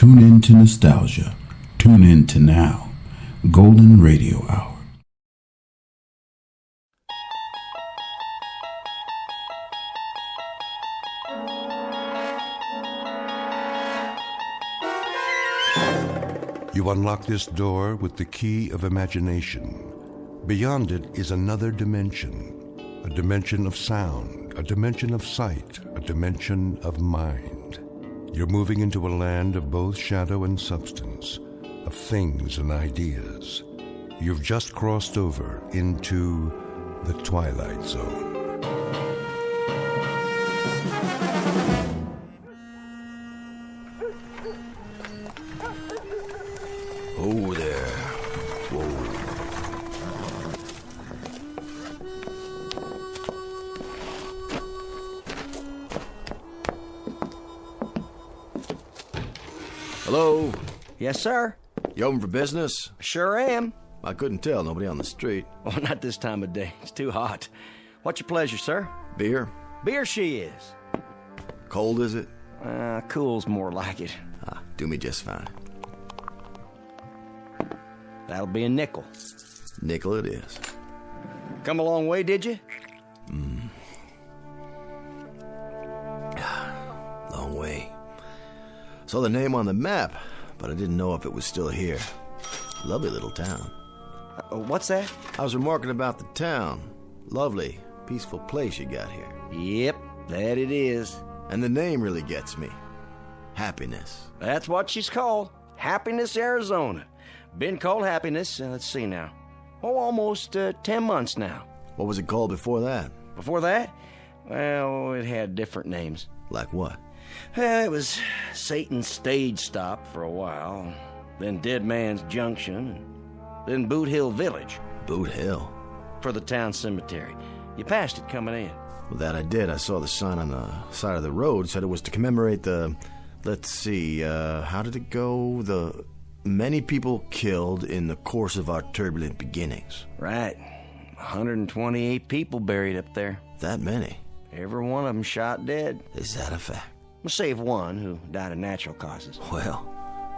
Tune in to nostalgia. Tune in to now. Golden Radio Hour. You unlock this door with the key of imagination. Beyond it is another dimension. A dimension of sound, a dimension of sight, a dimension of mind. You're moving into a land of both shadow and substance, of things and ideas. You've just crossed over into the Twilight Zone. Oh there. Whoa. Hello? Yes, sir. You open for business? Sure am. I couldn't tell. Nobody on the street. Oh, not this time of day. It's too hot. What's your pleasure, sir? Beer? Beer she is. Cold, is it? Cool's more like it. Do me just fine. That'll be a nickel. Nickel it is. Come a long way, did you? Long way. Saw the name on the map, but I didn't know if it was still here. Lovely little town. What's that? I was remarking about the town. Lovely, peaceful place you got here. Yep, that it is. And the name really gets me. Happiness. That's what she's called. Happiness, Arizona. Been called Happiness, let's see now. Oh, almost 10 months now. What was it called before that? Before that? Well, it had different names. Like what? Well, it was Satan's Stage Stop for a while, then Dead Man's Junction, and then Boot Hill Village. Boot Hill? For the town cemetery. You passed it coming in. Well, that I did. I saw the sign on the side of the road. Said it was to commemorate the... Let's see, how did it go? The many people killed in the course of our turbulent beginnings. Right. 128 people buried up there. That many? Every one of them shot dead. Is that a fact? Save one who died of natural causes. Well,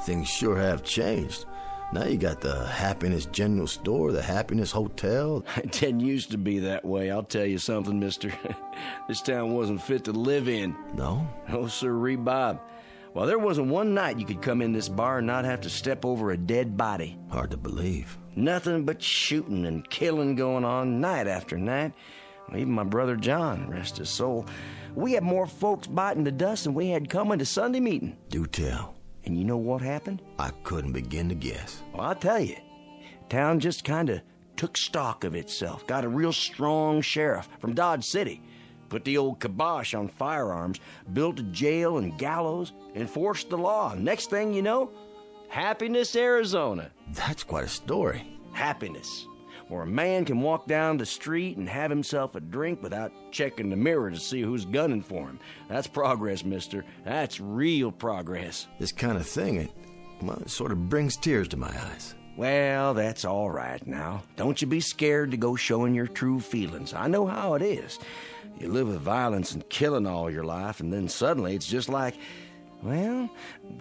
things sure have changed. Now you got the Happiness General Store, the Happiness Hotel. It didn't used to be that way, I'll tell you something, mister. This town wasn't fit to live in. No? No, sirree, Bob. Well, there wasn't one night you could come in this bar and not have to step over a dead body. Hard to believe. Nothing but shooting and killing going on night after night. Well, even my brother John, rest his soul, we had more folks biting the dust than we had coming to Sunday meeting. Do tell. And you know what happened? I couldn't begin to guess. Well, I'll tell you. Town just kind of took stock of itself, got a real strong sheriff from Dodge City, put the old kibosh on firearms, built a jail and gallows, enforced the law. Next thing you know, Happiness, Arizona. That's quite a story. Happiness, where a man can walk down the street and have himself a drink without checking the mirror to see who's gunning for him. That's progress, mister. That's real progress. This kind of thing, it sort of brings tears to my eyes. Well, that's all right now. Don't you be scared to go showing your true feelings. I know how it is. You live with violence and killing all your life, and then suddenly it's just like, well,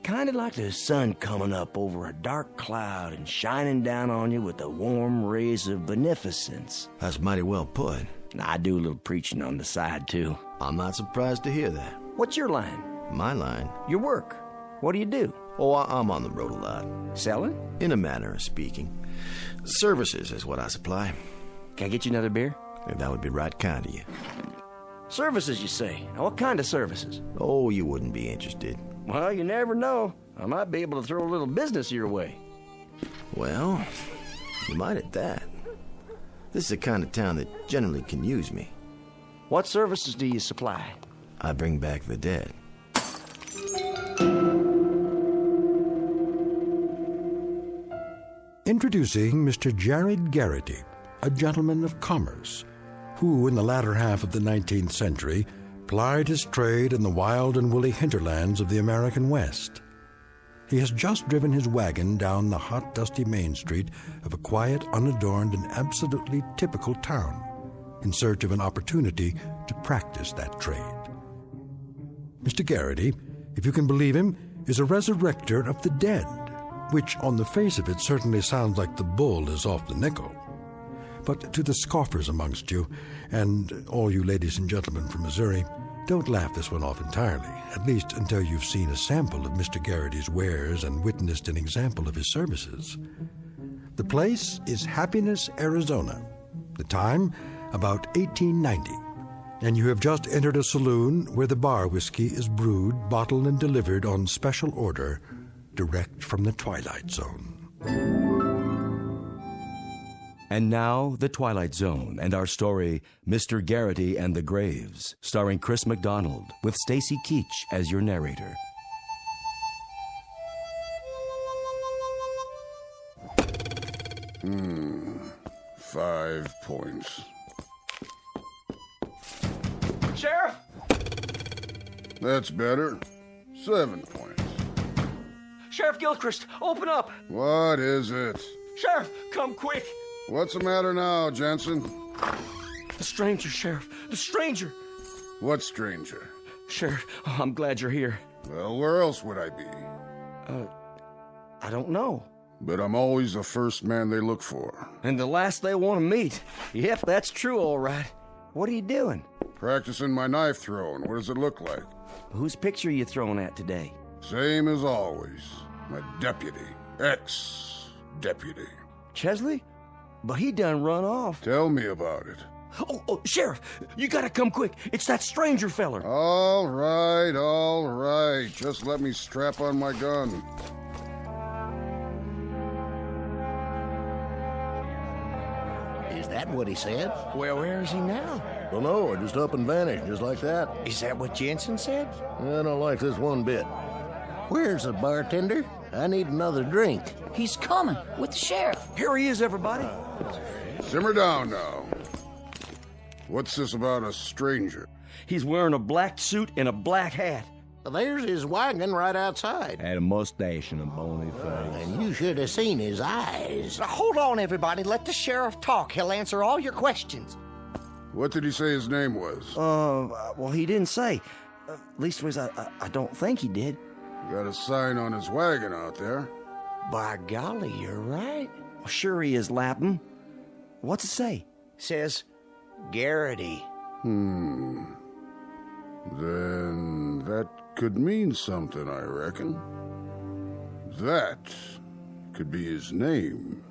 kind of like the sun coming up over a dark cloud and shining down on you with the warm rays of beneficence. That's mighty well put. I do a little preaching on the side, too. I'm not surprised to hear that. What's your line? My line? Your work. What do you do? Oh, I'm on the road a lot. Selling? In a manner of speaking. Services is what I supply. Can I get you another beer? That would be right kind of you. Services, you say? Now, what kind of services? Oh, you wouldn't be interested. Well, you never know. I might be able to throw a little business your way. Well, you might at that. This is the kind of town that generally can use me. What services do you supply? I bring back the dead. Introducing Mr. Jared Garrity, a gentleman of commerce, who in the latter half of the 19th century plied his trade in the wild and woolly hinterlands of the American West. He has just driven his wagon down the hot, dusty main street of a quiet, unadorned, and absolutely typical town in search of an opportunity to practice that trade. Mr. Garrity, if you can believe him, is a resurrector of the dead, which on the face of it certainly sounds like the bull is off the nickel. But to the scoffers amongst you, and all you ladies and gentlemen from Missouri, don't laugh this one off entirely, at least until you've seen a sample of Mr. Garrity's wares and witnessed an example of his services. The place is Happiness, Arizona. The time, about 1890. And you have just entered a saloon where the bar whiskey is brewed, bottled, and delivered on special order, direct from the Twilight Zone. And now, The Twilight Zone and our story, Mr. Garrity and the Graves, starring Chris McDonald, with Stacy Keach as your narrator. Hmm. 5 points. Sheriff! That's better. 7 points. Sheriff Gilchrist, open up! What is it? Sheriff, come quick! What's the matter now, Jensen? The stranger, Sheriff. The stranger! What stranger? Sheriff, I'm glad you're here. Well, where else would I be? I don't know. But I'm always the first man they look for. And the last they want to meet. Yep, that's true, all right. What are you doing? Practicing my knife throwing. What does it look like? Whose picture are you throwing at today? Same as always. My deputy. Ex-deputy. Chesley? But he done run off. Tell me about it. Oh, Sheriff, you gotta come quick. It's that stranger feller. All right. Just let me strap on my gun. Is that what he said? Well, where is he now? Don't know. It just up and vanished, just like that. Is that what Jensen said? I don't like this one bit. Where's the bartender? I need another drink. He's coming with the sheriff. Here he is, everybody. Simmer down now. What's this about a stranger? He's wearing a black suit and a black hat. There's his wagon right outside. Had a mustache and a bony face. And you should have seen his eyes. Now, hold on, everybody. Let the sheriff talk. He'll answer all your questions. What did he say his name was? Well, he didn't say. Leastways, I don't think he did. Got a sign on his wagon out there. By golly, you're right. Well, sure he is, Lapham. What's it say? Says Garrity. Then that could mean something, I reckon. That could be his name.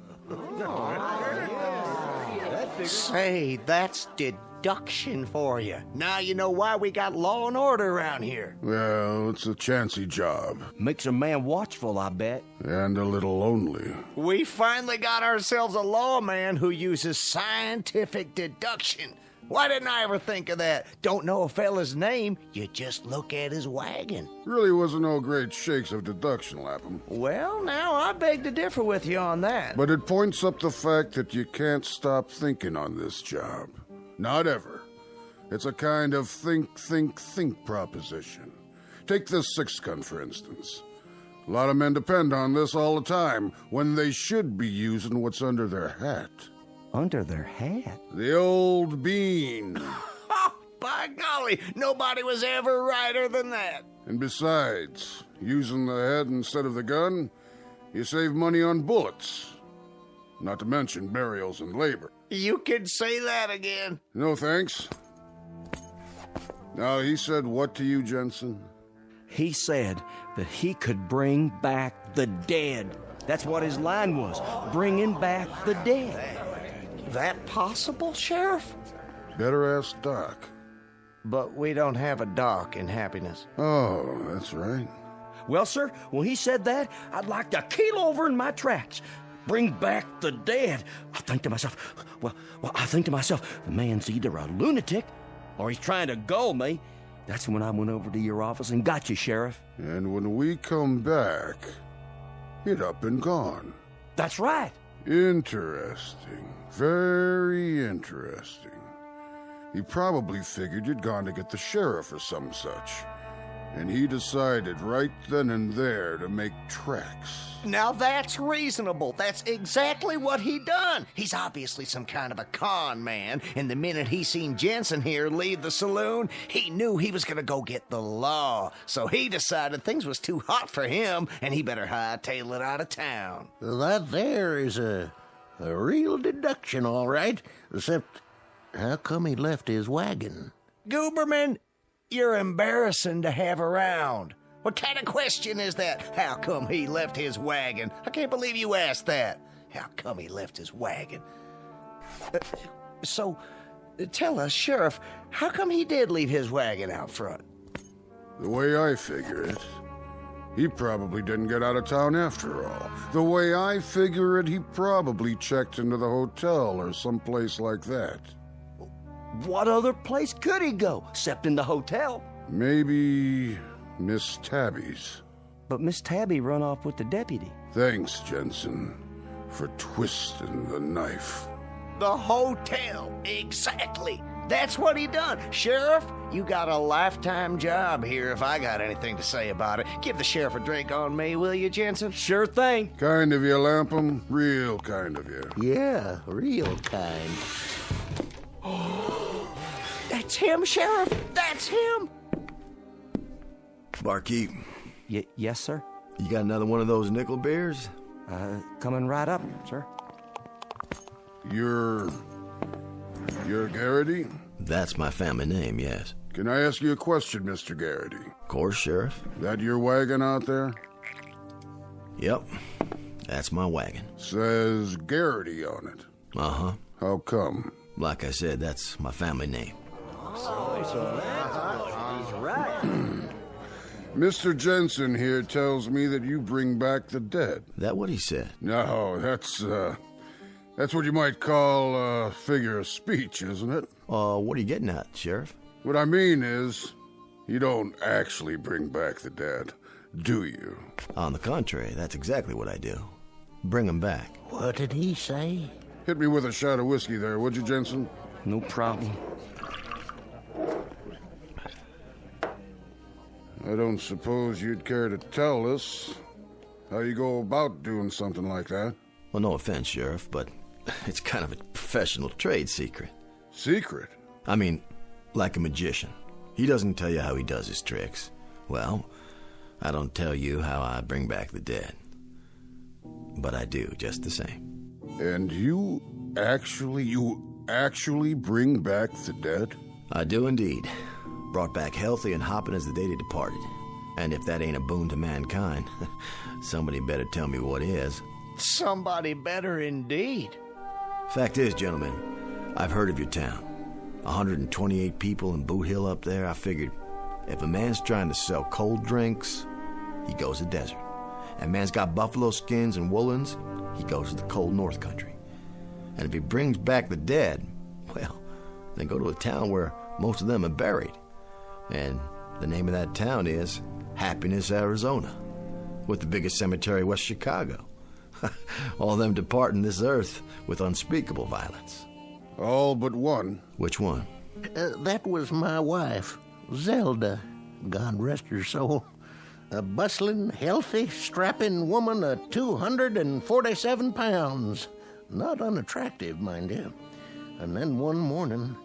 Say, that's deduction for you. Now you know why we got law and order around here. Well, it's a chancy job. Makes a man watchful, I bet. And a little lonely. We finally got ourselves a lawman who uses scientific deduction. Why didn't I ever think of that? Don't know a fella's name, you just look at his wagon. Really wasn't no great shakes of deduction, Lapham. Well, now I beg to differ with you on that. But it points up the fact that you can't stop thinking on this job. Not ever. It's a kind of think proposition. Take this six-gun, for instance. A lot of men depend on this all the time, when they should be using what's under their hat. Under their hat? The old bean. Oh, by golly, nobody was ever righter than that. And besides, using the head instead of the gun, you save money on bullets. Not to mention burials and labor. You can say that again. No thanks. Now, he said what to you, Jensen? He said that he could bring back the dead. That's what his line was, bringing back the dead. That possible, Sheriff? Better ask Doc. But we don't have a doc in Happiness. Oh, that's right. Well, sir, when he said that, I'd like to keel over in my tracks. Bring back the dead. I think to myself, the man's either a lunatic or he's trying to gull me. That's when I went over to your office and got you, Sheriff. And when we come back, it up and gone. That's right. Interesting. Very interesting. He probably figured you'd gone to get the sheriff or some such. And he decided right then and there to make tracks. Now that's reasonable. That's exactly what he done. He's obviously some kind of a con man, and the minute he seen Jensen here leave the saloon, he knew he was gonna go get the law. So he decided things was too hot for him, and he better hightail it out of town. That there is a real deduction, all right. Except, how come he left his wagon? Gooberman, you're embarrassing to have around. What kind of question is that? How come he left his wagon? I can't believe you asked that. How come he left his wagon? So, tell us, Sheriff, how come he did leave his wagon out front? The way I figure it, he probably didn't get out of town after all. The way I figure it, he probably checked into the hotel or someplace like that. What other place could he go, except in the hotel? Maybe Miss Tabby's. But Miss Tabby run off with the deputy. Thanks, Jensen, for twisting the knife. The hotel, exactly. That's what he done. Sheriff, you got a lifetime job here if I got anything to say about it. Give the sheriff a drink on me, will you, Jensen? Sure thing. Kind of you, Lapham. Real kind of you. Yeah, real kind. That's him, Sheriff. That's him. Barkeep, Yes, sir? you got another one of those nickel beers? Coming right up, sir. You're Garrity? That's my family name, yes. Can I ask you a question, Mr. Garrity? Of course, Sheriff. That your wagon out there? Yep, that's my wagon. Says Garrity on it. Uh-huh. How come? Like I said, that's my family name. Mr. Jensen here tells me that you bring back the dead. That what he said? No, that's what you might call a figure of speech, isn't it? What are you getting at, Sheriff? What I mean is, you don't actually bring back the dead, do you? On the contrary, that's exactly what I do. Bring them back. What did he say? Hit me with a shot of whiskey there, would you, Jensen? No problem. I don't suppose you'd care to tell us how you go about doing something like that. Well, no offense, Sheriff, but it's kind of a professional trade secret. Secret? I mean, like a magician. He doesn't tell you how he does his tricks. Well, I don't tell you how I bring back the dead. But I do, just the same. And you actually bring back the dead? I do indeed. Brought back healthy and hopping as the day they departed. And if that ain't a boon to mankind, somebody better tell me what is. Somebody better indeed. Fact is, gentlemen, I've heard of your town. 128 people in Boot Hill up there. I figured if a man's trying to sell cold drinks, he goes to the desert. And man's got buffalo skins and woolens, he goes to the cold north country. And if he brings back the dead, well, then go to a town where most of them are buried. And the name of that town is Happiness, Arizona, with the biggest cemetery west Chicago. All them departing this earth with unspeakable violence. All but one. Which one? That was my wife, Zelda. God rest her soul. A bustling, healthy, strapping woman of 247 pounds. Not unattractive, mind you. And then one morning,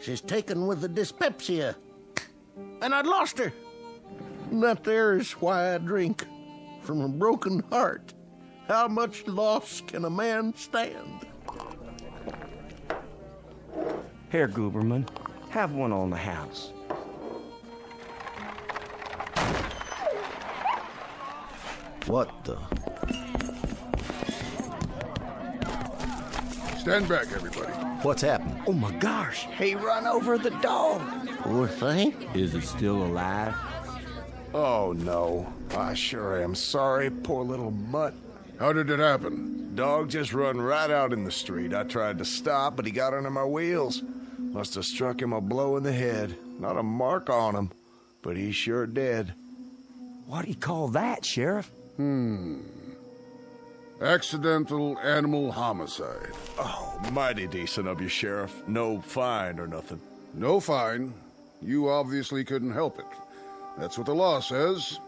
she's taken with the dyspepsia. And I'd lost her. And that there is why I drink. From a broken heart. How much loss can a man stand? Here, Gooberman, have one on the house. What the? Stand back, everybody. What's happened? Oh my gosh! He run over the dog. Poor thing. Is it still alive? Oh, no. I sure am sorry, poor little mutt. How did it happen? Dog just run right out in the street. I tried to stop, but he got under my wheels. Must have struck him a blow in the head. Not a mark on him, but he's sure dead. What do you call that, Sheriff? Accidental animal homicide. Oh, mighty decent of you, Sheriff. No fine or nothing. No fine. You obviously couldn't help it. That's what the law says.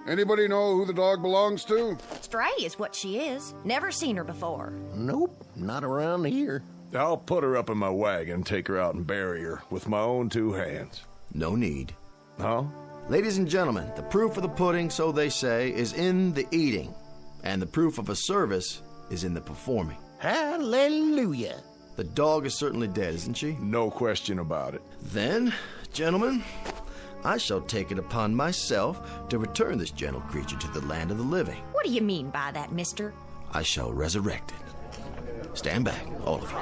Anybody know who the dog belongs to? Stray is what she is. Never seen her before. Nope, not around here. I'll put her up in my wagon, take her out and bury her with my own 2 hands. No need. Huh? Ladies and gentlemen, the proof of the pudding, so they say, is in the eating. And the proof of a service is in the performing. Hallelujah. The dog is certainly dead, isn't she? No question about it. Then, gentlemen, I shall take it upon myself to return this gentle creature to the land of the living. What do you mean by that, mister? I shall resurrect it. Stand back, all of you.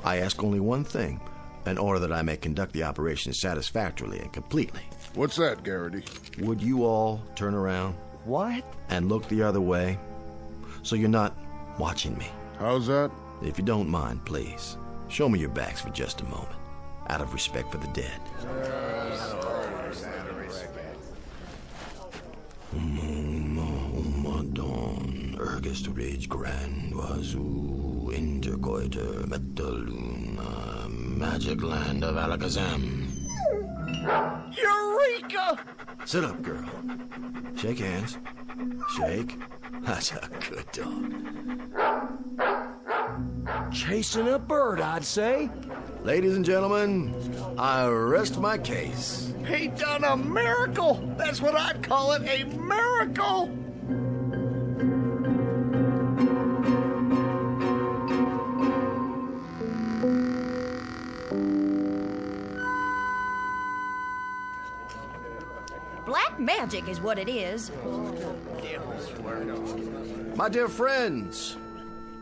I ask only one thing, in order that I may conduct the operation satisfactorily and completely. What's that, Garrity? Would you all turn around? What? And look the other way, so you're not watching me. How's that? If you don't mind, please, show me your backs for just a moment, out of respect for the dead. Madon, ergest rage grand, wazoo, intercoiter, metaluna, magic land of Alakazam. Eureka! Sit up, girl. Shake hands. Shake. That's a good dog. Chasing a bird, I'd say. Ladies and gentlemen, I rest my case. He done a miracle! That's what I'd call it, a miracle! Black magic is what it is. My dear friends,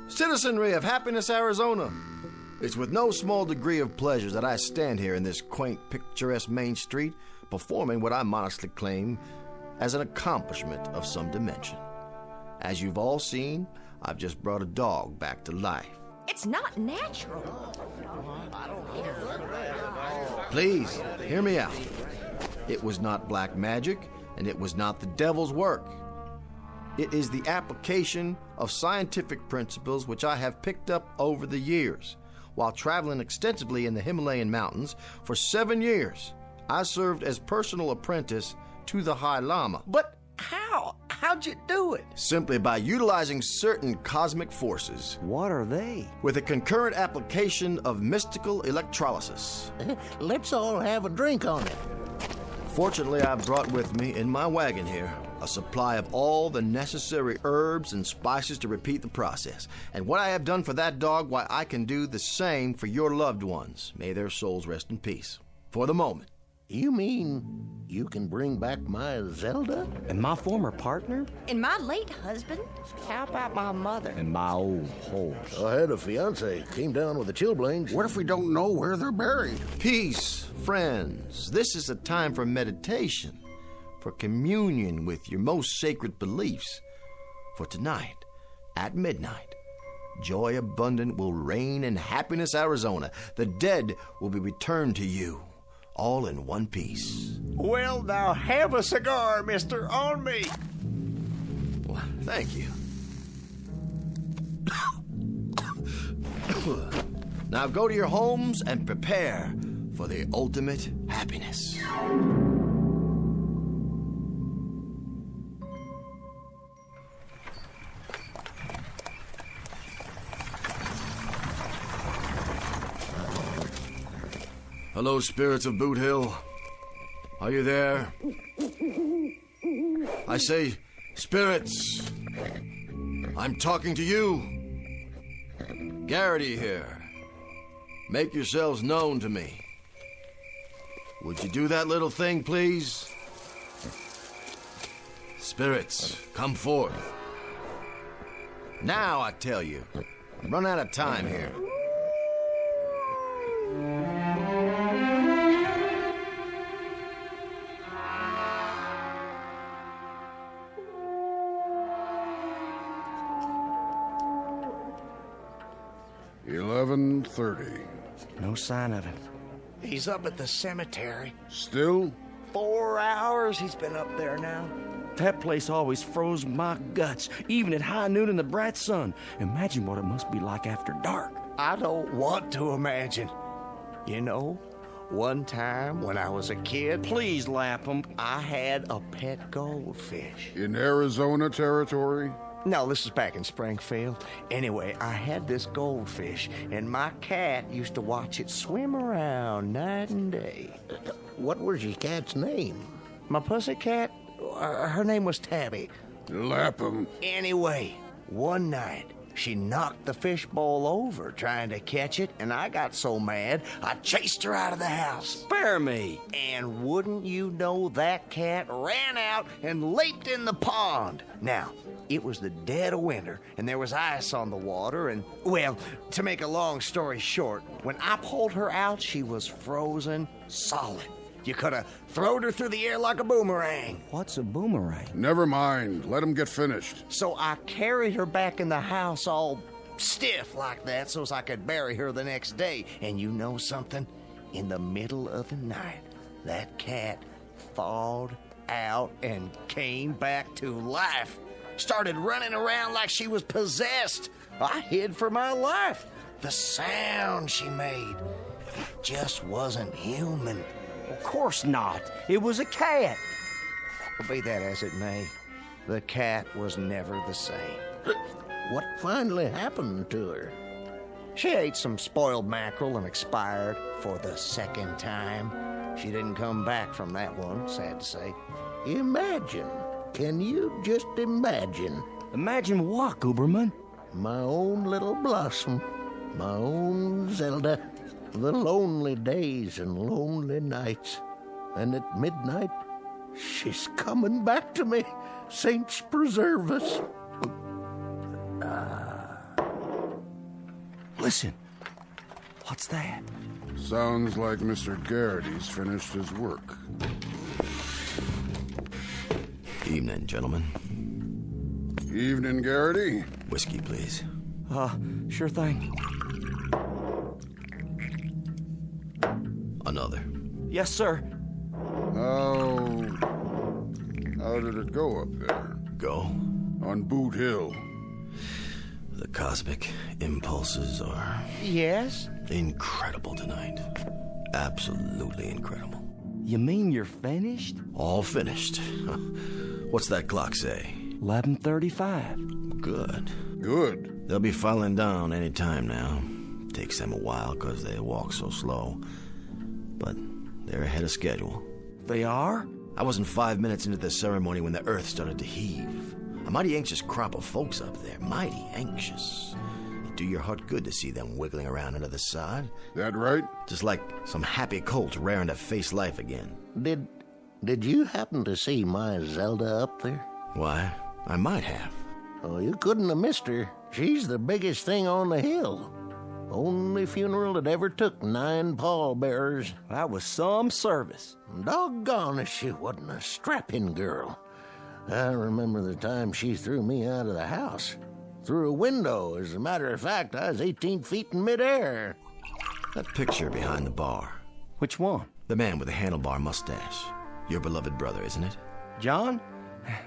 citizenry of Happiness, Arizona, it's with no small degree of pleasure that I stand here in this quaint, picturesque main street performing what I modestly claim as an accomplishment of some dimension. As you've all seen, I've just brought a dog back to life. It's not natural. Please, hear me out. It was not black magic, and it was not the devil's work. It is the application of scientific principles which I have picked up over the years. While traveling extensively in the Himalayan mountains for 7 years, I served as personal apprentice to the High Lama. But how? How'd you do it? Simply by utilizing certain cosmic forces. What are they? With a concurrent application of mystical electrolysis. Let's all have a drink on it. Fortunately, I've brought with me in my wagon here a supply of all the necessary herbs and spices to repeat the process. And what I have done for that dog, why, I can do the same for your loved ones. May their souls rest in peace. For the moment. You mean you can bring back my Zelda? And my former partner? And my late husband? How about my mother? And my old horse? I had a fiance, came down with the chilblains. What if we don't know where they're buried? Peace, friends. This is a time for meditation, for communion with your most sacred beliefs. For tonight, at midnight, joy abundant will reign in Happiness, Arizona. The dead will be returned to you. All in one piece. Well, now have a cigar, mister, on me. Well, thank you. Now go to your homes and prepare for the ultimate happiness. Hello, spirits of Boot Hill. Are you there? I say, spirits. I'm talking to you. Garrity here. Make yourselves known to me. Would you do that little thing, please? Spirits, come forth. Now, I tell you. I'm running out of time here. $11:30. No sign of him. He's up at the cemetery. Still? 4 hours he's been up there now. That place always froze my guts, even at high noon in the bright sun. Imagine what it must be like after dark. I don't want to imagine. You know, One time when I was a kid, Please, Lapham. I had a pet goldfish. In Arizona territory? No, this is back in Springfield. Anyway, I had this goldfish, and my cat used to watch it swim around night and day. What was your cat's name? My pussycat, her name was Tabby. Lapham. Anyway, one night, she knocked the fishbowl over trying to catch it, and I got so mad, I chased her out of the house. Spare me. And wouldn't you know, that cat ran out and leaped in the pond. Now, it was the dead of winter, and there was ice on the water, and, well, to make a long story short, when I pulled her out, she was frozen solid. You could have thrown her through the air like a boomerang. What's a boomerang? Never mind. Let him get finished. So I carried her back in the house all stiff like that so as I could bury her the next day. And you know something? In the middle of the night, that cat thawed out and came back to life. Started running around like she was possessed. I hid for my life. The sound she made just wasn't human. Of course not. It was a cat. Well, be that as it may, the cat was never the same. What finally happened to her? She ate some spoiled mackerel and expired for the second time. She didn't come back from that one, sad to say. Imagine. Can you just imagine? Imagine what, Gooberman? My own little Blossom. My own Zelda. The lonely days and lonely nights. And at midnight, she's coming back to me. Saints preserve us. Listen. What's that? Sounds like Mr. Garrity's finished his work. Evening, gentlemen. Evening, Garrity. Whiskey, please. Sure thing. Another. Yes, sir. How did it go up there? Go. On Boot Hill. The cosmic impulses are Yes? incredible tonight. Absolutely incredible. You mean you're finished? All finished. What's that clock say? 11:35. Good. Good. They'll be filing down any time now. Takes them a while because they walk so slow. But they're ahead of schedule. They are? I wasn't 5 minutes into the ceremony when the earth started to heave. A mighty anxious crop of folks up there. Mighty anxious. It'd do your heart good to see them wiggling around under the sod. That right? Just like some happy colts raring to face life again. Did you happen to see my Zelda up there? Why, I might have. Oh, you couldn't have missed her. She's the biggest thing on the hill. Only funeral that ever took 9 pallbearers. That was some service. Doggone if she wasn't a strapping girl. I remember the time she threw me out of the house. Through a window. As a matter of fact, I was 18 feet in midair. That picture behind the bar. Which one? The man with the handlebar mustache. Your beloved brother, isn't it? John?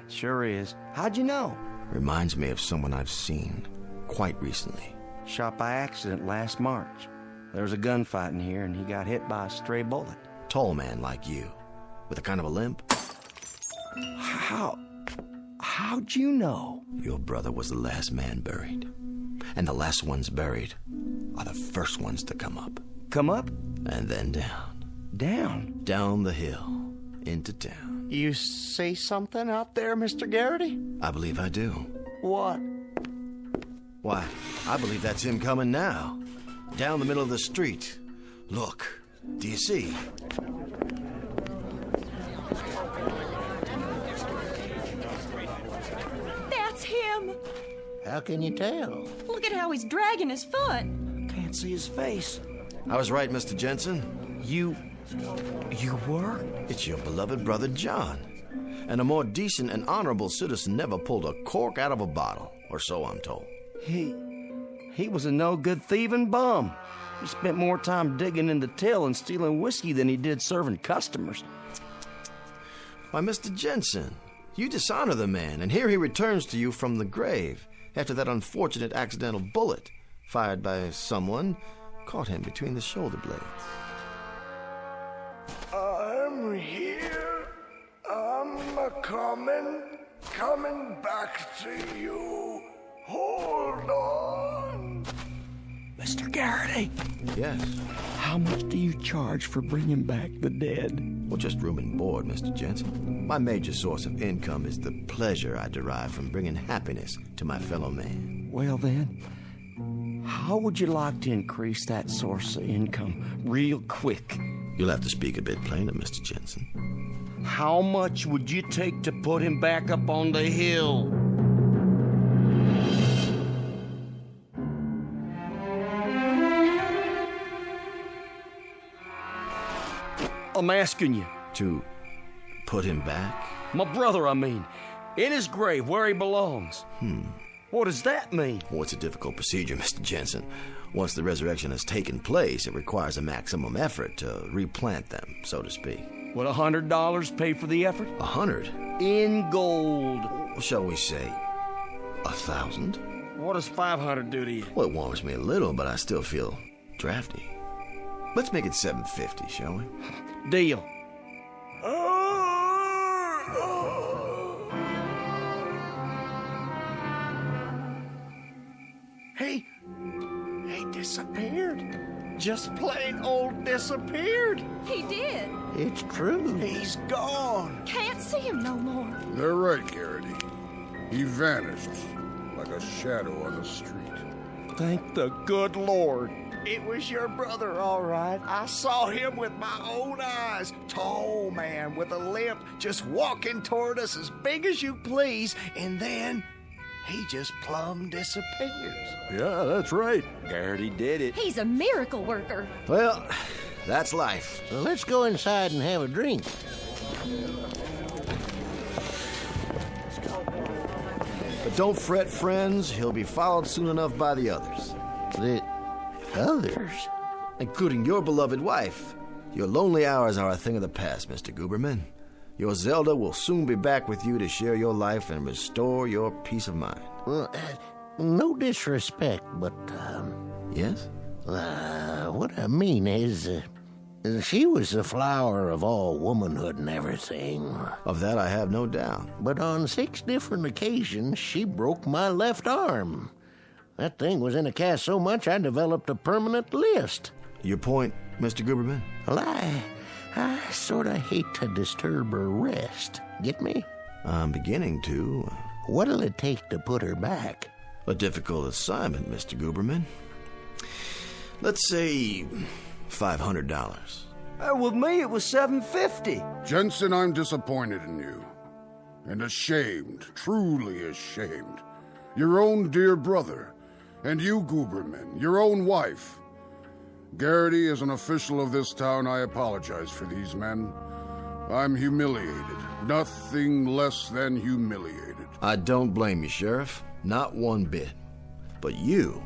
Sure is. How'd you know? Reminds me of someone I've seen quite recently. Shot by accident last March. There was a gunfight in here, and he got hit by a stray bullet. Tall man like you, with a kind of a limp. How'd you know? Your brother was the last man buried. And the last ones buried are the first ones to come up. Come up? And then down. Down? Down the hill, into town. You see something out there, Mr. Garrity? I believe I do. What? Why, I believe that's him coming now. Down the middle of the street. Look, do you see? That's him. How can you tell? Look at how he's dragging his foot. Can't see his face. I was right, Mr. Jensen. You were? It's your beloved brother John. And a more decent and honorable citizen never pulled a cork out of a bottle, or so I'm told. He was a no-good thieving bum. He spent more time digging in the till and stealing whiskey than he did serving customers. Why, Mr. Jensen, you dishonor the man, and here he returns to you from the grave after that unfortunate accidental bullet fired by someone caught him between the shoulder blades. Coming back to you. Hold on. Mr. Garrity. Yes? How much do you charge for bringing back the dead? Well, just room and board, Mr. Jensen. My major source of income is the pleasure I derive from bringing happiness to my fellow man. Well, then, how would you like to increase that source of income real quick? You'll have to speak a bit plainer, Mr. Jensen. How much would you take to put him back up on the hill? I'm asking you. To put him back? My brother, I mean. In his grave, where he belongs. What does that mean? Well, it's a difficult procedure, Mr. Jensen. Once the resurrection has taken place, it requires a maximum effort to replant them, so to speak. Would $100 pay for the effort? 100? In gold. Shall we say 1,000? What does 500 do to you? Well, it warms me a little, but I still feel drafty. Let's make it 750, shall we? Deal. He disappeared. Just plain old disappeared. He did. It's true. He's gone. Can't see him no more. They're right, Garrity. He vanished like a shadow on the street. Thank the good Lord. It was your brother, all right. I saw him with my own eyes. Tall man with a limp, just walking toward us as big as you please, and then he just plumb disappears. Yeah, that's right. Garrity did it. He's a miracle worker. Well, that's life. Well, let's go inside and have a drink. But don't fret, friends. He'll be followed soon enough by the others. The others? Including your beloved wife. Your lonely hours are a thing of the past, Mr. Guberman. Your Zelda will soon be back with you to share your life and restore your peace of mind. Well, no disrespect, but, Yes? what I mean is, she was the flower of all womanhood and everything. Of that I have no doubt. But on 6 different occasions, she broke my left arm. That thing was in a cast so much I developed a permanent list. Your point, Mr. Guberman? Well, I sort of hate to disturb her rest. Get me? I'm beginning to. What'll it take to put her back? A difficult assignment, Mr. Guberman. Let's say $500. With me, it was $750. Jensen, I'm disappointed in you. And ashamed, truly ashamed. Your own dear brother. And you, Guberman, your own wife. Garrity, as an official of this town, I apologize for these men. I'm humiliated. Nothing less than humiliated. I don't blame you, Sheriff. Not one bit. But you,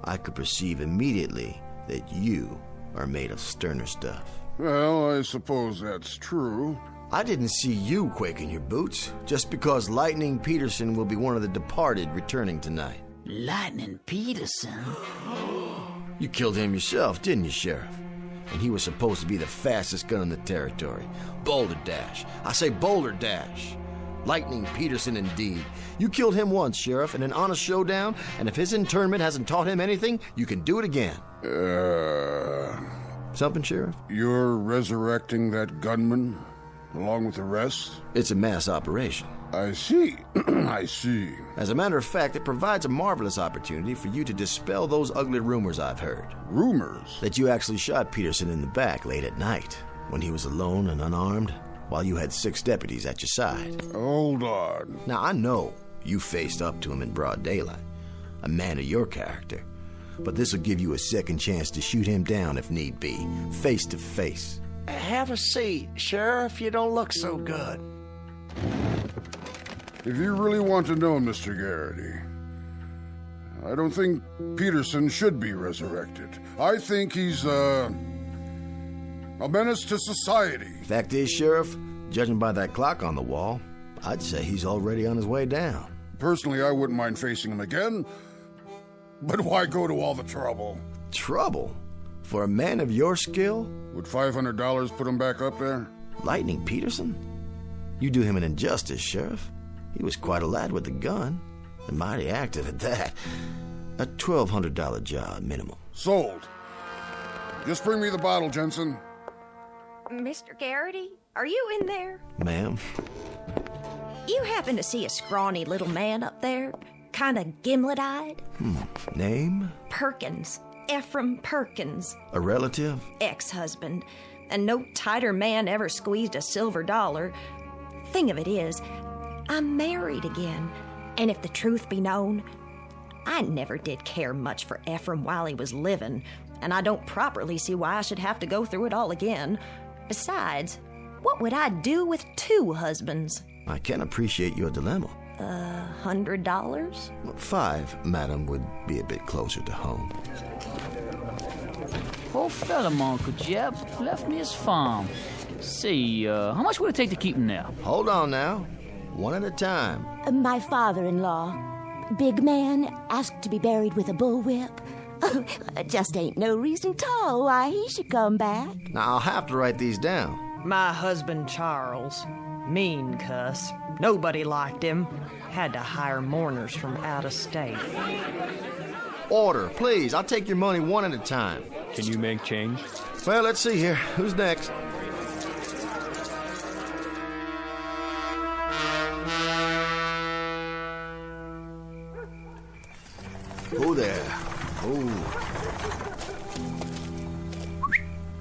I could perceive immediately that you are made of sterner stuff. Well, I suppose that's true. I didn't see you quake in your boots, just because Lightning Peterson will be one of the departed returning tonight. Lightning Peterson? You killed him yourself, didn't you, Sheriff? And he was supposed to be the fastest gun in the territory. Boulder Dash. I say Boulder Dash. Lightning Peterson, indeed. You killed him once, Sheriff, in an honest showdown, and if his internment hasn't taught him anything, you can do it again. Something, Sheriff? You're resurrecting that gunman, along with the rest? It's a mass operation. I see. I see. As a matter of fact, it provides a marvelous opportunity for you to dispel those ugly rumors I've heard. Rumors? That you actually shot Peterson in the back late at night, when he was alone and unarmed, while you had 6 deputies at your side. Hold on. Now, I know you faced up to him in broad daylight, a man of your character, but this will give you a second chance to shoot him down if need be, face to face. Have a seat, Sheriff. You don't look so good. If you really want to know, Mr. Garrity, I don't think Peterson should be resurrected. I think he's, a menace to society. Fact is, Sheriff, judging by that clock on the wall, I'd say he's already on his way down. Personally, I wouldn't mind facing him again, but why go to all the trouble? Trouble? For a man of your skill? Would $500 put him back up there? Lightning Peterson? You do him an injustice, Sheriff. He was quite a lad with a gun, and mighty active at that. A $1,200 job minimum. Sold. Just bring me the bottle, Jensen. Mr. Garrity, are you in there? Ma'am? You happen to see a scrawny little man up there? Kind of gimlet-eyed? Name? Perkins. Ephraim Perkins. A relative? Ex-husband. And no tighter man ever squeezed a silver dollar. Thing of it is, I'm married again. And if the truth be known, I never did care much for Ephraim while he was living, and I don't properly see why I should have to go through it all again. Besides, what would I do with 2 husbands? I can appreciate your dilemma. $100? 5, madam, would be a bit closer to home. Poor fella, Uncle Jeb. Left me his farm. Say, how much would it take to keep him there? Hold on now. One at a time. My father-in-law, big man, asked to be buried with a bullwhip. Just ain't no reason at all why he should come back. Now, I'll have to write these down. My husband, Charles. Mean cuss. Nobody liked him. Had to hire mourners from out of state. Order, please. I'll take your money one at a time. Can you make change? Well, let's see here. Who's next? Who there? Oh.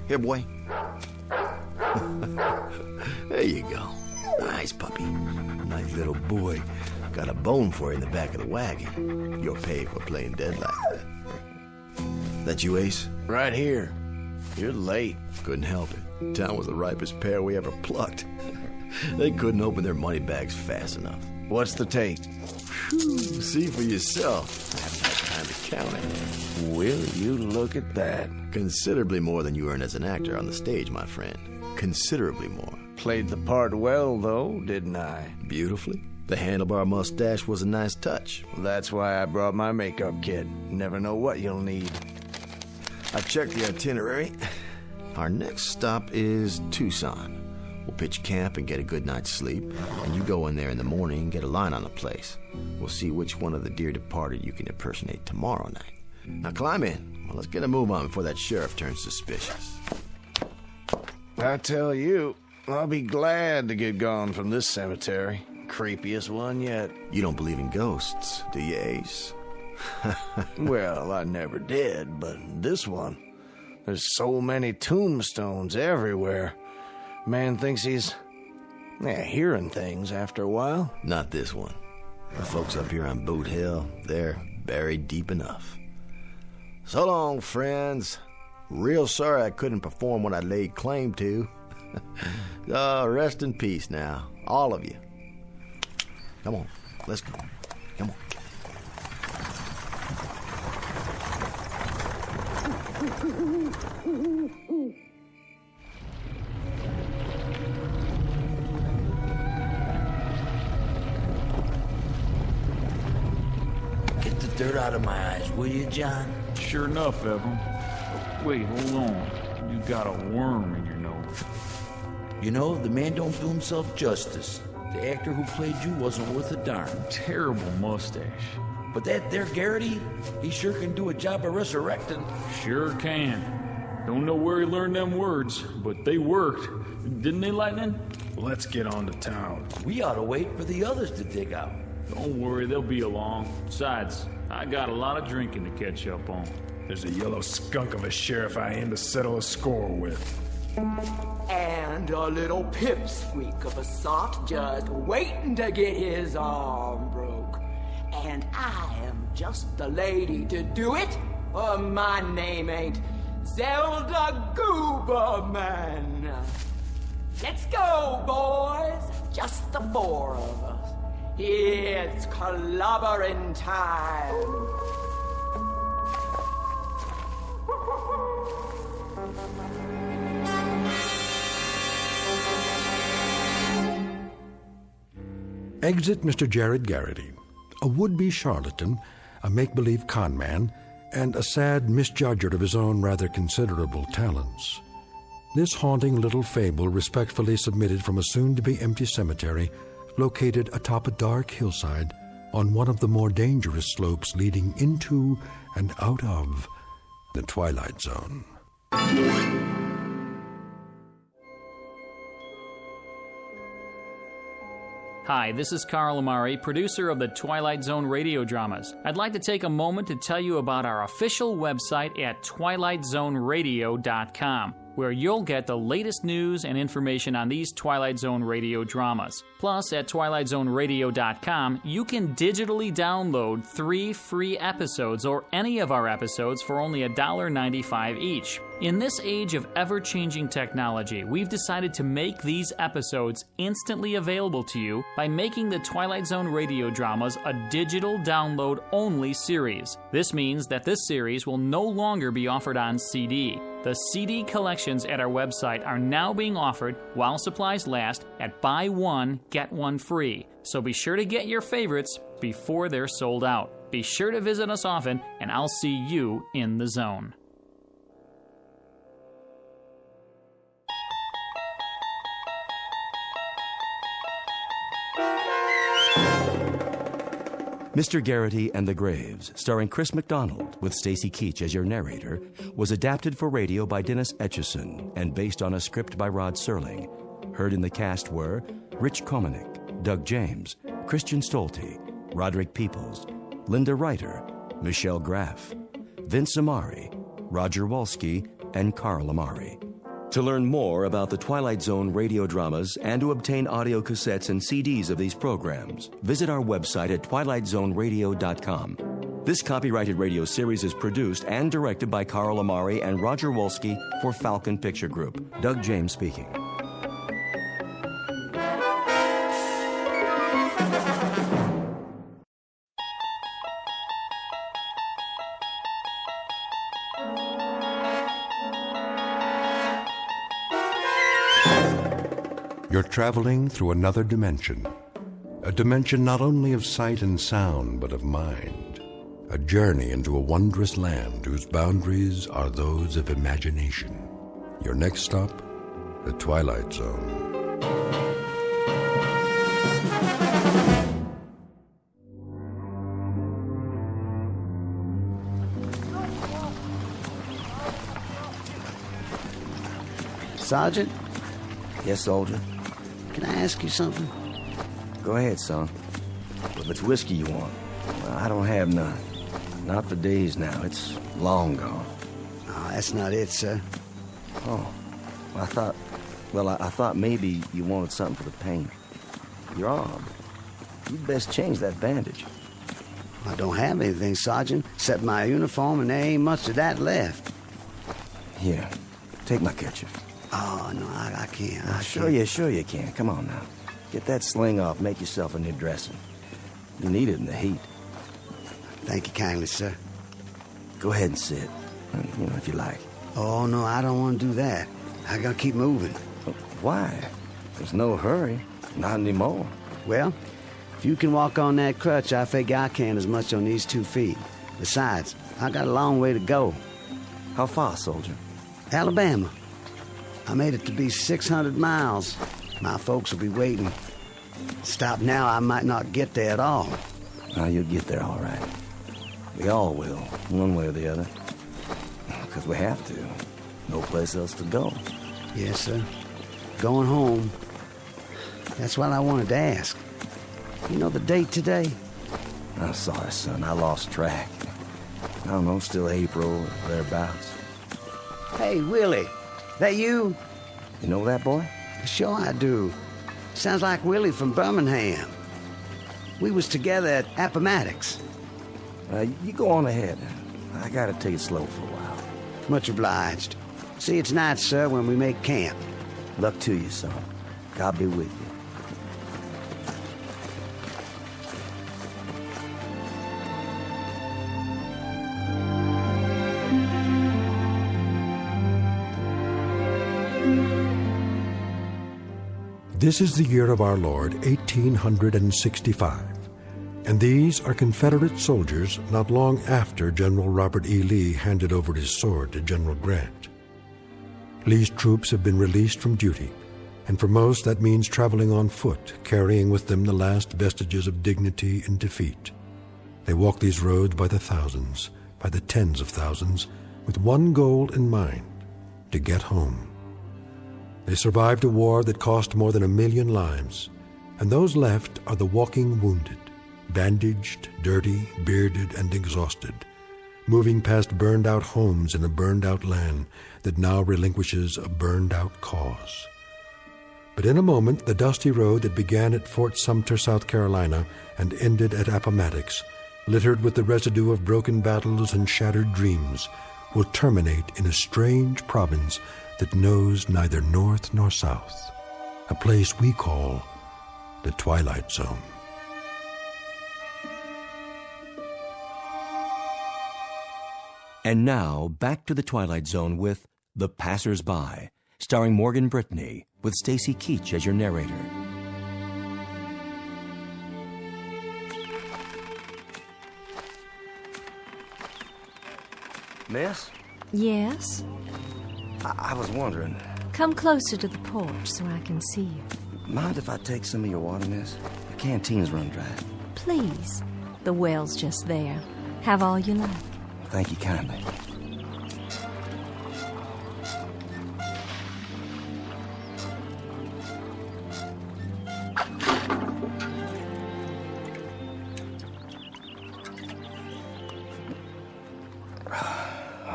Here, boy. There you go. Nice puppy. Nice little boy. Got a bone for you in the back of the wagon. You're paid for playing dead like that. That you, Ace? Right here. You're late. Couldn't help it. Town was the ripest pear we ever plucked. They couldn't open their money bags fast enough. What's the take? Whew, see for yourself. I haven't had time to count it. Will you look at that? Considerably more than you earn as an actor on the stage, my friend. Considerably more. Played the part well, though, didn't I? Beautifully. The handlebar mustache was a nice touch. That's why I brought my makeup kit. Never know what you'll need. I checked the itinerary. Our next stop is Tucson. We'll pitch camp and get a good night's sleep. And you go in there in the morning and get a line on the place. We'll see which one of the dear departed you can impersonate tomorrow night. Now climb in. Well, let's get a move on before that sheriff turns suspicious. I tell you, I'll be glad to get gone from this cemetery. Creepiest one yet. You don't believe in ghosts, do you, Ace? Well, I never did, but this one, there's so many tombstones everywhere. Man thinks he's hearing things after a while. Not this one. The folks up here on Boot Hill, they're buried deep enough. So long, friends. Real sorry I couldn't perform what I laid claim to. Rest in peace now, all of you. Come on, let's go. Come on. Get the dirt out of my eyes, will you, John? Sure enough, Evan. Wait, hold on. You got a worm in your nose. You know, the man don't do himself justice. The actor who played you wasn't worth a darn. Terrible mustache. But that there Garrity, he sure can do a job of resurrecting. Sure can. Don't know where he learned them words, but they worked. Didn't they, Lightning? Let's get on to town. We ought to wait for the others to dig out. Don't worry, they'll be along. Besides, I got a lot of drinking to catch up on. There's a yellow skunk of a sheriff I aim to settle a score with. And a little pipsqueak of a soft just waiting to get his arm broke. And I am just the lady to do it. My name ain't Zelda Gooberman. Let's go, boys. Just the 4 of us. It's clobbering time. Exit Mr. Jared Garrity, a would-be charlatan, a make-believe con man, and a sad misjudger of his own rather considerable talents. This haunting little fable respectfully submitted from a soon-to-be empty cemetery located atop a dark hillside on one of the more dangerous slopes leading into and out of the Twilight Zone. Hi, this is Carl Amari, producer of the Twilight Zone Radio Dramas. I'd like to take a moment to tell you about our official website at twilightzoneradio.com, where you'll get the latest news and information on these Twilight Zone radio dramas. Plus, at twilightzoneradio.com, you can digitally download 3 free episodes or any of our episodes for only $1.95 each. In this age of ever-changing technology, we've decided to make these episodes instantly available to you by making the Twilight Zone radio dramas a digital download-only series. This means that this series will no longer be offered on CD. The CD collections at our website are now being offered while supplies last at buy one, get one free. So be sure to get your favorites before they're sold out. Be sure to visit us often, and I'll see you in the zone. Mr. Garrity and the Graves, starring Chris McDonald with Stacy Keach as your narrator, was adapted for radio by Dennis Etchison and based on a script by Rod Serling. Heard in the cast were Rich Komanek, Doug James, Christian Stolte, Roderick Peoples, Linda Reiter, Michelle Graff, Vince Amari, Roger Wolski, and Carl Amari. To learn more about the Twilight Zone radio dramas and to obtain audio cassettes and CDs of these programs, visit our website at twilightzoneradio.com. This copyrighted radio series is produced and directed by Carl Amari and Roger Wolski for Falcon Picture Group. Doug James speaking. You're traveling through another dimension. A dimension not only of sight and sound, but of mind. A journey into a wondrous land whose boundaries are those of imagination. Your next stop, the Twilight Zone. Sergeant? Yes, soldier? Can I ask you something? Go ahead, son. If it's whiskey you want, well, I don't have none. Not for days now. It's long gone. Oh, that's not it, sir. Oh, I thought maybe you wanted something for the pain. Your arm. You'd best change that bandage. I don't have anything, Sergeant, except my uniform, and there ain't much of that left. Here, take my kerchief. Oh, no, I can't. Sure you can. Come on now. Get that sling off. Make yourself a new dressing. You need it in the heat. Thank you kindly, sir. Go ahead and sit, if you like. Oh, no, I don't want to do that. I gotta keep moving. Why? There's no hurry. Not anymore. Well, if you can walk on that crutch, I figure I can as much on these 2 feet. Besides, I got a long way to go. How far, soldier? Alabama. I made it to be 600 miles. My folks will be waiting. Stop now, I might not get there at all. You'll get there all right. We all will, one way or the other. Because we have to. No place else to go. Yes, sir. Going home. That's what I wanted to ask. You know the date today? I'm sorry, son. I lost track. I don't know, still April or thereabouts. Hey, Willie. That you? You know that boy? Sure I do. Sounds like Willie from Birmingham. We was together at Appomattox. You go on ahead. I gotta take it slow for a while. Much obliged. See, it's night, sir, when we make camp. Luck to you, son. God be with you. This is the year of our Lord, 1865, and these are Confederate soldiers not long after General Robert E. Lee handed over his sword to General Grant. Lee's troops have been released from duty, and for most that means traveling on foot, carrying with them the last vestiges of dignity in defeat. They walk these roads by the thousands, by the tens of thousands, with one goal in mind: to get home. They survived a war that cost more than 1 million lives, and those left are the walking wounded, bandaged, dirty, bearded, and exhausted, moving past burned-out homes in a burned-out land that now relinquishes a burned-out cause. But in a moment, the dusty road that began at Fort Sumter, South Carolina, and ended at Appomattox, littered with the residue of broken battles and shattered dreams, will terminate in a strange province that knows neither north nor south, a place we call the Twilight Zone. And now, back to the Twilight Zone with The Passers-By, starring Morgan Brittany, with Stacy Keach as your narrator. Miss? Yes? I was wondering. Come closer to the porch so I can see you. Mind if I take some of your water, miss? The canteen's run dry. Please. The well's just there. Have all you like. Thank you kindly.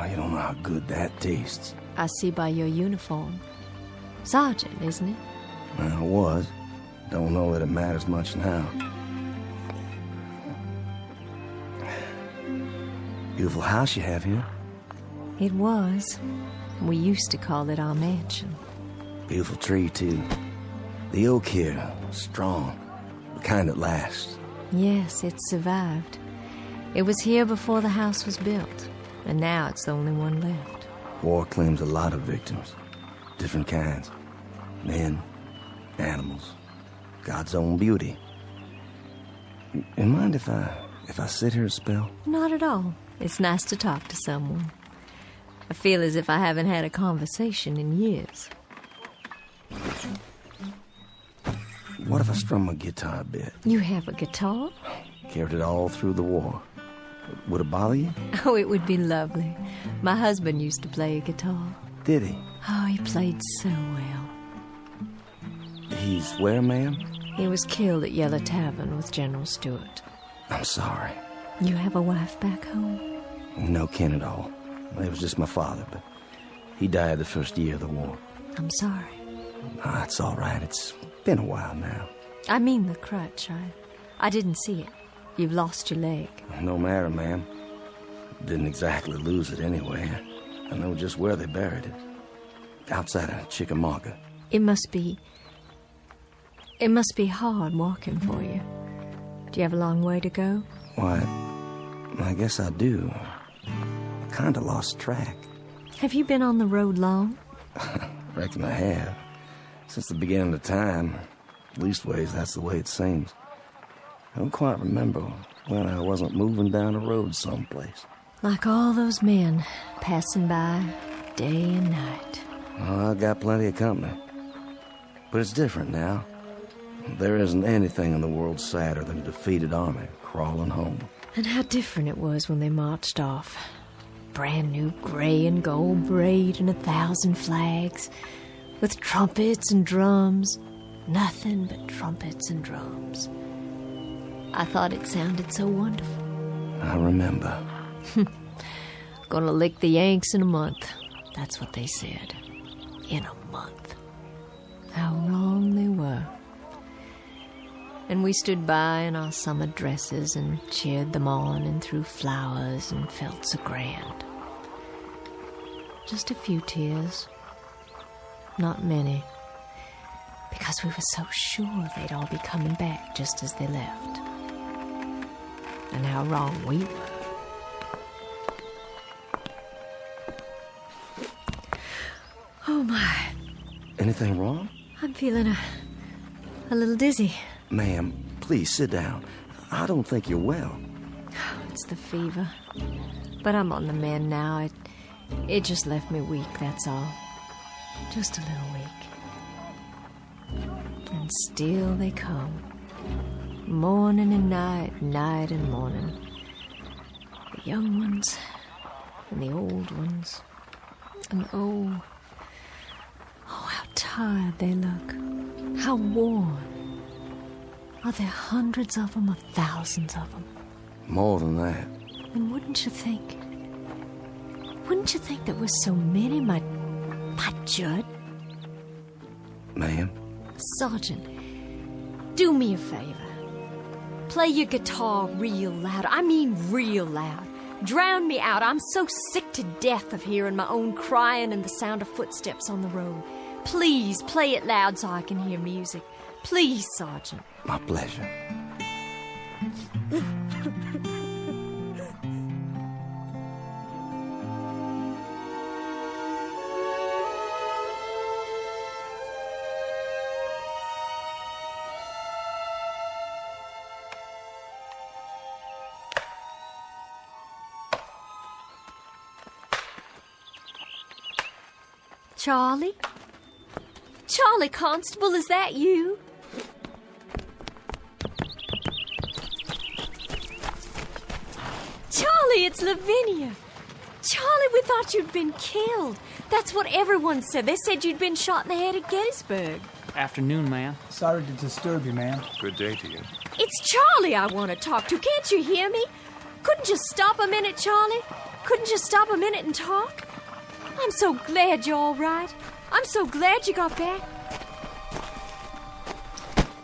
You don't know how good that tastes. I see by your uniform. Sergeant, isn't it? Well, I was. Don't know that it matters much now. Beautiful house you have here. It was. We used to call it our mansion. Beautiful tree, too. The oak here, strong. The kind that lasts. Yes, it survived. It was here before the house was built, and now it's the only one left. War claims a lot of victims. Different kinds. Men, animals, God's own beauty. You mind if I sit here a spell? Not at all. It's nice to talk to someone. I feel as if I haven't had a conversation in years. What if I strum my guitar a bit? You have a guitar? Carried it all through the war. Would it bother you? Oh, it would be lovely. My husband used to play a guitar. Did he? Oh, he played so well. He's where, ma'am? He was killed at Yellow Tavern with General Stewart. I'm sorry. You have a wife back home? No kin at all. It was just my father, but he died the first year of the war. I'm sorry. Ah, it's all right. It's been a while now. I mean the crutch. I didn't see it. You've lost your leg. No matter, ma'am. Didn't exactly lose it anyway. I know just where they buried it. Outside of Chickamauga. It must be hard walking for you. Do you have a long way to go? Why, I guess I do. I kind of lost track. Have you been on the road long? Reckon I have. Since the beginning of time. Leastways, that's the way it seems. I don't quite remember when I wasn't moving down a road someplace. Like all those men passing by day and night. Oh, I got plenty of company. But it's different now. There isn't anything in the world sadder than a defeated army crawling home. And how different it was when they marched off. Brand new gray and gold braid and 1,000 flags, with trumpets and drums. Nothing but trumpets and drums. I thought it sounded so wonderful. I remember. Gonna lick the Yanks in a month. That's what they said. In a month. How wrong they were. And we stood by in our summer dresses and cheered them on and threw flowers and felt so grand. Just a few tears. Not many. Because we were so sure they'd all be coming back just as they left. And how wrong we were. Oh, my. Anything wrong? I'm feeling a little dizzy. Ma'am, please sit down. I don't think you're well. It's the fever. But I'm on the mend now. It just left me weak, that's all. just a little weak. And still they come, morning and night, night and morning. The young ones and the old ones. And oh, how tired they look. How worn. Are there hundreds of them or thousands of them? More than that. And wouldn't you think there were so many, my Judd? Ma'am? Sergeant, do me a favor. Play your guitar real loud. I mean real loud. Drown me out. I'm so sick to death of hearing my own crying and the sound of footsteps on the road. Please play it loud so I can hear music. Please, Sergeant. My pleasure. Charlie? Charlie Constable, is that you? Charlie, it's Lavinia. Charlie, we thought you'd been killed. That's what everyone said. They said you'd been shot in the head at Gettysburg. Afternoon, ma'am. Sorry to disturb you, ma'am. Good day to you. It's Charlie I want to talk to. Can't you hear me? Couldn't you stop a minute, Charlie? Couldn't you stop a minute and talk? I'm so glad you're all right. I'm so glad you got back.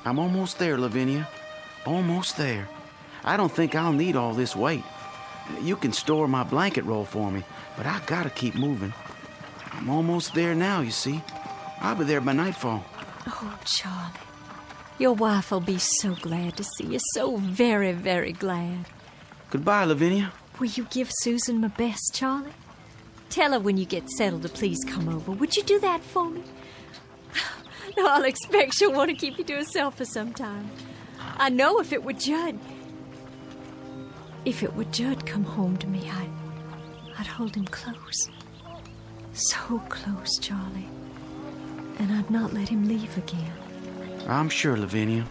I'm almost there, Lavinia. Almost there. I don't think I'll need all this weight. You can store my blanket roll for me, but I gotta keep moving. I'm almost there now, you see. I'll be there by nightfall. Oh, Charlie. Your wife will be so glad to see you. So very, very glad. Goodbye, Lavinia. Will you give Susan my best, Charlie? Tell her when you get settled to please come over. Would you do that for me? No, I'll expect she'll want to keep you to herself for some time. I know if it were Judd come home to me, I'd hold him close. So close, Charlie. And I'd not let him leave again. I'm sure, Lavinia.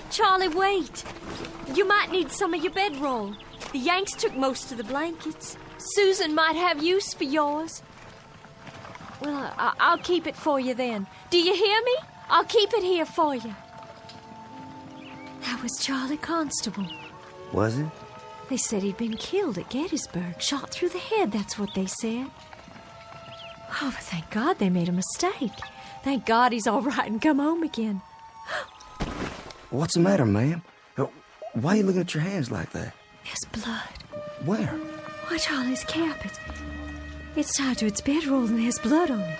Charlie, wait. You might need some of your bedroll. The Yanks took most of the blankets. Susan might have use for yours. Well, I'll keep it for you then. Do you hear me? I'll keep it here for you. That was Charlie Constable. Was it? They said he'd been killed at Gettysburg, shot through the head, that's what they said. Oh, but thank God they made a mistake. Thank God he's all right and come home again. What's the matter, ma'am? Why are you looking at your hands like that? There's blood. Where? Why, Charlie's cap. It's tied to its bedroll and there's blood on it.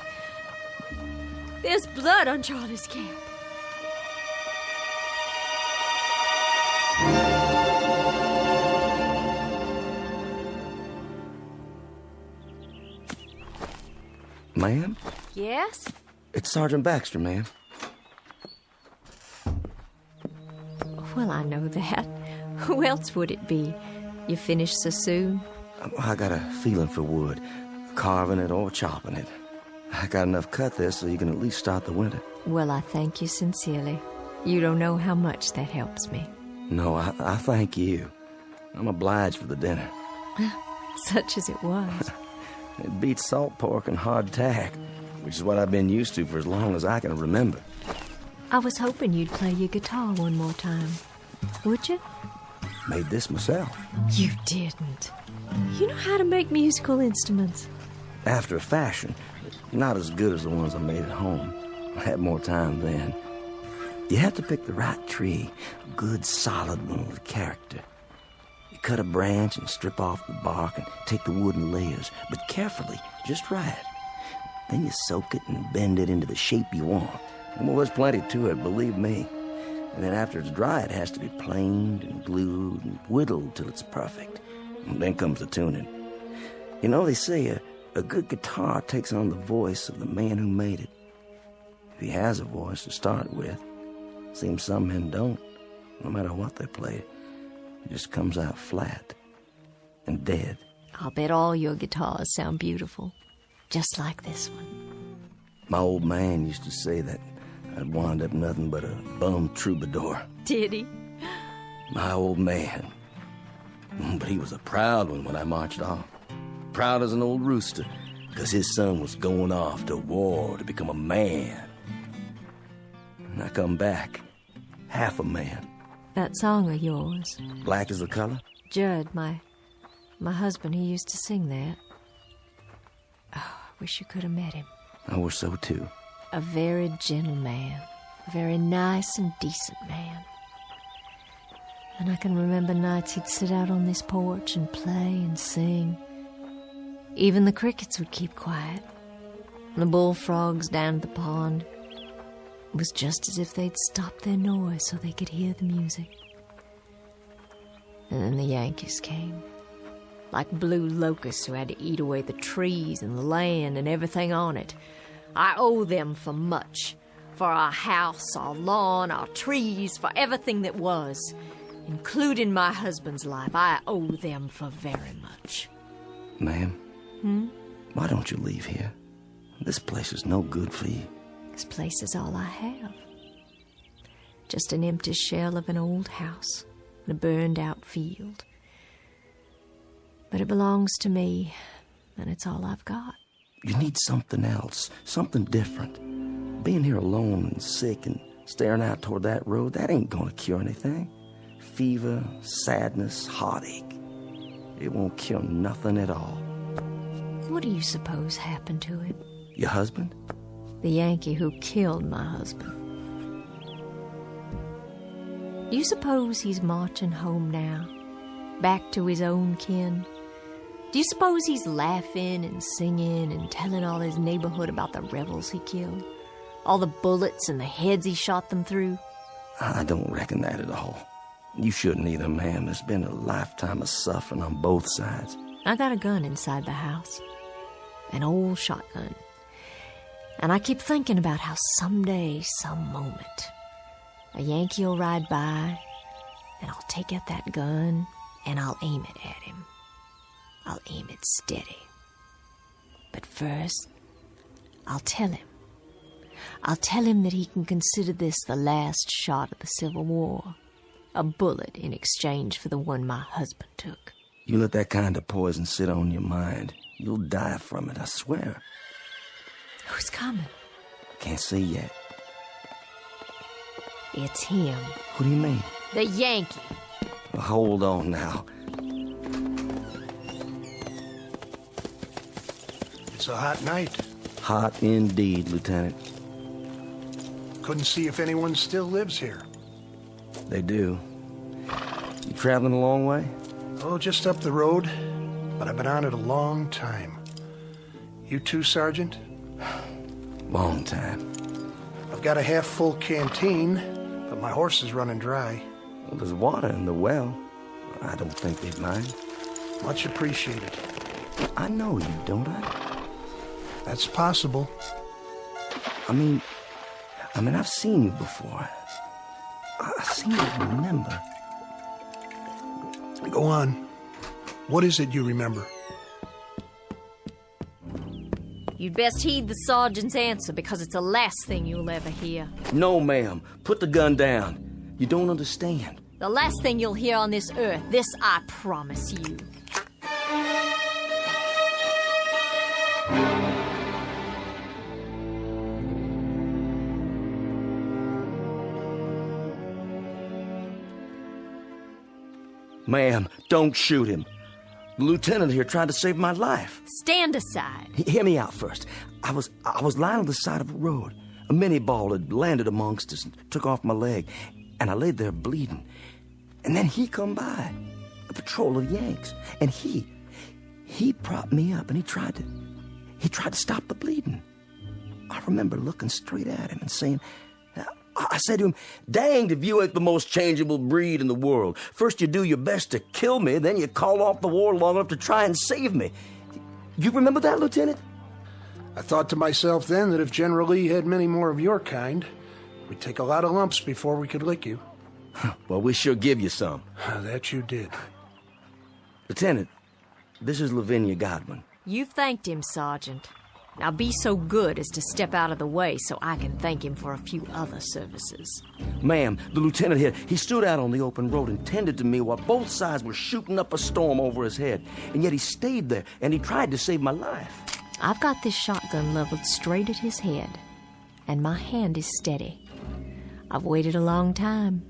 There's blood on Charlie's cap. Ma'am? Yes? It's Sergeant Baxter, ma'am. Well, I know that. Who else would it be? You finished so soon? I got a feeling for wood, carving it or chopping it. I got enough cut there so you can at least start the winter. Well, I thank you sincerely. You don't know how much that helps me. No, I thank you. I'm obliged for the dinner. Such as it was. It beats salt pork and hardtack, which is what I've been used to for as long as I can remember. I was hoping you'd play your guitar one more time. Would you? Made this myself. You didn't. You know how to make musical instruments. After a fashion. Not as good as the ones I made at home. I had more time then. You have to pick the right tree. A good, solid one with character. You cut a branch and strip off the bark and take the wood in layers, but carefully, just right. Then you soak it and bend it into the shape you want. Well, there's plenty to it, believe me. And then after it's dry, it has to be planed and glued and whittled till it's perfect. And then comes the tuning. You know, they say a good guitar takes on the voice of the man who made it. If he has a voice to start with. Seems some men don't. No matter what they play, it just comes out flat and dead. I'll bet all your guitars sound beautiful. just like this one. My old man used to say that I'd wind up nothing but a bum troubadour. Did he? My old man. But he was a proud one when I marched off. Proud as an old rooster, because his son was going off to war to become a man. And I come back, half a man. That song of yours. Black is the color? Judd, my husband, he used to sing that. Oh, I wish you could have met him. I wish so, too. A very gentle man. A very nice and decent man. And I can remember nights he'd sit out on this porch and play and sing. Even the crickets would keep quiet. And the bullfrogs down at the pond. It was just as if they'd stopped their noise so they could hear the music. And then the Yankees came. Like blue locusts who had to eat away the trees and the land and everything on it. I owe them for much. For our house, our lawn, our trees, for everything that was. Including my husband's life. I owe them for very much. Ma'am? Why don't you leave here? This place is no good for you. This place is all I have. Just an empty shell of an old house and a burned-out field. But it belongs to me, and it's all I've got. You need something else, something different. Being here alone and sick and staring out toward that road, that ain't gonna cure anything. Fever, sadness, heartache. It won't cure nothing at all. What do you suppose happened to him? Your husband? The Yankee who killed my husband. Do you suppose he's marching home now? Back to his own kin? Do you suppose he's laughing and singing and telling all his neighborhood about the rebels he killed? All the bullets and the heads he shot them through? I don't reckon that at all. You shouldn't either, ma'am. There's been a lifetime of suffering on both sides. I got a gun inside the house. An old shotgun. And I keep thinking about how someday, some moment, a Yankee will ride by, and I'll take out that gun, and I'll aim it at him. I'll aim it steady. But first, I'll tell him. I'll tell him that he can consider this the last shot of the Civil War. A bullet in exchange for the one my husband took. You let that kind of poison sit on your mind, you'll die from it, I swear. Who's coming? Can't see yet. It's him. What do you mean? The Yankee. Well, hold on now. It's a hot night. Hot indeed, Lieutenant. Couldn't see if anyone still lives here. They do. You traveling a long way? Oh, just up the road. But I've been on it a long time. You too, Sergeant? Long time. I've got a half-full canteen, but my horse is running dry. Well, there's water in the well. I don't think they'd mind. Much appreciated. I know you, don't I? That's possible. I mean, I've seen you before. I seem to remember. Go on. What is it you remember? You'd best heed the sergeant's answer because it's the last thing you'll ever hear. No, ma'am. Put the gun down. You don't understand. The last thing you'll hear on this earth. This I promise you. Ma'am, don't shoot him. The lieutenant here tried to save my life. Stand aside. Hear me out first. I was lying on the side of a road. A mini ball had landed amongst us and took off my leg, and I laid there bleeding. And then he come by, a patrol of Yanks, and he propped me up, and he tried to stop the bleeding. I remember looking straight at him and saying, I said to him, danged if you ain't the most changeable breed in the world. First you do your best to kill me, then you call off the war long enough to try and save me. You remember that, Lieutenant? I thought to myself then that if General Lee had many more of your kind, we'd take a lot of lumps before we could lick you. Well, we sure give you some. That you did. Lieutenant, this is Lavinia Godwin. You've thanked him, Sergeant. Now be so good as to step out of the way so I can thank him for a few other services. Ma'am, the lieutenant here, he stood out on the open road and tended to me while both sides were shooting up a storm over his head. And yet he stayed there, and he tried to save my life. I've got this shotgun leveled straight at his head, and my hand is steady. I've waited a long time.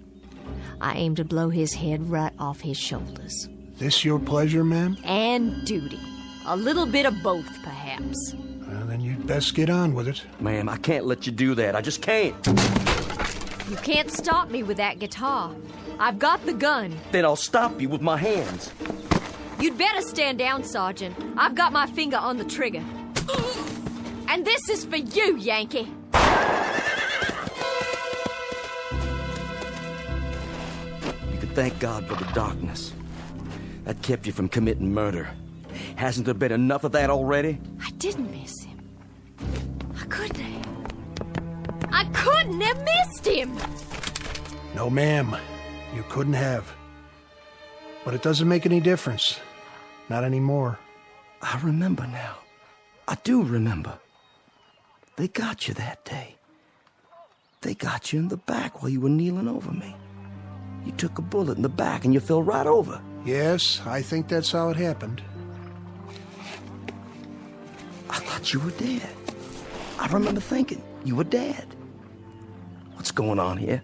I aim to blow his head right off his shoulders. This your pleasure, ma'am? And duty. A little bit of both, perhaps. Well, then you'd best get on with it. Ma'am, I can't let you do that. I just can't. You can't stop me with that guitar. I've got the gun. Then I'll stop you with my hands. You'd better stand down, Sergeant. I've got my finger on the trigger. And this is for you, Yankee. You could thank God for the darkness. That kept you from committing murder. Hasn't there been enough of that already? I didn't miss him. I couldn't have. I couldn't have missed him! No, ma'am. You couldn't have. But it doesn't make any difference. Not anymore. I remember now. I do remember. They got you that day. They got you in the back while you were kneeling over me. You took a bullet in the back and you fell right over. Yes, I think that's how it happened. I thought you were dead. I remember thinking you were dead. What's going on here?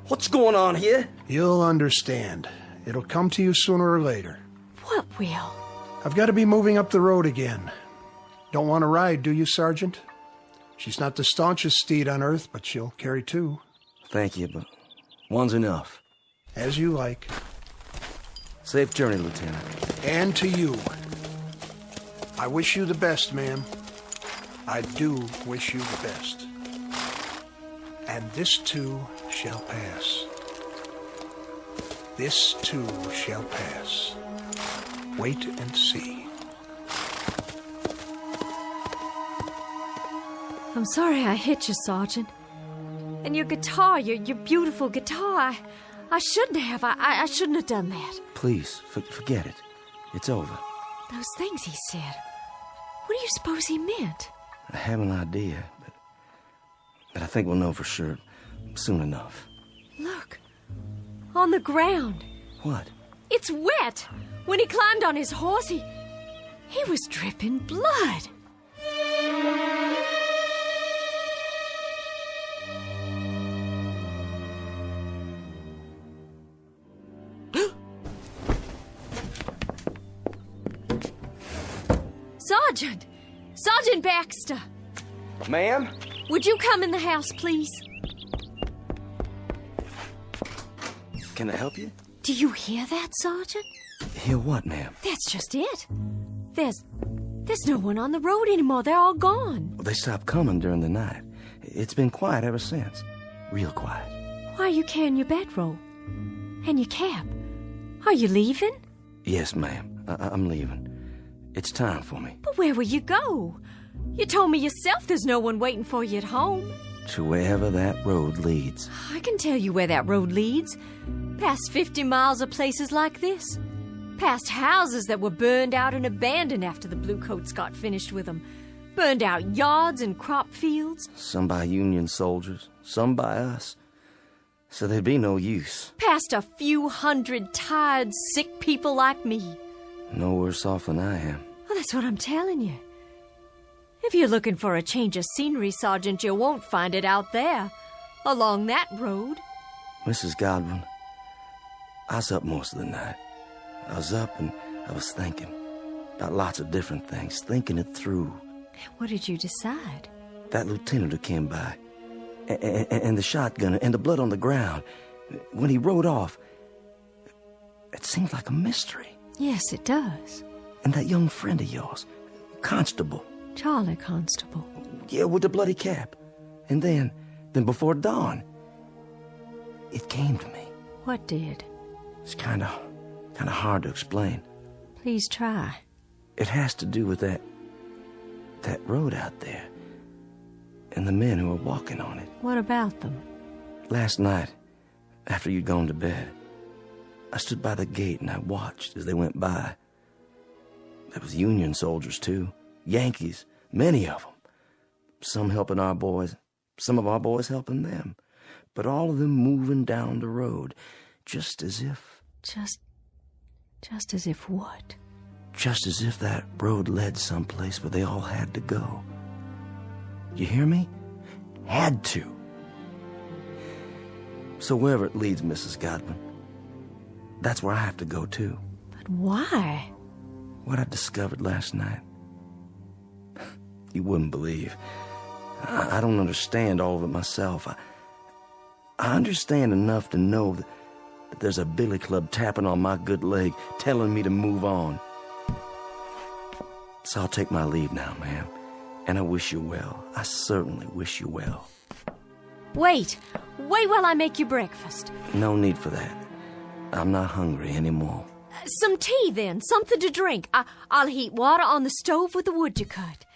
What's going on here? You'll understand. It'll come to you sooner or later. What will? I've got to be moving up the road again. Don't want to ride, do you, Sergeant? She's not the staunchest steed on earth, but she'll carry two. Thank you, but one's enough. As you like. Safe journey, Lieutenant. And to you. I wish you the best, ma'am. I do wish you the best. And this too shall pass. This too shall pass. Wait and see. I'm sorry I hit you, Sergeant. And your guitar, your beautiful guitar, I shouldn't have. I shouldn't have done that. Please, forget it. It's over. Those things he said. What do you suppose he meant? I have an idea, but I think we'll know for sure soon enough. Look. On the ground. What? It's wet. When he climbed on his horse, he was dripping blood. Sergeant! Sergeant Baxter! Ma'am? Would you come in the house, please? Can I help you? Do you hear that, Sergeant? Hear what, ma'am? That's just it. There's no one on the road anymore. They're all gone. They stopped coming during the night. It's been quiet ever since. Real quiet. Why are you carrying your bedroll? And your cap? Are you leaving? Yes, ma'am. I'm leaving. It's time for me. But where will you go? You told me yourself there's no one waiting for you at home. To wherever that road leads. I can tell you where that road leads. Past 50 miles of places like this. Past houses that were burned out and abandoned after the Bluecoats got finished with them. Burned out yards and crop fields. Some by Union soldiers, some by us. So there'd be no use. Past a few hundred tired, sick people like me. No worse off than I am. Well, that's what I'm telling you. If you're looking for a change of scenery, Sergeant, you won't find it out there. Along that road. Mrs. Godwin, I was up most of the night. I was up and I was thinking about lots of different things, thinking it through. What did you decide? That lieutenant who came by, and the shotgun, and the blood on the ground. When he rode off, it seemed like a mystery. Yes, it does. And that young friend of yours, Constable. Charlie Constable. Yeah, with the bloody cap. And then before dawn, it came to me. What did? It's kind of hard to explain. Please try. It has to do with that road out there, and the men who were walking on it. What about them? Last night, after you'd gone to bed, I stood by the gate and I watched as they went by. There was Union soldiers, too. Yankees. Many of them. Some helping our boys, some of our boys helping them. But all of them moving down the road, just as if... Just as if what? Just as if that road led someplace where they all had to go. You hear me? Had to. So wherever it leads, Mrs. Godwin, that's where I have to go too. But why? What I discovered last night. You wouldn't believe. I don't understand all of it myself. I understand enough to know that there's a billy club tapping on my good leg, telling me to move on. So I'll take my leave now, ma'am. And I wish you well. I certainly wish you well. Wait while I make you breakfast. No need for that. I'm not hungry anymore. Some tea, then. Something to drink. I'll heat water on the stove with the wood you cut.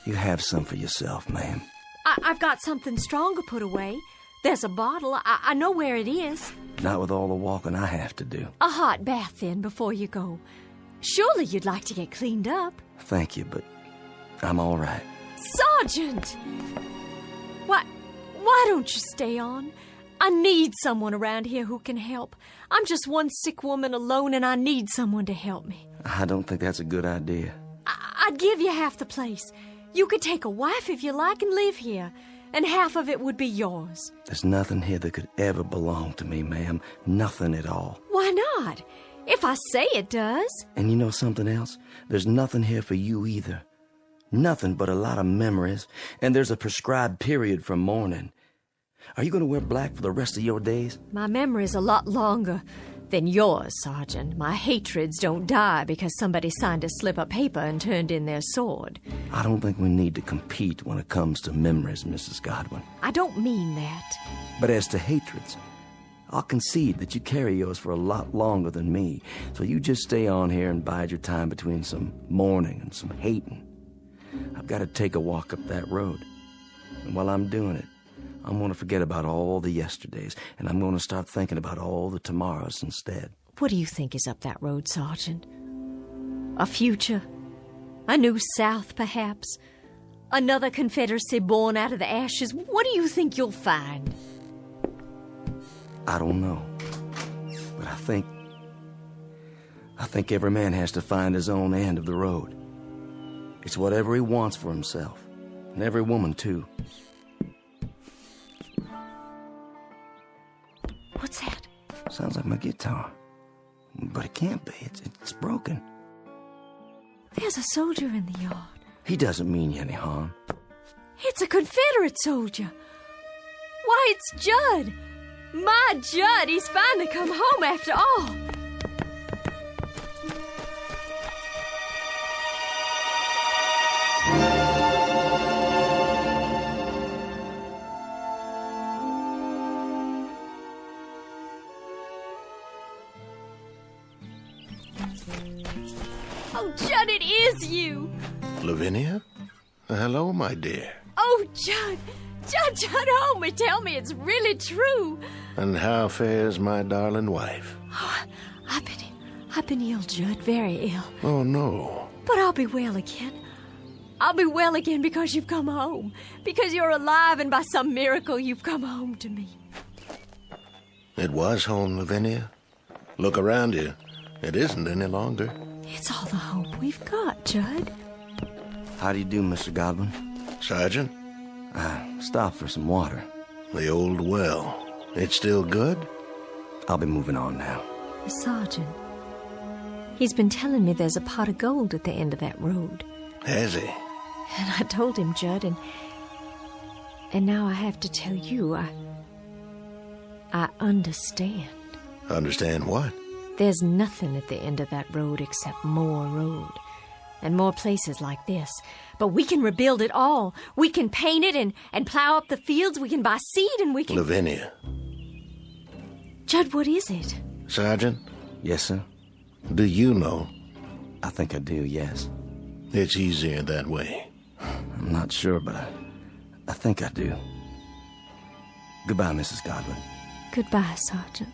You have some for yourself, ma'am. I've got something stronger put away. There's a bottle. I know where it is. Not with all the walking I have to do. A hot bath, then, before you go. Surely you'd like to get cleaned up. Thank you, but I'm all right. Sergeant! Why don't you stay on? I need someone around here who can help. I'm just one sick woman alone, and I need someone to help me. I don't think that's a good idea. I'd give you half the place. You could take a wife if you like and live here, and half of it would be yours. There's nothing here that could ever belong to me, ma'am. Nothing at all. Why not? If I say it does. And you know something else? There's nothing here for you either. Nothing but a lot of memories, and there's a prescribed period for mourning. Are you going to wear black for the rest of your days? My memory's a lot longer than yours, Sergeant. My hatreds don't die because somebody signed a slip of paper and turned in their sword. I don't think we need to compete when it comes to memories, Mrs. Godwin. I don't mean that. But as to hatreds, I'll concede that you carry yours for a lot longer than me, so you just stay on here and bide your time between some mourning and some hating. I've got to take a walk up that road. And while I'm doing it, I'm going to forget about all the yesterdays, and I'm going to start thinking about all the tomorrows instead. What do you think is up that road, Sergeant? A future? A new South, perhaps? Another Confederacy born out of the ashes? What do you think you'll find? I don't know. But I think every man has to find his own end of the road. It's whatever he wants for himself. And every woman, too. What's that? Sounds like my guitar. But it can't be. It's broken. There's a soldier in the yard. He doesn't mean you any harm. It's a Confederate soldier. Why, it's Judd. My Judd, he's finally come home after all. Oh, Judd, it is you. Lavinia? Hello, my dear. Oh, Judd, hold me. Tell me it's really true. And how fares my darling wife? Oh, I've been ill, Judd, very ill. Oh, no. But I'll be well again. I'll be well again because you've come home. Because you're alive and by some miracle you've come home to me. It was home, Lavinia. Look around you. It isn't any longer. It's all the home we've got, Judd. How do you do, Mr. Godwin? Sergeant? Stop for some water. The old well. It's still good? I'll be moving on now. The sergeant. He's been telling me there's a pot of gold at the end of that road. Has he? And I told him, Judd, and now I have to tell you, I understand. Understand what? There's nothing at the end of that road except more road. And more places like this. But we can rebuild it all. We can paint it and plow up the fields. We can buy seed and we can... Lavinia. Judd, what is it? Sergeant? Yes, sir? Do you know? I think I do, yes. It's easier that way. I'm not sure, but I think I do. Goodbye, Mrs. Godwin. Goodbye, Sergeant.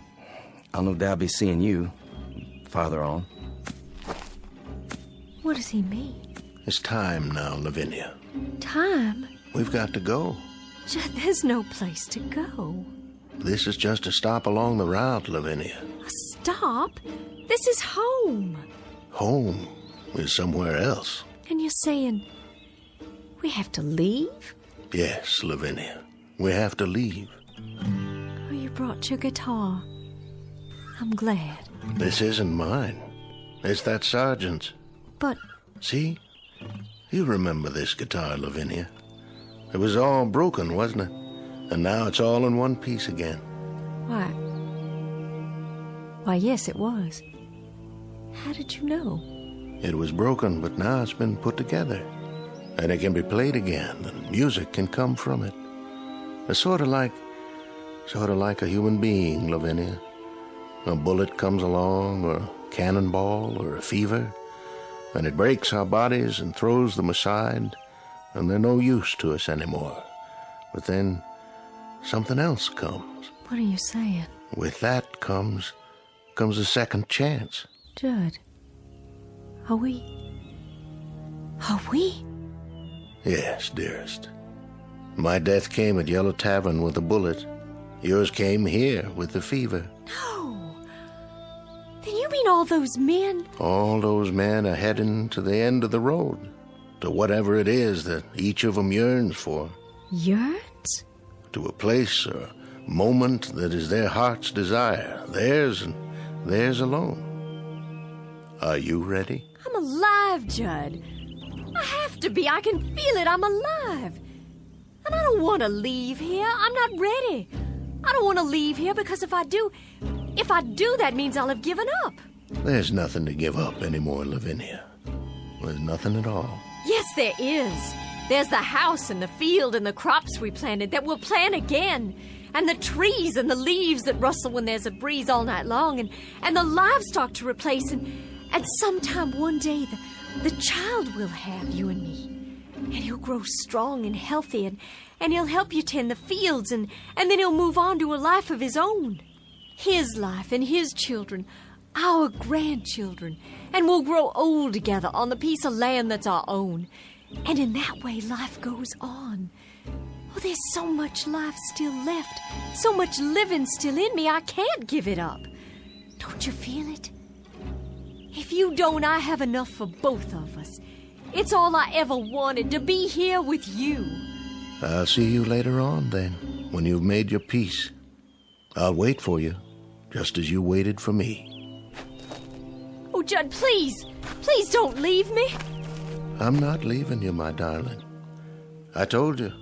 I'll no doubt be seeing you farther on. What does he mean? It's time now, Lavinia. Time? We've got to go. Judd, there's no place to go. This is just a stop along the route, Lavinia. A stop? This is home. Home is somewhere else. And you're saying we have to leave? Yes, Lavinia. We have to leave. Oh, you brought your guitar. I'm glad. This isn't mine. It's that sergeant's. But... See? You remember this guitar, Lavinia. It was all broken, wasn't it? And now it's all in one piece again. Why, yes, it was. How did you know? It was broken, but now it's been put together. And it can be played again, and music can come from it. It's sort of like a human being, Lavinia. A bullet comes along, or a cannonball, or a fever, and it breaks our bodies and throws them aside, and they're no use to us anymore. But then something else comes. What are you saying? With that comes a second chance. Judd, are we? Yes, dearest. My death came at Yellow Tavern with a bullet. Yours came here with the fever. No. Then you mean all those men? All those men are heading to the end of the road, to whatever it is that each of them yearns for. Yearns? To a place or moment that is their heart's desire, theirs and theirs alone. Are you ready? I'm alive, Judd. I have to be. I can feel it. I'm alive. And I don't want to leave here. I'm not ready. I don't want to leave here because if I do, that means I'll have given up. There's nothing to give up anymore, Lavinia. There's nothing at all. Yes, there is. There's the house and the field and the crops we planted that we'll plant again. And the trees and the leaves that rustle when there's a breeze all night long. And the livestock to replace. And sometime one day, the child we'll have, you and me. And he'll grow strong and healthy. And he'll help you tend the fields. And then he'll move on to a life of his own. His life and his children. Our grandchildren. And we'll grow old together on the piece of land that's our own. And in that way, life goes on. Oh, there's so much life still left. So much living still in me, I can't give it up. Don't you feel it? If you don't, I have enough for both of us. It's all I ever wanted, to be here with you. I'll see you later on, then, when you've made your peace. I'll wait for you, just as you waited for me. Oh, Judd, please. Please don't leave me. I'm not leaving you, my darling. I told you,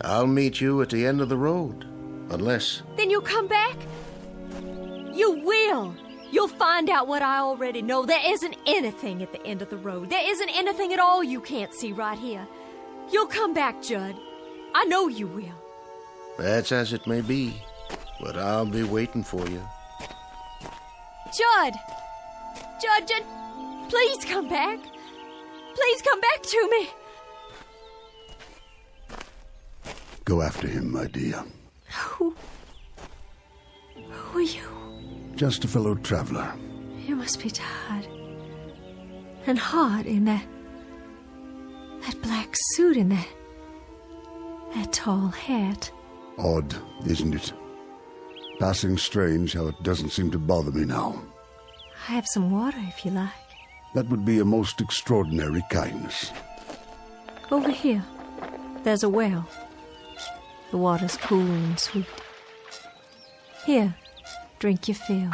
I'll meet you at the end of the road, unless... Then you'll come back? You will. You'll find out what I already know. There isn't anything at the end of the road. There isn't anything at all you can't see right here. You'll come back, Judd. I know you will. That's as it may be, but I'll be waiting for you. Judd! Judd, please come back. Please come back to me. Go after him, my dear. Who are you? Just a fellow traveler. You must be tired. And hot in that black suit and that tall hat. Odd, isn't it? Passing strange how it doesn't seem to bother me now. I have some water if you like. That would be a most extraordinary kindness. Over here, there's a well. The water's cool and sweet. Here, drink your fill.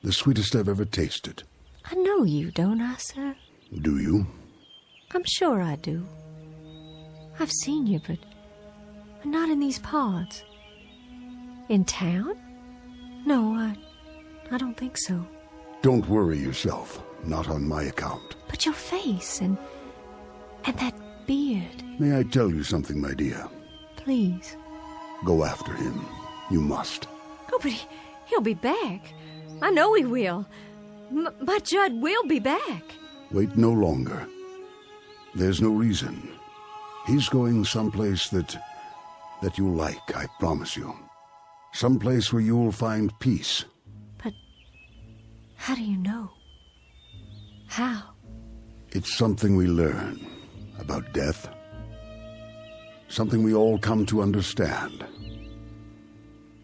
The sweetest I've ever tasted. I know you, don't I, sir? Do you? I'm sure I do. I've seen you, but not in these parts. In town? No, I don't think so. Don't worry yourself. Not on my account. But your face and that beard. May I tell you something, my dear? Please. Go after him. You must. Oh, but he'll be back. I know he will. My Judd will be back. Wait no longer. There's no reason. He's going someplace that you'll like, I promise you. Someplace where you'll find peace. How do you know? How? It's something we learn about death. Something we all come to understand.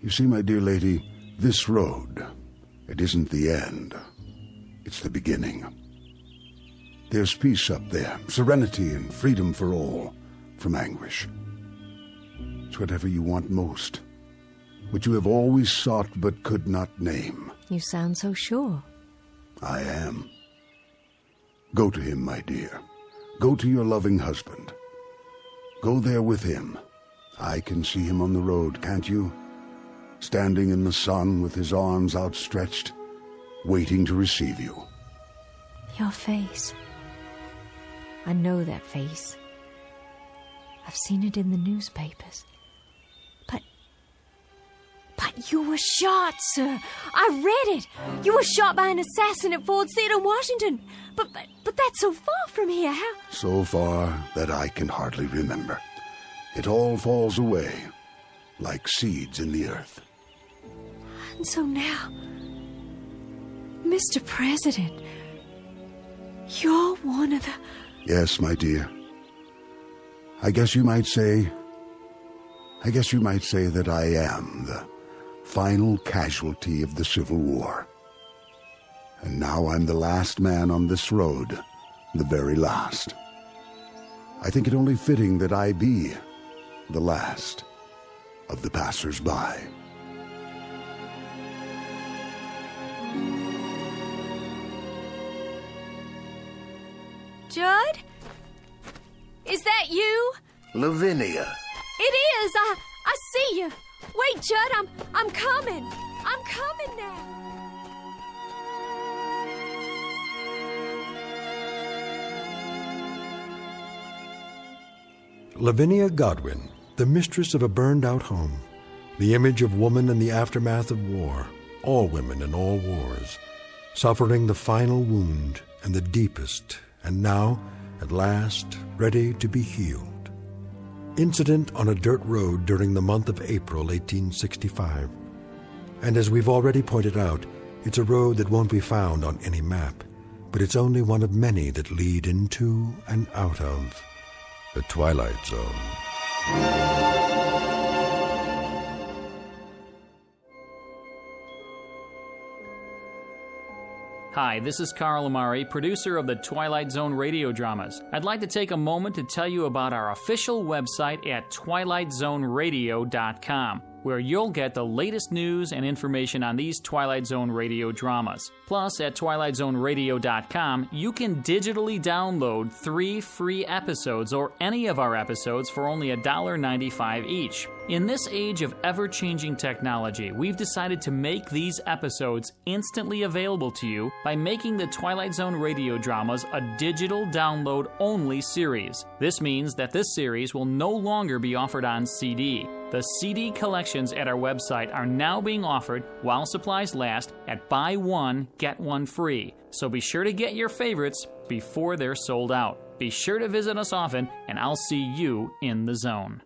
You see, my dear lady, this road, it isn't the end. It's the beginning. There's peace up there, serenity and freedom for all, from anguish. It's whatever you want most, what you have always sought but could not name. You sound so sure. I am. Go to him, my dear. Go to your loving husband. Go there with him. I can see him on the road, can't you? Standing in the sun with his arms outstretched, waiting to receive you. Your face. I know that face. I've seen it in the newspapers. But you were shot, sir. I read it. You were shot by an assassin at Ford's Theater, Washington. But that's so far from here. How? So far that I can hardly remember. It all falls away, like seeds in the earth. And so now, Mr. President, you're one of the... Yes, my dear. I guess you might say that I am the final casualty of the Civil War. And now I'm the last man on this road, the very last. I think it only fitting that I be the last of the passers-by. Judd? Is that you? Lavinia. It is. I see you. Wait, Judd, I'm coming. I'm coming now. Lavinia Godwin, the mistress of a burned-out home, the image of woman in the aftermath of war, all women in all wars, suffering the final wound and the deepest, and now, at last, ready to be healed. Incident on a dirt road during the month of April 1865. And as we've already pointed out, it's a road that won't be found on any map, but it's only one of many that lead into and out of the Twilight Zone. Hi, this is Carl Amari, producer of the Twilight Zone Radio Dramas. I'd like to take a moment to tell you about our official website at twilightzoneradio.com, where you'll get the latest news and information on these Twilight Zone radio dramas. Plus, at twilightzoneradio.com, you can digitally download 3 free episodes or any of our episodes for only $1.95 each. In this age of ever-changing technology, we've decided to make these episodes instantly available to you by making the Twilight Zone radio dramas a digital download-only series. This means that this series will no longer be offered on CD. The CD collections at our website are now being offered while supplies last at buy one, get one free. So be sure to get your favorites before they're sold out. Be sure to visit us often, and I'll see you in the zone.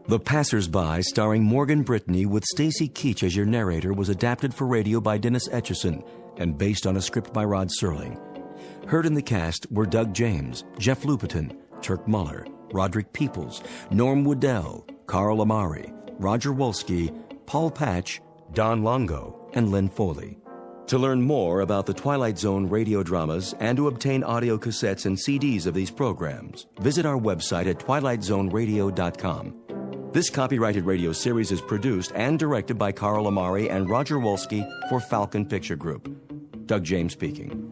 The Passers-By, starring Morgan Brittany with Stacy Keach as your narrator, was adapted for radio by Dennis Etchison and based on a script by Rod Serling. Heard in the cast were Doug James, Jeff Lupetin, Turk Muller, Roderick Peoples, Norm Woodell, Carl Amari, Roger Wolski, Paul Patch, Don Longo, and Lynn Foley. To learn more about the Twilight Zone radio dramas and to obtain audio cassettes and CDs of these programs, visit our website at twilightzoneradio.com. This copyrighted radio series is produced and directed by Carl Amari and Roger Wolski for Falcon Picture Group. Doug James speaking.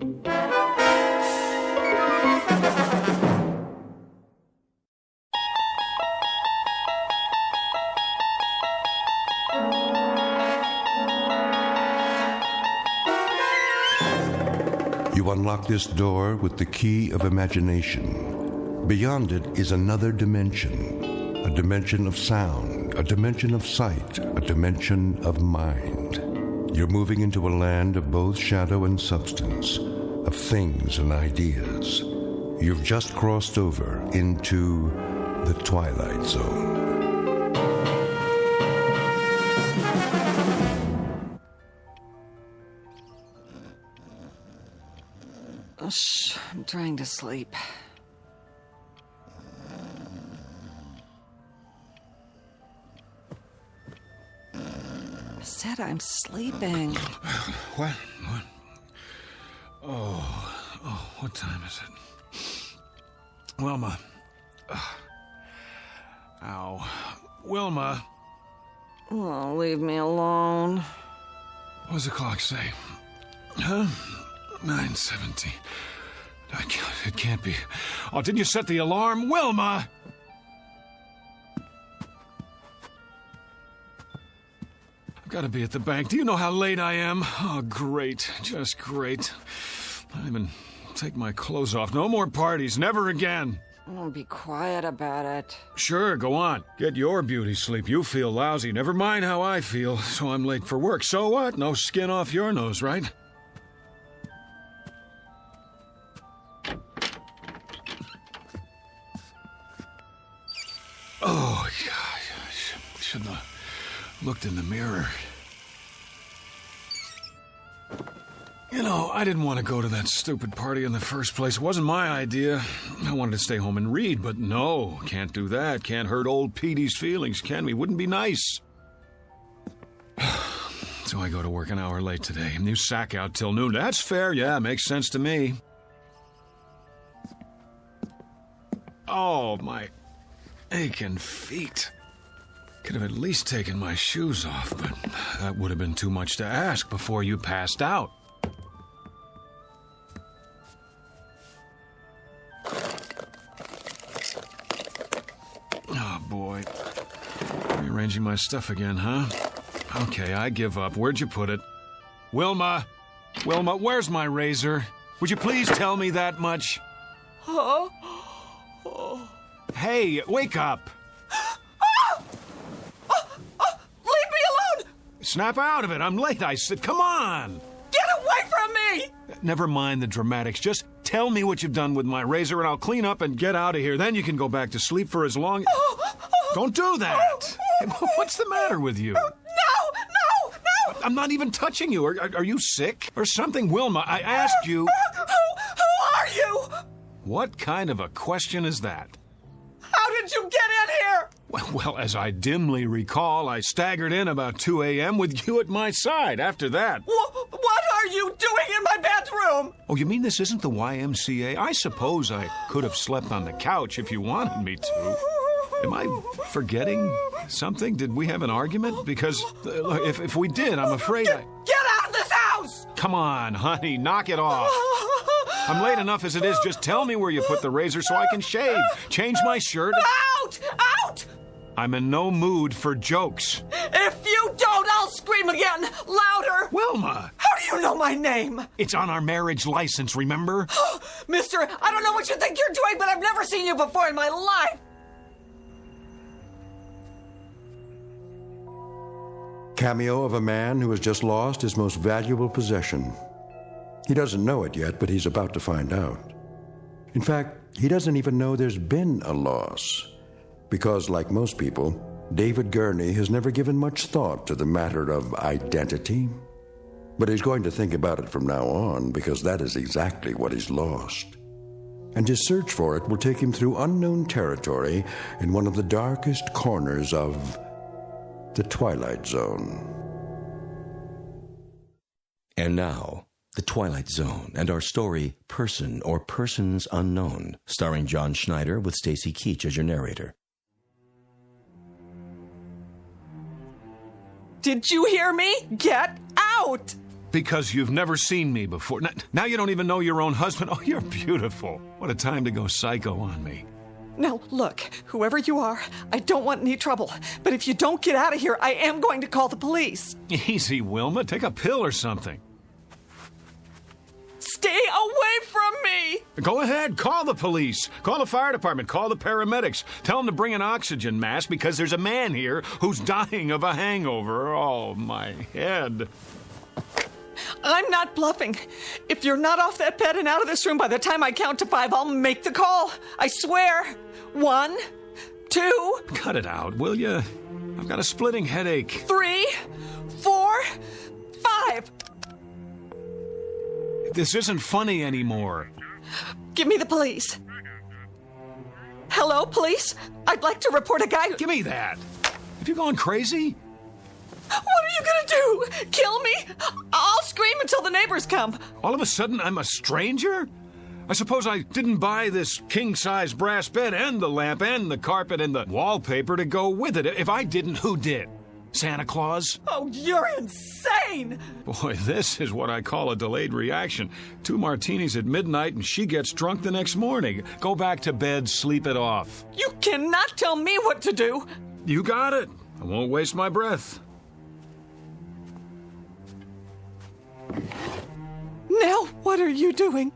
You unlock this door with the key of imagination. Beyond it is another dimension. A dimension of sound, a dimension of sight, a dimension of mind. You're moving into a land of both shadow and substance, of things and ideas. You've just crossed over into the Twilight Zone. Shh, I'm trying to sleep. I said I'm sleeping. What? Oh, what time is it? Wilma. Ow. Wilma. Oh, leave me alone. What does the clock say? Huh? 9:17. It can't be. Oh, didn't you set the alarm? Wilma! I've got to be at the bank. Do you know how late I am? Oh, great. Just great. I don't even take my clothes off. No more parties. Never again. Oh, be quiet about it. Sure, go on. Get your beauty sleep. You feel lousy. Never mind how I feel. So I'm late for work. So what? No skin off your nose, right? Oh, yeah, I shouldn't have looked in the mirror. You know, I didn't want to go to that stupid party in the first place. It wasn't my idea. I wanted to stay home and read, but no, can't do that. Can't hurt old Petey's feelings, can we? Wouldn't be nice. So I go to work an hour late today, and you sack out till noon. That's fair, yeah, makes sense to me. Oh, my aching feet. Could have at least taken my shoes off, but that would have been too much to ask before you passed out. Oh, boy. Rearranging my stuff again, huh? Okay, I give up. Where'd you put it? Wilma! Wilma, where's my razor? Would you please tell me that much? Huh? Hey, wake up! Leave me alone! Snap out of it. I'm late, I said. Come on! Get away from me! Never mind the dramatics. Just tell me what you've done with my razor, and I'll clean up and get out of here. Then you can go back to sleep for as long... Don't do that! What's the matter with you? No! I'm not even touching you. Are you sick or something? Wilma, I asked you... Who are you? What kind of a question is that? How did you get in here? Well, as I dimly recall, I staggered in about 2 a.m. with you at my side. After that... What are you doing in my bedroom? Oh, you mean this isn't the YMCA? I suppose I could have slept on the couch if you wanted me to. Am I forgetting something? Did we have an argument? Because if we did, I'm afraid I... Get out of this house! Come on, honey, knock it off. I'm late enough as it is. Just tell me where you put the razor so I can shave, change my shirt. Out! Out! I'm in no mood for jokes. If you don't, I'll scream again, louder. Wilma! How do you know my name? It's on our marriage license, remember? Mister, I don't know what you think you're doing, but I've never seen you before in my life. Cameo of a man who has just lost his most valuable possession. He doesn't know it yet, but he's about to find out. In fact, he doesn't even know there's been a loss. Because, like most people, David Gurney has never given much thought to the matter of identity. But he's going to think about it from now on, because that is exactly what he's lost. And his search for it will take him through unknown territory in one of the darkest corners of the Twilight Zone. And now, The Twilight Zone and our story, Person or Persons Unknown, starring John Schneider with Stacy Keach as your narrator. Did you hear me? Get out! Because you've never seen me before. Now you don't even know your own husband. Oh, you're beautiful. What a time to go psycho on me. Now, look, whoever you are, I don't want any trouble. But if you don't get out of here, I am going to call the police. Easy, Wilma. Take a pill or something. Stay away from me! Go ahead. Call the police. Call the fire department. Call the paramedics. Tell them to bring an oxygen mask because there's a man here who's dying of a hangover. Oh, my head. I'm not bluffing. If you're not off that bed and out of this room by the time I count to 5, I'll make the call. I swear. 1, 2... Cut it out, will you? I've got a splitting headache. 3, 4, 5. This isn't funny anymore. Give me the police. Hello, police? I'd like to report a guy... Give me that. Have you gone crazy? What are you gonna do? Kill me? I'll scream until the neighbors come. All of a sudden, I'm a stranger? I suppose I didn't buy this king-size brass bed and the lamp and the carpet and the wallpaper to go with it. If I didn't, who did? Santa Claus? Oh, you're insane! Boy, this is what I call a delayed reaction. 2 martinis at midnight and she gets drunk the next morning. Go back to bed, sleep it off. You cannot tell me what to do! You got it. I won't waste my breath. Now, what are you doing?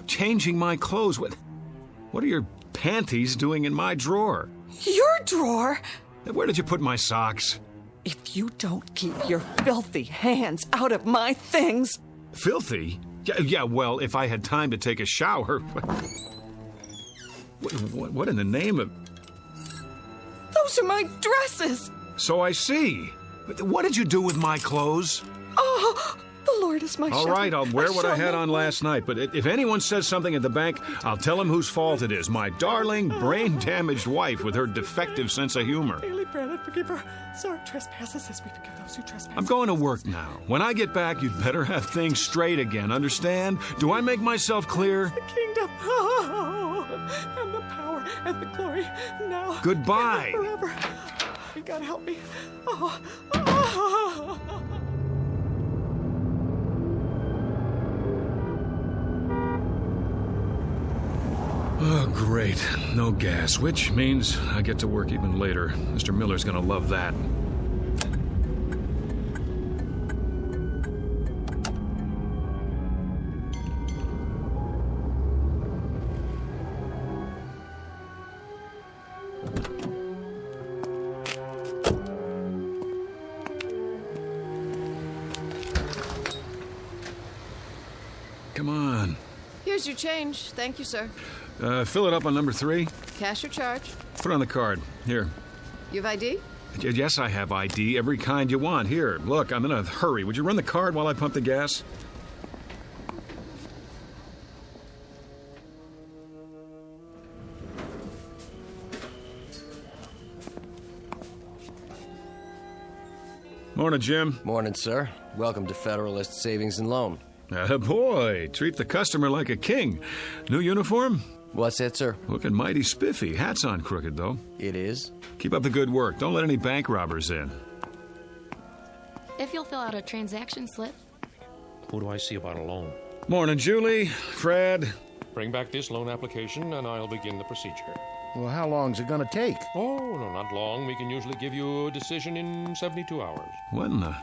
Changing my clothes. What are your panties doing in my drawer? Your drawer? Where did you put my socks? If you don't keep your filthy hands out of my things... Filthy? Yeah, well, if I had time to take a shower... What in the name of... Those are my dresses! So I see. What did you do with my clothes? Oh, the Lord is my shepherd. All right, I'll wear what I had on last night, but if anyone says something at the bank, I'll tell them whose fault it is. My darling, brain-damaged wife with her defective sense of humor. Daily bread and forgive our trespasses as we forgive those who trespass. I'm going to work now. When I get back, you'd better have things straight again, understand? Do I make myself clear? The kingdom, and the power, and the glory, now. Goodbye. And forever. You gotta help me. Oh, great. No gas, which means I get to work even later. Mr. Miller's gonna love that. Come on. Here's your change. Thank you, sir. Fill it up on number 3. Cash or charge? Put it on the card. Here. You have ID? Yes, I have ID. Every kind you want. Here, look, I'm in a hurry. Would you run the card while I pump the gas? Morning, Jim. Morning, sir. Welcome to Federalist Savings and Loan. Boy, treat the customer like a king. New uniform? What's that, sir? Looking mighty spiffy. Hat's on crooked, though. It is? Keep up the good work. Don't let any bank robbers in. If you'll fill out a transaction slip. Who do I see about a loan? Morning, Julie. Fred. Bring back this loan application and I'll begin the procedure. Well, how long's it gonna take? Oh, no, not long. We can usually give you a decision in 72 hours. What in the...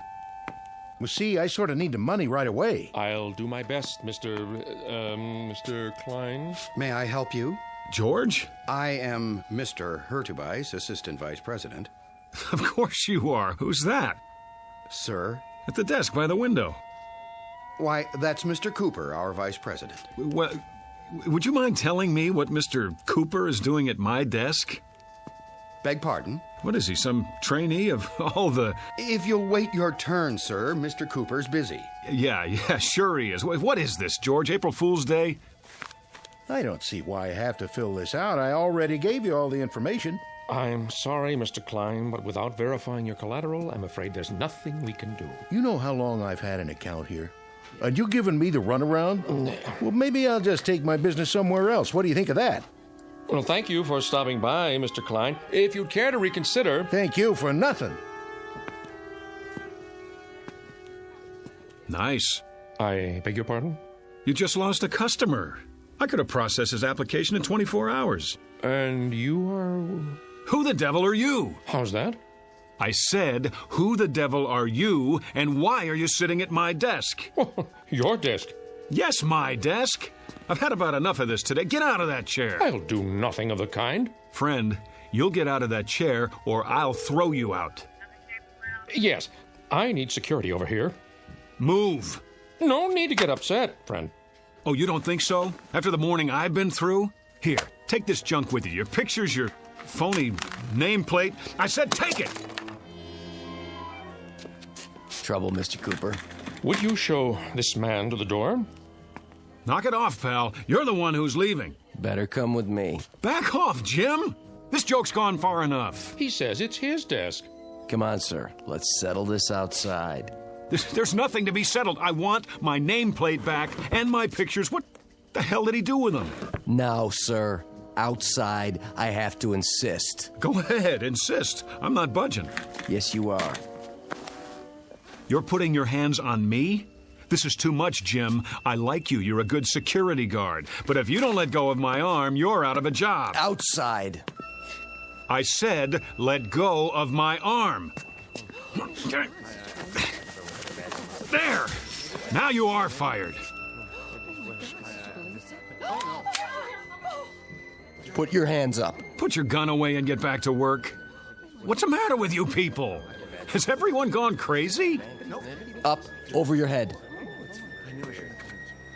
Well, see, I sort of need the money right away. I'll do my best, Mr. Klein. May I help you? George? I am Mr. Hurtubise, Assistant Vice President. Of course you are. Who's that? Sir? At the desk by the window. Why, that's Mr. Cooper, our Vice President. Well, would you mind telling me what Mr. Cooper is doing at my desk? Beg pardon? What is he, some trainee of all the... If you'll wait your turn, sir, Mr. Cooper's busy. Yeah, sure he is. What is this, George? April Fool's Day? I don't see why I have to fill this out. I already gave you all the information. I'm sorry, Mr. Klein, but without verifying your collateral, I'm afraid there's nothing we can do. You know how long I've had an account here? And you giving me the runaround? Well, maybe I'll just take my business somewhere else. What do you think of that? Well, thank you for stopping by, Mr. Klein. If you'd care to reconsider... Thank you for nothing. Nice. I beg your pardon? You just lost a customer. I could have processed his application in 24 hours. And you are... Who the devil are you? How's that? I said, who the devil are you, and why are you sitting at my desk? Your desk? Yes, my desk. I've had about enough of this today. Get out of that chair. I'll do nothing of the kind. Friend, you'll get out of that chair, or I'll throw you out. Yes, I need security over here. Move. No need to get upset, friend. Oh, you don't think so? After the morning I've been through? Here, take this junk with you. Your pictures, your phony nameplate. I said take it! Trouble, Mr. Cooper. Would you show this man to the door? Knock it off, pal. You're the one who's leaving. Better come with me. Back off, Jim! This joke's gone far enough. He says it's his desk. Come on, sir. Let's settle this outside. There's nothing to be settled. I want my nameplate back and my pictures. What the hell did he do with them? Now, sir. Outside, I have to insist. Go ahead, insist. I'm not budging. Yes, you are. You're putting your hands on me? This is too much, Jim. I like you. You're a good security guard. But if you don't let go of my arm, you're out of a job. Outside. I said, let go of my arm. There! Now you are fired. Put your hands up. Put your gun away and get back to work. What's the matter with you people? Has everyone gone crazy? Up, over your head.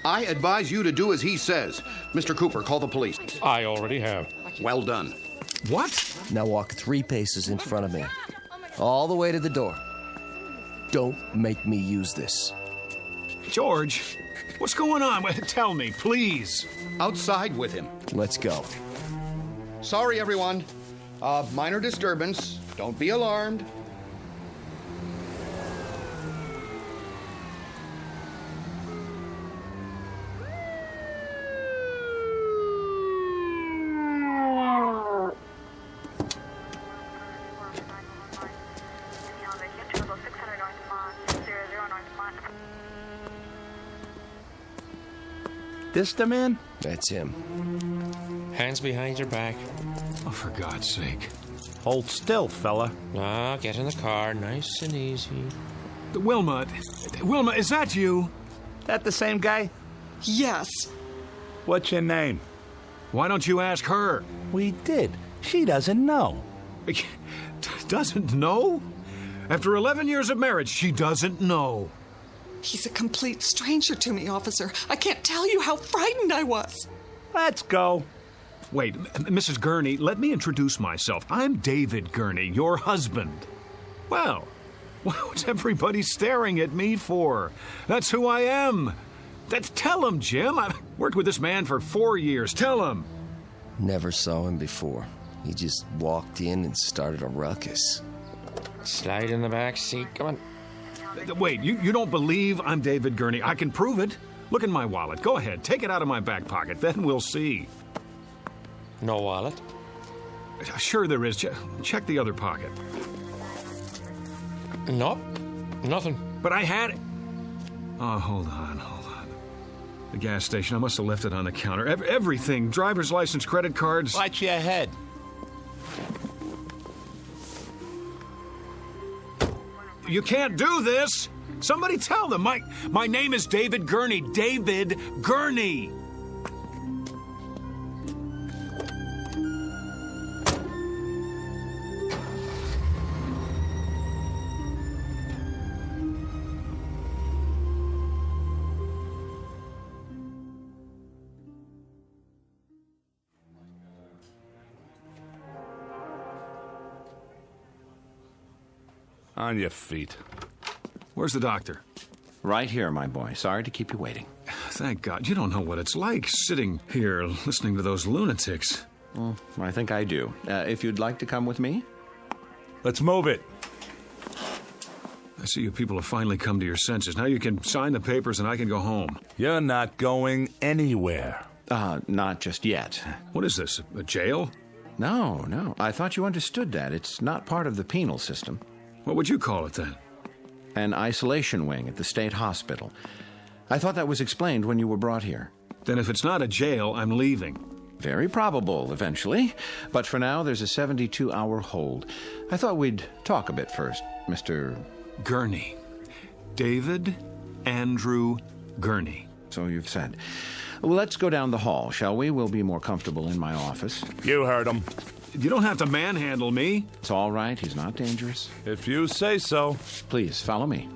I advise you to do as he says. Mr. Cooper, call the police. I already have. Well done. What? Now walk 3 paces in front of me. All the way to the door. Don't make me use this. George, what's going on? Tell me, please. Outside with him. Let's go. Sorry, everyone. Minor disturbance. Don't be alarmed. This the man? That's him. Hands behind your back. Oh, for God's sake. Hold still, fella. Ah, get in the car, nice and easy. Wilma, is that you? That the same guy? Yes. What's your name? Why don't you ask her? We did. She doesn't know. Doesn't know? After 11 years of marriage, she doesn't know. He's a complete stranger to me, officer. I can't tell you how frightened I was. Let's go. Wait, Mrs. Gurney, let me introduce myself. I'm David Gurney, your husband. Well, what's everybody staring at me for? That's who I am. Tell him, Jim. I've worked with this man for 4 years. Tell him. Never saw him before. He just walked in and started a ruckus. Slide in the back seat. Come on. Wait, you don't believe I'm David Gurney? I can prove it. Look in my wallet. Go ahead. Take it out of my back pocket. Then we'll see. No wallet? Sure there is. Check the other pocket. Nope. Nothing. But I had it. Oh, hold on. The gas station. I must have left it on the counter. Everything. Driver's license, credit cards. Watch your head. You can't do this. Somebody tell them. My name is David Gurney. David Gurney. On your feet. Where's the doctor? Right here, my boy. Sorry to keep you waiting. Thank God. You don't know what it's like sitting here listening to those lunatics. Well, I think I do. If you'd like to come with me? Let's move it. I see you people have finally come to your senses. Now you can sign the papers and I can go home. You're not going anywhere. Not just yet. What is this, a jail? No. I thought you understood that. It's not part of the penal system. What would you call it then? An isolation wing at the state hospital. I thought that was explained when you were brought here. Then if it's not a jail, I'm leaving. Very probable, eventually. But for now, there's a 72-hour hold. I thought we'd talk a bit first, Mr. Gurney. David Andrew Gurney. So you've said. Well, let's go down the hall, shall we? We'll be more comfortable in my office. You heard him. You don't have to manhandle me. It's all right. He's not dangerous. If you say so. Please, follow me.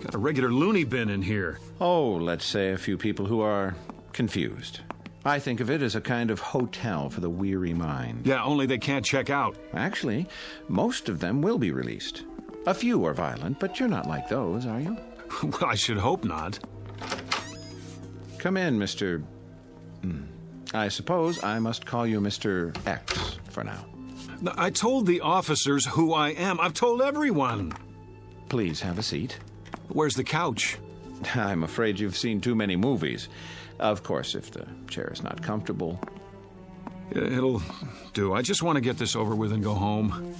Got a regular loony bin in here. Oh, let's say a few people who are confused. I think of it as a kind of hotel for the weary mind. Yeah, only they can't check out. Actually, most of them will be released. A few are violent, but you're not like those, are you? Well, I should hope not. Come in, Mr. I suppose I must call you Mr. X for now. I told the officers who I am. I've told everyone. Please have a seat. Where's the couch? I'm afraid you've seen too many movies. Of course, if the chair is not comfortable. It'll do. I just want to get this over with and go home.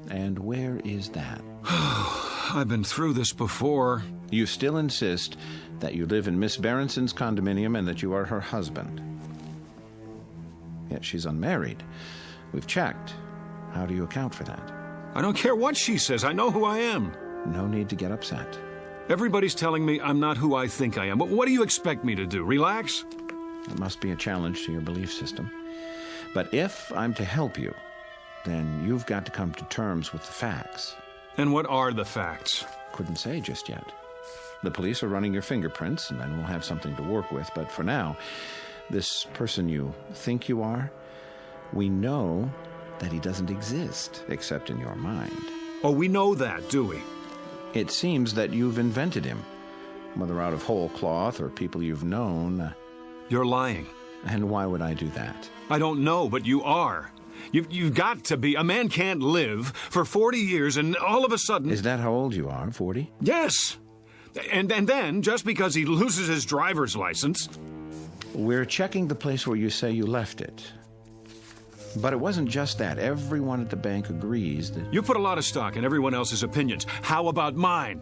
And where is that? I've been through this before. You still insist that you live in Miss Berenson's condominium and that you are her husband. Yet she's unmarried. We've checked. How do you account for that? I don't care what she says. I know who I am. No need to get upset. Everybody's telling me I'm not who I think I am. But what do you expect me to do? Relax? It must be a challenge to your belief system. But if I'm to help you, then you've got to come to terms with the facts. And what are the facts? Couldn't say just yet. The police are running your fingerprints, and then we'll have something to work with. But for now, this person you think you are, we know that he doesn't exist except in your mind. Oh, we know that, do we? It seems that you've invented him, whether out of whole cloth or people you've known. You're lying. And why would I do that? I don't know, but you are. You've got to be. A man can't live for 40 years and all of a sudden... Is that how old you are, 40? Yes. And then, just because he loses his driver's license... We're checking the place where you say you left it. But it wasn't just that. Everyone at the bank agrees that... You put a lot of stock in everyone else's opinions. How about mine?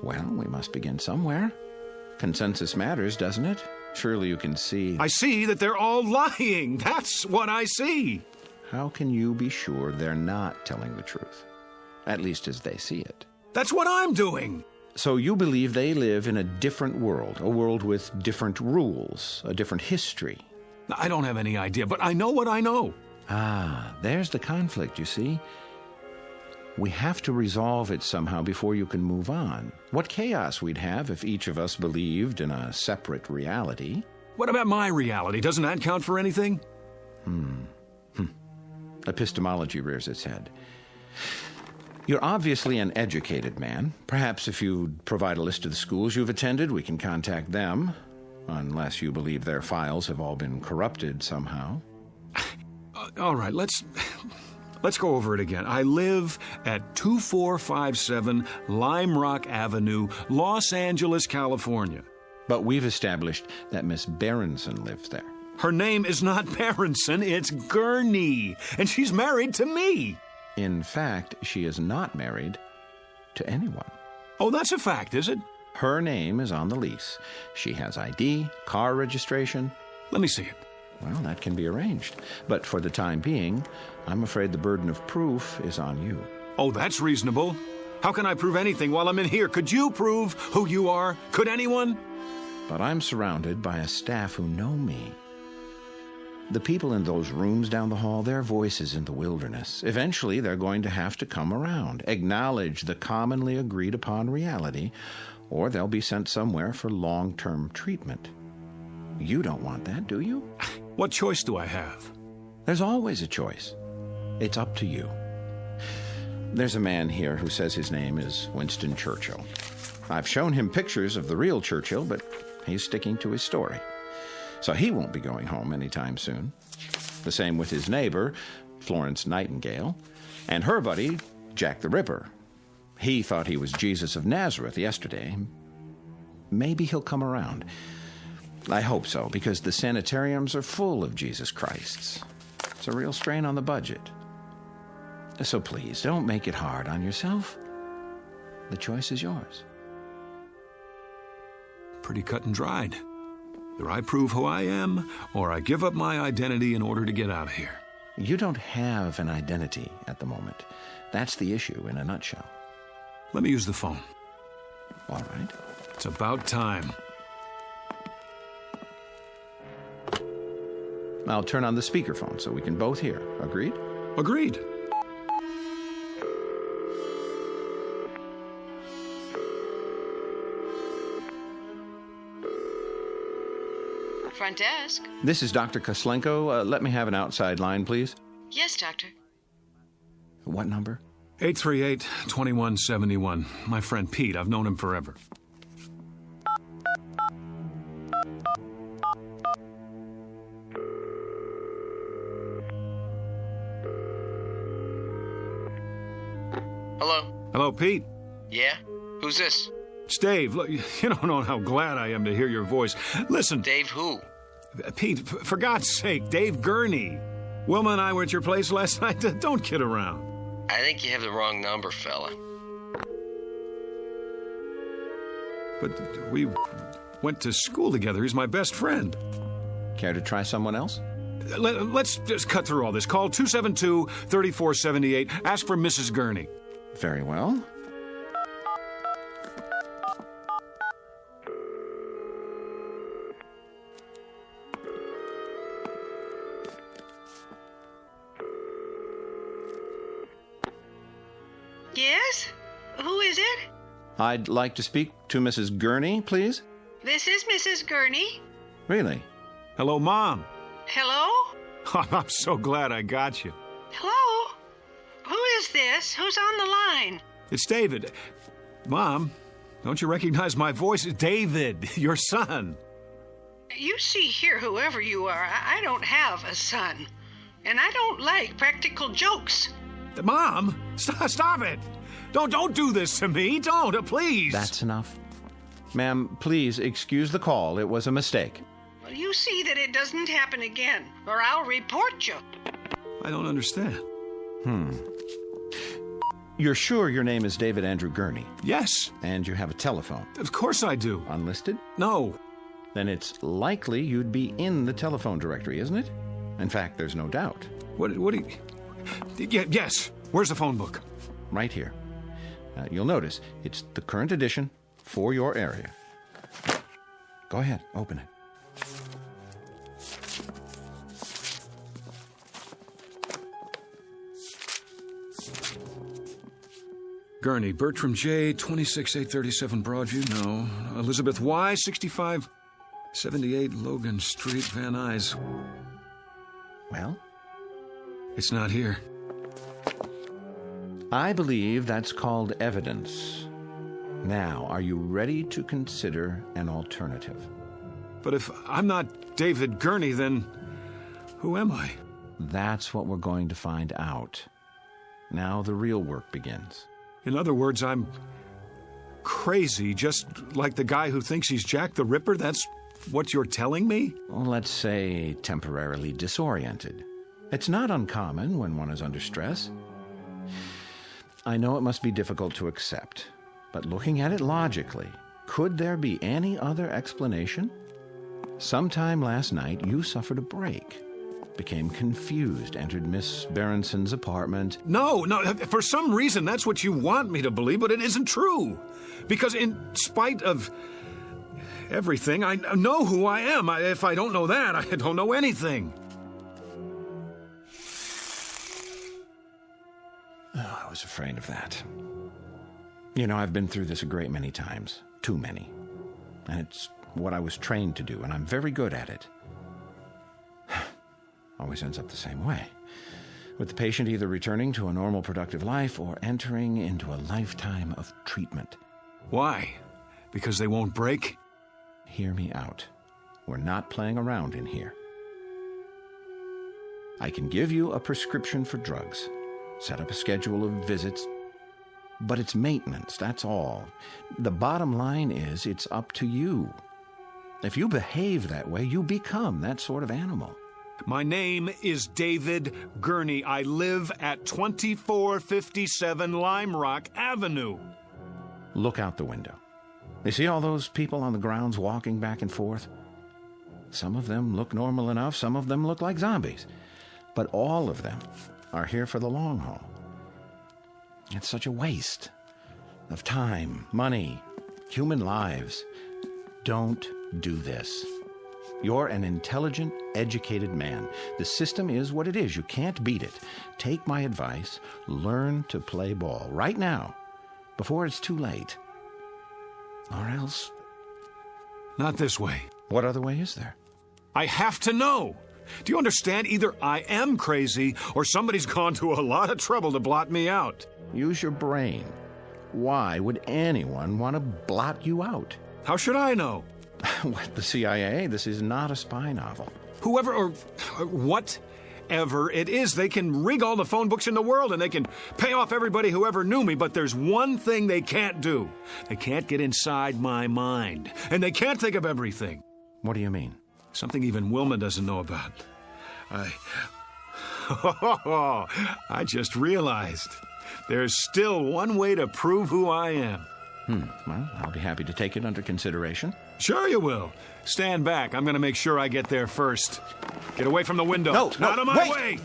Well, we must begin somewhere. Consensus matters, doesn't it? Surely you can see... I see that they're all lying. That's what I see. How can you be sure they're not telling the truth? At least as they see it. That's what I'm doing. So you believe they live in a different world, a world with different rules, a different history. I don't have any idea, but I know what I know. Ah, there's the conflict, you see. We have to resolve it somehow before you can move on. What chaos we'd have if each of us believed in a separate reality. What about my reality? Doesn't that count for anything? Epistemology rears its head. You're obviously an educated man. Perhaps if you'd provide a list of the schools you've attended, we can contact them. Unless you believe their files have all been corrupted somehow. All right, let's go over it again. I live at 2457 Lime Rock Avenue, Los Angeles, California. But we've established that Miss Berenson lives there. Her name is not Berenson, it's Gurney, and she's married to me. In fact, she is not married to anyone. Oh, that's a fact, is it? Her name is on the lease. She has ID, car registration. Let me see it. Well, that can be arranged. But for the time being, I'm afraid the burden of proof is on you. Oh, that's reasonable. How can I prove anything while I'm in here? Could you prove who you are? Could anyone? But I'm surrounded by a staff who know me. The people in those rooms down the hall, their voices in the wilderness. Eventually, they're going to have to come around, acknowledge the commonly agreed upon reality, or they'll be sent somewhere for long-term treatment. You don't want that, do you? What choice do I have? There's always a choice. It's up to you. There's a man here who says his name is Winston Churchill. I've shown him pictures of the real Churchill, but he's sticking to his story. So he won't be going home anytime soon. The same with his neighbor, Florence Nightingale, and her buddy, Jack the Ripper. He thought he was Jesus of Nazareth yesterday. Maybe he'll come around. I hope so, because the sanitariums are full of Jesus Christs. It's a real strain on the budget. So please, don't make it hard on yourself. The choice is yours. Pretty cut and dried. Either I prove who I am, or I give up my identity in order to get out of here. You don't have an identity at the moment. That's the issue in a nutshell. Let me use the phone. All right. It's about time. I'll turn on the speakerphone so we can both hear. Agreed? Agreed. Front desk. This is Dr. Koslenko. Let me have an outside line, please. Yes, doctor. What number? 838-2171. My friend Pete. I've known him forever. Hello? Hello, Pete. Yeah? Who's this? It's Dave. Look, you don't know how glad I am to hear your voice. Listen. Dave who? Pete, for God's sake, Dave Gurney. Wilma and I were at your place last night. Don't kid around. I think you have the wrong number, fella. But we went to school together. He's my best friend. Care to try someone else? Let's just cut through all this. Call 272-3478. Ask for Mrs. Gurney. Very well. Yes? Who is it? I'd like to speak to Mrs. Gurney, please. This is Mrs. Gurney. Really? Hello, Mom. Hello? Oh, I'm so glad I got you. Hello? Who is this? Who's on the line? It's David. Mom, don't you recognize my voice? David, your son. You see here, whoever you are, I don't have a son. And I don't like practical jokes. Mom, stop it. Don't do this to me. Don't, please. That's enough. Ma'am, please excuse the call. It was a mistake. Well, you see that it doesn't happen again, or I'll report you. I don't understand. You're sure your name is David Andrew Gurney? Yes. And you have a telephone? Of course I do. Unlisted? No. Then it's likely you'd be in the telephone directory, isn't it? In fact, there's no doubt. What do you... Yes. Where's the phone book? Right here. You'll notice it's the current edition for your area. Go ahead, open it. Gurney, Bertram J, 26837 Broadview, no. Elizabeth Y, 6578 Logan Street, Van Nuys. Well? It's not here. I believe that's called evidence. Now, are you ready to consider an alternative? But if I'm not David Gurney, then who am I? That's what we're going to find out. Now the real work begins. In other words, I'm crazy, just like the guy who thinks he's Jack the Ripper? That's what you're telling me? Well, let's say temporarily disoriented. It's not uncommon when one is under stress. I know it must be difficult to accept, but looking at it logically, could there be any other explanation? Sometime last night, you suffered a break, became confused, entered Miss Berenson's apartment. No, for some reason that's what you want me to believe, but it isn't true. Because in spite of everything, I know who I am. If I don't know that, I don't know anything. Oh, I was afraid of that. You know, I've been through this a great many times. Too many. And it's what I was trained to do, and I'm very good at it. Always ends up the same way. With the patient either returning to a normal productive life or entering into a lifetime of treatment. Why? Because they won't break? Hear me out. We're not playing around in here. I can give you a prescription for drugs, set up a schedule of visits, but it's maintenance, that's all. The bottom line is it's up to you. If you behave that way, you become that sort of animal. My name is David Gurney. I live at 2457 Lime Rock Avenue. Look out the window. You see all those people on the grounds walking back and forth? Some of them look normal enough, some of them look like zombies. But all of them are here for the long haul. It's such a waste of time, money, human lives. Don't do this. You're an intelligent, educated man. The system is what it is. You can't beat it. Take my advice. Learn to play ball right now, before it's too late. Or else... Not this way. What other way is there? I have to know. Do you understand? Either I am crazy or somebody's gone to a lot of trouble to blot me out. Use your brain. Why would anyone want to blot you out? How should I know? What, the CIA? This is not a spy novel. Whoever or whatever it is, they can rig all the phone books in the world and they can pay off everybody who ever knew me, but there's one thing they can't do. They can't get inside my mind, and they can't think of everything. What do you mean? Something even Wilma doesn't know about. I just realized there's still one way to prove who I am. Well, I'll be happy to take it under consideration. Sure you will. Stand back. I'm going to make sure I get there first. Get away from the window. No, out of my way.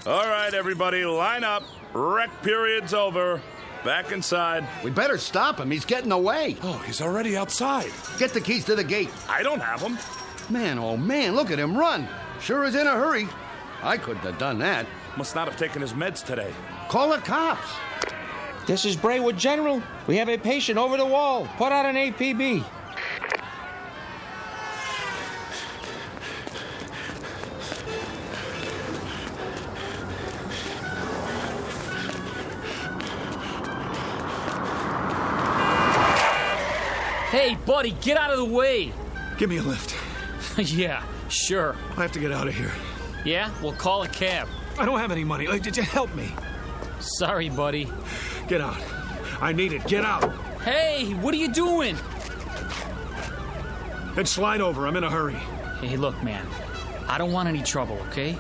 All right, everybody, line up. Rec period's over. Back inside. We better stop him. He's getting away. Oh, he's already outside. Get the keys to the gate. I don't have them. Man, oh man, look at him run. Sure is in a hurry. I couldn't have done that. Must not have taken his meds today. Call the cops. This is Braywood General. We have a patient over the wall. Put out an APB. Hey, buddy, get out of the way. Give me a lift. Yeah, sure. I have to get out of here. Yeah? Well, call a cab. I don't have any money. Did you help me? Sorry, buddy. Get out. I need it. Get out. Hey, what are you doing? Then slide over. I'm in a hurry. Hey, look, man. I don't want any trouble, okay?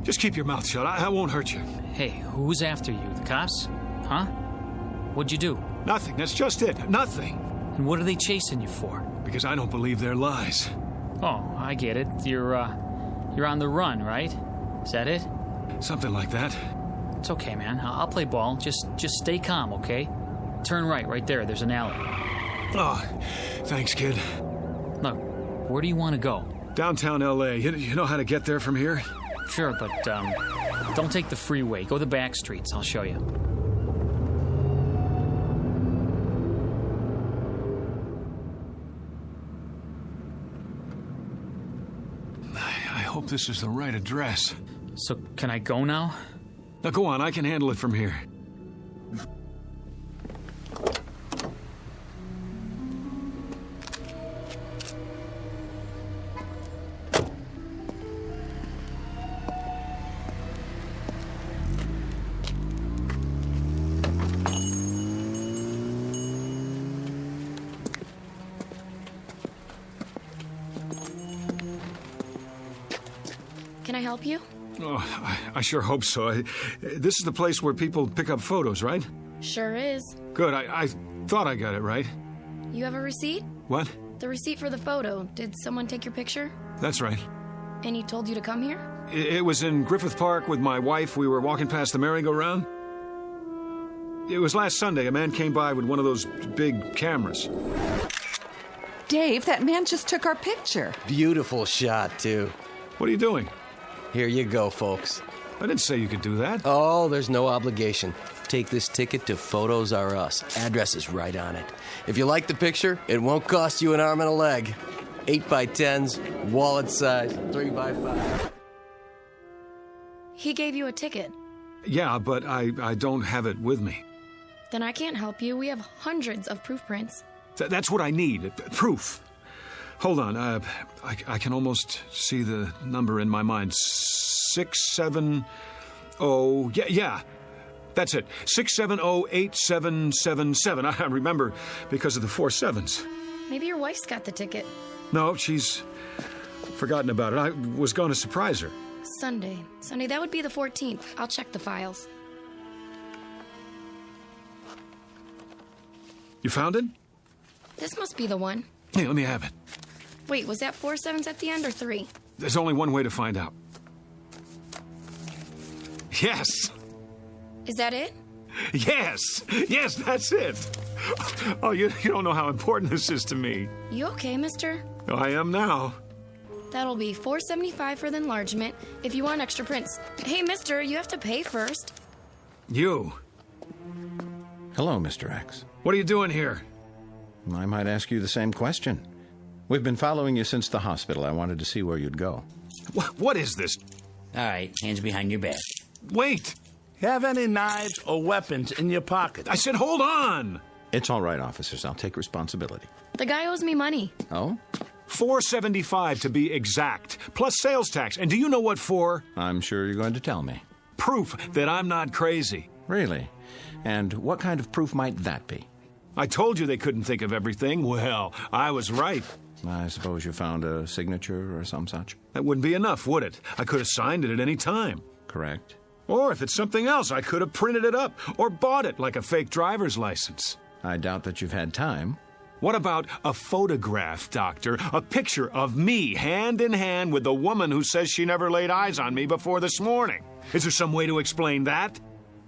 Just keep your mouth shut. I won't hurt you. Hey, who's after you? The cops? Huh? What'd you do? Nothing. That's just it. Nothing. And what are they chasing you for? Because I don't believe their lies. Oh, I get it. You're on the run, right? Is that it? Something like that. It's okay, man. I'll play ball. Just stay calm, okay? Turn right there. There's an alley. Oh, thanks, kid. Look, where do you want to go? Downtown L.A. You know how to get there from here? Sure, but don't take the freeway. Go the back streets. I'll show you. I hope this is the right address. So, can I go now? Now, go on. I can handle it from here. Can I help you? Oh, I sure hope so. This is the place where people pick up photos, right? Sure is. Good. I thought I got it right. You have a receipt? What? The receipt for the photo. Did someone take your picture? That's right. And he told you to come here? It was in Griffith Park with my wife. We were walking past the merry-go-round. It was last Sunday. A man came by with one of those big cameras. Dave, that man just took our picture. Beautiful shot, too. What are you doing? Here you go, folks. I didn't say you could do that. Oh, there's no obligation. Take this ticket to Photos R Us. Address is right on it. If you like the picture, it won't cost you an arm and a leg. 8x10s, wallet size, 3x5. He gave you a ticket. Yeah, but I don't have it with me. Then I can't help you. We have hundreds of proof prints. That's what I need. Proof. Hold on. I can almost see the number in my mind. 670. Yeah. That's it. 6708777. I remember because of the 4 sevens. Maybe your wife's got the ticket. No, she's forgotten about it. I was going to surprise her. Sunday, that would be the 14th. I'll check the files. You found it? This must be the one. Hey, let me have it. Wait, was that 4 sevens at the end or 3? There's only one way to find out. Yes! Is that it? Yes, that's it. Oh, you don't know how important this is to me. You okay, mister? Oh, I am now. That'll be $4.75 for the enlargement if you want extra prints. Hey, mister, you have to pay first. You. Hello, Mr. X. What are you doing here? I might ask you the same question. We've been following you since the hospital. I wanted to see where you'd go. What is this? All right, hands behind your back. Wait. Have any knives or weapons in your pocket? I said hold on. It's all right, officers. I'll take responsibility. The guy owes me money. Oh? $4.75 to be exact, plus sales tax. And do you know what for? I'm sure you're going to tell me. Proof that I'm not crazy. Really? And what kind of proof might that be? I told you they couldn't think of everything. Well, I was right. I suppose you found a signature or some such? That wouldn't be enough, would it? I could have signed it at any time. Correct. Or if it's something else, I could have printed it up or bought it like a fake driver's license. I doubt that you've had time. What about a photograph, Doctor? A picture of me hand in hand with the woman who says she never laid eyes on me before this morning. Is there some way to explain that?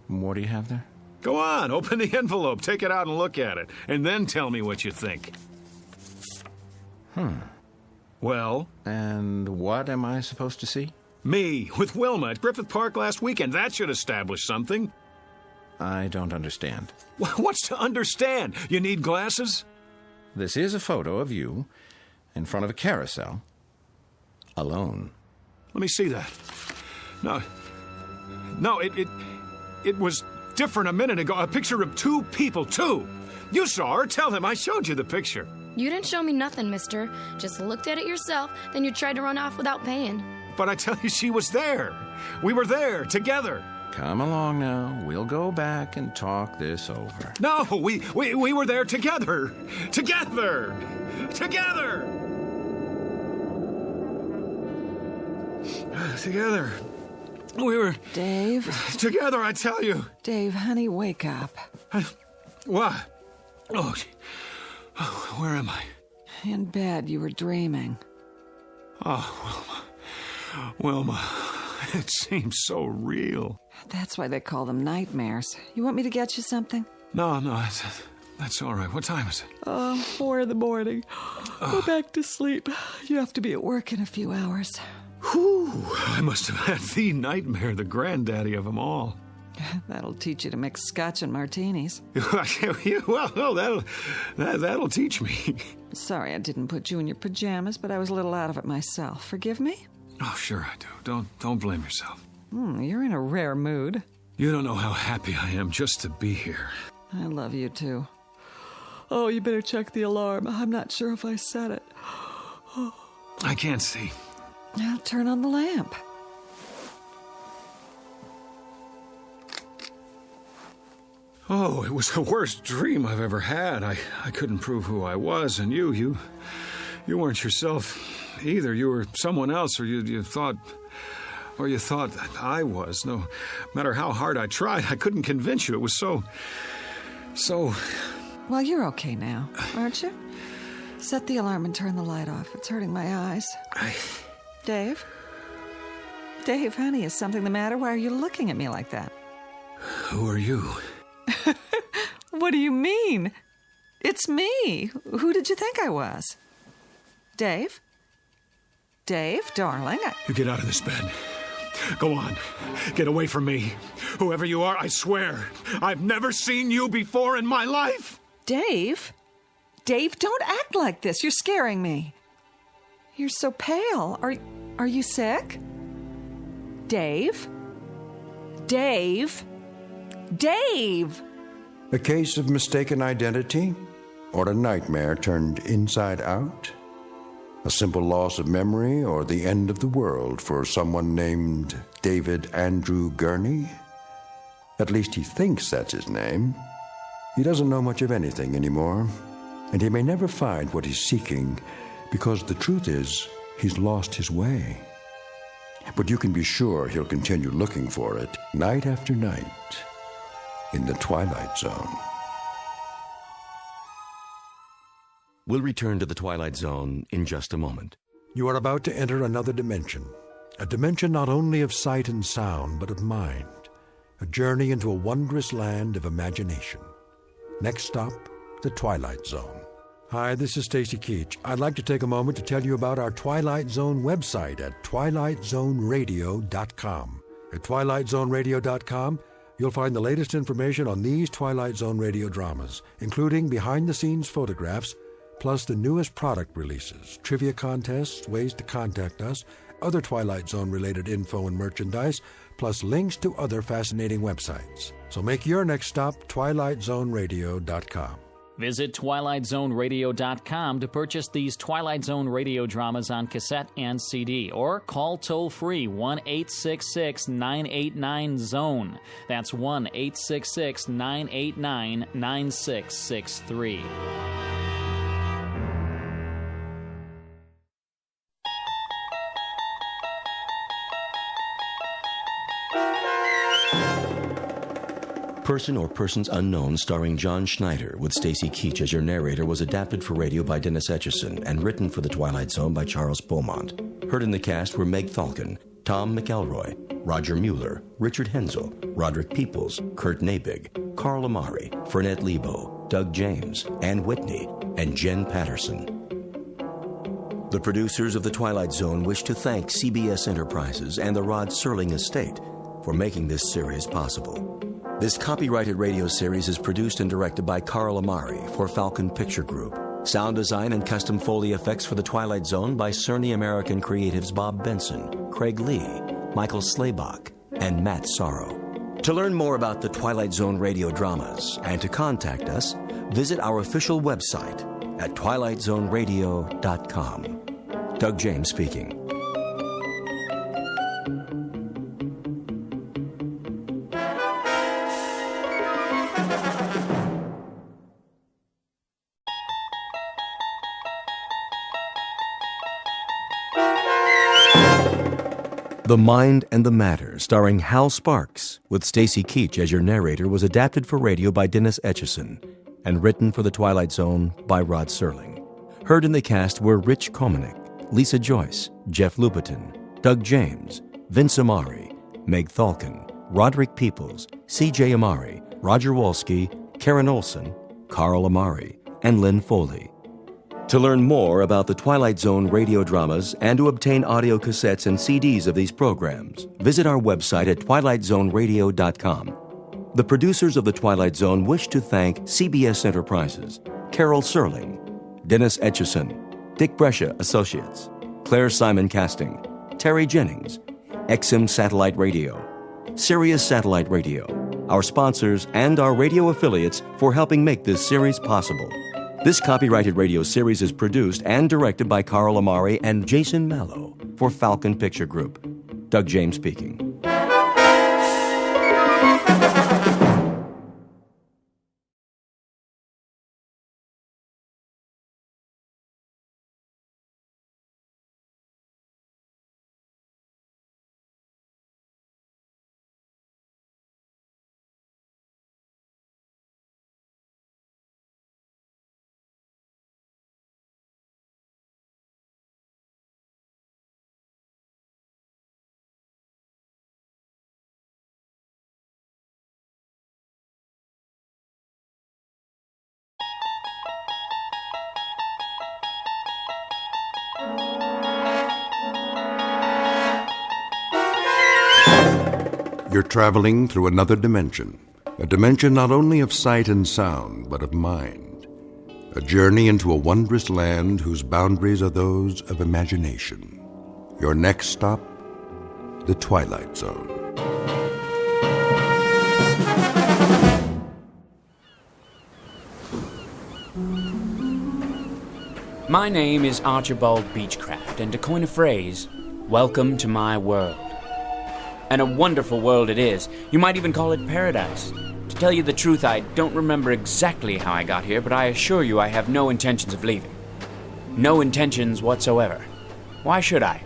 What do you have there? Go on, open the envelope, take it out and look at it, and then tell me what you think. Well? And what am I supposed to see? Me, with Wilma at Griffith Park last weekend. That should establish something. I don't understand. What's to understand? You need glasses? This is a photo of you in front of a carousel, alone. Let me see that. No, it was different a minute ago. A picture of two people, two. You saw her. Tell him I showed you the picture. You didn't show me nothing, mister. Just looked at it yourself, then you tried to run off without paying. But I tell you, she was there. We were there, together. Come along now. We'll go back and talk this over. No, we were there together. Together. Together. Together. We were... Dave? Together, I tell you. Dave, honey, wake up. What? Oh, where am I? In bed, you were dreaming. Oh, Wilma, it seems so real. That's why they call them nightmares. You want me to get you something? No, that's all right. What time is it? 4 a.m. Go back to sleep. You have to be at work in a few hours. Whew, I must have had the nightmare, the granddaddy of them all. That'll teach you to mix scotch and martinis. Well, no, that'll teach me. Sorry I didn't put you in your pajamas, but I was a little out of it myself. Forgive me? Oh, sure I do. Don't blame yourself. You're in a rare mood. You don't know how happy I am just to be here. I love you, too. Oh, you better check the alarm. I'm not sure if I set it. I can't see. Now turn on the lamp. Oh, it was the worst dream I've ever had. I couldn't prove who I was, and you weren't yourself either. You were someone else, or you thought that I was. No matter how hard I tried, I couldn't convince you. It was so... Well, you're okay now, aren't you? Set the alarm and turn the light off. It's hurting my eyes. Dave? Dave, honey, is something the matter? Why are you looking at me like that? Who are you? What do you mean? It's me. Who did you think I was? Dave? Dave, darling, You get out of this bed. Go on. Get away from me. Whoever you are, I swear, I've never seen you before in my life. Dave? Dave, don't act like this. You're scaring me. You're so pale. Are you sick? Dave? Dave? Dave! A case of mistaken identity or a nightmare turned inside out? A simple loss of memory or the end of the world for someone named David Andrew Gurney? At least he thinks that's his name. He doesn't know much of anything anymore, and he may never find what he's seeking because the truth is he's lost his way. But you can be sure he'll continue looking for it night after night in the Twilight Zone. We'll return to the Twilight Zone in just a moment. You are about to enter another dimension, a dimension not only of sight and sound, but of mind, a journey into a wondrous land of imagination. Next stop, the Twilight Zone. Hi, this is Stacy Keach. I'd like to take a moment to tell you about our Twilight Zone website at twilightzoneradio.com. At twilightzoneradio.com, you'll find the latest information on these Twilight Zone radio dramas, including behind-the-scenes photographs, plus the newest product releases, trivia contests, ways to contact us, other Twilight Zone-related info and merchandise, plus links to other fascinating websites. So make your next stop twilightzoneradio.com. Visit twilightzoneradio.com to purchase these Twilight Zone radio dramas on cassette and CD, or call toll-free 1-866-989-ZONE. That's 1-866-989-9663. Person or Persons Unknown, starring John Schneider, with Stacy Keach as your narrator, was adapted for radio by Dennis Etchison and written for The Twilight Zone by Charles Beaumont. Heard in the cast were Meg Falcon, Tom McElroy, Roger Mueller, Richard Hensel, Roderick Peoples, Kurt Nabig, Carl Amari, Fernette Lebo, Doug James, Ann Whitney, and Jen Patterson. The producers of The Twilight Zone wish to thank CBS Enterprises and the Rod Serling Estate for making this series possible. This copyrighted radio series is produced and directed by Carl Amari for Falcon Picture Group. Sound design and custom Foley effects for The Twilight Zone by Cerny American Creatives Bob Benson, Craig Lee, Michael Slaybach, and Matt Sorrow. To learn more about The Twilight Zone radio dramas and to contact us, visit our official website at twilightzoneradio.com. Doug James speaking. The Mind and the Matter, starring Hal Sparks, with Stacy Keach as your narrator, was adapted for radio by Dennis Etchison and written for The Twilight Zone by Rod Serling. Heard in the cast were Rich Komanek, Lisa Joyce, Jeff Lupetin, Doug James, Vince Amari, Meg Falcon, Roderick Peoples, C.J. Amari, Roger Wolski, Karen Olson, Carl Amari, and Lynn Foley. To learn more about the Twilight Zone radio dramas and to obtain audio cassettes and CDs of these programs, visit our website at twilightzoneradio.com. The producers of The Twilight Zone wish to thank CBS Enterprises, Carol Serling, Dennis Etchison, Dick Brescia Associates, Claire Simon Casting, Terry Jennings, XM Satellite Radio, Sirius Satellite Radio, our sponsors, and our radio affiliates for helping make this series possible. This copyrighted radio series is produced and directed by Carl Amari and Jason Mallow for Falcon Picture Group. Doug James speaking. You're traveling through another dimension, a dimension not only of sight and sound, but of mind. A journey into a wondrous land whose boundaries are those of imagination. Your next stop, the Twilight Zone. My name is Archibald Beechcraft, and to coin a phrase, welcome to my world. And a wonderful world it is. You might even call it paradise. To tell you the truth, I don't remember exactly how I got here, but I assure you I have no intentions of leaving. No intentions whatsoever. Why should I?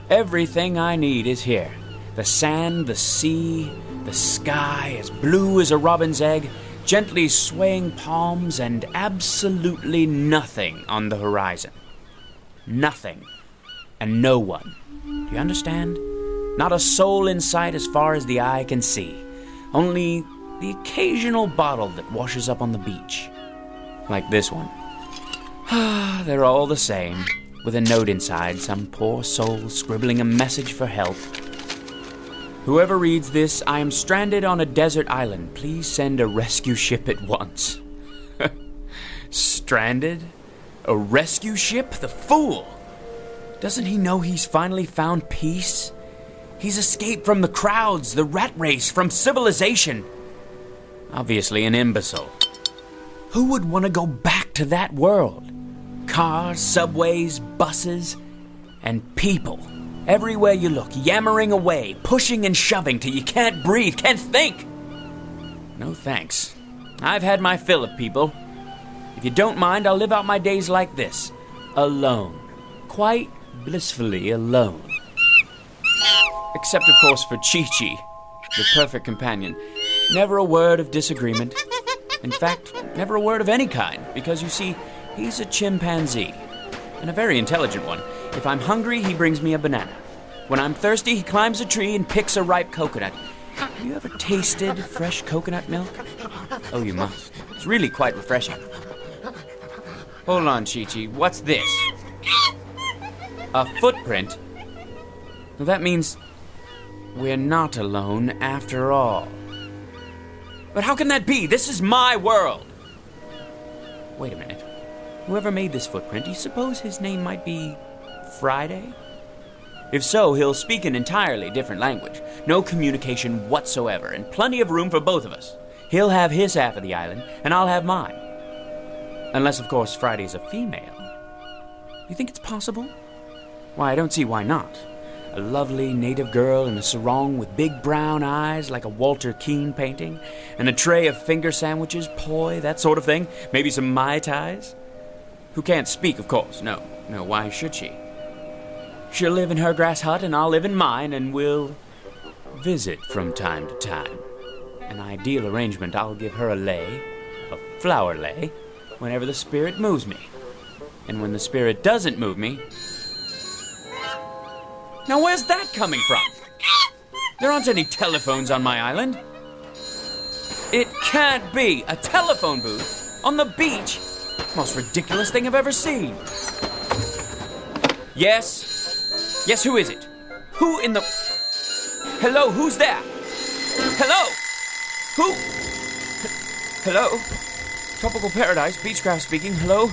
Everything I need is here. The sand, the sea, the sky, as blue as a robin's egg, gently swaying palms, and absolutely nothing on the horizon. Nothing. And no one. Do you understand? Not a soul in sight as far as the eye can see. Only the occasional bottle that washes up on the beach. Like this one. They're all the same, with a note inside, some poor soul scribbling a message for help. Whoever reads this, I am stranded on a desert island. Please send a rescue ship at once. Stranded? A rescue ship? The fool! Doesn't he know he's finally found peace? He's escaped from the crowds, the rat race, from civilization. Obviously an imbecile. Who would want to go back to that world? Cars, subways, buses, and people. Everywhere you look, yammering away, pushing and shoving till you can't breathe, can't think. No thanks. I've had my fill of people. If you don't mind, I'll live out my days like this. Alone. Quite blissfully alone. Except, of course, for Chi-Chi, the perfect companion. Never a word of disagreement. In fact, never a word of any kind, because, you see, he's a chimpanzee, and a very intelligent one. If I'm hungry, he brings me a banana. When I'm thirsty, he climbs a tree and picks a ripe coconut. Have you ever tasted fresh coconut milk? Oh, you must. It's really quite refreshing. Hold on, Chi-Chi. What's this? A footprint? Well, that means we're not alone after all. But how can that be? This is my world. Wait a minute. Whoever made this footprint, do you suppose his name might be Friday? If so, he'll speak an entirely different language. No communication whatsoever, and plenty of room for both of us. He'll have his half of the island, and I'll have mine. Unless, of course, Friday's a female. You think it's possible? Why, I don't see why not. A lovely native girl in a sarong with big brown eyes like a Walter Keane painting, and a tray of finger sandwiches, poi, that sort of thing. Maybe some Mai Tais. Who can't speak, of course. No, why should she? She'll live in her grass hut and I'll live in mine, and we'll visit from time to time. An ideal arrangement, I'll give her a lei, a flower lei, whenever the spirit moves me. And when the spirit doesn't move me... Now where's that coming from? There aren't any telephones on my island. It can't be! A telephone booth? On the beach? Most ridiculous thing I've ever seen. Yes? Yes, who is it? Who in the... Hello, who's there? Hello? Who? Hello? Tropical Paradise, Beechcraft speaking. Hello?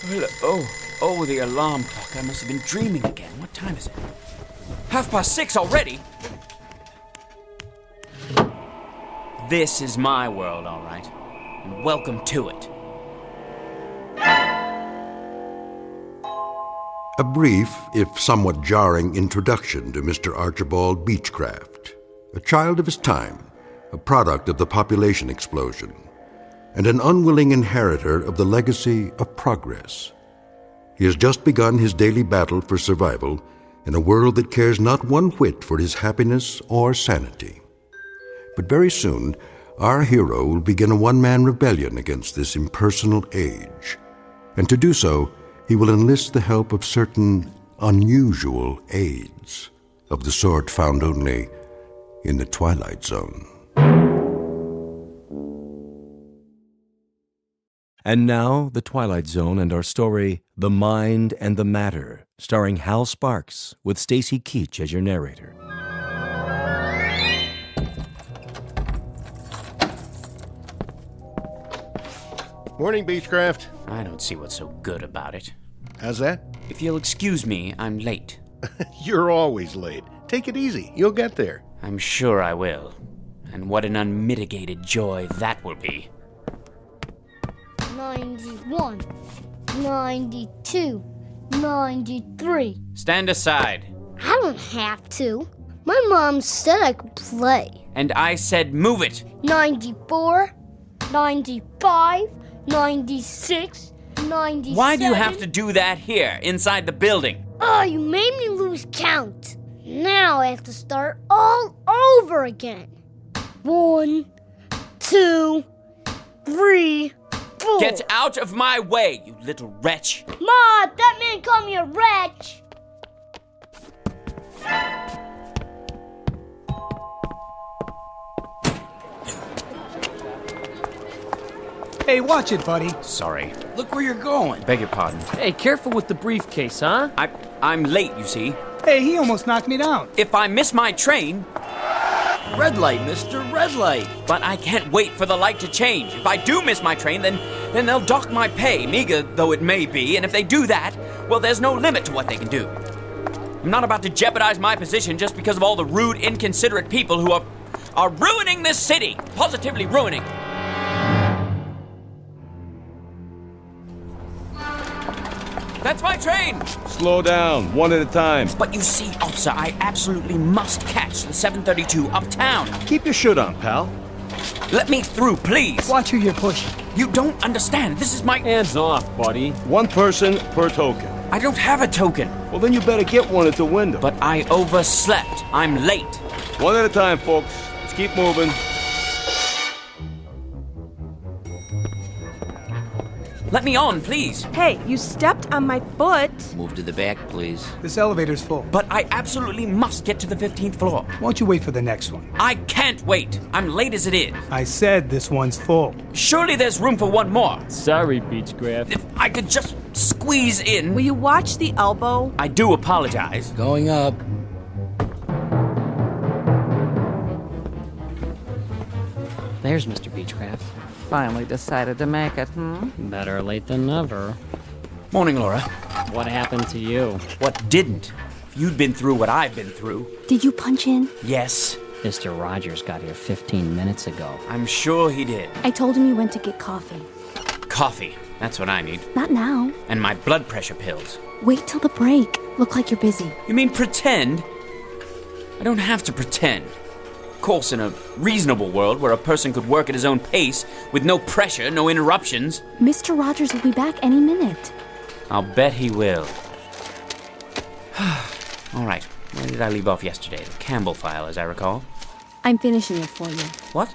Hello? Oh, the alarm clock. I must have been dreaming again. What time is it? 6:30 already? This is my world, all right. And welcome to it. A brief, if somewhat jarring, introduction to Mr. Archibald Beechcraft, a child of his time, a product of the population explosion, and an unwilling inheritor of the legacy of progress. He has just begun his daily battle for survival in a world that cares not one whit for his happiness or sanity. But very soon, our hero will begin a one-man rebellion against this impersonal age, and to do so, he will enlist the help of certain unusual aids, of the sort found only in the Twilight Zone. And now, The Twilight Zone and our story, The Mind and the Matter, starring Hal Sparks, with Stacy Keach as your narrator. Morning, Beechcraft. I don't see what's so good about it. How's that? If you'll excuse me, I'm late. You're always late. Take it easy. You'll get there. I'm sure I will. And what an unmitigated joy that will be. 91, 92, 93. Stand aside. I don't have to. My mom said I could play. And I said move it. 94, 95, 96, 97. Why do you have to do that here, inside the building? Oh, you made me lose count. Now I have to start all over again. 1, 2, 3, 4. Get out of my way, you little wretch. Ma, that man called me a wretch. Hey, watch it, buddy. Sorry. Look where you're going. Beg your pardon. Hey, careful with the briefcase, huh? I'm late, you see. Hey, he almost knocked me down. If I miss my train... Red light, mister, red light. But I can't wait for the light to change. If I do miss my train, then they'll dock my pay, meager though it may be. And if they do that, well, there's no limit to what they can do. I'm not about to jeopardize my position just because of all the rude, inconsiderate people who are ruining this city. Positively ruining. That's my train! Slow down, one at a time. But you see, officer, I absolutely must catch the 732 uptown. Keep your shirt on, pal. Let me through, please. Watch who you're pushing. You don't understand. This is my... Hands off, buddy. One person per token. I don't have a token. Well, then you better get one at the window. But I overslept. I'm late. One at a time, folks. Let's keep moving. Let me on, please. Hey, you stepped on my foot. Move to the back, please. This elevator's full. But I absolutely must get to the 15th floor. Why don't you wait for the next one? I can't wait. I'm late as it is. I said this one's full. Surely there's room for one more. Sorry, Beechcraft. If I could just squeeze in. Will you watch the elbow? I do apologize. Going up. There's Mr. Beechcraft. Finally decided to make it, Better late than never. Morning, Laura. What happened to you? What didn't? If you'd been through what I've been through. Did you punch in? Yes. Mr. Rogers got here 15 minutes ago. I'm sure he did. I told him you went to get coffee. Coffee. That's what I need. Not now. And my blood pressure pills. Wait till the break. Look like you're busy. You mean pretend? I don't have to pretend. Of course, in a reasonable world where a person could work at his own pace with no pressure, no interruptions. Mr. Rogers will be back any minute. I'll bet he will. All right. Where did I leave off yesterday? The Campbell file, as I recall. I'm finishing it for you. What?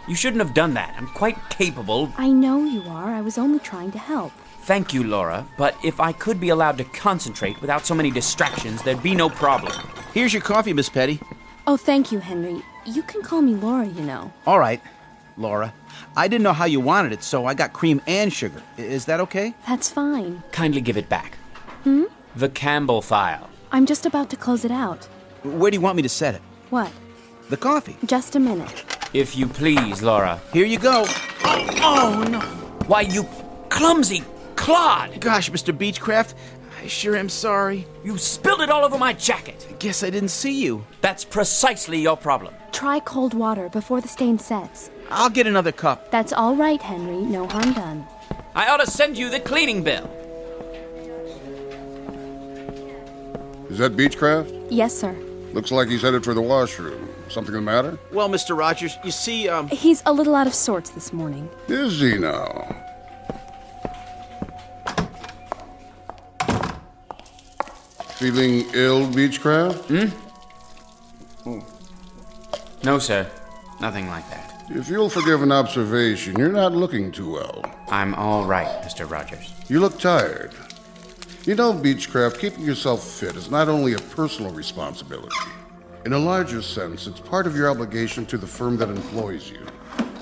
You shouldn't have done that. I'm quite capable. I know you are. I was only trying to help. Thank you, Laura. But if I could be allowed to concentrate without so many distractions, there'd be no problem. Here's your coffee, Miss Petty. Oh, thank you, Henry. You can call me Laura, you know. All right, Laura. I didn't know how you wanted it, so I got cream and sugar. Is that okay? That's fine. Kindly give it back. The Campbell file. I'm just about to close it out. Where do you want me to set it? What? The coffee. Just a minute. If you please, Laura. Here you go. Oh, no. Why, you clumsy clod. Gosh, Mr. Beechcraft, I sure am sorry. You spilled it all over my jacket. I guess I didn't see you. That's precisely your problem. Try cold water before the stain sets. I'll get another cup. That's all right, Henry. No harm done. I ought to send you the cleaning bill. Is that Beechcraft? Yes, sir. Looks like he's headed for the washroom. Something the matter? Well, Mr. Rogers, you see, He's a little out of sorts this morning. Is he now? Feeling ill, Beechcraft? No, sir. Nothing like that. If you'll forgive an observation, you're not looking too well. I'm all right, Mr. Rogers. You look tired. You know, Beechcraft, keeping yourself fit is not only a personal responsibility. In a larger sense, it's part of your obligation to the firm that employs you.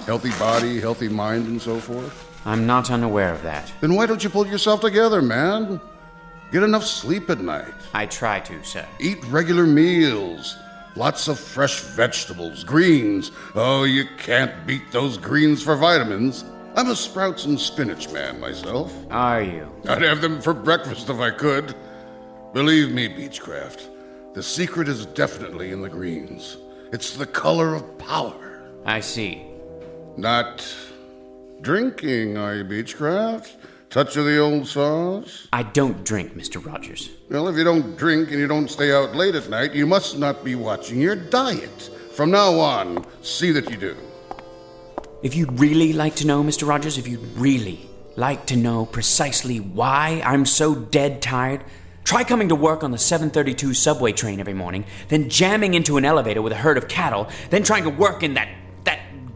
Healthy body, healthy mind, and so forth. I'm not unaware of that. Then why don't you pull yourself together, man? Get enough sleep at night. I try to, sir. Eat regular meals. Lots of fresh vegetables, greens. Oh, you can't beat those greens for vitamins. I'm a sprouts and spinach man myself. Are you? I'd have them for breakfast if I could. Believe me, Beechcraft, the secret is definitely in the greens. It's the color of power. I see. Not drinking, are you, Beechcraft? Touch of the old sauce? I don't drink, Mr. Rogers. Well, if you don't drink and you don't stay out late at night, you must not be watching your diet. From now on, see that you do. If you'd really like to know, Mr. Rogers, if you'd really like to know precisely why I'm so dead tired, try coming to work on the 732 subway train every morning, then jamming into an elevator with a herd of cattle, then trying to work in that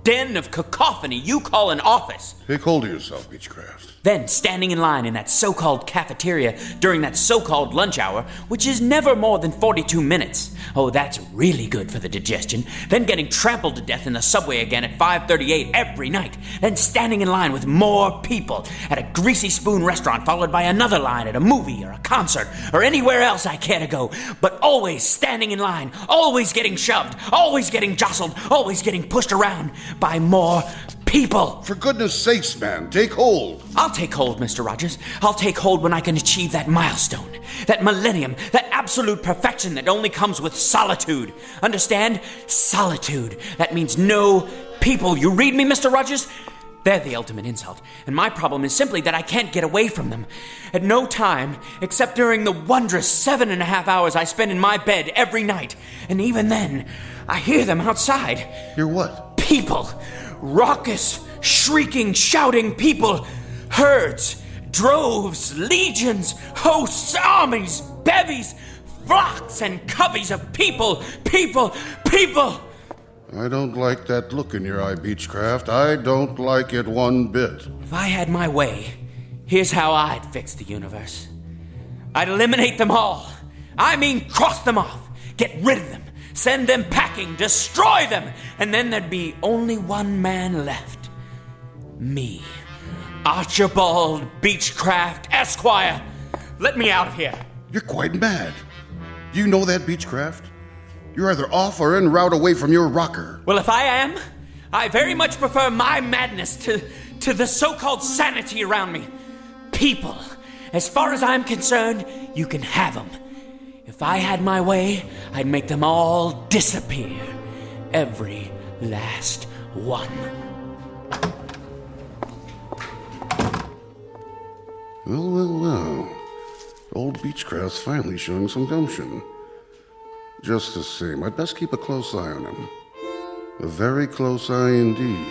den of cacophony you call an office. Take hold of yourself, Beechcraft. Then, standing in line in that so-called cafeteria during that so-called lunch hour, which is never more than 42 minutes. Oh, that's really good for the digestion. Then getting trampled to death in the subway again at 5:38 every night. Then standing in line with more people at a Greasy Spoon restaurant, followed by another line at a movie or a concert or anywhere else I care to go. But always standing in line, always getting shoved, always getting jostled, always getting pushed around by more people. For goodness sakes, man, take hold. I'll take hold, Mr. Rogers. I'll take hold when I can achieve that milestone, that millennium, that absolute perfection that only comes with solitude. Understand? Solitude. That means no people. You read me, Mr. Rogers? They're the ultimate insult, and my problem is simply that I can't get away from them. At no time, except during the wondrous 7.5 hours I spend in my bed every night. And even then, I hear them outside. Hear what? People. Raucous, shrieking, shouting people. Herds, droves, legions, hosts, armies, bevies, flocks and coveys of people. I don't like that look in your eye, Beechcraft. I don't like it one bit. If I had my way, here's how I'd fix the universe. I'd eliminate them all. I mean, cross them off. Get rid of them. Send them packing. Destroy them. And then there'd be only one man left. Me. Archibald Beechcraft, Esquire. Let me out of here. You're quite mad. Do you know that, Beechcraft? You're either off or en route away from your rocker. Well, if I am, I very much prefer my madness to the so-called sanity around me. People, as far as I'm concerned, you can have them. If I had my way, I'd make them all disappear. Every last one. Well. Old Beechcraft's finally showing some gumption. Just the same, I'd best keep a close eye on him. A very close eye indeed.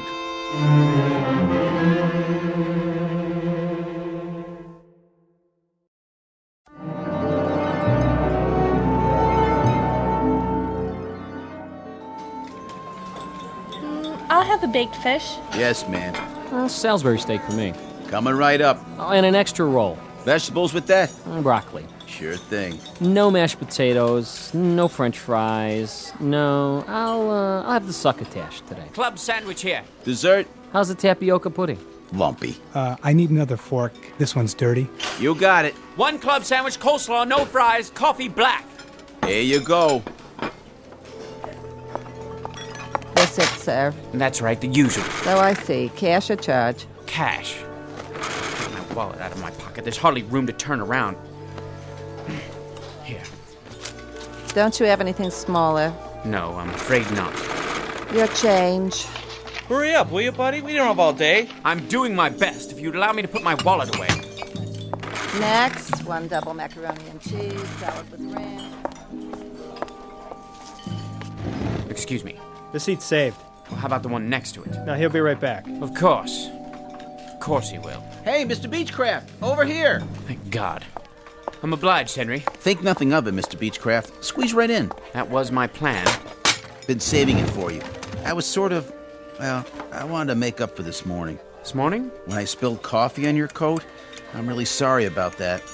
I'll have a baked fish. Yes, ma'am. Salisbury steak for me. Coming right up. Oh, and an extra roll. Vegetables with that? Broccoli. Sure thing. No mashed potatoes, no French fries. No, I'll have the succotash today. Club sandwich here. Dessert? How's the tapioca pudding? Lumpy. I need another fork. This one's dirty. You got it. One club sandwich, coleslaw, no fries, coffee black. There you go. That's it, sir. That's right, the usual. So I see. Cash or charge? Cash. Get my wallet out of my pocket. There's hardly room to turn around. Here. Don't you have anything smaller? No, I'm afraid not. Your change. Hurry up, will you, buddy? We don't have all day. I'm doing my best. If you'd allow me to put my wallet away. Next, one double macaroni and cheese, salad with ranch. Excuse me. The seat's saved. Well, how about the one next to it? Now, he'll be right back. Of course. Of course he will. Hey, Mr. Beechcraft, over here. Thank God. I'm obliged, Henry. Think nothing of it, Mr. Beechcraft. Squeeze right in. That was my plan. Been saving it for you. I was sort of, well, I wanted to make up for this morning. This morning? When I spilled coffee on your coat. I'm really sorry about that.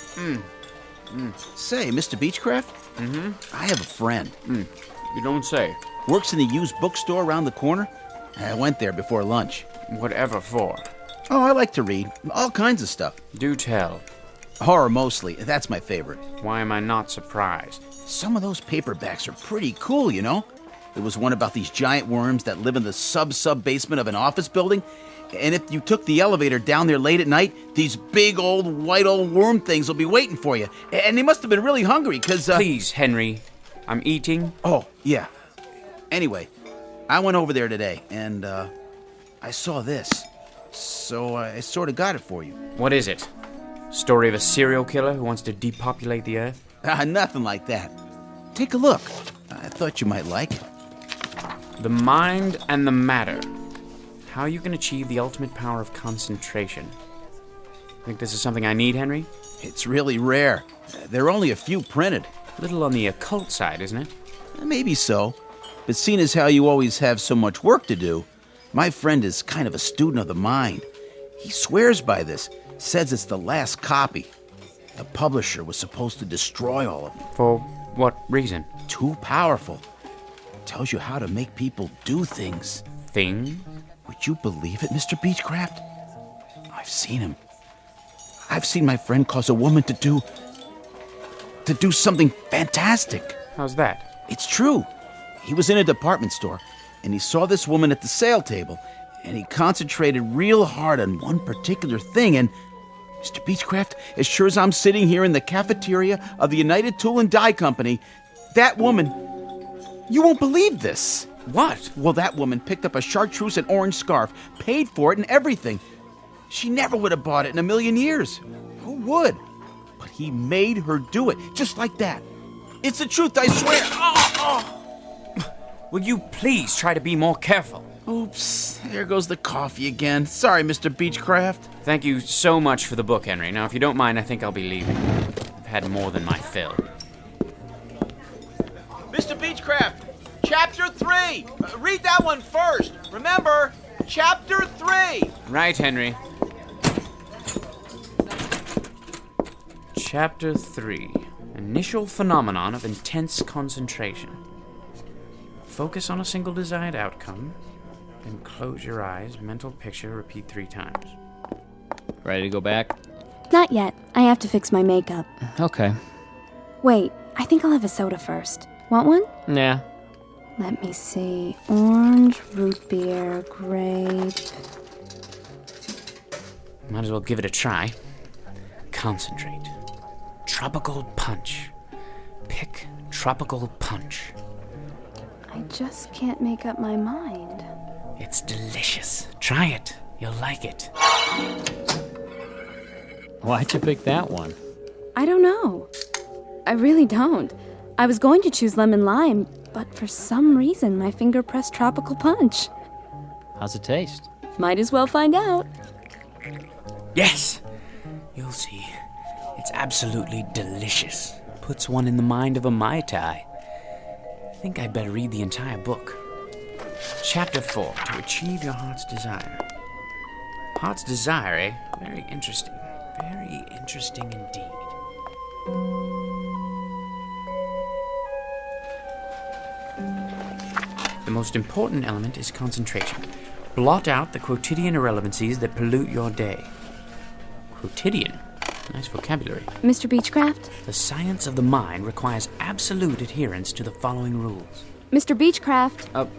Say, Mr. Beechcraft? Mm-hmm. I have a friend. You don't say. Works in the used bookstore around the corner. I went there before lunch. Whatever for? Oh, I like to read. All kinds of stuff. Do tell. Horror mostly. That's my favorite. Why am I not surprised? Some of those paperbacks are pretty cool, you know? There was one about these giant worms that live in the sub-basement of an office building. And if you took the elevator down there late at night, these big white old worm things will be waiting for you. And they must have been really hungry, because... Please, Henry. I'm eating. Oh, yeah. Anyway, I went over there today, and I saw this. So I sort of got it for you. What is it? Story of a serial killer who wants to depopulate the earth? Nothing like that. Take a look. I thought you might like it. The mind and the matter. How you can achieve the ultimate power of concentration. Think this is something I need, Henry? It's really rare. There are only a few printed. Little on the occult side, isn't it? Maybe so. But seeing as how you always have so much work to do, My friend is kind of a student of the mind. He swears by this, says it's the last copy. The publisher was supposed to destroy all of them. For what reason? Too powerful. Tells you how to make people do things. Things? Would you believe it, Mr. Beechcraft? I've seen him. I've seen my friend cause a woman to do something fantastic. How's that? It's true. He was in a department store, and he saw this woman at the sale table, and he concentrated real hard on one particular thing, and Mr. Beechcraft, as sure as I'm sitting here in the cafeteria of the United Tool and Die Company, that woman, you won't believe this. What? Well, that woman picked up a chartreuse and orange scarf, paid for it and everything. She never would have bought it in a million years. Who would? But he made her do it, just like that. It's the truth, I swear. Will you please try to be more careful? Oops, there goes the coffee again. Sorry, Mr. Beechcraft. Thank you so much for the book, Henry. Now, if you don't mind, I think I'll be leaving. I've had more than my fill. Mr. Beechcraft, Chapter 3. Read that one first. Remember, Chapter 3. Right, Henry. Chapter 3. Initial phenomenon of intense concentration. Focus on a single desired outcome, then close your eyes, mental picture, repeat 3 times. Ready to go back? Not yet. I have to fix my makeup. Okay. Wait, I think I'll have a soda first. Want one? Nah. Let me see. Orange, root beer, grape. Might as well give it a try. Concentrate. Tropical punch. Pick tropical punch. I just can't make up my mind. It's delicious. Try it. You'll like it. Why'd you pick that one? I don't know. I really don't. I was going to choose lemon lime, but for some reason my finger pressed tropical punch. How's it taste? Might as well find out. Yes! You'll see. It's absolutely delicious. Puts one in the mind of a Mai Tai. I think I'd better read the entire book. Chapter 4, To Achieve Your Heart's Desire. Heart's Desire, eh? Very interesting. Very interesting indeed. The most important element is concentration. Blot out the quotidian irrelevancies that pollute your day. Quotidian? Nice vocabulary. Mr. Beechcraft? The science of the mind requires absolute adherence to the following rules. Mr. Beechcraft?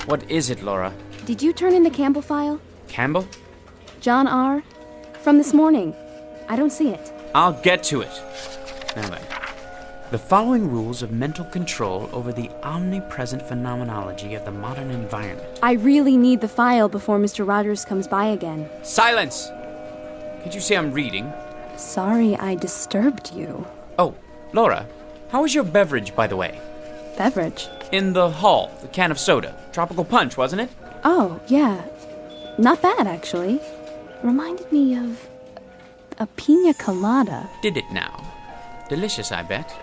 What is it, Laura? Did you turn in the Campbell file? Campbell? John R. From this morning. I don't see it. I'll get to it. Now then. The following rules of mental control over the omnipresent phenomenology of the modern environment. I really need the file before Mr. Rogers comes by again. Silence! Can't you see I'm reading? Sorry I disturbed you. Oh, Laura, how was your beverage, by the way? Beverage? In the hall, the can of soda. Tropical punch, wasn't it? Oh, yeah. Not bad, actually. Reminded me of a pina colada. Did it now? Delicious, I bet.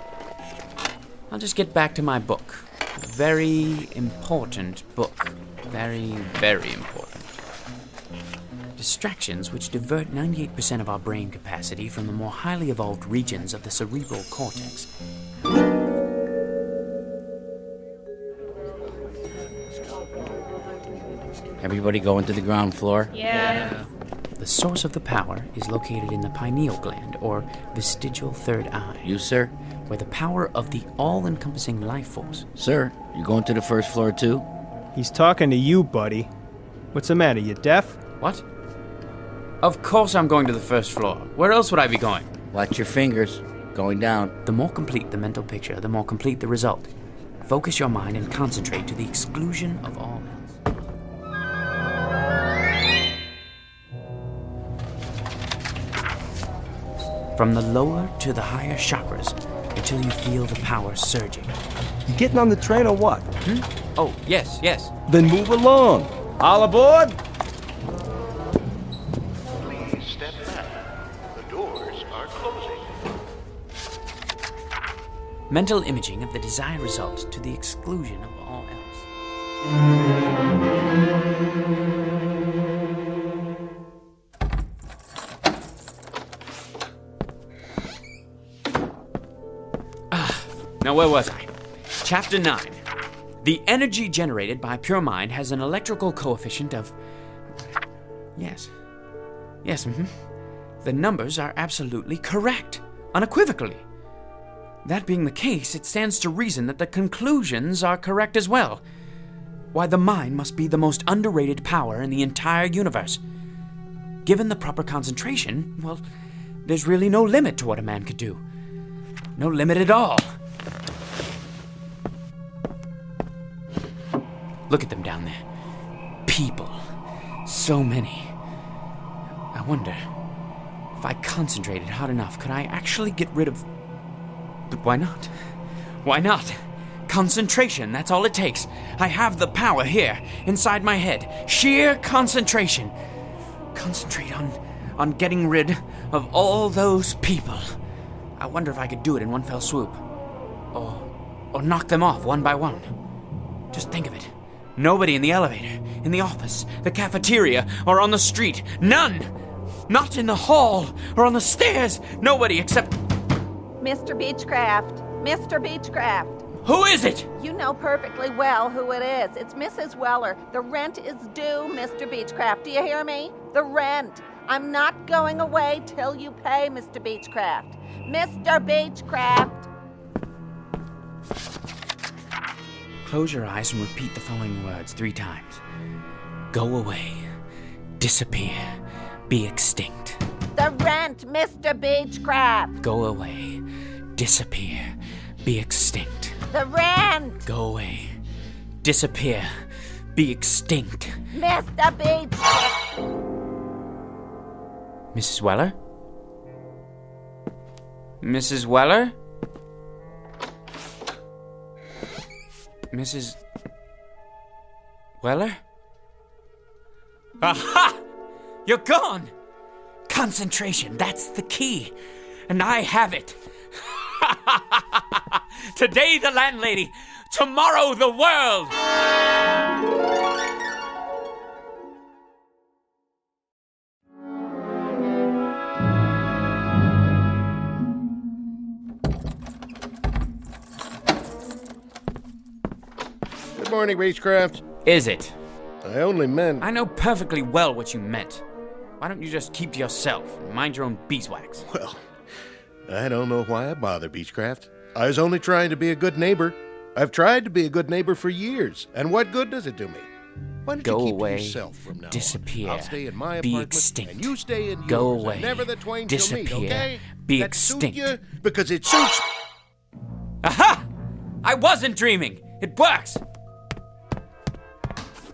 I'll just get back to my book. A very important book. Very, very important. Distractions which divert 98% of our brain capacity from the more highly evolved regions of the cerebral cortex. Everybody going to the ground floor? Yeah. The source of the power is located in the pineal gland, or vestigial third eye. You, sir? Where the power of the all-encompassing life force. Sir, you going to the first floor, too? He's talking to you, buddy. What's the matter, you deaf? What? Of course I'm going to the first floor. Where else would I be going? Watch your fingers. Going down. The more complete the mental picture, the more complete the result. Focus your mind and concentrate to the exclusion of all else. From the lower to the higher chakras, until you feel the power surging. You getting on the train or what? Oh, yes. Then move along. All aboard? Please step back. The doors are closing. Mental imaging of the desired result to the exclusion of all else. Now, where was I? Chapter 9. The energy generated by pure mind has an electrical coefficient of... Yes, The numbers are absolutely correct, unequivocally. That being the case, it stands to reason that the conclusions are correct as well. Why, the mind must be the most underrated power in the entire universe. Given the proper concentration, well, there's really no limit to what a man could do. No limit at all. Look at them down there. People. So many. I wonder, if I concentrated hard enough, could I actually get rid of... But why not? Why not? Concentration, that's all it takes. I have the power here, inside my head. Sheer concentration. Concentrate on getting rid of all those people. I wonder if I could do it in one fell swoop. Or knock them off one by one. Just think of it. Nobody in the elevator, in the office, the cafeteria, or on the street. None! Not in the hall or on the stairs. Nobody except... Mr. Beechcraft. Mr. Beechcraft. Who is it? You know perfectly well who it is. It's Mrs. Weller. The rent is due, Mr. Beechcraft. Do you hear me? The rent. I'm not going away till you pay, Mr. Beechcraft. Mr. Beechcraft. Close your eyes and repeat the following words 3 times. Go away. Disappear. Be extinct. The rent, Mr. Beechcraft. Go away. Disappear. Be extinct. The rent. Go away. Disappear. Be extinct. Mr. Beechcraft. Mrs. Weller? Mrs. Weller? Mrs. Weller? Aha! You're gone! Concentration, that's the key. And I have it. Today the landlady, tomorrow the world! Good morning, Beechcraft. Is it? I only meant... I know perfectly well what you meant. Why don't you just keep to yourself and mind your own beeswax? Well, I don't know why I bother, Beechcraft. I was only trying to be a good neighbor. I've tried to be a good neighbor for years, and what good does it do me? Why don't Go you keep away, to yourself from now disappear, on? I'll stay in my be apartment, extinct. and you stay in yours. Go and away, never the twain disappear, shall meet, okay? be That extinct. Suit you because it suits... Aha! I wasn't dreaming. It works.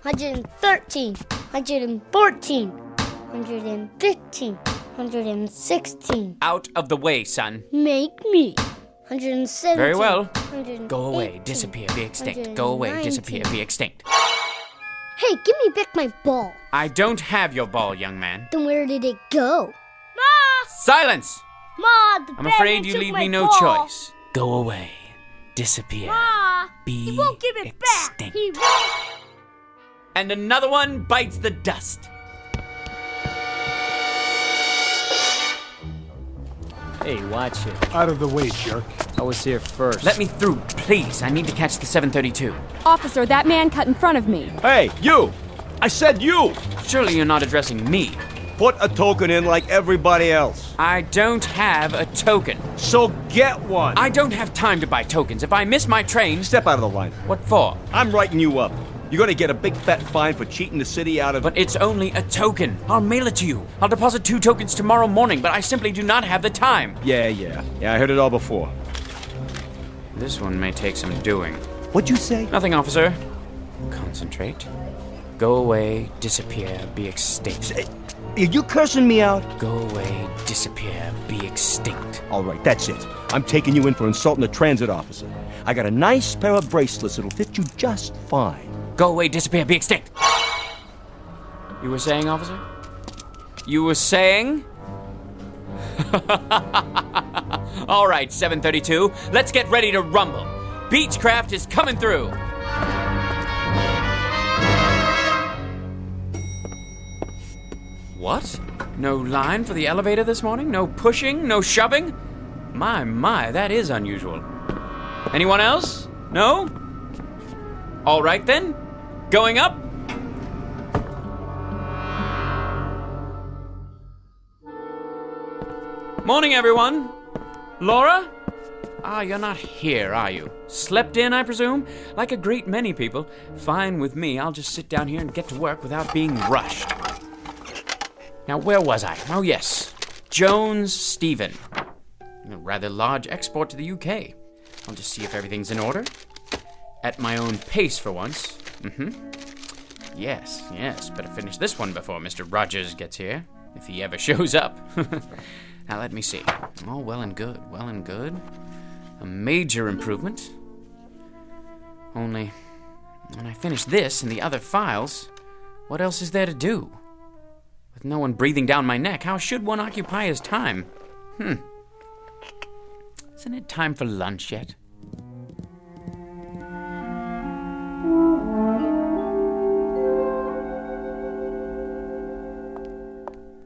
113, 114, 115, 116. Out of the way, son. Make me. 117. Very well. 118, Go away, disappear, be extinct. Go away, disappear, be extinct. Hey, give me back my ball. I don't have your ball, young man. Then where did it go? Ma! Silence! Ma, the I'm afraid bandit you took leave my me no ball. choice. Go away, disappear, Ma, be he won't give it extinct. back. He won't. And another one bites the dust. Hey, watch it. Out of the way, jerk. I was here first. Let me through, please. I need to catch the 732. Officer, that man cut in front of me. Hey, you! I said you! Surely you're not addressing me. Put a token in like everybody else. I don't have a token. So get one. I don't have time to buy tokens. If I miss my train... Step out of the line. What for? I'm writing you up. You're gonna get a big fat fine for cheating the city out of... But it's only a token. I'll mail it to you. I'll deposit 2 tokens tomorrow morning, but I simply do not have the time. Yeah, I heard it all before. This one may take some doing. What'd you say? Nothing, officer. Concentrate. Go away, disappear, be extinct. Are you cursing me out? Go away, disappear, be extinct. All right, that's it. I'm taking you in for insulting a transit officer. I got a nice pair of bracelets that'll fit you just fine. Go away, disappear, be extinct. You were saying, officer? You were saying? All right, 732, let's get ready to rumble. Beechcraft is coming through. What? No line for the elevator this morning? No pushing? No shoving? My, that is unusual. Anyone else? No? All right then. Going up? Morning, everyone. Laura? You're not here, are you? Slept in, I presume? Like a great many people. Fine with me. I'll just sit down here and get to work without being rushed. Now, where was I? Oh, yes. Jones Stephen. A rather large export to the UK. I'll just see if everything's in order. At my own pace for once. Yes. Better finish this one before Mr. Rogers gets here. If he ever shows up. Now, let me see. Oh, well and good. A major improvement. Only, when I finish this and the other files, what else is there to do? With no one breathing down my neck, how should one occupy his time? Isn't it time for lunch yet?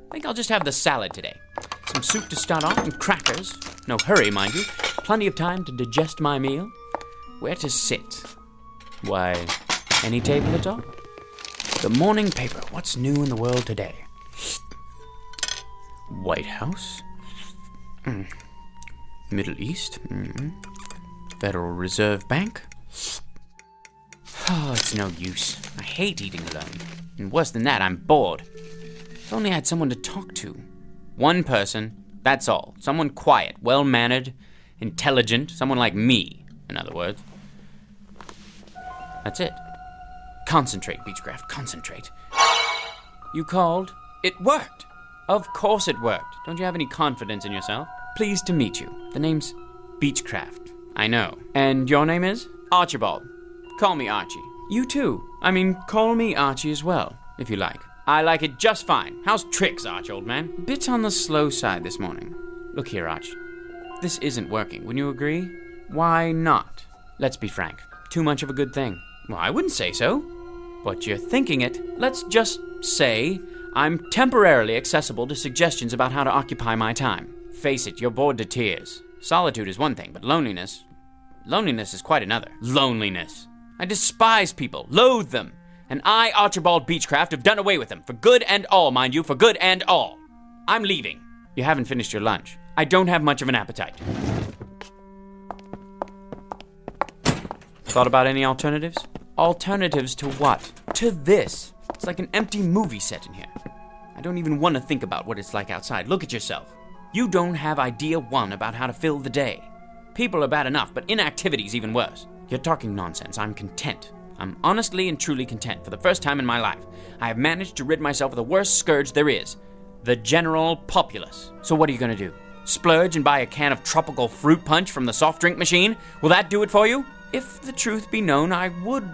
I think I'll just have the salad today. Some soup to start off and crackers. No hurry, mind you. Plenty of time to digest my meal. Where to sit? Why, any table at all? The morning paper. What's new in the world today? White House. Middle East. Federal Reserve Bank. Oh, it's no use. I hate eating alone. And worse than that, I'm bored. If only I had someone to talk to. One person, that's all. Someone quiet, well-mannered, intelligent, someone like me, in other words. That's it. Concentrate, Beechcraft, concentrate. You called? It worked. Of course it worked. Don't you have any confidence in yourself? Pleased to meet you. The name's Beechcraft. I know. And your name is? Archibald. Call me Archie. You too. Call me Archie as well, if you like. I like it just fine. How's tricks, Arch, old man? Bit on the slow side this morning. Look here, Arch. This isn't working. Wouldn't you agree? Why not? Let's be frank. Too much of a good thing. Well, I wouldn't say so. But you're thinking it. Let's just say I'm temporarily accessible to suggestions about how to occupy my time. Face it, you're bored to tears. Solitude is one thing, but loneliness is quite another. Loneliness. I despise people, loathe them. And I, Archibald Beechcraft, have done away with them. For good and all, mind you, for good and all. I'm leaving. You haven't finished your lunch. I don't have much of an appetite. Thought about any alternatives? Alternatives to what? To this. It's like an empty movie set in here. I don't even want to think about what it's like outside. Look at yourself. You don't have idea one about how to fill the day. People are bad enough, but inactivity's even worse. You're talking nonsense. I'm content. I'm honestly and truly content. For the first time in my life, I have managed to rid myself of the worst scourge there is. The general populace. So what are you going to do? Splurge and buy a can of tropical fruit punch from the soft drink machine? Will that do it for you? If the truth be known, I would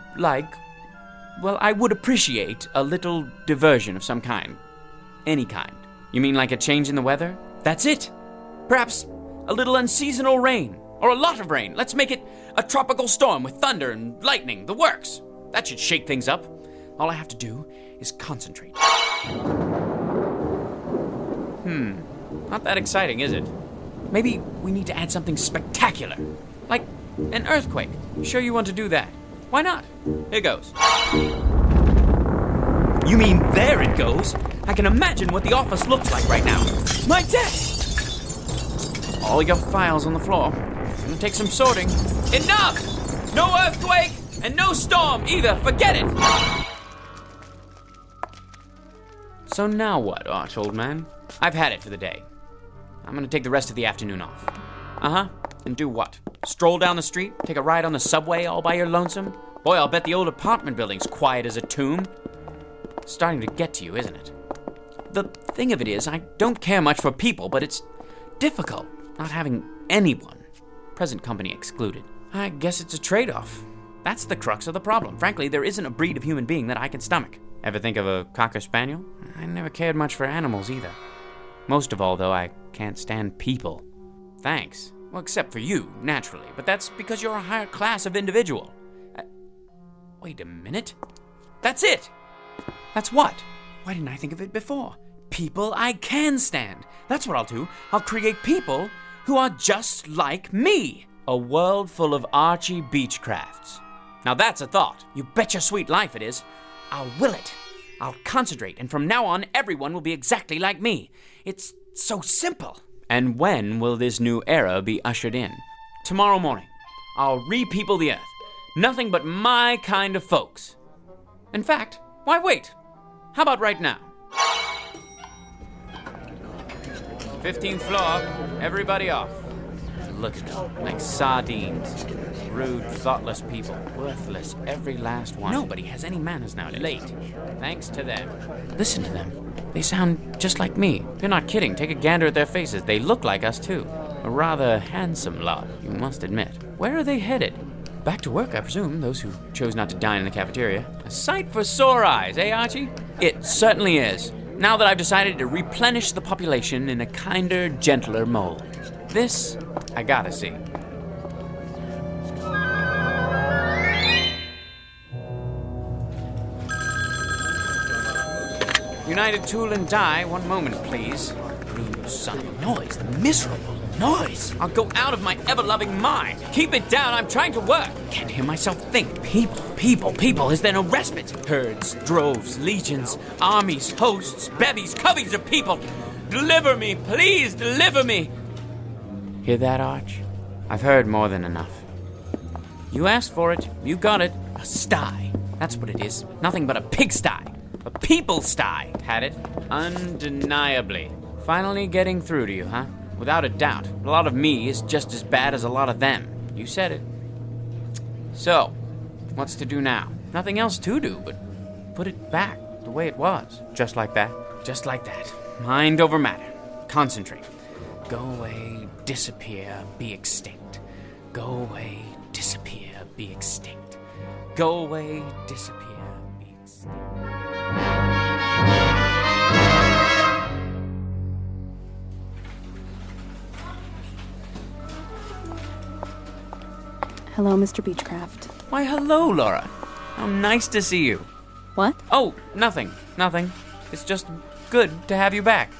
appreciate a little diversion of some kind. Any kind. You mean like a change in the weather? That's it. Perhaps a little unseasonal rain. Or a lot of rain. Let's make it a tropical storm with thunder and lightning. The works. That should shake things up. All I have to do is concentrate. Not that exciting, is it? Maybe we need to add something spectacular. Like an earthquake. Sure you want to do that? Why not? Here goes. You mean there it goes? I can imagine what the office looks like right now. My desk! All your files on the floor. Gonna take some sorting. Enough! No earthquake and no storm either. Forget it! So now what, Arch, old man? I've had it for the day. I'm gonna take the rest of the afternoon off. And do what? Stroll down the street? Take a ride on the subway all by your lonesome? Boy, I'll bet the old apartment building's quiet as a tomb. It's starting to get to you, isn't it? The thing of it is, I don't care much for people, but it's difficult not having anyone. Present company excluded. I guess it's a trade-off. That's the crux of the problem. Frankly, there isn't a breed of human being that I can stomach. Ever think of a Cocker Spaniel? I never cared much for animals either. Most of all, though, I can't stand people. Thanks. Well, except for you, naturally. But that's because you're a higher class of individual. Wait a minute. That's it! That's what? Why didn't I think of it before? People I can stand. That's what I'll do. I'll create people who are just like me. A world full of Archie Beechcrafts. Now that's a thought. You bet your sweet life it is. I'll will it. I'll concentrate, and from now on, everyone will be exactly like me. It's so simple. And when will this new era be ushered in? Tomorrow morning. I'll re-people the earth. Nothing but my kind of folks. In fact, why wait? How about right now? 15th floor, everybody off. Look at them, like sardines. Rude, thoughtless people, worthless, every last one. Nobody has any manners nowadays. Late, thanks to them. Listen to them. They sound just like me. You're not kidding. Take a gander at their faces. They look like us, too. A rather handsome lot, you must admit. Where are they headed? Back to work, I presume, those who chose not to dine in the cafeteria. A sight for sore eyes, eh, Archie? It certainly is. Now that I've decided to replenish the population in a kinder, gentler mold. This, I gotta see. United Tool and Die, one moment, please. Rude son of a noise, the miserable noise. I'll go out of my ever-loving mind. Keep it down, I'm trying to work. Can't hear myself think. People. Is there no respite? Herds, droves, legions, armies, hosts, bevies, coveys of people. Deliver me, please, deliver me. Hear that, Arch? I've heard more than enough. You asked for it, you got it. A sty. That's what it is. Nothing but a pigsty. A people sty. Had it? Undeniably. Finally getting through to you, huh? Without a doubt. A lot of me is just as bad as a lot of them. You said it. So, what's to do now? Nothing else to do but put it back the way it was. Just like that. Just like that. Mind over matter. Concentrate. Go away, disappear, be extinct. Go away, disappear, be extinct. Go away, disappear, be extinct. Hello, Mr. Beechcraft. Why, hello, Laura. How nice to see you. What? Oh, nothing. It's just good to have you back.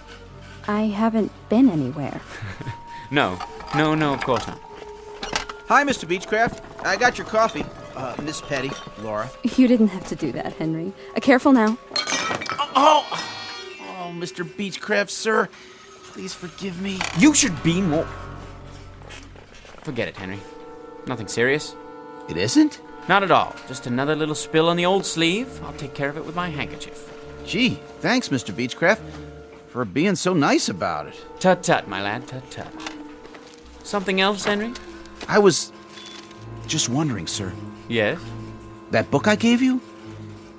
I haven't been anywhere. No, of course not. Hi, Mr. Beechcraft. I got your coffee. Miss Petty, Laura. You didn't have to do that, Henry. Careful now. Oh, Mr. Beechcraft, sir. Please forgive me. You should be more... Forget it, Henry. Nothing serious. It isn't? Not at all. Just another little spill on the old sleeve. I'll take care of it with my handkerchief. Gee, thanks, Mr. Beechcraft, for being so nice about it. Tut-tut, my lad, tut-tut. Something else, Henry? I was just wondering, sir. Yes? That book I gave you?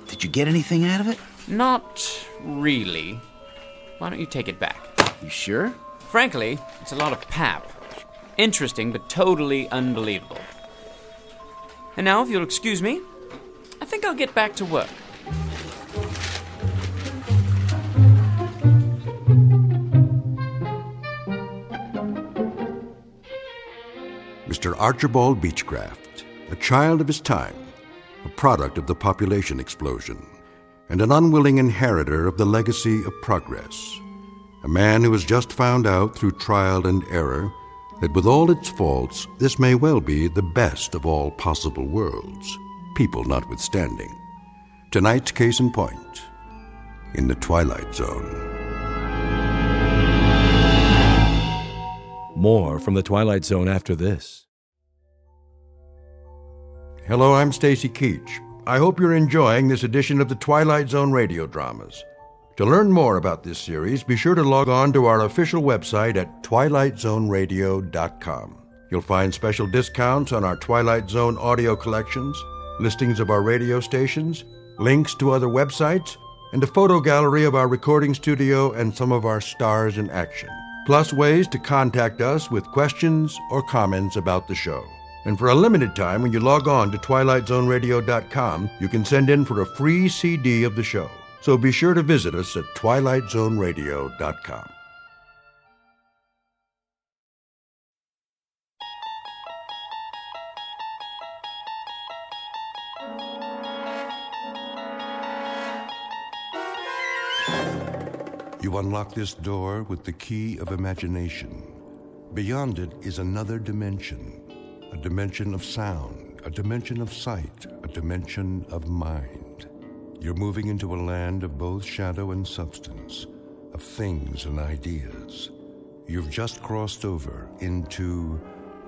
Did you get anything out of it? Not really. Why don't you take it back? You sure? Frankly, it's a lot of pap. Interesting, but totally unbelievable. And now, if you'll excuse me, I think I'll get back to work. Mr. Archibald Beechcraft, a child of his time, a product of the population explosion, and an unwilling inheritor of the legacy of progress. A man who has just found out through trial and error that with all its faults, this may well be the best of all possible worlds, people notwithstanding. Tonight's case in point, in the Twilight Zone. More from the Twilight Zone after this. Hello, I'm Stacy Keach. I hope you're enjoying this edition of the Twilight Zone Radio Dramas. To learn more about this series, be sure to log on to our official website at twilightzoneradio.com. You'll find special discounts on our Twilight Zone audio collections, listings of our radio stations, links to other websites, and a photo gallery of our recording studio and some of our stars in action. Plus ways to contact us with questions or comments about the show. And for a limited time, when you log on to twilightzoneradio.com, you can send in for a free CD of the show. So be sure to visit us at twilightzoneradio.com. You unlock this door with the key of imagination. Beyond it is another dimension, a dimension of sound, a dimension of sight, a dimension of mind. You're moving into a land of both shadow and substance, of things and ideas. You've just crossed over into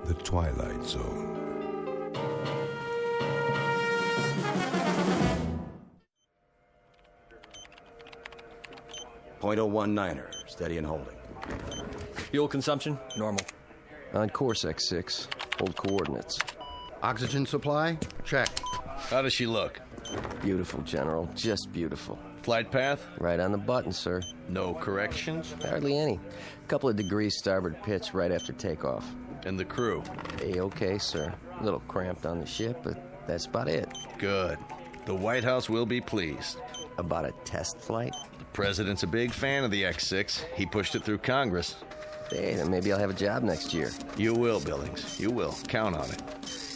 the Twilight Zone. .019er, steady and holding. Fuel consumption, normal. On course, X6. Hold coordinates. Oxygen supply? Check. How does she look? Beautiful, General. Just beautiful. Flight path? Right on the button, sir. No corrections? Hardly any. Couple of degrees starboard pitch right after takeoff. And the crew? A-okay, sir. A little cramped on the ship, but that's about it. Good. The White House will be pleased. About a test flight? The president's a big fan of the X6. He pushed it through Congress. Hey, then maybe I'll have a job next year. You will, Billings. You will. Count on it.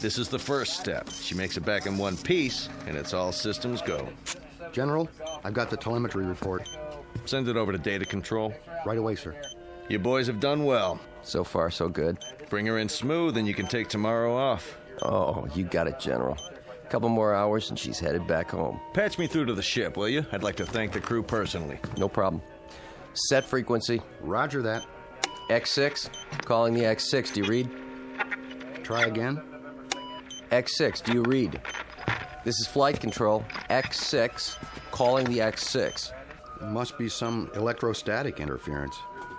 This is the first step. She makes it back in one piece, and it's all systems go. General, I've got the telemetry report. Send it over to data control. Right away, sir. You boys have done well. So far, so good. Bring her in smooth, and you can take tomorrow off. Oh, you got it, General. Couple more hours, and she's headed back home. Patch me through to the ship, will you? I'd like to thank the crew personally. No problem. Set frequency. Roger that. X6, calling the X6. Do you read? Try again. X6, do you read? This is flight control. X6, calling the X6. Must be some electrostatic interference.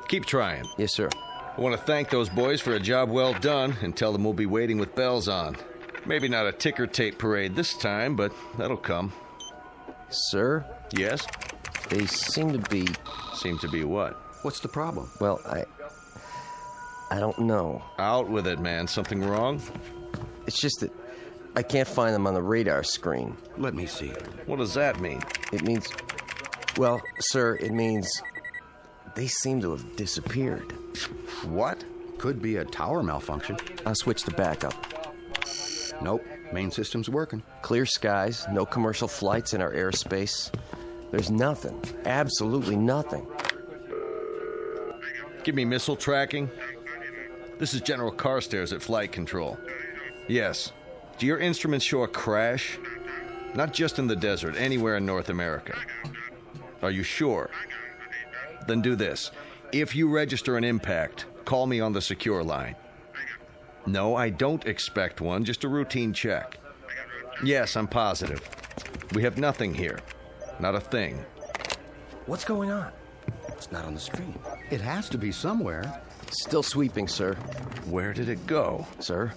Keep trying. Yes, sir. I want to thank those boys for a job well done and tell them we'll be waiting with bells on. Maybe not a ticker tape parade this time, but that'll come. Sir? Yes? They seem to be... Seem to be what? What's the problem? Well, I don't know. Out with it, man. Something wrong? It's just that I can't find them on the radar screen. Let me see. What does that mean? It means... Well, sir, it means they seem to have disappeared. What? Could be a tower malfunction. I'll switch to backup. Nope. Main system's working. Clear skies, no commercial flights in our airspace. There's nothing. Absolutely nothing. Give me missile tracking. This is General Carstairs at Flight Control. Yes. Do your instruments show a crash? Not just in the desert, anywhere in North America. Are you sure? Then do this. If you register an impact, call me on the secure line. No, I don't expect one, just a routine check. Yes, I'm positive. We have nothing here. Not a thing. What's going on? It's not on the screen. It has to be somewhere. Still sweeping, sir. Where did it go? Sir?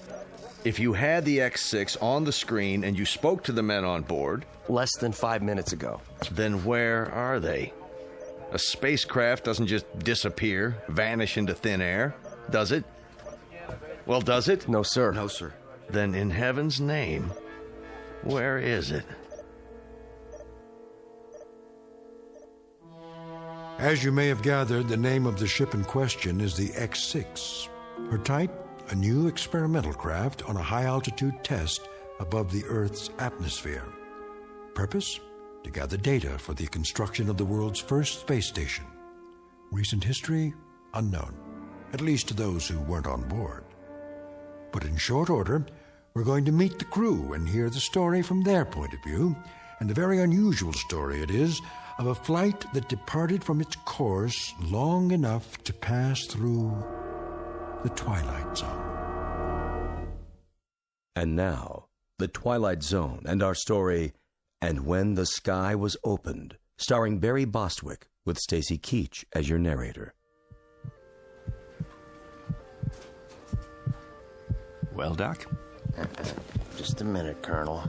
If you had the X6 on the screen and you spoke to the men on board... Less than 5 minutes ago. Then where are they? A spacecraft doesn't just disappear, vanish into thin air, does it? Well, does it? No, sir. No, sir. Then in heaven's name, where is it? As you may have gathered, the name of the ship in question is the X6. Her type, a new experimental craft on a high-altitude test above the Earth's atmosphere. Purpose? To gather data for the construction of the world's first space station. Recent history? Unknown, at least to those who weren't on board. But in short order, we're going to meet the crew and hear the story from their point of view, and a very unusual story it is, of a flight that departed from its course long enough to pass through the Twilight Zone. And now, the Twilight Zone and our story, And When the Sky Was Opened, starring Barry Bostwick with Stacy Keach as your narrator. Well, Doc? Just a minute, Colonel.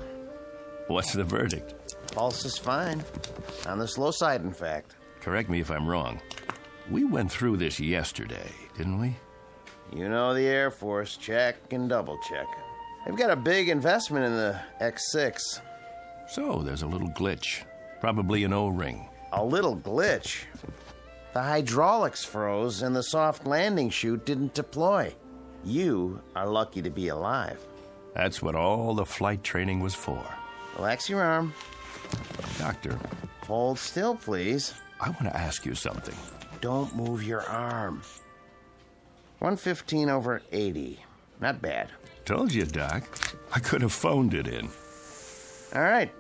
What's the verdict? Pulse is fine. On the slow side, in fact. Correct me if I'm wrong. We went through this yesterday, didn't we? You know the Air Force. Check and double check. They've got a big investment in the X6. So, there's a little glitch. Probably an O-ring. A little glitch? The hydraulics froze and the soft landing chute didn't deploy. You are lucky to be alive. That's what all the flight training was for. Relax your arm. Doctor. Hold still, please. I want to ask you something. Don't move your arm. 115/80. Not bad. Told you, Doc. I could have phoned it in. All right,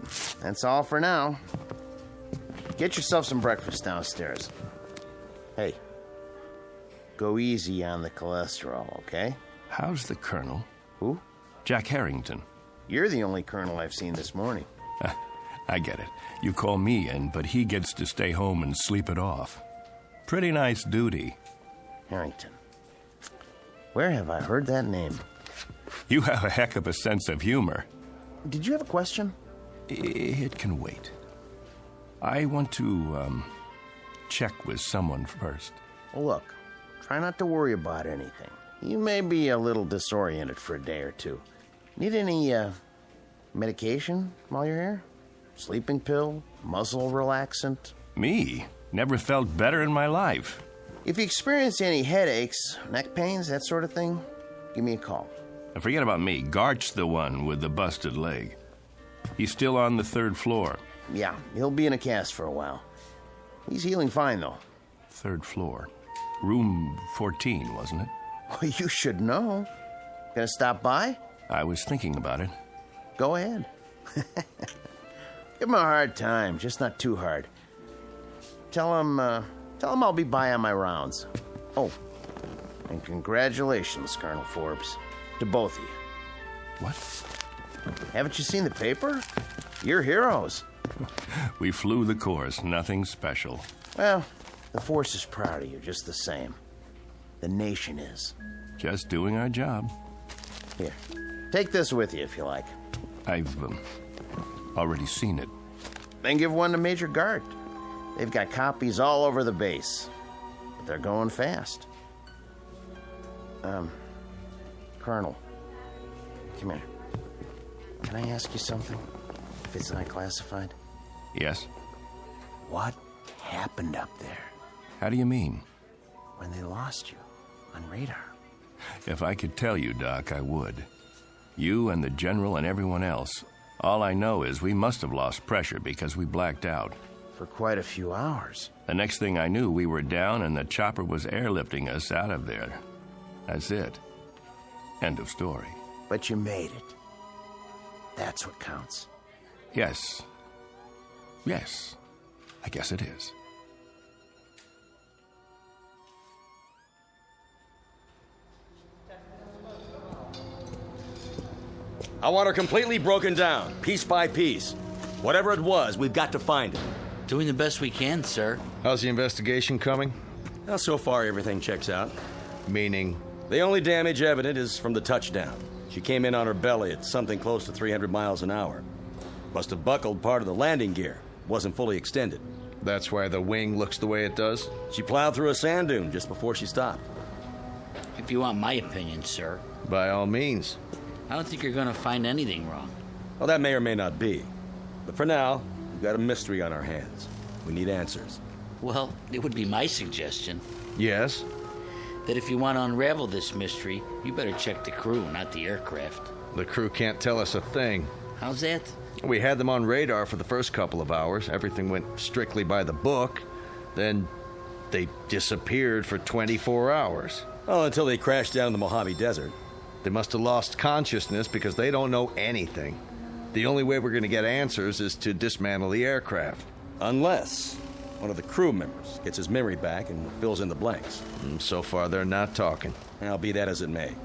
that's all for now. Get yourself some breakfast downstairs. Hey, go easy on the cholesterol, okay? How's the Colonel? Who? Jack Harrington. You're the only Colonel I've seen this morning. I get it. You call me in, but he gets to stay home and sleep it off. Pretty nice duty. Harrington. Where have I heard that name? You have a heck of a sense of humor. Did you have a question? It can wait. I want to, check with someone first. Well, look, try not to worry about anything. You may be a little disoriented for a day or two. Need any, medication while you're here? Sleeping pill? Muscle relaxant? Me? Never felt better in my life. If you experience any headaches, neck pains, that sort of thing, give me a call. Now forget about me. Gart's the one with the busted leg. He's still on the 3rd floor. Yeah, he'll be in a cast for a while. He's healing fine, though. 3rd floor. Room 14, wasn't it? Well, you should know. Gonna stop by? I was thinking about it. Go ahead. Give him a hard time, just not too hard. Tell him I'll be by on my rounds. Oh, and congratulations, Colonel Forbes, to both of you. What? Haven't you seen the paper? You're heroes. We flew the course, nothing special. Well, the force is proud of you just the same. The nation is. Just doing our job. Here, take this with you if you like. I've already seen it. Then give one to Major Gart. They've got copies all over the base. But they're going fast. Colonel, come here. Can I ask you something? If it's not classified? Yes? What happened up there? How do you mean? When they lost you on radar. If I could tell you, Doc, I would. You and the General and everyone else. All I know is we must have lost pressure because we blacked out. For quite a few hours. The next thing I knew, we were down and the chopper was airlifting us out of there. That's it. End of story. But you made it. That's what counts. Yes. Yes. I guess it is. I want her completely broken down, piece by piece. Whatever it was, we've got to find it. Doing the best we can, sir. How's the investigation coming? Well, so far, everything checks out. Meaning? The only damage evident is from the touchdown. She came in on her belly at something close to 300 miles an hour. Must have buckled part of the landing gear. Wasn't fully extended. That's why the wing looks the way it does? She plowed through a sand dune just before she stopped. If you want my opinion, sir. By all means. I don't think you're going to find anything wrong. Well, that may or may not be. But for now, we've got a mystery on our hands. We need answers. Well, it would be my suggestion. Yes? That if you want to unravel this mystery, you better check the crew, not the aircraft. The crew can't tell us a thing. How's that? We had them on radar for the first couple of hours. Everything went strictly by the book. Then they disappeared for 24 hours. Oh, until they crashed down in the Mojave Desert. They must have lost consciousness because they don't know anything. The only way we're going to get answers is to dismantle the aircraft. Unless one of the crew members gets his memory back and fills in the blanks. So far, they're not talking. I'll be that as it may.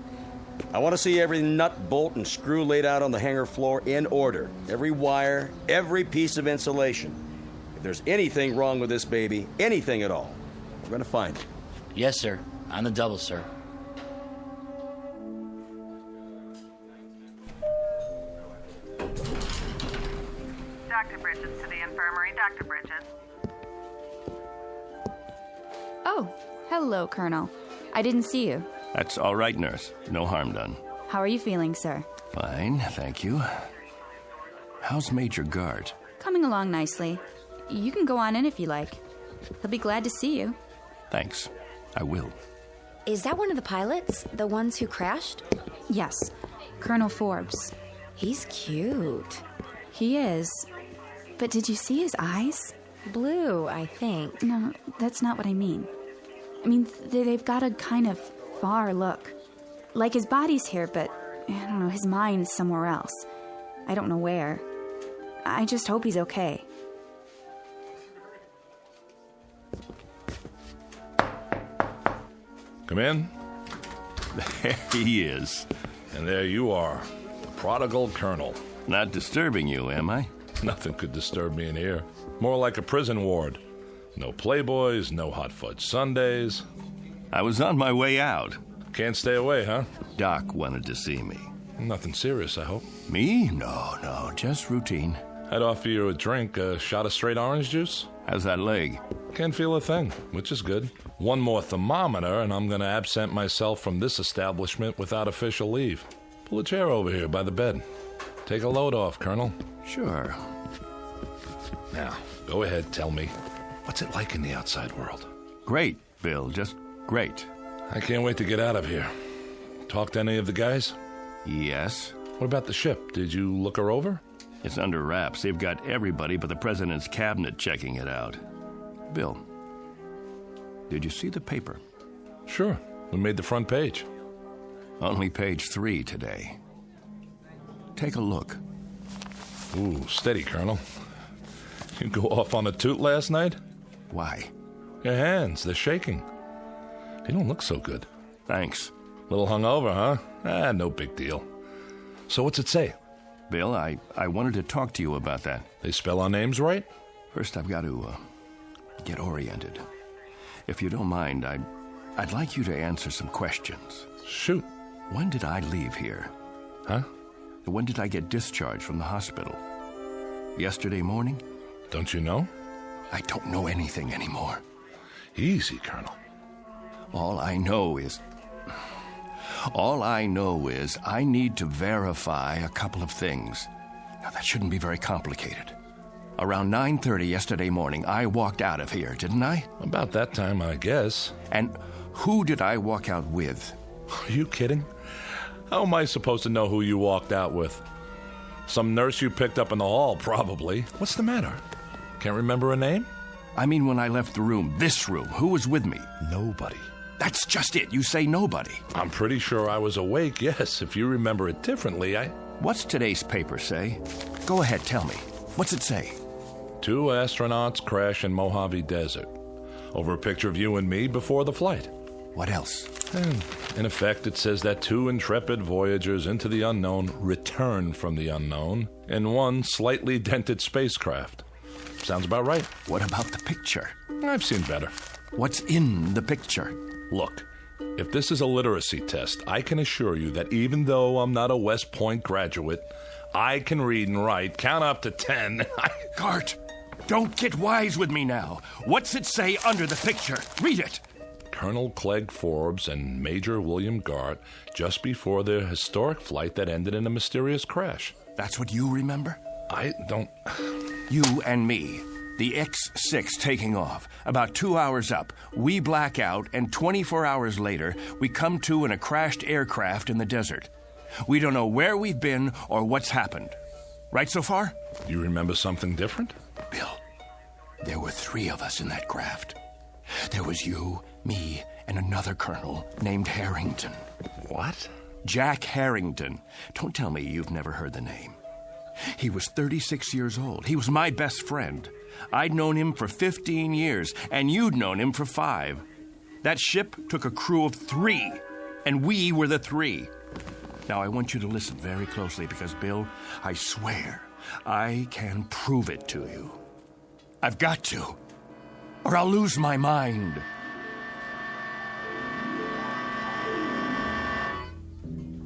I want to see every nut, bolt, and screw laid out on the hangar floor in order. Every wire, every piece of insulation. If there's anything wrong with this baby, anything at all, we're going to find it. Yes, sir. On the double, sir. Dr. Bridges to the infirmary. Dr. Bridges. Oh, hello, Colonel. I didn't see you. That's all right, nurse. No harm done. How are you feeling, sir? Fine, thank you. How's Major Gart? Coming along nicely. You can go on in if you like. He'll be glad to see you. Thanks. I will. Is that one of the pilots? The ones who crashed? Yes. Colonel Forbes. He's cute. He is. But did you see his eyes? Blue, I think. No, that's not what I mean. I mean, they've got a kind of far look. Like his body's here, but, I don't know, his mind's somewhere else. I don't know where. I just hope he's okay. Come in. There he is. And there you are, the prodigal colonel. Not disturbing you, am I? Nothing could disturb me in here. More like a prison ward. No Playboys, no hot fudge sundaes. I was on my way out. Can't stay away, huh? Doc wanted to see me. Nothing serious, I hope. Me? No, just routine. I'd offer you a drink, a shot of straight orange juice. How's that leg? Can't feel a thing, which is good. One more thermometer, and I'm going to absent myself from this establishment without official leave. Pull a chair over here by the bed. Take a load off, Colonel. Sure. Now, go ahead, tell me. What's it like in the outside world? Great, Bill, just great. I can't wait to get out of here. Talk to any of the guys? Yes. What about the ship? Did you look her over? It's under wraps. They've got everybody but the president's cabinet checking it out. Bill, did you see the paper? Sure. We made the front page. Only page 3 today. Take a look. Ooh, steady, Colonel. You go off on a toot last night? Why? Your hands, they're shaking. You don't look so good. Thanks. Little hungover, huh? No big deal. So what's it say? Bill, I wanted to talk to you about that. They spell our names right? First, I've got to get oriented. If you don't mind, I'd like you to answer some questions. Shoot. When did I leave here? Huh? When did I get discharged from the hospital? Yesterday morning? Don't you know? I don't know anything anymore. Easy, Colonel. All I know is I need to verify a couple of things. Now, that shouldn't be very complicated. Around 9:30 yesterday morning, I walked out of here, didn't I? About that time, I guess. And who did I walk out with? Are you kidding? How am I supposed to know who you walked out with? Some nurse you picked up in the hall, probably. What's the matter? Can't remember a name? I mean, when I left the room, this room, who was with me? Nobody. That's just it. You say nobody. I'm pretty sure I was awake, yes. If you remember it differently, What's today's paper say? Go ahead, tell me. What's it say? 2 astronauts crash in Mojave Desert. Over a picture of you and me before the flight. What else? In effect, it says that 2 intrepid voyagers into the unknown returned from the unknown in one slightly dented spacecraft. Sounds about right. What about the picture? I've seen better. What's in the picture? Look, if this is a literacy test, I can assure you that even though I'm not a West Point graduate, I can read and write, count up to 10. Gart, don't get wise with me now. What's it say under the picture? Read it. Colonel Clegg Forbes and Major William Gart just before their historic flight that ended in a mysterious crash. That's what you remember? I don't... You and me. The X-6 taking off. About 2 hours up, we black out, and 24 hours later, we come to in a crashed aircraft in the desert. We don't know where we've been or what's happened. Right so far? You remember something different? Bill, there were 3 of us in that craft. There was you, me, and another colonel named Harrington. What? Jack Harrington. Don't tell me you've never heard the name. He was 36 years old. He was my best friend. I'd known him for 15 years, and you'd known him for 5. That ship took a crew of 3, and we were the 3. Now, I want you to listen very closely because, Bill, I swear I can prove it to you. I've got to, or I'll lose my mind.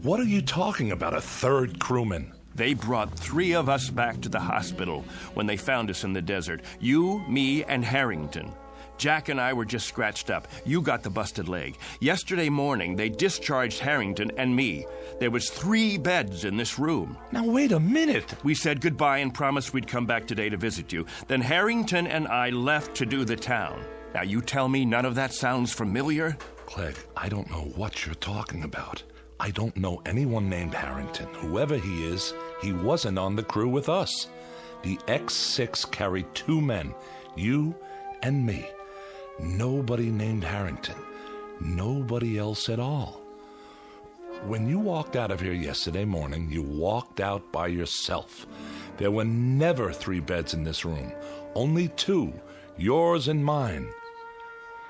What are you talking about, a 3rd crewman? They brought 3 of us back to the hospital when they found us in the desert. You, me, and Harrington. Jack and I were just scratched up. You got the busted leg. Yesterday morning, they discharged Harrington and me. There was 3 beds in this room. Now, wait a minute. We said goodbye and promised we'd come back today to visit you. Then Harrington and I left to do the town. Now, you tell me none of that sounds familiar? Clegg, I don't know what you're talking about. I don't know anyone named Harrington. Whoever he is, he wasn't on the crew with us. The X-6 carried 2 men, you and me. Nobody named Harrington. Nobody else at all. When you walked out of here yesterday morning, you walked out by yourself. There were never 3 beds in this room. Only 2, yours and mine.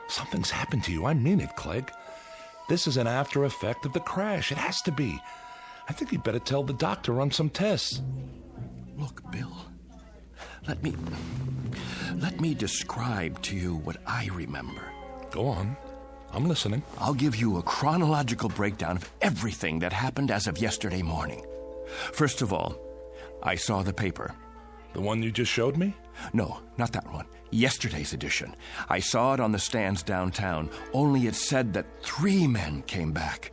Something's happened to you. I mean it, Clegg. This is an after effect of the crash. It has to be. I think you'd better tell the doctor, run some tests. Look, Bill, let me describe to you what I remember. Go on. I'm listening. I'll give you a chronological breakdown of everything that happened as of yesterday morning. First of all, I saw the paper. The one you just showed me? No, not that one. Yesterday's edition. I saw it on the stands downtown, only it said that 3 men came back.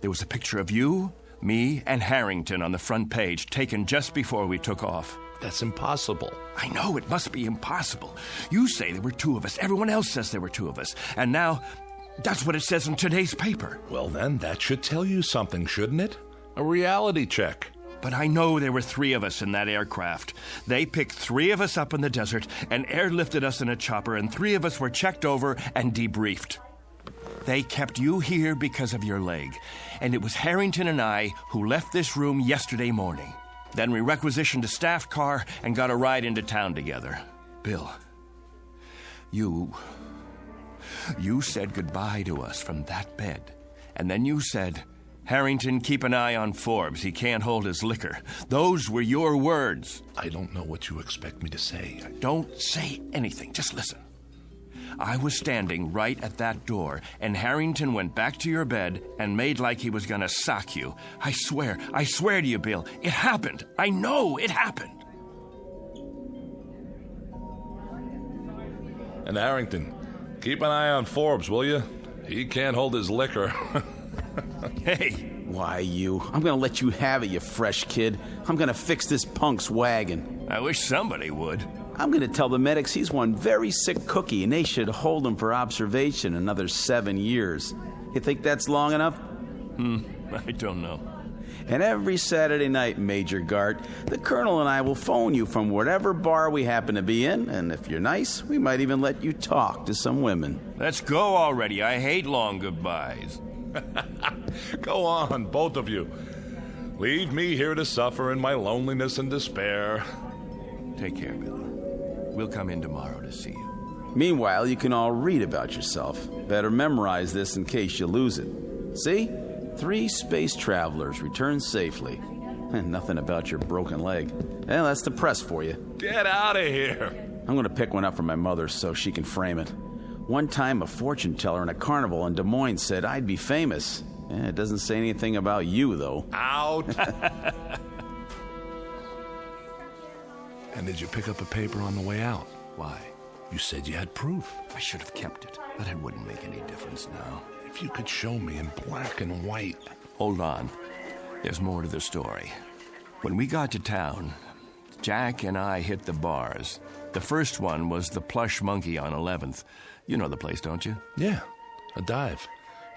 There was a picture of you, me, and Harrington on the front page, taken just before we took off. That's impossible. I know, it must be impossible. You say there were 2 of us. Everyone else says there were 2 of us. And now, that's what it says in today's paper. Well, then, that should tell you something, shouldn't it? A reality check. But I know there were 3 of us in that aircraft. They picked 3 of us up in the desert and airlifted us in a chopper, and 3 of us were checked over and debriefed. They kept you here because of your leg, and it was Harrington and I who left this room yesterday morning. Then we requisitioned a staff car and got a ride into town together. Bill, you said goodbye to us from that bed, and then you said, Harrington, keep an eye on Forbes. He can't hold his liquor. Those were your words. I don't know what you expect me to say. Don't say anything. Just listen. I was standing right at that door, and Harrington went back to your bed and made like he was going to sock you. I swear to you, Bill, it happened. I know it happened. And Harrington, keep an eye on Forbes, will you? He can't hold his liquor. Hey. Why, you? I'm gonna let you have it, you fresh kid. I'm gonna fix this punk's wagon. I wish somebody would. I'm gonna tell the medics he's one very sick cookie and they should hold him for observation another 7 years. You think that's long enough? I don't know. And every Saturday night, Major Gart, the Colonel and I will phone you from whatever bar we happen to be in, and if you're nice, we might even let you talk to some women. Let's go already. I hate long goodbyes. Go on, both of you. Leave me here to suffer in my loneliness and despair. Take care, Billy. We'll come in tomorrow to see you. Meanwhile, you can all read about yourself. Better memorize this in case you lose it. See? 3 space travelers returned safely. And nothing about your broken leg. Well, that's the press for you. Get out of here. I'm going to pick one up for my mother so she can frame it. One time, a fortune teller in a carnival in Des Moines said I'd be famous. It doesn't say anything about you, though. Out. And did you pick up a paper on the way out? Why? You said you had proof. I should have kept it, but it wouldn't make any difference now. If you could show me in black and white. Hold on. There's more to the story. When we got to town, Jack and I hit the bars. The first one was the Plush Monkey on 11th. You know the place, don't you? Yeah, a dive.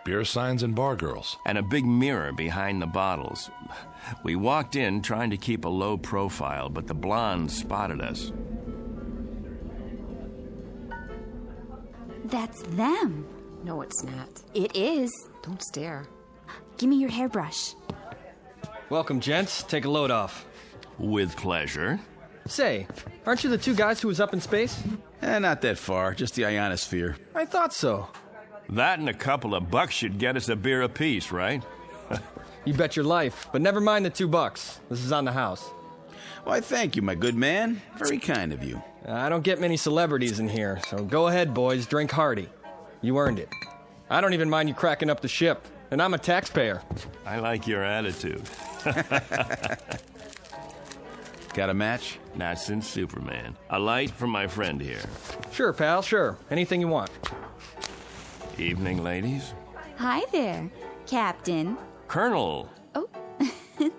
Beer signs and bar girls. And a big mirror behind the bottles. We walked in trying to keep a low profile, but the blondes spotted us. That's them. No, it's not. It is. Don't stare. Give me your hairbrush. Welcome, gents. Take a load off. With pleasure. Say, aren't you the 2 guys who was up in space? Not that far, just the ionosphere. I thought so. That and a couple of bucks should get us a beer apiece, right? You bet your life, but never mind the $2. This is on the house. Why, thank you, my good man. Very kind of you. I don't get many celebrities in here, so go ahead, boys, drink hearty. You earned it. I don't even mind you cracking up the ship, and I'm a taxpayer. I like your attitude. Got a match? Not since Superman. A light from my friend here. Sure, pal, sure. Anything you want. Evening, ladies. Hi there, Captain. Colonel. Oh,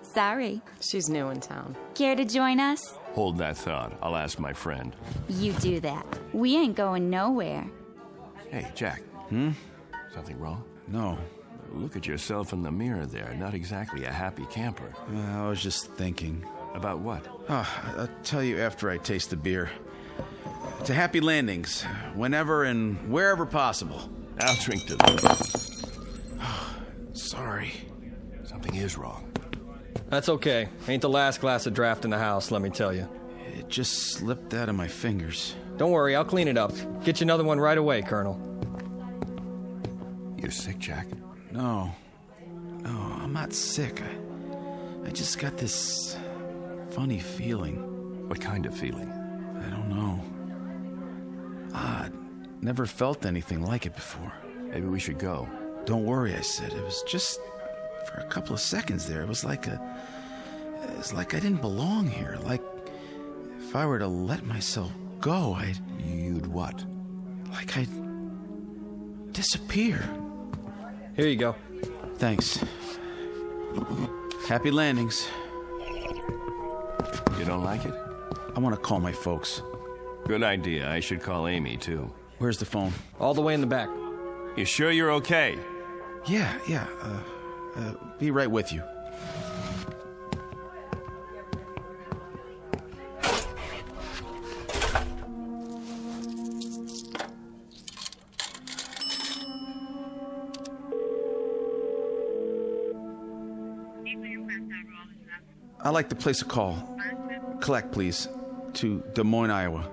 sorry. She's new in town. Care to join us? Hold that thought. I'll ask my friend. You do that. We ain't going nowhere. Hey, Jack. Something wrong? No. Look at yourself in the mirror there. Not exactly a happy camper. I was just thinking. About what? I'll tell you after I taste the beer. To happy landings, whenever and wherever possible. I'll drink to them. Sorry. Something is wrong. That's okay. Ain't the last glass of draft in the house, let me tell you. It just slipped out of my fingers. Don't worry, I'll clean it up. Get you another one right away, Colonel. You're sick, Jack? No, I'm not sick. I just got this funny feeling. What kind of feeling? I don't know. Odd. Never felt anything like it before. Maybe we should go. Don't worry, I said. It was just for a couple of seconds there. It was like I didn't belong here. Like if I were to let myself go, You'd what? Like I'd disappear. Here you go. Thanks. Happy landings. You don't like it? I want to call my folks. Good idea. I should call Amy, too. Where's the phone? All the way in the back. You sure you're okay? Yeah. Be right with you. I'd like to place a call. Collect, please, to Des Moines, Iowa.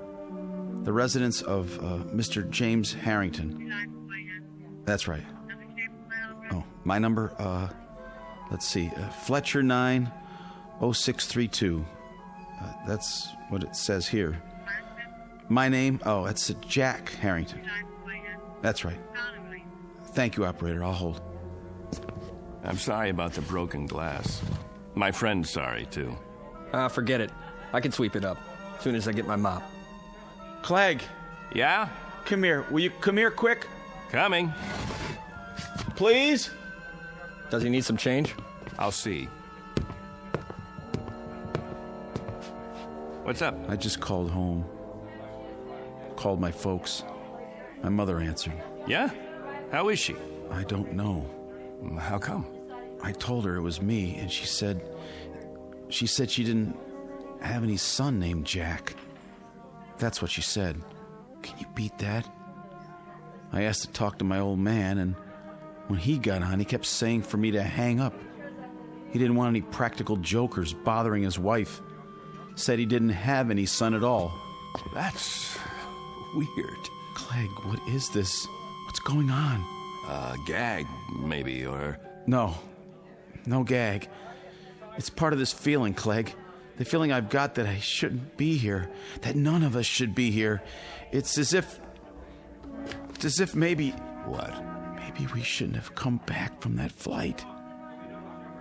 The residence of Mr. James Harrington. That's right. Oh, my number, let's see, Fletcher 90632. That's what it says here. My name, that's Jack Harrington. That's right. Thank you, operator. I'll hold. I'm sorry about the broken glass. My friend's sorry, too. Forget it. I can sweep it up as soon as I get my mop. Clegg. Yeah? Come here. Will you come here quick? Coming. Please? Does he need some change? I'll see. What's up? I just called home. Called my folks. My mother answered. Yeah? How is she? I don't know. How come? I told her it was me, and she said she didn't have any son named Jack. That's what she said. Can you beat that? I asked to talk to my old man, and when he got on, he kept saying for me to hang up. He didn't want any practical jokers bothering his wife. Said he didn't have any son at all. That's weird. Clegg, what is this? What's going on? Gag, maybe, or... No gag. It's part of this feeling, Clegg. The feeling I've got that I shouldn't be here. That none of us should be here. It's as if maybe... What? Maybe we shouldn't have come back from that flight.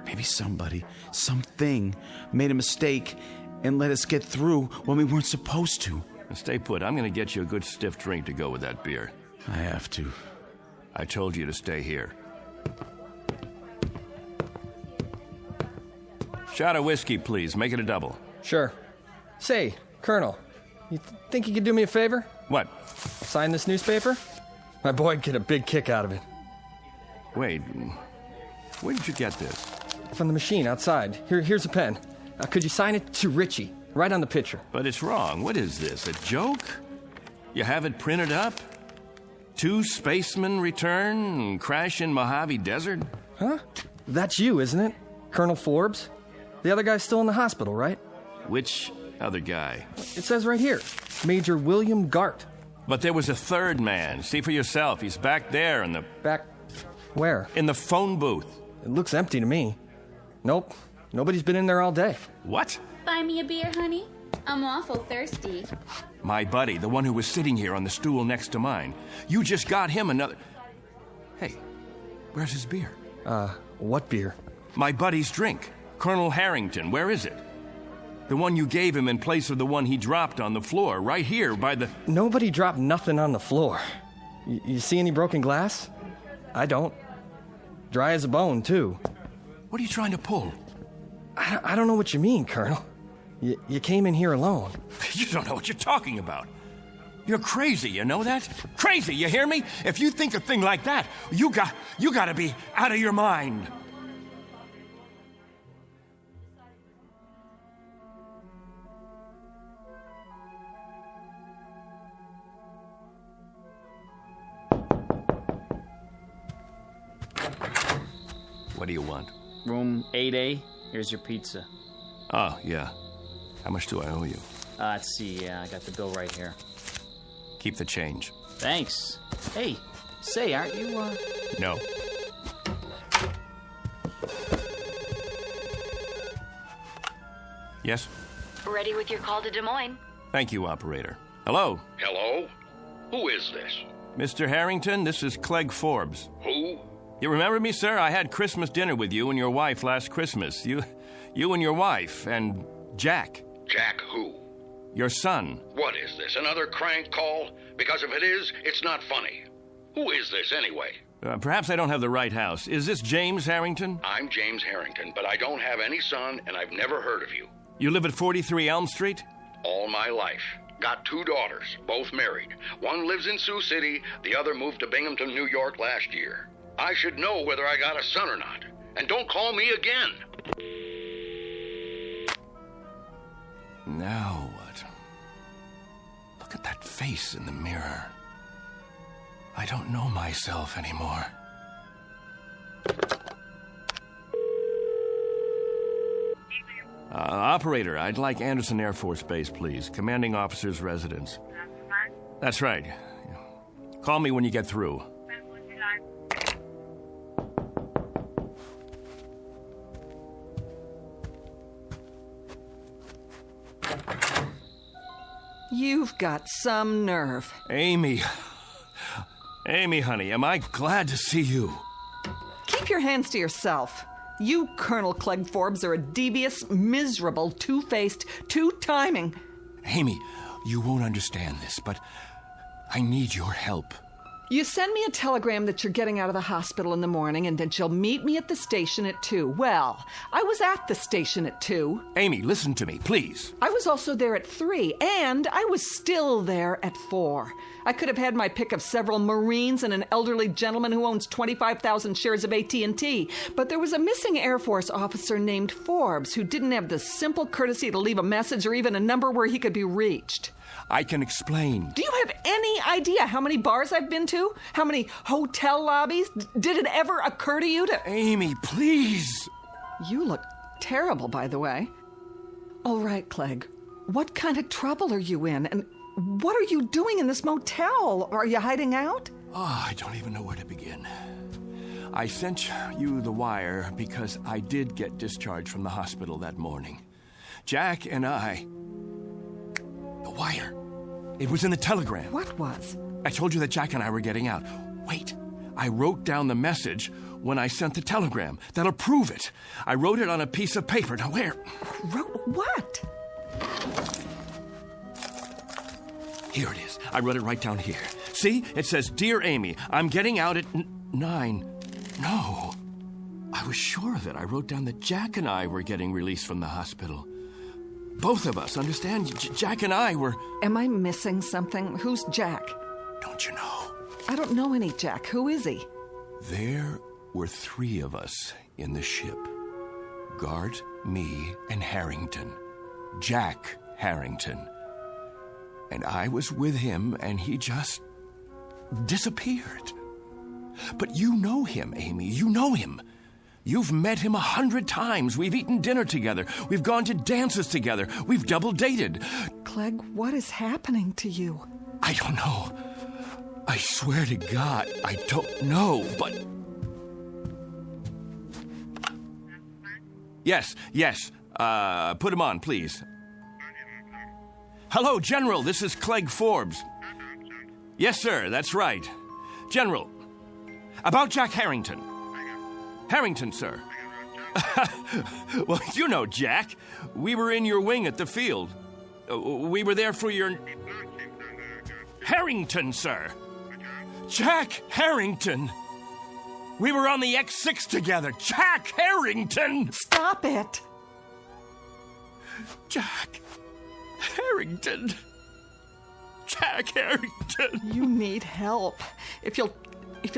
Maybe somebody, something, made a mistake and let us get through when we weren't supposed to. Stay put. I'm going to get you a good stiff drink to go with that beer. I have to. I told you to stay here. Shot of whiskey, please. Make it a double. Sure. Say, Colonel, you think you could do me a favor? What? Sign this newspaper? My boy'd get a big kick out of it. Wait, where did you get this? From the machine outside. Here's a pen. Could you sign it to Richie? Right on the picture. But it's wrong. What is this, a joke? You have it printed up? 2 spacemen return and crash in Mojave Desert? Huh? That's you, isn't it? Colonel Forbes? The other guy's still in the hospital, right? Which other guy? It says right here, Major William Gart. But there was a third man. See for yourself. He's back there in the... Back where? In the phone booth. It looks empty to me. Nope. Nobody's been in there all day. What? Buy me a beer, honey? I'm awful thirsty. My buddy, the one who was sitting here on the stool next to mine. You just got him another... Hey, where's his beer? What beer? My buddy's drink. Colonel Harrington, where is it? The one you gave him in place of the one he dropped on the floor, right here by the... Nobody dropped nothing on the floor. You see any broken glass? I don't. Dry as a bone, too. What are you trying to pull? I don't know what you mean, Colonel. You came in here alone. You don't know what you're talking about. You're crazy, you know that? Crazy, you hear me? If you think a thing like that, you gotta be out of your mind. What do you want? room 8A. Here's your pizza. Oh, yeah. How much do I owe you? Let's see. I got the bill right here. Keep the change. Thanks. Hey, say, aren't you, No. Yes? Ready with your call to Des Moines. Thank you, operator. Hello? Hello? Who is this? Mr. Harrington, this is Clegg Forbes. Who? You remember me, sir? I had Christmas dinner with you and your wife last Christmas. You and your wife, and Jack. Jack who? Your son. What is this, another crank call? Because if it is, it's not funny. Who is this, anyway? Perhaps I don't have the right house. Is this James Harrington? I'm James Harrington, but I don't have any son, and I've never heard of you. You live at 43 Elm Street? All my life. Got 2 daughters, both married. One lives in Sioux City, the other moved to Binghamton, New York last year. I should know whether I got a son or not. And don't call me again. Now what? Look at that face in the mirror. I don't know myself anymore. Operator, I'd like Anderson Air Force Base, please. Commanding officer's residence. That's right. Call me when you get through. You've got some nerve. Amy. Amy, honey, am I glad to see you. Keep your hands to yourself. You, Colonel Clegg Forbes, are a devious, miserable, two-faced, two-timing... Amy, you won't understand this, but I need your help. You send me a telegram that you're getting out of the hospital in the morning and that you'll meet me at the station at 2. Well, I was at the station at 2. Amy, listen to me, please. I was also there at 3, and I was still there at 4. I could have had my pick of several Marines and an elderly gentleman who owns 25,000 shares of AT&T, but there was a missing Air Force officer named Forbes who didn't have the simple courtesy to leave a message or even a number where he could be reached. I can explain. Do you have any idea how many bars I've been to? How many hotel lobbies? Did it ever occur to you to... Amy, please! You look terrible, by the way. All right, Clegg. What kind of trouble are you in? And what are you doing in this motel? Are you hiding out? Oh, I don't even know where to begin. I sent you the wire because I did get discharged from the hospital that morning. Jack and I... The wire. It was in the telegram. What was? I told you that Jack and I were getting out. Wait. I wrote down the message when I sent the telegram. That'll prove it. I wrote it on a piece of paper. Now, where? Wrote what? Here it is. I wrote it right down here. See? It says, Dear Amy, I'm getting out at 9. No. I was sure of it. I wrote down that Jack and I were getting released from the hospital. Both of us, understand? Jack and I were... Am I missing something? Who's Jack? Don't you know? I don't know any Jack. Who is he? There were 3 of us in the ship. Gart, me, and Harrington. Jack Harrington. And I was with him, and he just disappeared. But you know him, Amy. You know him. You've met him 100 times. We've eaten dinner together. We've gone to dances together. We've double-dated. Clegg, what is happening to you? I don't know. I swear to God, I don't know, but... Yes. Put him on, please. Hello, General. This is Clegg Forbes. Yes, sir. That's right. General, about Jack Harrington. Harrington, sir. Well, you know Jack. We were in your wing at the field. We were there for your... Harrington, sir. Jack Harrington. We were on the X6 together. Jack Harrington. Stop it. Jack Harrington. Jack Harrington. You need help. If you'll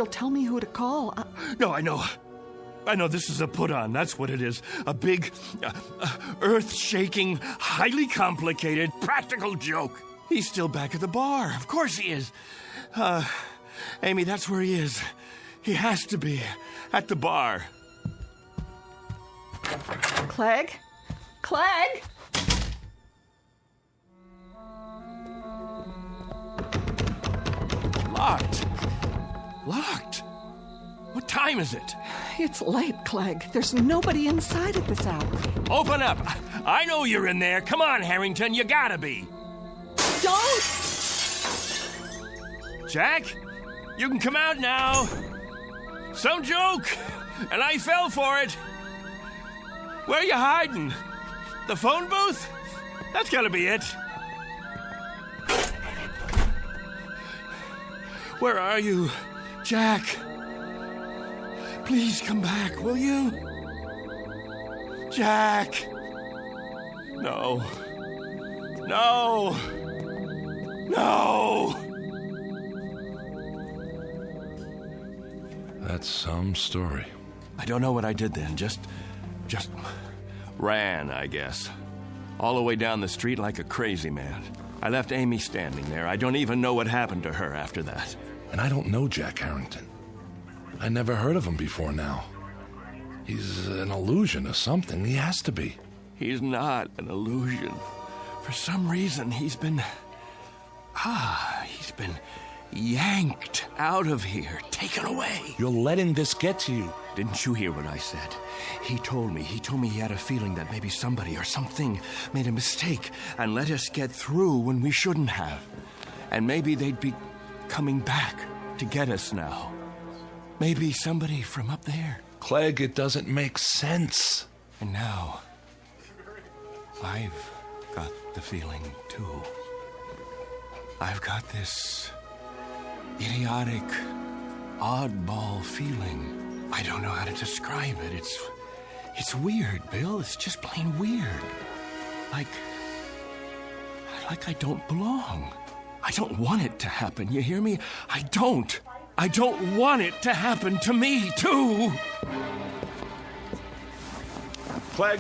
tell me who to call. No, I know. I know this is a put-on. That's what it is. A big, earth-shaking, highly complicated, practical joke. He's still back at the bar. Of course he is. Amy, that's where he is. He has to be. At the bar. Clegg? Clegg? Locked. Locked. What time is it? It's late, Clegg. There's nobody inside at this hour. Open up. I know you're in there. Come on, Harrington. You gotta be. Don't! Jack, you can come out now. Some joke, and I fell for it. Where are you hiding? The phone booth? That's gotta be it. Where are you, Jack? Please come back, will you? Jack! No. No! No! That's some story. I don't know what I did then. Just ran, I guess. All the way down the street like a crazy man. I left Amy standing there. I don't even know what happened to her after that. And I don't know Jack Harrington. I never heard of him before now. He's an illusion or something. He has to be. He's not an illusion. For some reason, he's been yanked out of here, taken away. You're letting this get to you. Didn't you hear what I said? He told me he had a feeling that maybe somebody or something made a mistake and let us get through when we shouldn't have. And maybe they'd be coming back to get us now. Maybe somebody from up there. Clegg, it doesn't make sense. And now, I've got the feeling, too. I've got this idiotic, oddball feeling. I don't know how to describe it. It's weird, Bill. It's just plain weird. Like I don't belong. I don't want it to happen, you hear me? I don't want it to happen to me, too. Clegg!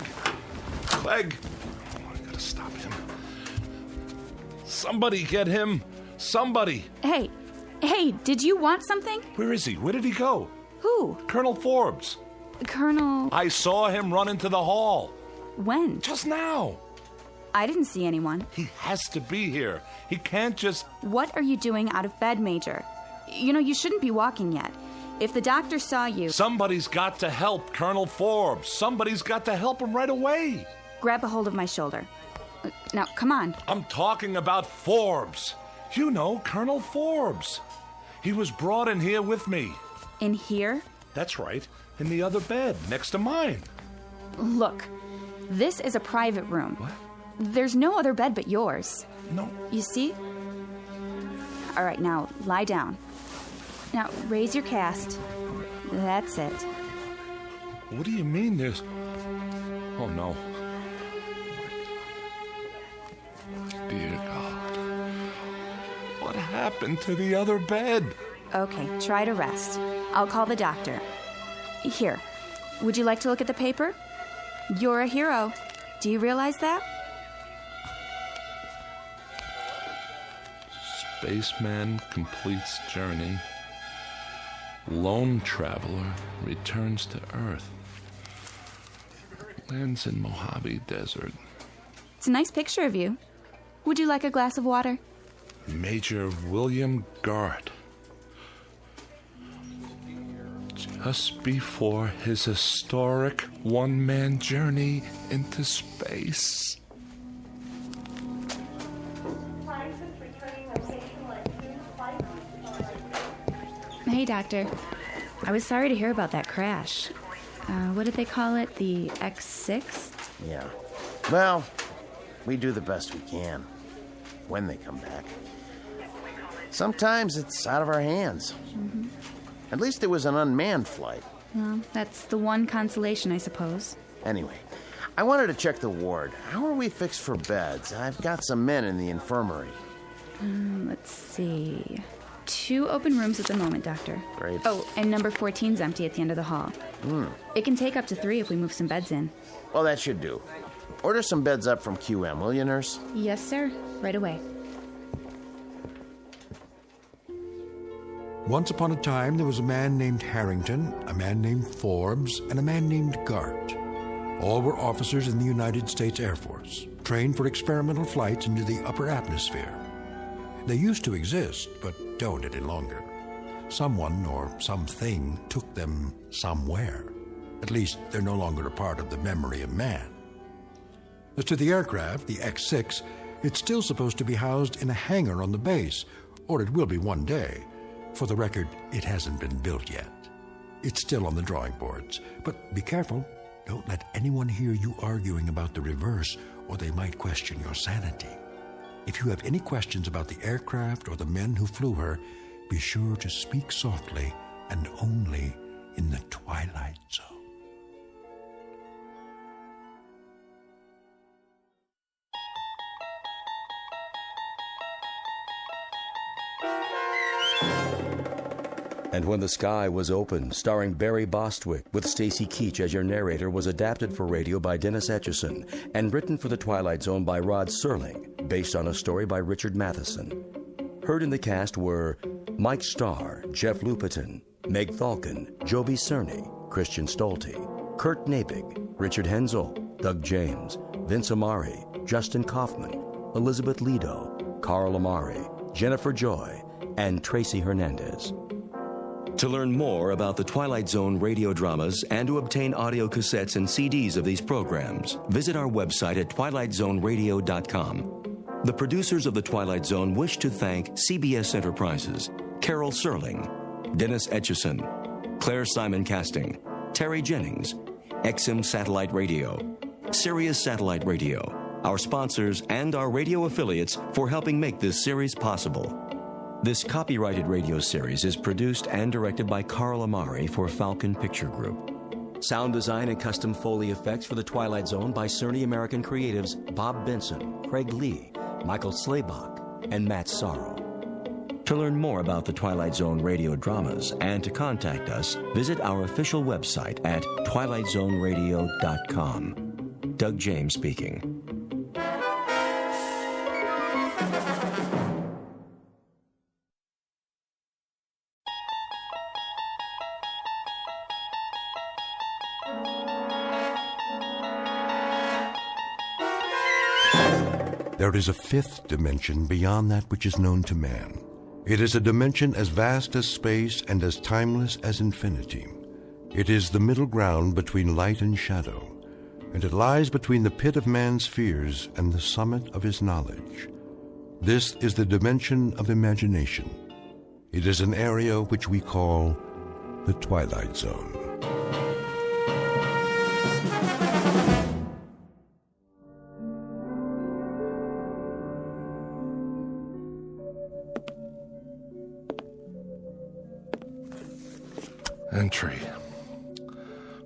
Oh, I gotta stop him. Somebody get him! Somebody! Hey, did you want something? Where is he? Where did he go? Who? Colonel Forbes. Colonel... I saw him run into the hall. When? Just now. I didn't see anyone. He has to be here. He can't just... What are you doing out of bed, Major? You know, you shouldn't be walking yet. If the doctor saw you... Somebody's got to help Colonel Forbes. Somebody's got to help him right away. Grab a hold of my shoulder. Now, come on. I'm talking about Forbes. You know, Colonel Forbes. He was brought in here with me. In here? That's right. In the other bed, next to mine. Look, this is a private room. What? There's no other bed but yours. No. You see? All right, now, lie down. Now, raise your cast. That's it. What do you mean there's... Oh, no. Dear God. What happened to the other bed? Okay, try to rest. I'll call the doctor. Here, would you like to look at the paper? You're a hero. Do you realize that? Spaceman completes journey. Lone traveler returns to Earth. Lands in Mojave Desert. It's a nice picture of you. Would you like a glass of water? Major William Gart. Just before his historic one-man journey into space. Hey, Doctor. I was sorry to hear about that crash. What did they call it? The X6? Yeah. Well, we do the best we can. When they come back. Sometimes it's out of our hands. Mm-hmm. At least it was an unmanned flight. Well, that's the one consolation, I suppose. Anyway, I wanted to check the ward. How are we fixed for beds? I've got some men in the infirmary. Let's see. 2 open rooms at the moment, Doctor. Great. Oh, and number 14's empty at the end of the hall. It can take up to 3 if we move some beds in. Well, that should do. Order some beds up from QM, will you, nurse? Yes, sir. Right away. Once upon a time, there was a man named Harrington, a man named Forbes, and a man named Gart. All were officers in the United States Air Force, trained for experimental flights into the upper atmosphere. They used to exist, but don't any longer. Someone or something took them somewhere. At least they're no longer a part of the memory of man. As to the aircraft, the X-6, it's still supposed to be housed in a hangar on the base, or it will be one day. For the record, it hasn't been built yet. It's still on the drawing boards. But be careful. Don't let anyone hear you arguing about the reverse, or they might question your sanity. If you have any questions about the aircraft or the men who flew her, be sure to speak softly and only in the Twilight Zone. And When the Sky Was Open, starring Barry Bostwick, with Stacy Keach as your narrator, was adapted for radio by Dennis Etchison and written for The Twilight Zone by Rod Serling, based on a story by Richard Matheson. Heard in the cast were Mike Starr, Jeff Lupetin, Meg Thalken, Joby Cerny, Christian Stolte, Kurt Nabig, Richard Hensel, Doug James, Vince Amari, Justin Kaufman, Elizabeth Lido, Carl Amari, Jennifer Joy, and Tracy Hernandez. To learn more about the Twilight Zone radio dramas and to obtain audio cassettes and CDs of these programs, visit our website at twilightzoneradio.com. The producers of The Twilight Zone wish to thank CBS Enterprises, Carol Serling, Dennis Etchison, Claire Simon Casting, Terry Jennings, XM Satellite Radio, Sirius Satellite Radio, our sponsors and our radio affiliates for helping make this series possible. This copyrighted radio series is produced and directed by Carl Amari for Falcon Picture Group. Sound design and custom Foley effects for The Twilight Zone by Cerny American creatives Bob Benson, Craig Lee, Michael Slaybach, and Matt Sorrow. To learn more about the Twilight Zone radio dramas and to contact us, visit our official website at twilightzoneradio.com. Doug James speaking. There is a fifth dimension beyond that which is known to man. It is a dimension as vast as space and as timeless as infinity. It is the middle ground between light and shadow, and it lies between the pit of man's fears and the summit of his knowledge. This is the dimension of imagination. It is an area which we call the Twilight Zone. Entry.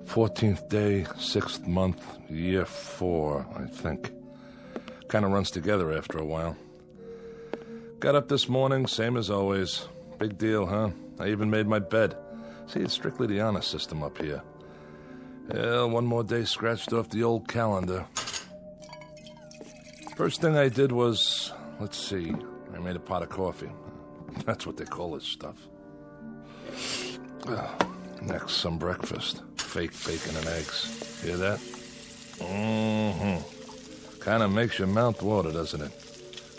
14th day, 6th month, year 4, I think. Kind of runs together after a while. Got up this morning, same as always. Big deal, huh? I even made my bed. See, it's strictly the honor system up here. Well, one more day scratched off the old calendar. First thing I did was, let's see, I made a pot of coffee. That's what they call this stuff. Next, some breakfast. Fake bacon and eggs. Hear that? Kind of makes your mouth water, doesn't it?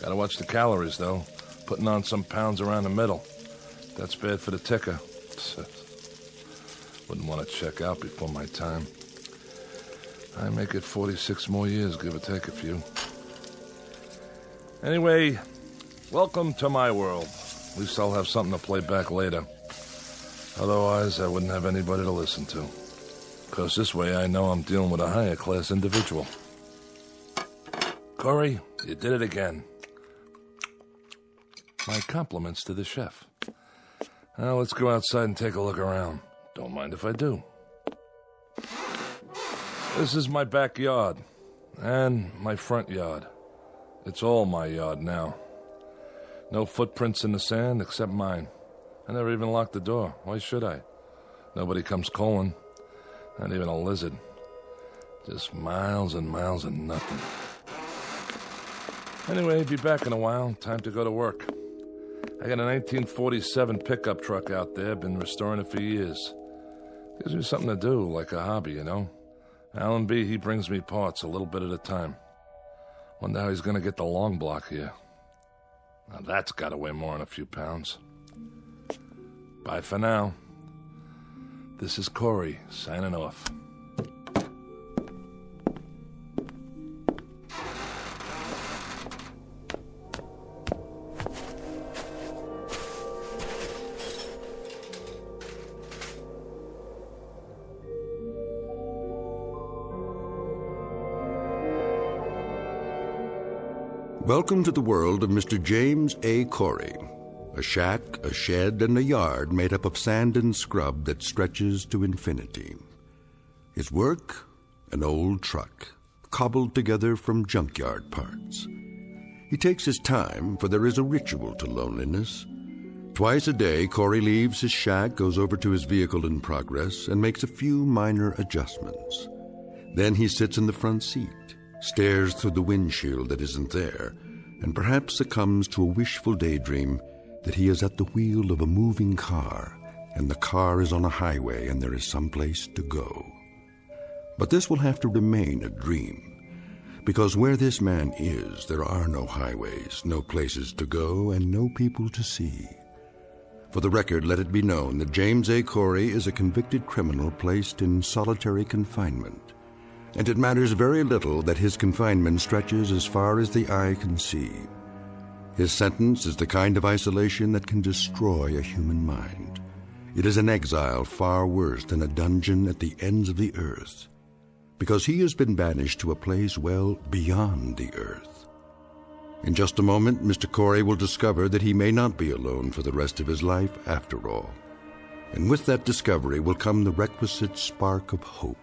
Gotta watch the calories, though. Putting on some pounds around the middle. That's bad for the ticker. Wouldn't want to check out before my time. I make it 46 more years, give or take a few. Anyway, welcome to my world. At least I'll have something to play back later. Otherwise, I wouldn't have anybody to listen to. Because this way I know I'm dealing with a higher class individual. Corey, you did it again. My compliments to the chef. Now let's go outside and take a look around. Don't mind if I do. This is my backyard. And my front yard. It's all my yard now. No footprints in the sand except mine. I never even locked the door. Why should I? Nobody comes calling. Not even a lizard. Just miles and miles of nothing. Anyway, be back in a while. Time to go to work. I got a 1947 pickup truck out there. Been restoring it for years. Gives me something to do, like a hobby, you know? Allenby, he brings me parts a little bit at a time. Wonder how he's gonna get the long block here. Now that's gotta weigh more than a few pounds. Bye for now. This is Corey, signing off. Welcome to the world of Mr. James A. Corey. A shack, a shed, and a yard made up of sand and scrub that stretches to infinity. His work? An old truck, cobbled together from junkyard parts. He takes his time, for there is a ritual to loneliness. Twice a day, Corey leaves his shack, goes over to his vehicle in progress, and makes a few minor adjustments. Then he sits in the front seat, stares through the windshield that isn't there, and perhaps succumbs to a wishful daydream that he is at the wheel of a moving car, and the car is on a highway and there is someplace to go. But this will have to remain a dream, because where this man is, there are no highways, no places to go, and no people to see. For the record, let it be known that James A. Corey is a convicted criminal placed in solitary confinement. And it matters very little that his confinement stretches as far as the eye can see. His sentence is the kind of isolation that can destroy a human mind. It is an exile far worse than a dungeon at the ends of the earth, because he has been banished to a place well beyond the earth. In just a moment, Mr. Corey will discover that he may not be alone for the rest of his life after all. And with that discovery will come the requisite spark of hope.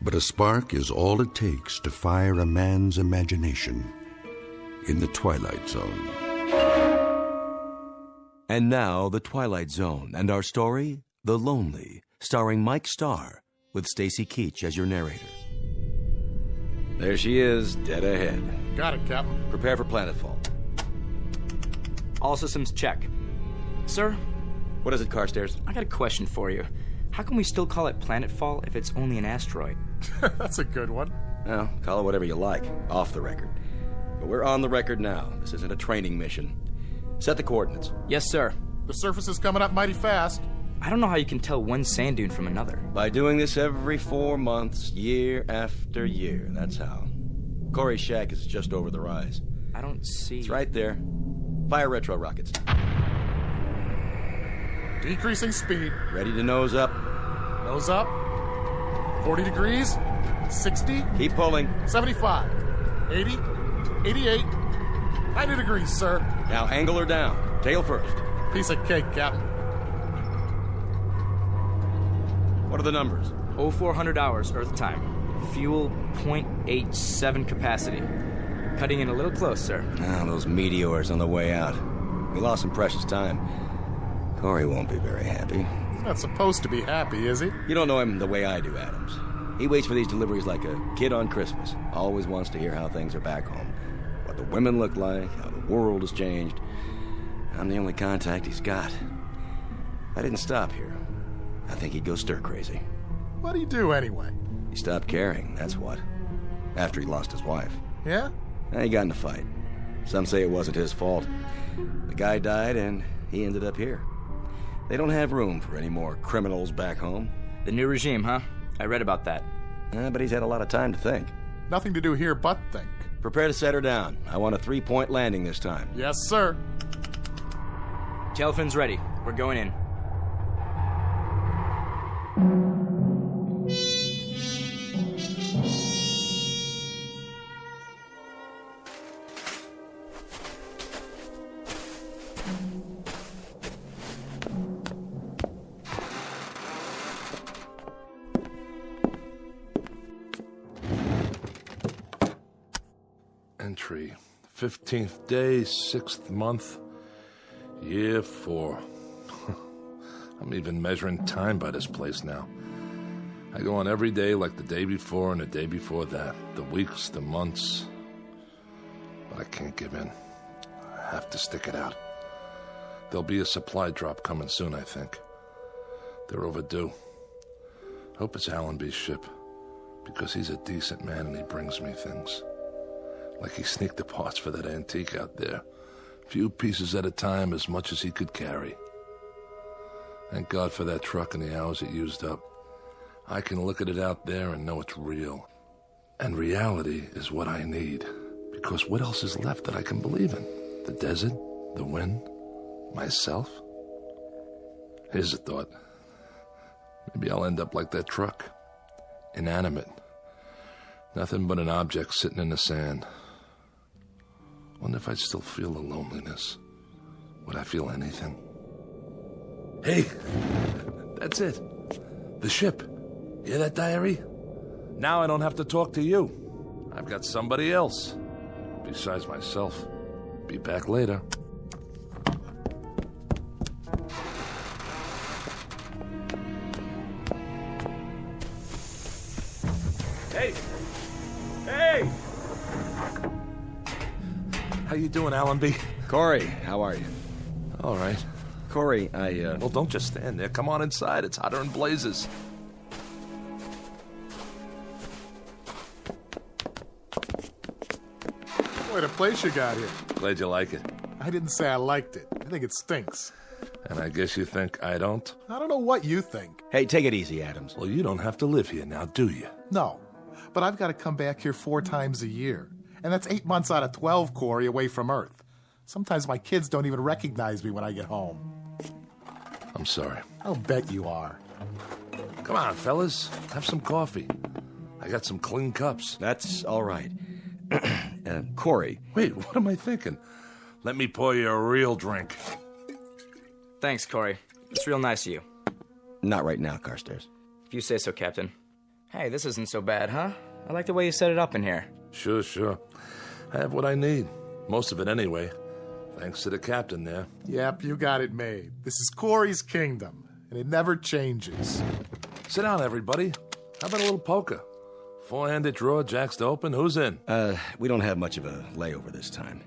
But a spark is all it takes to fire a man's imagination in the Twilight Zone. And now, The Twilight Zone, and our story, The Lonely, starring Mike Starr, with Stacy Keach as your narrator. There she is, dead ahead. Got it, Captain. Prepare for planetfall. All systems check. Sir? What is it, Carstairs? I got a question for you. How can we still call it planetfall if it's only an asteroid? That's a good one. Well, call it whatever you like, off the record. But we're on the record now. This isn't a training mission. Set the coordinates. Yes, sir. The surface is coming up mighty fast. I don't know how you can tell one sand dune from another. By doing this every 4 months, year after year. That's how. Corey's shack is just over the rise. I don't see... It's right there. Fire retro rockets. Decreasing speed. Ready to nose up. Nose up. 40 degrees. 60. Keep pulling. 75. 80. 88. 90 degrees, sir. Now angle her down. Tail first. Piece of cake, Captain. What are the numbers? 0400 hours, Earth time. Fuel 0.87 capacity. Cutting in a little close, sir. Ah, those meteors on the way out. We lost some precious time. Corey won't be very happy. He's not supposed to be happy, is he? You don't know him the way I do, Adams. He waits for these deliveries like a kid on Christmas. Always wants to hear how things are back home. What the women look like, how the world has changed. I'm the only contact he's got. If I didn't stop here, I think he'd go stir-crazy. What'd he do, anyway? He stopped caring, that's what. After he lost his wife. Yeah? He got in a fight. Some say it wasn't his fault. The guy died, and he ended up here. They don't have room for any more criminals back home. The new regime, huh? I read about that. But he's had a lot of time to think. Nothing to do here but think. Prepare to set her down. I want a 3-point landing this time. Yes, sir. Tail fins ready. We're going in. Entry, 15th day, 6th month, year 4. I'm even measuring time by this place now. I go on every day like the day before and the day before that, the weeks, the months. But I can't give in. I have to stick it out. There'll be a supply drop coming soon, I think. They're overdue. Hope it's Allenby's ship. because he's a decent man and he brings me things. Like he sneaked the parts for that antique out there. Few pieces at a time, as much as he could carry. Thank God for that truck and the hours it used up. I can look at it out there and know it's real. And reality is what I need. Because what else is left that I can believe in? The desert? The wind? Myself? Here's a thought. Maybe I'll end up like that truck. Inanimate. Nothing but an object sitting in the sand. Wonder if I'd still feel the loneliness. Would I feel anything? Hey! That's it. The ship. Hear that, diary? Now I don't have to talk to you. I've got somebody else. Besides myself. Be back later. Hey! Hey! How you doing, Allenby? Corey, how are you? All right. Corey, Well, don't just stand there. Come on inside. It's hotter than blazes. What a place you got here. Glad you like it. I didn't say I liked it. I think it stinks. And I guess you think I don't? I don't know what you think. Hey, take it easy, Adams. Well, you don't have to live here now, do you? No, but I've got to come back here 4 times a year. And that's 8 months out of 12, Corey, away from Earth. Sometimes my kids don't even recognize me when I get home. I'm sorry. I'll bet you are. Come on, fellas. Have some coffee. I got some clean cups. That's all right. Corey. Wait, what am I thinking? Let me pour you a real drink. Thanks, Corey. It's real nice of you. Not right now, Carstairs. If you say so, Captain. Hey, this isn't so bad, huh? I like the way you set it up in here. Sure. I have what I need. Most of it anyway. Thanks to the captain there. Yep, you got it made. This is Corey's kingdom, and it never changes. Sit down, everybody. How about a little poker? 4-handed draw, jacks to open. Who's in? We don't have much of a layover this time.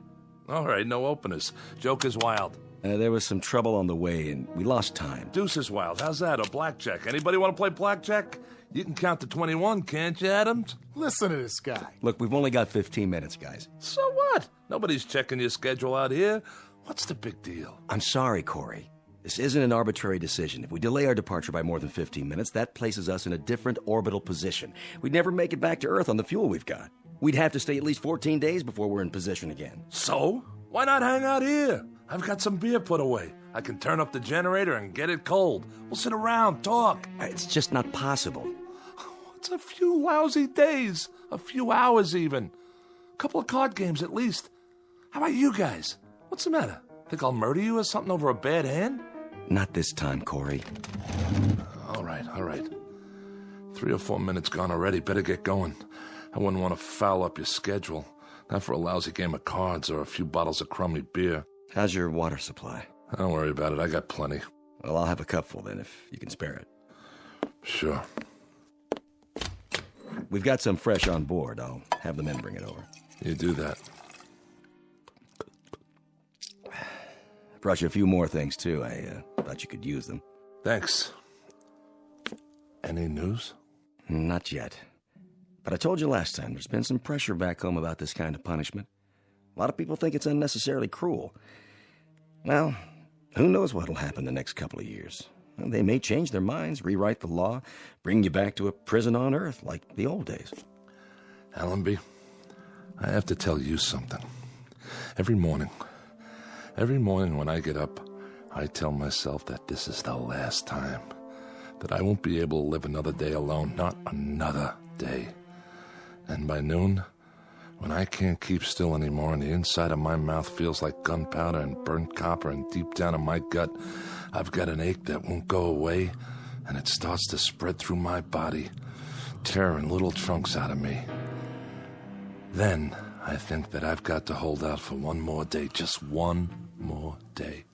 All right, no openers. Joke is wild. There was some trouble on the way, and we lost time. Deuce is wild. How's that? Or blackjack? Anybody want to play blackjack? You can count to 21, can't you, Adams? Listen to this guy. Look, we've only got 15 minutes, guys. So what? Nobody's checking your schedule out here. What's the big deal? I'm sorry, Corey. This isn't an arbitrary decision. If we delay our departure by more than 15 minutes, that places us in a different orbital position. We'd never make it back to Earth on the fuel we've got. We'd have to stay at least 14 days before we're in position again. So? Why not hang out here? I've got some beer put away. I can turn up the generator and get it cold. We'll sit around, talk. It's just not possible. It's a few lousy days. A few hours, even. A couple of card games, at least. How about you guys? What's the matter? Think I'll murder you or something over a bad hand? Not this time, Corey. All right. 3 or 4 minutes gone already. Better get going. I wouldn't want to foul up your schedule. Not for a lousy game of cards or a few bottles of crummy beer. How's your water supply? Don't worry about it. I got plenty. Well, I'll have a cupful then, if you can spare it. Sure. We've got some fresh on board. I'll have the men bring it over. You do that. Brought you a few more things, too. I thought you could use them. Thanks. Any news? Not yet. But I told you last time, there's been some pressure back home about this kind of punishment. A lot of people think it's unnecessarily cruel. Well, who knows what'll happen the next couple of years. Well, they may change their minds, rewrite the law, bring you back to a prison on Earth like the old days. Allenby, I have to tell you something. Every morning when I get up, I tell myself that this is the last time. That I won't be able to live another day alone, not another day. And by noon, when I can't keep still anymore and the inside of my mouth feels like gunpowder and burnt copper and deep down in my gut, I've got an ache that won't go away and it starts to spread through my body, tearing little chunks out of me. Then I think that I've got to hold out for one more day, just one more day.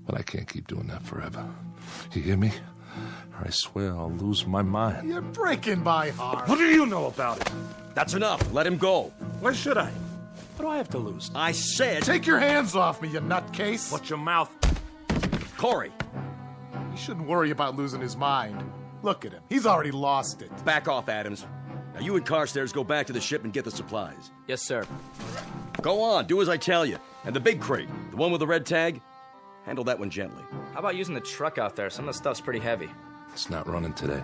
But I can't keep doing that forever. You hear me? Or I swear I'll lose my mind. You're breaking my heart. What do you know about it? That's enough. Let him go. Why should I? What do I have to lose? I said... Take your hands off me, you nutcase. Watch your mouth. Corey. He shouldn't worry about losing his mind. Look at him. He's already lost it. Back off, Adams. Now you and Carstairs go back to the ship and get the supplies. Yes, sir. Go on, do as I tell you. And the big crate, the one with the red tag, handle that one gently. How about using the truck out there? Some of the stuff's pretty heavy. It's not running today.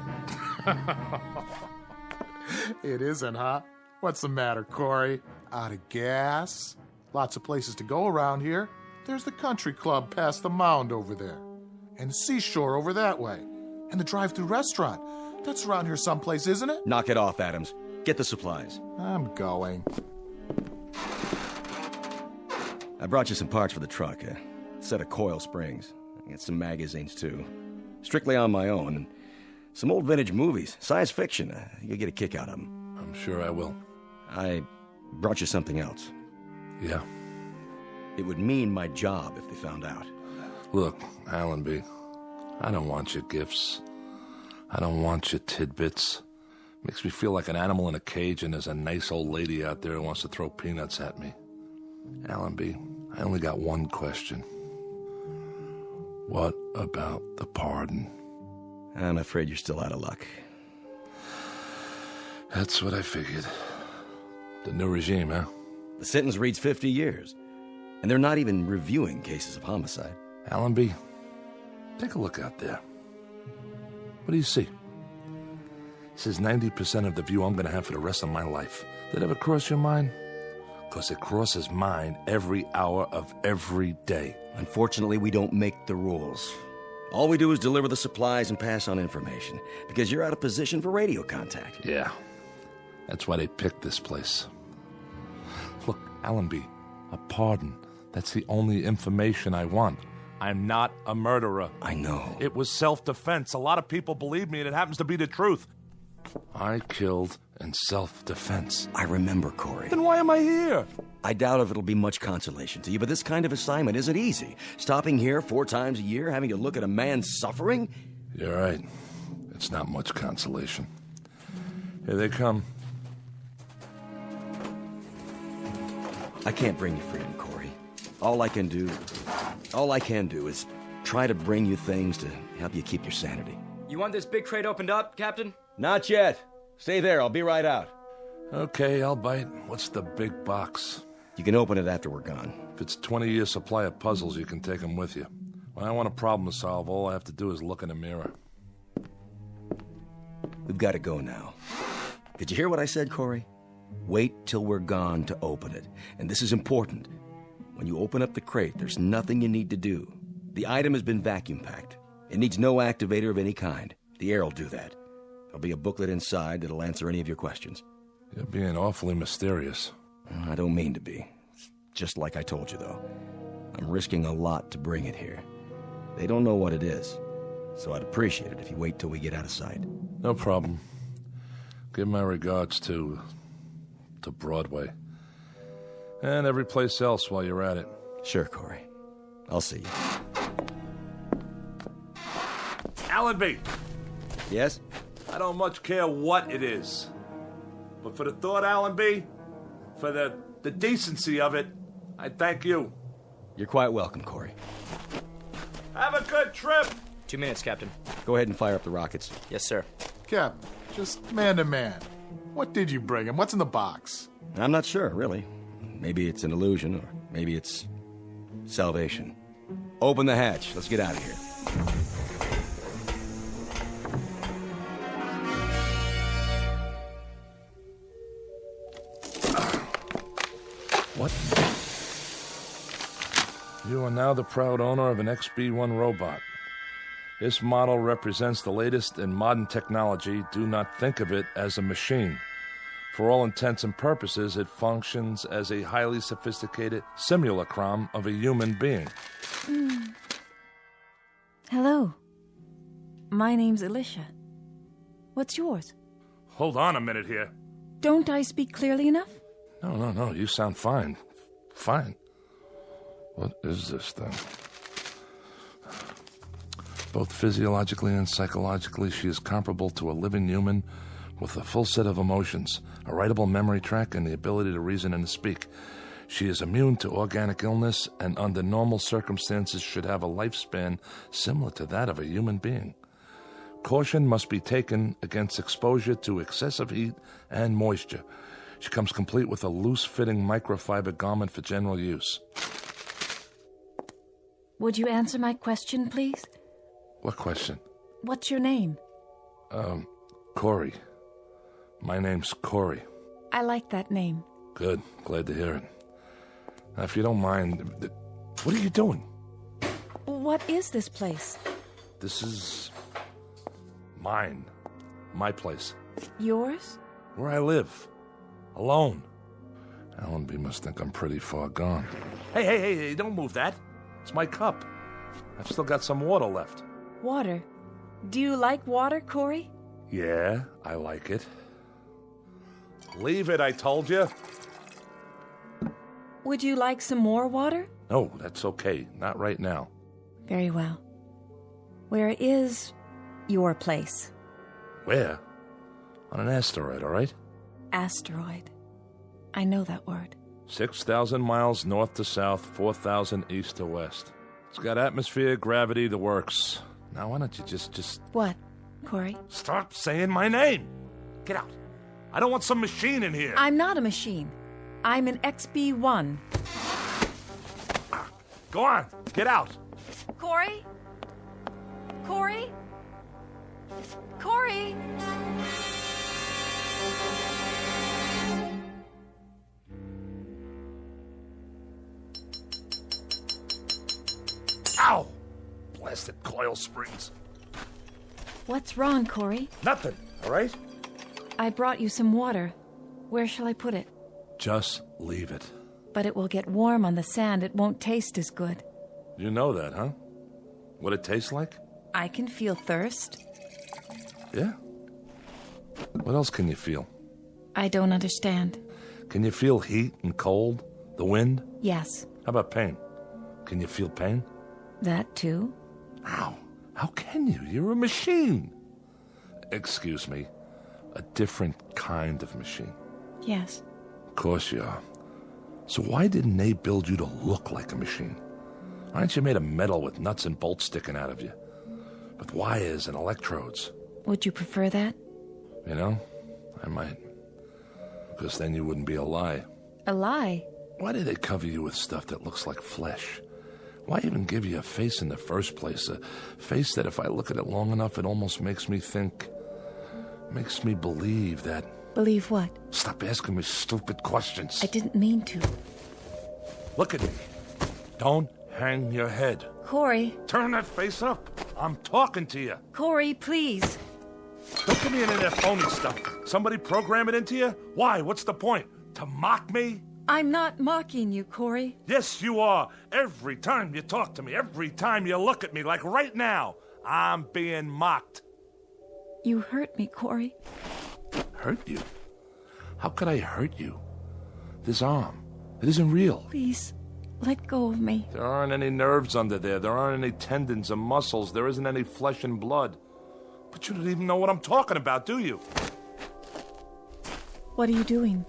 It isn't, huh? What's the matter, Corey? Out of gas? Lots of places to go around here. There's the country club past the mound over there. And the seashore over that way. And the drive-thru restaurant. That's around here someplace, isn't it? Knock it off, Adams. Get the supplies. I'm going. I brought you some parts for the truck. A set of coil springs. I got some magazines, too. Strictly on my own. And some old vintage movies. Science fiction. You'll get a kick out of them. I'm sure I will. I brought you something else. Yeah? It would mean my job if they found out. Look, Allenby, I don't want your gifts. I don't want your tidbits. Makes me feel like an animal in a cage and there's a nice old lady out there who wants to throw peanuts at me. Allenby, I only got one question. What about the pardon? I'm afraid you're still out of luck. That's what I figured. The new regime, huh? The sentence reads 50 years. And they're not even reviewing cases of homicide. Allenby, take a look out there. What do you see? It says 90% of the view I'm going to have for the rest of my life. Did it ever cross your mind? Because it crosses mine every hour of every day. Unfortunately, we don't make the rules. All we do is deliver the supplies and pass on information, because you're out of position for radio contact. Yeah, that's why they picked this place. Look, Allenby, a pardon. That's the only information I want. I'm not a murderer. I know. It was self-defense. A lot of people believe me, and it happens to be the truth. I killed in self-defense. I remember, Corey. Then why am I here? I doubt if it'll be much consolation to you, but this kind of assignment isn't easy. Stopping here 4 times a year, having to look at a man suffering? You're right. It's not much consolation. Here they come. I can't bring you freedom, Corey. All I can do is try to bring you things to help you keep your sanity. You want this big crate opened up, Captain? Not yet. Stay there. I'll be right out. Okay, I'll bite. What's the big box? You can open it after we're gone. If it's 20-year supply of puzzles, you can take them with you. When I want a problem to solve, all I have to do is look in the mirror. We've got to go now. Did you hear what I said, Corey? Wait till we're gone to open it. And this is important. When you open up the crate, there's nothing you need to do. The item has been vacuum packed. It needs no activator of any kind. The air will do that. There'll be a booklet inside that'll answer any of your questions. You're being awfully mysterious. I don't mean to be. It's just like I told you, though. I'm risking a lot to bring it here. They don't know what it is, so I'd appreciate it if you wait till we get out of sight. No problem. Give my regards to Broadway. And every place else while you're at it. Sure, Corey. I'll see you. Allenby! Yes? I don't much care what it is. But for the thought, Allenby, for the decency of it, I thank you. You're quite welcome, Corey. Have a good trip! 2 minutes, Captain. Go ahead and fire up the rockets. Yes, sir. Captain, just man to man. What did you bring him? What's in the box? I'm not sure, really. Maybe it's an illusion, or maybe it's salvation. Open the hatch. Let's get out of here. What? You are now the proud owner of an XB-1 robot. This model represents the latest in modern technology. Do not think of it as a machine. For all intents and purposes, it functions as a highly sophisticated simulacrum of a human being. Hello. My name's Alicia. What's yours? Hold on a minute here. Don't I speak clearly enough? No, you sound fine. Fine. What is this thing? Both physiologically and psychologically, she is comparable to a living human with a full set of emotions, a writable memory track, and the ability to reason and to speak. She is immune to organic illness and under normal circumstances should have a lifespan similar to that of a human being. Caution must be taken against exposure to excessive heat and moisture. She comes complete with a loose-fitting microfiber garment for general use. Would you answer my question, please? What question? What's your name? Corey. My name's Corey. I like that name. Good. Glad to hear it. Now, if you don't mind, what are you doing? What is this place? This is mine. My place. Yours? Where I live. Alone. Allenby must think I'm pretty far gone. Hey, don't move that. It's my cup. I've still got some water left. Water? Do you like water, Corey? Yeah, I like it. Leave it, I told you. Would you like some more water? No, that's okay. Not right now. Very well. Where is your place? Where? On an asteroid, all right? Asteroid. I know that word. 6,000 miles north to south, 4,000 east to west. It's got atmosphere, gravity, the works. Now, why don't you just... What, Corey? Stop saying my name! Get out. I don't want some machine in here. I'm not a machine. I'm an XB1. Go on. Get out. Corey? Corey? Corey? Ow! Blasted coil springs. What's wrong, Corey? Nothing, all right? I brought you some water. Where shall I put it? Just leave it. But it will get warm on the sand. It won't taste as good. You know that, huh? What it tastes like? I can feel thirst. Yeah? What else can you feel? I don't understand. Can you feel heat and cold? The wind? Yes. How about pain? Can you feel pain? That too? How? How can you? You're a machine. Excuse me. A different kind of machine. Yes. Of course you are. So why didn't they build you to look like a machine? Aren't you made of metal with nuts and bolts sticking out of you? With wires and electrodes? Would you prefer that? You know, I might. Because then you wouldn't be a lie. A lie? Why do they cover you with stuff that looks like flesh? Why even give you a face in the first place? A face that if I look at it long enough, it almost makes me think... makes me believe that... Believe what? Stop asking me stupid questions. I didn't mean to. Look at me. Don't hang your head. Corey. Turn that face up. I'm talking to you. Corey, please. Don't give me any of that phony stuff. Somebody program it into you? Why? What's the point? To mock me? I'm not mocking you, Corey. Yes, you are. Every time you talk to me, every time you look at me, like right now, I'm being mocked. You hurt me, Corey. Hurt you? How could I hurt you? This arm, it isn't real. Please, let go of me. There aren't any nerves under there. There aren't any tendons or muscles. There isn't any flesh and blood. But you don't even know what I'm talking about, do you? What are you doing?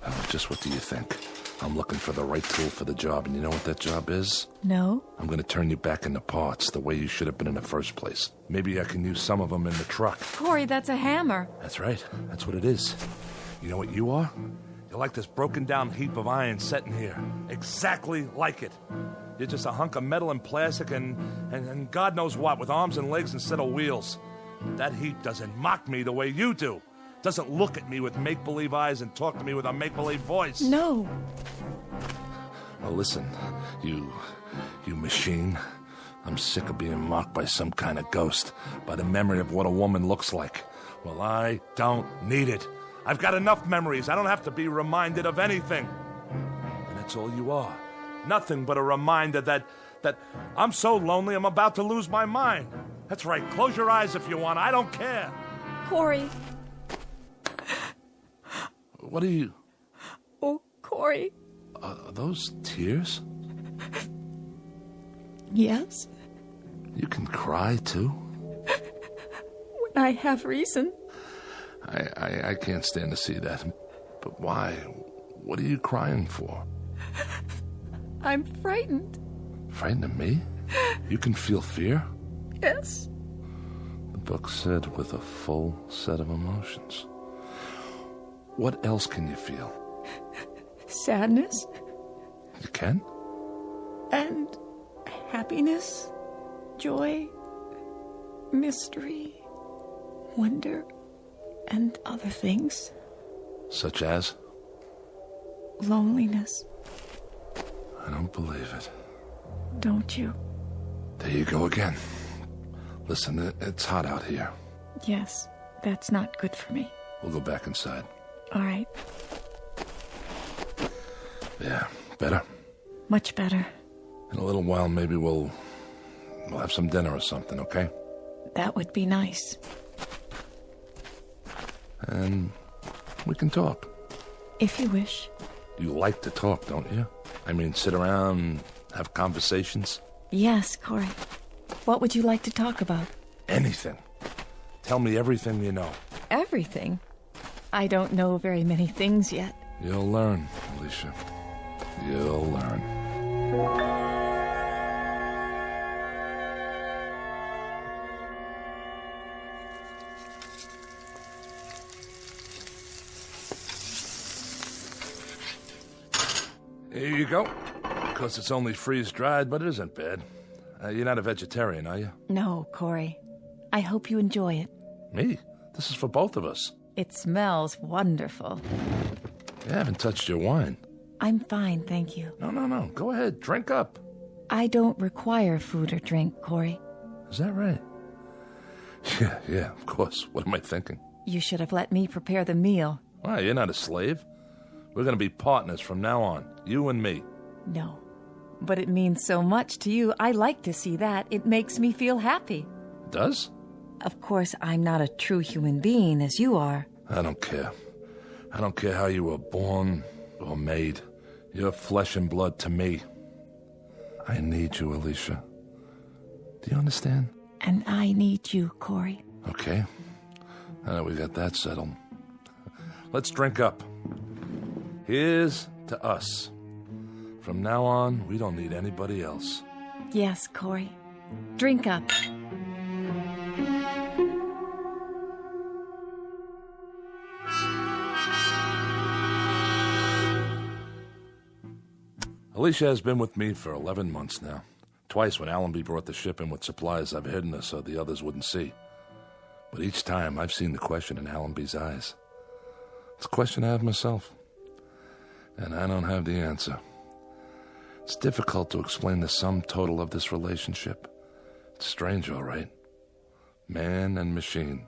Oh, just what do you think? I'm looking for the right tool for the job, and you know what that job is? No. I'm going to turn you back into parts the way you should have been in the first place. Maybe I can use some of them in the truck. Corey, that's a hammer. That's right. That's what it is. You know what you are? You're like this broken down heap of iron sitting here. Exactly like it. You're just a hunk of metal and plastic and God knows what, with arms and legs instead of wheels. But that heap doesn't mock me the way you do. Doesn't look at me with make-believe eyes and talk to me with a make-believe voice. No. Well, listen, you machine. I'm sick of being mocked by some kind of ghost, by the memory of what a woman looks like. Well, I don't need it. I've got enough memories. I don't have to be reminded of anything. And that's all you are. Nothing but a reminder that I'm so lonely I'm about to lose my mind. That's right. Close your eyes if you want. I don't care. Corey. What are you... Oh, Corey. Are those tears? Yes. You can cry, too? When I have reason. I can't stand to see that. But why? What are you crying for? I'm frightened. Frightened of me? You can feel fear? Yes. The book said with a full set of emotions. What else can you feel? Sadness. You can? And happiness, joy, mystery, wonder, and other things. Such as? Loneliness. I don't believe it. Don't you? There you go again. Listen, it's hot out here. Yes, that's not good for me. We'll go back inside. All right. Yeah, better? Much better. In a little while, maybe we'll have some dinner or something, okay? That would be nice. And we can talk. If you wish. You like to talk, don't you? I mean, sit around, have conversations? Yes, Corey. What would you like to talk about? Anything. Tell me everything you know. Everything? I don't know very many things yet. You'll learn, Alicia. You'll learn. Here you go. Of course, it's only freeze-dried, but it isn't bad. You're not a vegetarian, are you? No, Corey. I hope you enjoy it. Me? This is for both of us. It smells wonderful. You haven't touched your wine. I'm fine, thank you. No. Go ahead. Drink up. I don't require food or drink, Corey. Is that right? Yeah, of course. What am I thinking? You should have let me prepare the meal. Why, you're not a slave. We're going to be partners from now on. You and me. No. But it means so much to you. I like to see that. It makes me feel happy. It does? Of course, I'm not a true human being as you are. I don't care. I don't care how you were born or made. You're flesh and blood to me. I need you, Alicia. Do you understand? And I need you, Corey. Okay. Now that we got that settled, let's drink up. Here's to us. From now on, we don't need anybody else. Yes, Corey. Drink up. Alicia has been with me for 11 months now. Twice when Allenby brought the ship in with supplies, I've hidden her so the others wouldn't see. But each time, I've seen the question in Allenby's eyes. It's a question I have myself. And I don't have the answer. It's difficult to explain the sum total of this relationship. It's strange, all right. Man and machine.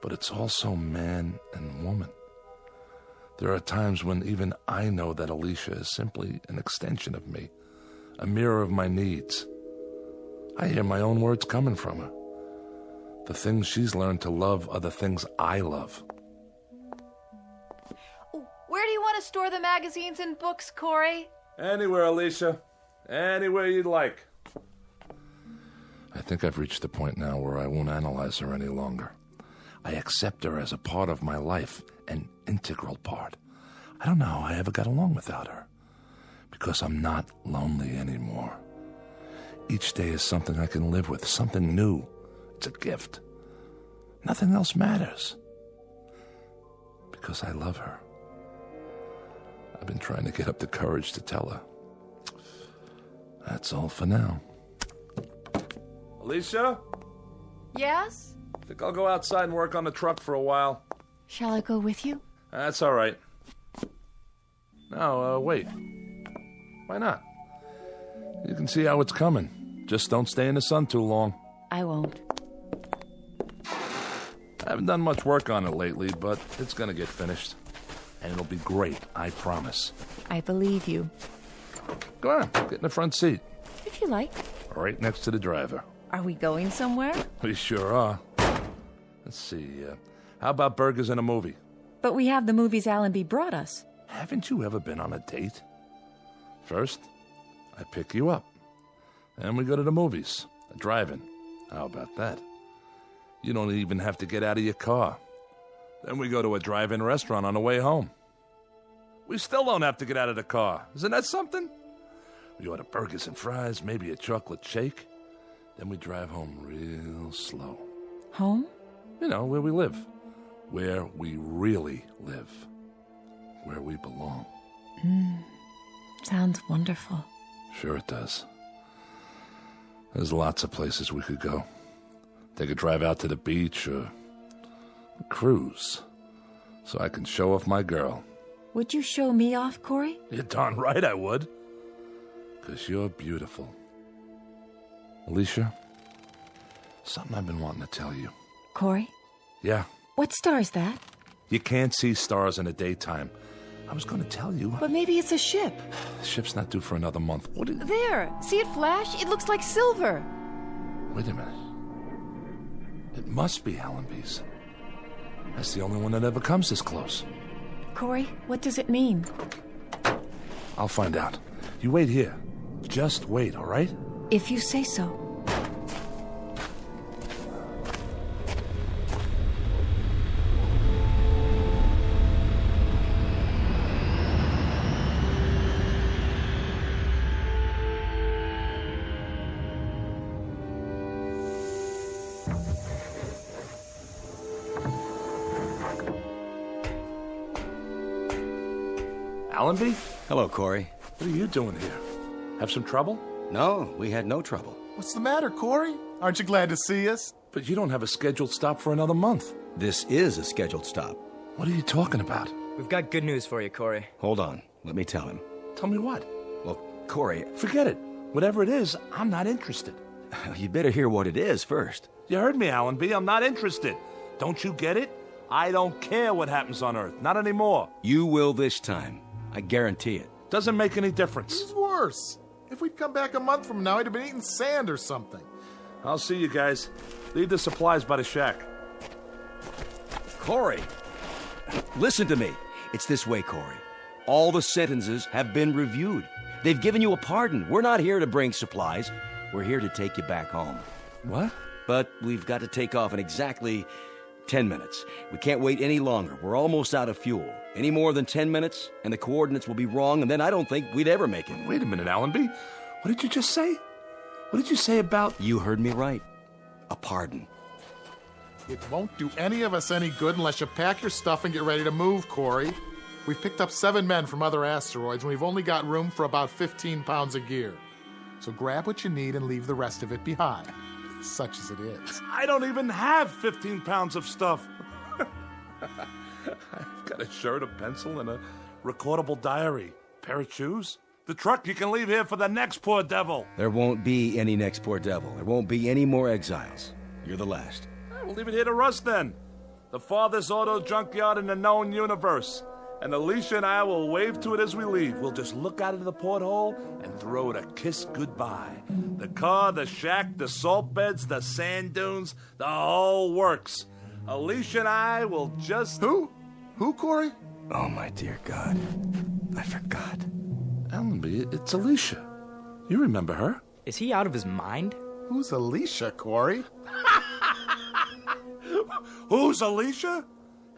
But it's also man and woman. There are times when even I know that Alicia is simply an extension of me, a mirror of my needs. I hear my own words coming from her. The things she's learned to love are the things I love. Where do you want to store the magazines and books, Corey? Anywhere, Alicia. Anywhere you'd like. I think I've reached the point now where I won't analyze her any longer. I accept her as a part of my life, an integral part. I don't know how I ever got along without her. Because I'm not lonely anymore. Each day is something I can live with, something new. It's a gift. Nothing else matters. Because I love her. I've been trying to get up the courage to tell her. That's all for now. Alicia? Yes? I think I'll go outside and work on the truck for a while. Shall I go with you? That's all right. No, wait. Why not? You can see how it's coming. Just don't stay in the sun too long. I won't. I haven't done much work on it lately, but it's going to get finished. And it'll be great, I promise. I believe you. Go on, get in the front seat. If you like. Right next to the driver. Are we going somewhere? We sure are. Let's see, how about burgers and a movie? But we have the movies Allenby brought us. Haven't you ever been on a date? First, I pick you up. Then we go to the movies, a drive-in. How about that? You don't even have to get out of your car. Then we go to a drive-in restaurant on the way home. We still don't have to get out of the car. Isn't that something? We order burgers and fries, maybe a chocolate shake. Then we drive home real slow. Home? You know, where we live. Where we really live. Where we belong. Sounds wonderful. Sure it does. There's lots of places we could go. Take a drive out to the beach or a cruise. So I can show off my girl. Would you show me off, Corey? You're darn right I would. 'Cause you're beautiful. Alicia, something I've been wanting to tell you. Corey? Yeah, What star is that? you can't see stars in the daytime. I was going to tell you. But maybe it's a ship. The ship's not due for another month. There! See it flash? It looks like silver. Wait a minute. It must be Allenby's. That's the only one that ever comes this close. Corey, what does it mean? I'll find out. You wait here. Just wait, all right? If you say so. Allenby? Hello, Corey. What are you doing here? Have some trouble? No, we had no trouble. What's the matter, Corey? Aren't you glad to see us? But you don't have a scheduled stop for another month. This is a scheduled stop. What are you talking about? We've got good news for you, Corey. Hold on. Let me tell him. Tell me what? Well, Corey... Forget it. Whatever it is, I'm not interested. You better hear what it is first. You heard me, Allenby. I'm not interested. Don't you get it? I don't care what happens on Earth. Not anymore. You will this time. I guarantee it. Doesn't make any difference. It's worse. If we'd come back a month from now, he'd have been eating sand or something. I'll see you guys. Leave the supplies by the shack. Corey, listen to me. It's this way, Corey. All the sentences have been reviewed. They've given you a pardon. We're not here to bring supplies. We're here to take you back home. What? But we've got to take off in exactly 10 minutes. We can't wait any longer. We're almost out of fuel. Any more than 10 minutes, and the coordinates will be wrong, and then I don't think we'd ever make it. Wait a minute, Allenby. What did you just say? What did you say about... You heard me right. A pardon. It won't do any of us any good unless you pack your stuff and get ready to move, Corey. We've picked up 7 men from other asteroids, and we've only got room for about 15 pounds of gear. So grab what you need and leave the rest of it behind, such as it is. I don't even have 15 pounds of stuff. I've got a shirt, a pencil, and a recordable diary. Pair of shoes. The truck you can leave here for the next poor devil. There won't be any next poor devil. There won't be any more exiles. You're the last. We'll leave it here to rust then. The farthest auto junkyard in the known universe. And Alicia and I will wave to it as we leave. We'll just look out of the porthole and throw it a kiss goodbye. The car, the shack, the salt beds, the sand dunes, the whole works. Alicia and I will just... Who? Who, Corey? Oh, my dear God. I forgot. Allenby, it's Alicia. You remember her. Is he out of his mind? Who's Alicia, Corey? Who's Alicia?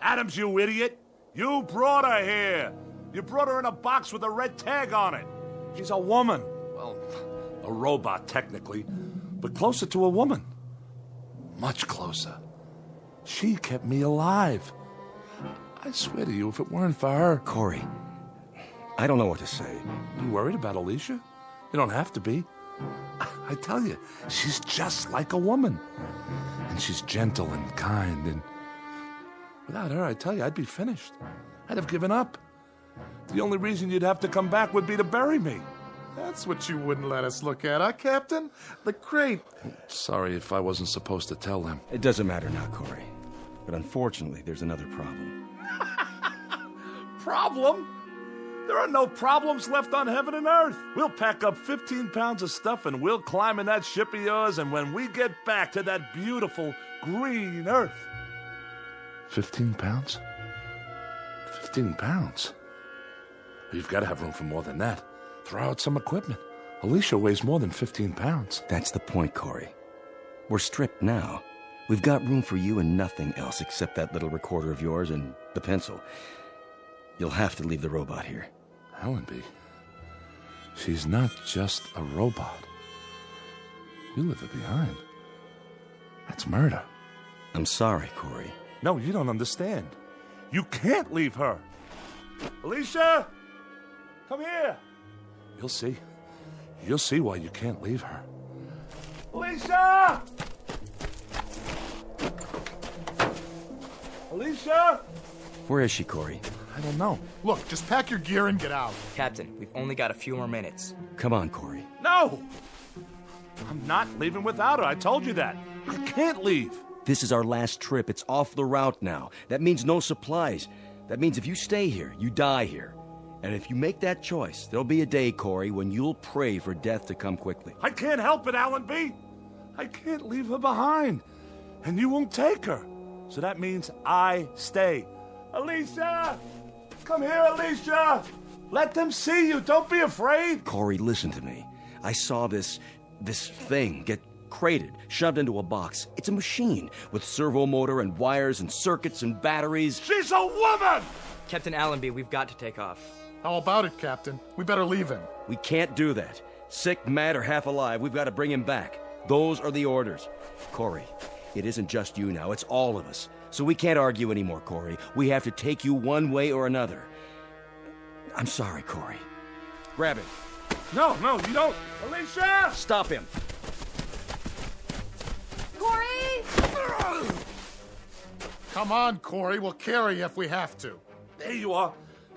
Adams, you idiot. You brought her here. You brought her in a box with a red tag on it. She's a woman. Well, a robot, technically, but closer to a woman. Much closer. She kept me alive. I swear to you, if it weren't for her... Corey, I don't know what to say. You worried about Alicia? You don't have to be. I tell you, she's just like a woman. And she's gentle and kind, and without her, I tell you, I'd be finished. I'd have given up. The only reason you'd have to come back would be to bury me. That's what you wouldn't let us look at, huh, Captain? The crate. Sorry if I wasn't supposed to tell them. It doesn't matter now, Corey. But unfortunately, there's another problem. Problem? There are no problems left on heaven and earth. We'll pack up 15 pounds of stuff and we'll climb in that ship of yours, and when we get back to that beautiful green earth... 15 pounds? 15 pounds? You've got to have room for more than that. Throw out some equipment. Alicia weighs more than 15 pounds. That's the point, Corey. We're stripped now. We've got room for you and nothing else except that little recorder of yours and the pencil. You'll have to leave the robot here. Allenby, she's not just a robot. You leave her behind. That's murder. I'm sorry, Corey. No, you don't understand. You can't leave her. Alicia! Come here. You'll see. You'll see why you can't leave her. Alicia! Alicia! Where is she, Corey? I don't know. Look, just pack your gear and get out. Captain, we've only got a few more minutes. Come on, Corey. No! I'm not leaving without her. I told you that. I can't leave. This is our last trip. It's off the route now. That means no supplies. That means if you stay here, you die here. And if you make that choice, there'll be a day, Corey, when you'll pray for death to come quickly. I can't help it, Allenby. I can't leave her behind. And you won't take her. So that means I stay. Alicia! Come here, Alicia! Let them see you. Don't be afraid. Corey, listen to me. I saw this thing get crated, shoved into a box. It's a machine with servo motor and wires and circuits and batteries. She's a woman! Captain Allenby, we've got to take off. How about it, Captain? We better leave him. We can't do that. Sick, mad, or half alive, we've got to bring him back. Those are the orders. Corey, it isn't just you now, it's all of us. So we can't argue anymore, Corey. We have to take you one way or another. I'm sorry, Corey. Grab him. No, you don't. Alicia! Stop him. Corey! Come on, Corey. We'll carry you if we have to. There you are.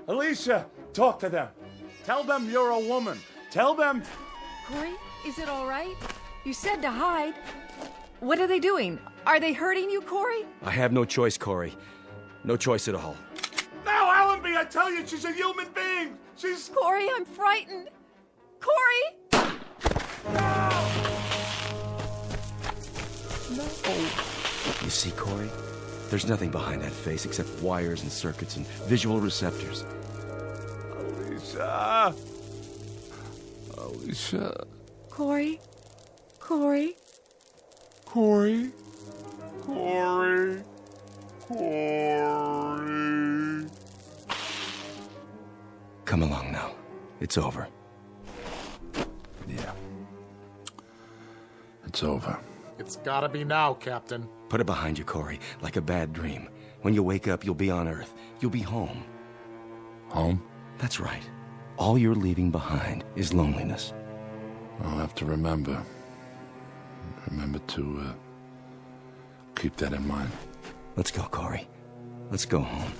Alicia, talk to them. Tell them you're a woman. Tell them... Corey, is it all right? You said to hide. What are they doing? Are they hurting you, Corey? I have no choice, Corey. No choice at all. Now, Allenby, I tell you, she's a human being. She's... Corey, I'm frightened. Corey! No! You see, Corey? There's nothing behind that face except wires and circuits and visual receptors. Alicia! Alicia... Corey? Corey? Corey? Corey? Corey? Come along now. It's over. Yeah. It's over. It's gotta be now, Captain. Put it behind you, Corey, like a bad dream. When you wake up, you'll be on Earth. You'll be home. Home? That's right. All you're leaving behind is loneliness. I'll have to remember. Remember to keep that in mind. Let's go, Corey. Let's go home.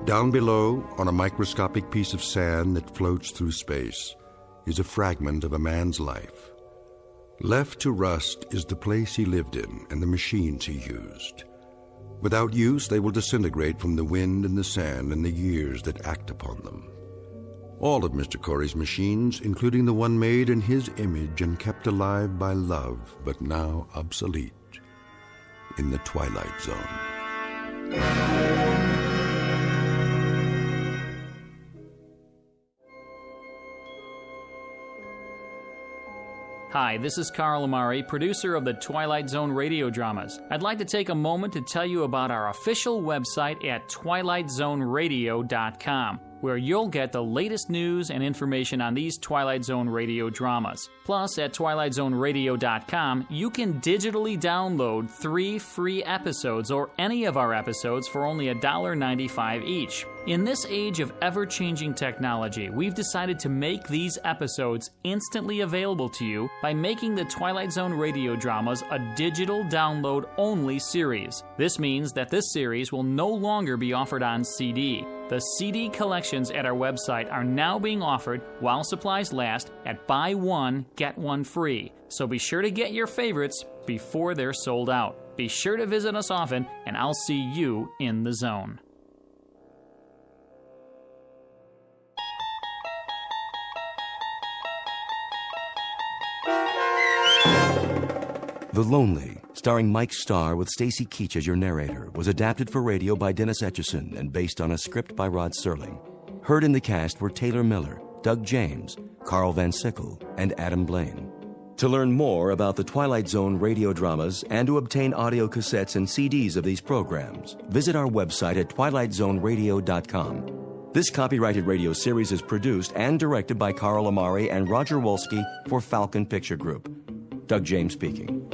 Down below, on a microscopic piece of sand that floats through space, is a fragment of a man's life. Left to rust is the place he lived in and the machines he used. Without use, they will disintegrate from the wind and the sand and the years that act upon them. All of Mr. Corey's machines, including the one made in his image and kept alive by love, but now obsolete, in the Twilight Zone. Hi, this is Carl Amari, producer of the Twilight Zone Radio Dramas. I'd like to take a moment to tell you about our official website at twilightzoneradio.com, where you'll get the latest news and information on these Twilight Zone Radio dramas. Plus, at twilightzoneradio.com, you can digitally download 3 free episodes or any of our episodes for only $1.95 each. In this age of ever-changing technology, we've decided to make these episodes instantly available to you by making the Twilight Zone Radio Dramas a digital download-only series. This means that this series will no longer be offered on CD. The CD collections at our website are now being offered, while supplies last, at buy one, get one free. So be sure to get your favorites before they're sold out. Be sure to visit us often, and I'll see you in the zone. The Lonely, starring Mike Starr with Stacy Keach as your narrator, was adapted for radio by Dennis Etchison and based on a script by Rod Serling. Heard in the cast were Taylor Miller, Doug James, Carl Van Sickle, and Adam Blaine. To learn more about the Twilight Zone radio dramas and to obtain audio cassettes and CDs of these programs, visit our website at twilightzoneradio.com. This copyrighted radio series is produced and directed by Carl Amari and Roger Wolski for Falcon Picture Group. Doug James speaking.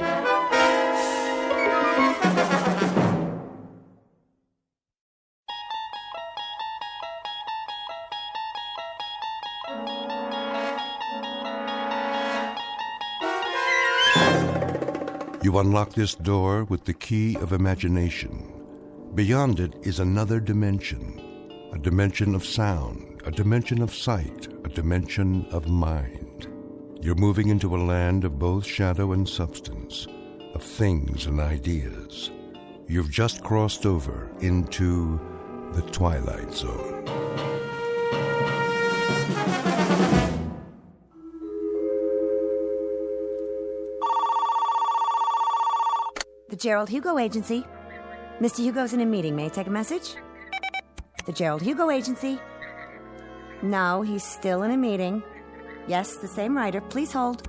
You unlock this door with the key of imagination. Beyond it is another dimension, a dimension of sound, a dimension of sight, a dimension of mind. You're moving into a land of both shadow and substance, of things and ideas. You've just crossed over into the Twilight Zone. The Gerald Hugo Agency. Mr. Hugo's in a meeting. May I take a message? The Gerald Hugo Agency. No, he's still in a meeting. Yes, the same writer. Please hold.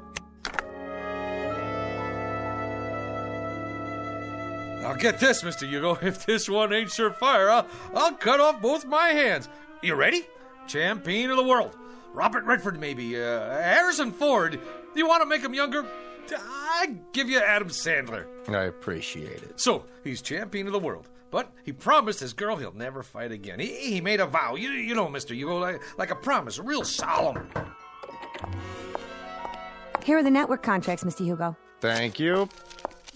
Now get this, Mr. Hugo. If this one ain't surefire, I'll cut off both my hands. You ready? Champion of the world. Robert Redford, maybe. Harrison Ford. Do you want to make him younger? I give you Adam Sandler. I appreciate it. So, he's champion of the world, but he promised his girl he'll never fight again. He made a vow, you know, Mr. Hugo, like a promise, real solemn. Here are the network contracts, Mr. Hugo. Thank you.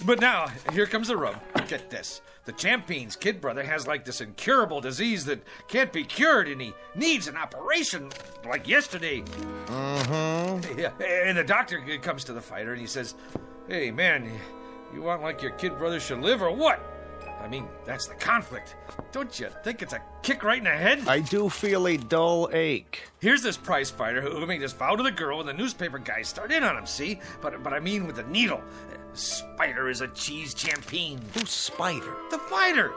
But now, here comes the rub. Get this. The champion's kid brother has like this incurable disease that can't be cured, and he needs an operation like yesterday. Mm-hmm. Yeah, and the doctor comes to the fighter and he says, "Hey, man, you want like your kid brother should live or what? I mean, that's the conflict. Don't you think it's a kick right in the head?" I do feel a dull ache. Here's this prize fighter who made this vow to the girl, and the newspaper guys start in on him, see? But I mean with the needle. Spider is a cheese champion. Who's Spider? The fighter.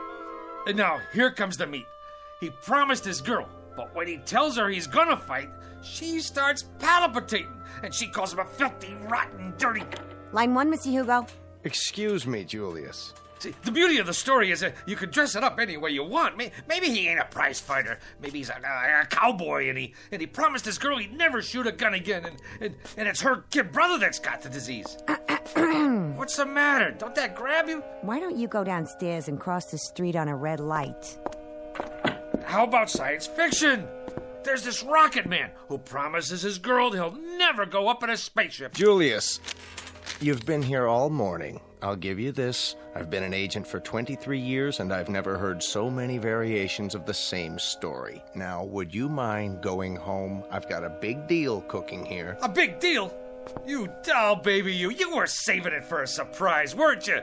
And now, here comes the meat. He promised his girl, but when he tells her he's gonna fight, she starts palpitating, and she calls him a filthy, rotten, dirty... Line 1, Mr. Hugo. Excuse me, Julius. See, the beauty of the story is that you can dress it up any way you want. Maybe he ain't a prize fighter. Maybe he's a cowboy, and he promised his girl he'd never shoot a gun again, and it's her kid brother that's got the disease. What's the matter? Don't that grab you? Why don't you go downstairs and cross the street on a red light? How about science fiction? There's this rocket man who promises his girl he'll never go up in a spaceship. Julius, you've been here all morning. I'll give you this. I've been an agent for 23 years, and I've never heard so many variations of the same story. Now, would you mind going home? I've got a big deal cooking here. A big deal? You doll baby, you were saving it for a surprise, weren't you?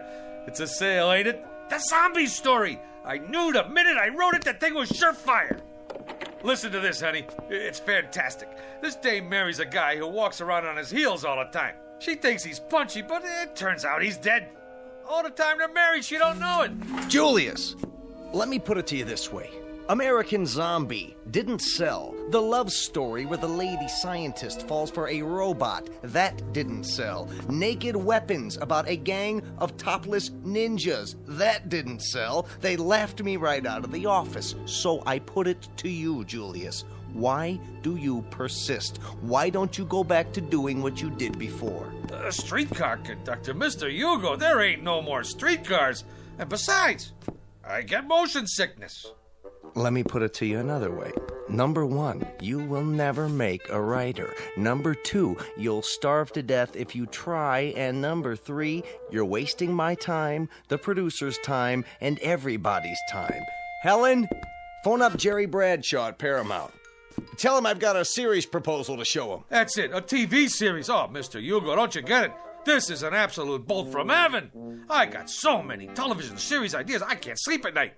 It's a sale, ain't it? The zombie story. I knew the minute I wrote it that thing was surefire. Listen to this, honey. It's fantastic. This dame marries a guy who walks around on his heels all the time. She thinks he's punchy, but it turns out he's dead. All the time they're married, she don't know it. Julius, let me put it to you this way. American Zombie didn't sell. The love story where the lady scientist falls for a robot, that didn't sell. Naked Weapons about a gang of topless ninjas, that didn't sell. They laughed me right out of the office. So I put it to you, Julius. Why do you persist? Why don't you go back to doing what you did before? Streetcar conductor, Mr. Hugo, there ain't no more streetcars. And besides, I get motion sickness. Let me put it to you another way. Number 1, you will never make a writer. Number 2, you'll starve to death if you try. And number 3, you're wasting my time, the producer's time, and everybody's time. Helen, phone up Jerry Bradshaw at Paramount. Tell him I've got a series proposal to show him. That's it, a TV series. Oh, Mr. Hugo, don't you get it? This is an absolute bolt from heaven. I got so many television series ideas, I can't sleep at night.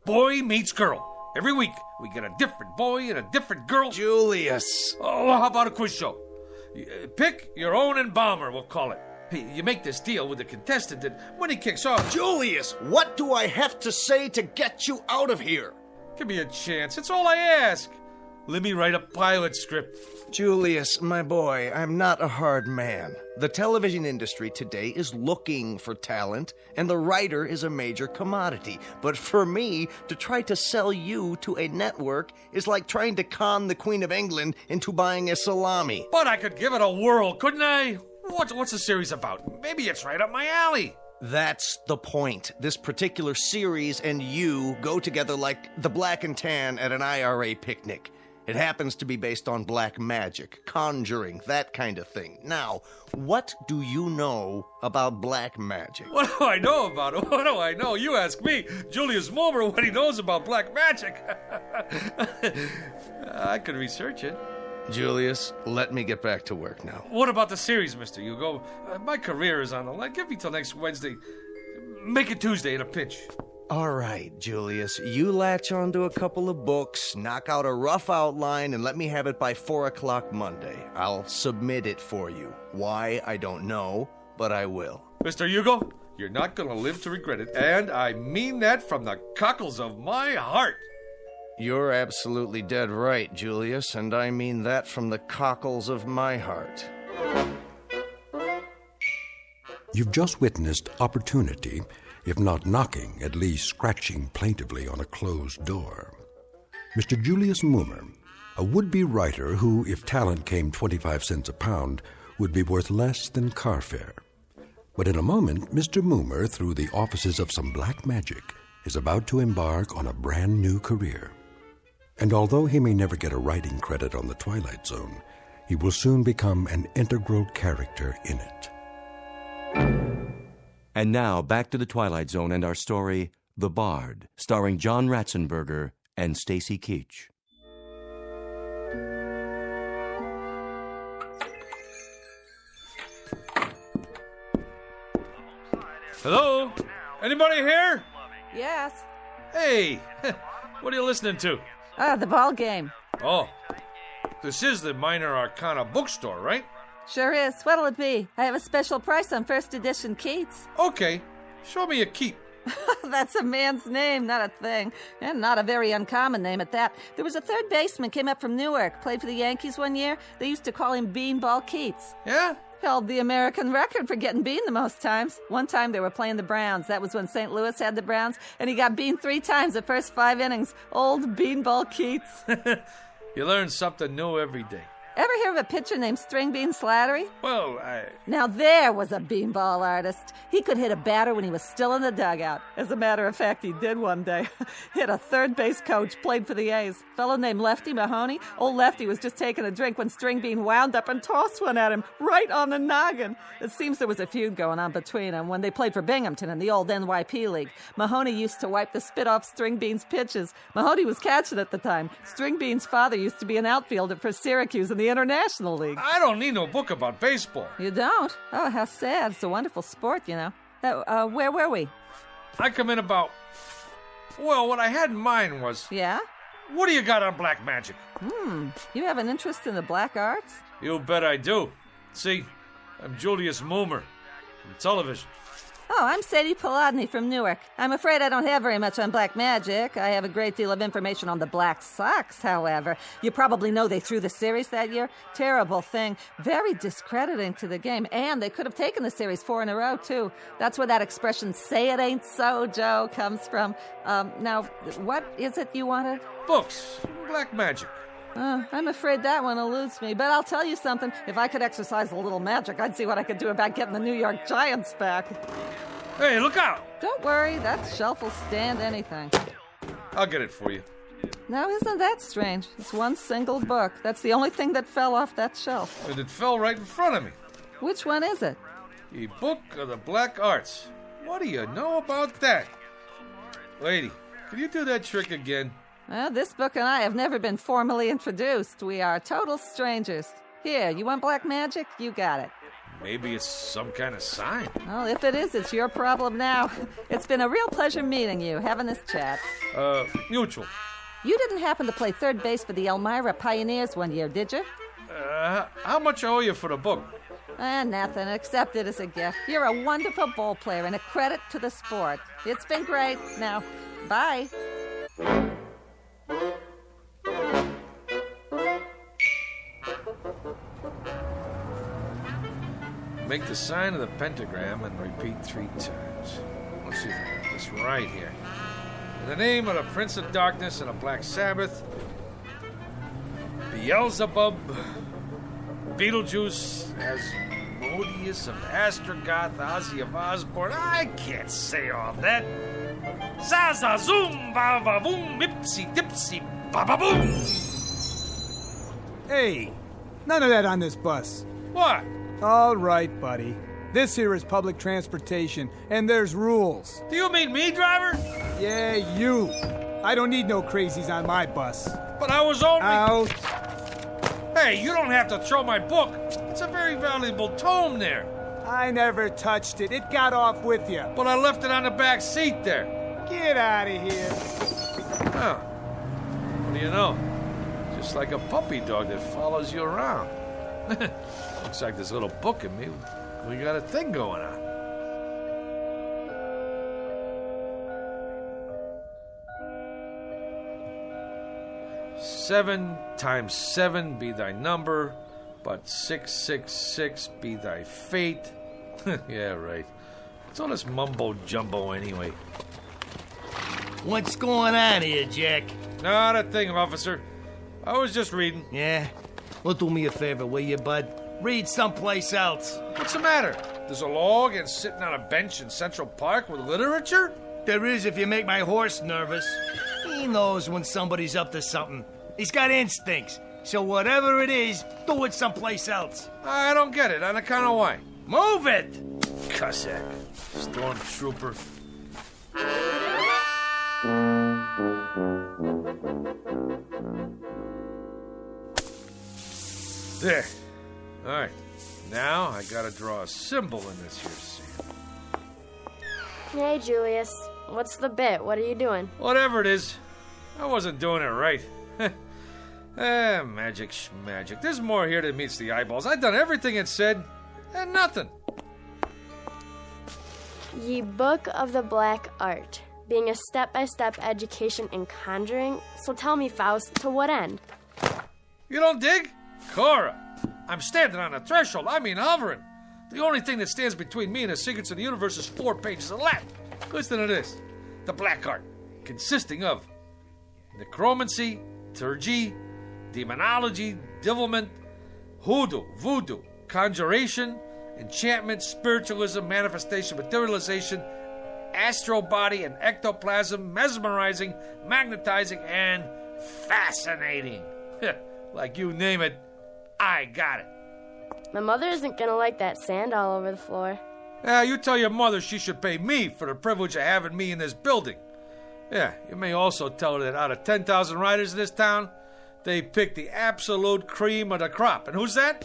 Boy meets girl. Every week, we get a different boy and a different girl. Julius. Oh, how about a quiz show? Pick your own embalmer, we'll call it. You make this deal with the contestant that when he kicks off... Julius, what do I have to say to get you out of here? Give me a chance. It's all I ask. Let me write a pilot script. Julius, my boy, I'm not a hard man. The television industry today is looking for talent, and the writer is a major commodity. But for me, to try to sell you to a network is like trying to con the Queen of England into buying a salami. But I could give it a whirl, couldn't I? What's the series about? Maybe it's right up my alley. That's the point. This particular series and you go together like the black and tan at an IRA picnic. It happens to be based on black magic, conjuring, that kind of thing. Now, what do you know about black magic? What do I know about it? What do I know? You ask me, Julius Mulmer, what he knows about black magic. I could research it. Julius, let me get back to work now. What about the series, Mr. Hugo? My career is on the line. Give me till next Wednesday. Make it Tuesday at a pinch. All right, Julius, you latch onto a couple of books, knock out a rough outline, and let me have it by 4 o'clock Monday. I'll submit it for you. Why, I don't know, but I will. Mr. Hugo, you're not going to live to regret it, and I mean that from the cockles of my heart. You're absolutely dead right, Julius, and I mean that from the cockles of my heart. You've just witnessed opportunity, if not knocking, at least scratching plaintively on a closed door. Mr. Julius Mulmer, a would-be writer who, if talent came 25 cents a pound, would be worth less than car fare. But in a moment, Mr. Mulmer, through the offices of some black magic, is about to embark on a brand new career. And although he may never get a writing credit on The Twilight Zone, he will soon become an integral character in it. And now, back to The Twilight Zone and our story, The Bard, starring John Ratzenberger and Stacy Keach. Hello? Anybody here? Yes. Hey, what are you listening to? The ball game. Oh, this is the Minor Arcana bookstore, right? Sure is. What'll it be? I have a special price on first edition Keats. Okay, show me a keep. That's a man's name, not a thing. And not a very uncommon name at that. There was a third baseman came up from Newark, played for the Yankees one year. They used to call him Beanball Keats. Yeah? Held the American record for getting beaned the most times. One time they were playing the Browns. That was when St. Louis had the Browns, and he got beaned 3 times the first 5 innings. Old Beanball Keats. You learn something new every day. Ever hear of a pitcher named String Bean Slattery? Well, Now there was a beanball artist. He could hit a batter when he was still in the dugout. As a matter of fact, he did one day. Hit a third base coach, played for the A's. Fellow named Lefty Mahoney. Old Lefty was just taking a drink when String Bean wound up and tossed one at him right on the noggin. It seems there was a feud going on between them when they played for Binghamton in the old NYP League. Mahoney used to wipe the spit off String Bean's pitches. Mahoney was catching at the time. String Bean's father used to be an outfielder for Syracuse in the International League. I don't need no book about baseball. You don't? Oh, how sad. It's a wonderful sport, you know. Where were we? I come in about... Well, what I had in mind was... Yeah? What do you got on black magic? You have an interest in the black arts? You bet I do. See, I'm Julius Mulmer from television. Oh, I'm Sadie Polodny from Newark. I'm afraid I don't have very much on black magic. I have a great deal of information on the Black Sox, however. You probably know they threw the series that year. Terrible thing. Very discrediting to the game. And they could have taken the series 4 in a row, too. That's where that expression, say it ain't so, Joe, comes from. Now, what is it you wanted? Books. Black magic. I'm afraid that one eludes me, but I'll tell you something. If I could exercise a little magic, I'd see what I could do about getting the New York Giants back. Hey, look out! Don't worry, that shelf will stand anything. I'll get it for you. Now, isn't that strange? It's one single book. That's the only thing that fell off that shelf. And it fell right in front of me. Which one is it? The Book of the Black Arts. What do you know about that? Lady, can you do that trick again? Well, this book and I have never been formally introduced. We are total strangers. Here, you want black magic? You got it. Maybe it's some kind of sign. Well, if it is, it's your problem now. It's been a real pleasure meeting you, having this chat. Mutual. You didn't happen to play third base for the Elmira Pioneers one year, did you? How much I owe you for the book? Nothing. Accept it as a gift. You're a wonderful ball player and a credit to the sport. It's been great. Now, bye. Make the sign of the pentagram and repeat 3 times. Let's see if I got this right here. In the name of the Prince of Darkness and the Black Sabbath, Beelzebub, Beetlejuice, Asmodeus of Astrogoth, Ozzy of Osborne. I can't say all that. Zaza zoom, ba ba boom, ipsy dipsy, ba ba boom. Hey, none of that on this bus. What? All right, buddy. This here is public transportation, and there's rules. Do you mean me, driver? Yeah, you. I don't need no crazies on my bus. But I was only... Out. Hey, you don't have to throw my book. It's a very valuable tome there. I never touched it. It got off with you. But I left it on the back seat there. Get out of here. Oh. What do you know? Just like a puppy dog that follows you around. Looks like this little book in me. We got a thing going on. Seven times 7 be thy number, but 666 be thy fate. Yeah, right. It's all this mumbo-jumbo anyway. What's going on here, Jack? Not a thing, officer. I was just reading. Yeah? Well, do me a favor, will you, bud? Read someplace else. What's the matter? There's a law against sitting on a bench in Central Park with literature? There is if you make my horse nervous. He knows when somebody's up to something. He's got instincts. So whatever it is, do it someplace else. I don't get it. On account of why? Move it! Cossack. Stormtrooper. There. All right. Now I gotta draw a symbol in this here sand. Hey, Julius. What's the bit? What are you doing? Whatever it is, I wasn't doing it right. Magic schmagic. There's more here than meets the eyeballs. I've done everything it said, and nothing. Ye Book of the Black Art, being a step-by-step education in conjuring. So tell me, Faust, to what end? You don't dig? Cora, I'm standing on the threshold. I mean hovering. The only thing that stands between me and the secrets of the universe is 4 pages of Latin. Listen to this. The Black Art, consisting of necromancy, turgy, demonology, devilment, hoodoo, voodoo, conjuration, enchantment, spiritualism, manifestation, materialization, astral body and ectoplasm, mesmerizing, magnetizing, and fascinating. Like you name it, I got it. My mother isn't gonna like that sand all over the floor. You tell your mother she should pay me for the privilege of having me in this building. Yeah, you may also tell her that out of 10,000 writers in this town, they pick the absolute cream of the crop. And who's that?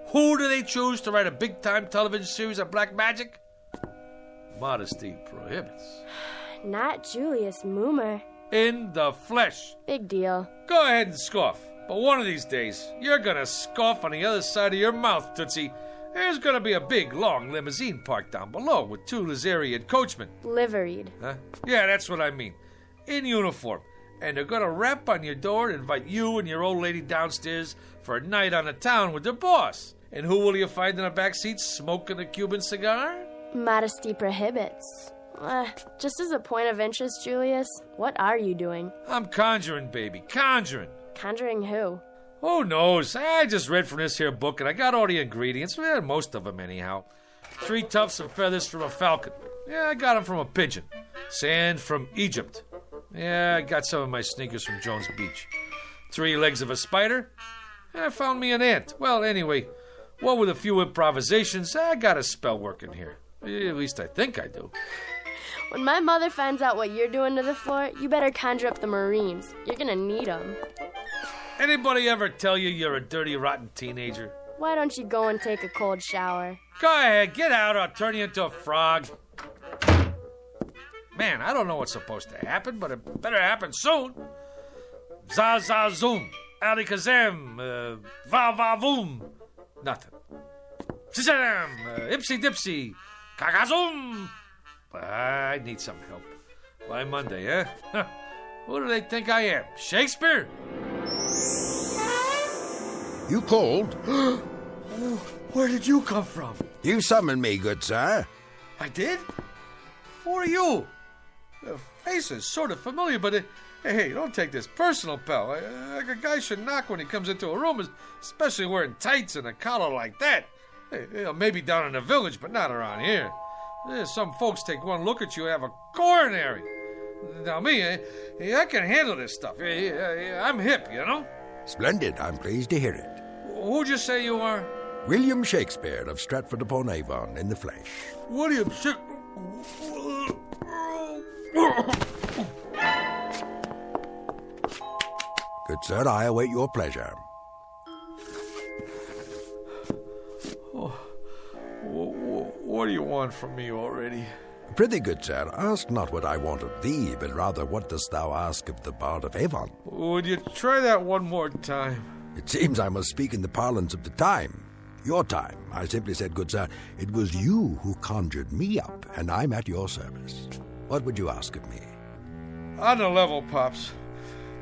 Who do they choose to write a big-time television series of black magic? Modesty prohibits. Not Julius Moomer. In the flesh. Big deal. Go ahead and scoff. But one of these days, you're gonna scoff on the other side of your mouth, Tootsie. There's gonna be a big, long limousine parked down below with 2 Lazarian coachmen. Liveried. Huh? Yeah, that's what I mean. In uniform. And they're gonna rap on your door and invite you and your old lady downstairs for a night on the town with their boss. And who will you find in the back seat smoking a Cuban cigar? Modesty prohibits. Just as a point of interest, Julius, what are you doing? I'm conjuring, baby. Conjuring. Conjuring who? Who knows? I just read from this here book and I got all the ingredients. Well, most of them anyhow. 3 tufts of feathers from a falcon. Yeah, I got them from a pigeon. Sand from Egypt. Yeah, I got some of my sneakers from Jones Beach. 3 legs of a spider. I found me an ant. Well, anyway, what with a few improvisations, I got a spell working here. At least I think I do. When my mother finds out what you're doing to the floor, you better conjure up the Marines. You're gonna need them. Anybody ever tell you you're a dirty, rotten teenager? Why don't you go and take a cold shower? Go ahead, get out or I'll turn you into a frog. Man, I don't know what's supposed to happen, but it better happen soon. Za-za-zoom, alikazam, va-va-voom. Nothing. Shazam, ipsy-dipsy, kakazoom. I need some help. By Monday, huh? Who do they think I am? Shakespeare? You called? Where did you come from? You summoned me, good sir. I did? Who are you? The face is sort of familiar, but hey, don't take this personal, pal. A guy should knock when he comes into a room, especially wearing tights and a collar like that. Hey, maybe down in the village, but not around here. Some folks take one look at you and have a coronary. Now me, I can handle this stuff. I'm hip, you know? Splendid. I'm pleased to hear it. Who'd you say you are? William Shakespeare of Stratford-upon-Avon in the flesh. William Shakespeare. Good sir, I await your pleasure. What do you want from me already? Prithee, good sir, ask not what I want of thee, but rather what dost thou ask of the Bard of Avon? Would you try that one more time? It seems I must speak in the parlance of the time. Your time. I simply said, good sir, it was you who conjured me up, and I'm at your service. What would you ask of me? On the level, Pops.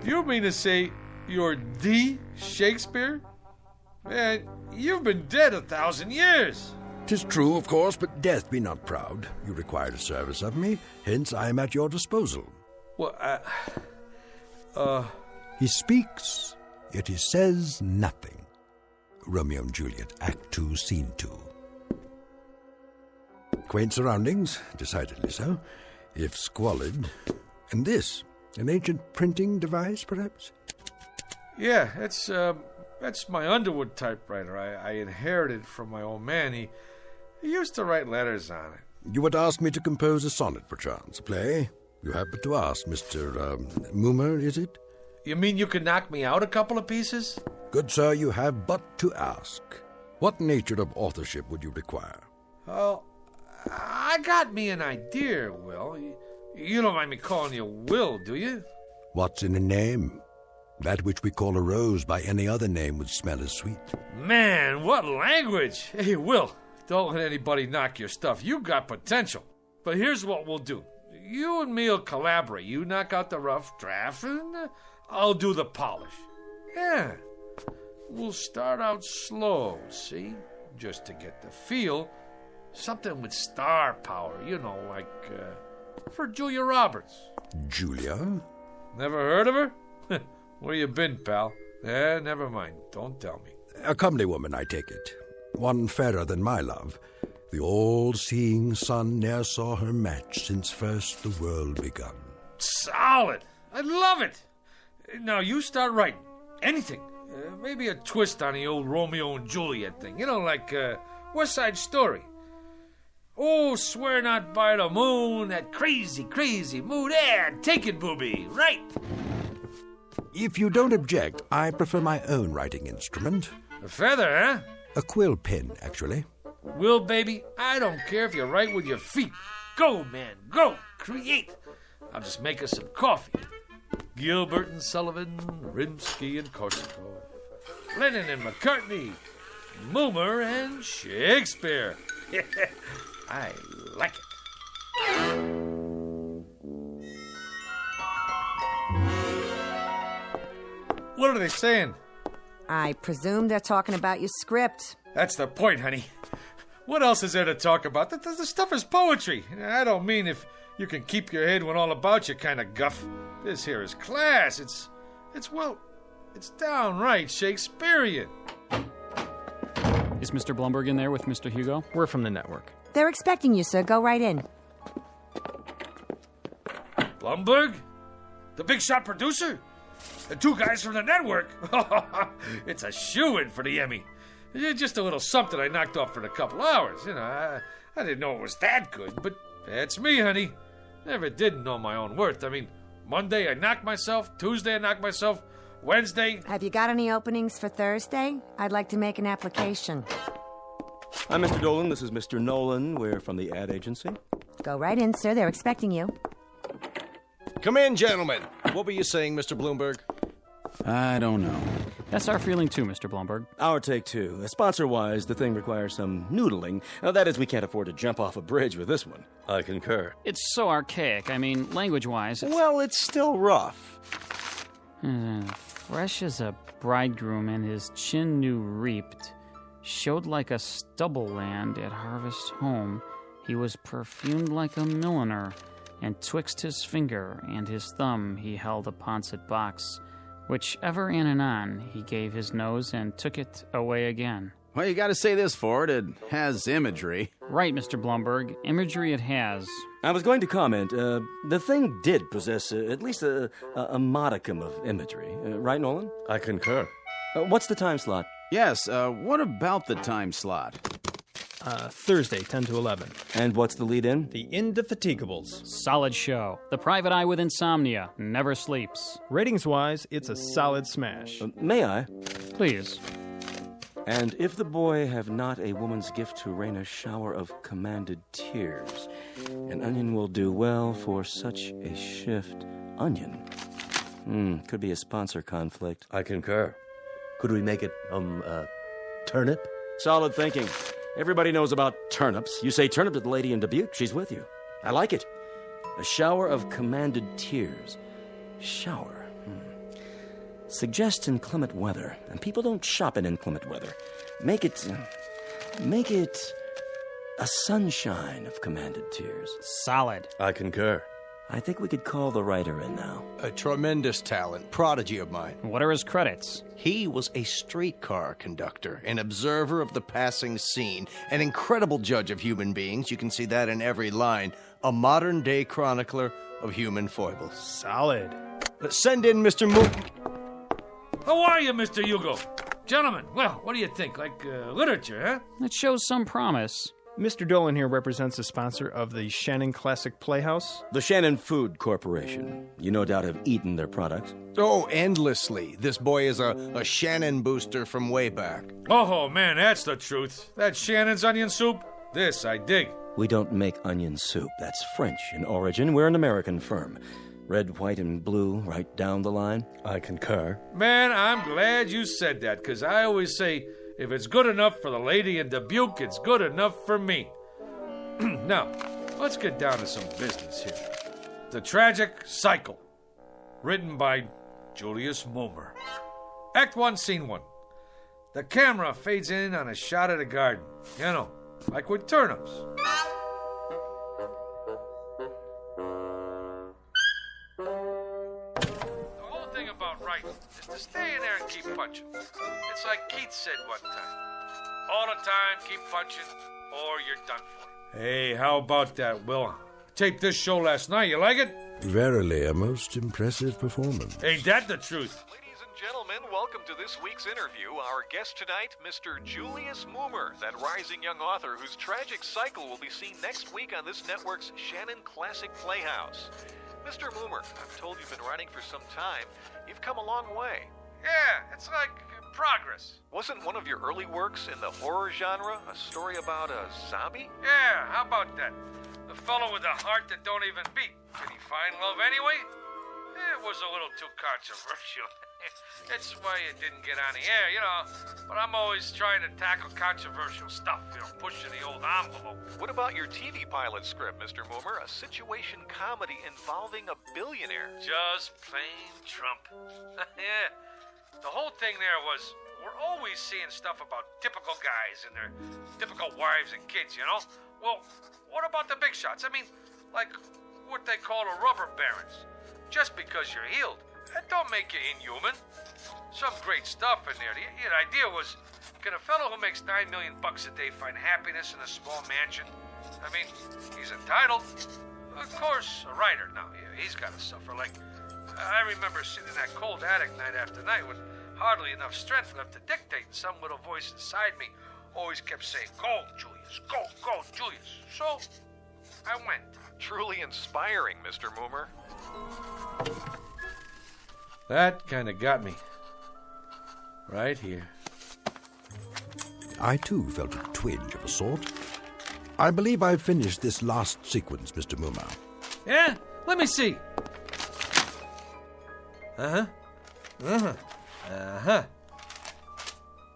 You mean to say you're the Shakespeare? Man, you've been dead 1,000 years. 'Tis true, of course, but death be not proud. You required a service of me, hence I am at your disposal. Well, He speaks, yet he says nothing. Romeo and Juliet, Act 2, Scene 2. Quaint surroundings, decidedly so, if squalid. And this, an ancient printing device, perhaps? Yeah, that's my Underwood typewriter. I inherited from my old man. He used to write letters on it. You would ask me to compose a sonnet, perchance, a play? You have but to ask, Mr. Moomer, is it? You mean you could knock me out a couple of pieces? Good sir, you have but to ask. What nature of authorship would you require? Oh, I got me an idea, Will. You don't mind me calling you Will, do you? What's in a name? That which we call a rose by any other name would smell as sweet. Man, what language! Hey, Will, don't let anybody knock your stuff. You got potential. But here's what we'll do. You and me will collaborate. You knock out the rough draft, and I'll do the polish. Yeah. We'll start out slow, see? Just to get the feel. Something with star power, you know, like for Julia Roberts. Julia? Never heard of her? Where you been, pal? Never mind. Don't tell me. A comely woman, I take it. One fairer than my love. The all-seeing sun ne'er saw her match since first the world begun. Solid! I love it! Now you start writing. Anything. Maybe a twist on the old Romeo and Juliet thing. You know, like West Side Story. Oh, swear not by the moon, that crazy, crazy moon. Yeah, take it, booby. Right. If you don't object, I prefer my own writing instrument. A feather, huh? A quill pen, actually. Will, baby, I don't care if you write with your feet. Go, man, go. Create. I'll just make us some coffee. Gilbert and Sullivan, Rimsky and Korsakov, Lennon and McCartney, Moomer and Shakespeare. I like it. What are they saying? I presume they're talking about your script. That's the point, honey. What else is there to talk about? The stuff is poetry. I don't mean if you can keep your head when all about you kind of guff. This here is class. It's downright Shakespearean. Is Mr. Blumberg in there with Mr. Hugo? We're from the network. They're expecting you, sir. Go right in. Blumberg? The big shot producer? The two guys from the network? It's a shoo-in for the Emmy. Just a little something I knocked off for a couple hours. You know, I didn't know it was that good, but that's me, honey. Never did know my own worth. I mean, Monday I knocked myself, Tuesday I knocked myself, Wednesday... Have you got any openings for Thursday? I'd like to make an application. I'm Mr. Dolan. This is Mr. Nolan. We're from the ad agency. Go right in, sir. They're expecting you. Come in, gentlemen. What were you saying, Mr. Bloomberg? I don't know. That's our feeling too, Mr. Blumberg. Our take two. Sponsor-wise, the thing requires some noodling. That is, we can't afford to jump off a bridge with this one. I concur. It's so archaic. I mean, language-wise, it's... Well, it's still rough. Fresh as a bridegroom and his chin new reaped. Showed like a stubble land at harvest home. He was perfumed like a milliner, and twixt his finger and his thumb he held a pouncet box, which ever in and on he gave his nose and took it away again. Well, you gotta say this for it. It has imagery. Right, Mr. Blumberg. Imagery it has. I was going to comment, the thing did possess at least a modicum of imagery. Right, Nolan? I concur. What's the time slot? Yes, what about the time slot? Thursday, 10 to 11. And what's the lead-in? The Indefatiguables. Solid show. The private eye with insomnia never sleeps. Ratings-wise, it's a solid smash. May I? Please. And if the boy have not a woman's gift to rain a shower of commanded tears, an onion will do well for such a shift. Onion? Could be a sponsor conflict. I concur. Could we make it, turnip? Solid thinking. Everybody knows about turnips. You say turnip to the lady in Dubuque, she's with you. I like it. A shower of commanded tears. Shower. Suggest inclement weather. And people don't shop in inclement weather. Make it a sunshine of commanded tears. Solid. I concur. I think we could call the writer in now. A tremendous talent, prodigy of mine. What are his credits? He was a streetcar conductor, an observer of the passing scene, an incredible judge of human beings. You can see that in every line. A modern-day chronicler of human foibles. Solid. Send in Mr. Moon. How are you, Mr. Hugo? Gentlemen, well, what do you think? Like literature, huh? It shows some promise. Mr. Dolan here represents the sponsor of the Shannon Classic Playhouse. The Shannon Food Corporation. You no doubt have eaten their products. Oh, endlessly. This boy is a Shannon booster from way back. Oh, man, that's the truth. That Shannon's onion soup, this I dig. We don't make onion soup. That's French in origin. We're an American firm. Red, white, and blue, right down the line. I concur. Man, I'm glad you said that, because I always say, if it's good enough for the lady in Dubuque, it's good enough for me. Now, let's get down to some business here. The Tragic Cycle, written by Julius Moomer. Act 1, Scene 1. The camera fades in on a shot of the garden. You know, like with turnips. Is to stay in there and keep punching. It's like Keats said one time. All the time, keep punching, or you're done for. Hey, how about that, Will? Taped this show last night. You like it? Verily, a most impressive performance. Ain't that the truth? Ladies and gentlemen, welcome to this week's interview. Our guest tonight, Mr. Julius Moomer, that rising young author whose tragic cycle will be seen next week on this network's Shannon Classic Playhouse. Mr. Moomer, I'm told you've been writing for some time. You've come a long way. Yeah, it's like progress. Wasn't one of your early works in the horror genre a story about a zombie? Yeah, how about that? The fellow with a heart that don't even beat. Did he find love anyway? It was a little too controversial. That's why it didn't get on the air, you know. But I'm always trying to tackle controversial stuff, you know, pushing the old envelope. What about your TV pilot script, Mr. Moomer? A situation comedy involving a billionaire. Just plain Trump. Yeah. The whole thing there was, we're always seeing stuff about typical guys and their typical wives and kids, you know? Well, what about the big shots? I mean, like what they call the rubber barons. Just because you're healed, that don't make you inhuman. Some great stuff in there. The idea was, can a fellow who makes $9 million a day find happiness in a small mansion? I mean, he's entitled. Of course, a writer now, he's got to suffer. Like, I remember sitting in that cold attic night after night with hardly enough strength left to dictate, and some little voice inside me always kept saying, "Go, Julius, go, Julius." So, I went. Truly inspiring, Mr. Moomer. That kind of got me. Right here. I, too, felt a twinge of a sort. I believe I've finished this last sequence, Mr. Moomer. Yeah? Let me see. You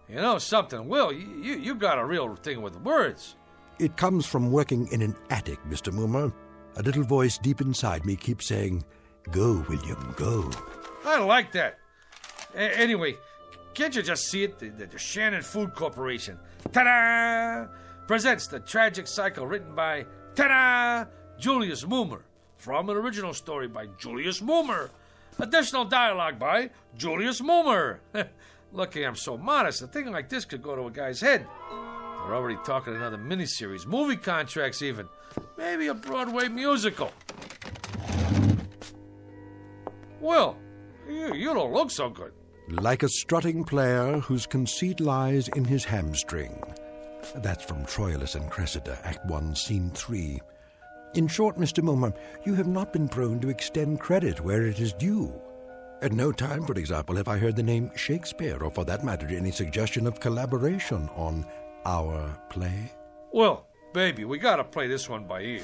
know something, Will, you got a real thing with words. It comes from working in an attic, Mr. Moomer. A little voice deep inside me keeps saying, "Go, William, go." I like that. Anyway, Can't you just see it? The Shannon Food Corporation. Ta-da! Presents the tragic cycle written by, ta-da! Julius Moomer. From an original story by Julius Moomer. Additional dialogue by Julius Moomer. Lucky I'm so modest. A thing like this could go to a guy's head. They're already talking another miniseries, movie contracts even. Maybe a Broadway musical. Will, you don't look so good. Like a strutting player whose conceit lies in his hamstring. That's from Troilus and Cressida, Act 1, Scene 3. In short, Mr. Moomer, you have not been prone to extend credit where it is due. At no time, for example, have I heard the name Shakespeare, or for that matter, any suggestion of collaboration on our play. Well, baby, we gotta play this one by ear.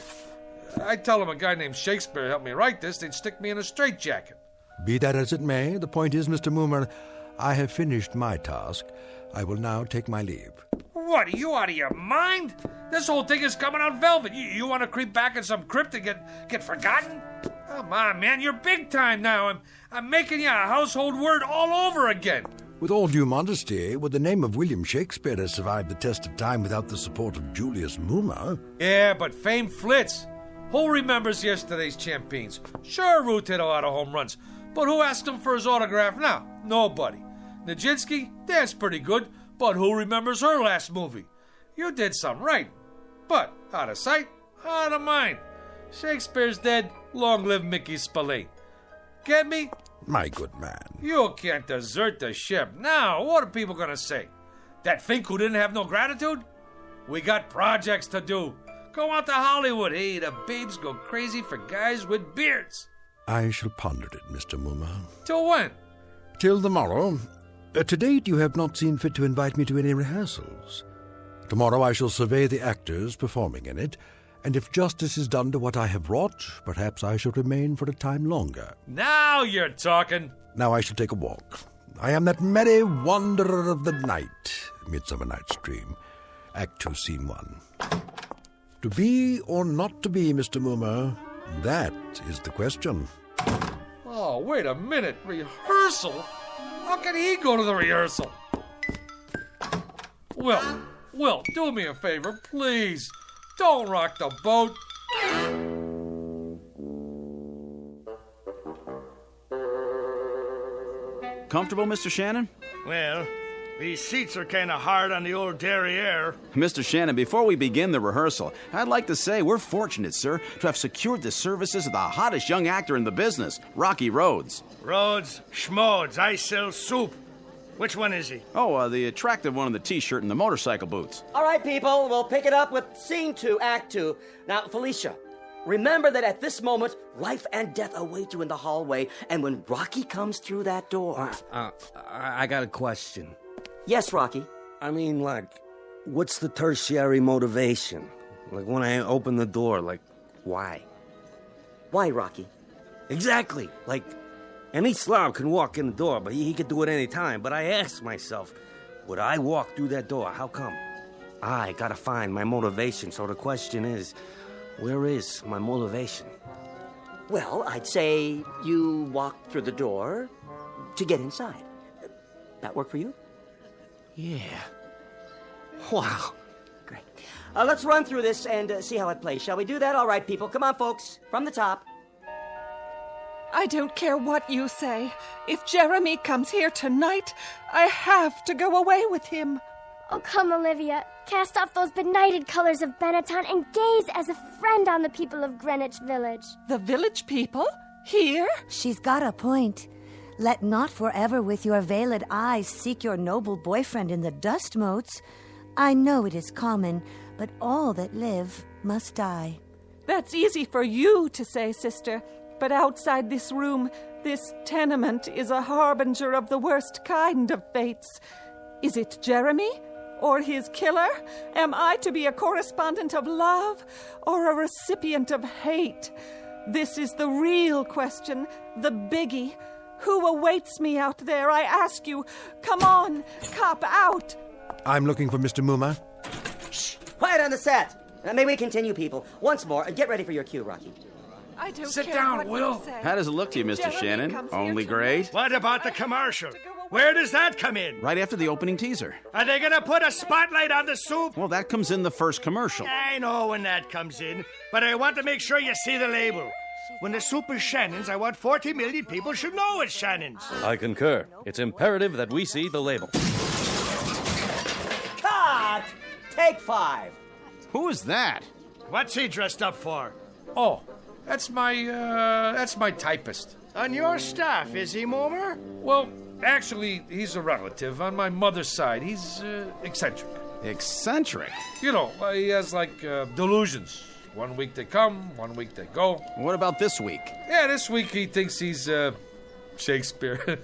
I tell him a guy named Shakespeare helped me write this, they'd stick me in a straitjacket. Be that as it may, the point is, Mr. Moomer, I have finished my task. I will now take my leave. What, are you out of your mind? This whole thing is coming out velvet. You want to creep back in some crypt and get forgotten? Come on, man, you're big time now. I'm making you a household word all over again. With all due modesty, would the name of William Shakespeare have survived the test of time without the support of Julius Moomer? Yeah, but fame flits. Who remembers yesterday's champions? Sure, Root hit a lot of home runs, but who asked him for his autograph now? Nobody. Nijinsky, that's pretty good, but who remembers her last movie? You did something right, but out of sight, out of mind. Shakespeare's dead, long live Mickey Spillane. Get me? My good man. You can't desert the ship. Now, what are people gonna say? That Fink who didn't have no gratitude? We got projects to do. Go out to Hollywood. Hey, the babes go crazy for guys with beards. I shall ponder it, Mr. Moomer. Till when? Till tomorrow. To date, you have not seen fit to invite me to any rehearsals. Tomorrow I shall survey the actors performing in it, and if justice is done to what I have wrought, perhaps I shall remain for a time longer. Now you're talking. Now I shall take a walk. I am that merry wanderer of the night, Midsummer Night's Dream. Act 2, Scene 1. To be or not to be, Mr. Moomer, that is the question. Oh, wait a minute. Rehearsal? How can he go to the rehearsal? Will, do me a favor, please. Don't rock the boat. Comfortable, Mr. Shannon? Well, these seats are kind of hard on the old derriere. Mr. Shannon, before we begin the rehearsal, I'd like to say we're fortunate, sir, to have secured the services of the hottest young actor in the business, Rocky Rhodes. Rhodes, schmodes, I sell soup. Which one is he? Oh, the attractive one in the T-shirt and the motorcycle boots. All right, people, we'll pick it up with Scene 2, Act 2. Now, Felicia, remember that at this moment, life and death await you in the hallway, and when Rocky comes through that door... I got a question. Yes, Rocky? I mean, like, what's the tertiary motivation? Like, when I open the door, like, why? Why, Rocky? Exactly. Like, any slob can walk in the door, but he could do it any time. But I ask myself, would I walk through that door? How come? I gotta find my motivation. So the question is, where is my motivation? Well, I'd say you walk through the door to get inside. That work for you? Yeah. Wow. Great. Let's run through this and see how it plays. Shall we do that? All right, people. Come on, folks. From the top. I don't care what you say. If Jeremy comes here tonight, I have to go away with him. Oh, come, Olivia. Cast off those benighted colors of Benetton and gaze as a friend on the people of Greenwich Village. The village people? Here? She's got a point. Let not forever with your veiled eyes seek your noble boyfriend in the dust motes. I know it is common, but all that live must die. That's easy for you to say, sister. But outside this room, this tenement is a harbinger of the worst kind of fates. Is it Jeremy or his killer? Am I to be a correspondent of love or a recipient of hate? This is the real question, the biggie. Who awaits me out there, I ask you? Come on, cop out. I'm looking for Mr. Moomer. Shh! Quiet on the set. May we continue, people? Once more, and get ready for your cue, Rocky. I don't Sit care down, what Will. you say. How does it look to you, Mr. Jeremy Shannon? comes Only here great? tonight. What about the commercial? Where does that come in? Right after the opening teaser. Are they gonna put a spotlight on the soup? Well, that comes in the first commercial. I know when that comes in, but I want to make sure you see the label. When the soup is Shannon's, I want 40 million people should know it's Shannon's. I concur. It's imperative that we see the label. Cut! Take 5. Who is that? What's he dressed up for? Oh, that's my typist. On your staff, is he, Momer? Well, actually, he's a relative on my mother's side. He's eccentric. Eccentric? You know, he has delusions. 1 week they come, 1 week they go. What about this week? Yeah, this week he thinks he's Shakespeare.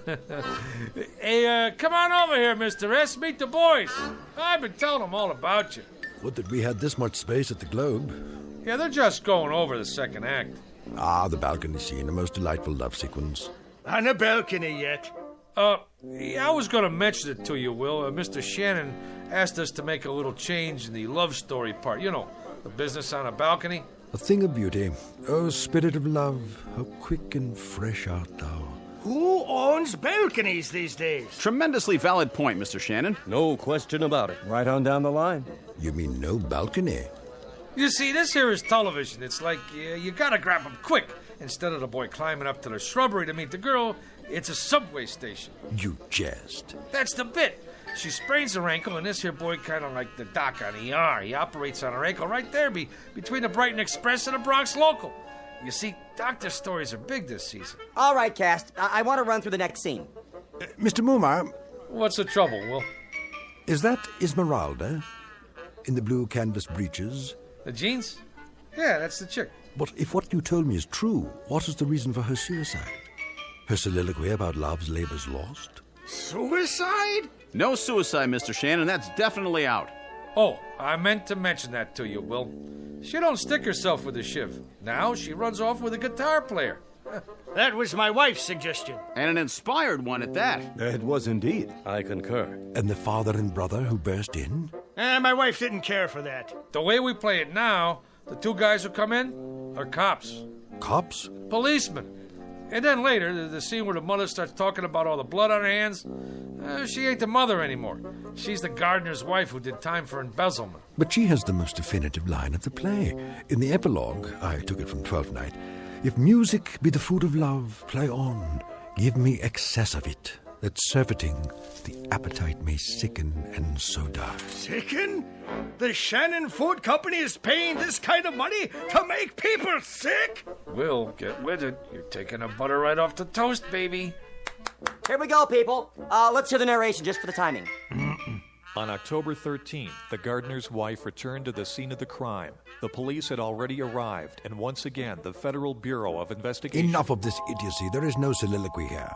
Hey, come on over here, Mr. S. Meet the boys. I've been telling them all about you. Would that we had this much space at the Globe. Yeah, they're just going over the second act. Ah, the balcony scene, a most delightful love sequence. On a balcony yet? Yeah, I was going to mention it to you, Will. Mr. Shannon asked us to make a little change in the love story part. You know, the business on a balcony. A thing of beauty. Oh, spirit of love, how quick and fresh art thou. Who owns balconies these days? Tremendously valid point, Mr. Shannon. No question about it. Right on down the line. You mean no balcony? You see, this here is television. It's like you gotta grab them quick. Instead of the boy climbing up to the shrubbery to meet the girl, it's a subway station. You jest. That's the bit. She sprains her ankle, and this here boy kind of like the doc on ER. He operates on her ankle right there between the Brighton Express and the Bronx Local. You see, doctor stories are big this season. All right, cast. I want to run through the next scene. Mr. Mumar. What's the trouble, Will? Is that Esmeralda? In the blue canvas breeches? The jeans? Yeah, that's the chick. But if what you told me is true, what is the reason for her suicide? Her soliloquy about love's labor's lost? Suicide? No suicide, Mr. Shannon. That's definitely out. Oh, I meant to mention that to you, Will. She don't stick herself with a shiv. Now she runs off with a guitar player. That was my wife's suggestion. And an inspired one at that. It was indeed. I concur. And the father and brother who burst in? My wife didn't care for that. The way we play it now, the two guys who come in are cops. Cops? Policemen. And then later, the scene where the mother starts talking about all the blood on her hands, she ain't the mother anymore. She's the gardener's wife who did time for embezzlement. But she has the most definitive line of the play. In the epilogue, I took it from Twelfth Night, if music be the food of love, play on, give me excess of it, that surfeiting the appetite may sicken and so die. Sicken? The Shannon Food Company is paying this kind of money to make people sick? Will, get with it. You're taking the butter right off the toast, baby. Here we go, people. Let's hear the narration just for the timing. On October 13th, the gardener's wife returned to the scene of the crime. The police had already arrived, and once again, the Federal Bureau of Investigation... Enough of this idiocy. There is no soliloquy here.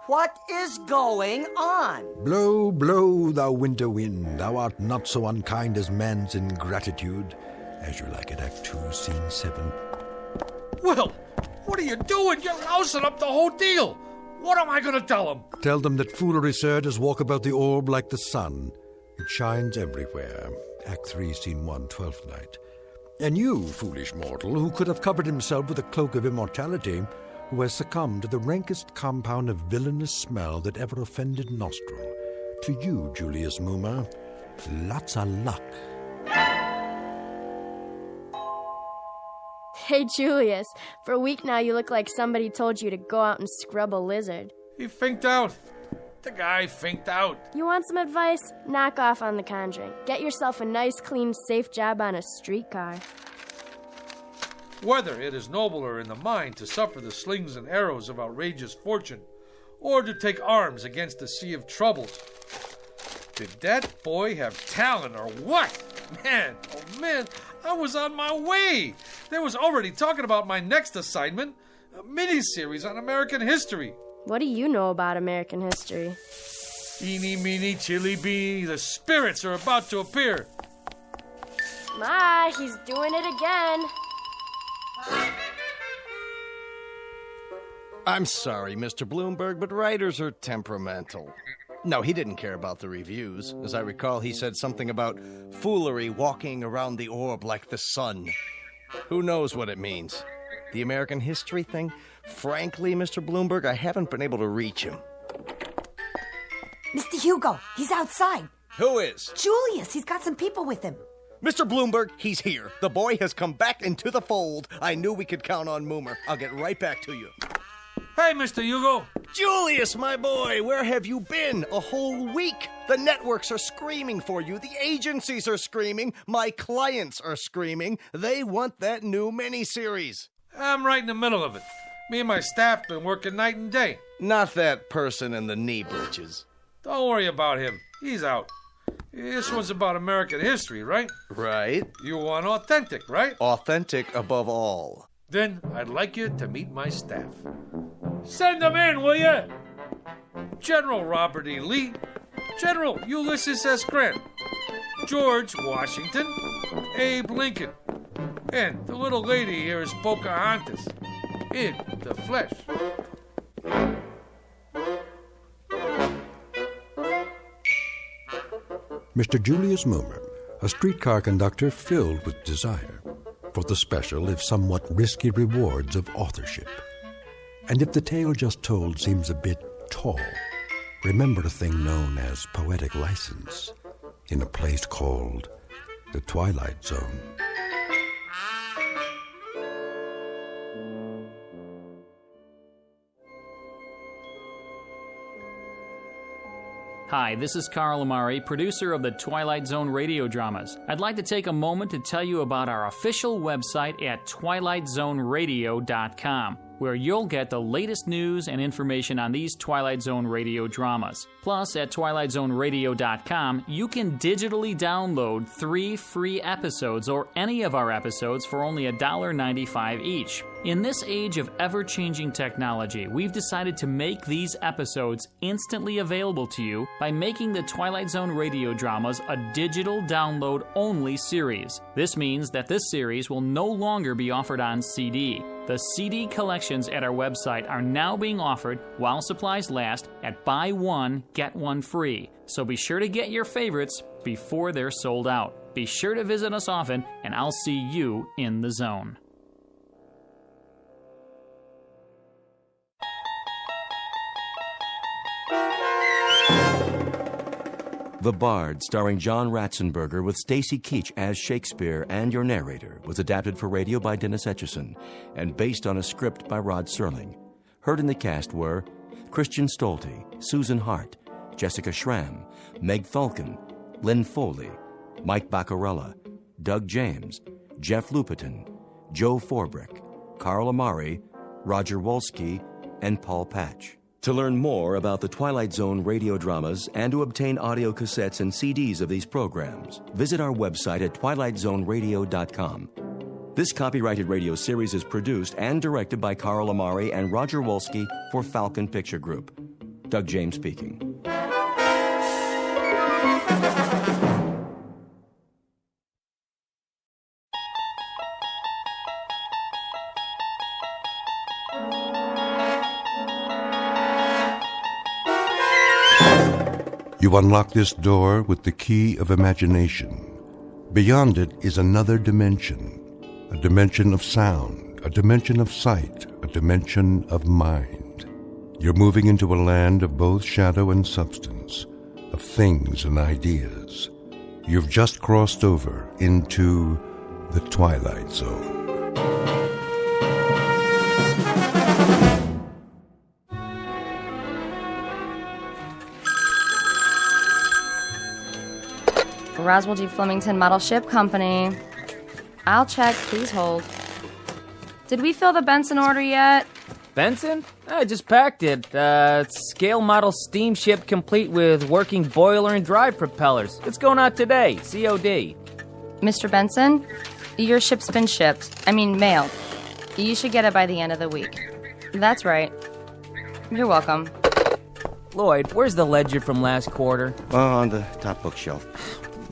What is going on? Blow, blow, thou winter wind. Thou art not so unkind as man's ingratitude. As you like it, Act 2, Scene 7. Will, what are you doing? You're lousing up the whole deal. What am I going to tell them? Tell them that foolery, sir, does walk about the orb like the sun. It shines everywhere. Act 3, Scene 1, 12th Night. And you, foolish mortal, who could have covered himself with a cloak of immortality, who has succumbed to the rankest compound of villainous smell that ever offended nostril. To you, Julius Moomer, lots of luck. Hey, Julius, for a week now you look like somebody told you to go out and scrub a lizard. He finked out. The guy finked out. You want some advice? Knock off on The Conjuring. Get yourself a nice, clean, safe job on a streetcar. Whether it is nobler in the mind to suffer the slings and arrows of outrageous fortune, or to take arms against a sea of troubles. Did that boy have talent or what? Man, oh man, I was on my way. They was already talking about my next assignment, a mini-series on American history. What do you know about American history? Eeny, meeny, chili beanie, the spirits are about to appear. Ma, he's doing it again. I'm sorry, Mr. Bloomberg, but writers are temperamental. No, he didn't care about the reviews. As I recall, he said something about foolery walking around the orb like the sun. Who knows what it means? The American history thing? Frankly, Mr. Bloomberg, I haven't been able to reach him. Mr. Hugo, he's outside. Who is? Julius, he's got some people with him. Mr. Bloomberg, he's here. The boy has come back into the fold. I knew we could count on Moomer. I'll get right back to you. Hey, Mr. Hugo. Julius, my boy, where have you been? A whole week. The networks are screaming for you. The agencies are screaming. My clients are screaming. They want that new miniseries. I'm right in the middle of it. Me and my staff been working night and day. Not that person in the knee breeches. Don't worry about him. He's out. This one's about American history, right? Right. You want authentic, right? Authentic above all. Then I'd like you to meet my staff. Send them in, will you? General Robert E. Lee, General Ulysses S. Grant, George Washington, Abe Lincoln, and the little lady here is Pocahontas, in the flesh. Mr. Julius Moomer, a streetcar conductor filled with desire for the special, if somewhat risky, rewards of authorship. And if the tale just told seems a bit tall, remember a thing known as poetic license in a place called the Twilight Zone. Hi, this is Carl Amari, producer of the Twilight Zone Radio Dramas. I'd like to take a moment to tell you about our official website at twilightzoneradio.com, where you'll get the latest news and information on these Twilight Zone Radio dramas. Plus, at twilightzoneradio.com, you can digitally download 3 free episodes or any of our episodes for only $1.95 each. In this age of ever-changing technology, we've decided to make these episodes instantly available to you by making the Twilight Zone Radio Dramas a digital download-only series. This means that this series will no longer be offered on CD. The CD collections at our website are now being offered while supplies last at buy one, get one free. So be sure to get your favorites before they're sold out. Be sure to visit us often, and I'll see you in the zone. The Bard, starring John Ratzenberger with Stacy Keach as Shakespeare and your narrator, was adapted for radio by Dennis Etchison and based on a script by Rod Serling. Heard in the cast were Christian Stolte, Susan Hart, Jessica Schramm, Meg Falcon, Lynn Foley, Mike Baccarella, Doug James, Jeff Lupetin, Joe Forbrick, Carl Amari, Roger Wolski, and Paul Patch. To learn more about the Twilight Zone radio dramas and to obtain audio cassettes and CDs of these programs, visit our website at twilightzoneradio.com. This copyrighted radio series is produced and directed by Carl Amari and Roger Wolski for Falcon Picture Group. Doug James speaking. You unlock this door with the key of imagination. Beyond it is another dimension, a dimension of sound, a dimension of sight, a dimension of mind. You're moving into a land of both shadow and substance, of things and ideas. You've just crossed over into the Twilight Zone. Roswell G. Flemington Model Ship Company. I'll check. Please hold. Did we fill the Benson order yet? Benson? I just packed it. Scale model steamship complete with working boiler and drive propellers. It's going out today. COD. Mr. Benson, your ship's been shipped. Mailed. You should get it by the end of the week. That's right. You're welcome. Lloyd, where's the ledger from last quarter? On the top bookshelf.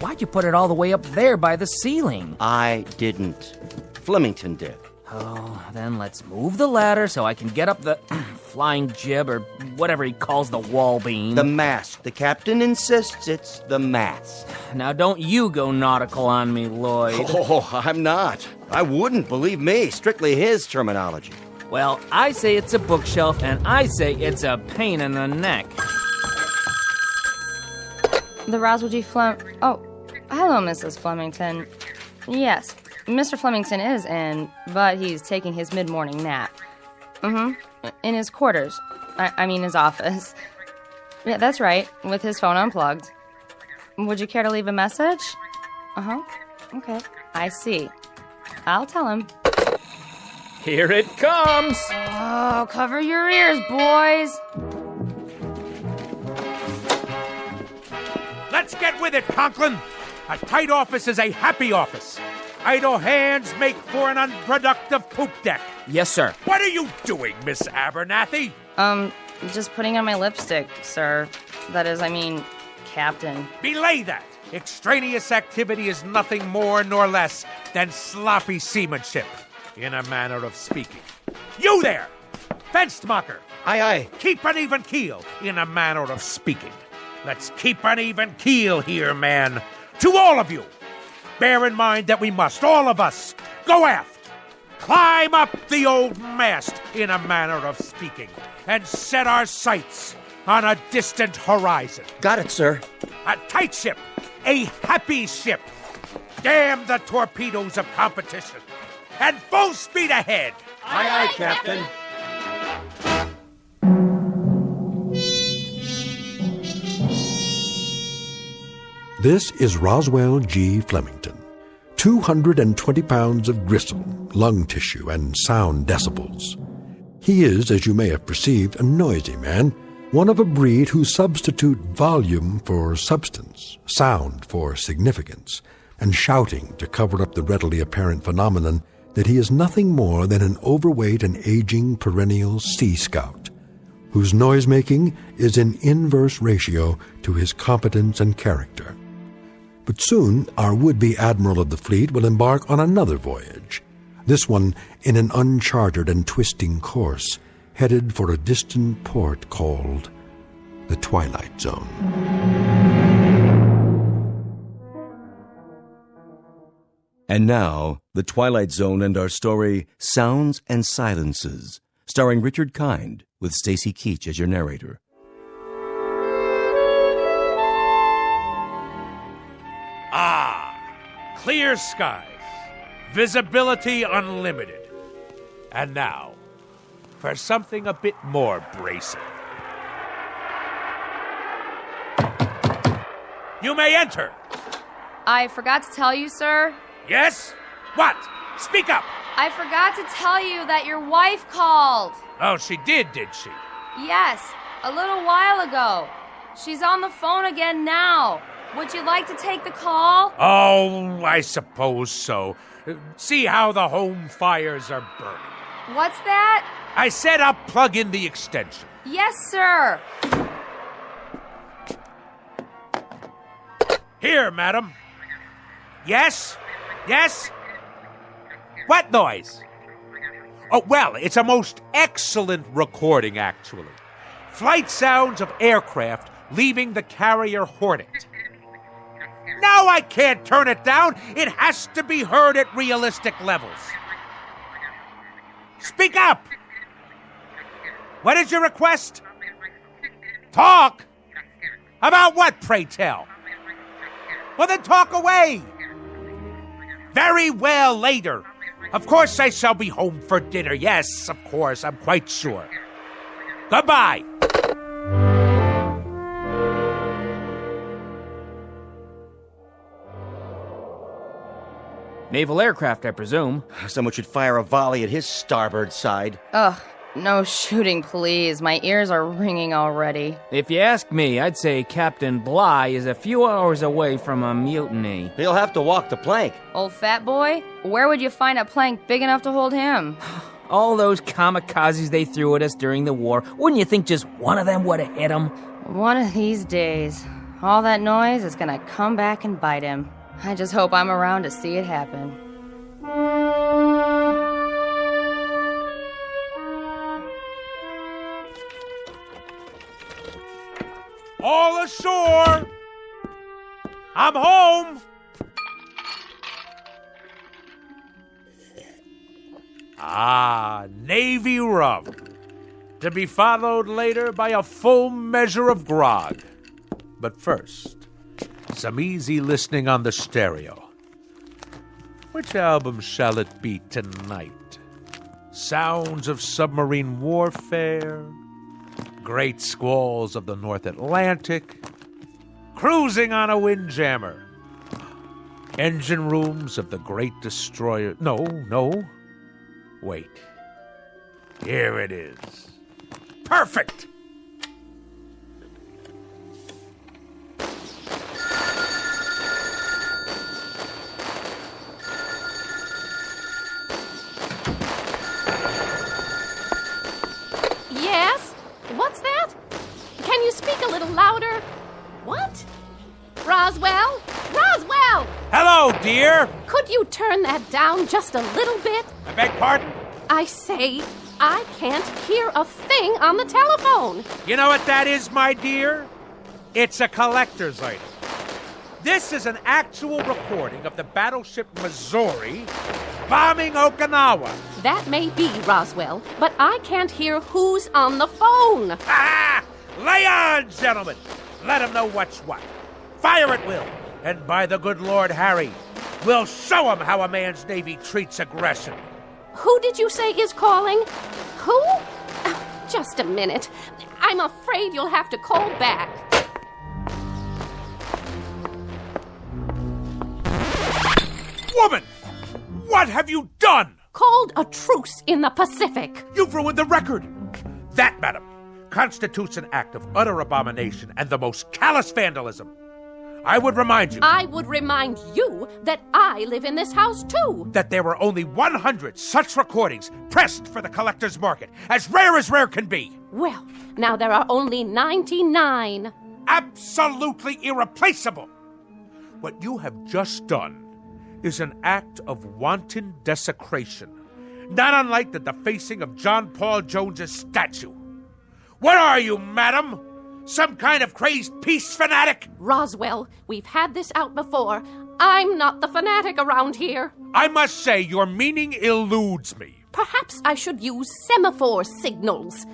Why'd you put it all the way up there by the ceiling? I didn't. Flemington did. Oh, then let's move the ladder so I can get up the flying jib or whatever he calls the wall beam. The mast. The captain insists it's the mast. Now don't you go nautical on me, Lloyd. Oh, I'm not. I wouldn't, believe me. Strictly his terminology. Well, I say it's a bookshelf, and I say it's a pain in the neck. The Roswell G. Oh, hello, Mrs. Flemington. Yes, Mr. Flemington is in, but he's taking his mid-morning nap. In his quarters. I mean his office. Yeah, that's right, with his phone unplugged. Would you care to leave a message? Okay, I see. I'll tell him. Here it comes! Oh, cover your ears, boys. Let's get with it, Conklin. A tight office is a happy office. Idle hands make for an unproductive poop deck. Yes, sir. What are you doing, Miss Abernathy? Just putting on my lipstick, sir. That is, Captain. Belay that. Extraneous activity is nothing more nor less than sloppy seamanship, in a manner of speaking. You there, Fenstmacher. Aye, aye. Keep an even keel, in a manner of speaking. Let's keep an even keel here, man. To all of you, bear in mind that we must, all of us, go aft, climb up the old mast, in a manner of speaking, and set our sights on a distant horizon. Got it, sir. A tight ship, a happy ship. Damn the torpedoes of competition. And full speed ahead. Aye, aye, Captain. This is Roswell G. Flemington. 220 pounds of gristle, lung tissue, and sound decibels. He is, as you may have perceived, a noisy man, one of a breed who substitute volume for substance, sound for significance, and shouting to cover up the readily apparent phenomenon that he is nothing more than an overweight and aging perennial sea scout, whose noise-making is in inverse ratio to his competence and character. But soon our would-be admiral of the fleet will embark on another voyage, this one in an uncharted and twisting course, headed for a distant port called the Twilight Zone. And now, The Twilight Zone and our story, Sounds and Silences, starring Richard Kind, with Stacy Keach as your narrator. Clear skies, visibility unlimited. And now, for something a bit more bracing. You may enter. I forgot to tell you, sir. Yes? What? Speak up. I forgot to tell you that your wife called. Oh, she did she? Yes, a little while ago. She's on the phone again now. Would you like to take the call? Oh, I suppose so. See how the home fires are burning. What's that? I said I'll plug in the extension. Yes, sir. Here, madam. Yes? Yes? What noise? Oh, well, it's a most excellent recording, actually. Flight sounds of aircraft leaving the carrier Hornet. No, I can't turn it down. It has to be heard at realistic levels. Speak up. What is your request? Talk? About what, pray tell? Well, then talk away. Very well, later. Of course I shall be home for dinner. Yes, of course, I'm quite sure. Goodbye. Naval aircraft, I presume. Someone should fire a volley at his starboard side. Ugh, no shooting, please. My ears are ringing already. If you ask me, I'd say Captain Bligh is a few hours away from a mutiny. He'll have to walk the plank. Old fat boy? Where would you find a plank big enough to hold him? All those kamikazes they threw at us during the war, wouldn't you think just one of them would have hit him? One of these days, all that noise is gonna come back and bite him. I just hope I'm around to see it happen. All ashore! I'm home! Navy rum. To be followed later by a full measure of grog. But first, some easy listening on the stereo. Which album shall it be tonight? Sounds of submarine warfare, great squalls of the North Atlantic, cruising on a windjammer, engine rooms of the great destroyer. No. Wait. Here it is. Perfect! Yes? What's that? Can you speak a little louder? What? Roswell? Roswell! Hello, dear! Could you turn that down just a little bit? I beg pardon? I say, I can't hear a thing on the telephone. You know what that is, my dear? It's a collector's item. This is an actual recording of the battleship Missouri bombing Okinawa. That may be, Roswell, but I can't hear who's on the phone. Ah! Lay on, gentlemen! Let 'em know what's what. Fire at will, and by the good Lord Harry, we'll show 'em how a man's Navy treats aggression. Who did you say is calling? Who? Oh, just a minute. I'm afraid you'll have to call back. Woman! What have you done? Called a truce in the Pacific. You've ruined the record. That, madam, constitutes an act of utter abomination and the most callous vandalism. I would remind you that I live in this house, too. That there were only 100 such recordings pressed for the collector's market, as rare can be. Well, now there are only 99. Absolutely irreplaceable. What you have just done is an act of wanton desecration, not unlike the defacing of John Paul Jones's statue. What are you, madam? Some kind of crazed peace fanatic? Roswell, we've had this out before. I'm not the fanatic around here. I must say, your meaning eludes me. Perhaps I should use semaphore signals.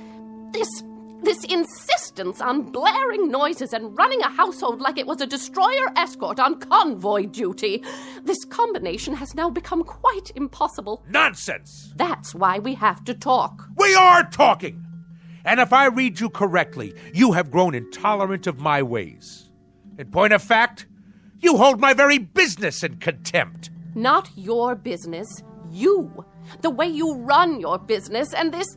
This insistence on blaring noises and running a household like it was a destroyer escort on convoy duty. This combination has now become quite impossible. Nonsense! That's why we have to talk. We are talking! And if I read you correctly, you have grown intolerant of my ways. In point of fact, you hold my very business in contempt. Not your business, you. The way you run your business and this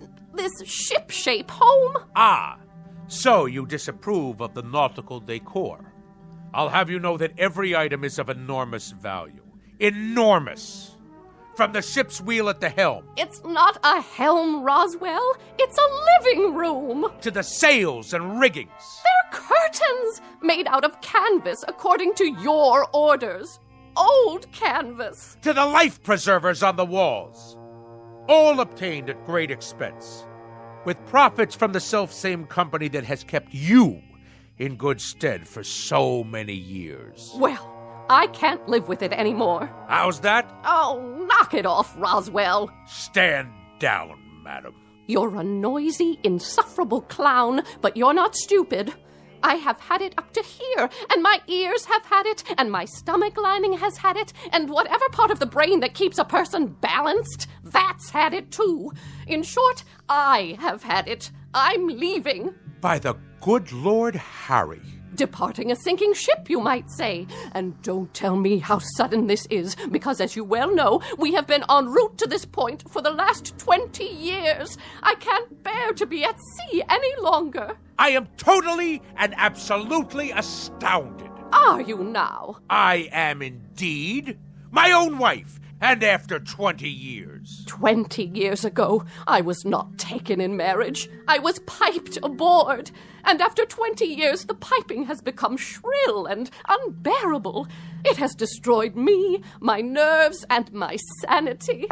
ship-shape home. Ah, so you disapprove of the nautical decor. I'll have you know that every item is of enormous value. Enormous. From the ship's wheel at the helm. It's not a helm, Roswell. It's a living room. To the sails and riggings. They're curtains made out of canvas according to your orders. Old canvas. To the life preservers on the walls. All obtained at great expense, with profits from the self-same company that has kept you in good stead for so many years. Well, I can't live with it anymore. How's that? Oh, knock it off, Roswell. Stand down, madam. You're a noisy, insufferable clown, but you're not stupid. I have had it up to here, and my ears have had it, and my stomach lining has had it, and whatever part of the brain that keeps a person balanced, that's had it too. In short, I have had it. I'm leaving. By the good Lord Harry. Departing a sinking ship, you might say. And don't tell me how sudden this is, because as you well know, we have been en route to this point for the last 20 years. I can't bear to be at sea any longer. I am totally and absolutely astounded. Are you now? I am indeed. My own wife, and after 20 years. 20 years ago, I was not taken in marriage. I was piped aboard. And after 20 years, the piping has become shrill and unbearable. It has destroyed me, my nerves, and my sanity.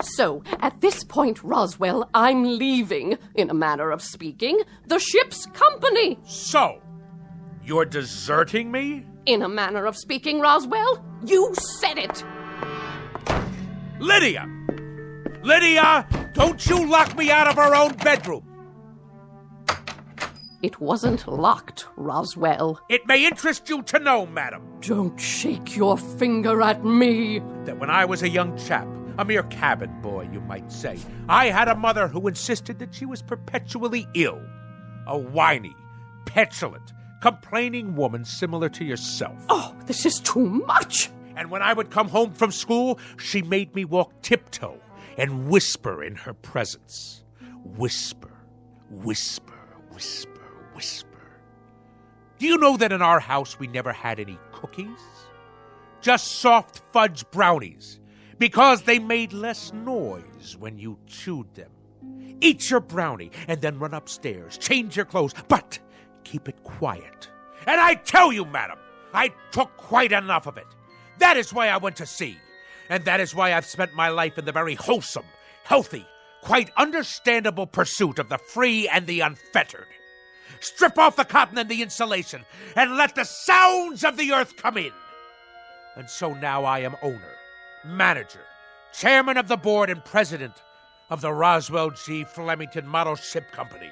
So, at this point, Roswell, I'm leaving, in a manner of speaking, the ship's company. So, you're deserting me? In a manner of speaking, Roswell, you said it. Lydia! Lydia, don't you lock me out of our own bedroom! It wasn't locked, Roswell. It may interest you to know, madam. Don't shake your finger at me. That when I was a young chap, a mere cabin boy, you might say, I had a mother who insisted that she was perpetually ill. A whiny, petulant, complaining woman similar to yourself. Oh, this is too much. And when I would come home from school, she made me walk tiptoe and whisper in her presence. Whisper, whisper, whisper, whisper. Do you know that in our house we never had any cookies? Just soft fudge brownies, because they made less noise when you chewed them. Eat your brownie and then run upstairs, change your clothes, but keep it quiet. And I tell you, madam, I took quite enough of it. That is why I went to sea. And that is why I've spent my life in the very wholesome, healthy, quite understandable pursuit of the free and the unfettered. Strip off the cotton and the insulation, and let the sounds of the earth come in. And so now I am owner, manager, chairman of the board, and president of the Roswell G. Flemington Model Ship Company.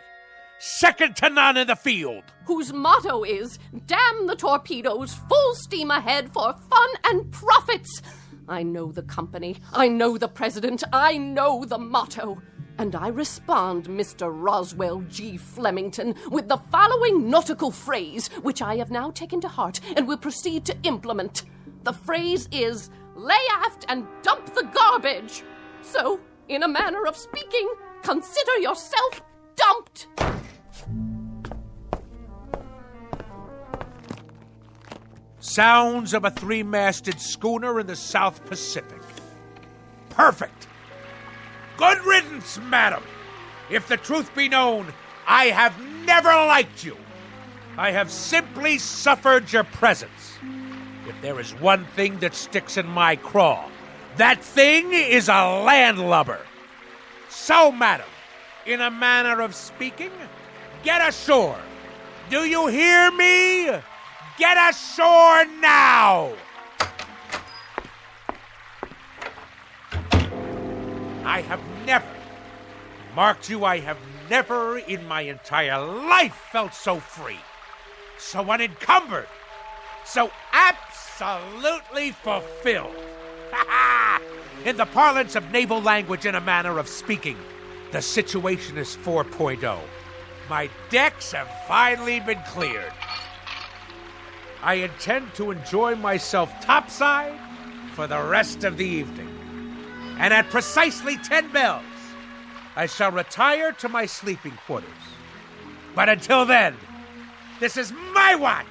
Second to none in the field. Whose motto is, damn the torpedoes, full steam ahead for fun and profits. I know the company, I know the president, I know the motto. And I respond, Mr. Roswell G. Flemington, with the following nautical phrase, which I have now taken to heart and will proceed to implement. The phrase is, lay aft and dump the garbage. So, in a manner of speaking, consider yourself dumped. Sounds of a three-masted schooner in the South Pacific. Perfect. Good riddance, madam. If the truth be known, I have never liked you. I have simply suffered your presence. If there is one thing that sticks in my craw, that thing is a landlubber. So, madam, in a manner of speaking, get ashore. Do you hear me? Get ashore now! I have never, marked you, I have never in my entire life felt so free, so unencumbered, so absolutely fulfilled. In the parlance of naval language, in a manner of speaking, the situation is 4.0. My decks have finally been cleared. I intend to enjoy myself topside for the rest of the evening. And at precisely 10 bells, I shall retire to my sleeping quarters. But until then, this is my watch.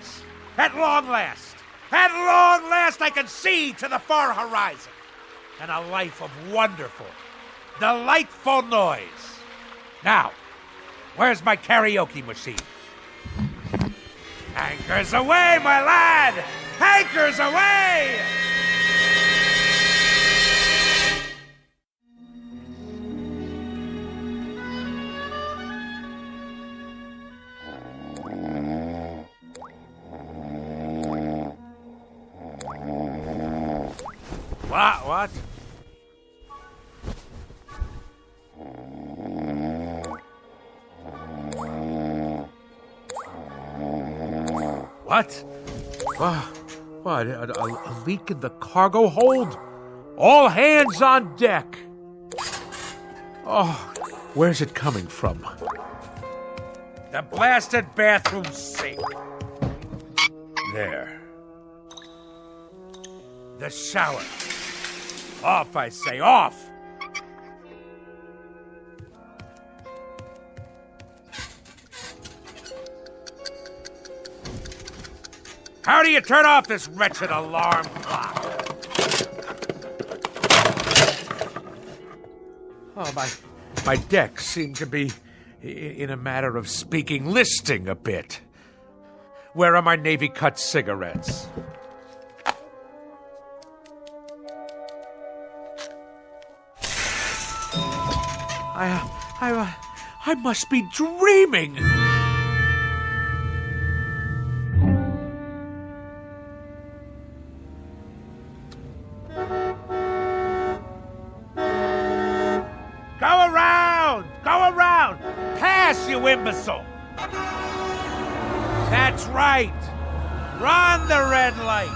At long last, I can see to the far horizon. And a life of wonderful, delightful noise. Now, where's my karaoke machine? Anchors away, my lad! Anchors away! What? What? What? A leak in the cargo hold? All hands on deck! Oh, where's it coming from? The blasted bathroom sink. There. The shower. Off, I say, off! How do you turn off this wretched alarm clock? Oh, my decks seem to be, in a matter of speaking, listing a bit. Where are my Navy cut cigarettes? I must be dreaming. Go around! Pass, you imbecile! That's right. Run the red light.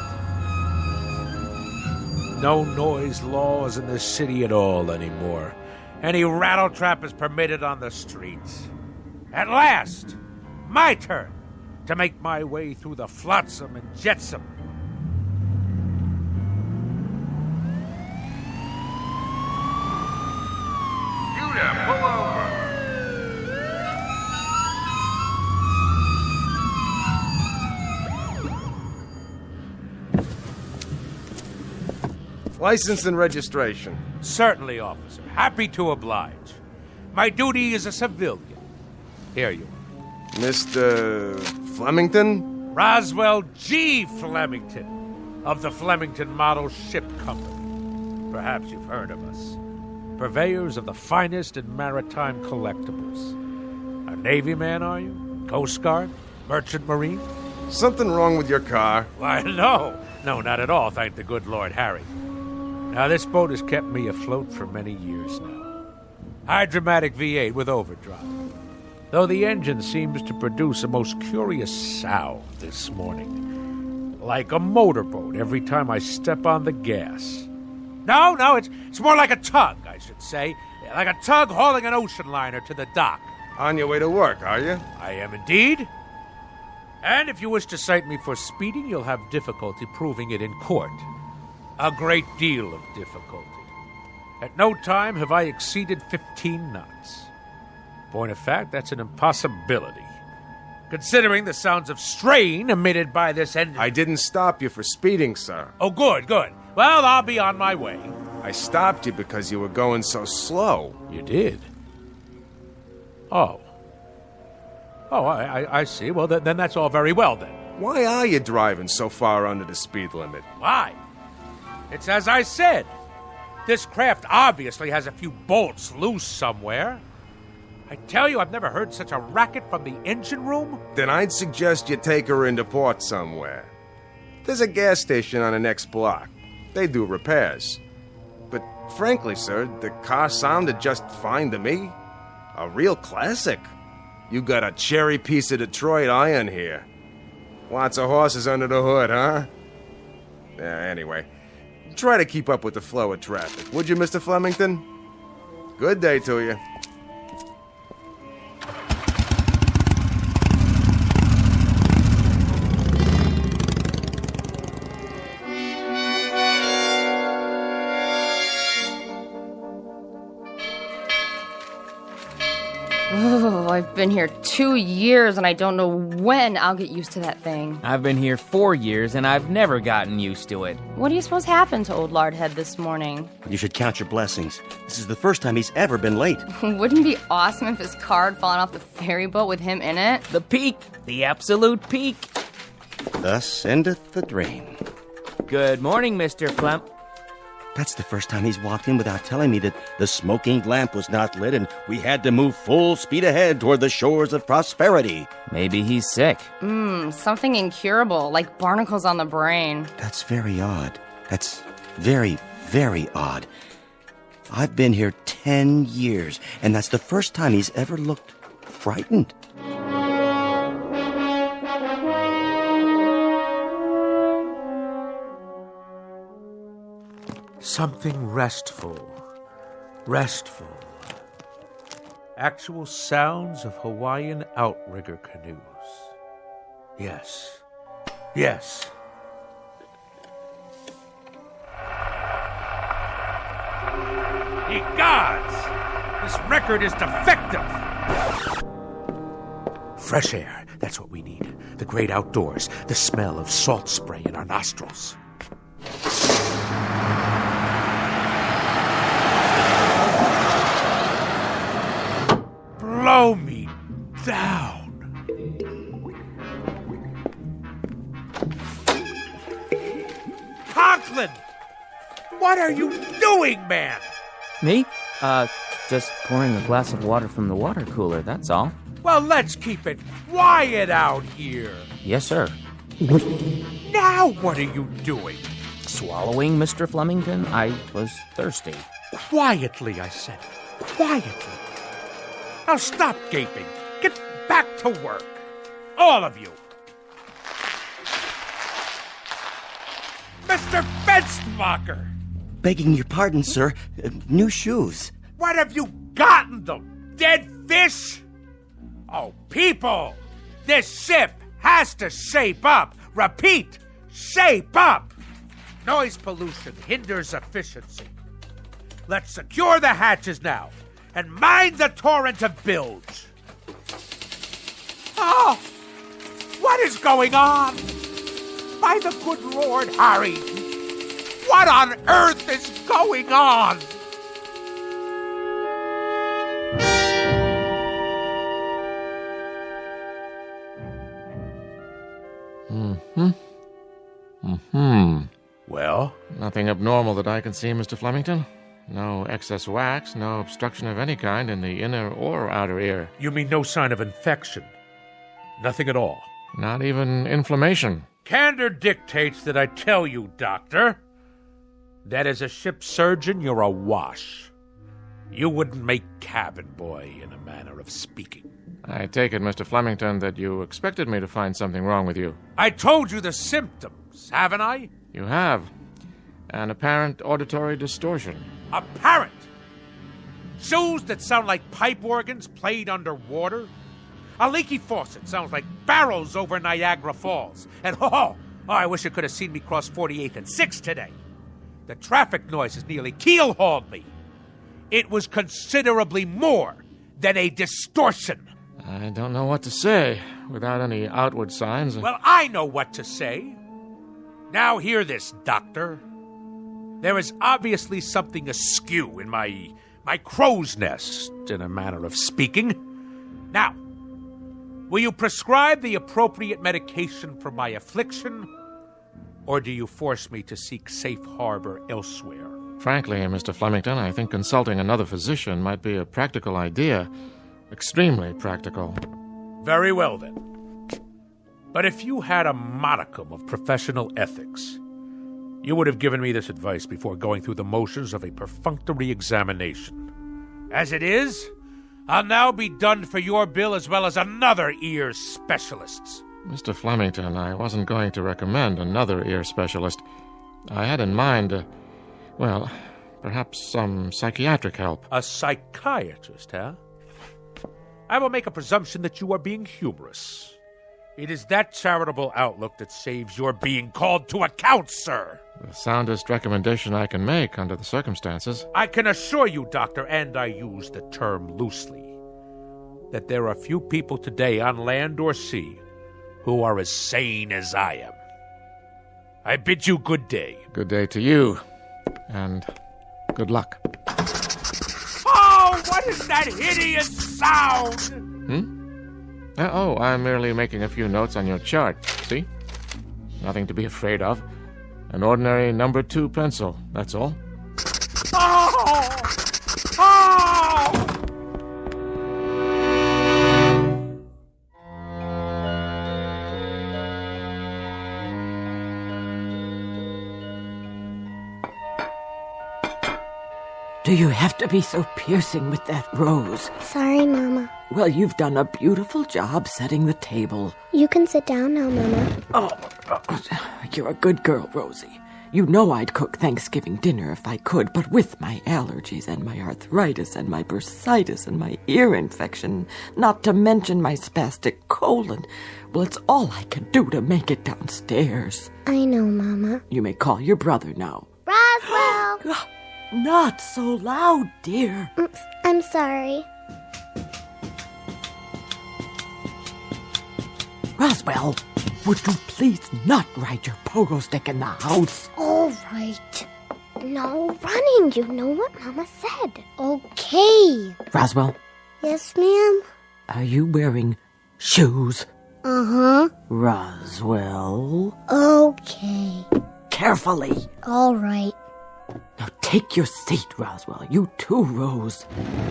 No noise laws in the city at all anymore. Any rattletrap is permitted on the streets. At last, my turn to make my way through the flotsam and jetsam. Judah, pull over. License and registration. Certainly, officer. Happy to oblige. My duty is a civilian. Here you are. Mr. Flemington? Roswell G. Flemington of the Flemington Model Ship Company. Perhaps you've heard of us. Purveyors of the finest in maritime collectibles. A Navy man, are you? Coast Guard? Merchant Marine? Something wrong with your car? Why, no. No, not at all, thank the good Lord Harry. Now, this boat has kept me afloat for many years now. Hydromatic V8 with overdrive. Though the engine seems to produce a most curious sound this morning. Like a motorboat every time I step on the gas. No, it's more like a tug, I should say. Like a tug hauling an ocean liner to the dock. On your way to work, are you? I am indeed. And if you wish to cite me for speeding, you'll have difficulty proving it in court. A great deal of difficulty. At no time have I exceeded 15 knots. Point of fact, that's an impossibility. Considering the sounds of strain emitted by this engine. I didn't stop you for speeding, sir. Oh, good. Well, I'll be on my way. I stopped you because you were going so slow. You did? Oh, I see. Well, then that's all very well, then. Why are you driving so far under the speed limit? Why? It's as I said. This craft obviously has a few bolts loose somewhere. I tell you, I've never heard such a racket from the engine room. Then I'd suggest you take her into port somewhere. There's a gas station on the next block. They do repairs. But frankly, sir, the car sounded just fine to me. A real classic. You got a cherry piece of Detroit iron here. Lots of horses under the hood, huh? Anyway, try to keep up with the flow of traffic, would you, Mr. Flemington? Good day to you. Oh, I've been here 2 years and I don't know when I'll get used to that thing. I've been here 4 years and I've never gotten used to it. What do you suppose happened to old Lardhead this morning? You should count your blessings. This is the first time he's ever been late. Wouldn't it be awesome if his car had fallen off the ferry boat with him in it? The peak. The absolute peak. Thus endeth the dream. Good morning, Mr. Flem. That's the first time he's walked in without telling me that the smoking lamp was not lit and we had to move full speed ahead toward the shores of prosperity. Maybe he's sick. Something incurable, like barnacles on the brain. That's very odd. That's very, very odd. I've been here 10 years, and that's the first time he's ever looked frightened. Something restful. Actual sounds of Hawaiian outrigger canoes. Yes. Ye gods! This record is defective! Fresh air, that's what we need. The great outdoors, the smell of salt spray in our nostrils. Blow me down. Conklin! What are you doing, man? Me? Just pouring a glass of water from the water cooler, that's all. Well, let's keep it quiet out here. Yes, sir. Now what are you doing? Swallowing, Mr. Flemington? I was thirsty. Quietly, I said. Quietly. Now stop gaping. Get back to work. All of you. Mr. Fenstermacher! Begging your pardon, sir. New shoes. What have you gotten them? Dead fish? Oh, people! This ship has to shape up. Repeat, shape up. Noise pollution hinders efficiency. Let's secure the hatches now and mind the torrent of bilge. Oh, what is going on? By the good Lord Harry, what on earth is going on? Well? Nothing abnormal that I can see, Mr. Flemington. No excess wax, no obstruction of any kind in the inner or outer ear. You mean no sign of infection? Nothing at all? Not even inflammation. Candor dictates that I tell you, Doctor, that as a ship surgeon, you're a wash. You wouldn't make cabin boy, in a manner of speaking. I take it, Mr. Flemington, that you expected me to find something wrong with you. I told you the symptoms, haven't I? You have. An apparent auditory distortion. Apparent? Shoes that sound like pipe organs played underwater? A leaky faucet sounds like barrels over Niagara Falls. And I wish you could have seen me cross 48th and 6th today. The traffic noises nearly keel-hauled me. It was considerably more than a distortion. I don't know what to say without any outward signs. Well, I know what to say. Now hear this, Doctor. There is obviously something askew in my crow's nest, in a manner of speaking. Now, will you prescribe the appropriate medication for my affliction, or do you force me to seek safe harbor elsewhere? Frankly, Mr. Flemington, I think consulting another physician might be a practical idea. Extremely practical. Very well, then. But if you had a modicum of professional ethics, you would have given me this advice before going through the motions of a perfunctory examination. As it is, I'll now be done for your bill as well as another ear specialist's. Mr. Flemington, I wasn't going to recommend another ear specialist. I had in mind, perhaps some psychiatric help. A psychiatrist, huh? I will make a presumption that you are being humorous. It is that charitable outlook that saves your being called to account, sir. The soundest recommendation I can make under the circumstances. I can assure you, Doctor, and I use the term loosely, that there are few people today on land or sea who are as sane as I am. I bid you good day. Good day to you, and good luck. Oh, what is that hideous sound? I'm merely making a few notes on your chart, see? Nothing to be afraid of. An ordinary number 2 pencil, that's all. Oh! Do you have to be so piercing with that rose? Sorry, Mama. Well, you've done a beautiful job setting the table. You can sit down now, Mama. Oh, you're a good girl, Rosie. You know I'd cook Thanksgiving dinner if I could, but with my allergies and my arthritis and my bursitis and my ear infection, not to mention my spastic colon, well, it's all I can do to make it downstairs. I know, Mama. You may call your brother now. Roswell! Not so loud, dear. I'm sorry. Roswell, would you please not ride your pogo stick in the house? All right. No running, you know what Mama said. Okay. Roswell? Yes, ma'am? Are you wearing shoes? Uh-huh. Roswell? Okay. Carefully. All right. Now take your seat, Roswell. You too, Rose.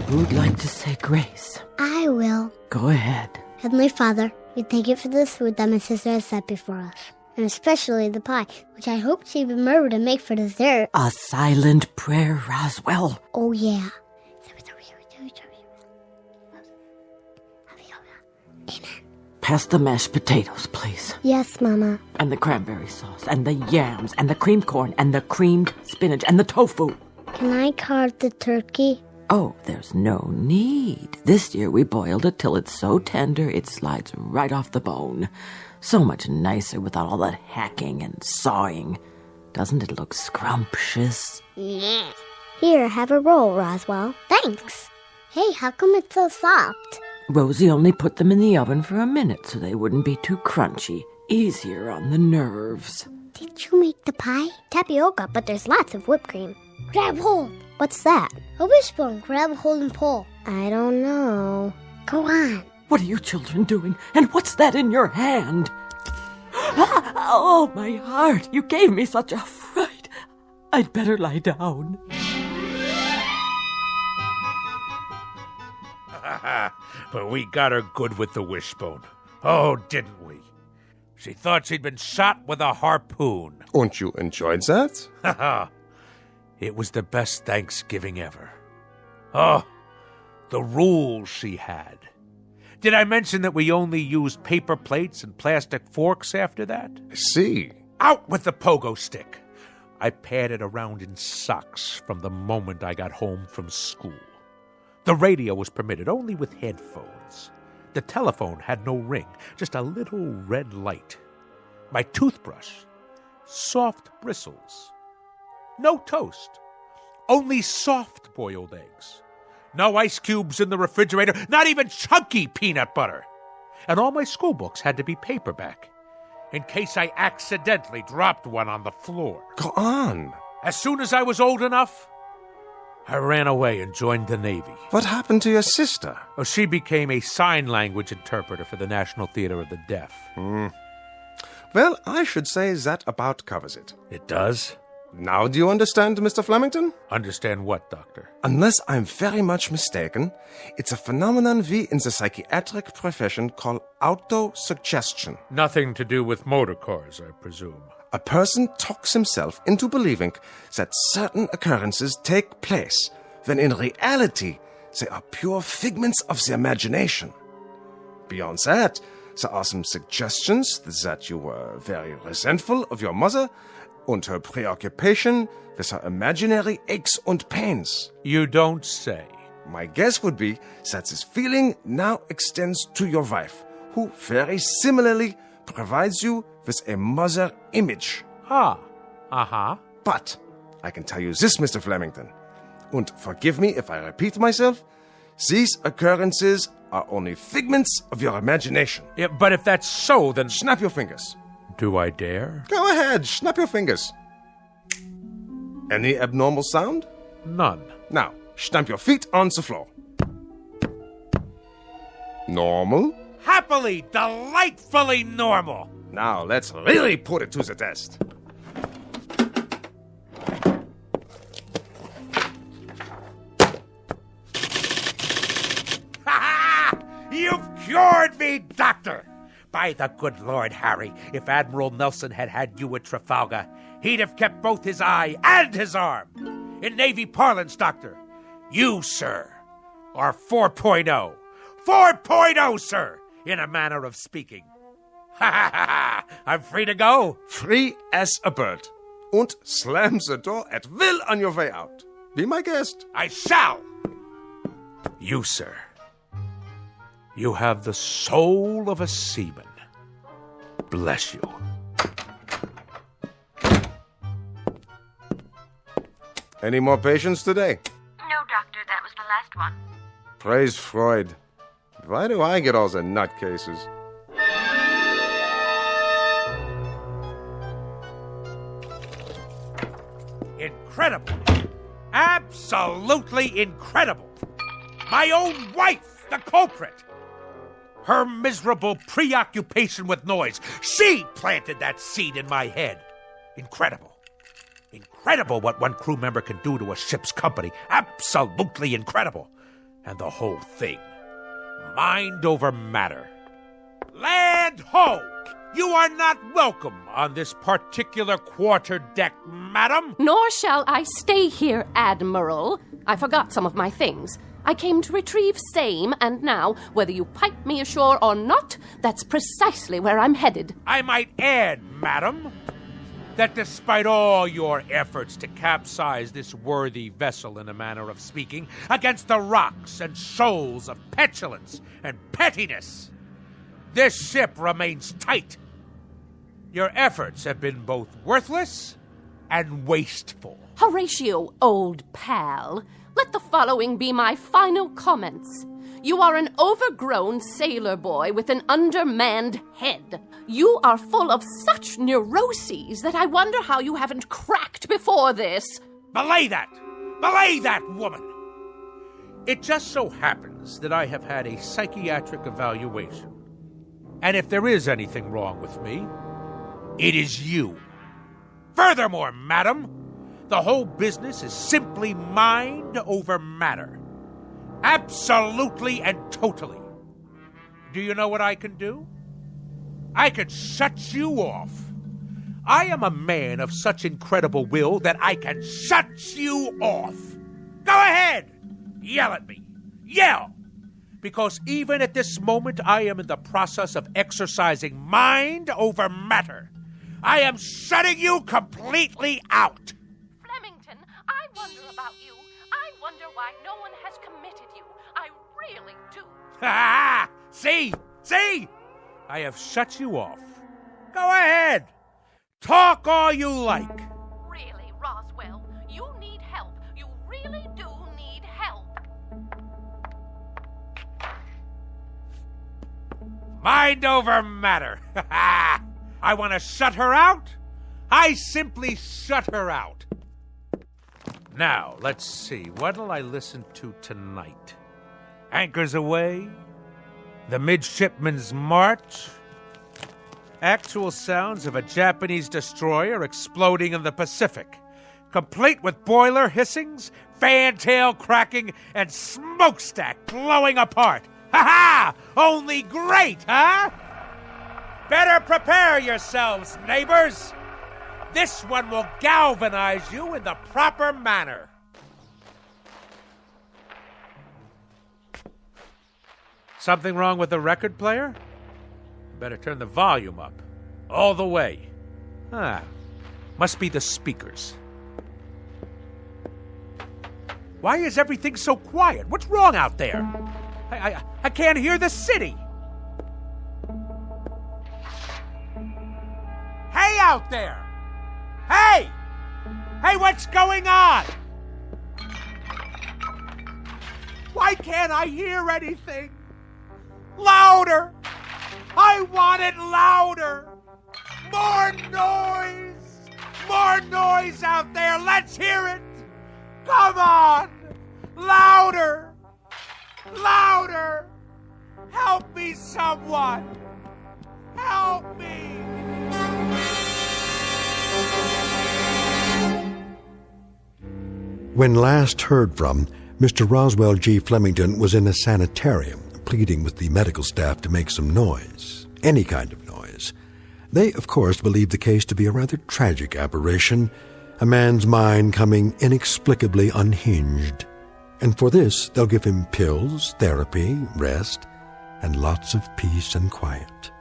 Who'd like to say grace? I will. Go ahead. Heavenly Father, we thank you for this food that my sister has set before us, and especially the pie, which I hope she remembered to make for dessert. A silent prayer, Roswell. Oh, yeah. Amen. Pass the mashed potatoes, please. Yes, Mama. And the cranberry sauce, and the yams, and the creamed corn, and the creamed spinach, and the tofu. Can I carve the turkey? Oh, there's no need. This year we boiled it till it's so tender it slides right off the bone. So much nicer without all that hacking and sawing. Doesn't it look scrumptious? Yeah. Here, have a roll, Roswell. Thanks. Hey, how come it's so soft? Rosie only put them in the oven for a minute so they wouldn't be too crunchy. Easier on the nerves. Did you make the pie? Tapioca, but there's lots of whipped cream. Grab hold. What's that? A wishbone. Grab hold and pull. I don't know. Go on. What are you children doing? And what's that in your hand? Oh, my heart. You gave me such a fright. I'd better lie down. But we got her good with the wishbone. Oh, didn't we? She thought she'd been shot with a harpoon. And you enjoyed that? Haha. It was the best Thanksgiving ever. Oh, the rules she had. Did I mention that we only used paper plates and plastic forks after that? I see. Out with the pogo stick. I padded around in socks from the moment I got home from school. The radio was permitted only with headphones. The telephone had no ring, just a little red light. My toothbrush, soft bristles. No toast, only soft-boiled eggs. No ice cubes in the refrigerator, not even chunky peanut butter. And all my school books had to be paperback, in case I accidentally dropped one on the floor. Go on. As soon as I was old enough, I ran away and joined the Navy. What happened to your sister? Oh, she became a sign language interpreter for the National Theater of the Deaf. Well, I should say that about covers it. It does? Now do you understand, Mr. Flemington? Understand what, Doctor? Unless I'm very much mistaken, it's a phenomenon we in the psychiatric profession call autosuggestion. Nothing to do with motor cars, I presume. A person talks himself into believing that certain occurrences take place, when in reality they are pure figments of the imagination. Beyond that, there are some suggestions that you were very resentful of your mother and her preoccupation with her imaginary aches and pains. You don't say. My guess would be that this feeling now extends to your wife, who very similarly provides you with a mother image. But I can tell you this, Mr. Flemington, and forgive me if I repeat myself, these occurrences are only figments of your imagination. Yeah, but if that's so, then... Snap your fingers. Do I dare? Go ahead, snap your fingers. Any abnormal sound? None. Now, stamp your feet on the floor. Normal? Happily, delightfully normal. Now, let's really put it to the test. You've cured me, Doctor! By the good Lord Harry, if Admiral Nelson had had you at Trafalgar, he'd have kept both his eye and his arm. In Navy parlance, Doctor, you, sir, are 4.0. 4.0, sir, in a manner of speaking. I'm free to go. Free as a bird. And slam the door at will on your way out. Be my guest. I shall. You, sir, you have the soul of a seaman. Bless you. Any more patients today? No, Doctor, that was the last one. Praise Freud. Why do I get all the nutcases? Incredible. Absolutely incredible. My own wife, the culprit. Her miserable preoccupation with noise. She planted that seed in my head. Incredible. Incredible what one crew member can do to a ship's company. Absolutely incredible. And the whole thing. Mind over matter. Land ho! You are not welcome on this particular quarterdeck, madam. Nor shall I stay here, Admiral. I forgot some of my things. I came to retrieve same, and now, whether you pipe me ashore or not, that's precisely where I'm headed. I might add, madam, that despite all your efforts to capsize this worthy vessel, in a manner of speaking, against the rocks and shoals of petulance and pettiness, this ship remains tight. Your efforts have been both worthless and wasteful. Horatio, old pal, let the following be my final comments. You are an overgrown sailor boy with an undermanned head. You are full of such neuroses that I wonder how you haven't cracked before this. Belay that! Belay that, woman! It just so happens that I have had a psychiatric evaluation. And if there is anything wrong with me, it is you. Furthermore, madam, the whole business is simply mind over matter. Absolutely and totally. Do you know what I can do? I can shut you off. I am a man of such incredible will that I can shut you off. Go ahead! Yell at me. Yell! Because even at this moment, I am in the process of exercising mind over matter. I am shutting you completely out. Flemington, I wonder about you. I wonder why no one has committed you. I really do. Ha! See? See? I have shut you off. Go ahead. Talk all you like. Really, Roswell, you need help. You really do need help. Mind over matter. I want to shut her out. I simply shut her out. Now, let's see. What'll I listen to tonight? Anchors Aweigh? The Midshipman's March? Actual sounds of a Japanese destroyer exploding in the Pacific, complete with boiler hissings, fantail cracking, and smokestack blowing apart. Ha-ha! Only great, huh? Better prepare yourselves, neighbors. This one will galvanize you in the proper manner. Something wrong with the record player? Better turn the volume up. All the way. Must be the speakers. Why is everything so quiet? What's wrong out there? I can't hear the city. Hey out there! Hey! Hey, what's going on? Why can't I hear anything? Louder! I want it louder! More noise! More noise out there! Let's hear it! Come on! Louder! Louder! Help me, someone! Help me! When last heard from, Mr. Roswell G. Flemington was in a sanitarium, pleading with the medical staff to make some noise, any kind of noise. They, of course, believed the case to be a rather tragic aberration, a man's mind coming inexplicably unhinged. And for this, they'll give him pills, therapy, rest, and lots of peace and quiet.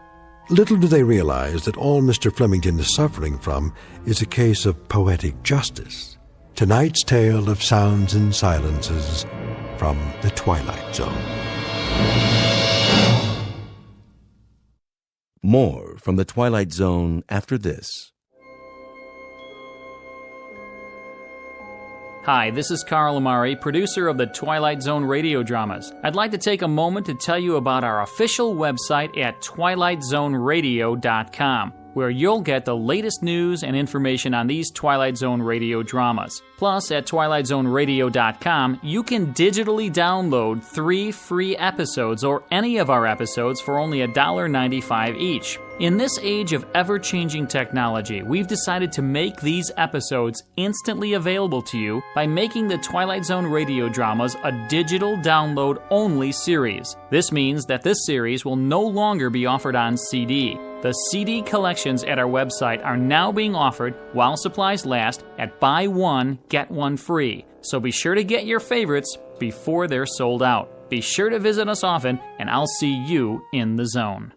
Little do they realize that all Mr. Flemington is suffering from is a case of poetic justice. Tonight's tale of sounds and silences from the Twilight Zone. More from the Twilight Zone after this. Hi, this is Carl Amari, producer of the Twilight Zone Radio Dramas. I'd like to take a moment to tell you about our official website at twilightzoneradio.com, where you'll get the latest news and information on these Twilight Zone radio dramas. Plus, at twilightzoneradio.com, you can digitally download 3 free episodes or any of our episodes for only $1.95 each. In this age of ever-changing technology, we've decided to make these episodes instantly available to you by making the Twilight Zone radio dramas a digital download-only series. This means that this series will no longer be offered on CD. The CD collections at our website are now being offered while supplies last at buy one, get one free. So be sure to get your favorites before they're sold out. Be sure to visit us often, and I'll see you in the zone.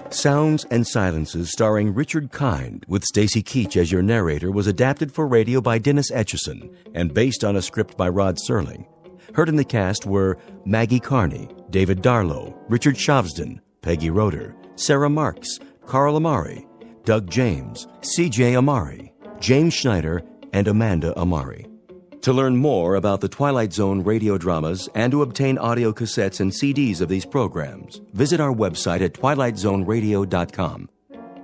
Sounds and Silences, starring Richard Kind, with Stacy Keach as your narrator, was adapted for radio by Dennis Etchison and based on a script by Rod Serling. Heard in the cast were Maggie Carney, David Darlow, Richard Shavsden, Peggy Roeder, Sarah Marks, Carl Amari, Doug James, C.J. Amari, James Schneider, and Amanda Amari. To learn more about the Twilight Zone radio dramas and to obtain audio cassettes and CDs of these programs, visit our website at twilightzoneradio.com.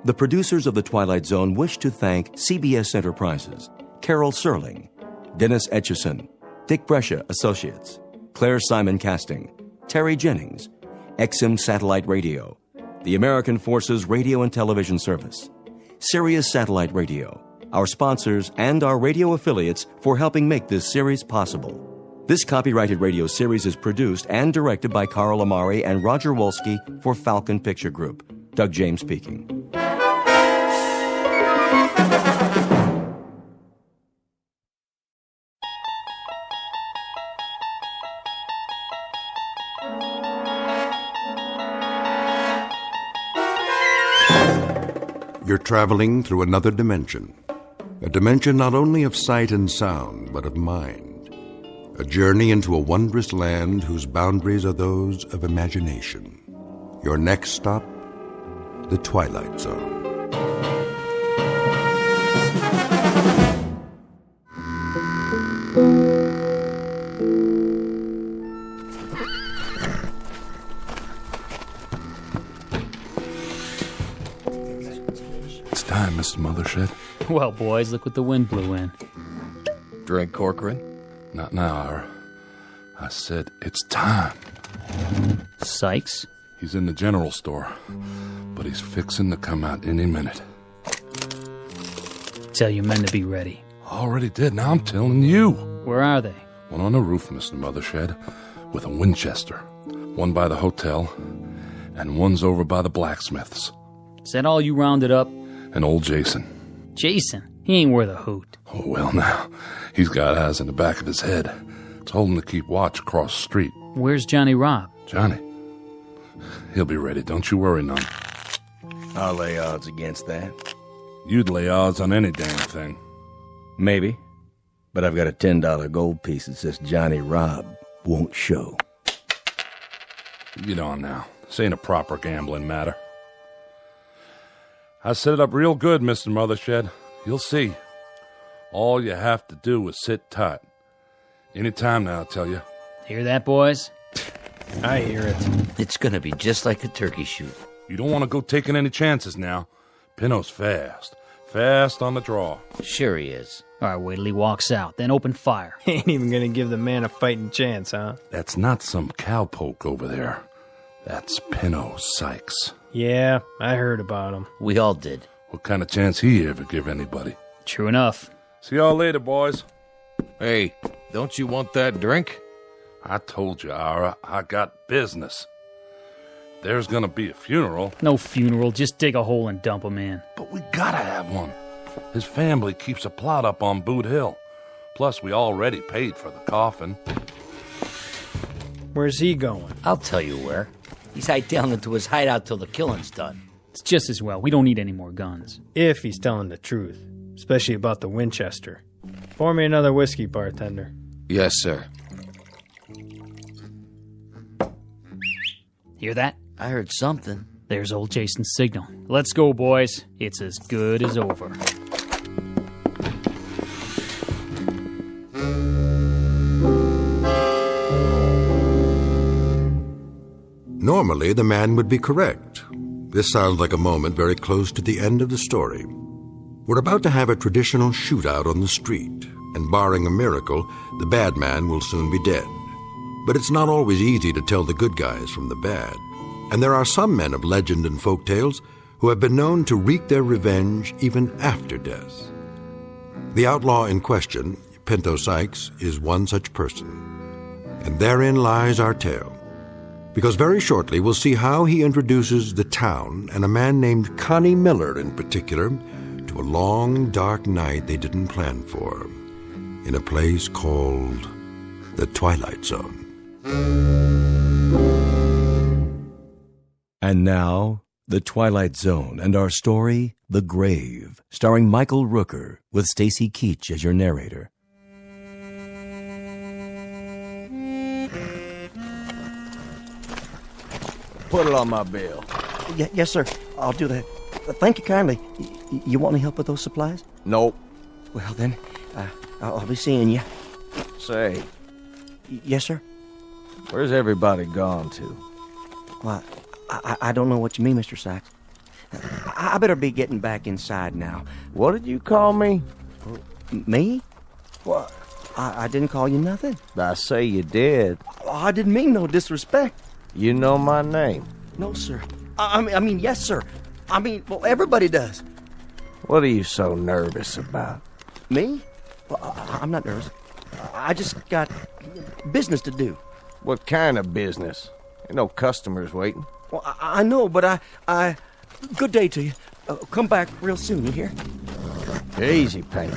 The producers of The Twilight Zone wish to thank CBS Enterprises, Carol Serling, Dennis Etchison, Dick Brescia Associates, Claire Simon Casting, Terry Jennings, XM Satellite Radio, the American Forces Radio and Television Service, Sirius Satellite Radio, our sponsors, and our radio affiliates for helping make this series possible. This copyrighted radio series is produced and directed by Carl Amari and Roger Wolski for Falcon Picture Group. Doug James speaking. You're traveling through another dimension. A dimension not only of sight and sound, but of mind. A journey into a wondrous land whose boundaries are those of imagination. Your next stop, the Twilight Zone. It's time, Mr. Mothershed. Well, boys, look what the wind blew in. Drink, Corcoran? Not now. I said it's time. Sykes? He's in the general store, but he's fixing to come out any minute. Tell your men to be ready. Already did. Now I'm telling you. Where are they? One on the roof, Mr. Mothershed, with a Winchester. One by the hotel, and one's over by the blacksmith's. Is that all you rounded up? And old Jason. Jason? He ain't worth a hoot. Oh, well, now. He's got eyes in the back of his head. Told him to keep watch across the street. Where's Johnny Robb? Johnny? He'll be ready. Don't you worry none. I'll lay odds against that. You'd lay odds on any damn thing. Maybe. But I've got a $10 gold piece that says Johnny Robb won't show. Get on now. This ain't a proper gambling matter. I set it up real good, Mr. Mothershed. You'll see. All you have to do is sit tight. Any time now, I'll tell you. Hear that, boys? I hear it. It's gonna be just like a turkey shoot. You don't want to go taking any chances now. Pinno's fast. Fast on the draw. Sure he is. All right, wait till he walks out, then open fire. Ain't even gonna give the man a fighting chance, huh? That's not some cowpoke over there. That's Pinno Sykes. Yeah, I heard about him. We all did. What kind of chance he ever give anybody? True enough. See y'all later, boys. Hey, don't you want that drink? I told you, Ira, I got business. There's gonna be a funeral. No funeral, just dig a hole and dump him in. But we gotta have one. His family keeps a plot up on Boot Hill. Plus, we already paid for the coffin. Where's he going? I'll tell you where. He's hiked down into his hideout till the killing's done. It's just as well. We don't need any more guns. If he's telling the truth. Especially about the Winchester. Pour me another whiskey, bartender. Yes, sir. Hear that? I heard something. There's old Jason's signal. Let's go, boys. It's as good as over. Normally, the man would be correct. This sounds like a moment very close to the end of the story. We're about to have a traditional shootout on the street, and barring a miracle, the bad man will soon be dead. But it's not always easy to tell the good guys from the bad, and there are some men of legend and folk tales who have been known to wreak their revenge even after death. The outlaw in question, Pinto Sykes is one such person. And therein lies our tale. Because very shortly we'll see how he introduces the town, and a man named Connie Miller in particular, to a long, dark night they didn't plan for, in a place called the Twilight Zone. And now, The Twilight Zone and our story, The Grave, starring Michael Rooker, with Stacy Keach as your narrator. Put it on my bill. Yes, sir. I'll do that. Thank you kindly. You want any help with those supplies? Nope. Well, then, I'll be seeing you. Say. Yes, sir? Where's everybody gone to? Well, I don't know what you mean, Mr. Sykes. I better be getting back inside now. What did you call me? Me? Well, I didn't call you nothing. I say you did. I didn't mean no disrespect. You know my name? No, sir. I mean, yes, sir. I mean, well, everybody does. What are you so nervous about? Me? Well, I'm not nervous. I just got business to do. What kind of business? Ain't no customers waiting. Well, I know, but I... Good day to you. Come back real soon, you hear? Easy, Paint.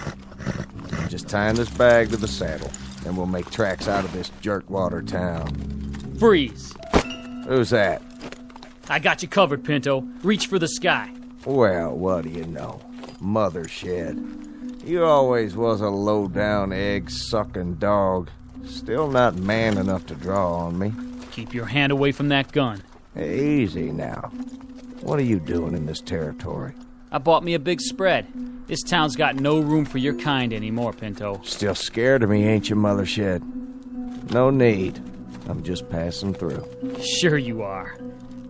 Just tying this bag to the saddle. Then we'll make tracks out of this jerkwater town. Freeze. Who's that? I got you covered, Pinto. Reach for the sky. Well, what do you know? Mother shed. You always was a low-down, egg-sucking dog. Still not man enough to draw on me. Keep your hand away from that gun. Easy now. What are you doing in this territory? I bought me a big spread. This town's got no room for your kind anymore, Pinto. Still scared of me, ain't you, Mother Shed? No need. I'm just passing through. Sure you are.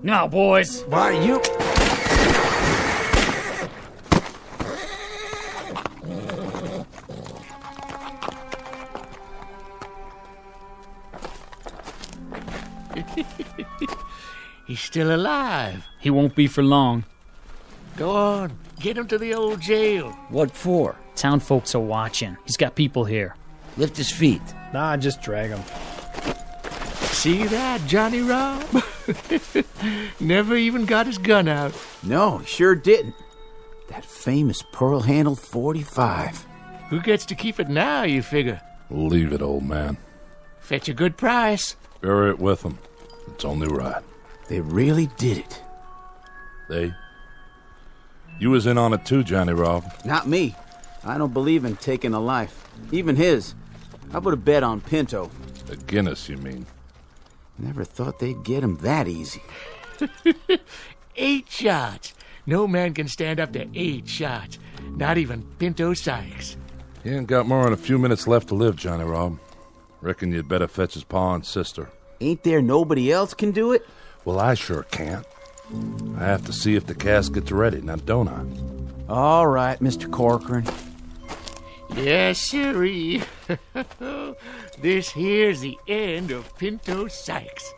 Now, boys. Why, you... He's still alive. He won't be for long. Go on. Get him to the old jail. What for? Town folks are watching. He's got people here. Lift his feet. Nah, just drag him. See that, Johnny Rob? Never even got his gun out. No, he sure didn't. That famous pearl-handled .45. Who gets to keep it now, you figure? Leave it, old man. Fetch a good price. Bury it with them. It's only right. They really did it. They? You was in on it too, Johnny Rob. Not me. I don't believe in taking a life. Even his. I put a bet on Pinto. A Guinness, you mean? Never thought they'd get him that easy. 8 shots. No man can stand up to 8 shots. Not even Pinto Sykes. He ain't got more than a few minutes left to live, Johnny Rob. Reckon you'd better fetch his pa and sister. Ain't there nobody else can do it? Well, I sure can't. I have to see if the casket's ready, now don't I? All right, Mr. Corcoran. Yes, sirree. This here's the end of Pinto Sykes.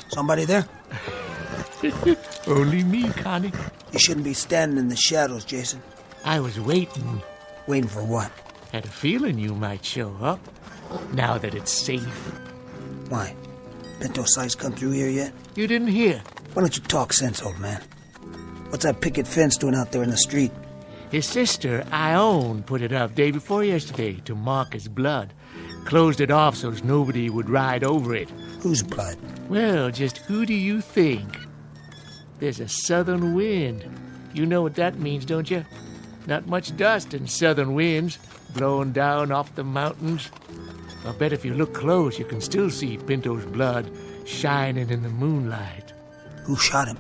Somebody there? Only me, Connie. You shouldn't be standing in the shadows, Jason. I was waiting. Waiting for what? Had a feeling you might show up, now that it's safe. Why? Pinto Sykes come through here yet? You didn't hear. Why don't you talk sense, old man? What's that picket fence doing out there in the street? His sister, Ione, put it up day before yesterday to mark his blood. Closed it off so nobody would ride over it. Whose blood? Well, just who do you think? There's a southern wind. You know what that means, don't you? Not much dust in southern winds, blowing down off the mountains. I'll bet if you look close, you can still see Pinto's blood shining in the moonlight. Who shot him?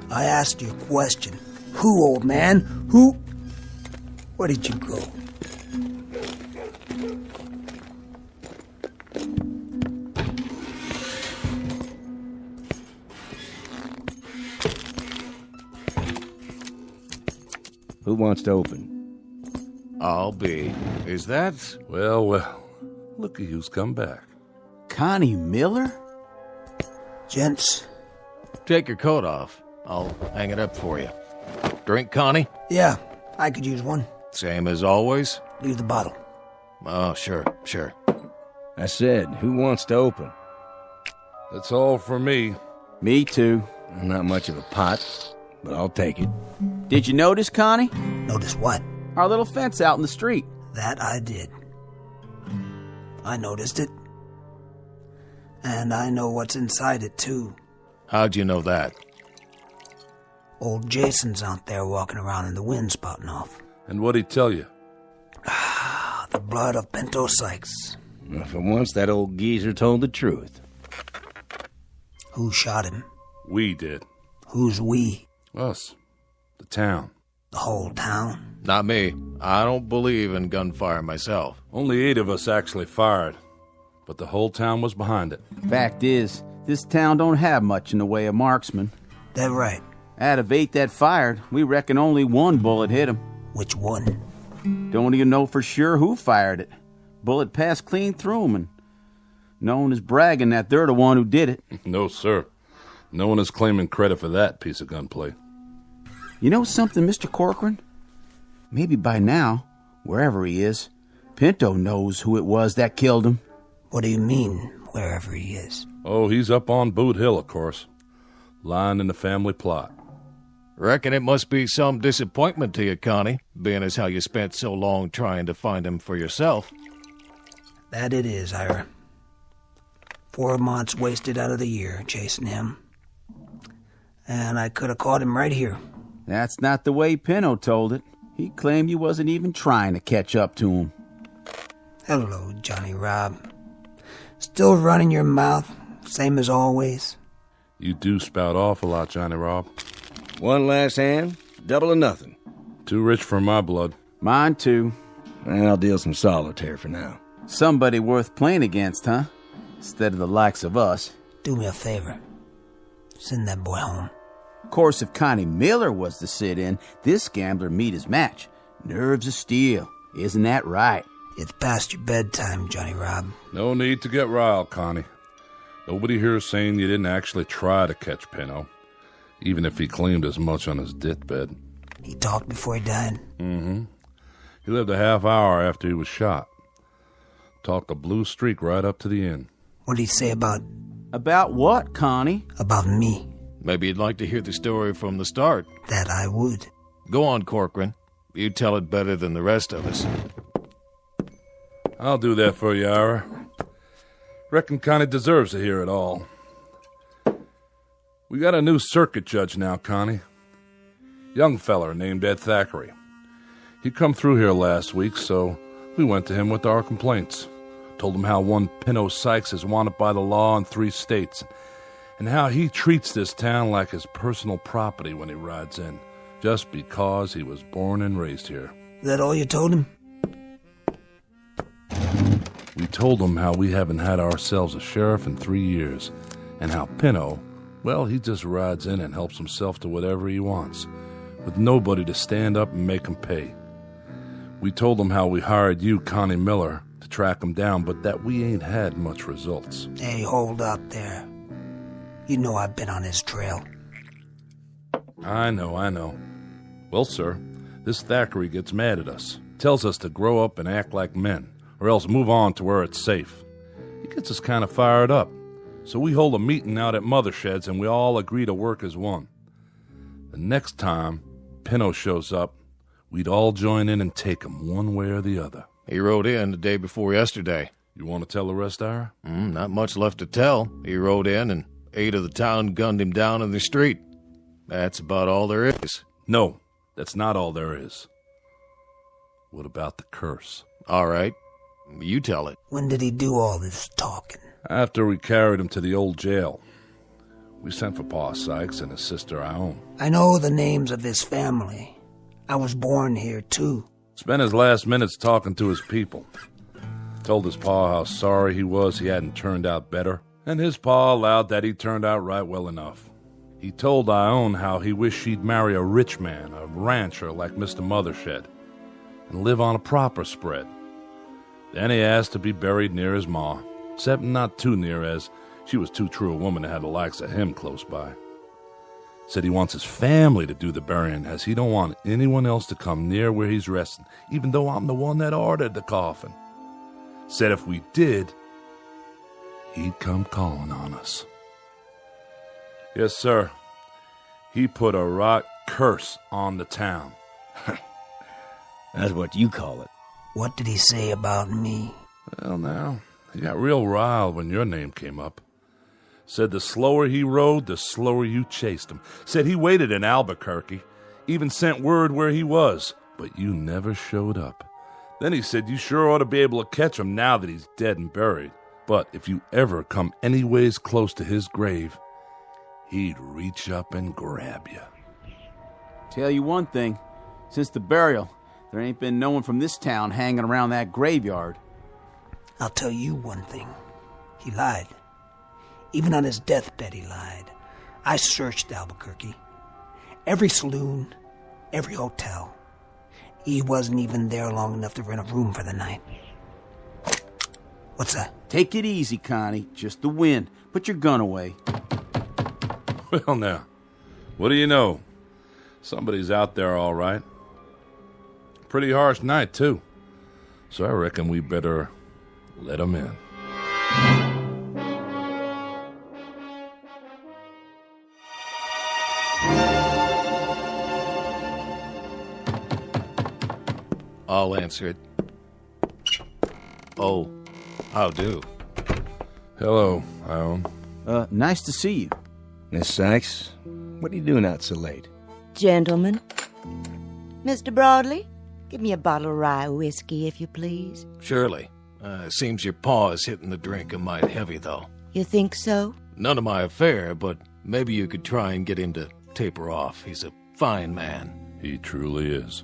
I asked you a question. Who, old man? Who? Where did you go? Who wants to open? I'll be. Is that... Well, looky who's come back. Connie Miller? Gents. Take your coat off. I'll hang it up for you. Drink, Connie? Yeah, I could use one. Same as always? Leave the bottle. Oh, sure. I said, who wants to open? That's all for me. Me too. Not much of a pot, but I'll take it. Did you notice, Connie? Notice what? Our little fence out in the street. That I did. I noticed it. And I know what's inside it, too. How'd you know that? Old Jason's out there walking around in the wind spouting off. And what'd he tell you? The blood of Pinto Sykes. Well, for once, that old geezer told the truth. Who shot him? We did. Who's we? Us. The town. The whole town? Not me. I don't believe in gunfire myself. Only 8 of us actually fired, but the whole town was behind it. Fact is, this town don't have much in the way of marksmen. That right. Out of 8 that fired, we reckon only 1 bullet hit him. Which one? Don't even know for sure who fired it. Bullet passed clean through him, and no one is bragging that they're the one who did it. No, sir. No one is claiming credit for that piece of gunplay. You know something, Mr. Corcoran? Maybe by now, wherever he is, Pinto knows who it was that killed him. What do you mean, wherever he is? Oh, he's up on Boot Hill, of course. Lying in the family plot. Reckon it must be some disappointment to you, Connie, being as how you spent so long trying to find him for yourself. That it is, Ira. 4 months wasted out of the year chasing him. And I could have caught him right here. That's not the way Pinto told it. He claimed you wasn't even trying to catch up to him. Hello, Johnny Rob. Still running your mouth, same as always? You do spout off a lot, Johnny Rob. One last hand, double or nothing. Too rich for my blood. Mine too. And I'll deal some solitaire for now. Somebody worth playing against, huh? Instead of the likes of us. Do me a favor. Send that boy home. Of course, if Connie Miller was to sit in, this gambler meet his match. Nerves of steel. Isn't that right? It's past your bedtime, Johnny Rob. No need to get riled, Connie. Nobody here is saying you didn't actually try to catch Pinto, even if he claimed as much on his deathbed. He talked before he died? Mm-hmm. He lived a half hour after he was shot. Talked a blue streak right up to the end. What did he say about... About what, Connie? About me. Maybe you'd like to hear the story from the start. That I would. Go on, Corcoran. You tell it better than the rest of us. I'll do that for you, Ira. Reckon Connie deserves to hear it all. We got a new circuit judge now, Connie. Young feller named Ed Thackeray. He come through here last week, so we went to him with our complaints. Told him how one Pinto Sykes is wanted by the law in 3 states, and how he treats this town like his personal property when he rides in, just because he was born and raised here. Is that all you told him? We told him how we haven't had ourselves a sheriff in 3 years, and how Pinto, well, he just rides in and helps himself to whatever he wants, with nobody to stand up and make him pay. We told him how we hired you, Connie Miller, to track him down, but that we ain't had much results. Hey, hold up there. You know I've been on his trail. I know. Well, sir, this Thackeray gets mad at us. Tells us to grow up and act like men, or else move on to where it's safe. He gets us kind of fired up. So we hold a meeting out at Mothershed's and we all agree to work as one. The next time Pinto shows up, we'd all join in and take him one way or the other. He rode in the day before yesterday. You want to tell the rest, Ira? Not much left to tell. He rode in and 8 of the town gunned him down in the street. That's about all there is. No, that's not all there is. What about the curse? All right. You tell it. When did he do all this talking? After we carried him to the old jail. We sent for Pa Sykes and his sister Ione. I know the names of his family. I was born here, too. Spent his last minutes talking to his people. Told his pa how sorry he was he hadn't turned out better, and his pa allowed that he turned out right well enough. He told Ione how he wished she'd marry a rich man, a rancher like Mr. Mothershed, and live on a proper spread. Then he asked to be buried near his ma, except not too near, as she was too true a woman to have the likes of him close by. Said he wants his family to do the burying, as he don't want anyone else to come near where he's resting, even though I'm the one that ordered the coffin. Said if we did, he'd come calling on us. Yes, sir. He put a right curse on the town. That's what you call it. What did he say about me? Well, now, he got real riled when your name came up. Said the slower he rode, the slower you chased him. Said he waited in Albuquerque, even sent word where he was, but you never showed up. Then he said you sure ought to be able to catch him now that he's dead and buried. But if you ever come anyways close to his grave, he'd reach up and grab you. Tell you one thing, since the burial, there ain't been no one from this town hanging around that graveyard. I'll tell you one thing. He lied. Even on his deathbed, he lied. I searched Albuquerque. Every saloon, every hotel. He wasn't even there long enough to rent a room for the night. What's that? Take it easy, Connie. Just the wind. Put your gun away. Well, now, what do you know? Somebody's out there, all right. Pretty harsh night, too. So I reckon we better let him in. I'll answer it. Oh, how do? Hello, Ione. Nice to see you. Miss Sykes, what are you doing out so late? Gentlemen. Mr. Broadley, give me a bottle of rye whiskey, if you please. Surely. Seems your paw is hitting the drink a mite heavy, though. You think so? None of my affair, but maybe you could try and get him to taper off. He's a fine man. He truly is.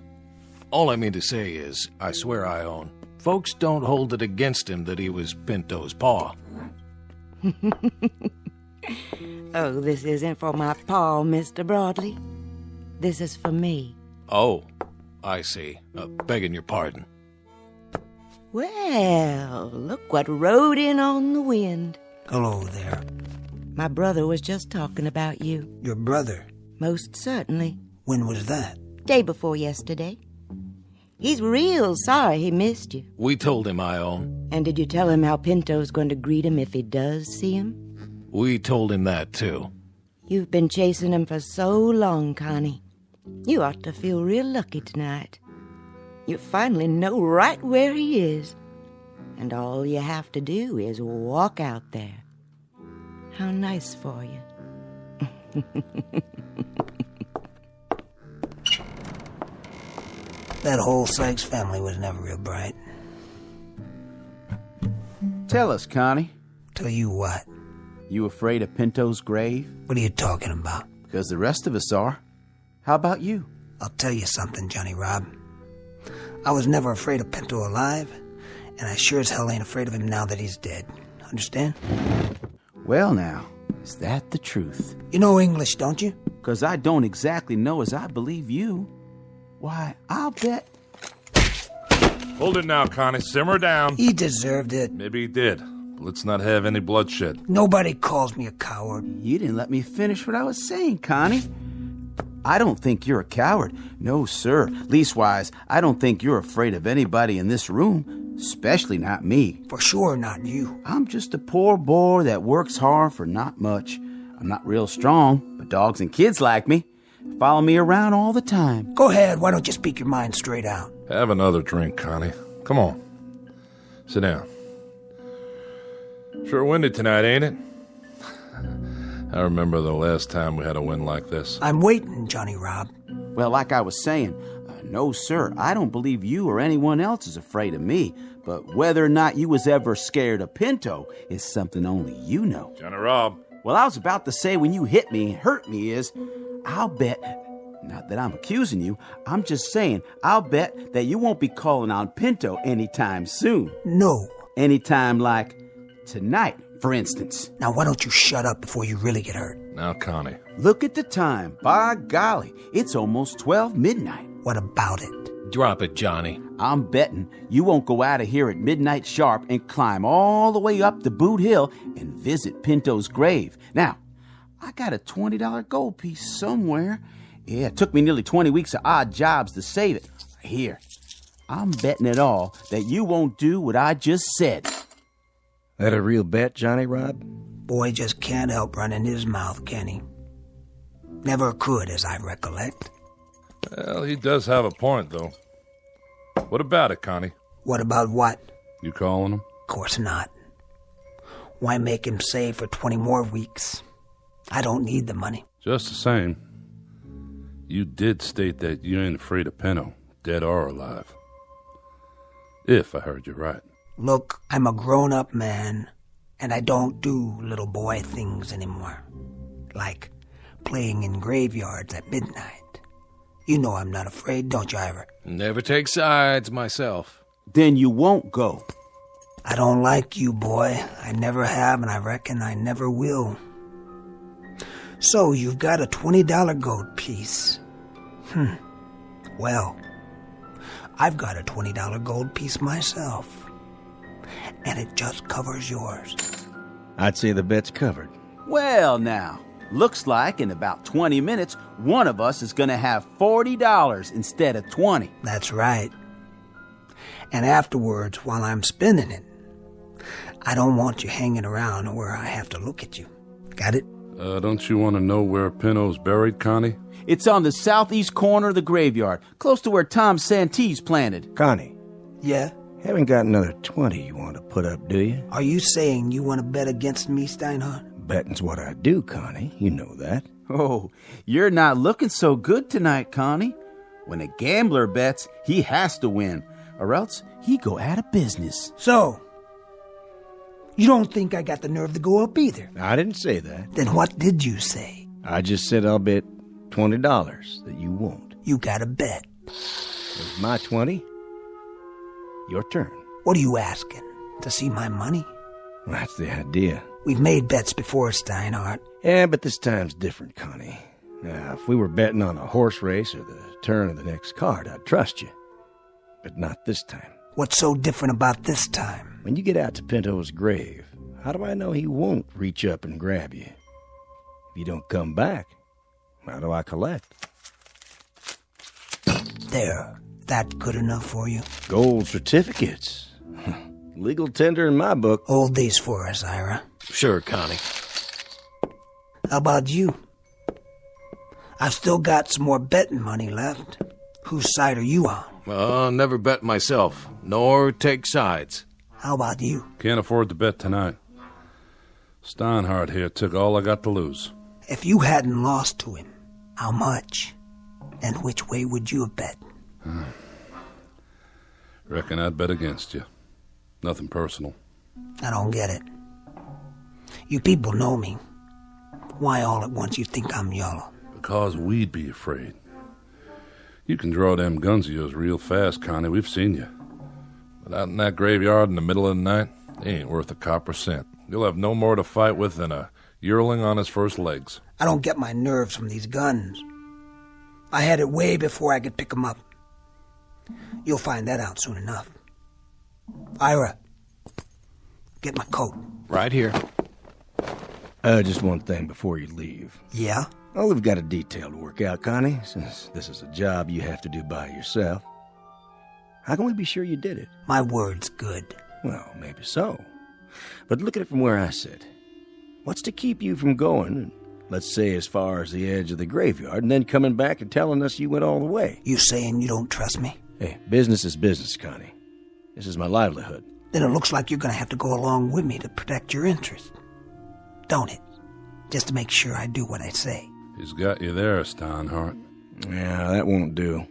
All I mean to say is, I swear Ione, folks don't hold it against him that he was Pinto's paw. Oh, this isn't for my paw, Mr. Broadley. This is for me. Oh, I see. Begging your pardon. Well, look what rode in on the wind. Hello there. My brother was just talking about you. Your brother? Most certainly. When was that? Day before yesterday. He's real sorry he missed you. We told him, Ione. And did you tell him how Pinto's going to greet him if he does see him? We told him that, too. You've been chasing him for so long, Connie. You ought to feel real lucky tonight. You finally know right where he is. And all you have to do is walk out there. How nice for you. That whole Sykes family was never real bright. Tell us, Connie. Tell you what? You afraid of Pinto's grave? What are you talking about? Because the rest of us are. How about you? I'll tell you something, Johnny Rob. I was never afraid of Pinto alive, and I sure as hell ain't afraid of him now that he's dead. Understand? Well, now, is that the truth? You know English, don't you? Because I don't exactly know as I believe you. Why, I'll bet... Hold it now, Connie. Simmer down. He deserved it. Maybe he did. But let's not have any bloodshed. Nobody calls me a coward. You didn't let me finish what I was saying, Connie. I don't think you're a coward. No, sir. Leastwise, I don't think you're afraid of anybody in this room, especially not me. For sure not you. I'm just a poor boy that works hard for not much. I'm not real strong, but dogs and kids like me. Follow me around all the time. Go ahead. Why don't you speak your mind straight out? Have another drink, Connie. Come on. Sit down. Sure windy tonight, ain't it? I remember the last time we had a wind like this. I'm waiting, Johnny Rob. Well, like I was saying, no, sir, I don't believe you or anyone else is afraid of me. But whether or not you was ever scared of Pinto is something only you know. Johnny Rob. Well, I was about to say when you hit me and hurt me is, I'll bet, not that I'm accusing you, I'm just saying, I'll bet that you won't be calling on Pinto anytime soon. No. Anytime like tonight, for instance. Now, why don't you shut up before you really get hurt? Now, Connie. Look at the time. By golly, it's almost 12 midnight. What about it? Drop it, Johnny. I'm betting you won't go out of here at midnight sharp and climb all the way up to Boot Hill and visit Pinto's grave. Now, I got a $20 gold piece somewhere. Yeah, it took me nearly 20 weeks of odd jobs to save it. Here, I'm betting it all that you won't do what I just said. That a real bet, Johnny Rod? Boy just can't help running his mouth, can he? Never could, as I recollect. Well, he does have a point, though. What about it, Connie? What about what? You calling him? Of course not. Why make him save for 20 more weeks? I don't need the money. Just the same, you did state that you ain't afraid of Pinto, dead or alive. If I heard you right. Look, I'm a grown-up man, and I don't do little boy things anymore. Like playing in graveyards at midnight. You know I'm not afraid, don't you, Ira? Never take sides myself. Then you won't go. I don't like you, boy. I never have, and I reckon I never will. So, you've got a $20 gold piece. Well, I've got a $20 gold piece myself. And it just covers yours. I'd say the bet's covered. Well, now, looks like in about 20 minutes, one of us is going to have $40 instead of 20. That's right. And afterwards, while I'm spending it, I don't want you hanging around where I have to look at you. Got it? Don't you want to know where Pinto's buried, Connie? It's on the southeast corner of the graveyard, close to where Tom Santee's planted. Connie. Yeah? Haven't got another 20 you want to put up, do you? Are you saying you want to bet against me, Steinhardt? Betting's what I do, Connie. You know that. Oh, you're not looking so good tonight, Connie. When a gambler bets, he has to win, or else he go out of business. So, you don't think I got the nerve to go up either? I didn't say that. Then what did you say? I just said I'll bet $20 that you won't. You got a bet. It's my 20. Your turn. What are you asking? To see my money? That's the idea. We've made bets before, Steinhardt. Yeah, but this time's different, Connie. Now, if we were betting on a horse race or the turn of the next card, I'd trust you. But not this time. What's so different about this time? When you get out to Pinto's grave, how do I know he won't reach up and grab you? If you don't come back, how do I collect? There. That good enough for you? Gold certificates. Legal tender in my book. Hold these for us, Ira. Sure, Connie. How about you? I've still got some more betting money left. Whose side are you on? Never bet myself, nor take sides. How about you? Can't afford to bet tonight. Steinhardt here took all I got to lose. If you hadn't lost to him, how much? And which way would you have bet? Reckon I'd bet against you. Nothing personal. I don't get it. You people know me. Why all at once you think I'm yellow? Because we'd be afraid. You can draw them guns of yours real fast, Connie. We've seen you. But out in that graveyard in the middle of the night, they ain't worth a copper cent. You'll have no more to fight with than a yearling on his first legs. I don't get my nerves from these guns. I had it way before I could pick 'em up. You'll find that out soon enough. Ira, get my coat. Right here. Just one thing before you leave. Yeah? Oh, we've got a detail to work out, Connie, since this is a job you have to do by yourself. How can we be sure you did it? My word's good. Well, maybe so. But look at it from where I sit. What's to keep you from going, let's say as far as the edge of the graveyard, and then coming back and telling us you went all the way? You saying you don't trust me? Hey, business is business, Connie. This is my livelihood. Then it looks like you're going to have to go along with me to protect your interest. Don't it? Just to make sure I do what I say. He's got you there, Steinhardt. Yeah, that won't do.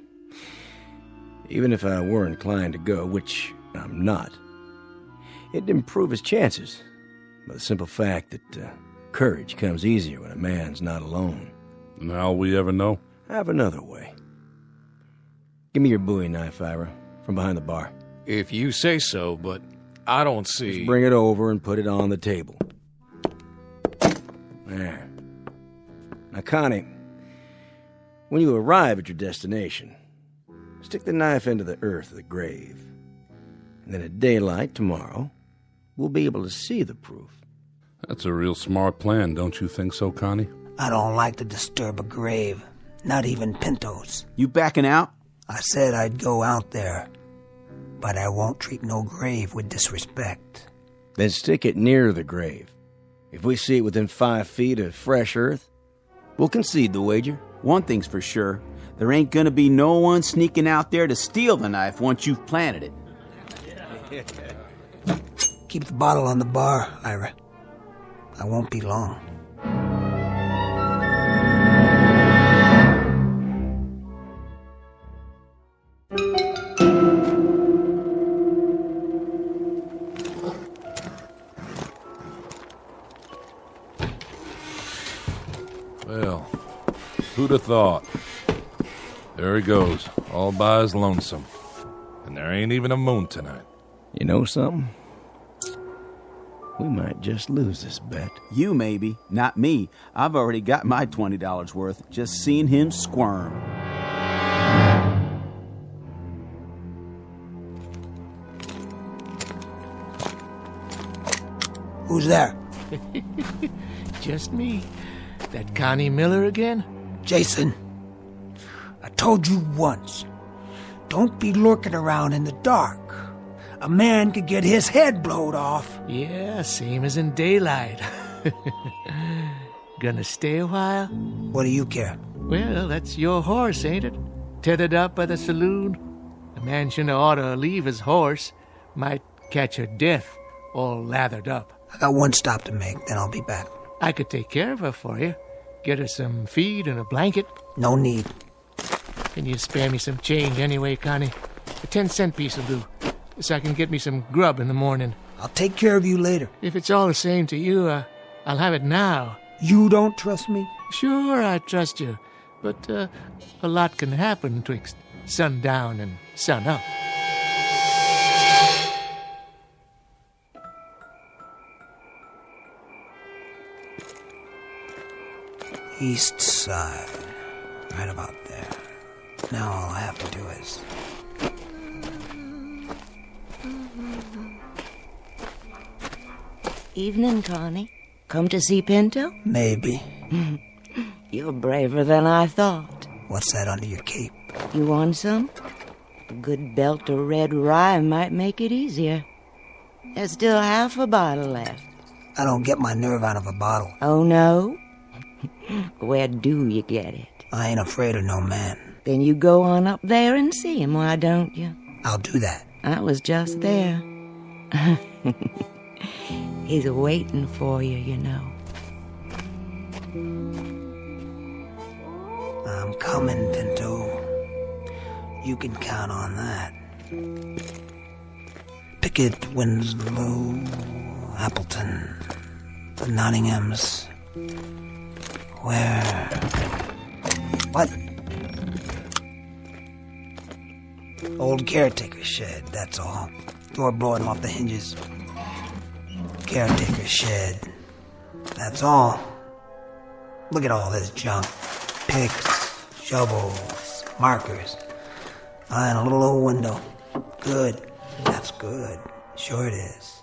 Even if I were inclined to go, which I'm not, it'd improve his chances by the simple fact that courage comes easier when a man's not alone. And how'll we ever know? I have another way. Give me your Bowie knife, Ira, from behind the bar. If you say so, but I don't see... Just bring it over and put it on the table. There. Now, Connie, when you arrive at your destination, Stick the knife into the earth of the grave. And then at daylight tomorrow, we'll be able to see the proof. That's a real smart plan, don't you think so, Connie? I don't like to disturb a grave, not even Pinto's. You backing out? I said I'd go out there, but I won't treat no grave with disrespect. Then stick it near the grave. If we see it within 5 feet of fresh earth, we'll concede the wager. One thing's for sure. There ain't gonna be no one sneaking out there to steal the knife once you've planted it. Keep the bottle on the bar, Ira. I won't be long. Well, who'd have thought? There he goes, all by his lonesome. And there ain't even a moon tonight. You know something? We might just lose this bet. You maybe, not me. I've already got my $20 worth just seeing him squirm. Who's there? Just me. That Connie Miller again? Jason, I told you once, don't be lurking around in the dark. A man could get his head blowed off. Yeah, same as in daylight. Gonna stay a while? What do you care? Well, that's your horse, ain't it? Tethered up by the saloon. A man shouldn't ought to leave his horse. Might catch her death, all lathered up. I got one stop to make, then I'll be back. I could take care of her for you. Get her some feed and a blanket. No need. Can you spare me some change anyway, Connie? A 10-cent piece will do, so I can get me some grub in the morning. I'll take care of you later. If it's all the same to you, I'll have it now. You don't trust me? Sure, I trust you. But a lot can happen twixt sundown and sunup. East side. Right about there. Now all I have to do is... Evening, Connie. Come to see Pinto? Maybe. You're braver than I thought. What's that under your cape? You want some? A good belt of red rye might make it easier. There's still half a bottle left. I don't get my nerve out of a bottle. Oh, no? Where do you get it? I ain't afraid of no man. Then you go on up there and see him, why don't you? I'll do that. I was just there. He's waiting for you, you know. I'm coming, Pinto. You can count on that. Pickett, Winslow, Appleton, the Nottinghams. Where? What? Old caretaker's shed, that's all. Door blowing off the hinges. Caretaker's shed. That's all. Look at all this junk. Picks, shovels, markers. And a little old window. Good. That's good. Sure it is.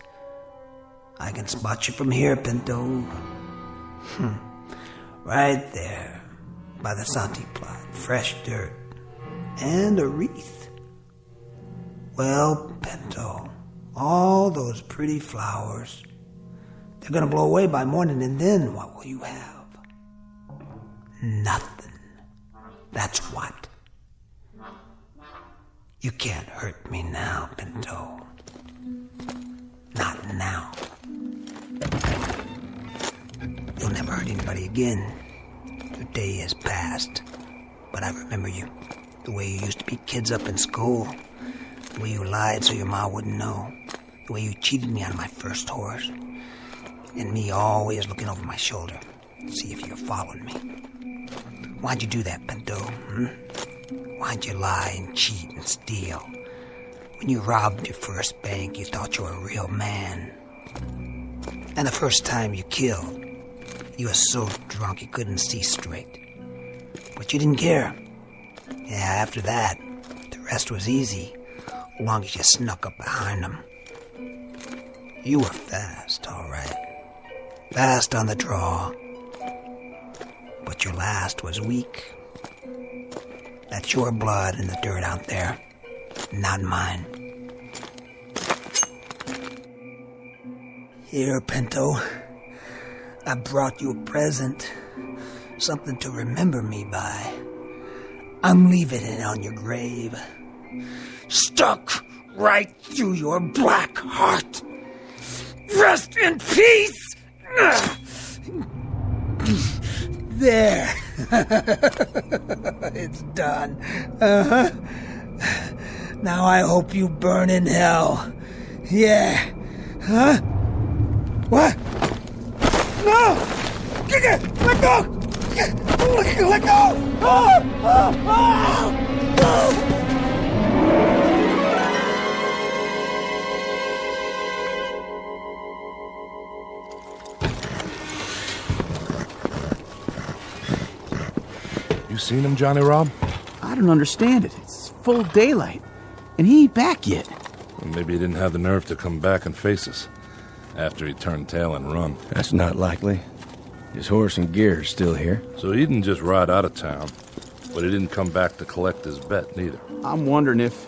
I can spot you from here, Pinto. Right there. By the Santi plot. Fresh dirt. And a wreath. Well, Pinto, all those pretty flowers, they're gonna blow away by morning, and then what will you have? Nothing. That's what. You can't hurt me now, Pinto. Not now. You'll never hurt anybody again. The day has passed. But I remember you. The way you used to beat kids up in school. The way you lied so your ma wouldn't know. The way you cheated me out of my first horse. And me always looking over my shoulder to see if you were following me. Why'd you do that, Pinto? Why'd you lie and cheat and steal? When you robbed your first bank, you thought you were a real man. And the first time you killed, you were so drunk you couldn't see straight. But you didn't care. Yeah, after that, the Rest was easy, as long as you snuck up behind them. You were fast, all right. Fast on the draw. But your last was weak. That's your blood in the dirt out there, not mine. Here, Pinto, I brought you a present. Something to remember me by. I'm leaving it on your grave. Stuck right through your black heart. Rest in peace! There. It's done. Now I hope you burn in hell. Yeah. Huh? What? No! Let go! Let go! You seen him, Johnny Rob? I don't understand it. It's full daylight, and he ain't back yet. Well, maybe he didn't have the nerve to come back and face us after he turned tail and run. That's not likely. His horse and gear are still here. So he didn't just ride out of town, but he didn't come back to collect his bet, neither. I'm wondering if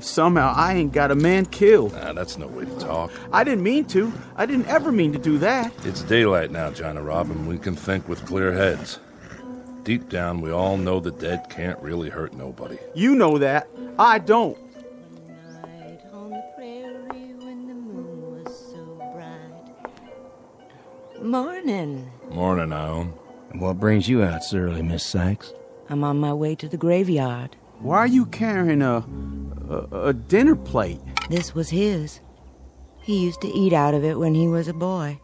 somehow I ain't got a man killed. Nah, that's no way to talk. I didn't mean to. I didn't ever mean to do that. It's daylight now, Johnny Rob, and we can think with clear heads. Deep down, we all know the dead can't really hurt nobody. You know that. I don't. Morning. Morning, Ione. And what brings you out so early, Miss Sykes? I'm on my way to the graveyard. Why are you carrying a dinner plate? This was his. He used to eat out of it when he was a boy.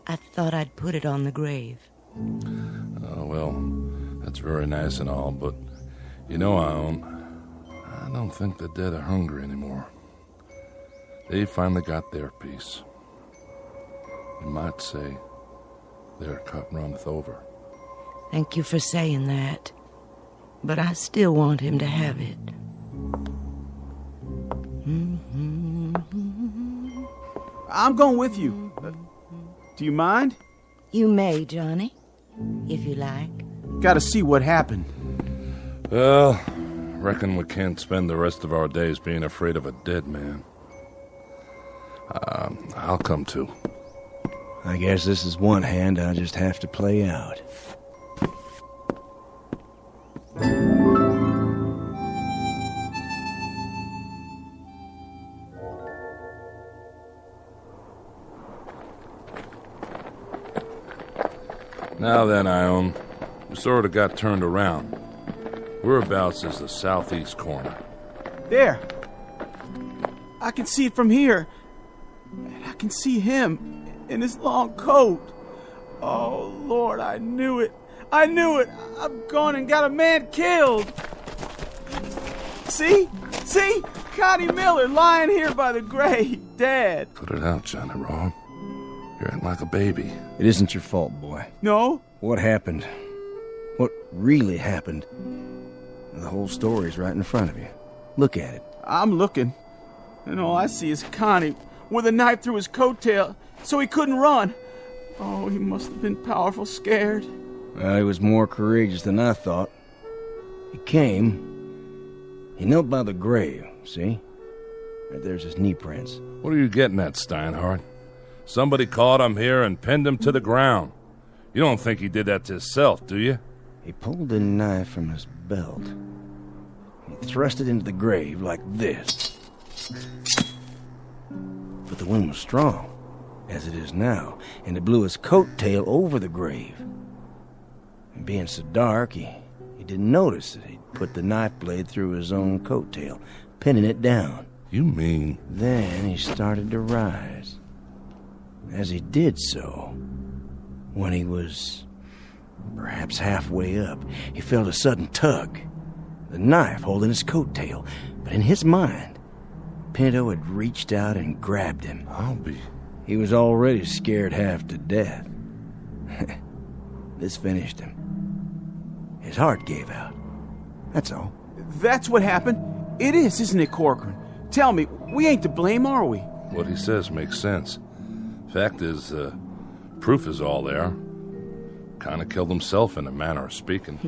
I thought I'd put it on the grave. Oh, well, that's very nice and all, but you know, Ione, I don't think the dead are hungry anymore. They finally got their piece. You might say their cup runneth over. Thank you for saying that. But I still want him to have it. I'm going with you. Do you mind? You may, Johnny, if you like. Gotta see what happened. Well, reckon we can't spend the rest of our days being afraid of a dead man. I'll come too. I guess this is one hand I'll just have to play out. Now then, Ione, we sort of got turned around. Whereabouts is the southeast corner? There. I can see it from here. And I can see him in his long coat. Oh, Lord, I knew it. I knew it. I've gone and got a man killed. See? See? Connie Miller lying here by the grave, dead. Put it out, Johnny Rob. You're acting like a baby. It isn't your fault, boy. No? What happened? What really happened? The whole story's right in front of you. Look at it. I'm looking. And all I see is Connie with a knife through his coattail so he couldn't run. Oh, he must have been powerful scared. Well, he was more courageous than I thought. He came. He knelt by the grave, see? Right there's his knee prints. What are you getting at, Steinhardt? Somebody caught him here and pinned him to the ground. You don't think he did that to himself, do you? He pulled the knife from his belt. He thrust it into the grave like this. But the wind was strong, as it is now, and it blew his coat tail over the grave. And being so dark, he didn't notice that he'd put the knife blade through his own coat tail, pinning it down. You mean? Then he started to rise. As he did so, when he was perhaps halfway up, he felt a sudden tug, the knife holding his coat tail. But in his mind, Pinto had reached out and grabbed him. He was already scared half to death. This finished him. His heart gave out. That's all. That's what happened. It is, isn't it, Corcoran? Tell me, we ain't to blame, are we? What he says makes sense. Fact is, proof is all there. Kind of killed himself in a manner of speaking.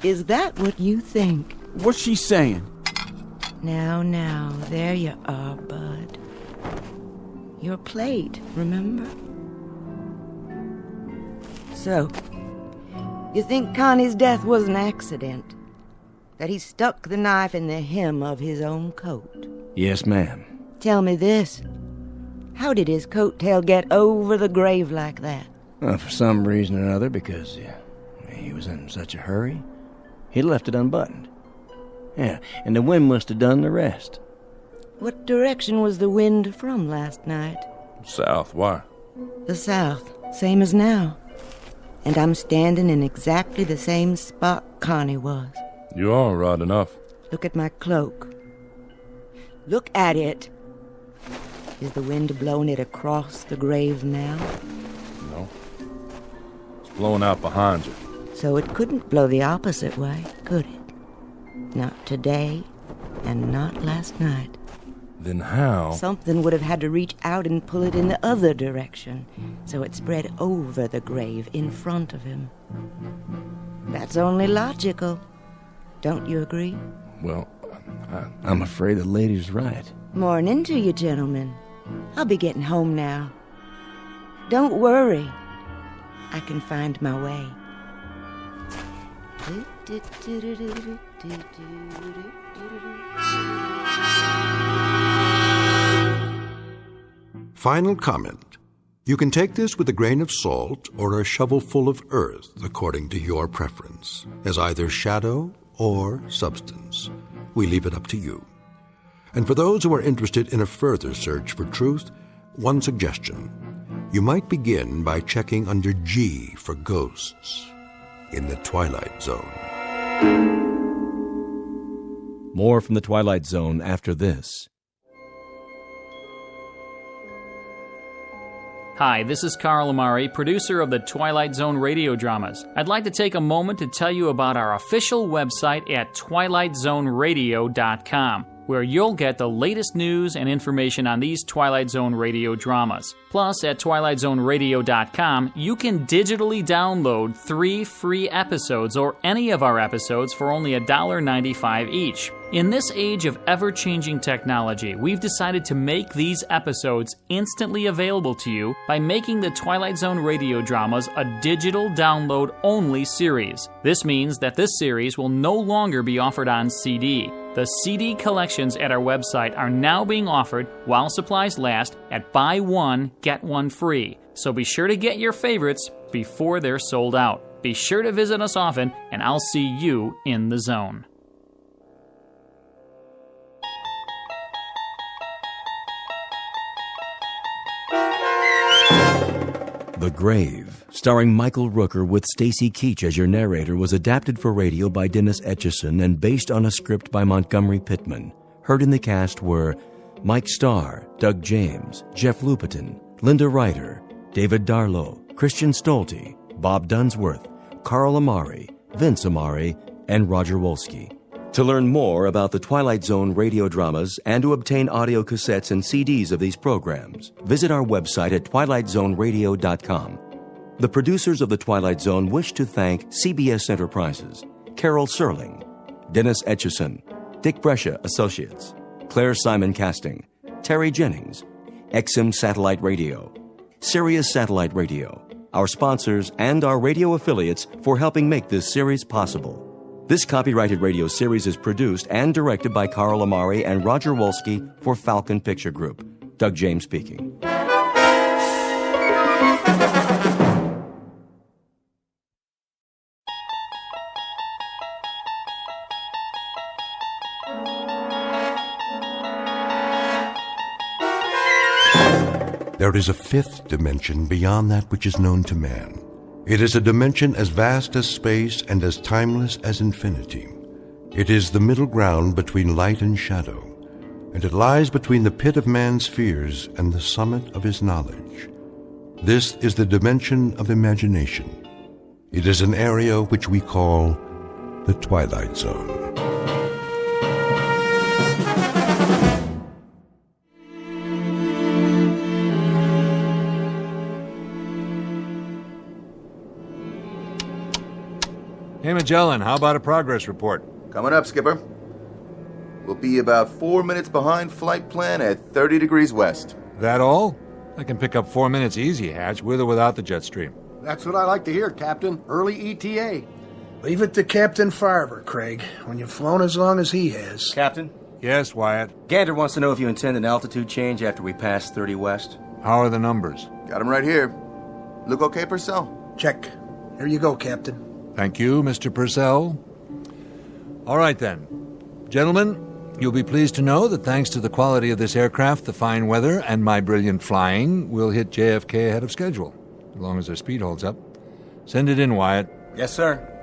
Is that what you think? What's she saying? Now, there you are, Bud. Your plate, remember? So, you think Connie's death was an accident? That he stuck the knife in the hem of his own coat? Yes, ma'am. Tell me this. How did his coat tail get over the grave like that? Well, for some reason or other, because he was in such a hurry, he left it unbuttoned. Yeah, and the wind must have done the rest. What direction was the wind from last night? South, why? The south, same as now. And I'm standing in exactly the same spot Connie was. You are right enough. Look at my cloak. Look at it. Is the wind blowing it across the grave now? No. It's blowing out behind you. So it couldn't blow the opposite way, could it? Not today, and not last night. Then how? Something would have had to reach out and pull it in the other direction, so it spread over the grave in front of him. That's only logical. Don't you agree? Well, I'm afraid the lady's right. Morning to you, gentlemen. I'll be getting home now. Don't worry. I can find my way. Final comment. You can take this with a grain of salt or a shovelful of earth, according to your preference, as either shadow or substance. We leave it up to you. And for those who are interested in a further search for truth, one suggestion. You might begin by checking under G for ghosts in the Twilight Zone. More from the Twilight Zone after this. Hi, this is Carl Amari, producer of the Twilight Zone Radio Dramas. I'd like to take a moment to tell you about our official website at twilightzoneradio.com, where you'll get the latest news and information on these Twilight Zone Radio dramas. Plus, at twilightzoneradio.com, you can digitally download 3 free episodes or any of our episodes for only $1.95 each. In this age of ever-changing technology, we've decided to make these episodes instantly available to you by making the Twilight Zone Radio Dramas a digital download-only series. This means that this series will no longer be offered on CD. The CD collections at our website are now being offered, while supplies last, at buy one, get one free. So be sure to get your favorites before they're sold out. Be sure to visit us often, and I'll see you in the zone. The Grave, starring Michael Rooker with Stacy Keach as your narrator, was adapted for radio by Dennis Etchison and based on a script by Montgomery Pittman. Heard in the cast were Mike Starr, Doug James, Jeff Lupetin, Linda Ryder, David Darlow, Christian Stolte, Bob Dunsworth, Carl Amari, Vince Amari, and Roger Wolski. To learn more about the Twilight Zone radio dramas and to obtain audio cassettes and CDs of these programs, visit our website at twilightzoneradio.com. The producers of The Twilight Zone wish to thank CBS Enterprises, Carol Serling, Dennis Etchison, Dick Brescia Associates, Claire Simon Casting, Terry Jennings, XM Satellite Radio, Sirius Satellite Radio, our sponsors and our radio affiliates for helping make this series possible. This copyrighted radio series is produced and directed by Carl Amari and Roger Wolski for Falcon Picture Group. Doug James speaking. There is a fifth dimension beyond that which is known to man. It is a dimension as vast as space and as timeless as infinity. It is the middle ground between light and shadow, and it lies between the pit of man's fears and the summit of his knowledge. This is the dimension of imagination. It is an area which we call The Twilight Zone. Hey, Magellan, how about a progress report? Coming up, Skipper. We'll be about 4 minutes behind flight plan at 30 degrees west. That all? I can pick up 4 minutes easy, Hatch, with or without the jet stream. That's what I like to hear, Captain. Early ETA. Leave it to Captain Farver, Craig, when you've flown as long as he has. Captain? Yes, Wyatt? Gander wants to know if you intend an altitude change after we pass 30 west. How are the numbers? Got him right here. Look okay, Purcell? Check. Here you go, Captain. Thank you, Mr. Purcell. All right, then. Gentlemen, you'll be pleased to know that thanks to the quality of this aircraft, the fine weather, and my brilliant flying, we'll hit JFK ahead of schedule, as long as our speed holds up. Send it in, Wyatt. Yes, sir.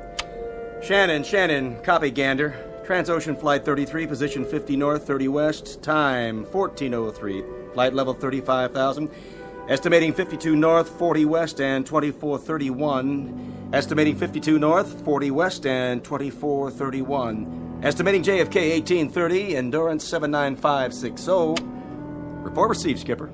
Shannon, copy, Gander. Transocean Flight 33, position 50 north, 30 west, time 1403, flight level 35,000. Estimating 52 north, 40 west, and 2431. Estimating 52 north, 40 west, and 2431. Estimating JFK 1830, endurance 79560. Report received, Skipper.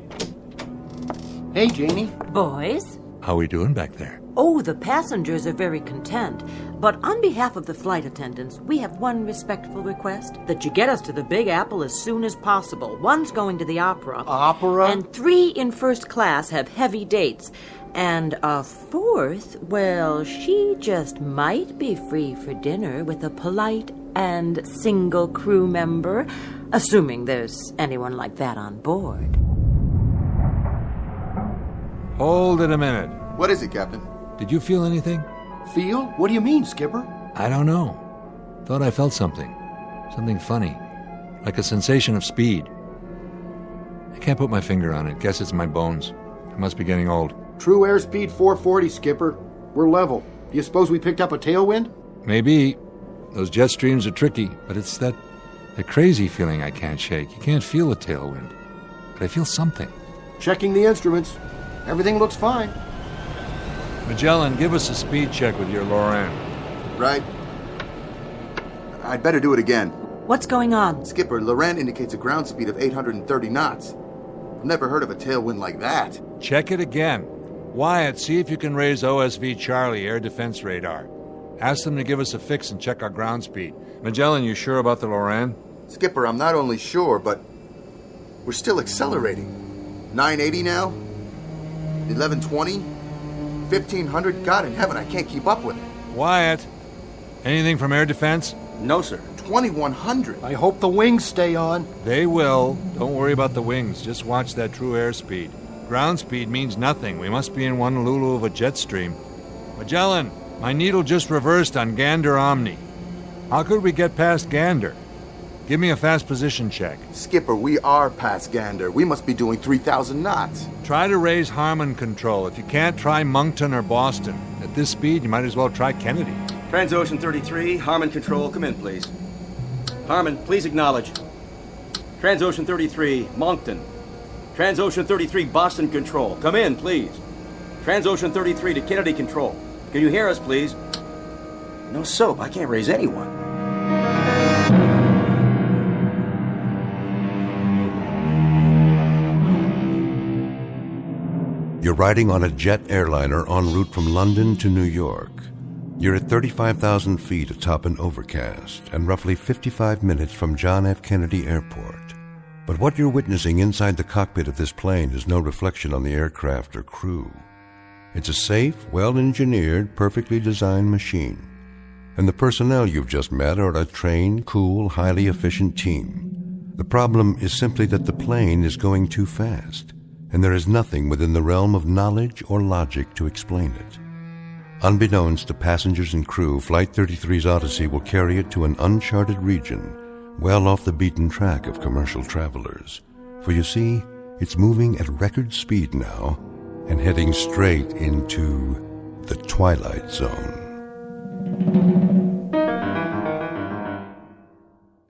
Hey, Janie. Boys? How we doing back there? Oh, the passengers are very content. But on behalf of the flight attendants, we have one respectful request. That you get us to the Big Apple as soon as possible. One's going to the opera. Opera? And 3 in first class have heavy dates. And a 4th, well, she just might be free for dinner with a polite and single crew member, assuming there's anyone like that on board. Hold it a minute. What is it, Captain? Did you feel anything? Feel? What do you mean, Skipper? I don't know. Thought I felt something. Something funny. Like a sensation of speed. I can't put my finger on it. Guess it's my bones. I must be getting old. True airspeed 440, Skipper. We're level. Do you suppose we picked up a tailwind? Maybe. Those jet streams are tricky, but it's that crazy feeling I can't shake. You can't feel a tailwind. But I feel something. Checking the instruments. Everything looks fine. Magellan, give us a speed check with your Loran. Right. I'd better do it again. What's going on? Skipper, Loran indicates a ground speed of 830 knots. I've never heard of a tailwind like that. Check it again. Wyatt, see if you can raise OSV Charlie, air defense radar. Ask them to give us a fix and check our ground speed. Magellan, you sure about the Loran? Skipper, I'm not only sure, but we're still accelerating. 980 now? 1120? 1500? God in heaven, I can't keep up with it. Wyatt, anything from air defense? No, sir. 2100. I hope the wings stay on. They will. Don't worry about the wings. Just watch that true airspeed. Ground speed means nothing. We must be in one lulu of a jet stream. Magellan, my needle just reversed on Gander Omni. How could we get past Gander? Give me a fast position check. Skipper, we are past Gander. We must be doing 3,000 knots. Try to raise Harmon control. If you can't, try Moncton or Boston. At this speed, you might as well try Kennedy. Transocean 33, Harmon control, come in, please. Harmon, please acknowledge. Transocean 33, Moncton. Transocean 33, Boston control, come in, please. Transocean 33 to Kennedy control. Can you hear us, please? No soap, I can't raise anyone. You're riding on a jet airliner en route from London to New York. You're at 35,000 feet atop an overcast and roughly 55 minutes from John F. Kennedy Airport. But what you're witnessing inside the cockpit of this plane is no reflection on the aircraft or crew. It's a safe, well-engineered, perfectly designed machine. And the personnel you've just met are a trained, cool, highly efficient team. The problem is simply that the plane is going too fast, and there is nothing within the realm of knowledge or logic to explain it. Unbeknownst to passengers and crew, Flight 33's Odyssey will carry it to an uncharted region, well off the beaten track of commercial travelers. For you see, it's moving at record speed now and heading straight into the Twilight Zone.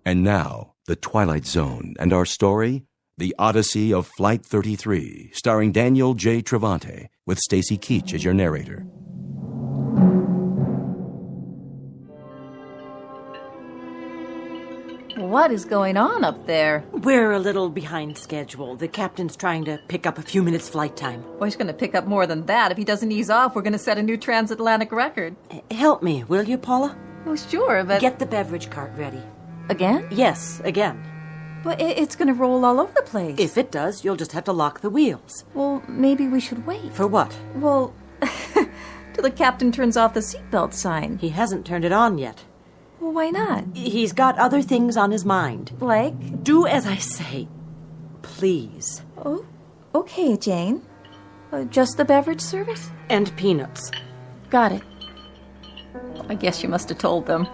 And now, the Twilight Zone and our story, The Odyssey of Flight 33, starring Daniel J. Travante, with Stacy Keach as your narrator. what is going on up there? We're a little behind schedule. The captain's trying to pick up a few minutes flight time. Well, he's going to pick up more than that. If he doesn't ease off, we're going to set a new transatlantic record. Help me, will you, Paula? Oh, sure, but... Get the beverage cart ready. Again? Yes, again. But it's going to roll all over the place. If it does, you'll just have to lock the wheels. Well, maybe we should wait. For what? Well, till the captain turns off the seatbelt sign. He hasn't turned it on yet. Well, why not? He's got other things on his mind. Like? Do as I say. Please. Oh, okay, Jane. Just the beverage service? And peanuts. Got it. I guess you must have told them.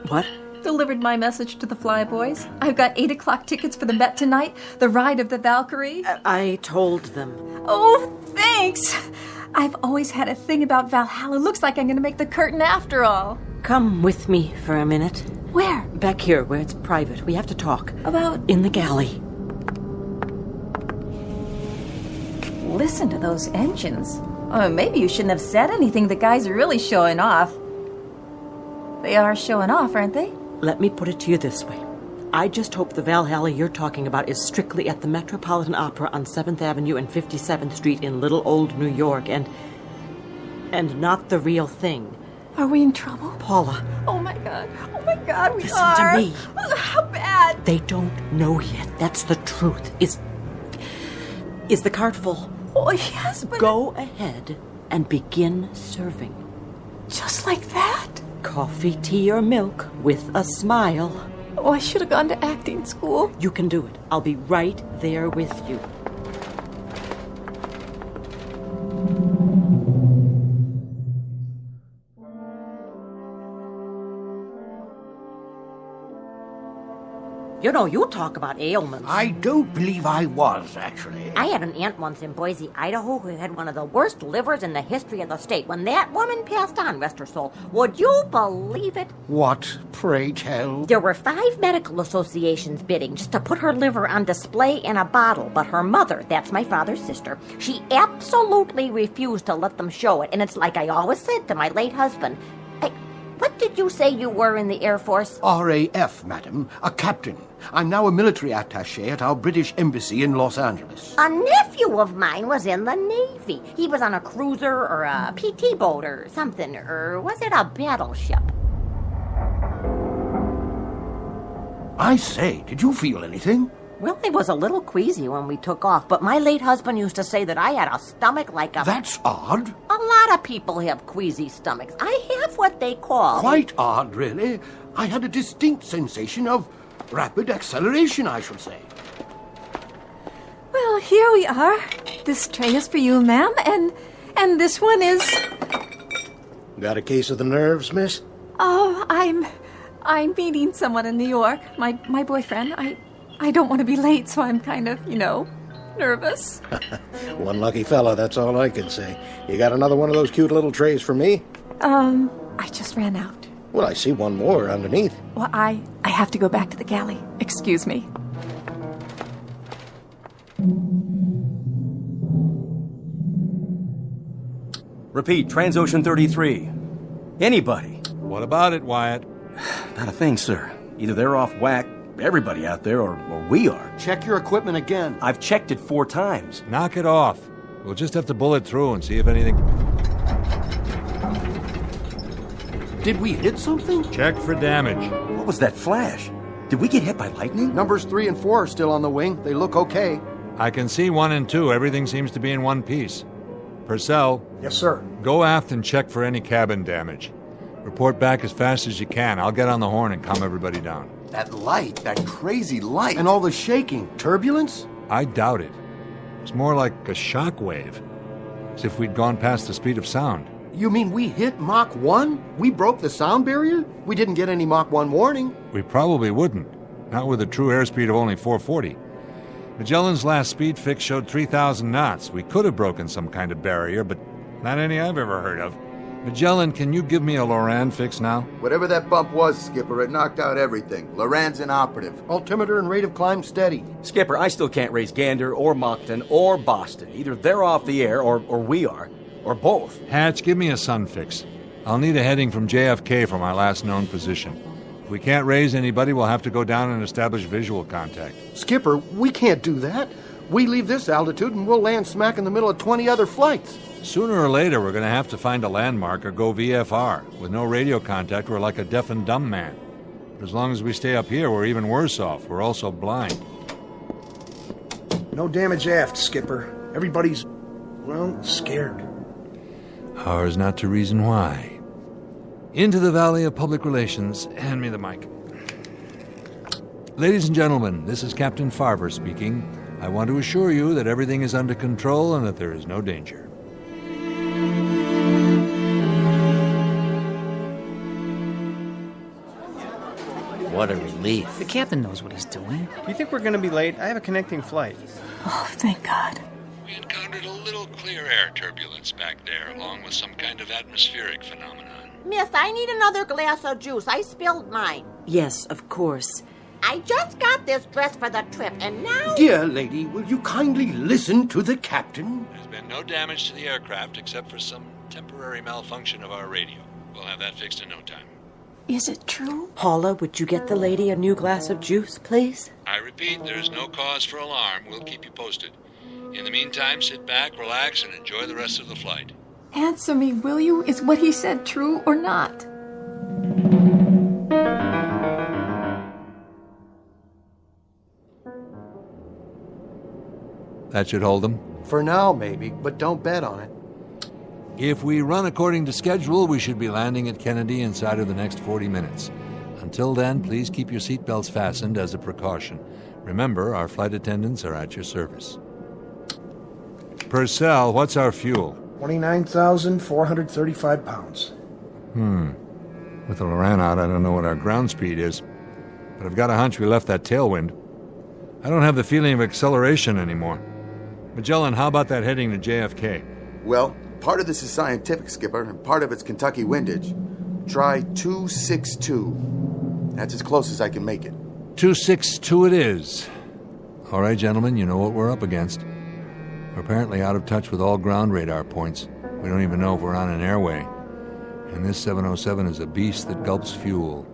What? Delivered my message to the Flyboys. I've got 8 o'clock tickets for the Met tonight, the ride of the Valkyrie. I told them. Oh, thanks. I've always had a thing about Valhalla. Looks like I'm going to make the curtain after all. Come with me for a minute. Where? Back here, where it's private. We have to talk. About? In the galley. Listen to those engines. Oh, maybe you shouldn't have said anything. The guys are really showing off. They are showing off, aren't they? Let me put it to you this way. I just hope the Valhalla you're talking about is strictly at the Metropolitan Opera on 7th Avenue and 57th Street in Little Old New York and not the real thing. Are we in trouble? Paula. Oh, my God, we Listen are. to me. How bad? They don't know yet. That's the truth. Is the cart full? Oh, yes, but... Go ahead and begin serving. Just like that? Coffee, tea, or milk with a smile. Oh, I should have gone to acting school. You can do it. I'll be right there with you. You know, you talk about ailments. I don't believe I was, actually. I had an aunt once in Boise, Idaho, who had one of the worst livers in the history of the state. When that woman passed on, rest her soul, would you believe it? What, pray tell? There were 5 medical associations bidding just to put her liver on display in a bottle, but her mother, that's my father's sister, she absolutely refused to let them show it. And it's like I always said to my late husband, what did you say you were in the Air Force? RAF, madam. A captain. I'm now a military attaché at our British embassy in Los Angeles. A nephew of mine was in the Navy. He was on a cruiser or a PT boat or something. Or was it a battleship? I say, did you feel anything? Well, I was a little queasy when we took off, but my late husband used to say that I had a stomach like a... That's odd. A lot of people have queasy stomachs. I have what they call... Quite odd, really. I had a distinct sensation of rapid acceleration, I should say. Well, here we are. This tray is for you, ma'am, and this one is... Got a case of the nerves, miss? Oh, I'm meeting someone in New York. My boyfriend. I don't want to be late, so I'm kind of, nervous. One lucky fella, that's all I can say. You got another one of those cute little trays for me? I just ran out. Well, I see one more underneath. Well, I have to go back to the galley. Excuse me. Repeat, Transocean 33. Anybody? What about it, Wyatt? Not a thing, sir. Either they're off whack, everybody out there, or we are. Check your equipment again. I've checked it 4 times. Knock it off. We'll just have to bullet through and see if anything... Did we hit something? Check for damage. What was that flash? Did we get hit by lightning? Numbers 3 and 4 are still on the wing. They look okay. I can see 1 and 2. Everything seems to be in one piece. Purcell. Yes, sir. Go aft and check for any cabin damage. Report back as fast as you can. I'll get on the horn and calm everybody down. That light, that crazy light. And all the shaking. Turbulence? I doubt it. It's more like a shock wave. As if we'd gone past the speed of sound. You mean we hit Mach 1? We broke the sound barrier? We didn't get any Mach 1 warning. We probably wouldn't. Not with a true airspeed of only 440. Magellan's last speed fix showed 3,000 knots. We could have broken some kind of barrier, but not any I've ever heard of. Magellan, can you give me a Loran fix now? Whatever that bump was, Skipper, it knocked out everything. Loran's inoperative. Altimeter and rate of climb steady. Skipper, I still can't raise Gander or Moncton or Boston. Either they're off the air or we are. Or both. Hatch, give me a sun fix. I'll need a heading from JFK for my last known position. If we can't raise anybody, we'll have to go down and establish visual contact. Skipper, we can't do that. We leave this altitude and we'll land smack in the middle of 20 other flights. Sooner or later, we're going to have to find a landmark or go VFR. With no radio contact, we're like a deaf and dumb man. But as long as we stay up here, we're even worse off. We're also blind. No damage aft, Skipper. Everybody's, well, scared. Ours not to reason why. Into the Valley of Public Relations. Hand me the mic. Ladies and gentlemen, this is Captain Farver speaking. I want to assure you that everything is under control and that there is no danger. What a relief. The captain knows what he's doing. Do you think we're going to be late? I have a connecting flight. Oh, thank God. We encountered a little clear air turbulence back there, along with some kind of atmospheric phenomenon. Miss, I need another glass of juice. I spilled mine. Yes, of course. I just got this dress for the trip, and now... Dear lady, will you kindly listen to the captain? There's been no damage to the aircraft except for some temporary malfunction of our radio. We'll have that fixed in no time. Is it true? Paula, would you get the lady a new glass of juice, please? I repeat, there's no cause for alarm. We'll keep you posted. In the meantime, sit back, relax, and enjoy the rest of the flight. Answer me, will you? Is what he said true or not? That should hold them. For now, maybe, but don't bet on it. If we run according to schedule, we should be landing at Kennedy inside of the next 40 minutes. Until then, please keep your seatbelts fastened as a precaution. Remember, our flight attendants are at your service. Purcell, what's our fuel? 29,435 pounds. With the Loran out, I don't know what our ground speed is. But I've got a hunch we left that tailwind. I don't have the feeling of acceleration anymore. Magellan, how about that heading to JFK? Well, part of this is scientific, Skipper, and part of it's Kentucky windage. Try 262. That's as close as I can make it. 262 it is. All right, gentlemen, you know what we're up against. We're apparently out of touch with all ground radar points. We don't even know if we're on an airway. And this 707 is a beast that gulps fuel.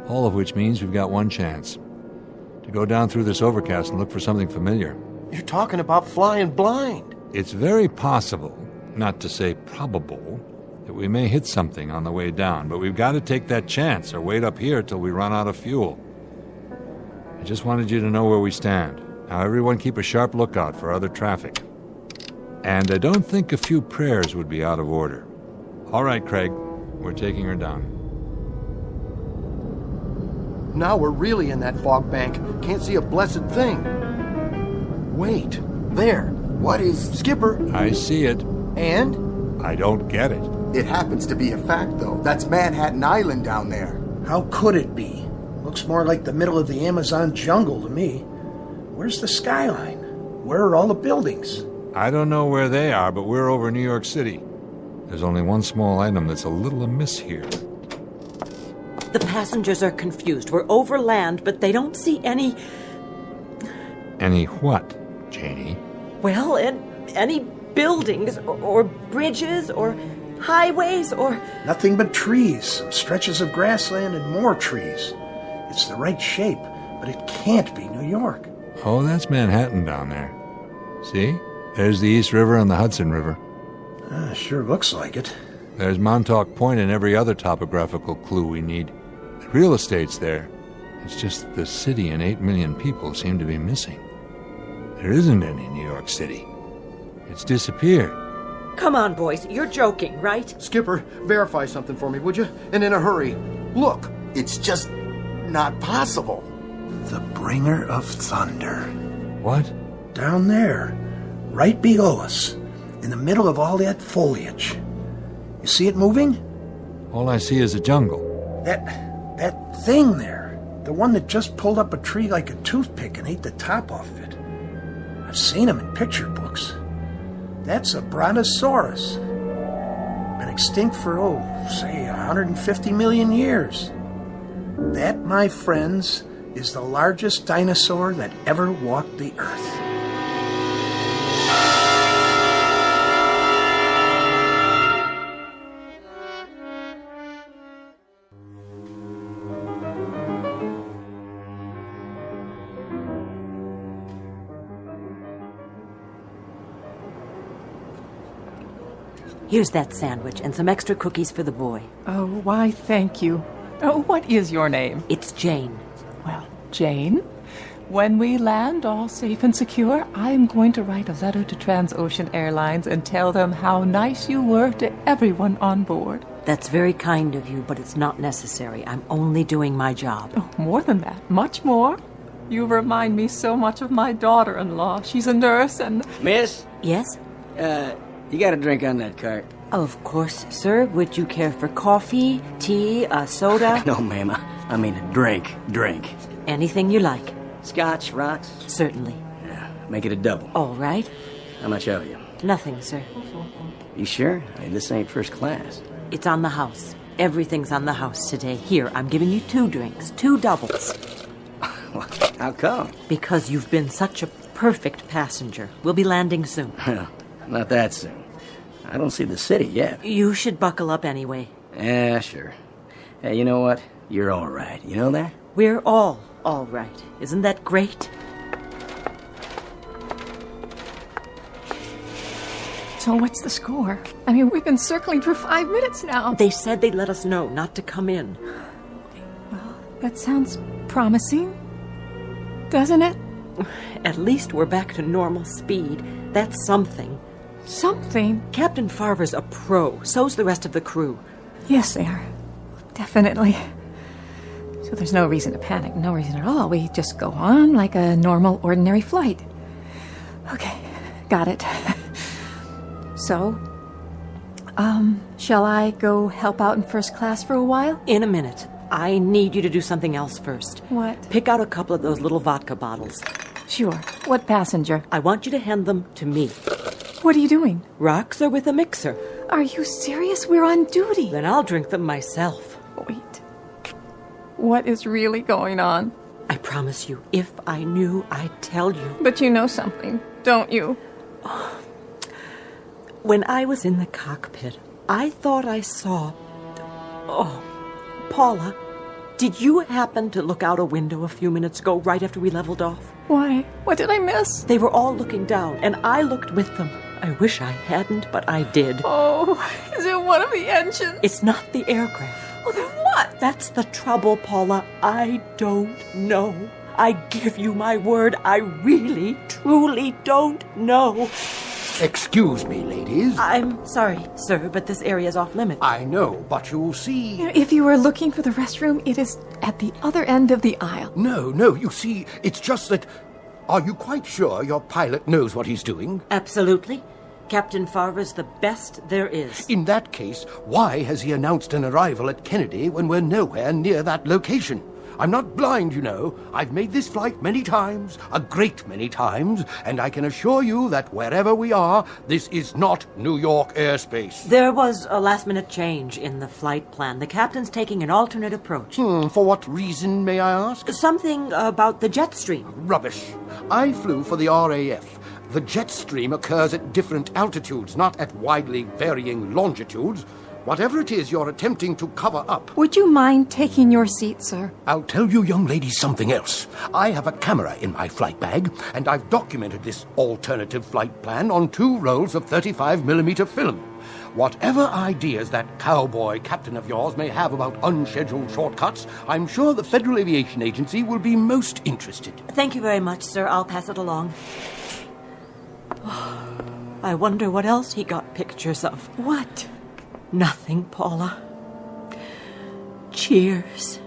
All of which means we've got one chance. To go down through this overcast and look for something familiar. You're talking about flying blind. It's very possible, not to say probable, that we may hit something on the way down, but we've got to take that chance or wait up here till we run out of fuel. I just wanted you to know where we stand. Now, everyone keep a sharp lookout for other traffic. And I don't think a few prayers would be out of order. All right, Craig, we're taking her down. Now we're really in that fog bank. Can't see a blessed thing. Wait, there. What is... Skipper. I see it. And? I don't get it. It happens to be a fact, though. That's Manhattan Island down there. How could it be? Looks more like the middle of the Amazon jungle to me. Where's the skyline? Where are all the buildings? I don't know where they are, but we're over New York City. There's only one small item that's a little amiss here. The passengers are confused. We're over land, but they don't see any... Any what, Janie? Well, any buildings or bridges or highways or... Nothing but trees, some stretches of grassland and more trees. It's the right shape, but it can't be New York. Oh, that's Manhattan down there. See? There's the East River and the Hudson River. Sure looks like it. There's Montauk Point and every other topographical clue we need. The real estate's there. It's just that the city and 8 million people seem to be missing. There isn't any New York City. It's disappeared. Come on, boys. You're joking, right? Skipper, verify something for me, would you? And in a hurry. Look. It's just not possible. The bringer of thunder. What? Down there, right below us, in the middle of all that foliage. You see it moving? All I see is a jungle. That thing there, the one that just pulled up a tree like a toothpick and ate the top off of it. I've seen them in picture books. That's a brontosaurus. Been extinct for, say, 150 million years. That, my friends, is the largest dinosaur that ever walked the earth. Here's that sandwich and some extra cookies for the boy. Oh, why, thank you. Oh, what is your name? It's Jane. Well, Jane, when we land all safe and secure, I am going to write a letter to Transocean Airlines and tell them how nice you were to everyone on board. That's very kind of you, but it's not necessary. I'm only doing my job. Oh, more than that. Much more. You remind me so much of my daughter-in-law. She's a nurse and... Miss? Yes? You got a drink on that cart? Of course, sir. Would you care for coffee, tea, a soda? No, ma'am. I mean a drink. Drink. Anything you like. Scotch, rocks? Certainly. Yeah, make it a double. All right. How much owe you? Nothing, sir. You sure? I mean, this ain't first class. It's on the house. Everything's on the house today. Here, I'm giving you 2 drinks, 2 doubles. How come? Because you've been such a perfect passenger. We'll be landing soon. Not that soon. I don't see the city yet. You should buckle up anyway. Yeah, sure. Hey, you know what? You're all right. You know that? We're all right. Isn't that great? So what's the score? I mean, we've been circling for 5 minutes now. They said they'd let us know not to come in. Well, that sounds promising, doesn't it? At least we're back to normal speed. That's something. Something? Captain Farver's a pro. So's the rest of the crew. Yes, they are. Definitely. So there's no reason to panic. No reason at all. We just go on like a normal, ordinary flight. Okay, got it. So, shall I go help out in first class for a while? In a minute. I need you to do something else first. What? Pick out a couple of those little vodka bottles. Sure. What passenger? I want you to hand them to me. What are you doing? Rocks are with a mixer. Are you serious? We're on duty. Then I'll drink them myself. Wait. What is really going on? I promise you, if I knew, I'd tell you. But you know something, don't you? When I was in the cockpit, I thought I saw... Oh, Paula, did you happen to look out a window a few minutes ago, right after we leveled off? Why? What did I miss? They were all looking down, and I looked with them. I wish I hadn't, but I did. Oh, is it one of the engines? It's not the aircraft. Oh, then what? That's the trouble, Paula. I don't know. I give you my word, I really, truly don't know. Excuse me, ladies. I'm sorry, sir, but this area's off limits. I know, but you'll see... If you were looking for the restroom, it is at the other end of the aisle. No, you see, it's just that... Are you quite sure your pilot knows what he's doing? Absolutely. Captain Farver's the best there is. In that case, why has he announced an arrival at Kennedy when we're nowhere near that location? I'm not blind, you know. I've made this flight many times, a great many times, and I can assure you that wherever we are, this is not New York airspace. There was a last-minute change in the flight plan. The captain's taking an alternate approach. For what reason, may I ask? Something about the jet stream. Rubbish. I flew for the RAF. The jet stream occurs at different altitudes, not at widely varying longitudes. Whatever it is you're attempting to cover up... Would you mind taking your seat, sir? I'll tell you young ladies something else. I have a camera in my flight bag, and I've documented this alternative flight plan on 2 rolls of 35mm film. Whatever ideas that cowboy captain of yours may have about unscheduled shortcuts, I'm sure the Federal Aviation Agency will be most interested. Thank you very much, sir. I'll pass it along. I wonder what else he got pictures of. What? Nothing, Paula. Cheers.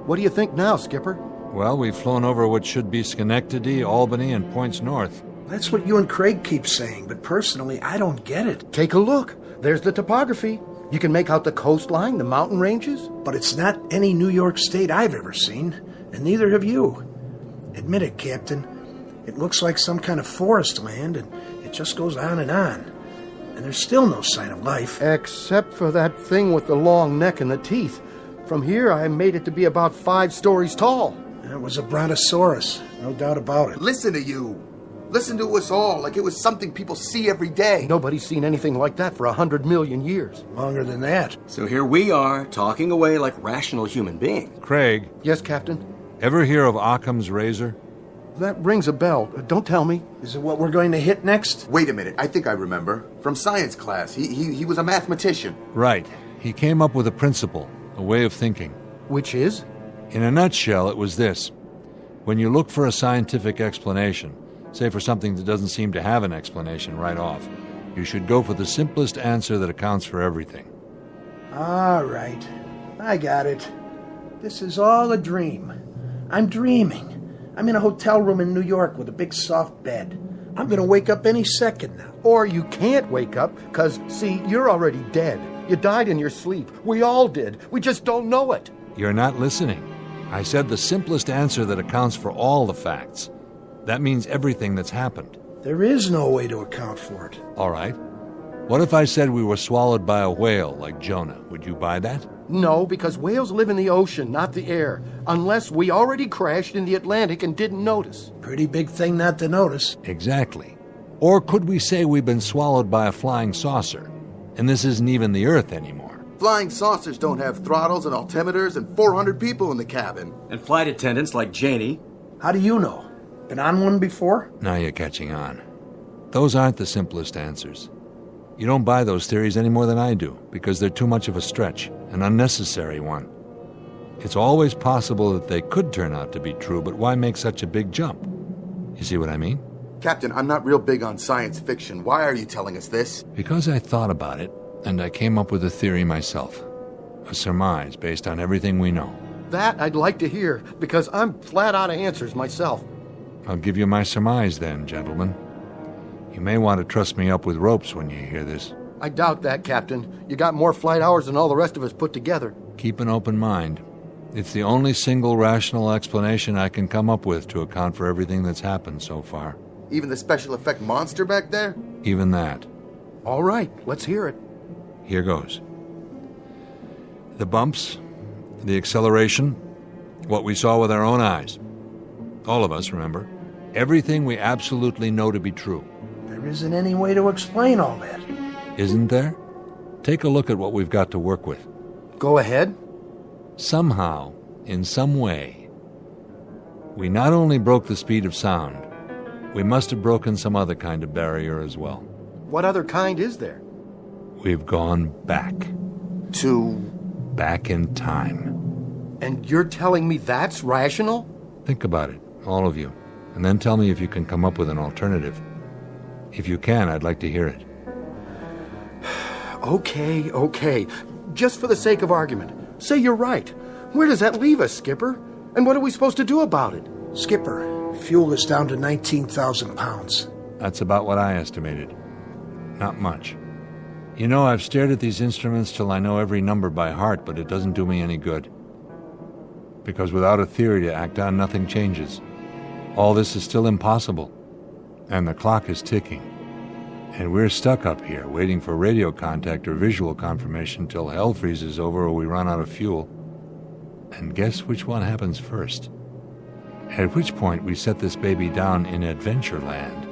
What do you think now, Skipper? Well, we've flown over what should be Schenectady, Albany, and points north. That's what you and Craig keep saying, but personally, I don't get it. Take a look. There's the topography. You can make out the coastline, the mountain ranges. But it's not any New York state I've ever seen, and neither have you. Admit it, Captain. It looks like some kind of forest land, and it just goes on. And there's still no sign of life. Except for that thing with the long neck and the teeth. From here, I made it to be about 5 stories tall. It was a brontosaurus, no doubt about it. Listen to you. Listen to us all like it was something people see every day. Nobody's seen anything like that for 100 million years. Longer than that. So here we are, talking away like rational human beings. Craig. Yes, Captain? Ever hear of Occam's razor? That rings a bell. Don't tell me. Is it what we're going to hit next? Wait a minute, I think I remember. From science class. He was a mathematician. Right. He came up with a principle, a way of thinking. Which is? In a nutshell, it was this. When you look for a scientific explanation, say for something that doesn't seem to have an explanation right off, you should go for the simplest answer that accounts for everything. All right. I got it. This is all a dream. I'm dreaming. I'm in a hotel room in New York with a big soft bed. I'm going to wake up any second now. Or you can't wake up, because, see, you're already dead. You died in your sleep. We all did. We just don't know it. You're not listening. I said the simplest answer that accounts for all the facts. That means everything that's happened. There is no way to account for it. All right. What if I said we were swallowed by a whale like Jonah? Would you buy that? No, because whales live in the ocean, not the air. Unless we already crashed in the Atlantic and didn't notice. Pretty big thing not to notice. Exactly. Or could we say we've been swallowed by a flying saucer, and this isn't even the Earth anymore? Flying saucers don't have throttles and altimeters and 400 people in the cabin. And flight attendants like Janie. How do you know? Been on one before? Now you're catching on. Those aren't the simplest answers. You don't buy those theories any more than I do, because they're too much of a stretch, an unnecessary one. It's always possible that they could turn out to be true, but why make such a big jump? You see what I mean? Captain, I'm not real big on science fiction. Why are you telling us this? Because I thought about it, and I came up with a theory myself. A surmise based on everything we know. That I'd like to hear, because I'm flat out of answers myself. I'll give you my surmise then, gentlemen. You may want to trust me up with ropes when you hear this. I doubt that, Captain. You got more flight hours than all the rest of us put together. Keep an open mind. It's the only single rational explanation I can come up with to account for everything that's happened so far. Even the special effect monster back there? Even that. All right, let's hear it. Here goes. The bumps, the acceleration, what we saw with our own eyes. All of us, remember. Everything we absolutely know to be true. There isn't any way to explain all that. Isn't there? Take a look at what we've got to work with. Go ahead. Somehow, in some way, we not only broke the speed of sound, we must have broken some other kind of barrier as well. What other kind is there? We've gone back. Back in time. And you're telling me that's rational? Think about it, all of you, and then tell me if you can come up with an alternative. If you can, I'd like to hear it. Okay. Just for the sake of argument, say you're right. Where does that leave us, Skipper? And what are we supposed to do about it? Skipper, fuel is down to 19,000 pounds. That's about what I estimated. Not much. You know, I've stared at these instruments till I know every number by heart, but it doesn't do me any good. Because without a theory to act on, nothing changes. All this is still impossible. And the clock is ticking. And we're stuck up here, waiting for radio contact or visual confirmation till hell freezes over or we run out of fuel. And guess which one happens first? At which point we set this baby down in Adventureland,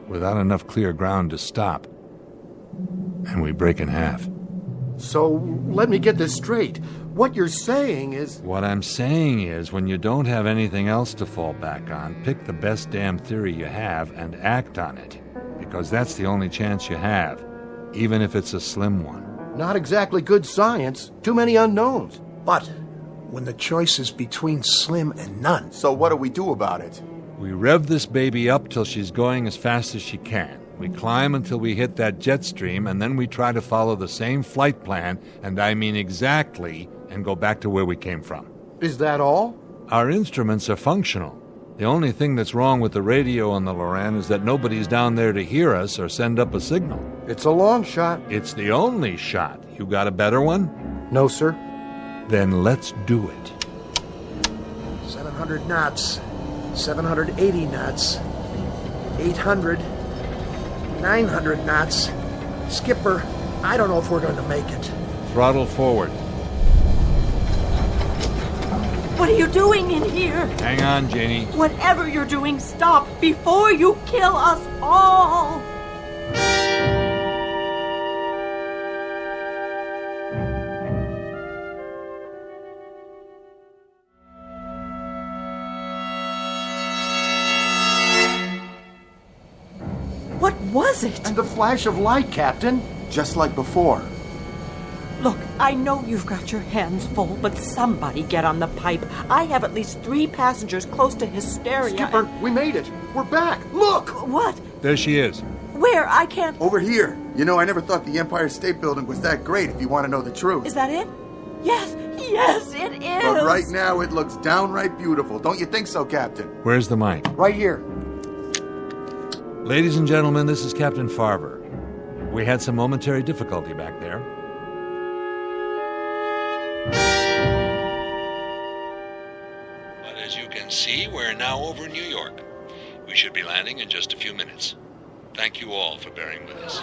without enough clear ground to stop. And we break in half. So, let me get this straight. What you're saying is... What I'm saying is, when you don't have anything else to fall back on, pick the best damn theory you have and act on it. Because that's the only chance you have, even if it's a slim one. Not exactly good science. Too many unknowns. But when the choice is between slim and none... So what do we do about it? We rev this baby up till she's going as fast as she can. We climb until we hit that jet stream, and then we try to follow the same flight plan, and I mean exactly, and go back to where we came from. Is that all? Our instruments are functional. The only thing that's wrong with the radio on the Loran is that nobody's down there to hear us or send up a signal. It's a long shot. It's the only shot. You got a better one? No, sir. Then let's do it. 700 knots. 780 knots. 800. 900 knots. Skipper, I don't know if we're going to make it. Throttle forward. What are you doing in here? Hang on, Janie. Whatever you're doing, stop before you kill us all! was it? And the flash of light, Captain. Just like before. Look, I know you've got your hands full, but somebody get on the pipe. I have at least 3 passengers close to hysteria. Skipper, we made it. We're back. Look! What? There she is. Where? I can't... Over here. You know, I never thought the Empire State Building was that great, if you want to know the truth. Is that it? Yes, it is. But right now, it looks downright beautiful. Don't you think so, Captain? Where's the mic? Right here. Ladies and gentlemen, this is Captain Farver. We had some momentary difficulty back there. But as you can see, we're now over New York. We should be landing in just a few minutes. Thank you all for bearing with us.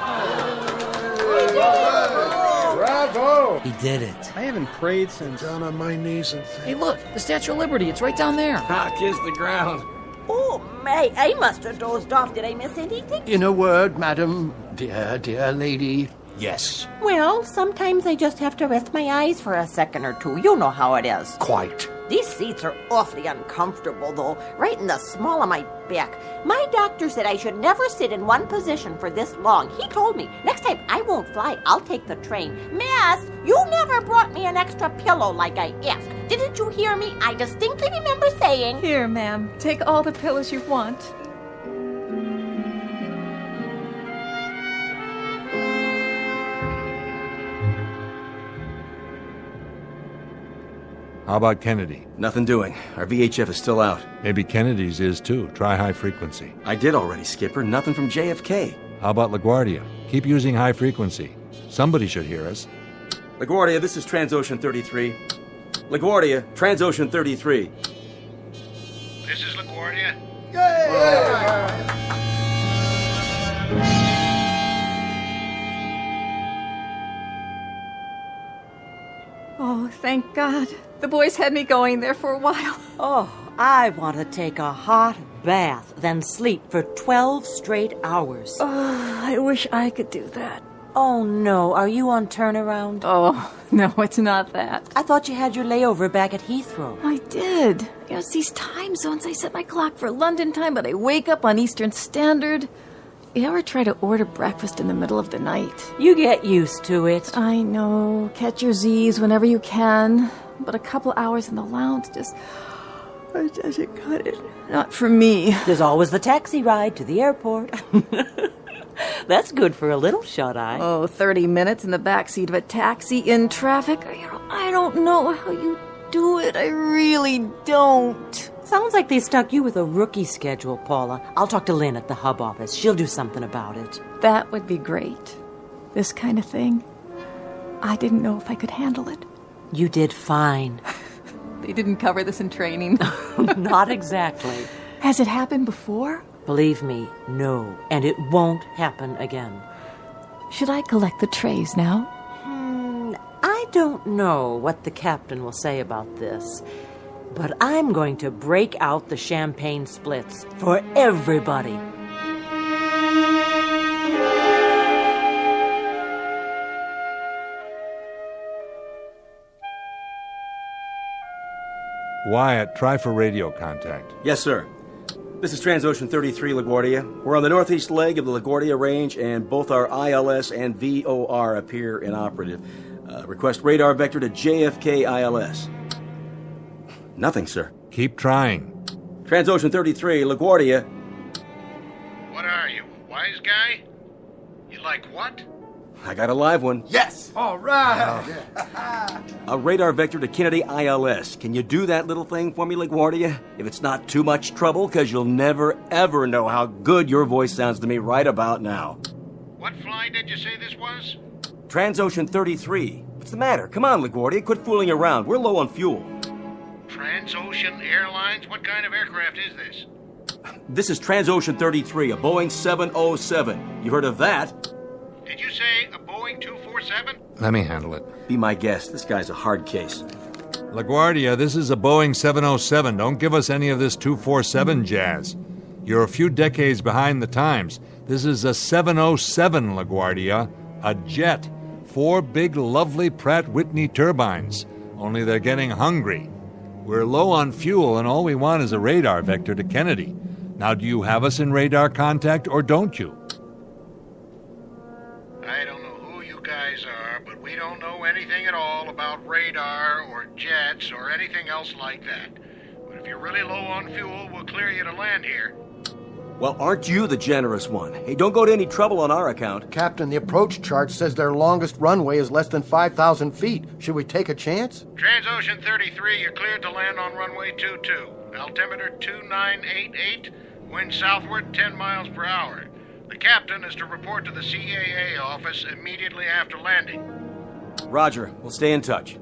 Bravo! He did it. I haven't prayed since... Down on my knees and thank... Hey, look, the Statue of Liberty. It's right down there. Kiss the ground. Oh, May, I must have dozed off. Did I miss anything? In a word, madam, dear lady, yes. Well, sometimes I just have to rest my eyes for a second or two. You know how it is. Quite. These seats are awfully uncomfortable, though, right in the small of my back. My doctor said I should never sit in one position for this long. He told me, next time I won't fly, I'll take the train. Miss, you never brought me an extra pillow like I asked. Didn't you hear me? I distinctly remember saying... Here, ma'am. Take all the pillows you want. How about Kennedy? Nothing doing. Our VHF is still out. Maybe Kennedy's is too. Try high frequency. I did already, Skipper. Nothing from JFK. How about LaGuardia? Keep using high frequency. Somebody should hear us. LaGuardia, this is Transocean 33. LaGuardia, Transocean 33. This is LaGuardia. Oh, thank God. The boys had me going there for a while. Oh, I want to take a hot bath, then sleep for 12 straight hours. Oh, I wish I could do that. Oh, no. Are you on turnaround? Oh, no, it's not that. I thought you had your layover back at Heathrow. I did. You know, it's these time zones. I set my clock for London time, but I wake up on Eastern Standard. You ever try to order breakfast in the middle of the night? You get used to it. I know. Catch your Z's whenever you can. But a couple hours in the lounge just doesn't cut it. Not for me. There's always the taxi ride to the airport. That's good for a little shut-eye. Oh, 30 minutes in the backseat of a taxi in traffic. I don't know how you do it. I really don't. Sounds like they stuck you with a rookie schedule, Paula. I'll talk to Lynn at the hub office. She'll do something about it. That would be great. This kind of thing, I didn't know if I could handle it. You did fine. They didn't cover this in training. Not exactly. Has it happened before? Believe me, no. And it won't happen again. Should I collect the trays now? I don't know what the captain will say about this, but I'm going to break out the champagne splits for everybody. Wyatt, try for radio contact. Yes, sir. This is Transocean 33, LaGuardia. We're on the northeast leg of the LaGuardia Range, and both our ILS and VOR appear inoperative. Request radar vector to JFK ILS. Nothing, sir. Keep trying. Transocean 33, LaGuardia. What are you, wise guy? You like what? I got a live one. Yes! All right! A radar vector to Kennedy ILS. Can you do that little thing for me, LaGuardia? If it's not too much trouble, because you'll never, ever know how good your voice sounds to me right about now. What flight did you say this was? Transocean 33. What's the matter? Come on, LaGuardia. Quit fooling around. We're low on fuel. Transocean Airlines? What kind of aircraft is this? This is Transocean 33, a Boeing 707. You heard of that? Did you say a Boeing 247? Let me handle it. Be my guest. This guy's a hard case. LaGuardia, this is a Boeing 707. Don't give us any of this 247 jazz. You're a few decades behind the times. This is a 707, LaGuardia. A jet. 4 big, lovely Pratt Whitney turbines. Only they're getting hungry. We're low on fuel, and all we want is a radar vector to Kennedy. Now, do you have us in radar contact, or don't you? about radar or jets or anything else like that. But if you're really low on fuel, we'll clear you to land here. Well, aren't you the generous one? Hey, don't go to any trouble on our account. Captain, the approach chart says their longest runway is less than 5,000 feet. Should we take a chance? Transocean 33, you're cleared to land on runway 22. Altimeter 2988, wind southward 10 miles per hour. The captain is to report to the CAA office immediately after landing. Roger. We'll stay in touch.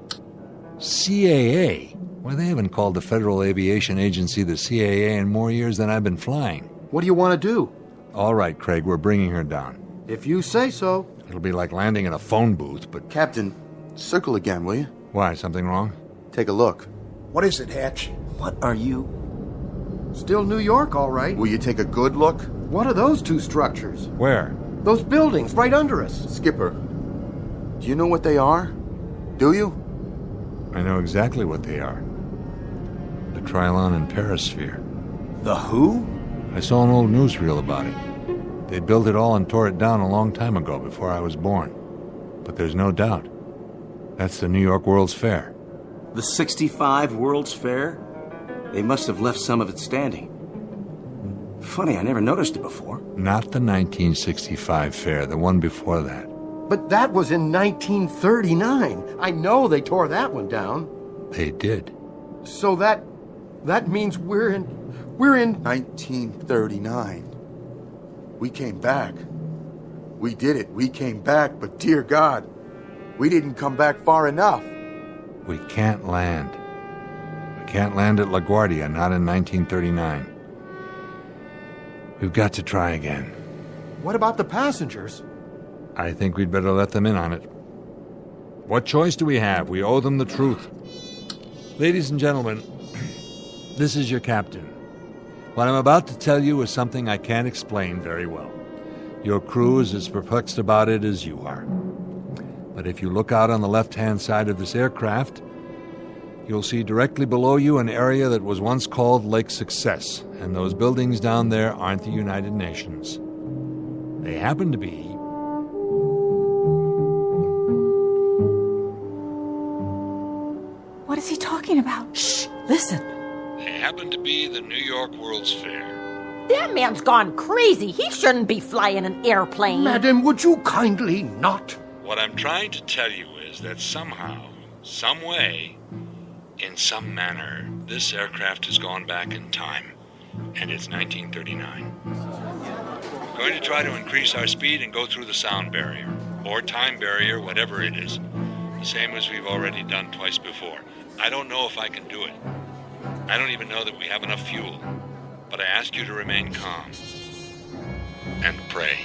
CAA? Why, they haven't called the Federal Aviation Agency the CAA in more years than I've been flying. What do you want to do? All right, Craig, we're bringing her down. If you say so. It'll be like landing in a phone booth, but... Captain, circle again, will you? Why, something wrong? Take a look. What is it, Hatch? What are you? Still New York, all right. Will you take a good look? What are those two structures? Where? Those buildings right under us. Skipper, do you know what they are? Do you? I know exactly what they are. The Trilon and Perisphere. The who? I saw an old newsreel about it. They built it all and tore it down a long time ago, before I was born. But there's no doubt. That's the New York World's Fair. The 65 World's Fair? They must have left some of it standing. Funny, I never noticed it before. Not the 1965 fair, the one before that. But that was in 1939. I know they tore that one down. They did. So that means we're in 1939. We came back. We did it. We came back, but dear God, we didn't come back far enough. We can't land. We can't land at LaGuardia, not in 1939. We've got to try again. What about the passengers? I think we'd better let them in on it. What choice do we have? We owe them the truth. Ladies and gentlemen, this is your captain. What I'm about to tell you is something I can't explain very well. Your crew is as perplexed about it as you are. But if you look out on the left-hand side of this aircraft, you'll see directly below you an area that was once called Lake Success, and those buildings down there aren't the United Nations. They happen to be... What is he talking about? Shh! Listen. They happen to be the New York World's Fair. That man's gone crazy. He shouldn't be flying an airplane. Madam, would you kindly not? What I'm trying to tell you is that somehow, some way, in some manner, this aircraft has gone back in time, and it's 1939. We're going to try to increase our speed and go through the sound barrier, or time barrier, whatever it is, the same as we've already done twice before. I don't know if I can do it. I don't even know that we have enough fuel, but I ask you to remain calm and pray.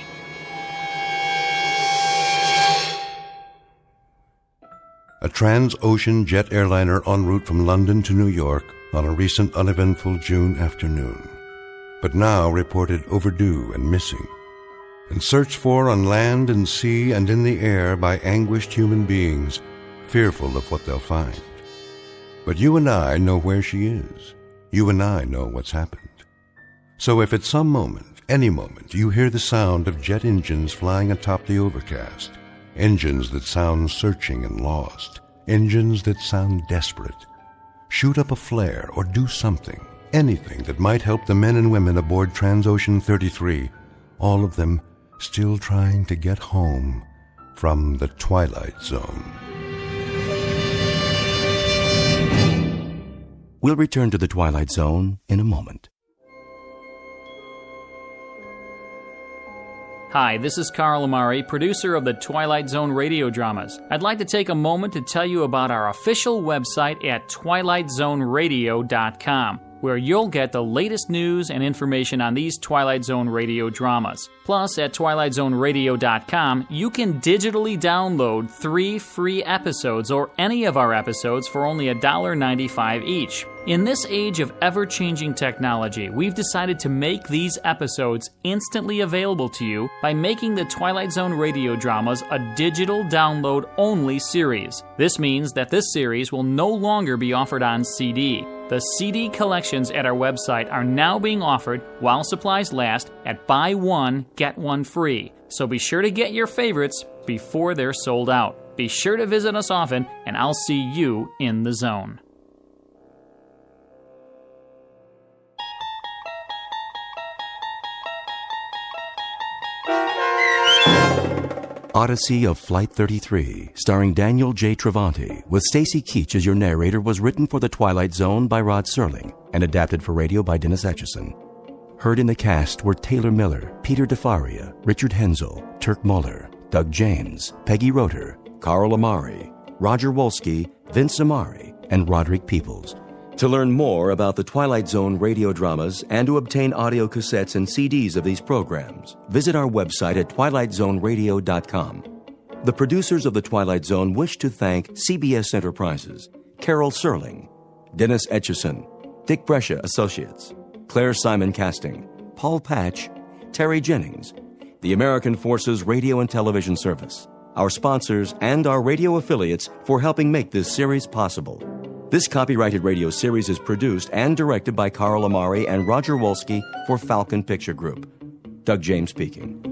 A trans-ocean jet airliner en route from London to New York on a recent uneventful June afternoon, but now reported overdue and missing, and searched for on land and sea and in the air by anguished human beings, fearful of what they'll find. But you and I know where she is. You and I know what's happened. So if at some moment, any moment, you hear the sound of jet engines flying atop the overcast, engines that sound searching and lost, engines that sound desperate, shoot up a flare or do something, anything that might help the men and women aboard Transocean 33, all of them still trying to get home from the Twilight Zone. We'll return to the Twilight Zone in a moment. Hi, this is Carl Amari, producer of the Twilight Zone Radio Dramas. I'd like to take a moment to tell you about our official website at twilightzoneradio.com, where you'll get the latest news and information on these Twilight Zone Radio dramas. Plus, at twilightzoneradio.com, you can digitally download 3 free episodes or any of our episodes for only $1.95 each. In this age of ever-changing technology, we've decided to make these episodes instantly available to you by making the Twilight Zone Radio Dramas a digital download-only series. This means that this series will no longer be offered on CD. The CD collections at our website are now being offered, while supplies last, at buy one, get one free. So be sure to get your favorites before they're sold out. Be sure to visit us often, and I'll see you in the zone. Odyssey of Flight 33, starring Daniel J. Travanti, with Stacy Keach as your narrator, was written for the Twilight Zone by Rod Serling and adapted for radio by Dennis Etchison. Heard in the cast were Taylor Miller, Peter DeFaria, Richard Hensel, Turk Muller, Doug James, Peggy Roeder, Carl Amari, Roger Wolski, Vince Amari, and Roderick Peoples. To learn more about the Twilight Zone radio dramas and to obtain audio cassettes and CDs of these programs, visit our website at twilightzoneradio.com. The producers of The Twilight Zone wish to thank CBS Enterprises, Carol Serling, Dennis Etchison, Dick Brescia Associates, Claire Simon Casting, Paul Patch, Terry Jennings, the American Forces Radio and Television Service, our sponsors, and our radio affiliates for helping make this series possible. This copyrighted radio series is produced and directed by Carl Amari and Roger Wolski for Falcon Picture Group. Doug James speaking.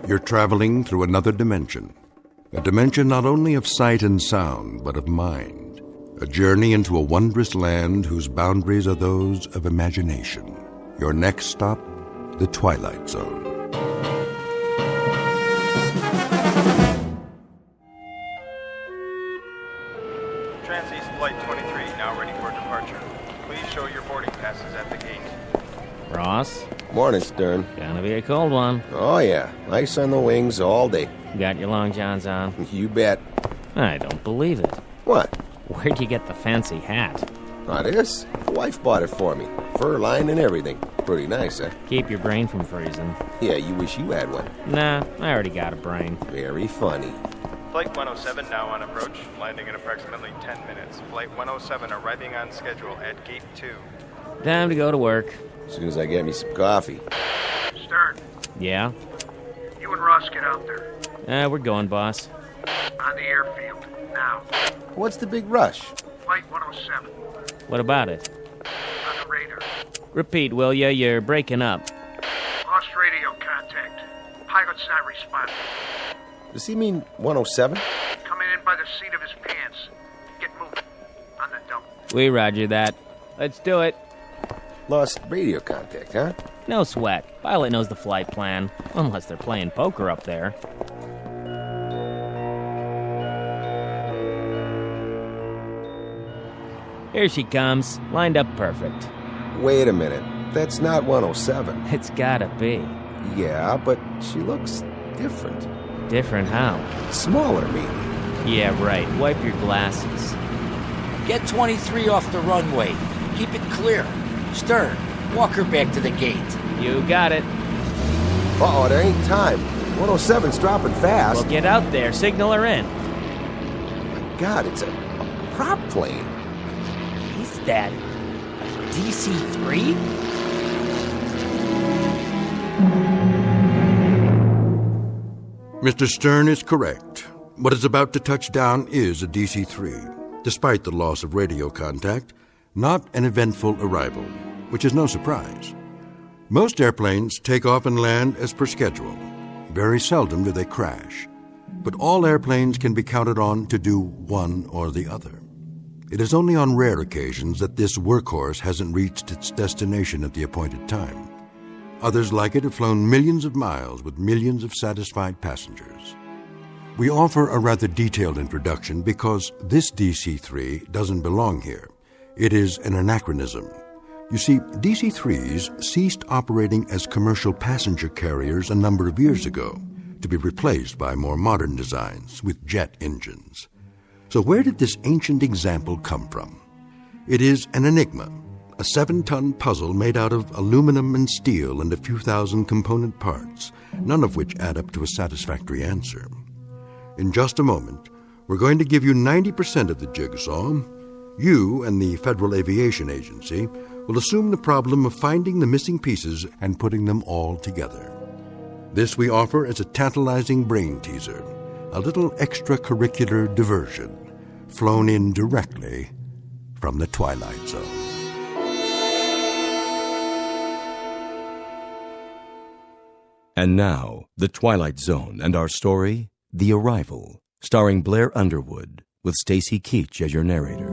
You're traveling through another dimension. A dimension not only of sight and sound, but of mind. A journey into a wondrous land whose boundaries are those of imagination. Your next stop, the Twilight Zone. Trans-East Flight 23, now ready for departure. Please show your boarding passes at the gate. Ross? Morning, Stern. Gonna be a cold one. Oh, yeah. Ice on the wings all day. Got your long johns on? You bet. I don't believe it. What? Where'd you get the fancy hat? Not this. The wife bought it for me. Fur line and everything. Pretty nice, huh? Keep your brain from freezing. Yeah, you wish you had one. Nah, I already got a brain. Very funny. Flight 107 now on approach, landing in approximately 10 minutes. Flight 107 arriving on schedule at Gate 2. Time to go to work. As soon as I get me some coffee. Stern, Yeah? you and Ross get out there. We're going, boss. On the airfield, now. What's the big rush? Flight 107, What about it? on the radar. Repeat, will ya? You're breaking up. Lost radio contact. Pilot's not responding. Does he mean 107? Coming in by the seat of his pants. Get moving. On the dump. We roger that. Let's do it. Lost radio contact, huh? No sweat. Pilot knows the flight plan. Unless they're playing poker up there. Here she comes. Lined up perfect. Wait a minute. That's not 107. It's gotta be. Yeah, but she looks different. Different how? Smaller, maybe. Yeah, right. Wipe your glasses. Get 23 off the runway. Keep it clear. Stern, walk her back to the gate. You got it. Uh-oh, there ain't time. 107's dropping fast. Well, get out there. Signal her in. My God, it's a prop plane. Is that a DC-3? Mr. Stern is correct. What is about to touch down is a DC-3. Despite the loss of radio contact, not an eventful arrival, which is no surprise. Most airplanes take off and land as per schedule. Very seldom do they crash. But all airplanes can be counted on to do one or the other. It is only on rare occasions that this workhorse hasn't reached its destination at the appointed time. Others like it have flown millions of miles with millions of satisfied passengers. We offer a rather detailed introduction because this DC-3 doesn't belong here. It is an anachronism. You see, DC-3s ceased operating as commercial passenger carriers a number of years ago, to be replaced by more modern designs with jet engines. So where did this ancient example come from? It is an enigma, a 7-ton puzzle made out of aluminum and steel and a few thousand component parts, none of which add up to a satisfactory answer. In just a moment, we're going to give you 90% of the jigsaw. You and the Federal Aviation Agency will assume the problem of finding the missing pieces and putting them all together. This we offer as a tantalizing brain teaser, a little extracurricular diversion flown in directly from the Twilight Zone. And now, The Twilight Zone and our story, The Arrival, starring Blair Underwood, with Stacy Keach as your narrator.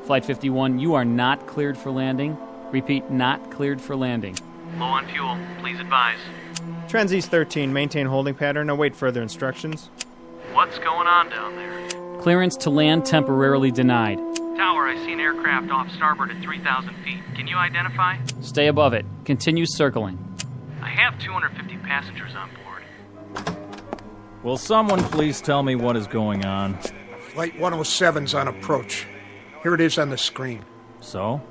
Flight 51, you are not cleared for landing. Repeat, not cleared for landing. Low on fuel. Please advise. Transeast 13, maintain holding pattern. Await further instructions. What's going on down there? Clearance to land temporarily denied. Tower, I see an aircraft off starboard at 3,000 feet. Can you identify? Stay above it. Continue circling. I have 250 passengers on board. Will someone please tell me what is going on? Flight 107's on approach. Here it is on the screen. So?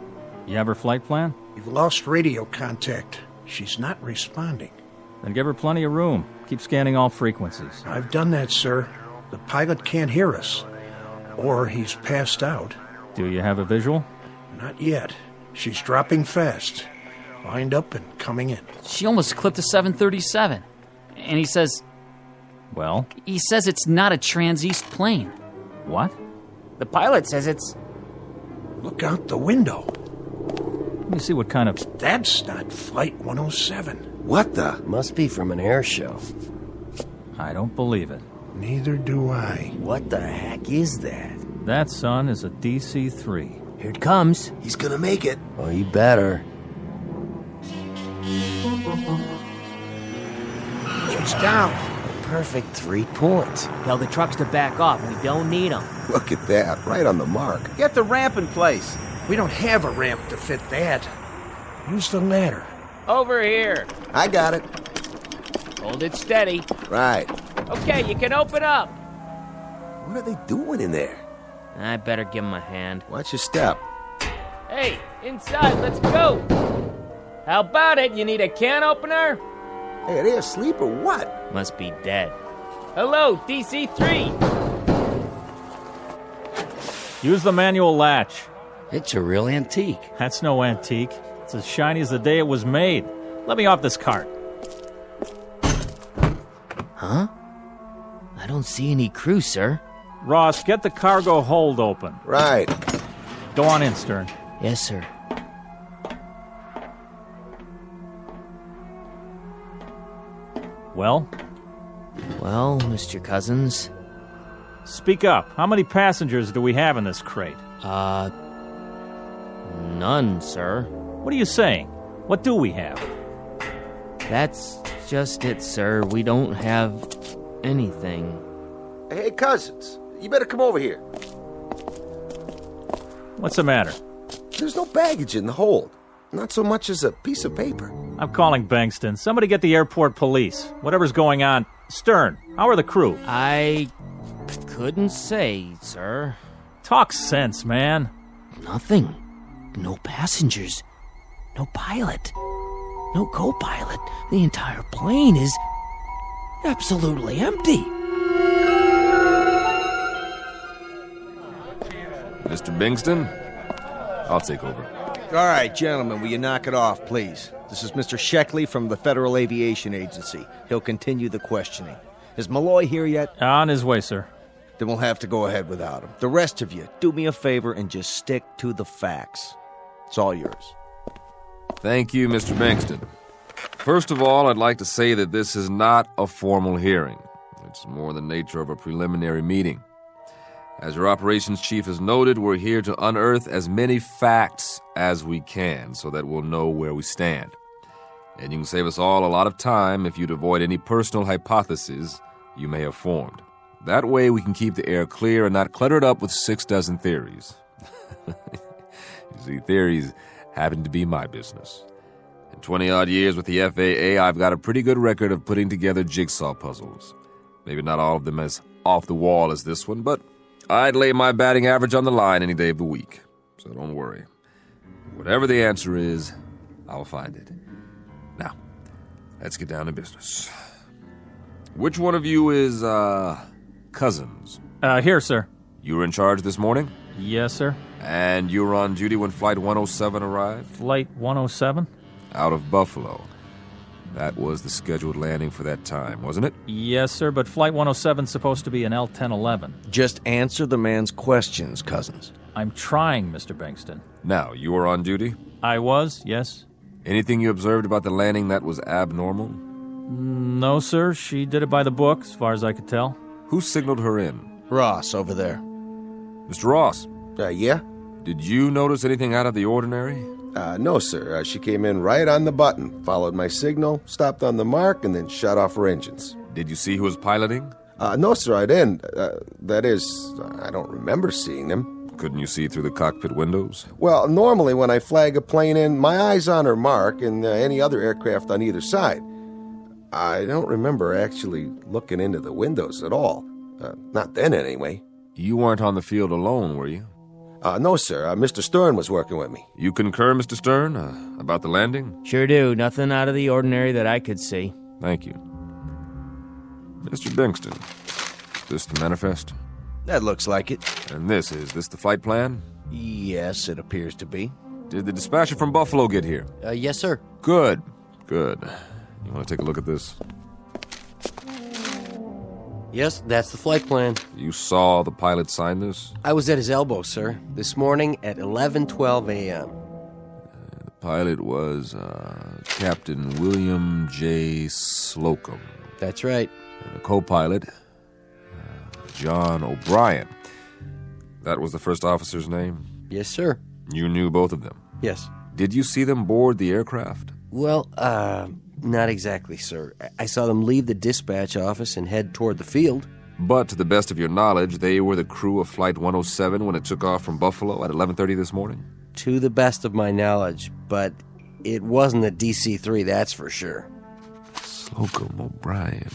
You have her flight plan? You've lost radio contact. She's not responding. Then give her plenty of room. Keep scanning all frequencies. I've done that, sir. The pilot can't hear us. Or he's passed out. Do you have a visual? Not yet. She's dropping fast. Lined up and coming in. She almost clipped a 737. And he says... Well? He says it's not a Transeast plane. What? The pilot says it's... Look out the window. Let me see what kind of... That's not Flight 107. What the? Must be from an air show. I don't believe it. Neither do I. What the heck is that? That, son, is a DC-3. Here it comes. He's gonna make it. Oh, you better. She's down. Perfect 3 points. Tell the trucks to back off. We don't need them. Look at that, right on the mark. Get the ramp in place. We don't have a ramp to fit that. Use the ladder. Over here. I got it. Hold it steady. Right. Okay, you can open up. What are they doing in there? I better give him a hand. Watch your step. Hey, inside, let's go. How about it? You need a can opener? Hey, are they asleep or what? Must be dead. Hello, DC-3. Use the manual latch. It's a real antique. That's no antique. It's as shiny as the day it was made. Let me off this cart. Huh? I don't see any crew, sir. Ross, get the cargo hold open. Right. Go on in, Stern. Yes, sir. Well? Well, Mr. Cousins. Speak up. How many passengers do we have in this crate? None, sir. What are you saying? What do we have? That's just it, sir. We don't have anything. Hey, Cousins, you better come over here. What's the matter? There's no baggage in the hold. Not so much as a piece of paper. I'm calling Bankston. Somebody get the airport police. Whatever's going on. Stern, how are the crew? I couldn't say, sir. Talk sense, man. Nothing. No passengers. No pilot. No co-pilot. The entire plane is absolutely empty. Mr. Bingston, I'll take over. All right, gentlemen, will you knock it off, please? This is Mr. Sheckley from the Federal Aviation Agency. He'll continue the questioning. Is Malloy here yet? On his way, sir. Then we'll have to go ahead without him. The rest of you, do me a favor and just stick to the facts. It's all yours. Thank you, Mr. Bingston. First of all, I'd like to say that this is not a formal hearing. It's more the nature of a preliminary meeting. As your operations chief has noted, we're here to unearth as many facts as we can so that we'll know where we stand. And you can save us all a lot of time if you'd avoid any personal hypotheses you may have formed. That way we can keep the air clear and not clutter it up with 6 dozen theories. You see, theories happen to be my business. In 20-odd years with the FAA, I've got a pretty good record of putting together jigsaw puzzles. Maybe not all of them as off the wall as this one, but I'd lay my batting average on the line any day of the week. So don't worry. Whatever the answer is, I'll find it. Now, let's get down to business. Which one of you is, Cousins? Here, sir. You were in charge this morning? Yes, sir. And you were on duty when Flight 107 arrived? Flight 107? Out of Buffalo. That was the scheduled landing for that time, wasn't it? Yes, sir, but Flight 107's supposed to be an L-1011. Just answer the man's questions, Cousins. I'm trying, Mr. Bankston. Now, you were on duty? I was, yes. Anything you observed about the landing that was abnormal? No, sir. She did it by the book, as far as I could tell. Who signaled her in? Ross, over there. Mr. Ross? Yeah? Did you notice anything out of the ordinary? No, sir. She came in right on the button, followed my signal, stopped on the mark, and then shut off her engines. Did you see who was piloting? No, sir, I didn't. That is, I don't remember seeing them. Couldn't you see through the cockpit windows? Well, normally when I flag a plane in, my eye's on her mark and any other aircraft on either side. I don't remember actually looking into the windows at all. Not then, anyway. You weren't on the field alone, were you? No, sir. Mr. Stern was working with me. You concur, Mr. Stern, about the landing? Sure do. Nothing out of the ordinary that I could see. Thank you. Mr. Bankston, is this the manifest? That looks like it. And is this the flight plan? Yes, it appears to be. Did the dispatcher from Buffalo get here? Yes, sir. Good. You want to take a look at this? Yes, that's the flight plan. You saw the pilot sign this? I was at his elbow, sir, this morning at 11:12 a.m. The pilot was Captain William J. Slocum. That's right. And the co-pilot, John O'Brien. That was the first officer's name? Yes, sir. You knew both of them? Yes. Did you see them board the aircraft? Well, not exactly, sir. I saw them leave the dispatch office and head toward the field. But to the best of your knowledge, they were the crew of Flight 107 when it took off from Buffalo at 11:30 this morning? To the best of my knowledge, but it wasn't a DC-3, that's for sure. Slocum, O'Brien.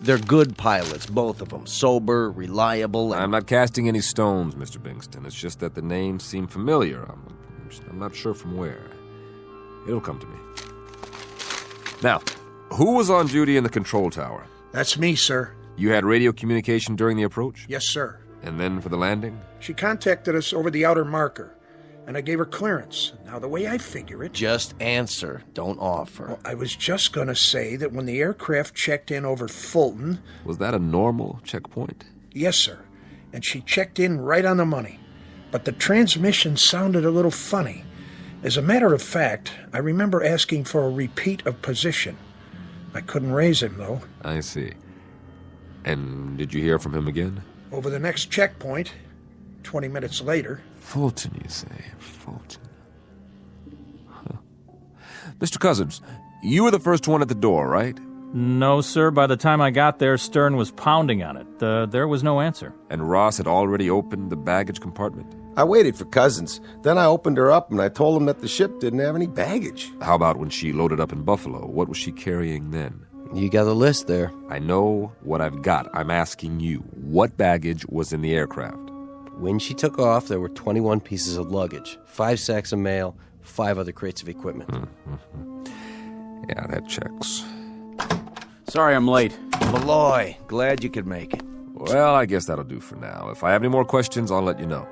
They're good pilots, both of them. Sober, reliable, and... I'm not casting any stones, Mr. Bankston. It's just that the names seem familiar. I'm not sure from where. It'll come to me. Now, who was on duty in the control tower? That's me, sir. You had radio communication during the approach? Yes, sir. And then for the landing? She contacted us over the outer marker, and I gave her clearance. Now, the way I figure it... Just answer, don't offer. Well, I was just going to say that when the aircraft checked in over Fulton... Was that a normal checkpoint? Yes, sir. And she checked in right on the money. But the transmission sounded a little funny. As a matter of fact, I remember asking for a repeat of position. I couldn't raise him, though. I see. And did you hear from him again? Over the next checkpoint, 20 minutes later. Fulton, you say? Fulton. Huh. Mr. Cousins, you were the first one at the door, right? No, sir. By the time I got there, Stern was pounding on it. There was no answer. And Ross had already opened the baggage compartment? I waited for Cousins. Then I opened her up and I told him that the ship didn't have any baggage. How about when she loaded up in Buffalo? What was she carrying then? You got a list there. I know what I've got. I'm asking you, what baggage was in the aircraft? When she took off, there were 21 pieces of luggage, 5 sacks of mail, 5 other crates of equipment. Yeah, that checks. Sorry I'm late. Malloy, glad you could make it. Well, I guess that'll do for now. If I have any more questions, I'll let you know.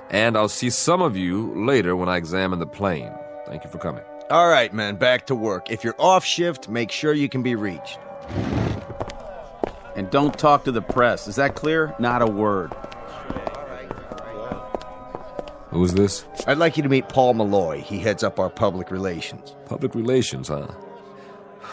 And I'll see some of you later when I examine the plane. Thank you for coming. All right, man, back to work. If you're off shift, make sure you can be reached. And don't talk to the press. Is that clear? Not a word. Who is this? I'd like you to meet Paul Malloy. He heads up our public relations. Public relations, huh?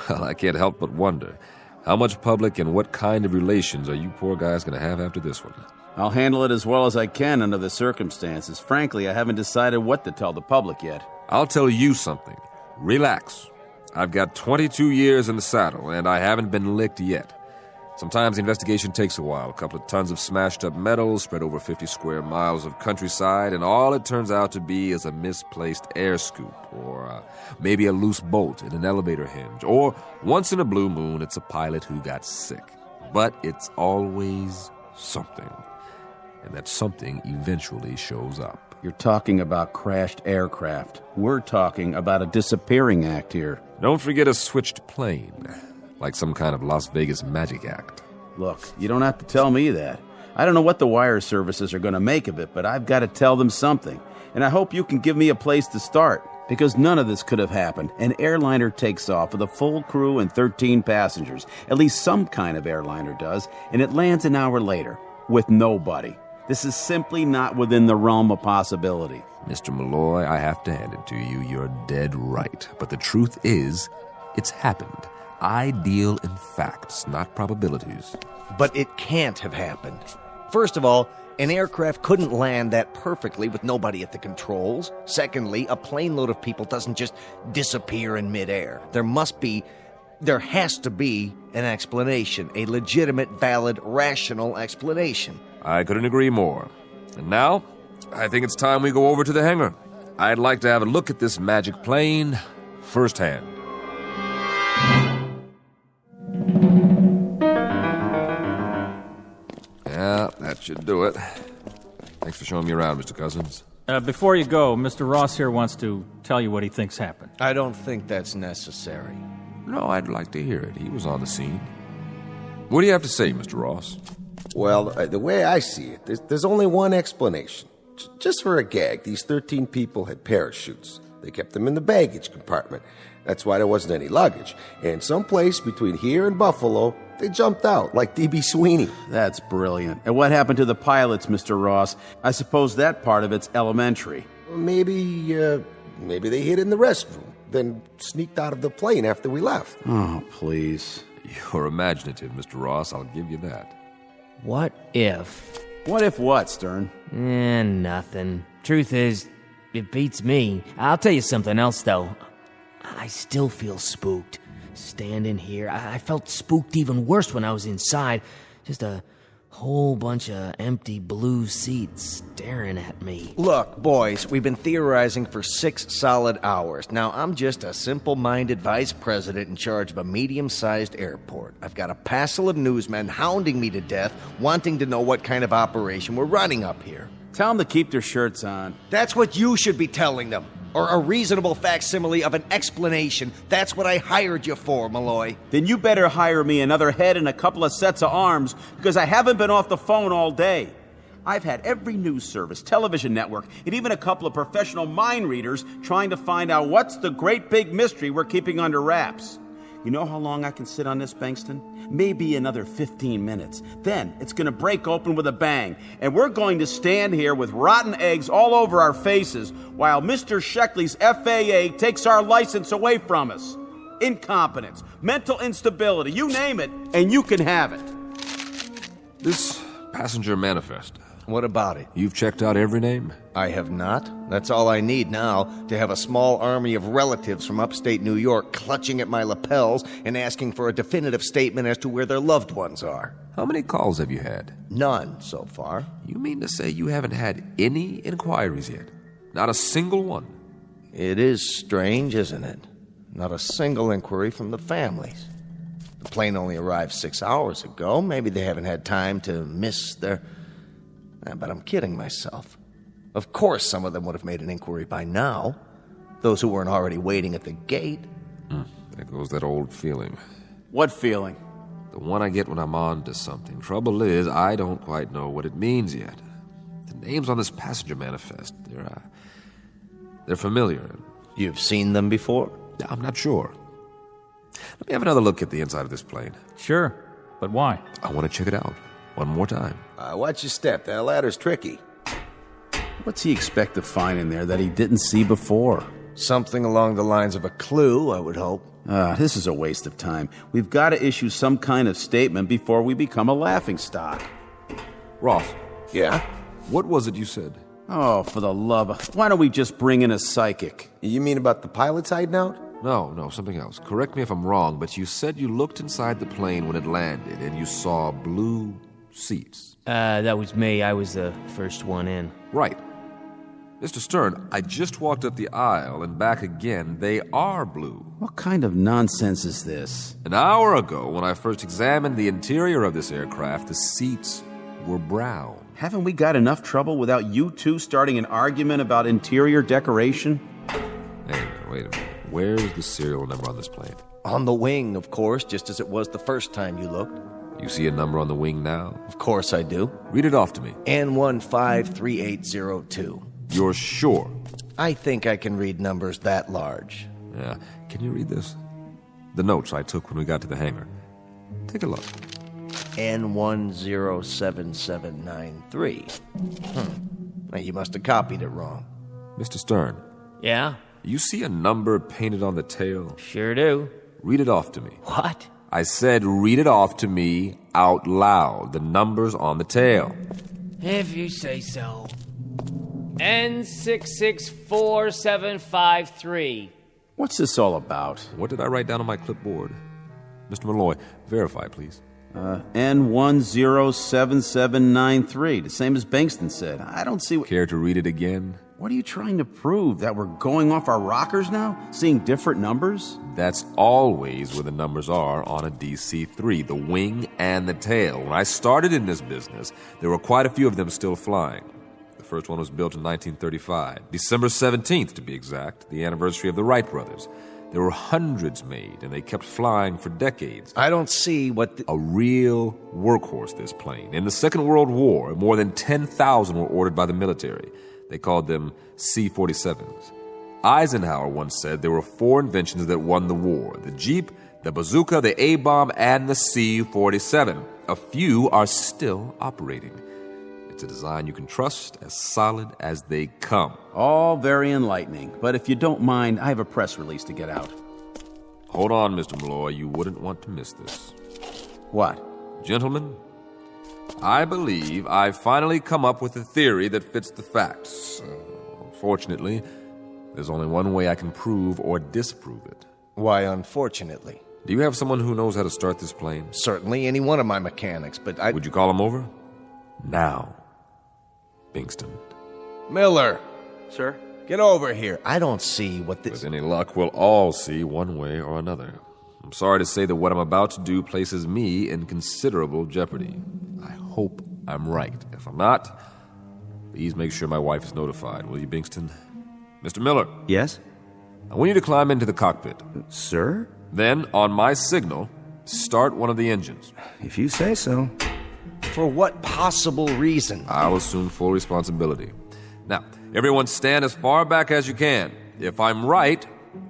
Well, I can't help but wonder. How much public and what kind of relations are you poor guys going to have after this one? I'll handle it as well as I can under the circumstances. Frankly, I haven't decided what to tell the public yet. I'll tell you something. Relax. I've got 22 years in the saddle, and I haven't been licked yet. Sometimes the investigation takes a while. A couple of tons of smashed up metal spread over 50 square miles of countryside, and all it turns out to be is a misplaced air scoop, or maybe a loose bolt in an elevator hinge, or once in a blue moon, it's a pilot who got sick. But it's always something, and that something eventually shows up. You're talking about crashed aircraft. We're talking about a disappearing act here. Don't forget a switched plane. Like some kind of Las Vegas magic act. Look, you don't have to tell me that. I don't know what the wire services are going to make of it, but I've got to tell them something. And I hope you can give me a place to start. because none of this could have happened. An airliner takes off with a full crew and 13 passengers. At least some kind of airliner does, and it lands an hour later with nobody. This is simply not within the realm of possibility. Mr. Malloy, I have to hand it to you. You're dead right. But the truth is, it's happened. I deal in facts, not probabilities. But it can't have happened. First of all, an aircraft couldn't land that perfectly with nobody at the controls. Secondly, a plane load of people doesn't just disappear in midair. There has to be an explanation, a legitimate, valid, rational explanation. I couldn't agree more. And now, I think it's time we go over to the hangar. I'd like to have a look at this magic plane firsthand. Yeah, that should do it. Thanks for showing me around, Mr. Cousins. Before you go, Mr. Ross here wants to tell you what he thinks happened. I don't think that's necessary. No, I'd like to hear it. He was on the scene. What do you have to say, Mr. Ross? Well, the way I see it, there's only one explanation. Just for a gag, these 13 people had parachutes. They kept them in the baggage compartment. That's why there wasn't any luggage. And someplace between here and Buffalo, they jumped out, like D.B. Sweeney. That's brilliant. And what happened to the pilots, Mr. Ross? I suppose that part of it's elementary. Maybe they hid in the restroom, then sneaked out of the plane after we left. Oh, please. You're imaginative, Mr. Ross. I'll give you that. What if? What if what, Stern? Nothing. Truth is, it beats me. I'll tell you something else, though. I still feel spooked. Standing here, I felt spooked even worse when I was inside. Just a whole bunch of empty blue seats staring at me. Look, boys, we've been theorizing for 6 solid hours. Now, I'm just a simple-minded vice president in charge of a medium-sized airport. I've got a passel of newsmen hounding me to death, wanting to know what kind of operation we're running up here. Tell them to keep their shirts on. That's what you should be telling them. Or a reasonable facsimile of an explanation. That's what I hired you for, Malloy. Then you better hire me another head and a couple of sets of arms, because I haven't been off the phone all day. I've had every news service, television network, and even a couple of professional mind readers trying to find out what's the great big mystery we're keeping under wraps. You know how long I can sit on this, Bankston? Maybe another 15 minutes. Then it's going to break open with a bang, and we're going to stand here with rotten eggs all over our faces while Mr. Sheckley's FAA takes our license away from us. Incompetence, mental instability, you name it, and you can have it. This passenger manifest. What about it? You've checked out every name? I have not. That's all I need now, to have a small army of relatives from upstate New York clutching at my lapels and asking for a definitive statement as to where their loved ones are. How many calls have you had? None so far. You mean to say you haven't had any inquiries yet? Not a single one? It is strange, isn't it? Not a single inquiry from the families. The plane only arrived 6 hours ago. Maybe they haven't had time to miss their... But I'm kidding myself. Of course some of them would have made an inquiry by now. Those who weren't already waiting at the gate. There goes that old feeling. What feeling? The one I get when I'm on to something. Trouble is, I don't quite know what it means yet. The names on this passenger manifest, they're familiar. You've seen them before? I'm not sure. Let me have another look at the inside of this plane. Sure, but why? I want to check it out. One more time. Watch your step. That ladder's tricky. What's he expect to find in there that he didn't see before? Something along the lines of a clue, I would hope. This is a waste of time. We've got to issue some kind of statement before we become a laughingstock. Ross. Yeah? What was it you said? Oh, for the love of... Why don't we just bring in a psychic? You mean about the pilot's hiding out? No, something else. Correct me if I'm wrong, but you said you looked inside the plane when it landed and you saw blue seats. That was me. I was the first one in. Right. Mr. Stern, I just walked up the aisle and back again. They are blue. What kind of nonsense is this? An hour ago, when I first examined the interior of this aircraft, the seats were brown. Haven't we got enough trouble without you two starting an argument about interior decoration? Hey, wait a minute. Where's the serial number on this plane? On the wing, of course, just as it was the first time you looked. You see a number on the wing now? Of course I do. Read it off to me. N153802. You're sure? I think I can read numbers that large. Yeah. Can you read this? The notes I took when we got to the hangar. Take a look. N107793. Now, you must have copied it wrong. Mr. Stern. Yeah? You see a number painted on the tail? Sure do. Read it off to me. What? I said read it off to me out loud. The numbers on the tail. If you say so. N664753. What's this all about? What did I write down on my clipboard? Mr. Malloy, verify, please. N107793, the same as Bankston said. I don't see what... Care to read it again? What are you trying to prove? That we're going off our rockers now? Seeing different numbers? That's always where the numbers are on a DC-3, the wing and the tail. When I started in this business, there were quite a few of them still flying. The first one was built in 1935, December 17th to be exact, the anniversary of the Wright brothers. There were hundreds made, and they kept flying for decades. I don't see what... A real workhorse, this plane. In the Second World War, more than 10,000 were ordered by the military. They called them C-47s. Eisenhower once said there were 4 inventions that won the war: the Jeep, the bazooka, the A-bomb, and the C-47. A few are still operating. It's a design you can trust, as solid as they come. All very enlightening, but if you don't mind, I have a press release to get out. Hold on, Mr. Malloy. You wouldn't want to miss this. What? Gentlemen, I believe I've finally come up with a theory that fits the facts. Unfortunately, there's only one way I can prove or disprove it. Why, unfortunately? Do you have someone who knows how to start this plane? Certainly, any one of my mechanics, but Would you call him over? Now. Bingston. Miller! Sir? Get over here. I don't see what this... With any luck, we'll all see one way or another. I'm sorry to say that what I'm about to do places me in considerable jeopardy. I hope I'm right. If I'm not, please make sure my wife is notified, will you, Bingston? Mr. Miller. Yes? I want you to climb into the cockpit. Sir? Then, on my signal, start one of the engines. If you say so. For what possible reason? I'll assume full responsibility. Now, everyone stand as far back as you can. If I'm right,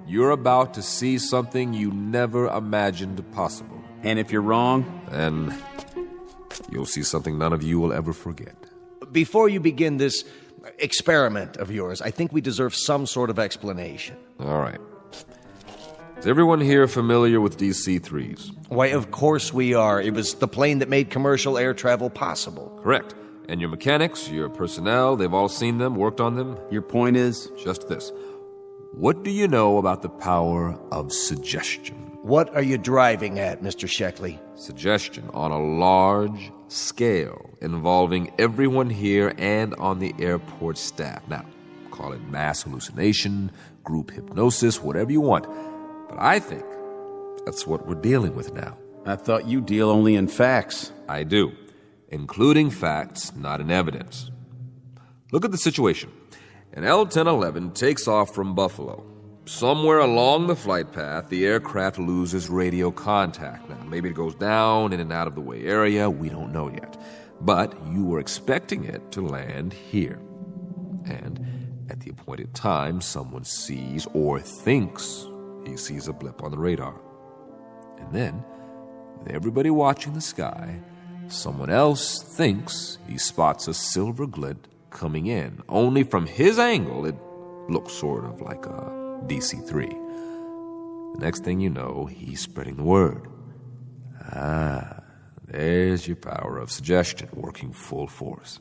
you're about to see something you never imagined possible. And if you're wrong? Then you'll see something none of you will ever forget. Before you begin this experiment of yours, I think we deserve some sort of explanation. All right. Is everyone here familiar with DC-3s? Why, of course we are. It was the plane that made commercial air travel possible. Correct. And your mechanics, your personnel, they've all seen them, worked on them? Your point is? Just this. What do you know about the power of suggestion? What are you driving at, Mr. Sheckley? Suggestion on a large scale involving everyone here and on the airport staff. Now, call it mass hallucination, group hypnosis, whatever you want. But I think that's what we're dealing with now. I thought you deal only in facts. I do, including facts, not in evidence. Look at the situation. An L-1011 takes off from Buffalo. Somewhere along the flight path, the aircraft loses radio contact. Now, maybe it goes down in an out-of-the-way area. We don't know yet. But you were expecting it to land here. And at the appointed time, someone sees or thinks he sees a blip on the radar. And then, with everybody watching the sky, someone else thinks he spots a silver glint coming in. Only from his angle, it looks sort of like a DC-3. The next thing you know, he's spreading the word. There's your power of suggestion working full force.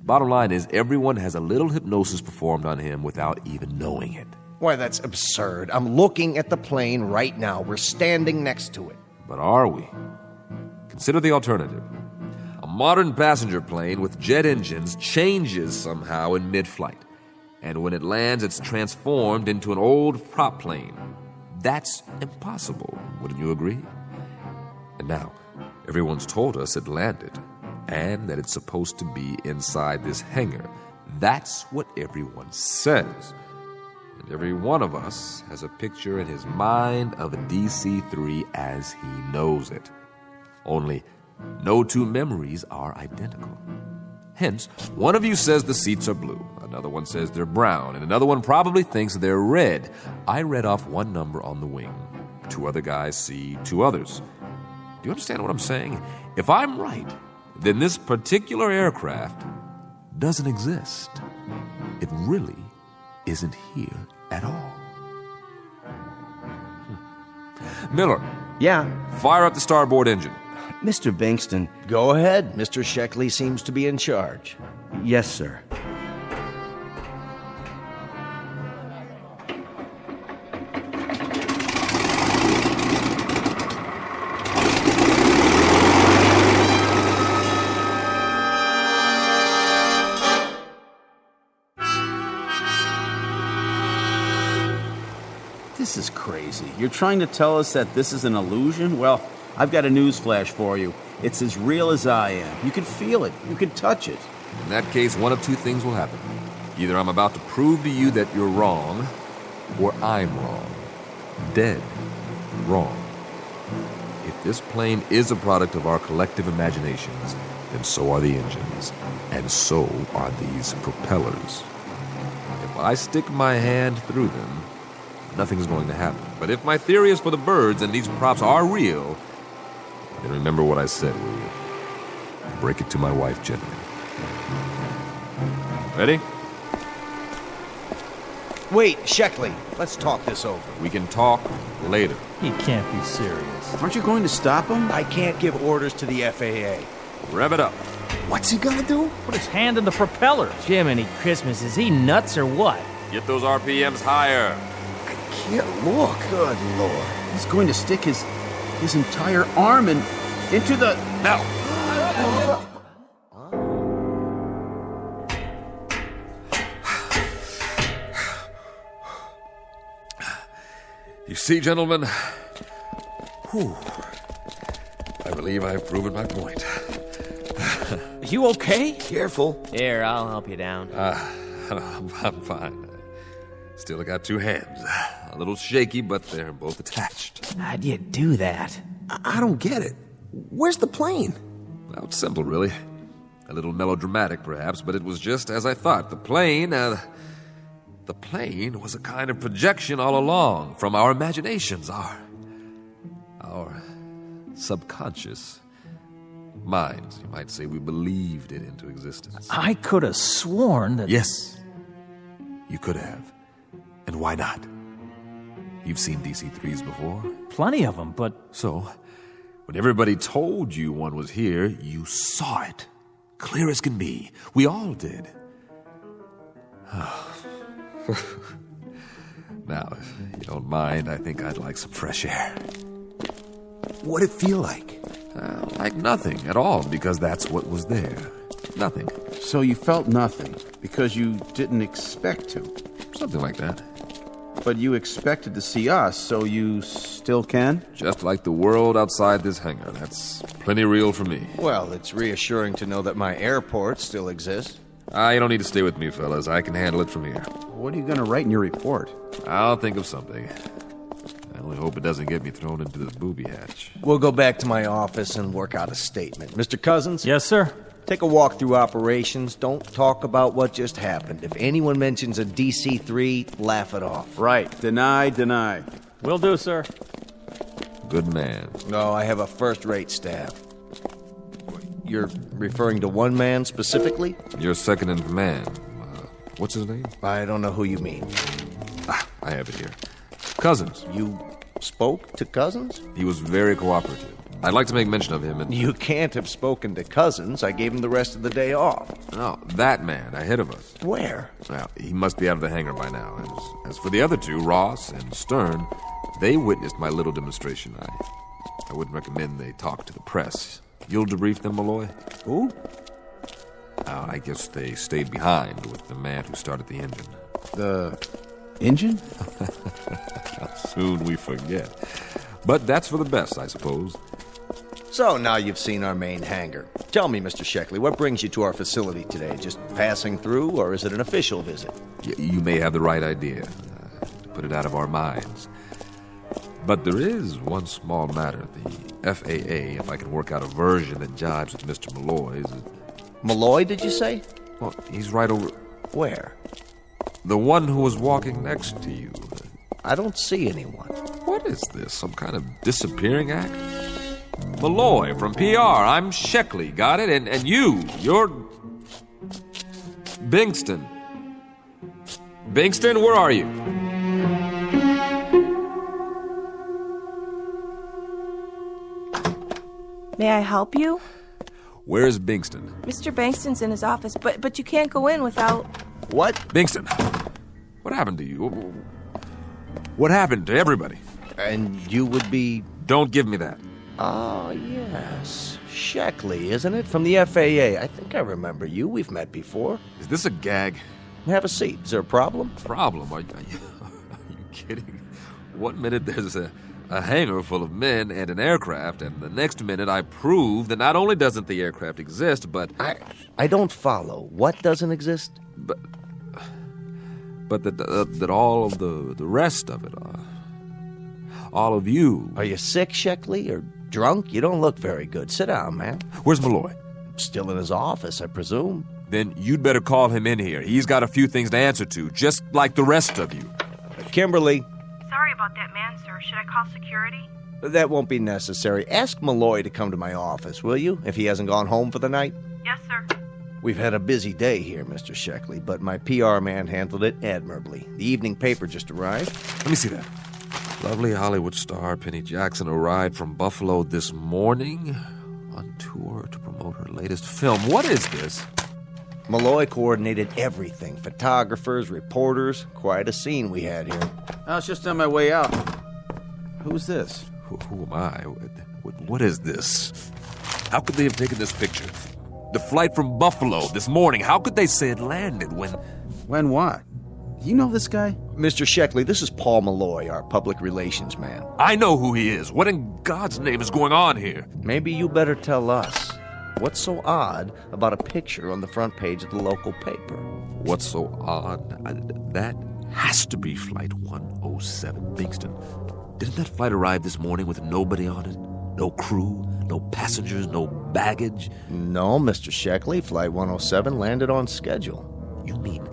Bottom line is, everyone has a little hypnosis performed on him without even knowing it. Why, that's absurd. I'm looking at the plane right now. We're standing next to it. But are we? Consider the alternative. A modern passenger plane with jet engines changes somehow in mid-flight. And when it lands, it's transformed into an old prop plane. That's impossible, wouldn't you agree? And now, everyone's told us it landed, and that it's supposed to be inside this hangar. That's what everyone says. And every one of us has a picture in his mind of a DC-3 as he knows it. Only no two memories are identical. Hence, one of you says the seats are blue, another one says they're brown, and another one probably thinks they're red. I read off one number on the wing. 2 other guys see 2 others. Do you understand what I'm saying? If I'm right, then this particular aircraft doesn't exist. It really isn't here at all. Miller. Yeah? Fire up the starboard engine. Mr. Bankston. Go ahead. Mr. Sheckley seems to be in charge. Yes, sir. This is crazy. You're trying to tell us that this is an illusion? Well, I've got a news flash for you. It's as real as I am. You can feel it. You can touch it. In that case, one of 2 things will happen. Either I'm about to prove to you that you're wrong, or I'm wrong. Dead wrong. If this plane is a product of our collective imaginations, then so are the engines, and so are these propellers. If I stick my hand through them, nothing's going to happen. But if my theory is for the birds and these props are real, then remember what I said, will you? Break it to my wife gently. Ready? Wait, Sheckley, let's talk this over. We can talk later. He can't be serious. Aren't you going to stop him? I can't give orders to the FAA. Rev it up. What's he gonna do? Put his hand in the propeller. Jiminy Christmas, is he nuts or what? Get those RPMs higher. Can't look. Good Lord. He's going to stick his entire arm into the... Now! You see, gentlemen, I believe I've proven my point. You okay? Careful. Here, I'll help you down. I'm fine. Still got 2 hands. A little shaky, but they're both attached. How'd you do that? I don't get it. Where's the plane? Well, it's simple, really. A little melodramatic, perhaps, but it was just as I thought. The plane was a kind of projection all along from our imaginations, our subconscious minds. You might say we believed it into existence. I could have sworn that... Yes, you could have. And why not? You've seen DC-3s before? Plenty of them, but... So, when everybody told you one was here, you saw it. Clear as can be. We all did. Now, if you don't mind, I think I'd like some fresh air. What'd it feel like? Like nothing at all, because that's what was there. Nothing. So you felt nothing because you didn't expect to? Something like that. But you expected to see us, so you still can? Just like the world outside this hangar. That's plenty real for me. Well, it's reassuring to know that my airport still exists. You don't need to stay with me, fellas. I can handle it from here. What are you going to write in your report? I'll think of something. I only hope it doesn't get me thrown into this booby hatch. We'll go back to my office and work out a statement. Mr. Cousins? Yes, sir? Take a walk through operations. Don't talk about what just happened. If anyone mentions a DC-3, laugh it off. Right. Deny. Will do, sir. Good man. No, I have a first-rate staff. You're referring to one man specifically? Your second in command. What's his name? I don't know who you mean. I have it here. Cousins. You spoke to Cousins? He was very cooperative. I'd like to make mention of him. You can't have spoken to Cousins. I gave him the rest of the day off. No, that man ahead of us. Where? Well, he must be out of the hangar by now. As for the other 2, Ross and Stern, they witnessed my little demonstration. I wouldn't recommend they talk to the press. You'll debrief them, Malloy? Who? I guess they stayed behind with the man who started the engine. The engine? How soon we forget. But that's for the best, I suppose. So now you've seen our main hangar. Tell me, Mr. Sheckley, what brings you to our facility today? Just passing through, or is it an official visit? You may have the right idea. To put it out of our minds. But there is one small matter. The FAA, if I can work out a version that jibes with Mr. Malloy's... Malloy, did you say? Well, he's right over... Where? The one who was walking next to you. I don't see anyone. What is this? Some kind of disappearing act? Malloy from PR. I'm Sheckley. Got it? And you're... Bingston. Bingston, where are you? May I help you? Where's Bingston? Mr. Bankston's in his office, but you can't go in without... What? Bingston, what happened to you? What happened to everybody? And you would be... Don't give me that. Oh, yes. Sheckley, isn't it? From the FAA. I think I remember you. We've met before. Is this a gag? Have a seat. Is there a problem? Problem? Are you kidding? One minute there's a hangar full of men and an aircraft, and the next minute I prove that not only doesn't the aircraft exist, but... I don't follow. What doesn't exist? But that all of the rest of it, all of you... Are you sick, Sheckley, or drunk? You don't look very good. Sit down, man. Where's Malloy? Still in his office, I presume. Then you'd better call him in here. He's got a few things to answer to, just like the rest of you. Kimberly. Sorry about that man, sir. Should I call security? That won't be necessary. Ask Malloy to come to my office, will you, if he hasn't gone home for the night? Yes, sir. We've had a busy day here, Mr. Sheckley, but my PR man handled it admirably. The evening paper just arrived. Let me see that. Lovely Hollywood star Penny Jackson arrived from Buffalo this morning on tour to promote her latest film. What is this? Malloy coordinated everything. Photographers, reporters. Quite a scene we had here. I was just on my way out. Who's this? Who am I? What is this? How could they have taken this picture? The flight from Buffalo this morning. How could they say it landed when... When what? You know this guy? Mr. Sheckley, this is Paul Malloy, our public relations man. I know who he is. What in God's name is going on here? Maybe you better tell us. What's so odd about a picture on the front page of the local paper? What's so odd? That has to be Flight 107, Bingston. Didn't that flight arrive this morning with nobody on it? No crew, no passengers, no baggage? No, Mr. Sheckley. Flight 107 landed on schedule. You mean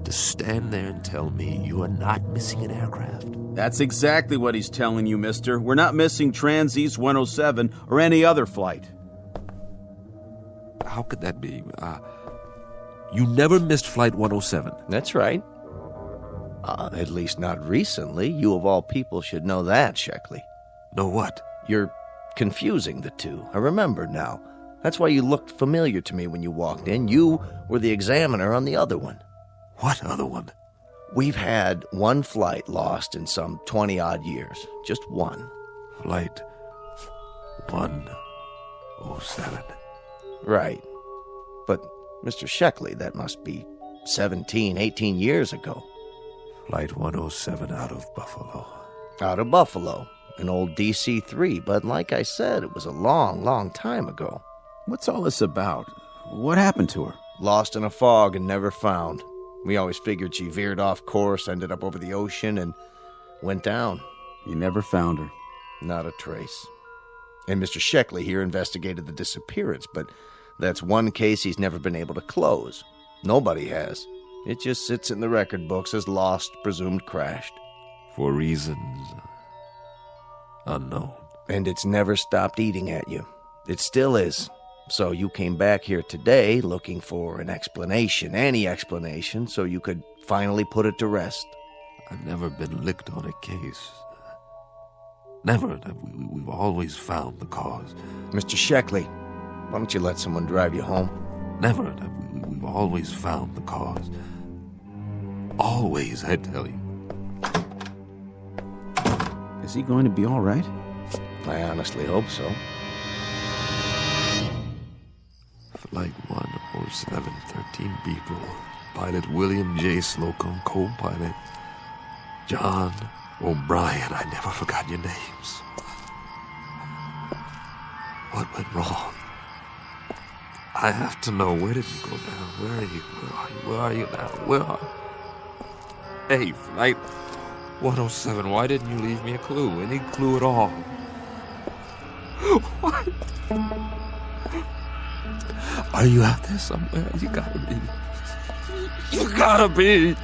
to stand there and tell me you are not missing an aircraft? That's exactly what he's telling you, mister. We're not missing Trans-East 107 or any other flight. How could that be? You never missed Flight 107. That's right. At least not recently. You of all people should know that, Sheckley. Know what? You're confusing the two. I remember now. That's why you looked familiar to me when you walked in. You were the examiner on the other one. What other one? We've had one flight lost in some 20-odd years. Just one. Flight 107. Right. But, Mr. Sheckley, that must be 17, 18 years ago. Flight 107 out of Buffalo. Out of Buffalo. An old DC-3, but like I said, it was a long, long time ago. What's all this about? What happened to her? Lost in a fog and never found. We always figured she veered off course, ended up over the ocean, and went down. You never found her? Not a trace. And Mr. Sheckley here investigated the disappearance, but that's one case he's never been able to close. Nobody has. It just sits in the record books as lost, presumed crashed. For reasons unknown. And it's never stopped eating at you. It still is. So you came back here today looking for an explanation, any explanation, so you could finally put it to rest. I've never been licked on a case. Never. We've always found the cause. Mr. Sheckley, why don't you let someone drive you home? Never. We've always found the cause. Always, I tell you. Is he going to be all right? I honestly hope so. Flight 107, 13 people. Pilot William J. Slocum, co-pilot John O'Brien. I never forgot your names. What went wrong? I have to know. Where did you go down? Where are you? Where are you now? Where are you? Hey, Flight 107, why didn't you leave me a clue? Any clue at all? What? Are you out there somewhere? You gotta be. You gotta be.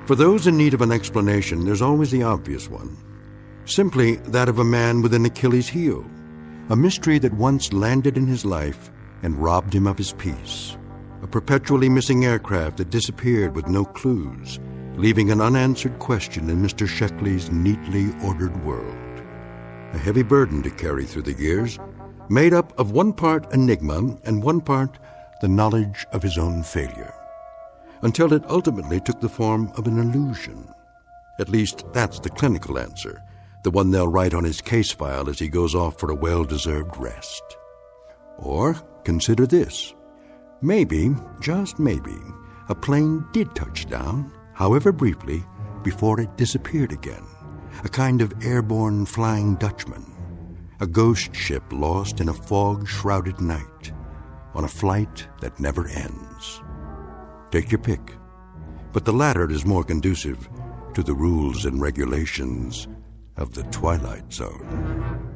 For those in need of an explanation, there's always the obvious one. Simply that of a man with an Achilles heel. A mystery that once landed in his life and robbed him of his peace. A perpetually missing aircraft that disappeared with no clues, leaving an unanswered question in Mr. Sheckley's neatly ordered world. A heavy burden to carry through the years, made up of one part enigma and one part the knowledge of his own failure. Until it ultimately took the form of an illusion. At least that's the clinical answer, the one they'll write on his case file as he goes off for a well-deserved rest. Or consider this. Maybe, just maybe, a plane did touch down, however briefly, before it disappeared again. A kind of airborne Flying Dutchman. A ghost ship lost in a fog-shrouded night, on a flight that never ends. Take your pick, but the latter is more conducive to the rules and regulations of the Twilight Zone.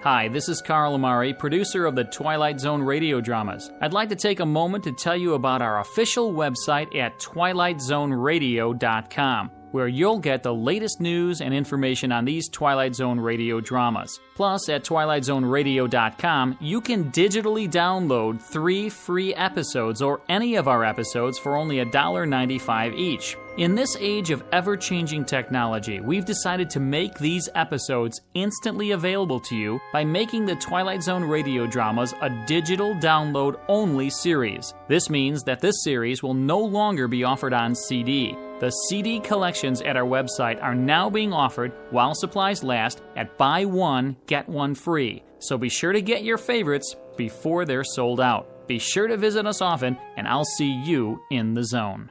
Hi, this is Carl Amari, producer of the Twilight Zone Radio Dramas. I'd like to take a moment to tell you about our official website at twilightzoneradio.com, where you'll get the latest news and information on these Twilight Zone radio dramas. Plus, at twilightzoneradio.com, you can digitally download 3 free episodes or any of our episodes for only $1.95 each. In this age of ever-changing technology, we've decided to make these episodes instantly available to you by making the Twilight Zone radio dramas a digital download-only series. This means that this series will no longer be offered on CD. The CD collections at our website are now being offered while supplies last at buy one, get one free. So be sure to get your favorites before they're sold out. Be sure to visit us often, and I'll see you in the zone.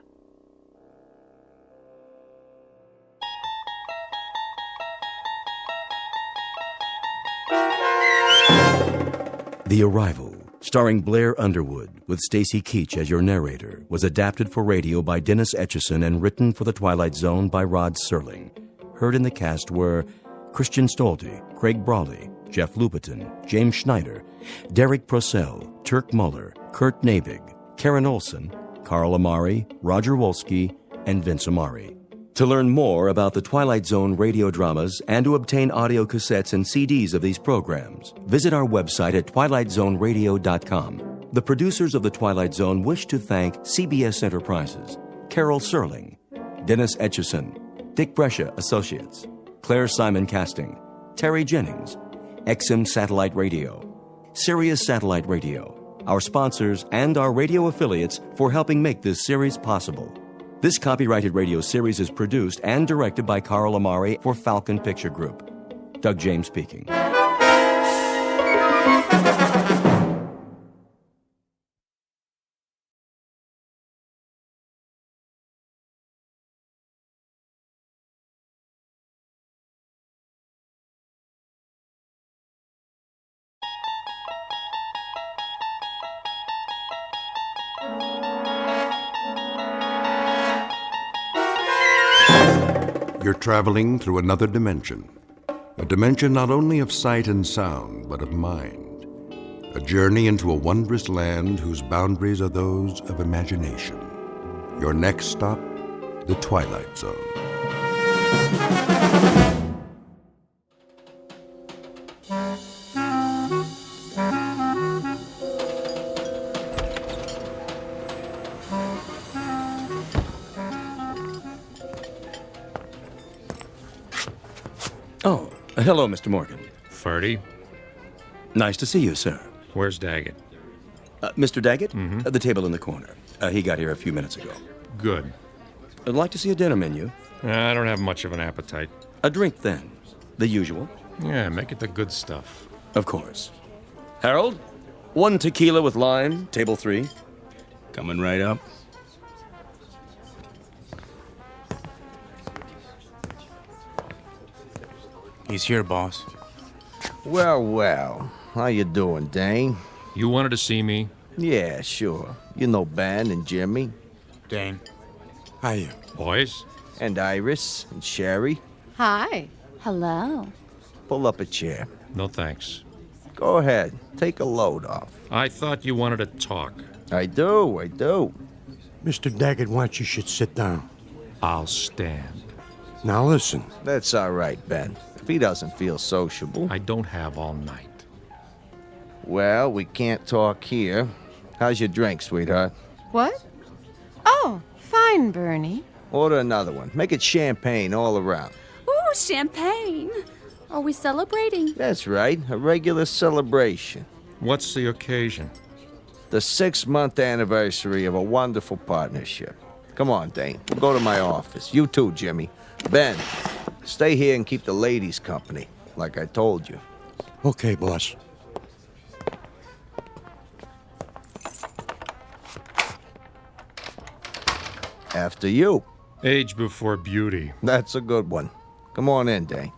The Arrival, starring Blair Underwood, with Stacy Keach as your narrator, was adapted for radio by Dennis Etchison and written for The Twilight Zone by Rod Serling. Heard in the cast were Christian Stolte, Craig Brawley, Jeff Lupetin, James Schneider, Derek Procell, Turk Muller, Kurt Nabig, Karen Olson, Carl Amari, Roger Wolski, and Vince Amari. To learn more about the Twilight Zone radio dramas and to obtain audio cassettes and CDs of these programs, visit our website at twilightzoneradio.com. The producers of The Twilight Zone wish to thank CBS Enterprises, Carol Serling, Dennis Etchison, Dick Brescia Associates, Claire Simon Casting, Terry Jennings, XM Satellite Radio, Sirius Satellite Radio, our sponsors, and our radio affiliates for helping make this series possible. This copyrighted radio series is produced and directed by Carl Amari for Falcon Picture Group. Doug James speaking. You're traveling through another dimension. A dimension not only of sight and sound, but of mind. A journey into a wondrous land whose boundaries are those of imagination. Your next stop, the Twilight Zone. Oh, hello, Mr. Morgan. Ferdy? Nice to see you, sir. Where's Daggett? Mr. Daggett? At the table in the corner. He got here a few minutes ago. Good. I'd like to see a dinner menu. I don't have much of an appetite. A drink, then. The usual. Yeah, make it the good stuff. Of course. Harold, 1 tequila with lime, table 3. Coming right up. He's here, boss. Well, well. How you doing, Dane? You wanted to see me? Yeah, sure. You know Ben and Jimmy. Dane. Hiya. Boys? And Iris and Sherry. Hi. Hello. Pull up a chair. No thanks. Go ahead. Take a load off. I thought you wanted to talk. I do. Mr. Daggett wants you should sit down. I'll stand. Now listen. That's all right, Ben. If he doesn't feel sociable. I don't have all night. Well, we can't talk here. How's your drink, sweetheart? What? Oh, fine, Bernie. Order another one. Make it champagne all around. Ooh, champagne. Are we celebrating? That's right. A regular celebration. What's the occasion? The 6-month anniversary of a wonderful partnership. Come on, Dane. We'll go to my office. You too, Jimmy. Ben, stay here and keep the ladies company, like I told you. Okay, boss. After you. Age before beauty. That's a good one. Come on in, Dane.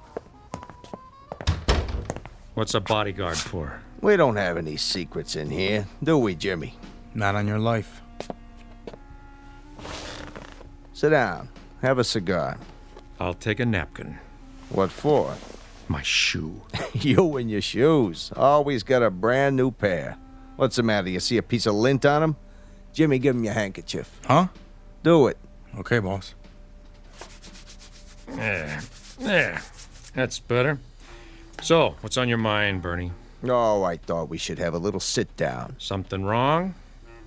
What's a bodyguard for? We don't have any secrets in here, do we, Jimmy? Not on your life. Sit down. Have a cigar. I'll take a napkin. What for? My shoe. You and your shoes. Always got a brand new pair. What's the matter? You see a piece of lint on them? Jimmy, give him your handkerchief. Huh? Do it. Okay, boss. There. That's better. So, what's on your mind, Bernie? Oh, I thought we should have a little sit down. Something wrong?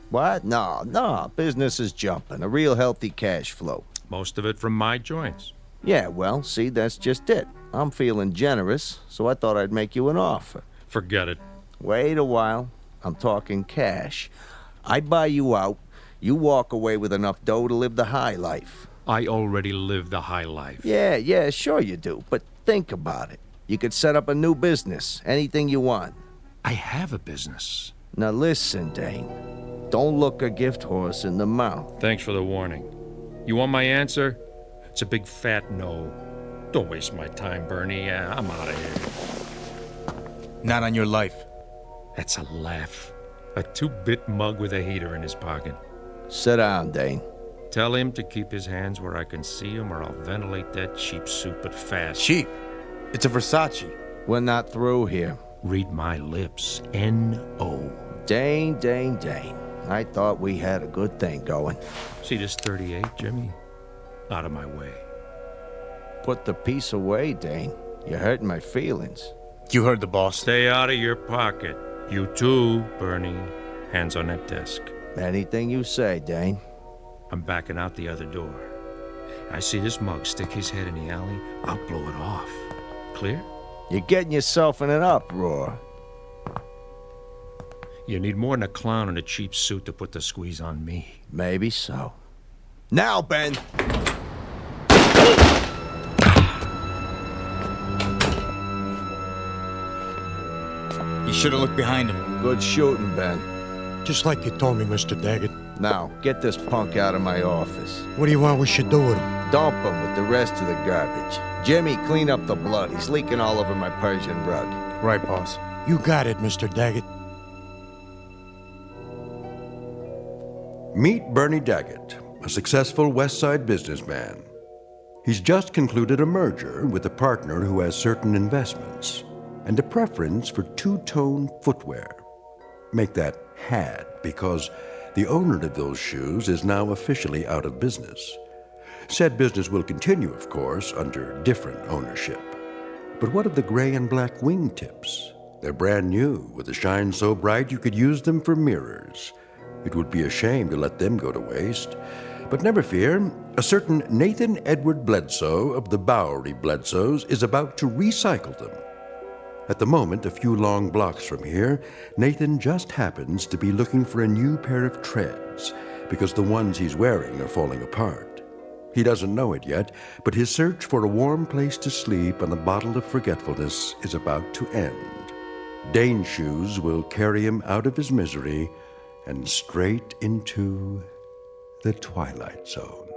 What? No. Business is jumping. A real healthy cash flow. Most of it from my joints. Yeah, well, see, that's just it. I'm feeling generous, so I thought I'd make you an offer. Forget it. Wait a while. I'm talking cash. I buy you out. You walk away with enough dough to live the high life. I already live the high life. Yeah, sure you do. But think about it. You could set up a new business. Anything you want. I have a business. Now listen, Dane. Don't look a gift horse in the mouth. Thanks for the warning. You want my answer? It's a big fat no. Don't waste my time, Bernie. I'm out of here. Not on your life. That's a laugh. A 2-bit mug with a heater in his pocket. Sit down, Dane. Tell him to keep his hands where I can see him, or I'll ventilate that cheap suit, but fast. Cheap? It's a Versace. We're not through here. Read my lips. N-O. Dane. I thought we had a good thing going. See this 38, Jimmy? Out of my way. Put the piece away, Dane. You're hurting my feelings. You heard the boss. Stay out of your pocket. You too, Bernie. Hands on that desk. Anything you say, Dane. I'm backing out the other door. I see this mug stick his head in the alley. I'll blow it off. Clear? You're getting yourself in an uproar. You need more than a clown in a cheap suit to put the squeeze on me. Maybe so. Now, Ben! You should have looked behind him. Good shooting, Ben. Just like you told me, Mr. Daggett. Now, get this punk out of my office. What do you want we should do with him? Dump him with the rest of the garbage. Jimmy, clean up the blood. He's leaking all over my Persian rug. Right, boss. You got it, Mr. Daggett. Meet Bernie Daggett, a successful West Side businessman. He's just concluded a merger with a partner who has certain investments and a preference for two-tone footwear. Make that had, because the owner of those shoes is now officially out of business. Said business will continue, of course, under different ownership. But what of the gray and black wingtips? They're brand new, with a shine so bright you could use them for mirrors. It would be a shame to let them go to waste. But never fear, a certain Nathan Edward Bledsoe of the Bowery Bledsoes is about to recycle them. At the moment, a few long blocks from here, Nathan just happens to be looking for a new pair of treads because the ones he's wearing are falling apart. He doesn't know it yet, but his search for a warm place to sleep and a bottle of forgetfulness is about to end. Dane's shoes will carry him out of his misery and straight into the Twilight Zone.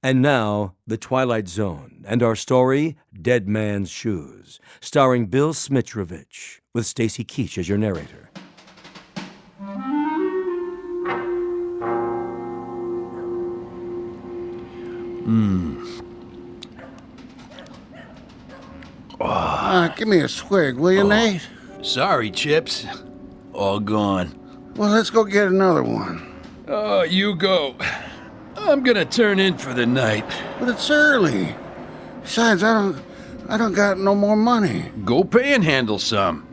And now, The Twilight Zone, and our story, Dead Man's Shoes, starring Bill Smitrovich, with Stacy Keach as your narrator. Give me a swig, will you, Nate? Sorry, Chips. All gone. Well, let's go get another one. Oh, you go. I'm gonna turn in for the night. But it's early. Besides, I don't got no more money. Go panhandle some.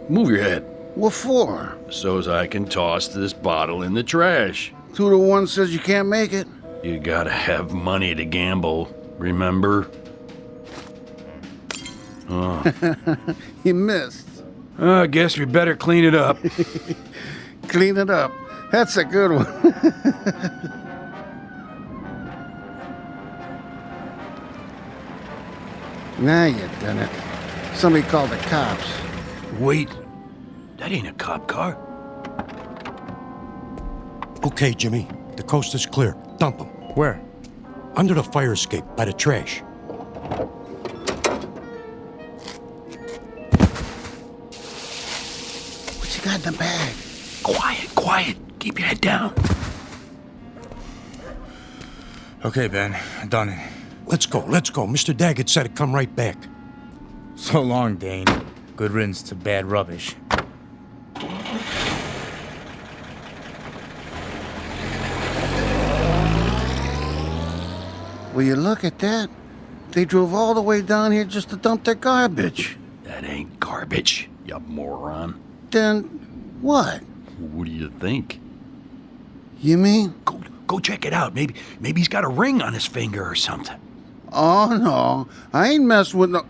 Move your head. What for? So's I can toss this bottle in the trash. 2 to 1 says you can't make it. You gotta have money to gamble, remember? Oh. You missed. I guess we better clean it up. Clean it up. That's a good one. Now you done it. Somebody called the cops. Wait. That ain't a cop car. Okay, Jimmy. The coast is clear. Dump them. Where? Under the fire escape, by the trash. What you got in the bag? Quiet. Keep your head down. Okay, Ben. Done it. Let's go. Mr. Daggett said to come right back. So long, Dane. Good riddance to bad rubbish. Will you look at that? They drove all the way down here just to dump their garbage. That ain't garbage, you moron. Then what? What do you think? You mean? Go check it out. Maybe he's got a ring on his finger or something. Oh, no. I ain't messing with no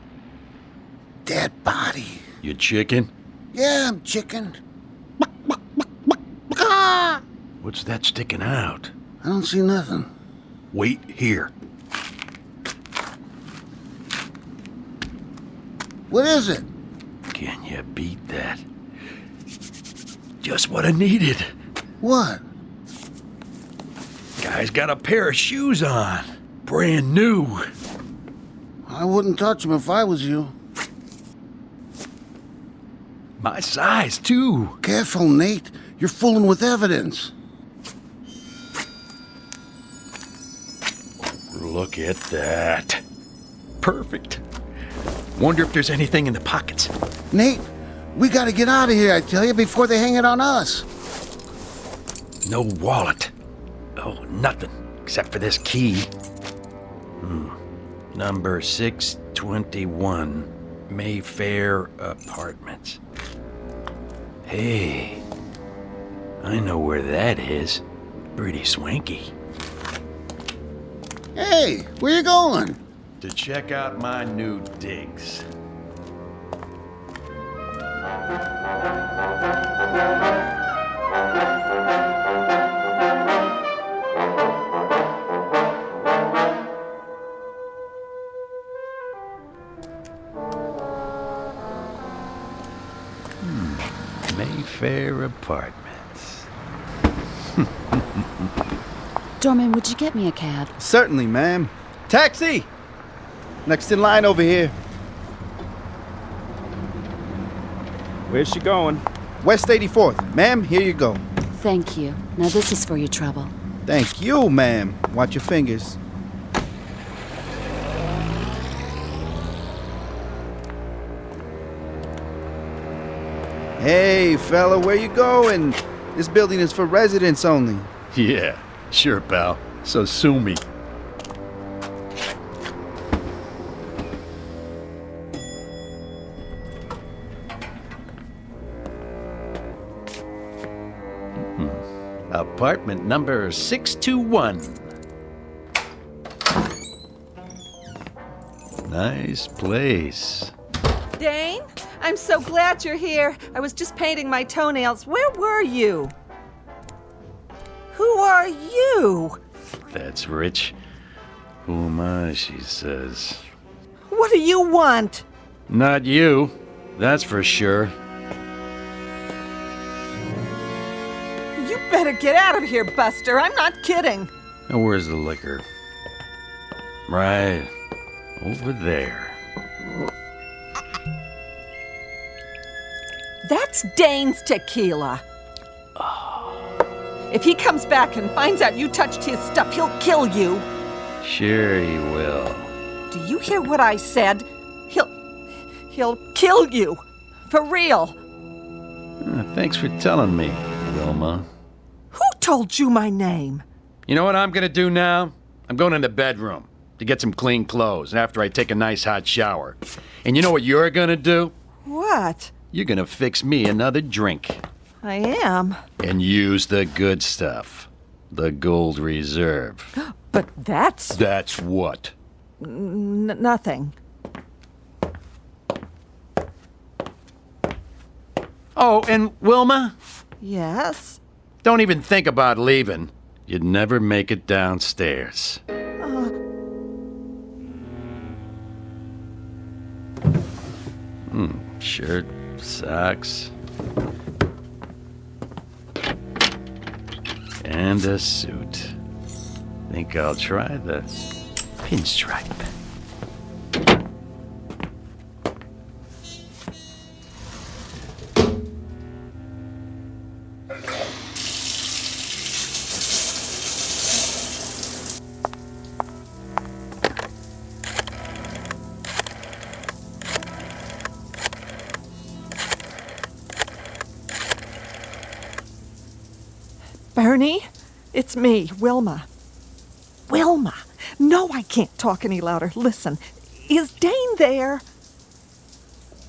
dead body. You chicken? Yeah, I'm chicken. What's that sticking out? I don't see nothing. Wait here. What is it? Can you beat that? Just what I needed. What? Guy's got a pair of shoes on. Brand new. I wouldn't touch them if I was you. My size, too. Careful, Nate. You're fooling with evidence. Look at that. Perfect. Wonder if there's anything in the pockets. Nate, we gotta get out of here, I tell you, before they hang it on us. No wallet. Oh, nothing except for this key. Number 621, Mayfair Apartments. Hey, I know where that is. Pretty swanky. Hey, where you going? To check out my new digs. Mayfair Apartments. Dorman, would you get me a cab? Certainly, ma'am. Taxi! Next in line over here. Where's she going? West 84th. Ma'am, here you go. Thank you. Now this is for your trouble. Thank you, ma'am. Watch your fingers. Hey, fella, where you going? This building is for residents only. Yeah, sure, pal. So sue me. Apartment number 621. Nice place. Dane, I'm so glad you're here. I was just painting my toenails. Where were you? Who are you? That's rich. Who am I, she says. What do you want? Not you, that's for sure. You better get out of here, Buster. I'm not kidding. Now, where's the liquor? Right over there. That's Dane's tequila. If he comes back and finds out you touched his stuff, he'll kill you. Sure he will. Do you hear what I said? He'll kill you. For real. Thanks for telling me, Wilma. Who told you my name? You know what I'm gonna do now? I'm going in the bedroom to get some clean clothes after I take a nice hot shower. And you know what you're gonna do? What? You're gonna fix me another drink. I am. And use the good stuff. The Gold Reserve. But that's... That's what? Nothing. Oh, and Wilma? Yes? Don't even think about leaving. You'd never make it downstairs. Shirt, socks, and a suit. Think I'll try the pinstripe. Bernie, it's me, Wilma. Wilma! No, I can't talk any louder. Listen, is Dane there?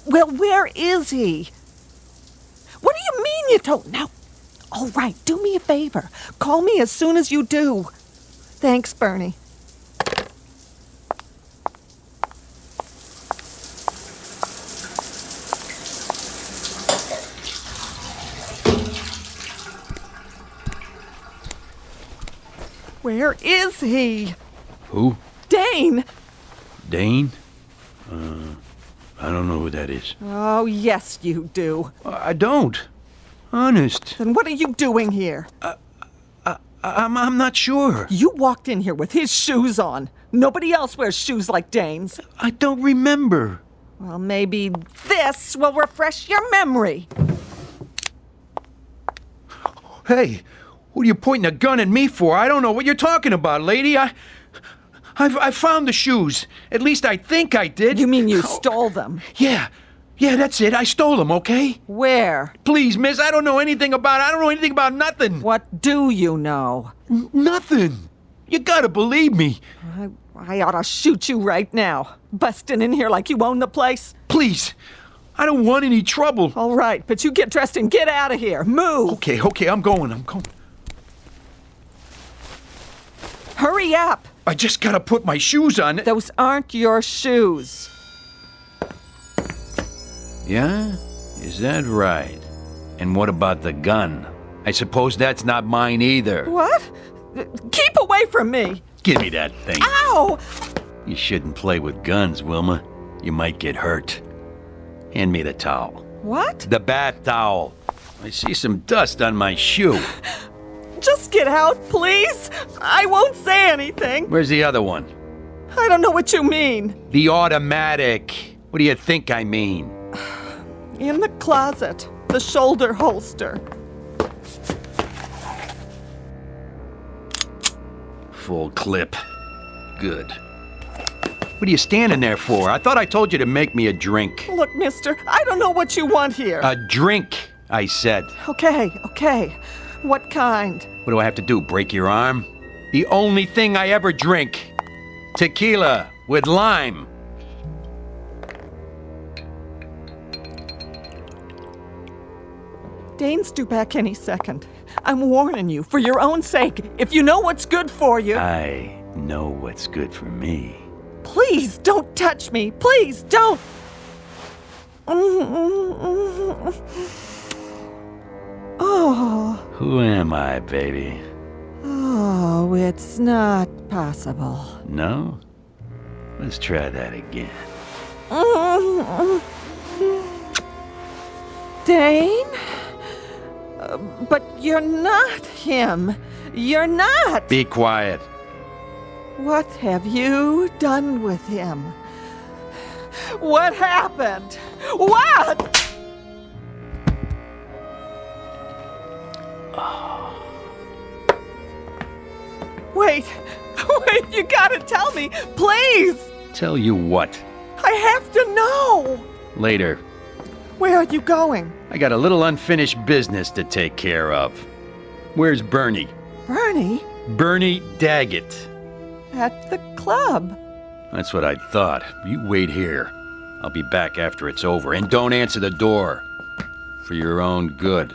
Well, where is he? What do you mean you don't know? All right, do me a favor. Call me as soon as you do. Thanks, Bernie. Where is he? Who? Dane! Dane? I don't know who that is. Oh, yes, you do. I don't. Honest. Then what are you doing here? I'm not sure. You walked in here with his shoes on. Nobody else wears shoes like Dane's. I don't remember. Well, maybe this will refresh your memory. Hey, what are you pointing a gun at me for? I don't know what you're talking about, lady. I found the shoes. At least I think I did. You mean you stole them? Yeah, that's it. I stole them, okay? Where? Please, miss, I don't know anything about nothing. What do you know? Nothing. You gotta believe me. I ought to shoot you right now. Busting in here like you own the place. Please, I don't want any trouble. All right, but you get dressed and get out of here. Move. Okay, I'm going. Hurry up. I just gotta put my shoes on. Those aren't your shoes. Yeah? Is that right? And what about the gun? I suppose that's not mine either. What? Keep away from me. Give me that thing. Ow! You shouldn't play with guns, Wilma. You might get hurt. Hand me the towel. What? The bath towel. I see some dust on my shoe. Just get out, please. I won't say anything. Where's the other one? I don't know what you mean. The automatic. What do you think I mean? In the closet. The shoulder holster. Full clip. Good. What are you standing there for? I thought I told you to make me a drink. Look, mister, I don't know what you want here. A drink, I said. Okay. What kind? What do I have to do, break your arm? The only thing I ever drink. Tequila with lime. Dane's due back any second. I'm warning you, for your own sake. If you know what's good for you... I know what's good for me. Please, don't touch me. Please, don't. Oh. Who am I, baby? Oh, it's not possible. No? Let's try that again. Dane? But you're not him. You're not! Be quiet. What have you done with him? What happened? What? Wait, you gotta tell me, please! Tell you what? I have to know! Later. Where are you going? I got a little unfinished business to take care of. Where's Bernie? Bernie? Bernie Daggett. At the club. That's what I thought. You wait here. I'll be back after it's over. And don't answer the door. For your own good.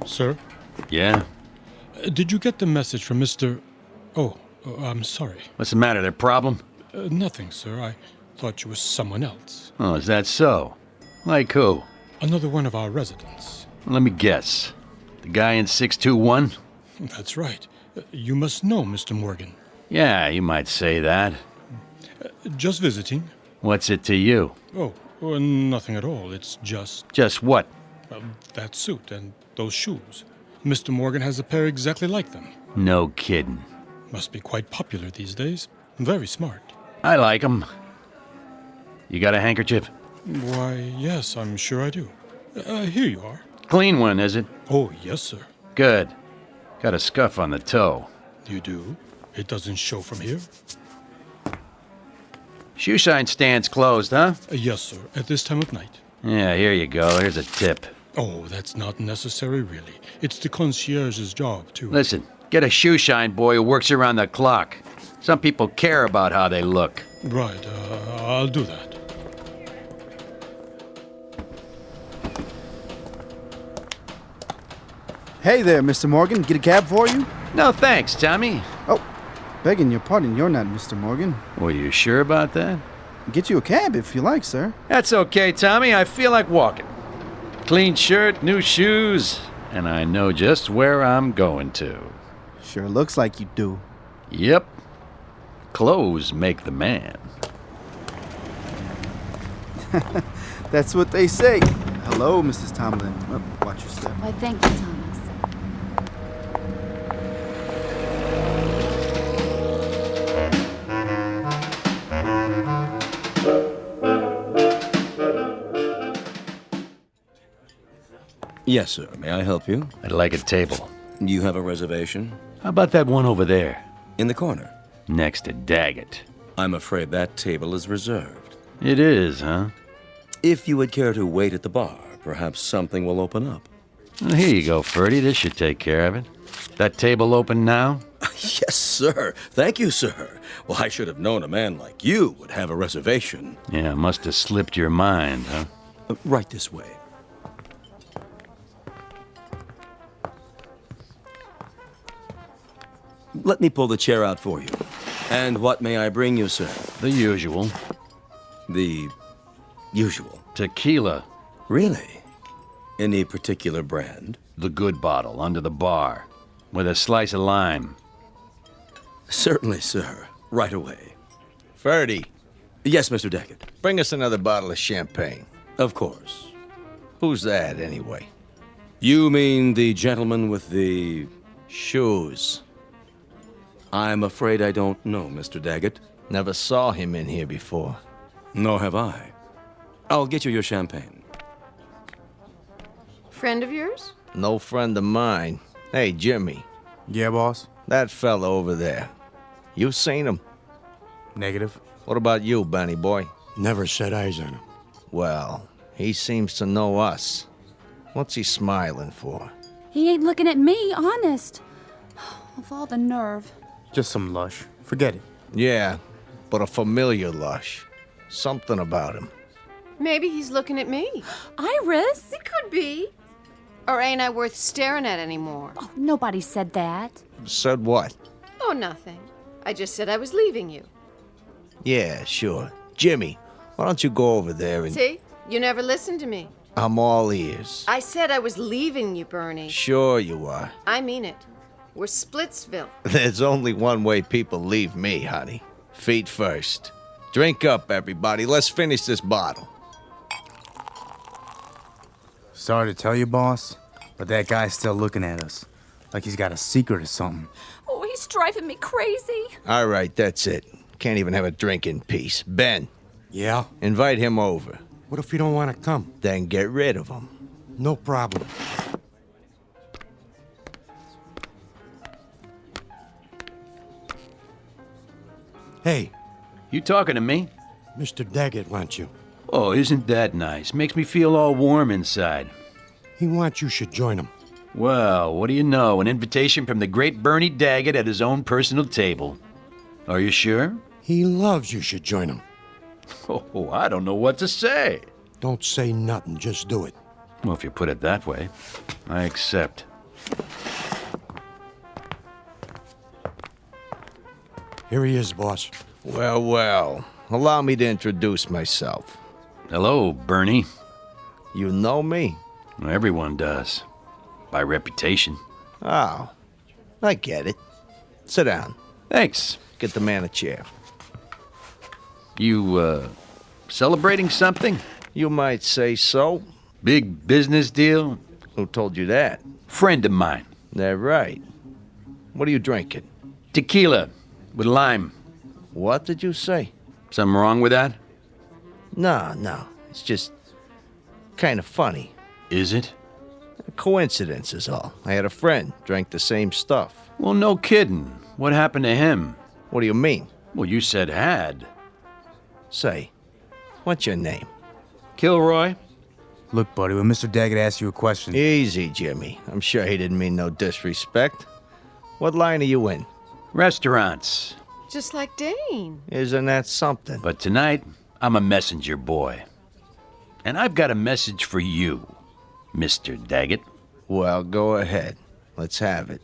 Sir? Yeah? Did you get the message from Mr... Oh, I'm sorry. What's the matter? There problem? Nothing, sir. I thought you were someone else. Oh, is that so? Like who? Another one of our residents. Let me guess. The guy in 621? That's right. You must know Mr. Morgan. Yeah, you might say that. Just visiting. What's it to you? Oh, nothing at all. It's just... Just what? That suit and those shoes. Mr. Morgan has a pair exactly like them. No kidding. Must be quite popular these days. Very smart. I like 'em. You got a handkerchief? Why, yes, I'm sure I do. Here you are. Clean one, is it? Oh, yes, sir. Good. Got a scuff on the toe. You do? It doesn't show from here? Shoe shine stand's closed, huh? Yes, sir. At this time of night. Yeah, here you go. Here's a tip. Oh, that's not necessary, really. It's the concierge's job, too. Listen, get a shoe shine boy who works around the clock. Some people care about how they look. Right, I'll do that. Hey there, Mr. Morgan. Get a cab for you? No thanks, Tommy. Oh, begging your pardon, you're not Mr. Morgan. Were you sure about that? Get you a cab if you like, sir. That's okay, Tommy. I feel like walking. Clean shirt, new shoes, and I know just where I'm going to. Sure looks like you do. Yep. Clothes make the man. That's what they say. Hello, Mrs. Tomlin. Oh, watch your step. Why, thank you, Thomas. Yes, sir. May I help you? I'd like a table. You have a reservation? How about that one over there? In the corner. Next to Daggett. I'm afraid that table is reserved. It is, huh? If you would care to wait at the bar, perhaps something will open up. Well, here you go, Ferdy. This should take care of it. That table open now? Yes, sir. Thank you, sir. Well, I should have known a man like you would have a reservation. Yeah, must have slipped your mind, huh? Right this way. Let me pull the chair out for you. And what may I bring you, sir? The usual. The usual? Tequila. Really? Any particular brand? The good bottle, under the bar. With a slice of lime. Certainly, sir. Right away. Ferdy. Yes, Mr. Daggett. Bring us another bottle of champagne. Of course. Who's that, anyway? You mean the gentleman with the... shoes. I'm afraid I don't know, Mr. Daggett. Never saw him in here before. Nor have I. I'll get you your champagne. Friend of yours? No friend of mine. Hey, Jimmy. Yeah, boss? That fella over there. You seen him? Negative. What about you, Benny boy? Never set eyes on him. Well, he seems to know us. What's he smiling for? He ain't looking at me, honest. Of all the nerve. Just some lush. Forget it. Yeah, but a familiar lush. Something about him. Maybe he's looking at me. Iris? It could be. Or ain't I worth staring at anymore? Oh, nobody said that. Said what? Oh, nothing. I just said I was leaving you. Yeah, sure. Jimmy, why don't you go over there and... See? You never listened to me. I'm all ears. I said I was leaving you, Bernie. Sure you are. I mean it. We're Splitsville. There's only one way people leave me, honey. Feet first. Drink up, everybody. Let's finish this bottle. Sorry to tell you, boss, but that guy's still looking at us. Like he's got a secret or something. Oh, he's driving me crazy. All right, that's it. Can't even have a drink in peace. Ben. Yeah? Invite him over. What if you don't want to come? Then get rid of him. No problem. Hey. You talking to me? Mr. Daggett wants you. Oh, isn't that nice? Makes me feel all warm inside. He wants you should join him. Well, what do you know? An invitation from the great Bernie Daggett at his own personal table. Are you sure? He loves you should join him. Oh, I don't know what to say. Don't say nothing, just do it. Well, if you put it that way, I accept. Here he is, boss. Well, well. Allow me to introduce myself. Hello, Bernie. You know me? Everyone does. By reputation. Oh, I get it. Sit down. Thanks. Get the man a chair. You, celebrating something? You might say so. Big business deal? Who told you that? Friend of mine. That right. What are you drinking? Tequila with lime. What did you say? Something wrong with that? No. It's just kind of funny. Is it? A coincidence is all. I had a friend drank the same stuff. Well, no kidding. What happened to him? What do you mean? Well, you said had. Say, what's your name? Kilroy? Look, buddy, when Mr. Daggett asks you a question... Easy, Jimmy. I'm sure he didn't mean no disrespect. What line are you in? Restaurants. Just like Dane. Isn't that something? But tonight, I'm a messenger boy. And I've got a message for you, Mr. Daggett. Well, go ahead. Let's have it.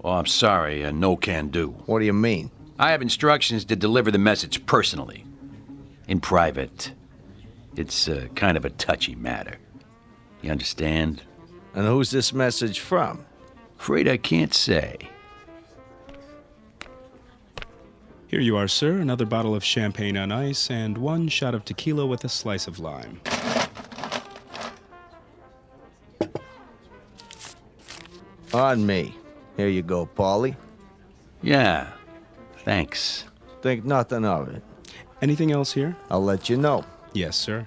Oh, I'm sorry, no can do. What do you mean? I have instructions to deliver the message personally. In private. It's kind of a touchy matter. You understand? And who's this message from? Afraid I can't say. Here you are, sir. Another bottle of champagne on ice and 1 shot of tequila with a slice of lime. On me. Here you go, Paulie. Yeah, thanks. Think nothing of it. Anything else here? I'll let you know. Yes, sir.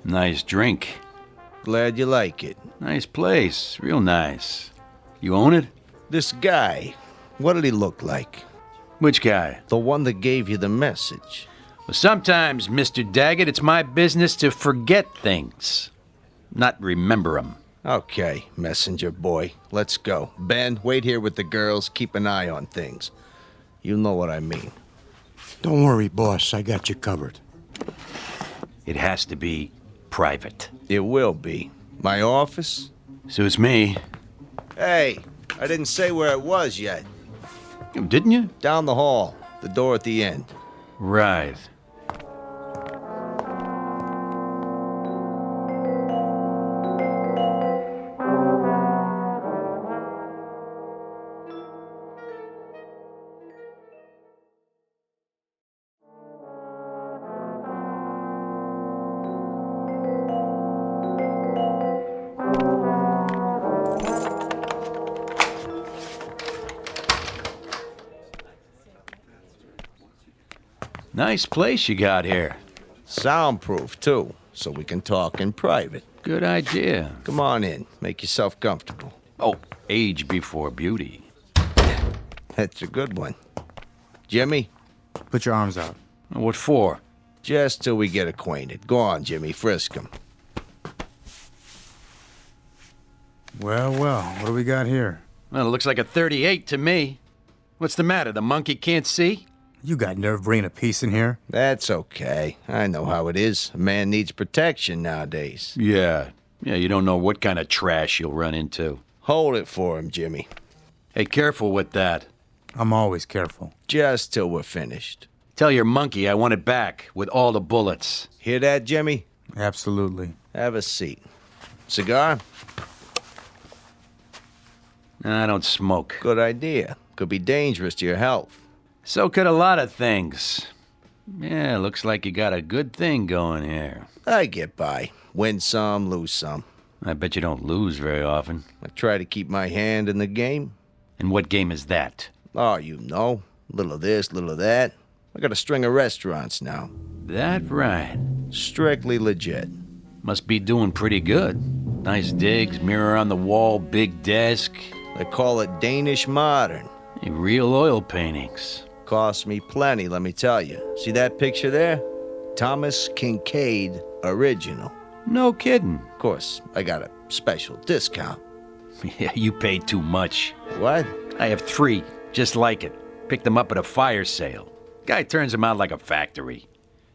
Nice drink. Glad you like it. Nice place. Real nice. You own it? This guy, what did he look like? Which guy? The one that gave you the message. Well, sometimes, Mr. Daggett, it's my business to forget things, not remember them. Okay, messenger boy. Let's go. Ben, wait here with the girls. Keep an eye on things. You know what I mean. Don't worry, boss. I got you covered. It has to be private. It will be. My office? Suits me. Hey, I didn't say where it was yet. Didn't you? Down the hall. The door at the end. Right. Nice place you got here. Soundproof, too, so we can talk in private. Good idea. Come on in. Make yourself comfortable. Oh, age before beauty. That's a good one. Jimmy? Put your arms out. What for? Just till we get acquainted. Go on, Jimmy. Frisk him. Well, what do we got here? Well, it looks like a 38 to me. What's the matter? The monkey can't see? You got nerve bringing a piece in here? That's okay. I know how it is. A man needs protection nowadays. Yeah, you don't know what kind of trash you'll run into. Hold it for him, Jimmy. Hey, careful with that. I'm always careful. Just till we're finished. Tell your monkey I want it back, with all the bullets. Hear that, Jimmy? Absolutely. Have a seat. Cigar? No, I don't smoke. Good idea. Could be dangerous to your health. So could a lot of things. Yeah, looks like you got a good thing going here. I get by. Win some, lose some. I bet you don't lose very often. I try to keep my hand in the game. And what game is that? Oh, you know. Little of this, little of that. I got a string of restaurants now. That right. Strictly legit. Must be doing pretty good. Nice digs, mirror on the wall, big desk. They call it Danish modern. Real oil paintings. Cost me plenty, let me tell you. See that picture there? Thomas Kincaid original. No kidding. Of course, I got a special discount. Yeah, you paid too much. What? I have 3, just like it. Picked them up at a fire sale. Guy turns them out like a factory.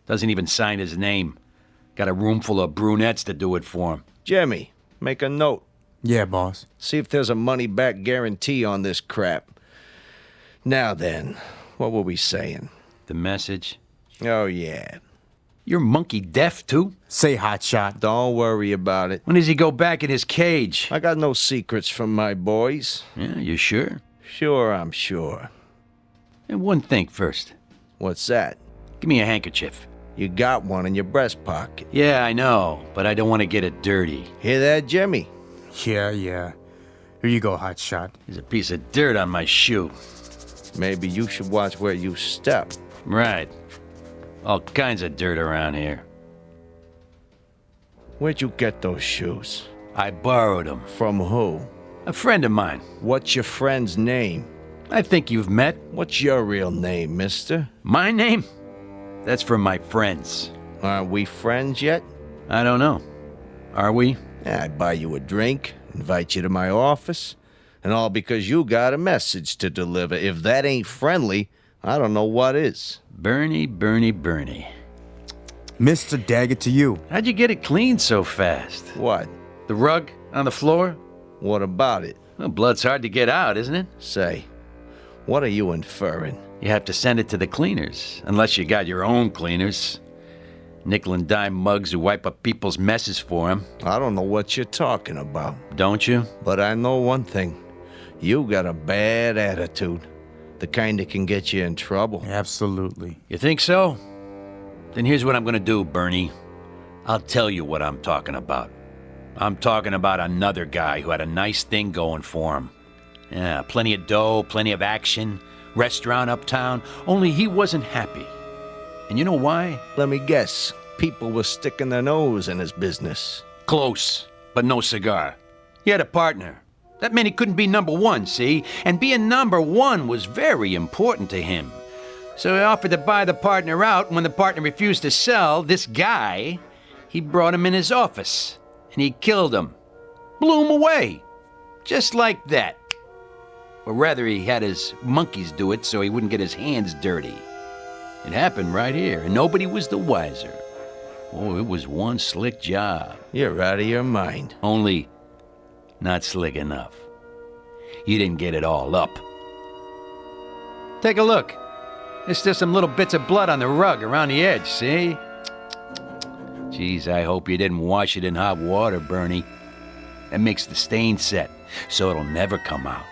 Doesn't even sign his name. Got a room full of brunettes to do it for him. Jimmy, make a note. Yeah, boss. See if there's a money-back guarantee on this crap. Now then, what were we saying? The message? Oh, yeah. You're monkey deaf, too? Say, hotshot. Don't worry about it. When does he go back in his cage? I got no secrets from my boys. Yeah, you sure? Sure, I'm sure. And one thing first. What's that? Give me a handkerchief. You got one in your breast pocket. Yeah, I know, but I don't want to get it dirty. Hear that, Jimmy? Yeah. Here you go, hotshot. There's a piece of dirt on my shoe. Maybe you should watch where you step. Right. All kinds of dirt around here. Where'd you get those shoes? I borrowed them. From who? A friend of mine. What's your friend's name? I think you've met. What's your real name, mister? My name? That's from my friends. Aren't we friends yet? I don't know. Are we? Yeah, I'd buy you a drink, invite you to my office, and all because you got a message to deliver. If that ain't friendly, I don't know what is. Bernie. Mr. Daggett to you. How'd you get it cleaned so fast? What? The rug on the floor? What about it? Well, blood's hard to get out, isn't it? Say, what are you inferring? You have to send it to the cleaners, unless you got your own cleaners. Nickel and dime mugs who wipe up people's messes for them. I don't know what you're talking about. Don't you? But I know one thing. You got a bad attitude. The kind that can get you in trouble. Absolutely. You think so? Then here's what I'm gonna do, Bernie. I'll tell you what I'm talking about. I'm talking about another guy who had a nice thing going for him. Yeah, plenty of dough, plenty of action, restaurant uptown, only he wasn't happy. And you know why? Let me guess. People were sticking their nose in his business. Close, but no cigar. He had a partner. That meant he couldn't be number 1, see? And being number 1 was very important to him. So he offered to buy the partner out, and when the partner refused to sell, this guy, he brought him in his office. And he killed him. Blew him away. Just like that. Or rather, he had his monkeys do it so he wouldn't get his hands dirty. It happened right here, and nobody was the wiser. Oh, it was one slick job. You're out of your mind. Only not slick enough. You didn't get it all up. Take a look. There's still some little bits of blood on the rug around the edge, see? Geez, I hope you didn't wash it in hot water, Bernie. That makes the stain set, so it'll never come out.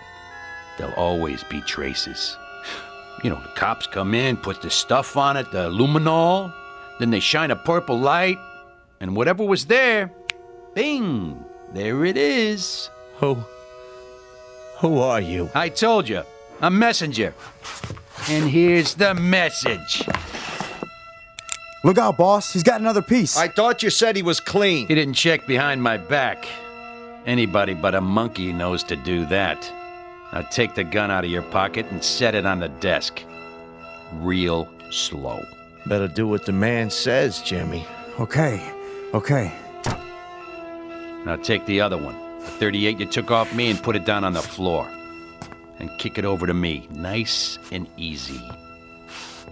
There'll always be traces. You know, the cops come in, put the stuff on it, the luminol, then they shine a purple light, and whatever was there, bing, there it is. Who are you? I told you, a messenger. And here's the message. Look out, boss. He's got another piece. I thought you said he was clean. He didn't check behind my back. Anybody but a monkey knows to do that. Now take the gun out of your pocket and set it on the desk. Real slow. Better do what the man says, Jimmy. Okay. Now take the other one, the 38 you took off me, and put it down on the floor. And kick it over to me, nice and easy.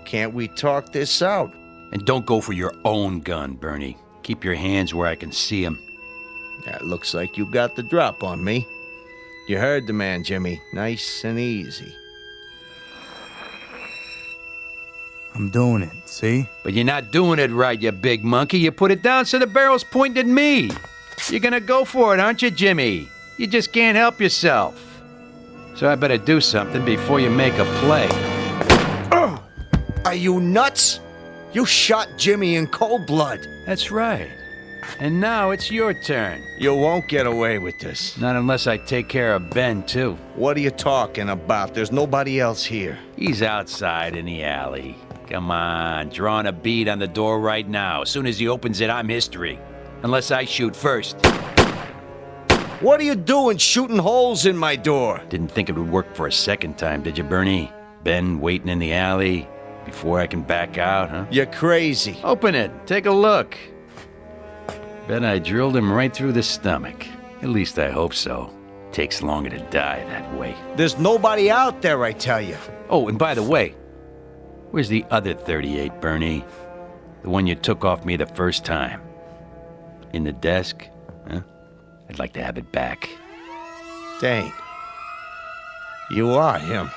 Can't we talk this out? And don't go for your own gun, Bernie. Keep your hands where I can see them. That looks like you got the drop on me. You heard the man, Jimmy. Nice and easy. I'm doing it, see? But you're not doing it right, you big monkey. You put it down so the barrel's pointing at me. You're gonna go for it, aren't you, Jimmy? You just can't help yourself. So I better do something before you make a play. Are you nuts? You shot Jimmy in cold blood. That's right. And now it's your turn. You won't get away with this. Not unless I take care of Ben, too. What are you talking about? There's nobody else here. He's outside in the alley. Come on, drawing a bead on the door right now. As soon as he opens it, I'm history. Unless I shoot first. What are you doing shooting holes in my door? Didn't think it would work for a second time, did you, Bernie? Ben waiting in the alley before I can back out, huh? You're crazy. Open it. Take a look. Bet I drilled him right through the stomach. At least I hope so. Takes longer to die that way. There's nobody out there, I tell you. Oh, and by the way, where's the other 38, Bernie? The one you took off me the first time. In the desk? Huh? I'd like to have it back. Dane, you are him.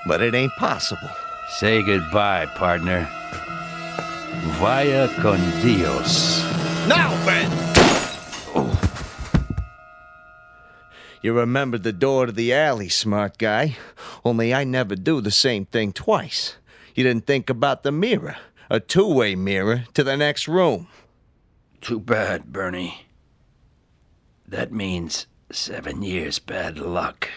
But it ain't possible. Say goodbye, partner. Vaya con Dios. Now, Ben! Oh. You remembered the door to the alley, smart guy. Only I never do the same thing twice. You didn't think about the mirror. A two-way mirror to the next room. Too bad, Bernie. That means 7 years bad luck.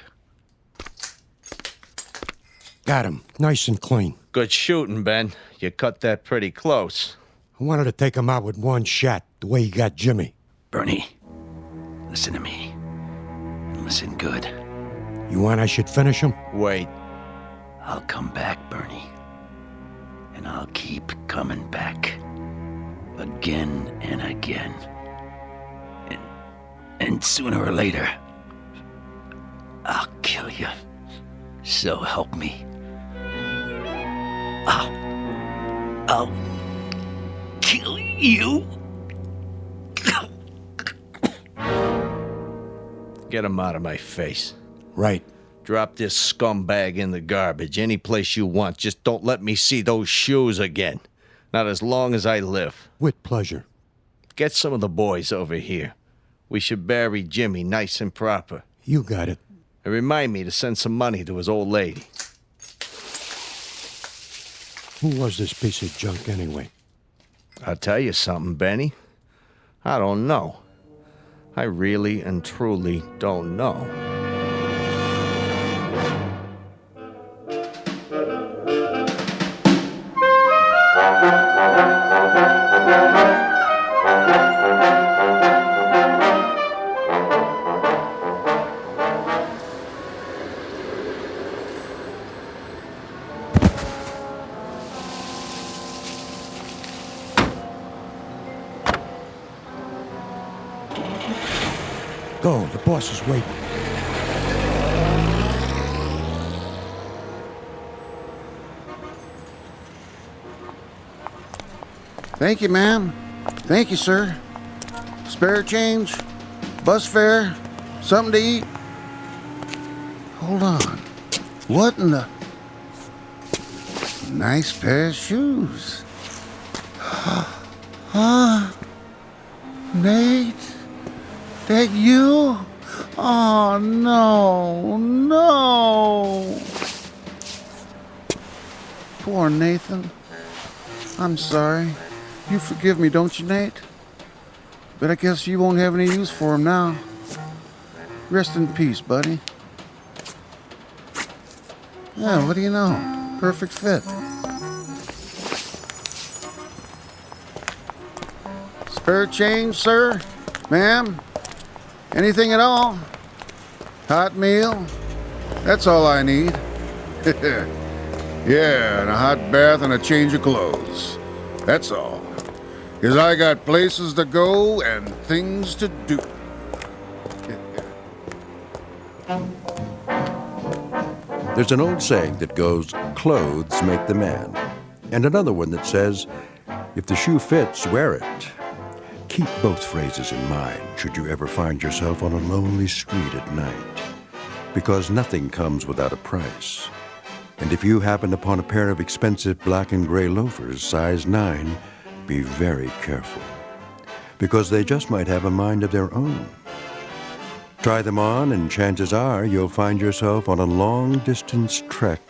Got him. Nice and clean. Good shooting, Ben. You cut that pretty close. I wanted to take him out with one shot, the way he got Jimmy. Bernie, listen to me. Listen good. You want I should finish him? Wait. I'll come back, Bernie. And I'll keep coming back. Again and again. And sooner or later, I'll kill you. So help me. I'll kill you. Get him out of my face. Right. Drop this scumbag in the garbage. Any place you want. Just don't let me see those shoes again. Not as long as I live. With pleasure. Get some of the boys over here. We should bury Jimmy nice and proper. You got it. And remind me to send some money to his old lady. Who was this piece of junk anyway? I'll tell you something, Benny. I don't know. I really and truly don't know. Go, the boss is waiting. Thank you, ma'am. Thank you, sir. Spare change? Bus fare? Something to eat? Hold on. What in the... Nice pair of shoes. Huh? Nate? That you? Oh, no, no. Poor Nathan. I'm sorry. You forgive me, don't you, Nate? But I guess you won't have any use for him now. Rest in peace, buddy. Yeah, what do you know? Perfect fit. Spare change, sir? Ma'am? Anything at all? Hot meal? That's all I need. Yeah, and a hot bath and a change of clothes. That's all. 'Cause I got places to go and things to do. There's an old saying that goes, clothes make the man. And another one that says, if the shoe fits, wear it. Keep both phrases in mind should you ever find yourself on a lonely street at night. Because nothing comes without a price. And if you happen upon a pair of expensive black and gray loafers, size 9, be very careful, because they just might have a mind of their own. Try them on, and chances are you'll find yourself on a long-distance trek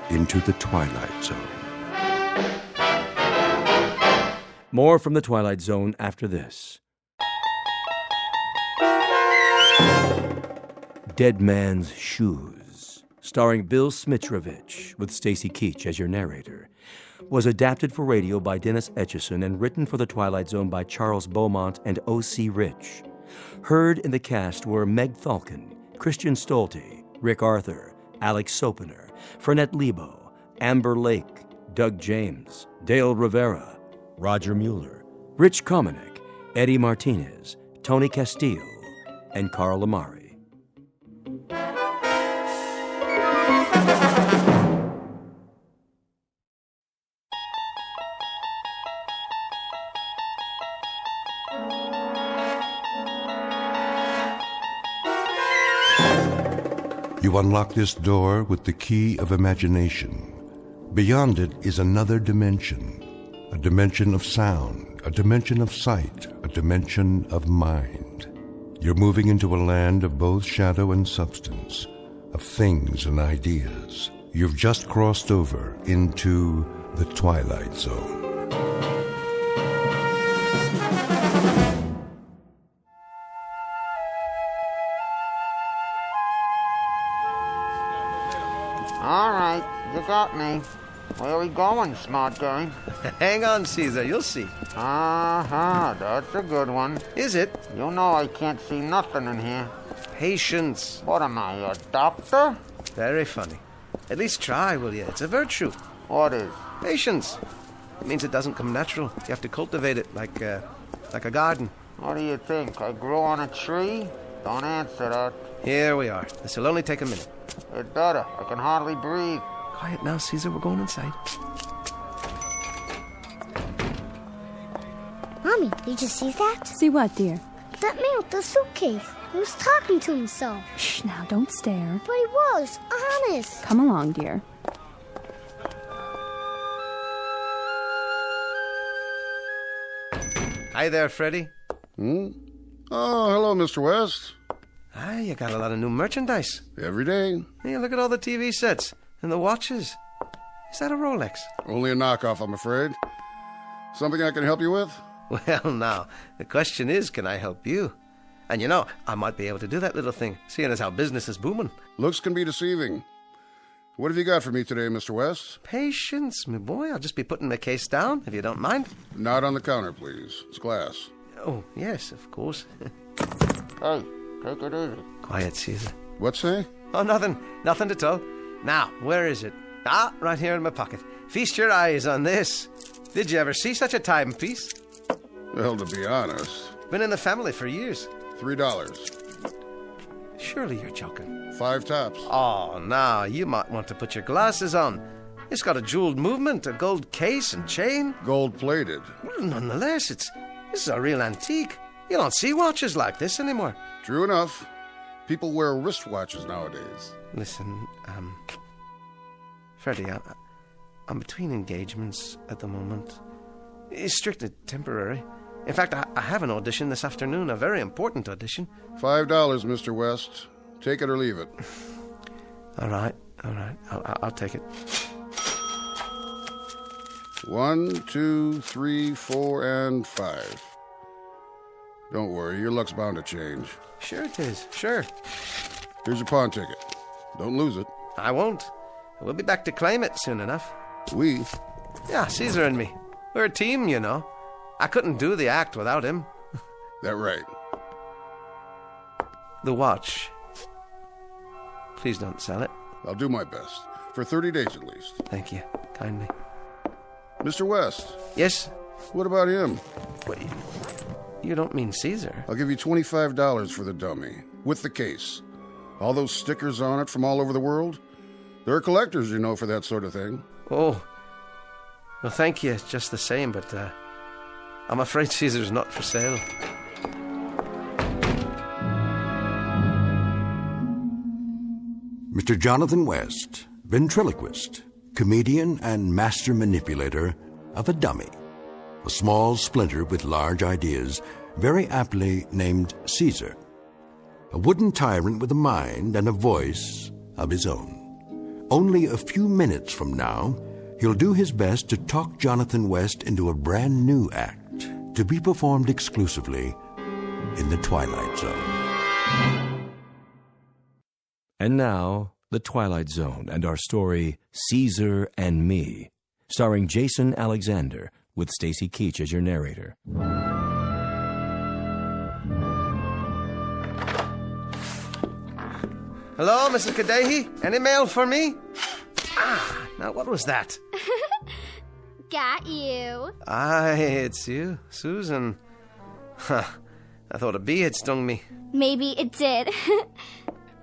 into the Twilight Zone. More from the Twilight Zone after this. Dead Man's Shoes, starring Bill Smitrovich with Stacy Keach as your narrator, was adapted for radio by Dennis Etchison and written for the Twilight Zone by Charles Beaumont and O.C. Rich. Heard in the cast were Meg Falcon, Christian Stolte, Rick Arthur, Alex Sopener, Fernette Lebo, Amber Lake, Doug James, Dale Rivera, Roger Mueller, Rich Komanek, Eddie Martinez, Tony Castillo, and Carl Amari. You unlock this door with the key of imagination. Beyond it is another dimension, a dimension of sound, a dimension of sight, a dimension of mind. You're moving into a land of both shadow and substance, of things and ideas. You've just crossed over into the Twilight Zone. All right, you got me. Where are we going, smart guy? Hang on, Caesar, you'll see. That's a good one. Is it? You know I can't see nothing in here. Patience. What am I, a doctor? Very funny. At least try, will you? It's a virtue. What is? Patience. It means it doesn't come natural. You have to cultivate it like a garden. What do you think? I grew on a tree? Don't answer that. Here we are. This will only take a minute. It better. I can hardly breathe. Quiet now, Caesar. We're going inside. Mommy, did you see that? See what, dear? That man with the suitcase. He was talking to himself. Shh, now don't stare. But he was, honest. Come along, dear. Hi there, Freddie. Oh, hello, Mr. West. Ah, you got a lot of new merchandise. Every day. Hey, look at all the TV sets and the watches. Is that a Rolex? Only a knockoff, I'm afraid. Something I can help you with? Well, now, the question is, can I help you? And you know, I might be able to do that little thing, seeing as how business is booming. Looks can be deceiving. What have you got for me today, Mr. West? Patience, my boy. I'll just be putting the case down, if you don't mind. Not on the counter, please. It's glass. Oh, yes, of course. Hey, take it easy. Quiet, Caesar. What's say? Oh, nothing. Nothing at all. Now, where is it? Ah, right here in my pocket. Feast your eyes on this. Did you ever see such a timepiece? Well, to be honest... Been in the family for years. $3. Surely you're joking. 5 tops. Oh, now, you might want to put your glasses on. It's got a jeweled movement, a gold case and chain. Gold-plated. Well, nonetheless, this is a real antique. You don't see watches like this anymore. True enough. People wear wristwatches nowadays. Listen, Freddie, I'm between engagements at the moment. It's strictly temporary. In fact, I have an audition this afternoon, a very important audition. $5, Mr. West. Take it or leave it. All right. I'll take it. 1, 2, 3, 4, and 5. Don't worry, your luck's bound to change. Sure it is, sure. Here's your pawn ticket. Don't lose it. I won't. We'll be back to claim it soon enough. We? Yeah, Caesar and me. We're a team, you know. I couldn't do the act without him. That right. The watch. Please don't sell it. I'll do my best. For 30 days at least. Thank you. Kindly. Mr. West. Yes? What about him? Wait, you don't mean Caesar? I'll give you $25 for the dummy. With the case. All those stickers on it from all over the world. There are collectors, you know, for that sort of thing. Oh. Well, thank you just the same, but I'm afraid Caesar's not for sale. Mr. Jonathan West, ventriloquist, comedian, and master manipulator of a dummy, a small splinter with large ideas, very aptly named Caesar, a wooden tyrant with a mind and a voice of his own. Only a few minutes from now, he'll do his best to talk Jonathan West into a brand new act to be performed exclusively in the Twilight Zone. And now, The Twilight Zone and our story, Caesar and Me, starring Jason Alexander, with Stacy Keach as your narrator. Hello, Mrs. Kadehi? Any mail for me? Now what was that? Got you. Aye, it's you, Susan. Huh, I thought a bee had stung me. Maybe it did.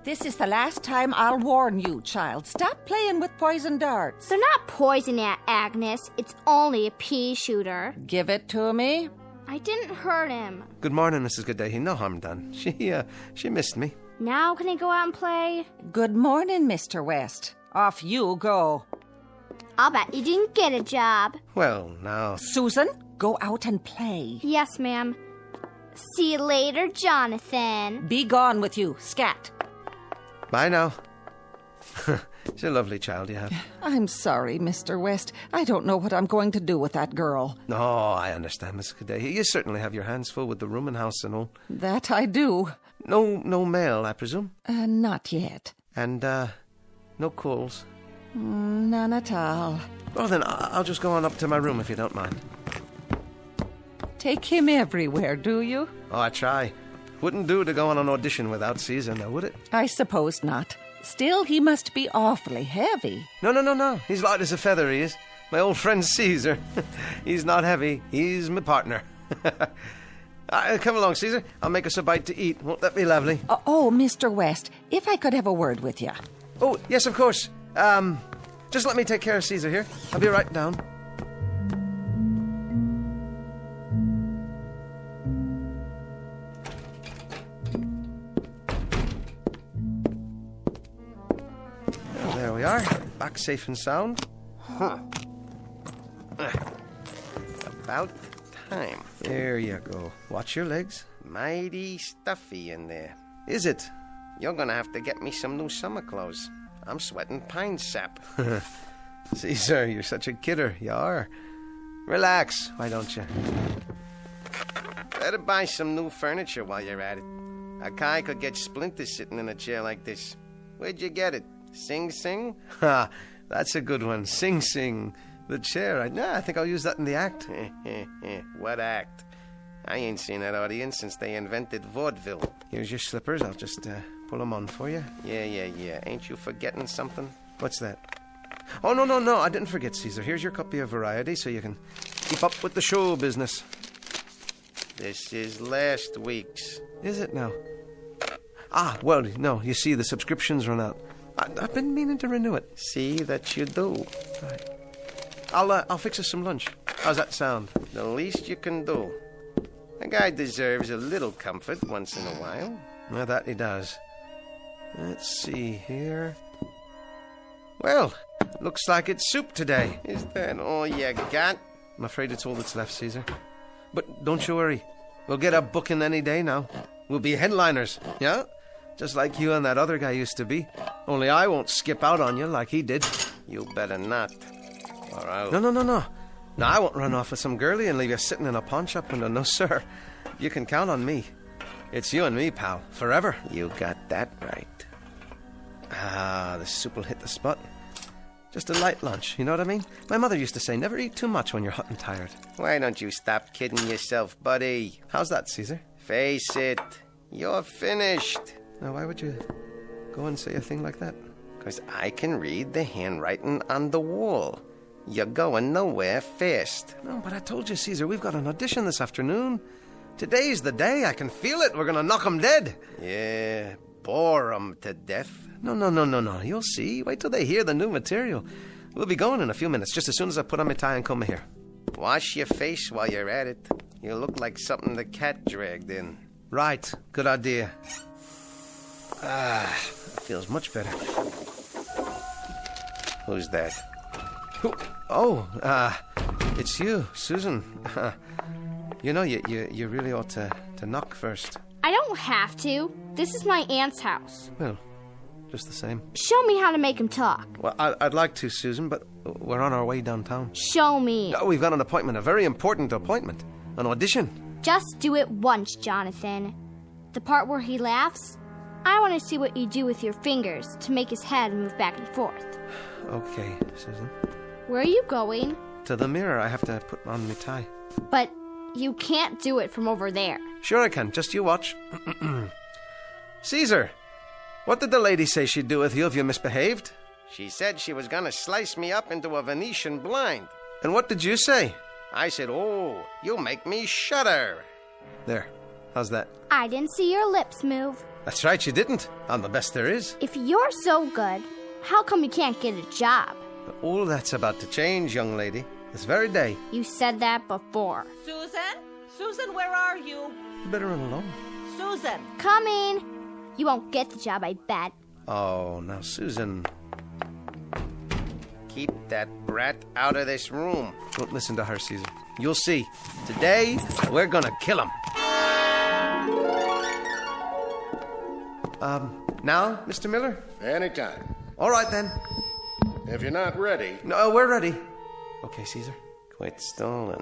This is the last time I'll warn you, child. Stop playing with poison darts. They're not poison, Agnes. It's only a pea shooter. Give it to me. I didn't hurt him. Good morning, Mrs. Kadehi. No harm done. She missed me. Now can I go out and play? Good morning, Mr. West. Off you go. I'll bet you didn't get a job. Well, now... Susan, go out and play. Yes, ma'am. See you later, Jonathan. Be gone with you, scat. Bye now. She's a lovely child you have. I'm sorry, Mr. West. I don't know what I'm going to do with that girl. No, I understand, Mrs. Kadehi. You certainly have your hands full with the rooming house and all. That I do. No mail, I presume? Not yet. And, no calls? None at all. Well, then, I'll just go on up to my room if you don't mind. Take him everywhere, do you? Oh, I try. Wouldn't do to go on an audition without Caesar, now, would it? I suppose not. Still, he must be awfully heavy. No. He's light as a feather, he is. My old friend Caesar. He's not heavy. He's my partner. Come along, Caesar. I'll make us a bite to eat. Won't that be lovely? Oh, Mr. West, if I could have a word with you. Oh, yes, of course. Just let me take care of Caesar here. I'll be right down. Well, there we are. Back safe and sound. Huh. About time. There you go. Watch your legs. Mighty stuffy in there. Is it? You're gonna have to get me some new summer clothes. I'm sweating pine sap. Caesar, you're such a kidder. You are. Relax, why don't you? Better buy some new furniture while you're at it. A guy could get splinters sitting in a chair like this. Where'd you get it? Sing Sing? Ha, that's a good one. Sing Sing. The chair. I think I'll use that in the act. What act? I ain't seen that audience since they invented vaudeville. Here's your slippers. I'll just pull them on for you. Yeah. Ain't you forgetting something? What's that? Oh, no. I didn't forget, Caesar. Here's your copy of Variety so you can keep up with the show business. This is last week's. Is it now? Well, no. You see, the subscription's run out. I've been meaning to renew it. See that you do. Right. I'll fix us some lunch. How's that sound? The least you can do. A guy deserves a little comfort once in a while. Well, that he does. Let's see here. Well, looks like it's soup today. Is that all you got? I'm afraid it's all that's left, Caesar. But don't you worry. We'll get a booking any day now. We'll be headliners, yeah? Just like you and that other guy used to be. Only I won't skip out on you like he did. You better not. All right. No. No, I won't run off with some girlie and leave you sitting in a pawn shop window. No, sir. You can count on me. It's you and me, pal. Forever. You got that right. The soup will hit the spot. Just a light lunch, you know what I mean? My mother used to say, never eat too much when you're hot and tired. Why don't you stop kidding yourself, buddy? How's that, Caesar? Face it. You're finished. Now, why would you go and say a thing like that? Because I can read the handwriting on the wall. You're going nowhere fast. No, but I told you, Caesar, we've got an audition this afternoon. Today's the day. I can feel it. We're going to knock 'em dead. Yeah, bore 'em to death. No. You'll see. Wait till they hear the new material. We'll be going in a few minutes, just as soon as I put on my tie and comb my hair. Wash your face while you're at it. You look like something the cat dragged in. Right. Good idea. That feels much better. Who's that? Oh, it's you, Susan. You know, you really ought to knock first. I don't have to. This is my aunt's house. Well, just the same. Show me how to make him talk. Well, I'd like to, Susan, but we're on our way downtown. Show me. Oh, we've got an appointment, a very important appointment. An audition. Just do it once, Jonathan. The part where he laughs, I want to see what you do with your fingers to make his head move back and forth. Okay, Susan. Where are you going? To the mirror. I have to put on my tie. But you can't do it from over there. Sure I can. Just you watch. Caesar, what did the lady say she'd do with you if you misbehaved? She said she was gonna slice me up into a Venetian blind. And what did you say? I said, oh, you make me shudder. There. How's that? I didn't see your lips move. That's right, you didn't. I'm the best there is. If you're so good, how come you can't get a job? All that's about to change, young lady. This very day. You said that before. Susan? Susan, where are you? You better run along. Susan! Coming. You won't get the job, I bet. Oh, now, Susan. Keep that brat out of this room. Don't listen to her, Caesar. You'll see. Today, we're gonna kill him. Now, Mr. Miller? Anytime. All right, then. If you're not ready... No, we're ready. Okay, Caesar. Quite stolen.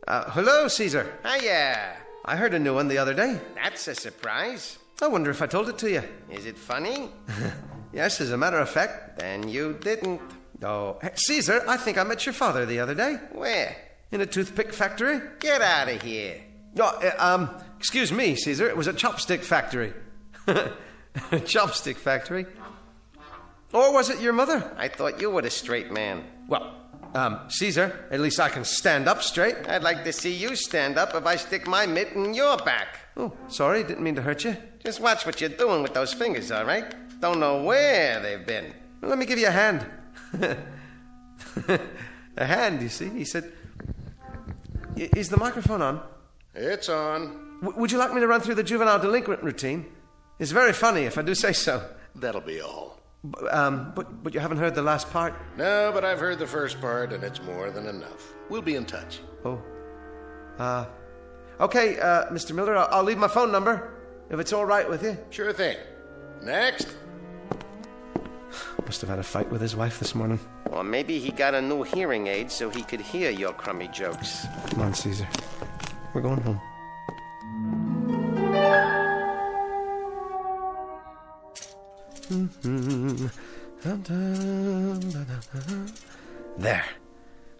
Hello, Caesar. Hiya. I heard a new one the other day. That's a surprise. I wonder if I told it to you. Is it funny? Yes, as a matter of fact. Then you didn't. Oh, Caesar, I think I met your father the other day. Where? In a toothpick factory. Get out of here. Oh, excuse me, Caesar. It was a chopstick factory. A chopstick factory? Or was it your mother? I thought you were the straight man. Well, Caesar, at least I can stand up straight. I'd like to see you stand up if I stick my mitt in your back. Oh, sorry, didn't mean to hurt you. Just watch what you're doing with those fingers, all right? Don't know where they've been. Well, let me give you a hand. A hand, you see? He said... Is the microphone on? It's on. Would you like me to run through the juvenile delinquent routine? It's very funny, if I do say so. That'll be all. But you haven't heard the last part? No, but I've heard the first part, and it's more than enough. We'll be in touch. Oh. Okay, Mr. Miller, I'll leave my phone number, if it's all right with you. Sure thing. Next. Must have had a fight with his wife this morning. Or maybe he got a new hearing aid so he could hear your crummy jokes. Come on, Caesar. We're going home. There.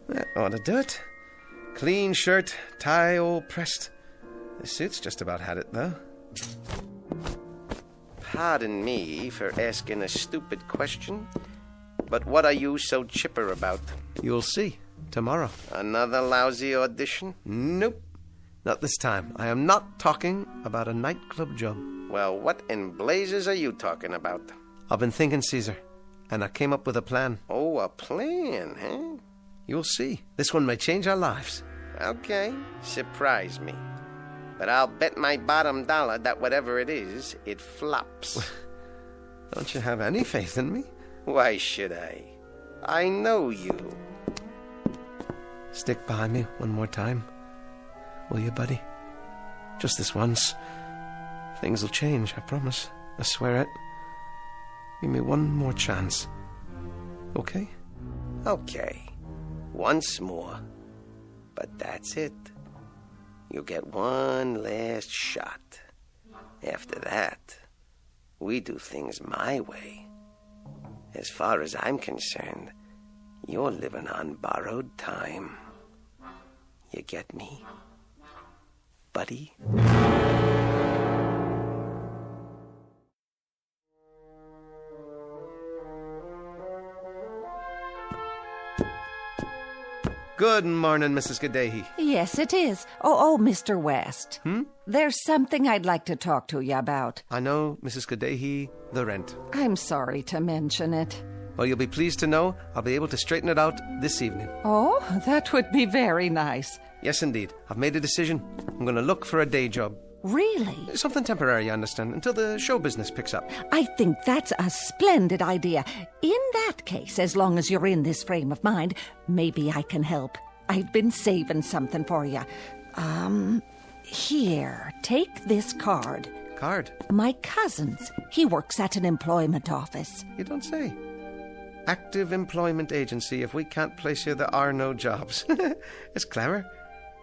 That ought to do it. Clean shirt, tie all pressed. The suit's just about had it, though. Pardon me for asking a stupid question, but what are you so chipper about? You'll see tomorrow. Another lousy audition? Nope. Not this time. I am not talking about a nightclub job. Well, what in blazes are you talking about? I've been thinking, Caesar, and I came up with a plan. Oh, a plan, huh? You'll see. This one may change our lives. Okay. Surprise me. But I'll bet my bottom dollar that whatever it is, it flops. Don't you have any faith in me? Why should I? I know you. Stick by me one more time. Will you, buddy? Just this once. Things will change, I promise. I swear it. Give me one more chance. Okay? Okay. Once more. But that's it. You get one last shot. After that, we do things my way. As far as I'm concerned, you're living on borrowed time. You get me, buddy? Good morning, Mrs. Gadehi. Yes, it is. Oh, Mr. West. There's something I'd like to talk to you about. I know, Mrs. Gadehi, the rent. I'm sorry to mention it. Well, you'll be pleased to know I'll be able to straighten it out this evening. Oh, that would be very nice. Yes, indeed. I've made a decision. I'm going to look for a day job. Really? Something temporary, you understand, until the show business picks up. I think that's a splendid idea. In that case, as long as you're in this frame of mind, maybe I can help. I've been saving something for you. Here, take this card. Card? My cousin's. He works at an employment office. You don't say. Active employment agency. If we can't place you, there are no jobs. It's clever.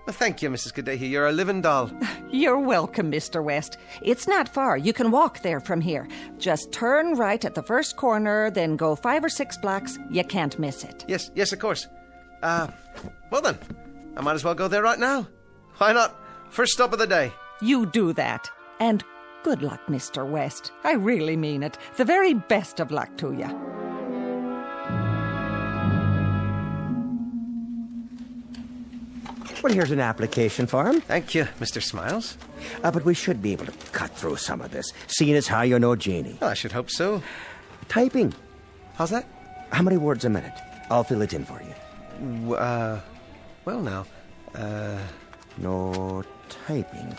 Well, thank you, Mrs. Kadehi. You're a living doll. You're welcome, Mr. West. It's not far. You can walk there from here. Just turn right at the first corner, then go 5 or 6 blocks. You can't miss it. Yes, of course. Well then, I might as well go there right now. Why not? First stop of the day. You do that. And good luck, Mr. West. I really mean it. The very best of luck to you. Well, here's an application form. Thank you, Mr. Smiles. But we should be able to cut through some of this, seeing as how you're no genie. Well, I should hope so. Typing. How's that? How many words a minute? I'll fill it in for you. Well now, No typing.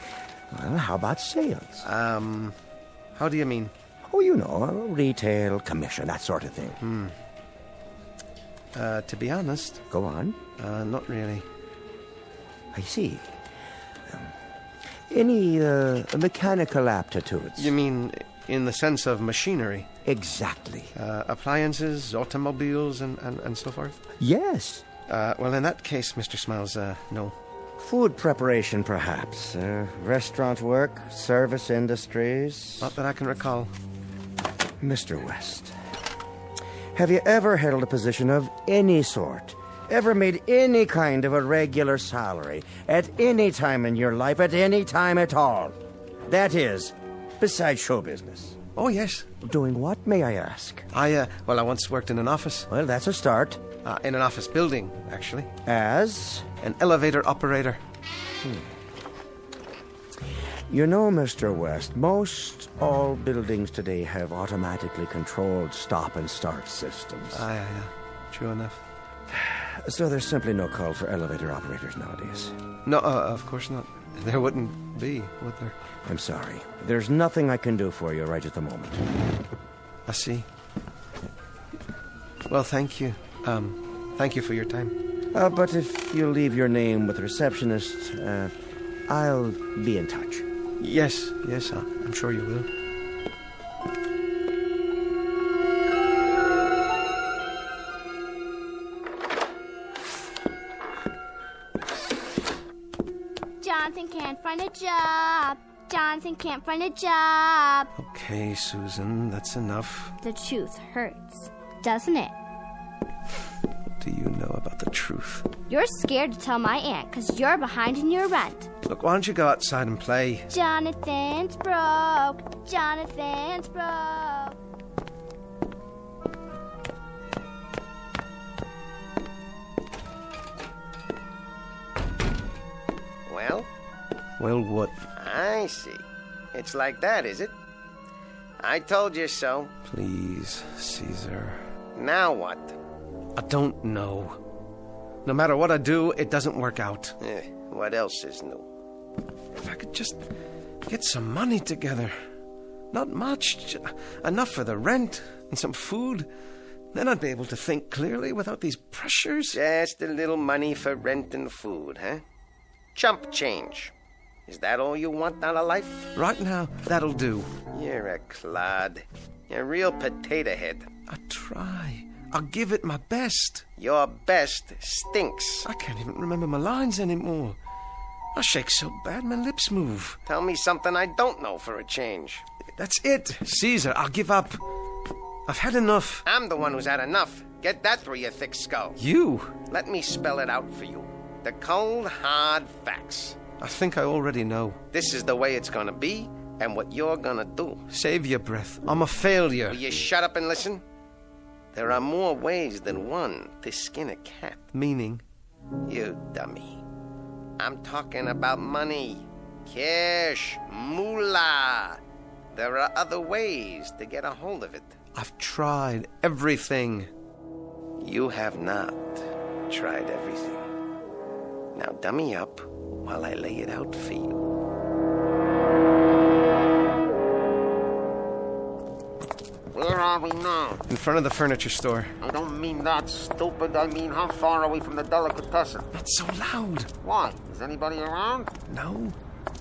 Well, how about sales? How do you mean? Oh, you know, retail, commission, that sort of thing. To be honest... Go on. Not really. I see. Any mechanical aptitudes? You mean in the sense of machinery? Exactly. Appliances, automobiles, and so forth? Yes. Well, in that case, Mr. Smiles, no. Food preparation, perhaps. Restaurant work, service industries. Not that I can recall. Mr. West, have you ever held a position of any sort? Ever made any kind of a regular salary at any time in your life, at any time at all? That is, besides show business. Oh, yes. Doing what, may I ask? I once worked in an office. Well, that's a start. In an office building, actually. As? An elevator operator. You know, Mr. West, most all buildings today have automatically controlled stop and start systems. Yeah. True enough. So there's simply no call for elevator operators nowadays. No, of course not. There wouldn't be, would there? I'm sorry. There's nothing I can do for you right at the moment. I see. Well, thank you. Thank you for your time. But if you leave your name with the receptionist, I'll be in touch. Yes, I'm sure you will. Jonathan can't find a job. Jonathan can't find a job. Okay, Susan, that's enough. The truth hurts, doesn't it? What do you know about the truth? You're scared to tell my aunt because you're behind in your rent. Look, why don't you go outside and play? Jonathan's broke. Jonathan's broke. Well? Well, what? I see. It's like that, is it? I told you so. Please, Caesar. Now what? I don't know. No matter what I do, it doesn't work out. What else is new? If I could just get some money together. Not much. Enough for the rent and some food. Then I'd be able to think clearly without these pressures. Just a little money for rent and food, huh? Chump change. Is that all you want out of life? Right now, that'll do. You're a clod. You're a real potato head. I try. I'll give it my best. Your best stinks. I can't even remember my lines anymore. I shake so bad my lips move. Tell me something I don't know for a change. That's it. Caesar, I'll give up. I've had enough. I'm the one who's had enough. Get that through your thick skull. You? Let me spell it out for you. The cold, hard facts. I think I already know. This is the way it's gonna be, and what you're gonna do. Save your breath. I'm a failure. Will you shut up and listen? There are more ways than one to skin a cat. Meaning? You dummy. I'm talking about money. Cash. Moolah. There are other ways to get a hold of it. I've tried everything. You have not tried everything. Now dummy up while I lay it out for you. are we now? In front of the furniture store. I don't mean that, stupid. I mean, how far are we from the delicatessen? Not so loud. Why? Is anybody around? No.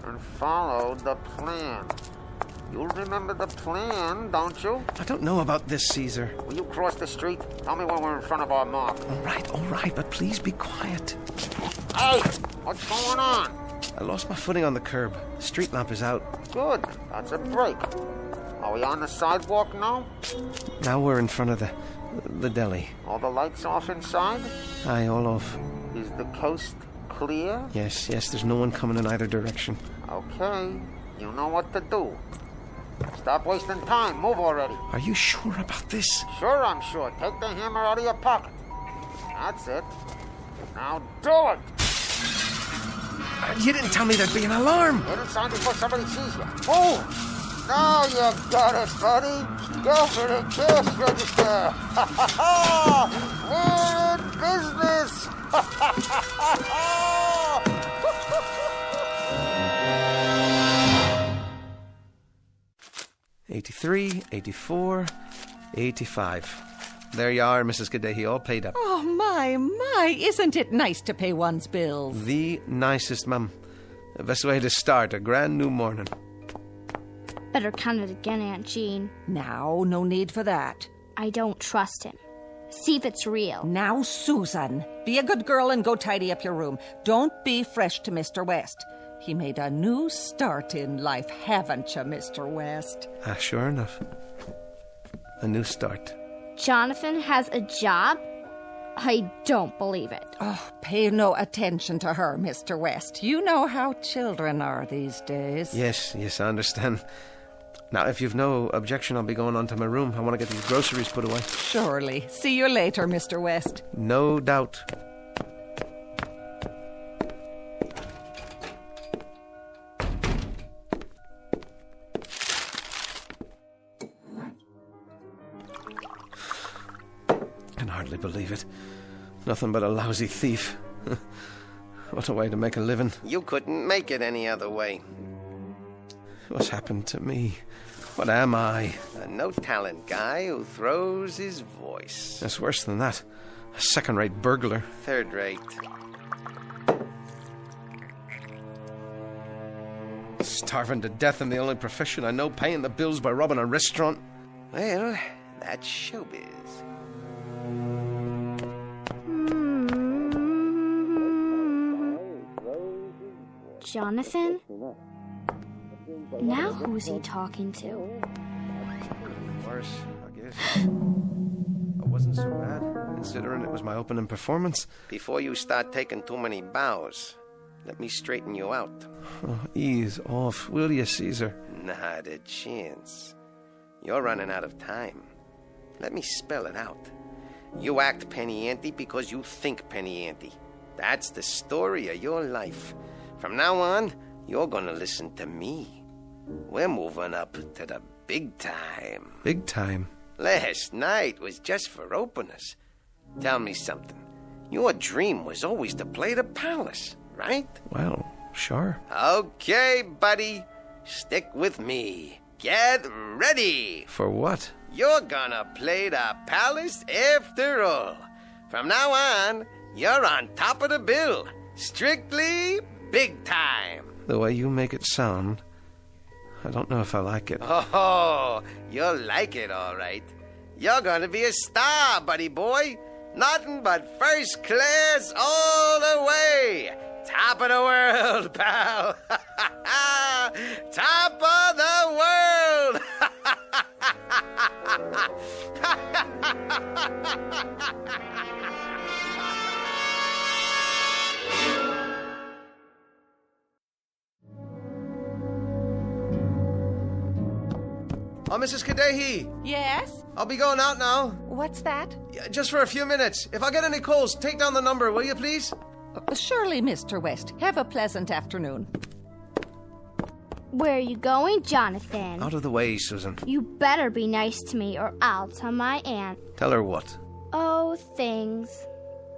And follow the plan. You'll remember the plan, don't you? I don't know about this, Caesar. Will you cross the street? Tell me when we're in front of our mark. All right, but please be quiet. Hey, what's going on? I lost my footing on the curb. The street lamp is out. Good. That's a break. Are we on the sidewalk now? Now we're in front of the deli. All the lights off inside? Aye, all off. Is the coast clear? Yes, there's no one coming in either direction. Okay. You know what to do. Stop wasting time. Move already. Are you sure about this? Sure, I'm sure. Take the hammer out of your pocket. That's it. Now do it. You didn't tell me there'd be an alarm. Get inside before somebody sees you. Move. Now you got it, buddy. Go for the cash register. We're in business. 83, 84, 85. There you are, Mrs. Kadehi, all paid up. Oh, my. Isn't it nice to pay one's bills? The nicest, ma'am. The best way to start a grand new morning. Better count it again, Aunt Jean. Now, no need for that. I don't trust him. See if it's real. Now, Susan, be a good girl and go tidy up your room. Don't be fresh to Mr. West. He made a new start in life, haven't you, Mr. West? Sure enough. A new start. Jonathan has a job? I don't believe it. Oh, pay no attention to her, Mr. West. You know how children are these days. Yes, I understand. Now, if you've no objection, I'll be going on to my room. I want to get these groceries put away. Surely. See you later, Mr. West. No doubt. I can hardly believe it. Nothing but a lousy thief. What a way to make a living. You couldn't make it any other way. What's happened to me? What am I? A no-talent guy who throws his voice. It's worse than that. A second-rate burglar. Third-rate. Starving to death in the only profession I know, paying the bills by robbing a restaurant. Well, that's showbiz. Jonathan? Now who's he talking to? Worse, I guess. It wasn't so bad, considering it was my opening performance. Before you start taking too many bows, let me straighten you out. Oh, ease off, will you, Caesar? Not a chance. You're running out of time. Let me spell it out. You act penny ante because you think penny ante. That's the story of your life. From now on, you're gonna listen to me. We're moving up to the big time. Big time? Last night was just for openers. Tell me something. Your dream was always to play the palace, right? Well, sure. Okay, buddy. Stick with me. Get ready. For what? You're gonna play the palace after all. From now on, you're on top of the bill. Strictly big time. The way you make it sound, I don't know if I like it. Oh, you'll like it, all right. You're gonna be a star, buddy boy. Nothing but first class all the way. Top of the world, pal. Top of the world. Oh, Mrs. Kadehi. Yes? I'll be going out now. What's that? Just for a few minutes. If I get any calls, take down the number, will you, please? Surely, Mr. West. Have a pleasant afternoon. Where are you going, Jonathan? Out of the way, Susan. You better be nice to me or I'll tell my aunt. Tell her what? Oh, things.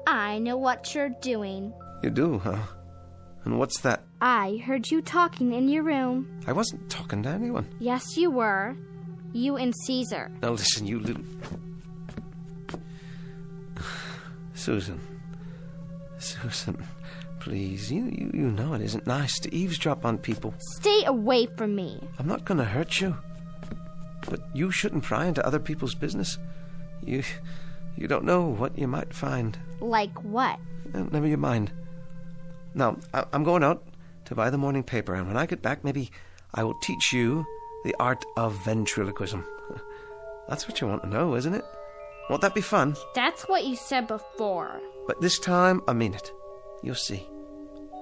I know what you're doing. You do, huh? And what's that? I heard you talking in your room. I wasn't talking to anyone. Yes, you were. You and Caesar. Now listen, you little... Susan, please, you know it isn't nice to eavesdrop on people. Stay away from me. I'm not gonna hurt you. But you shouldn't pry into other people's business. You don't know what you might find. Like what? Never you mind. Now, I'm going out to buy the morning paper, and when I get back, maybe I will teach you the art of ventriloquism. That's what you want to know, isn't it? Won't that be fun? That's what you said before. But this time, I mean it. You'll see.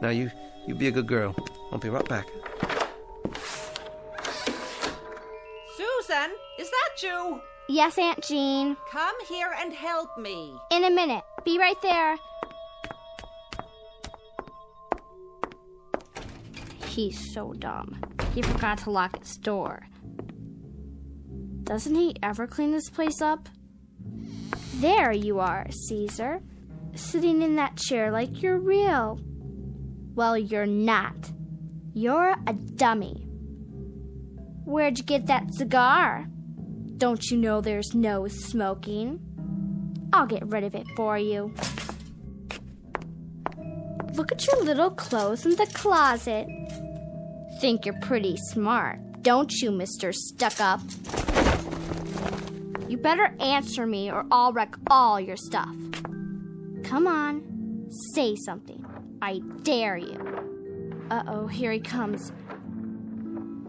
Now, you be a good girl. I'll be right back. Susan, is that you? Yes, Aunt Jean. Come here and help me. In a minute. Be right there. He's so dumb. He forgot to lock his door. Doesn't he ever clean this place up? There you are, Caesar. Sitting in that chair like you're real. Well, you're not. You're a dummy. Where'd you get that cigar? Don't you know there's no smoking? I'll get rid of it for you. Look at your little clothes in the closet. Think you're pretty smart, don't you, Mr. Stuck-Up? You better answer me or I'll wreck all your stuff. Come on, say something. I dare you. Uh-oh, here he comes.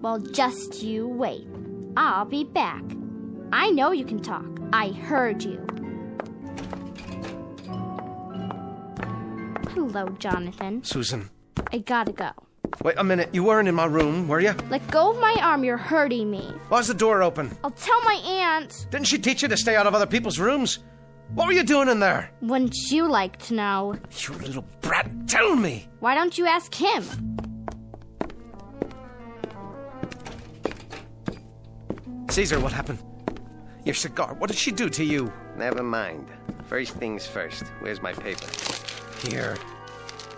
Well, just you wait. I'll be back. I know you can talk. I heard you. Hello, Jonathan. Susan. I gotta go. Wait a minute. You weren't in my room, were you? Let go of my arm. You're hurting me. Why's the door open? I'll tell my aunt. Didn't she teach you to stay out of other people's rooms? What were you doing in there? Wouldn't you like to know? You little brat, tell me. Why don't you ask him? Caesar, what happened? Your cigar, what did she do to you? Never mind. First things first. Where's my paper? Here.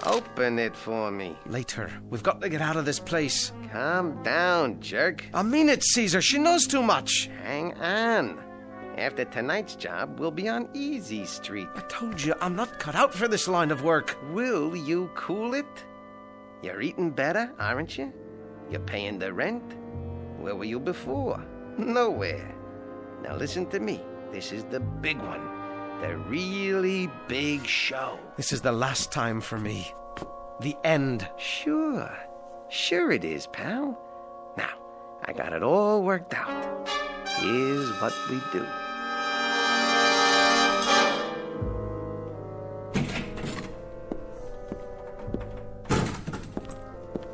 Open it for me. Later. We've got to get out of this place. Calm down, jerk. I mean it, Caesar. She knows too much. Hang on. After tonight's job, we'll be on Easy Street. I told you, I'm not cut out for this line of work. Will you cool it? You're eating better, aren't you? You're paying the rent. Where were you before? Nowhere. Now listen to me. This is the big one. The really big show. This is the last time for me. The end. Sure. Sure it is, pal. Now, I got it all worked out. Here's what we do.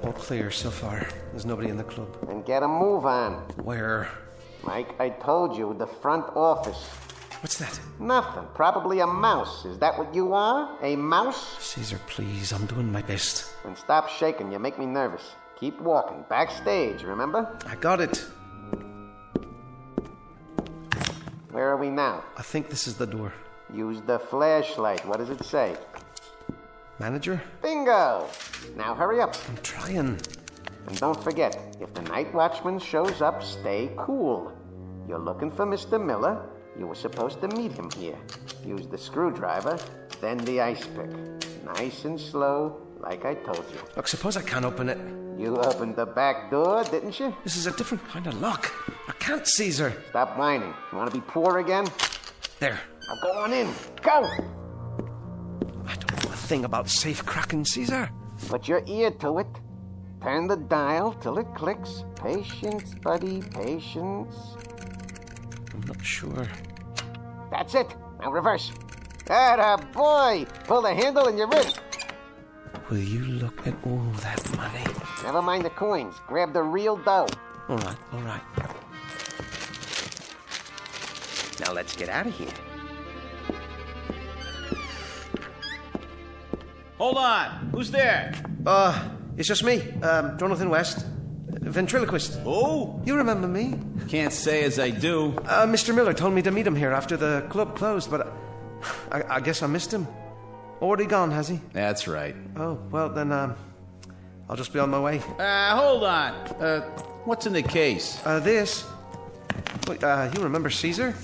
All clear so far. There's nobody in the club. Then get a move on. Where? Mike, I told you, the front office. What's that? Nothing. Probably a mouse. Is that what you are? A mouse? Caesar, please. I'm doing my best. Then stop shaking. You make me nervous. Keep walking. Backstage, remember? I got it. Where are we now? I think this is the door. Use the flashlight. What does it say? Manager? Bingo! Now hurry up. I'm trying. And don't forget, if the night watchman shows up, stay cool. You're looking for Mr. Miller. You were supposed to meet him here. Use the screwdriver, then the ice pick. Nice and slow, like I told you. Look, suppose I can't open it. You opened the back door, didn't you? This is a different kind of lock. I can't, Caesar. Stop whining. You want to be poor again? There. Now go on in. Go! I don't know a thing about safe cracking, Caesar. Put your ear to it. Turn the dial till it clicks. Patience, buddy, patience. I'm not sure. That's it. Now reverse. Atta boy! Pull the handle and you're in. Will you look at all that money? Never mind the coins. Grab the real dough. All right. Now let's get out of here. Hold on. Who's there? It's just me, Jonathan West. Ventriloquist. Oh? You remember me? Can't say as I do. Mr. Miller told me to meet him here after the club closed, but I guess I missed him. Already gone, has he? That's right. Oh, well then, I'll just be on my way. Hold on. What's in the case? This. Wait, you remember Caesar?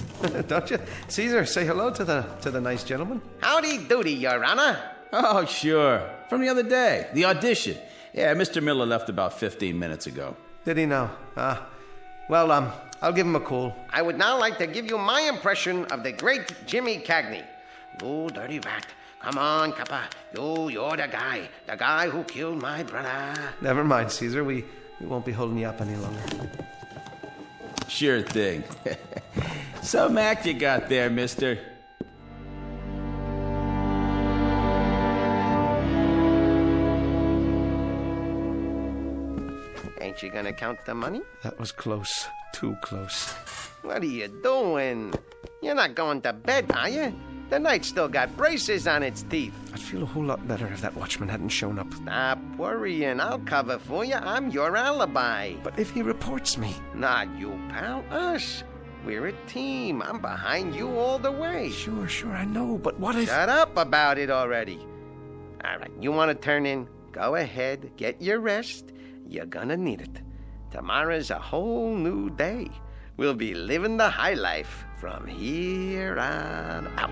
Don't you? Caesar, say hello to the nice gentleman. Howdy doody, Your Honor. Oh, sure. From the other day. The audition. Yeah, Mr. Miller left about 15 minutes ago. Did he now? Well, I'll give him a call. I would now like to give you my impression of the great Jimmy Cagney. You dirty rat. Come on, Kappa. You're the guy who killed my brother. Never mind, Caesar. We won't be holding you up any longer. Sure thing. Some act you got there, mister. Ain't you gonna count the money? That was close. Too close. What are you doing? You're not going to bed, are you? The night's still got braces on its teeth. I'd feel a whole lot better if that watchman hadn't shown up. Stop worrying. I'll cover for you. I'm your alibi. But if he reports me... Not you, pal. Us. We're a team. I'm behind you all the way. Sure, I know. But what if... Shut up about it already. All right, you want to turn in? Go ahead. Get your rest. You're gonna need it. Tomorrow's a whole new day. We'll be living the high life from here on out.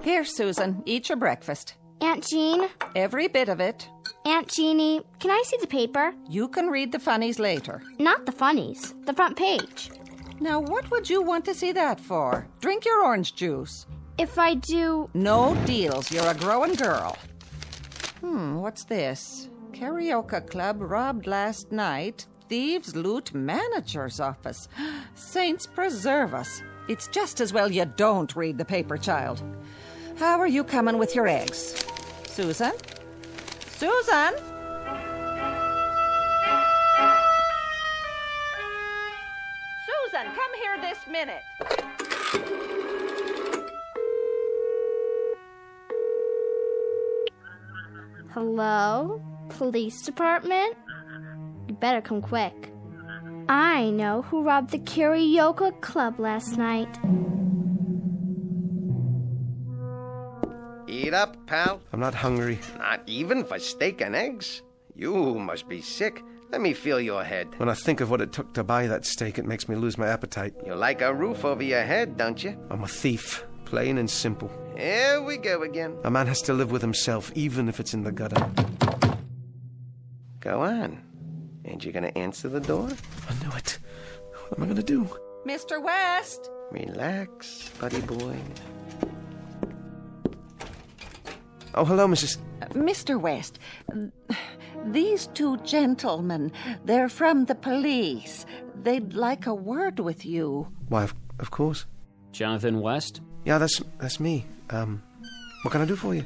Here, Susan, eat your breakfast. Aunt Jean? Every bit of it. Aunt Jeannie, can I see the paper? You can read the funnies later. Not the funnies, the front page. Now, what would you want to see that for? Drink your orange juice. If I do... No deals. You're a growing girl. What's this? Karaoke club robbed last night. Thieves loot manager's office. Saints preserve us. It's just as well you don't read the paper, child. How are you coming with your eggs? Susan? Susan? Susan, come here this minute. Hello? Police department? You better come quick. I know who robbed the karaoke club last night. Eat up, pal. I'm not hungry. Not even for steak and eggs? You must be sick. Let me feel your head. When I think of what it took to buy that steak, it makes me lose my appetite. You like a roof over your head, don't you? I'm a thief. Plain and simple. Here we go again. A man has to live with himself, even if it's in the gutter. Go on. Ain't you gonna answer the door? I knew it. What am I gonna do? Mr. West! Relax, buddy boy. Oh, hello, Mrs. Mr. West, these two gentlemen, they're from the police. They'd like a word with you. Why, of course. Jonathan West? Yeah, that's me. What can I do for you?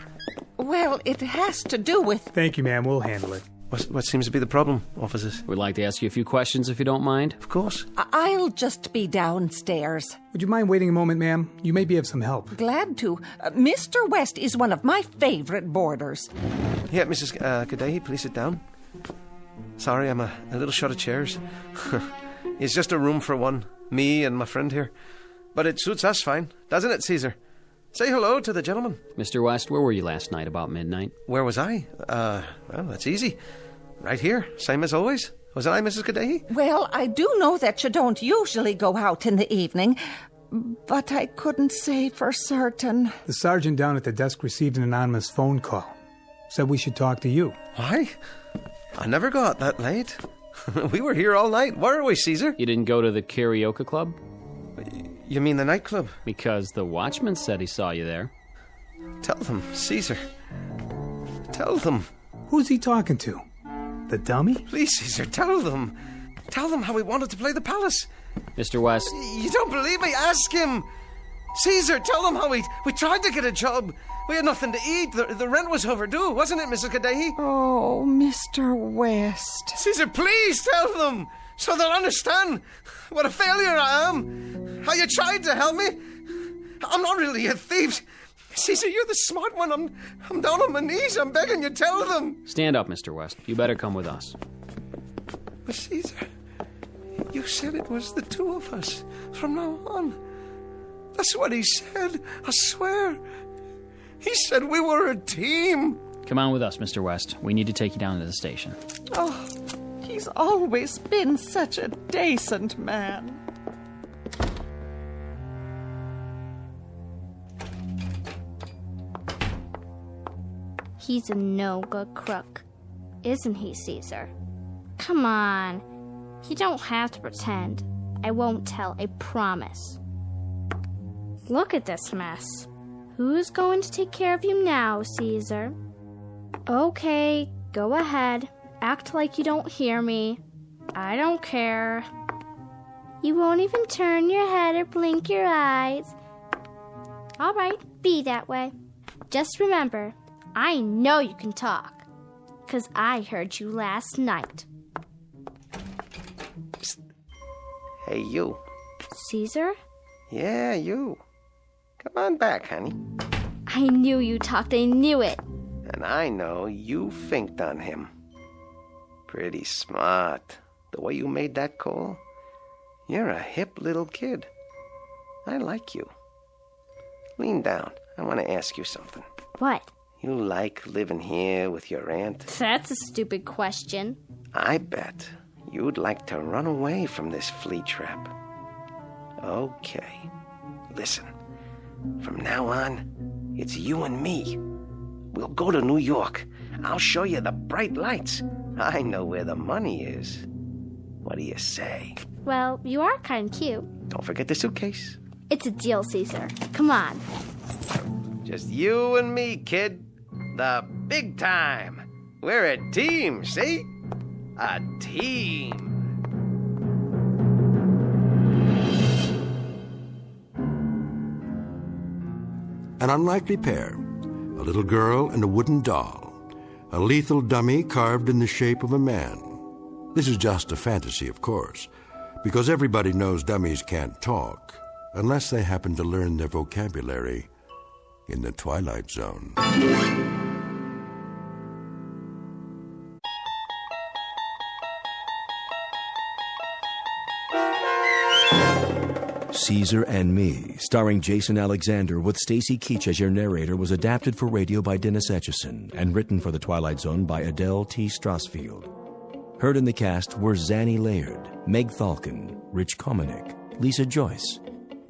Well, it has to do with... Thank you, ma'am. We'll handle it. What seems to be the problem, officers? We'd like to ask you a few questions if you don't mind. Of course. I'll just be downstairs. Would you mind waiting a moment, ma'am? You may be of some help. Glad to. Mr. West is one of my favorite boarders. Yeah, Mrs. Kadehi, please sit down. Sorry, I'm a little short of chairs. It's just a room for one. Me and my friend here. But it suits us fine, doesn't it, Caesar? Say hello to the gentleman. Mr. West, where were you last night about midnight? Where was I? Well, that's easy. Right here, same as always. Wasn't I, Mrs. Kadehi? Well, I do know that you don't usually go out in the evening, but I couldn't say for certain. The sergeant down at the desk received an anonymous phone call. Said we should talk to you. Why? I never go out that late. We were here all night. Where are we, Caesar? You didn't go to the karaoke club? You mean the nightclub? Because the watchman said he saw you there. Tell them, Caesar. Tell them. Who's he talking to? The dummy? Please, Caesar, tell them. Tell them how we wanted to play the palace. Mr. West. You don't believe me? Ask him. Caesar, tell them how we tried to get a job. We had nothing to eat. The rent was overdue, wasn't it, Mrs. Kadehi? Oh, Mr. West. Caesar, please tell them so they'll understand what a failure I am. How you tried to help me. I'm not really a thief. Caesar, you're the smart one. I'm down on my knees. I'm begging you, tell them. Stand up, Mr. West. You better come with us. But Caesar, you said it was the two of us from now on. That's what he said, I swear. He said we were a team. Come on with us, Mr. West. We need to take you down to the station. Oh, he's He's always been such a decent man. He's a no-good crook, isn't he, Caesar? Come on. You don't have to pretend. I won't tell, I promise. Look at this mess. Who's going to take care of you now, Caesar? Okay, go ahead. Act like you don't hear me. I don't care. You won't even turn your head or blink your eyes. All right, be that way. Just remember, I know you can talk, 'cause I heard you last night. Psst. Hey, you. Caesar? Yeah, you. Come on back, honey. I knew you talked, I knew it. And I know you finked on him. Pretty smart. The way you made that call. You're a hip little kid. I like you. Lean down. I want to ask you something. What? You like living here with your aunt? That's a stupid question. I bet you'd like to run away from this flea trap. Okay. Listen. From now on, it's you and me. We'll go to New York. I'll show you the bright lights. I know where the money is. What do you say? Well, you are kind of cute. Don't forget the suitcase. It's a deal, Caesar. Come on. Just you and me, kid. The big time. We're a team, see? A team. An unlikely pair, a little girl and a wooden doll, a lethal dummy carved in the shape of a man. This is just a fantasy, of course, because everybody knows dummies can't talk unless they happen to learn their vocabulary in the Twilight Zone. Caesar and Me, starring Jason Alexander with Stacy Keach as your narrator, was adapted for radio by Dennis Etchison and written for The Twilight Zone by Adele T. Strasfield. Heard in the cast were Zanny Laird, Meg Thalken, Rich Komanek, Lisa Joyce,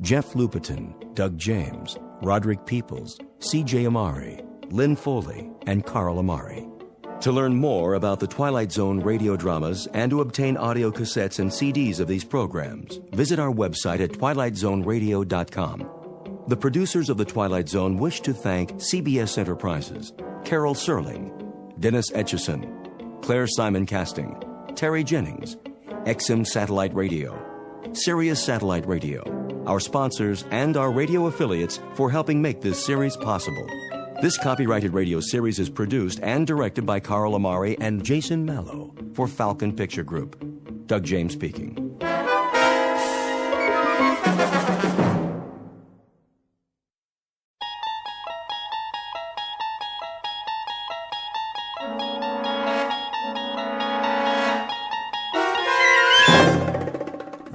Jeff Lupetin, Doug James, Roderick Peoples, C.J. Amari, Lynn Foley, and Carl Amari. To learn more about the Twilight Zone radio dramas and to obtain audio cassettes and CDs of these programs, visit our website at twilightzoneradio.com. The producers of The Twilight Zone wish to thank CBS Enterprises, Carol Serling, Dennis Etchison, Claire Simon Casting, Terry Jennings, XM Satellite Radio, Sirius Satellite Radio, our sponsors, and our radio affiliates for helping make this series possible. This copyrighted radio series is produced and directed by Carl Amari and Jason Mallow for Falcon Picture Group. Doug James speaking.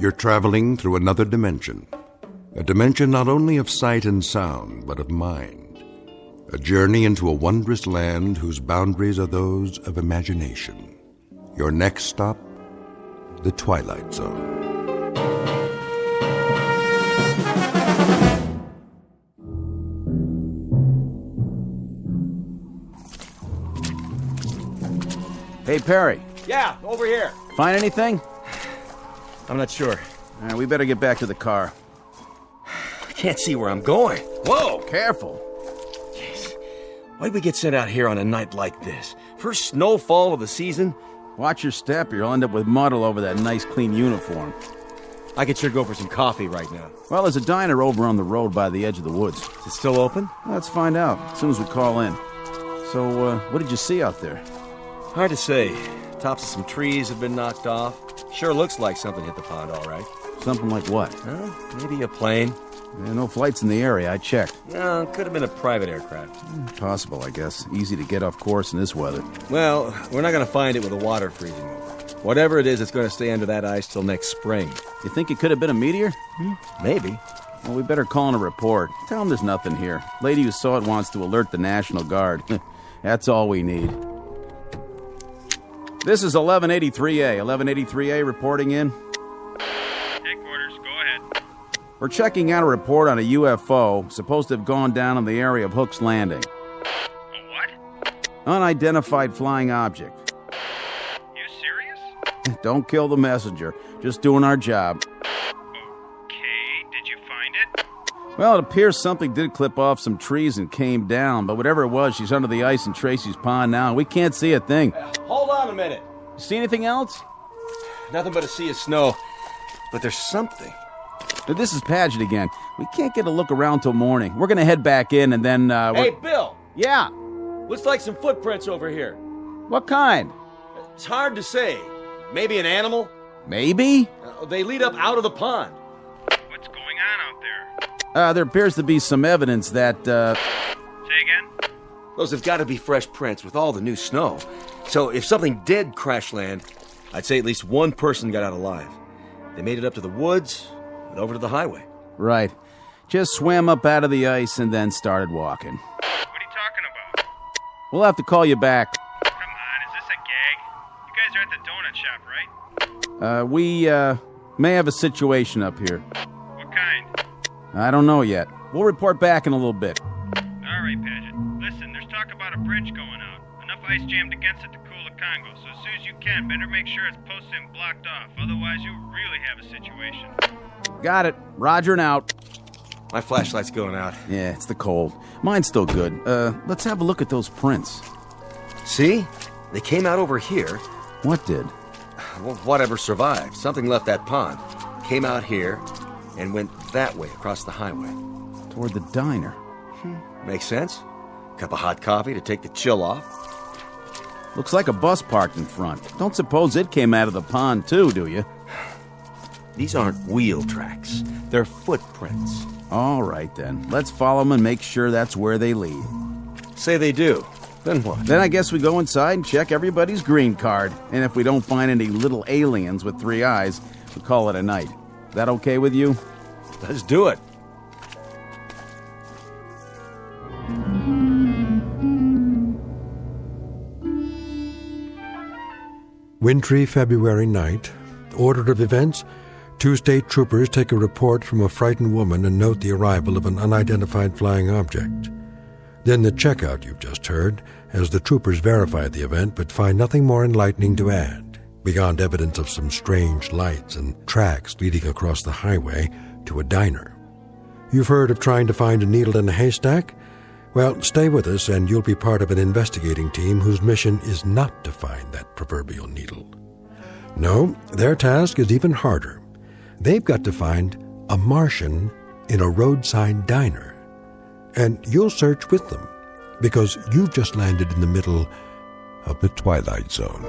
You're traveling through another dimension. A dimension not only of sight and sound, but of mind. A journey into a wondrous land whose boundaries are those of imagination. Your next stop, the Twilight Zone. Hey, Perry. Yeah, over here. Find anything? I'm not sure. All right, we better get back to the car. I can't see where I'm going. Whoa, careful. Why'd we get sent out here on a night like this? First snowfall of the season? Watch your step, or you'll end up with mud all over that nice, clean uniform. I could sure go for some coffee right now. Well, there's a diner over on the road by the edge of the woods. Is it still open? Let's find out as soon as we call in. So, what did you see out there? Hard to say. Tops of some trees have been knocked off. Sure looks like something hit the pond, all right. Something like what? Maybe a plane. Yeah, no flights in the area. I checked. No, it could have been a private aircraft. Possible, I guess. Easy to get off course in this weather. Well, we're not going to find it with the water freezing over. Whatever it is, it's going to stay under that ice till next spring. You think it could have been a meteor? Maybe. Well, we better call in a report. Tell them there's nothing here. Lady who saw it wants to alert the National Guard. That's all we need. This is 1183A. 1183A reporting in. Headquarters, go ahead. We're checking out a report on a UFO supposed to have gone down in the area of Hook's Landing. A what? Unidentified flying object. You serious? Don't kill the messenger. Just doing our job. Okay, did you find it? Well, it appears something did clip off some trees and came down, but whatever it was, she's under the ice in Tracy's pond now, and we can't see a thing. Hold on a minute. You see anything else? Nothing but a sea of snow. But there's something. This is Paget again. We can't get a look around till morning. We're going to head back in and then, Hey, Bill! Yeah? Looks like some footprints over here. What kind? It's hard to say. Maybe an animal? Maybe? They lead up out of the pond. What's going on out there? There appears to be some evidence that, Say again? Those have got to be fresh prints with all the new snow. So if something did crash land, I'd say at least one person got out alive. They made it up to the woods and over to the highway. Right. Just swam up out of the ice and then started walking. What are you talking about? We'll have to call you back. Come on, is this a gag? You guys are at the donut shop, right? We may have a situation up here. What kind? I don't know yet. We'll report back in a little bit. All right, Paget. Listen, there's talk about a bridge going out. Enough ice jammed against it to cool the Congo, so as soon as you can, better make sure it's posted and blocked off. Otherwise, you'll really have a situation. Got it. Roger and out. My flashlight's going out. Yeah, it's the cold. Mine's still good. Let's have a look at those prints. See? They came out over here. What did? Well, whatever survived. Something left that pond. Came out here and went that way across the highway. Toward the diner. Makes sense. Cup of hot coffee to take the chill off. Looks like a bus parked in front. Don't suppose it came out of the pond too, do you? These aren't wheel tracks. They're footprints. All right, then. Let's follow them and make sure that's where they lead. Say they do. Then what? Then I guess we go inside and check everybody's green card. And if we don't find any little aliens with 3 eyes, we call it a night. That okay with you? Let's do it. Wintry February night. Order of events: 2 state troopers take a report from a frightened woman and note the arrival of an unidentified flying object. Then the checkout you've just heard, as the troopers verify the event but find nothing more enlightening to add, beyond evidence of some strange lights and tracks leading across the highway to a diner. You've heard of trying to find a needle in a haystack? Well, stay with us and you'll be part of an investigating team whose mission is not to find that proverbial needle. No, their task is even harder. They've got to find a Martian in a roadside diner. And you'll search with them, because you've just landed in the middle of the Twilight Zone.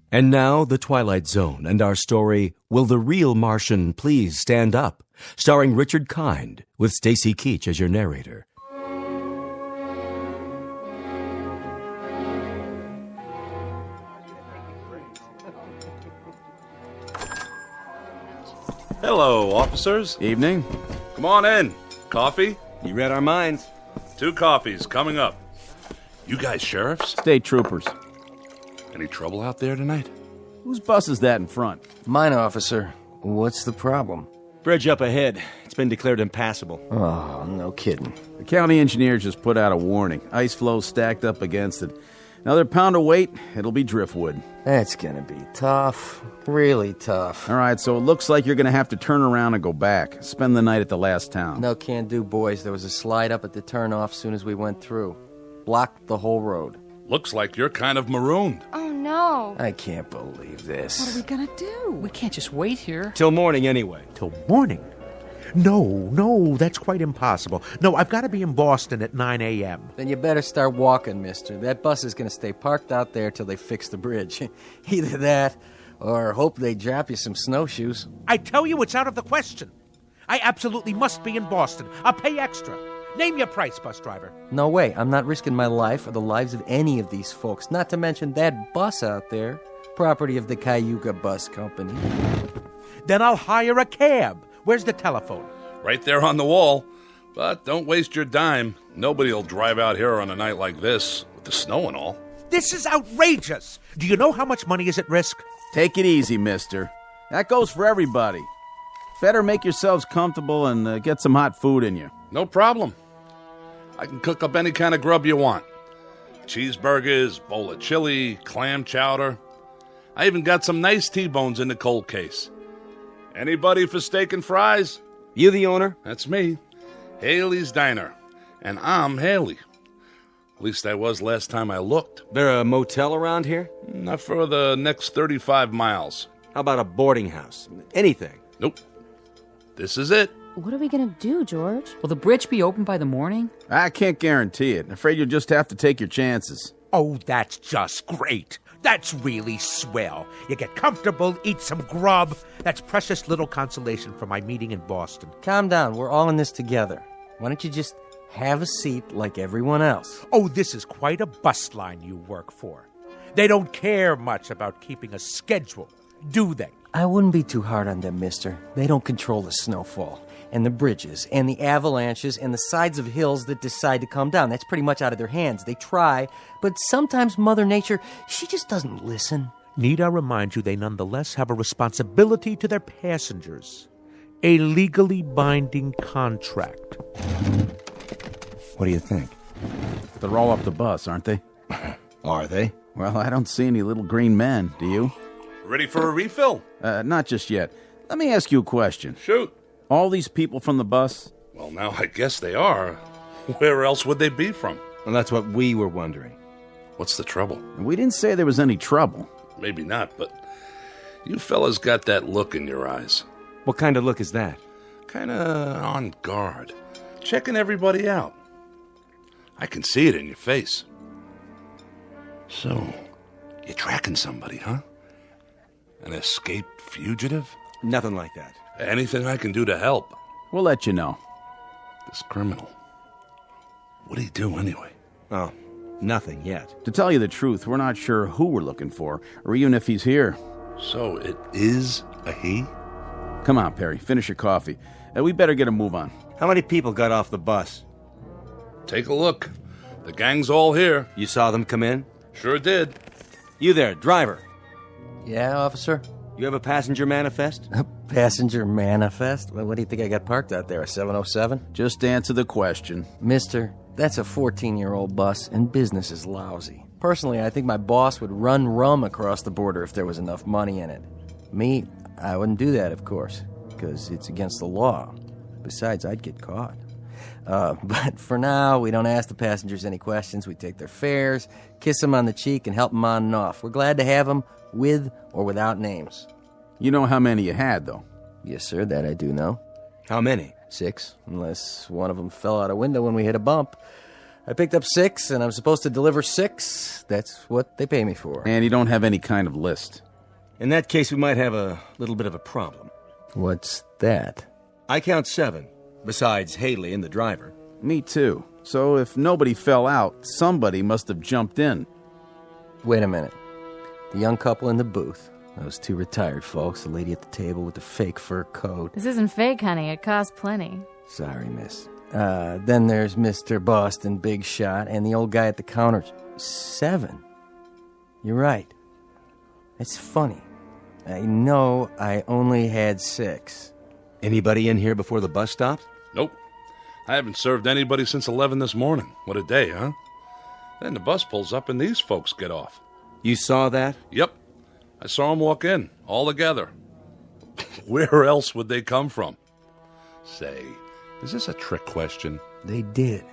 And now, The Twilight Zone and our story, Will the Real Martian Please Stand Up? Starring Richard Kind, with Stacy Keach as your narrator. Hello, officers. Evening. Come on in. Coffee? You read our minds. 2 coffees coming up. You guys sheriffs? State troopers. Any trouble out there tonight? Whose bus is that in front? Mine, officer. What's the problem? Bridge up ahead. It's been declared impassable. Oh, no kidding. The county engineer just put out a warning. Ice flow stacked up against it. Another pound of weight, it'll be driftwood. That's gonna be tough. Really tough. All right, so it looks like you're gonna have to turn around and go back. Spend the night at the last town. No can do, boys. There was a slide up at the turnoff soon as we went through. Blocked the whole road. Looks like you're kind of marooned. Oh, no. I can't believe this. What are we gonna do? We can't just wait here. Till morning anyway. Till morning? No, that's quite impossible. No, I've got to be in Boston at 9 a.m. Then you better start walking, mister. That bus is going to stay parked out there till they fix the bridge. Either that, or hope they drop you some snowshoes. I tell you, it's out of the question. I absolutely must be in Boston. I'll pay extra. Name your price, bus driver. No way. I'm not risking my life or the lives of any of these folks. Not to mention that bus out there. Property of the Cayuga Bus Company. Then I'll hire a cab. Where's the telephone? Right there on the wall. But don't waste your dime. Nobody'll drive out here on a night like this, with the snow and all. This is outrageous. Do you know how much money is at risk? Take it easy, mister. That goes for everybody. Better make yourselves comfortable and get some hot food in you. No problem. I can cook up any kind of grub you want. Cheeseburgers, bowl of chili, clam chowder. I even got some nice T-bones in the cold case. Anybody for steak and fries? You the owner? That's me. Haley's Diner. And I'm Haley. At least I was last time I looked. There a motel around here? Not for the next 35 miles. How about a boarding house? Anything? Nope. This is it. What are we gonna do, George? Will the bridge be open by the morning? I can't guarantee it. I'm afraid you'll just have to take your chances. Oh, that's just great. That's really swell. You get comfortable, eat some grub. That's precious little consolation for my meeting in Boston. Calm down. We're all in this together. Why don't you just have a seat like everyone else? Oh, this is quite a bus line you work for. They don't care much about keeping a schedule, do they? I wouldn't be too hard on them, mister. They don't control the snowfall, and the bridges, and the avalanches, and the sides of hills that decide to come down. That's pretty much out of their hands. They try, but sometimes Mother Nature, she just doesn't listen. Need I remind you they nonetheless have a responsibility to their passengers. A legally binding contract. What do you think? They're all off the bus, aren't they? Are they? Well, I don't see any little green men, do you? Ready for a refill? Not just yet. Let me ask you a question. Shoot. All these people from the bus? Well, now I guess they are. Where else would they be from? Well, that's what we were wondering. What's the trouble? We didn't say there was any trouble. Maybe not, but you fellas got that look in your eyes. What kind of look is that? Kinda on guard. Checking everybody out. I can see it in your face. So, you're tracking somebody, huh? An escaped fugitive? Nothing like that. Anything I can do to help? We'll let you know. This criminal. What'd he do anyway? Oh, nothing yet. To tell you the truth, we're not sure who we're looking for, or even if he's here. So it is a he? Come on, Perry, finish your coffee. We better get a move on. How many people got off the bus? Take a look. The gang's all here. You saw them come in? Sure did. You there, driver. Yeah, officer? You have a passenger manifest? A passenger manifest? Well, what do you think I got parked out there, a 707? Just answer the question. Mister, that's a 14-year-old bus, and business is lousy. Personally, I think my boss would run rum across the border if there was enough money in it. Me, I wouldn't do that, of course, because it's against the law. Besides, I'd get caught. But for now, we don't ask the passengers any questions. We take their fares, kiss them on the cheek, and help them on and off. We're glad to have them with or without names. You know how many you had, though? Yes, sir, that I do know. How many? 6, unless one of them fell out a window when we hit a bump. I picked up 6, and I'm supposed to deliver 6. That's what they pay me for. And you don't have any kind of list. In that case, we might have a little bit of a problem. What's that? I count 7, besides Haley and the driver. Me too. So if nobody fell out, somebody must have jumped in. Wait a minute. The young couple in the booth. Those 2 retired folks, the lady at the table with the fake fur coat. This isn't fake, honey. It costs plenty. Sorry, miss. Then there's Mr. Boston, Big Shot, and the old guy at the counter. 7. You're right. It's funny. I know I only had 6. Anybody in here before the bus stopped? Nope. I haven't served anybody since 11 this morning. What a day, huh? Then the bus pulls up and these folks get off. You saw that? Yep. I saw them walk in, all together. Where else would they come from? Say, is this a trick question? They did.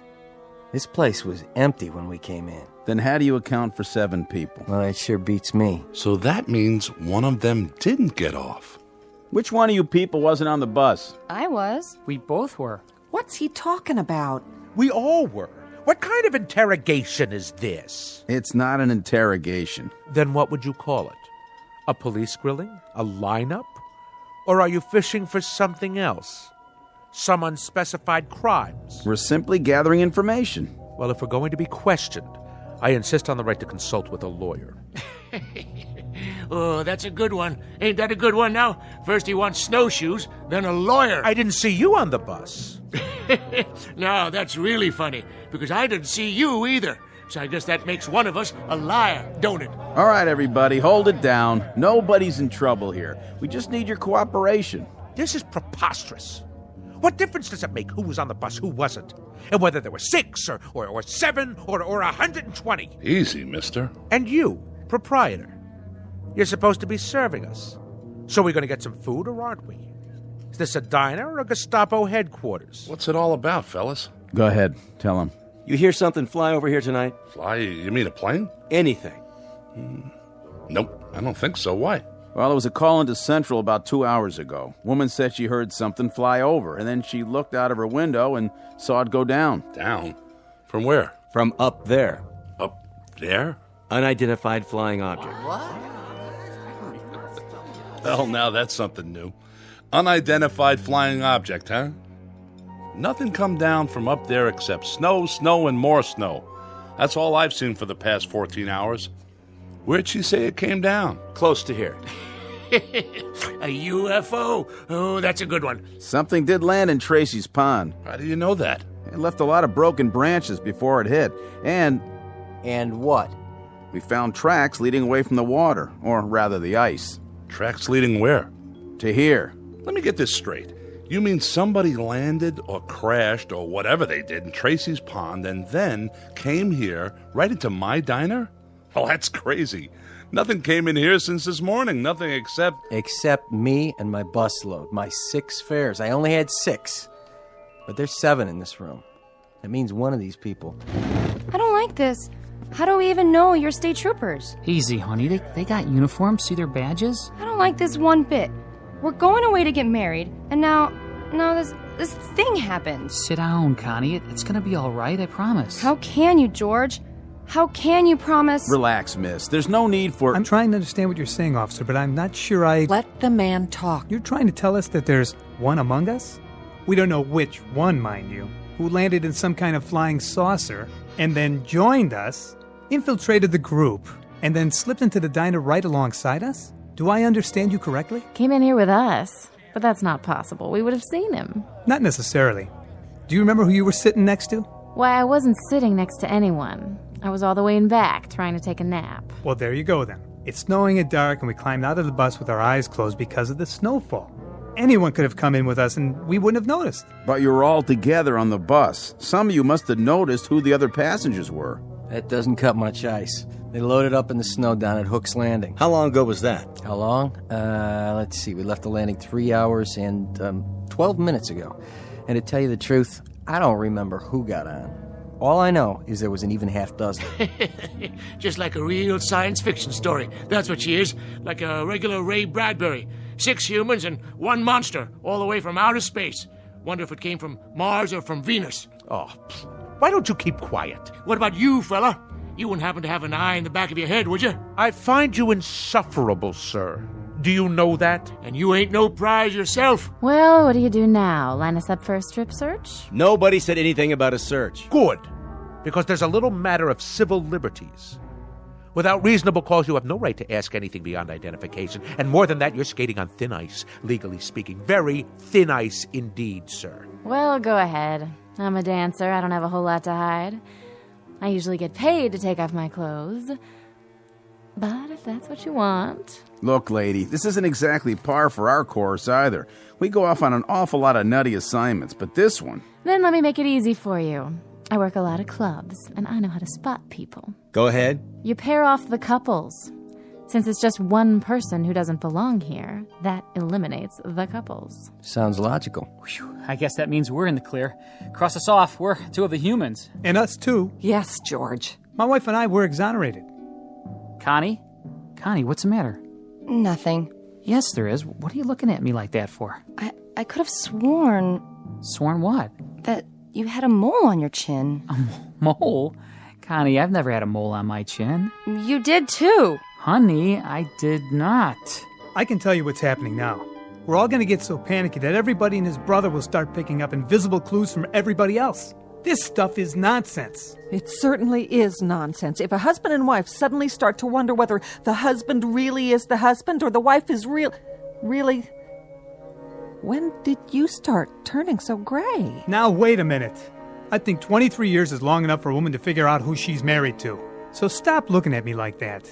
This place was empty when we came in. Then how do you account for 7 people? Well, that sure beats me. So that means one of them didn't get off. Which one of you people wasn't on the bus? I was. We both were. What's he talking about? We all were. What kind of interrogation is this? It's not an interrogation. Then what would you call it? A police grilling? A lineup? Or are you fishing for something else? Some unspecified crimes? We're simply gathering information. Well, if we're going to be questioned, I insist on the right to consult with a lawyer. Oh, that's a good one. Ain't that a good one now? First he wants snowshoes, then a lawyer. I didn't see you on the bus. No, that's really funny, because I didn't see you either. So I guess that makes one of us a liar, don't it? All right, everybody, hold it down. Nobody's in trouble here. We just need your cooperation. This is preposterous. What difference does it make who was on the bus, who wasn't? And whether there were 6 or 7 or 120? Easy, mister. And you, proprietor, you're supposed to be serving us. So we're going to get some food, or aren't we? Is this a diner or a Gestapo headquarters? What's it all about, fellas? Go ahead, tell him. You hear something fly over here tonight? Fly? You mean a plane? Anything. Nope, I don't think so. Why? Well, there was a call into Central about 2 hours ago. Woman said she heard something fly over, and then she looked out of her window and saw it go down. Down? From where? From up there. Up there? Unidentified flying object. Well, now that's something new. Unidentified flying object, huh? Nothing come down from up there except snow, snow, and more snow. That's all I've seen for the past 14 hours. Where'd she say it came down? Close to here. A UFO? Oh, that's a good one. Something did land in Tracy's pond. How do you know that? It left a lot of broken branches before it hit. And what? We found tracks leading away from the water, or rather the ice. Tracks leading where? To here. Let me get this straight. You mean somebody landed or crashed or whatever they did in Tracy's pond and then came here right into my diner? Oh, that's crazy. Nothing came in here since this morning. Nothing except... Except me and my busload. My 6 fares. I only had 6. But there's 7 in this room. That means one of these people. I don't like this. How do we even know you're state troopers? Easy, honey. They got uniforms. See their badges? I don't like this one bit. We're going away to get married, and now this thing happened. Sit down, Connie. It's gonna be all right, I promise. How can you, George? How can you promise? Relax, miss. There's no need for... I'm trying to understand what you're saying, officer, but I'm not sure I... Let the man talk. You're trying to tell us that there's one among us? We don't know which one, mind you, who landed in some kind of flying saucer and then joined us, infiltrated the group, and then slipped into the diner right alongside us? Do I understand you correctly? Came in here with us, but that's not possible. We would have seen him. Not necessarily. Do you remember who you were sitting next to? Why, I wasn't sitting next to anyone. I was all the way in back, trying to take a nap. Well, there you go then. It's snowing and dark, and we climbed out of the bus with our eyes closed because of the snowfall. Anyone could have come in with us, and we wouldn't have noticed. But you were all together on the bus. Some of you must have noticed who the other passengers were. That doesn't cut much ice. They loaded up in the snow down at Hook's Landing. How long ago was that? How long? Let's see. We left the landing 3 hours and 12 minutes ago. And to tell you the truth, I don't remember who got on. All I know is there was an even half dozen. Just like a real science fiction story. That's what she is. Like a regular Ray Bradbury. 6 humans and 1 monster, all the way from outer space. Wonder if it came from Mars or from Venus. Oh, why don't you keep quiet? What about you, fella? You wouldn't happen to have an eye in the back of your head, would you? I find you insufferable, sir. Do you know that? And you ain't no prize yourself. Well, what do you do now? Line us up for a strip search? Nobody said anything about a search. Good, because there's a little matter of civil liberties. Without reasonable cause, you have no right to ask anything beyond identification. And more than that, you're skating on thin ice, legally speaking. Very thin ice indeed, sir. Well, go ahead. I'm a dancer. I don't have a whole lot to hide. I usually get paid to take off my clothes. But if that's what you want... Look, lady, this isn't exactly par for our course either. We go off on an awful lot of nutty assignments, but this one... Then let me make it easy for you. I work a lot of clubs, and I know how to spot people. Go ahead. You pair off the couples. Since it's just one person who doesn't belong here, that eliminates the couples. Sounds logical. Whew, I guess that means we're in the clear. Cross us off. We're 2 of the humans. And us too. Yes, George. My wife and I were exonerated. Connie? Connie, what's the matter? Nothing. Yes, there is. What are you looking at me like that for? I could have sworn... Sworn what? That you had a mole on your chin. A mole? Connie, I've never had a mole on my chin. You did too. Honey, I did not. I can tell you what's happening now. We're all going to get so panicky that everybody and his brother will start picking up invisible clues from everybody else. This stuff is nonsense. It certainly is nonsense. If a husband and wife suddenly start to wonder whether the husband really is the husband or the wife is really... When did you start turning so gray? Now, wait a minute. I think 23 years is long enough for a woman to figure out who she's married to. So stop looking at me like that.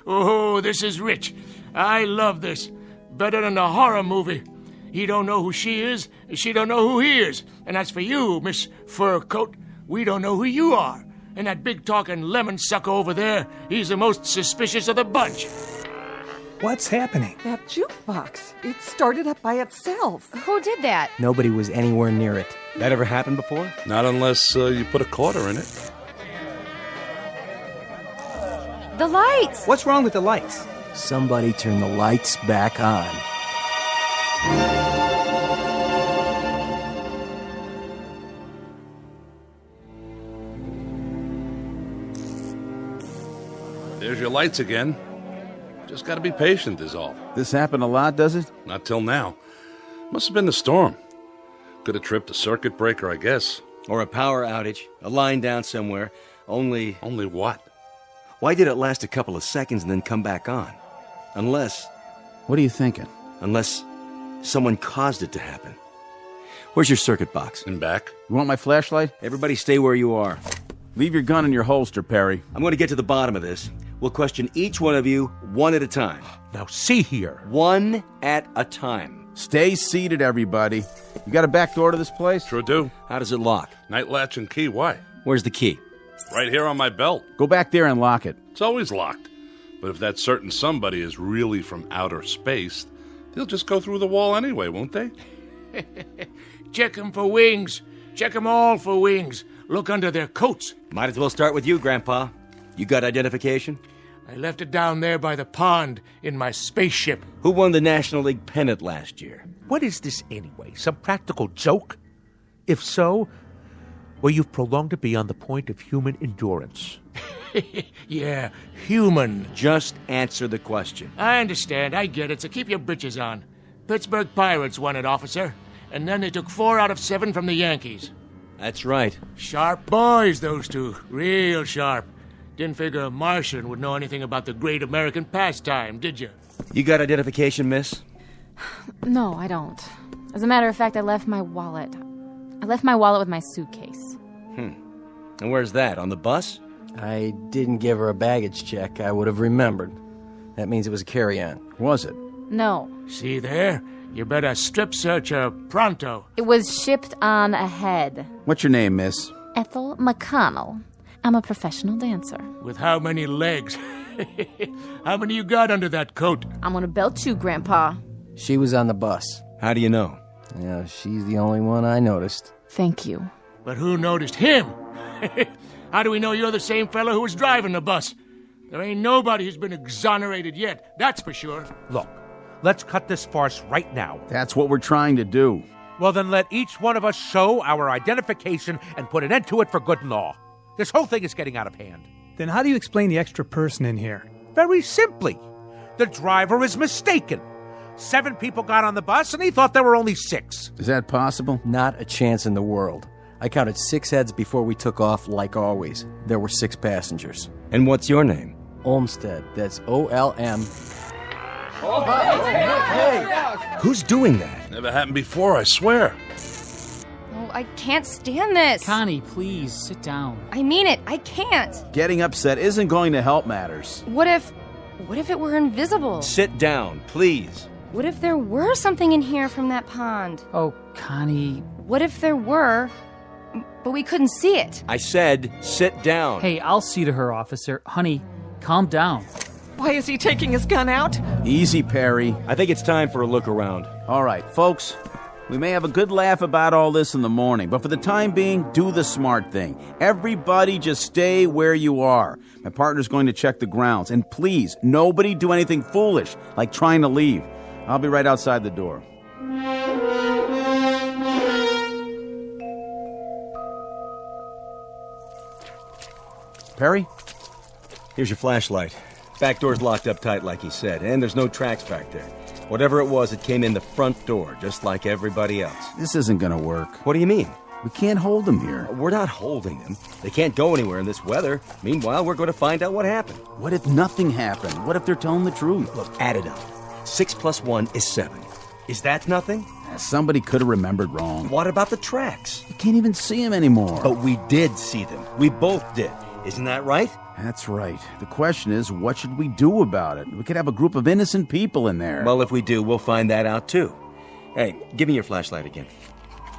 Oh, this is rich. I love this. Better than a horror movie. He don't know who she is, and she don't know who he is. And as for you, Miss Fur Coat, we don't know who you are. And that big-talking lemon sucker over there, he's the most suspicious of the bunch. What's happening? That jukebox. It started up by itself. Who did that? Nobody was anywhere near it. That ever happened before? Not unless you put a quarter in it. The lights! What's wrong with the lights? Somebody turned the lights back on. There's your lights again. Just gotta be patient is all. This happened a lot, does it? Not till now. Must have been the storm. Could have tripped a circuit breaker, I guess. Or a power outage, a line down somewhere. Only what? Why did it last a couple of seconds and then come back on? Unless... What are you thinking? Unless someone caused it to happen. Where's your circuit box? In back. You want my flashlight? Everybody stay where you are. Leave your gun in your holster, Perry. I'm going to get to the bottom of this. We'll question each one of you one at a time. Now see here. One at a time. Stay seated, everybody. You got a back door to this place? Sure do. How does it lock? Night latch and key, why? Where's the key? Right here on my belt. Go back there and lock it. It's always locked. But if that certain somebody is really from outer space, they'll just go through the wall anyway, won't they? Check 'em for wings. Check 'em all for wings. Look under their coats. Might as well start with you, Grandpa. You got identification? I left it down there by the pond in my spaceship. Who won the National League pennant last year? What is this anyway? Some practical joke? If so, well, you've prolonged to be on the point of human endurance. Yeah, human. Just answer the question. I understand. I get it. So keep your britches on. Pittsburgh Pirates won it, officer. And then they took 4 out of 7 from the Yankees. That's right. Sharp boys, those two. Real sharp. Didn't figure a Martian would know anything about the great American pastime, did you? You got identification, miss? No, I don't. As a matter of fact, I left my wallet. I left my wallet with my suitcase. And where's that? On the bus? I didn't give her a baggage check. I would have remembered. That means it was a carry-on. Was it? No. See there? You better strip search her pronto. It was shipped on ahead. What's your name, miss? Ethel McConnell. I'm a professional dancer. With how many legs? How many you got under that coat? I'm gonna belt you, Grandpa. She was on the bus. How do you know? Yeah, she's the only one I noticed. Thank you. But who noticed him? How do we know you're the same fellow who was driving the bus? There ain't nobody who's been exonerated yet, that's for sure. Look, let's cut this farce right now. That's what we're trying to do. Well, then let each one of us show our identification and put an end to it for good and all. This whole thing is getting out of hand. Then how do you explain the extra person in here? Very simply. The driver is mistaken. 7 people got on the bus, and he thought there were only 6. Is that possible? Not a chance in the world. I counted 6 heads before we took off, like always. There were 6 passengers. And what's your name? Olmsted. That's O-L-M. Hey! Who's doing that? Never happened before, I swear. Oh, I can't stand this. Connie, please, sit down. I mean it. I can't. Getting upset isn't going to help matters. What if it were invisible? Sit down, please. What if there were something in here from that pond? Oh, Connie. What if there were, but we couldn't see it? I said, sit down. Hey, I'll see to her, officer. Honey, calm down. Why is he taking his gun out? Easy, Perry. I think it's time for a look around. All right, folks. We may have a good laugh about all this in the morning, but for the time being, do the smart thing. Everybody just stay where you are. My partner's going to check the grounds. And please, nobody do anything foolish, like trying to leave. I'll be right outside the door. Perry? Here's your flashlight. Back door's locked up tight like he said, and there's no tracks back there. Whatever it was, it came in the front door, just like everybody else. This isn't going to work. What do you mean? We can't hold them here. We're not holding them. They can't go anywhere in this weather. Meanwhile, we're going to find out what happened. What if nothing happened? What if they're telling the truth? Look, add it up. 6 + 1 is 7. Is that nothing? Somebody could have remembered wrong. What about the tracks? You can't even see them anymore. But we did see them. We both did. Isn't that right? That's right. The question is, what should we do about it? We could have a group of innocent people in there. Well, if we do, we'll find that out, too. Hey, give me your flashlight again.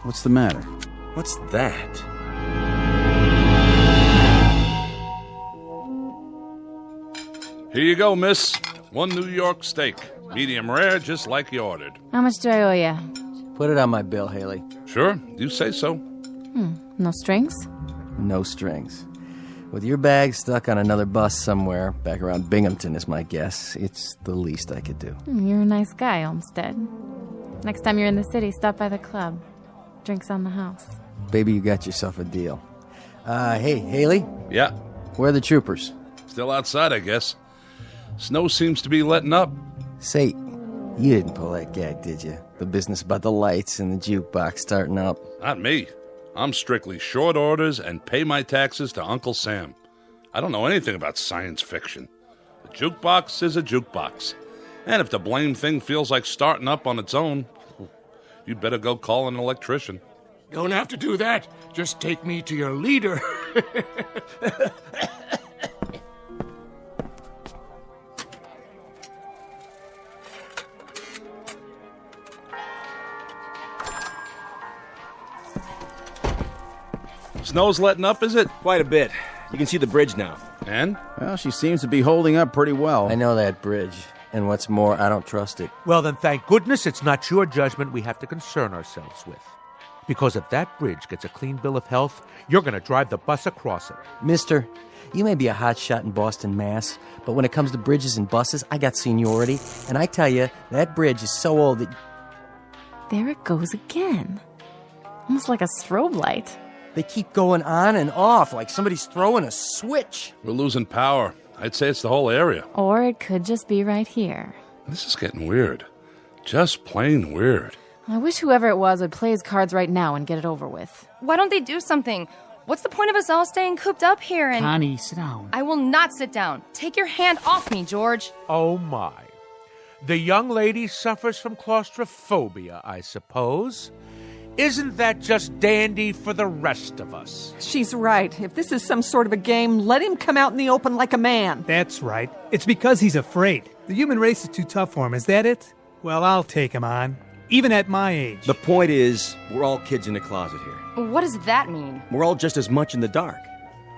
What's the matter? What's that? Here you go, miss. 1 New York steak. Medium rare, just like you ordered. How much do I owe you? Put it on my bill, Haley. Sure, you say so. No strings? No strings. With your bag stuck on another bus somewhere, back around Binghamton is my guess, it's the least I could do. You're a nice guy, Olmsted. Next time you're in the city, stop by the club. Drinks on the house. Baby, you got yourself a deal. Hey, Haley? Yeah? Where are the troopers? Still outside, I guess. Snow seems to be letting up. Say, you didn't pull that gag, did you? The business about the lights and the jukebox starting up. Not me. I'm strictly short orders and pay my taxes to Uncle Sam. I don't know anything about science fiction. A jukebox is a jukebox. And if the blame thing feels like starting up on its own, you'd better go call an electrician. Don't have to do that. Just take me to your leader. Snow's letting up, is it? Quite a bit. You can see the bridge now. And? Well, she seems to be holding up pretty well. I know that bridge. And what's more, I don't trust it. Well, then thank goodness it's not your judgment we have to concern ourselves with. Because if that bridge gets a clean bill of health, you're going to drive the bus across it. Mister, you may be a hotshot in Boston, Mass., but when it comes to bridges and buses, I got seniority. And I tell you, that bridge is so old that... There it goes again. Almost like a strobe light. They keep going on and off like somebody's throwing a switch. We're losing power. I'd say it's the whole area. Or it could just be right here. This is getting weird. Just plain weird. I wish whoever it was would play his cards right now and get it over with. Why don't they do something? What's the point of us all staying cooped up here and... Connie, sit down. I will not sit down. Take your hand off me, George. Oh, my. The young lady suffers from claustrophobia, I suppose. Isn't that just dandy for the rest of us? She's right. If this is some sort of a game, let him come out in the open like a man. That's right. It's because he's afraid. The human race is too tough for him. Is that it? Well, I'll take him on. Even at my age. The point is, we're all kids in a closet here. What does that mean? We're all just as much in the dark.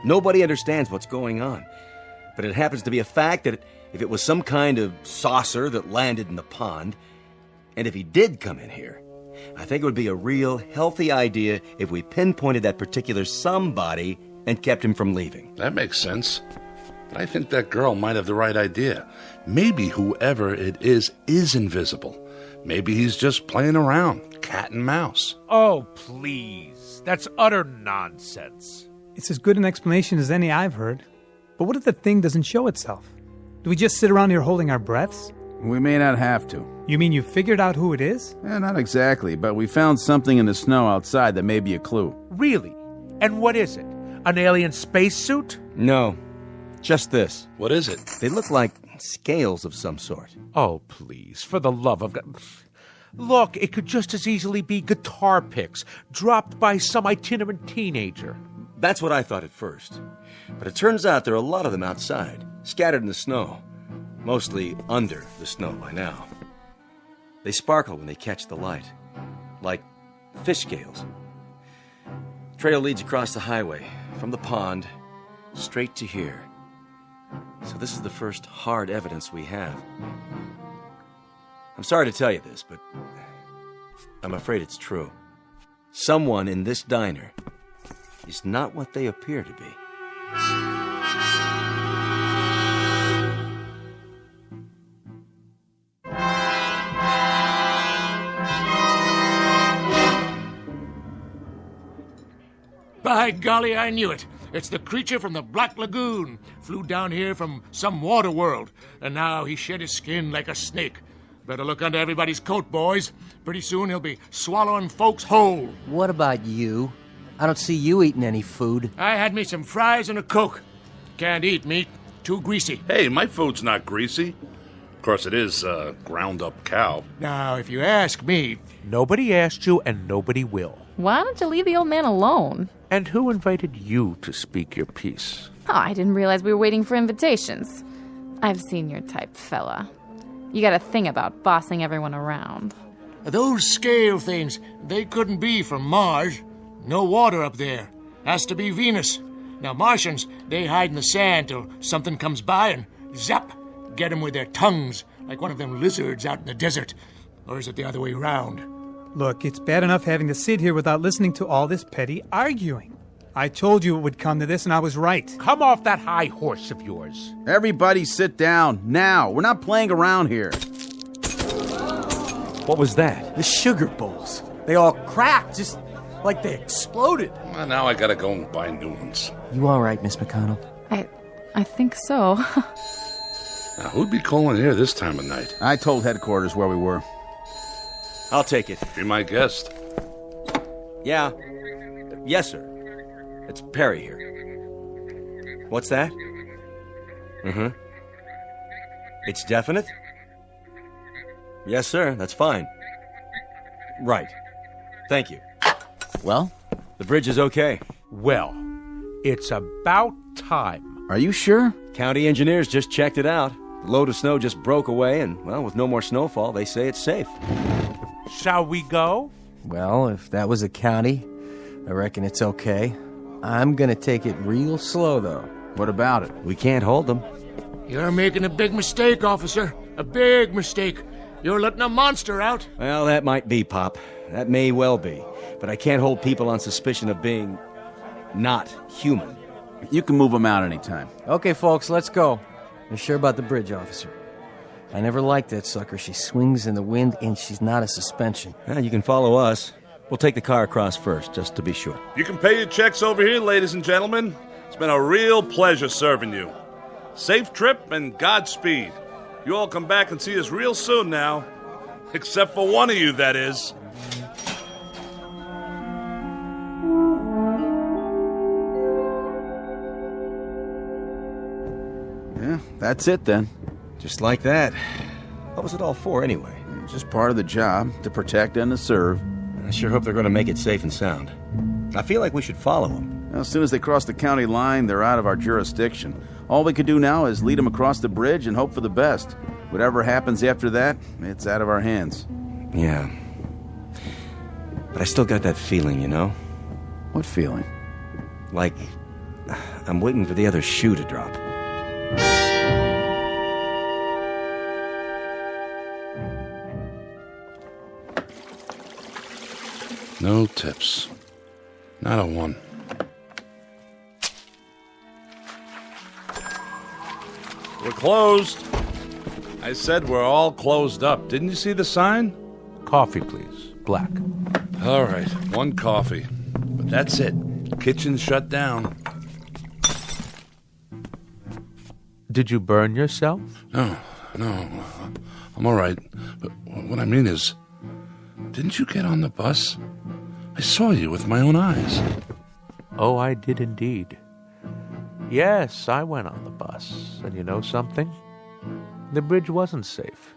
Nobody understands what's going on. But it happens to be a fact that if it was some kind of saucer that landed in the pond, and if he did come in here, I think it would be a real healthy idea if we pinpointed that particular somebody and kept him from leaving. That makes sense. But I think that girl might have the right idea. Maybe whoever it is invisible. Maybe he's just playing around, cat and mouse. Oh, please. That's utter nonsense. It's as good an explanation as any I've heard. But what if the thing doesn't show itself? Do we just sit around here holding our breaths? We may not have to. You mean you figured out who it is? Not exactly, but we found something in the snow outside that may be a clue. Really? And what is it? An alien spacesuit? No, just this. What is it? They look like scales of some sort. Oh, please, for the love of God. Look, it could just as easily be guitar picks dropped by some itinerant teenager. That's what I thought at first. But it turns out there are a lot of them outside, scattered in the snow. Mostly under the snow by now. They sparkle when they catch the light, like fish scales. The trail leads across the highway, from the pond, straight to here. So this is the first hard evidence we have. I'm sorry to tell you this, but I'm afraid it's true. Someone in this diner is not what they appear to be. By golly, I knew it. It's the creature from the Black Lagoon. Flew down here from some water world, and now he shed his skin like a snake. Better look under everybody's coat, boys. Pretty soon he'll be swallowing folks whole. What about you? I don't see you eating any food. I had me some fries and a Coke. Can't eat meat. Too greasy. Hey, my food's not greasy. course, it is ground-up cow. Now, if you ask me... Nobody asked you, and nobody will. Why don't you leave the old man alone? And who invited you to speak your piece? Oh, I didn't realize we were waiting for invitations. I've seen your type, fella. You got a thing about bossing everyone around. Those scale things, they couldn't be from Mars. No water up there. Has to be Venus. Now, Martians, they hide in the sand till something comes by and zap, get them with their tongues, like one of them lizards out in the desert. Or is it the other way round? Look, it's bad enough having to sit here without listening to all this petty arguing. I told you it would come to this, and I was right. Come off that high horse of yours. Everybody sit down, now. We're not playing around here. What was that? The sugar bowls. They all cracked, just like they exploded. Well, now I gotta go and buy new ones. You all right, Miss McConnell? I think so. Now, who'd be calling here this time of night? I told headquarters where we were. I'll take it. Be my guest. Yeah. Yes, sir. It's Perry here. What's that? Mm-hmm. It's definite? Yes, sir. That's fine. Right. Thank you. Well, the bridge is okay. Well, it's about time. Are you sure? County engineers just checked it out. The load of snow just broke away, and, well, with no more snowfall, they say it's safe. Shall we go? Well, if that was a county, I reckon it's okay. I'm gonna take it real slow, though. What about it? We can't hold them. You're making a big mistake, officer. A big mistake. You're letting a monster out. Well, that might be, Pop. That may well be. But I can't hold people on suspicion of being not human. You can move them out anytime. Okay, folks, let's go. You're sure about the bridge, officer? I never liked that sucker. She swings in the wind, and she's not a suspension. Well, you can follow us. We'll take the car across first, just to be sure. You can pay your checks over here, ladies and gentlemen. It's been a real pleasure serving you. Safe trip and Godspeed. You all come back and see us real soon now. Except for one of you, that is. Yeah, that's it then. Just like that. What was it all for, anyway? It's just part of the job, to protect and to serve. I sure hope they're going to make it safe and sound. I feel like we should follow them. Well, as soon as they cross the county line, they're out of our jurisdiction. All we could do now is lead them across the bridge and hope for the best. Whatever happens after that, it's out of our hands. Yeah. But I still got that feeling, you know? What feeling? Like I'm waiting for the other shoe to drop. No tips. Not a one. We're closed. I said we're all closed up. Didn't you see the sign? Coffee, please. Black. All right, one coffee. But that's it. Kitchen's shut down. Did you burn yourself? No. I'm all right. But what I mean is, didn't you get on the bus? I saw you with my own eyes. Oh, I did indeed. Yes, I went on the bus. And you know something? The bridge wasn't safe.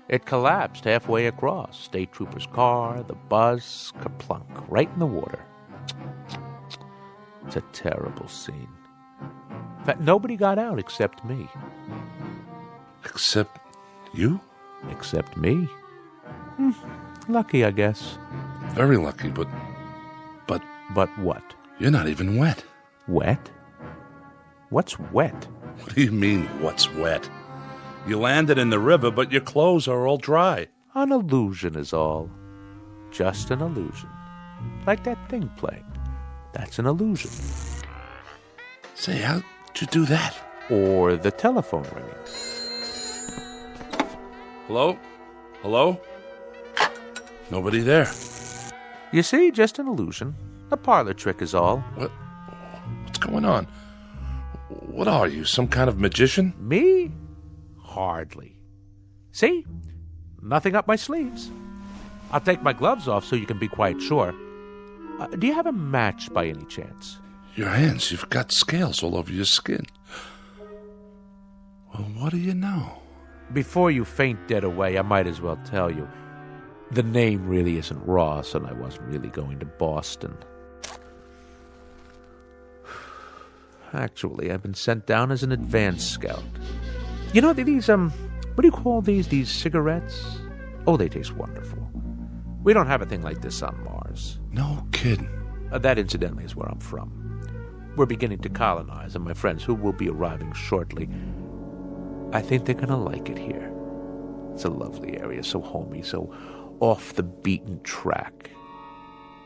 It collapsed halfway across. State trooper's car, the bus, kerplunk, right in the water. It's a terrible scene. In fact, nobody got out except me. Except you? Except me. Lucky, I guess. Very lucky, but... But what? You're not even wet. Wet? What's wet? What do you mean, what's wet? You landed in the river, but your clothes are all dry. An illusion is all. Just an illusion. Like that thing playing. That's an illusion. Say, how'd you do that? Or the telephone ringing. Hello? Hello? Nobody there. You see, just an illusion. A parlor trick is all. What's going on? What are you, some kind of magician? Me? Hardly. See? Nothing up my sleeves. I'll take my gloves off so you can be quite sure. Do you have a match by any chance? Your hands, you've got scales all over your skin. Well, what do you know? Before you faint dead away, I might as well tell you. The name really isn't Ross, and I wasn't really going to Boston. Actually, I've been sent down as an advance scout. You know, these, what do you call these? These cigarettes? Oh, they taste wonderful. We don't have a thing like this on Mars. No kidding. That, incidentally, is where I'm from. We're beginning to colonize, and my friends, who will be arriving shortly, I think they're going to like it here. It's a lovely area, so homey, so off the beaten track.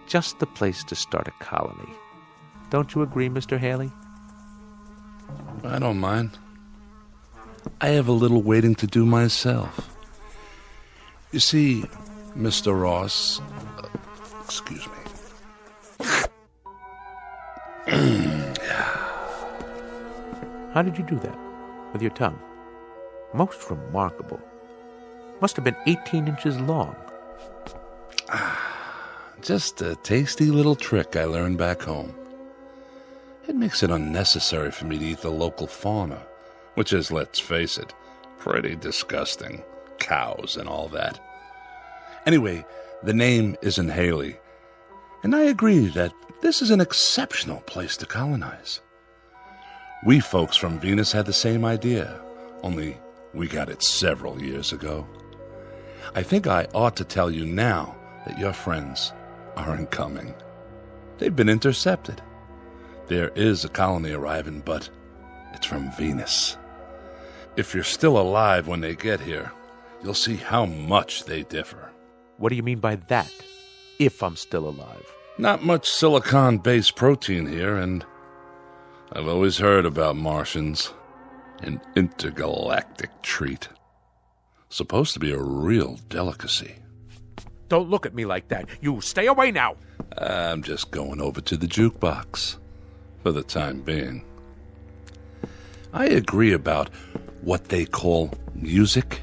Just the place to start a colony. Don't you agree, Mr. Haley? I don't mind. I have a little waiting to do myself. You see, Mr. Ross... excuse me. How did you do that? With your tongue? Most remarkable. Must have been 18 inches long. Just a tasty little trick I learned back home. It makes it unnecessary for me to eat the local fauna, which is, let's face it, pretty disgusting. Cows and all that. Anyway, the name isn't Haley, and I agree that this is an exceptional place to colonize. We folks from Venus had the same idea, only we got it several years ago. I think I ought to tell you now that your friends aren't coming. They've been intercepted. There is a colony arriving, but it's from Venus. If you're still alive when they get here, you'll see how much they differ. What do you mean by that? If I'm still alive? Not much silicon-based protein here, and I've always heard about Martians. An intergalactic treat. Supposed to be a real delicacy. Don't look at me like that. You stay away now. I'm just going over to the jukebox for the time being. I agree about what they call music.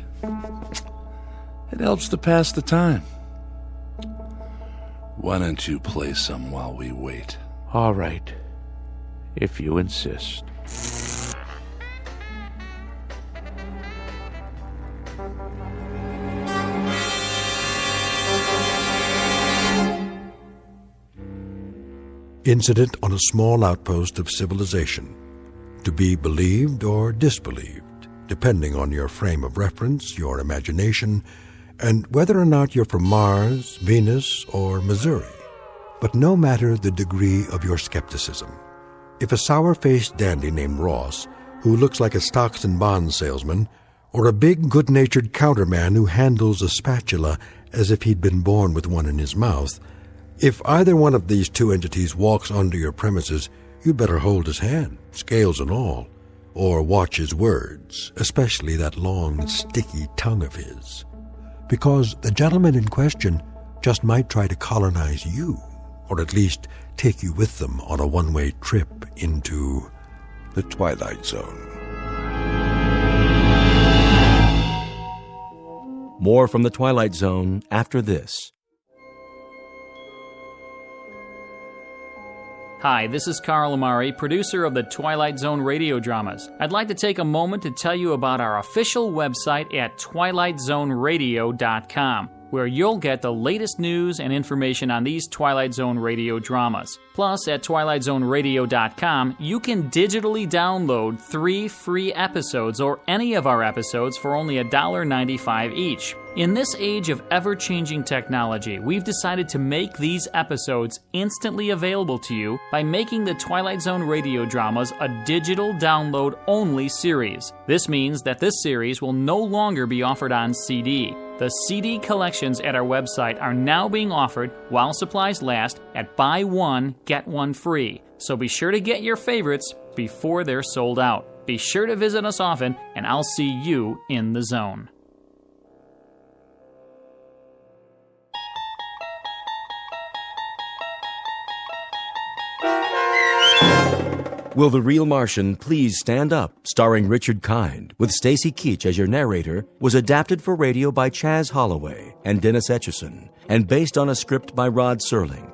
It helps to pass the time. Why don't you play some while we wait? All right, if you insist. Incident on a small outpost of civilization. To be believed or disbelieved, depending on your frame of reference, your imagination, and whether or not you're from Mars, Venus, or Missouri. But no matter the degree of your skepticism, if a sour-faced dandy named Ross, who looks like a stocks and bonds salesman, or a big, good-natured counterman who handles a spatula as if he'd been born with one in his mouth, if either one of these two entities walks onto your premises, you'd better hold his hand, scales and all, or watch his words, especially that long, sticky tongue of his. Because the gentleman in question just might try to colonize you, or at least take you with them on a one-way trip into the Twilight Zone. More from the Twilight Zone after this. Hi, this is Carl Amari, producer of the Twilight Zone Radio Dramas. I'd like to take a moment to tell you about our official website at twilightzoneradio.com, where you'll get the latest news and information on these Twilight Zone Radio dramas. Plus, at twilightzoneradio.com, you can digitally download 3 free episodes or any of our episodes for only $1.95 each. In this age of ever-changing technology, we've decided to make these episodes instantly available to you by making the Twilight Zone Radio Dramas a digital download-only series. This means that this series will no longer be offered on CD. The CD collections at our website are now being offered, while supplies last, at buy one, get one free. So be sure to get your favorites before they're sold out. Be sure to visit us often, and I'll see you in the zone. Will the Real Martian Please Stand Up, starring Richard Kind, with Stacy Keach as your narrator, was adapted for radio by Chaz Holloway and Dennis Etchison, and based on a script by Rod Serling.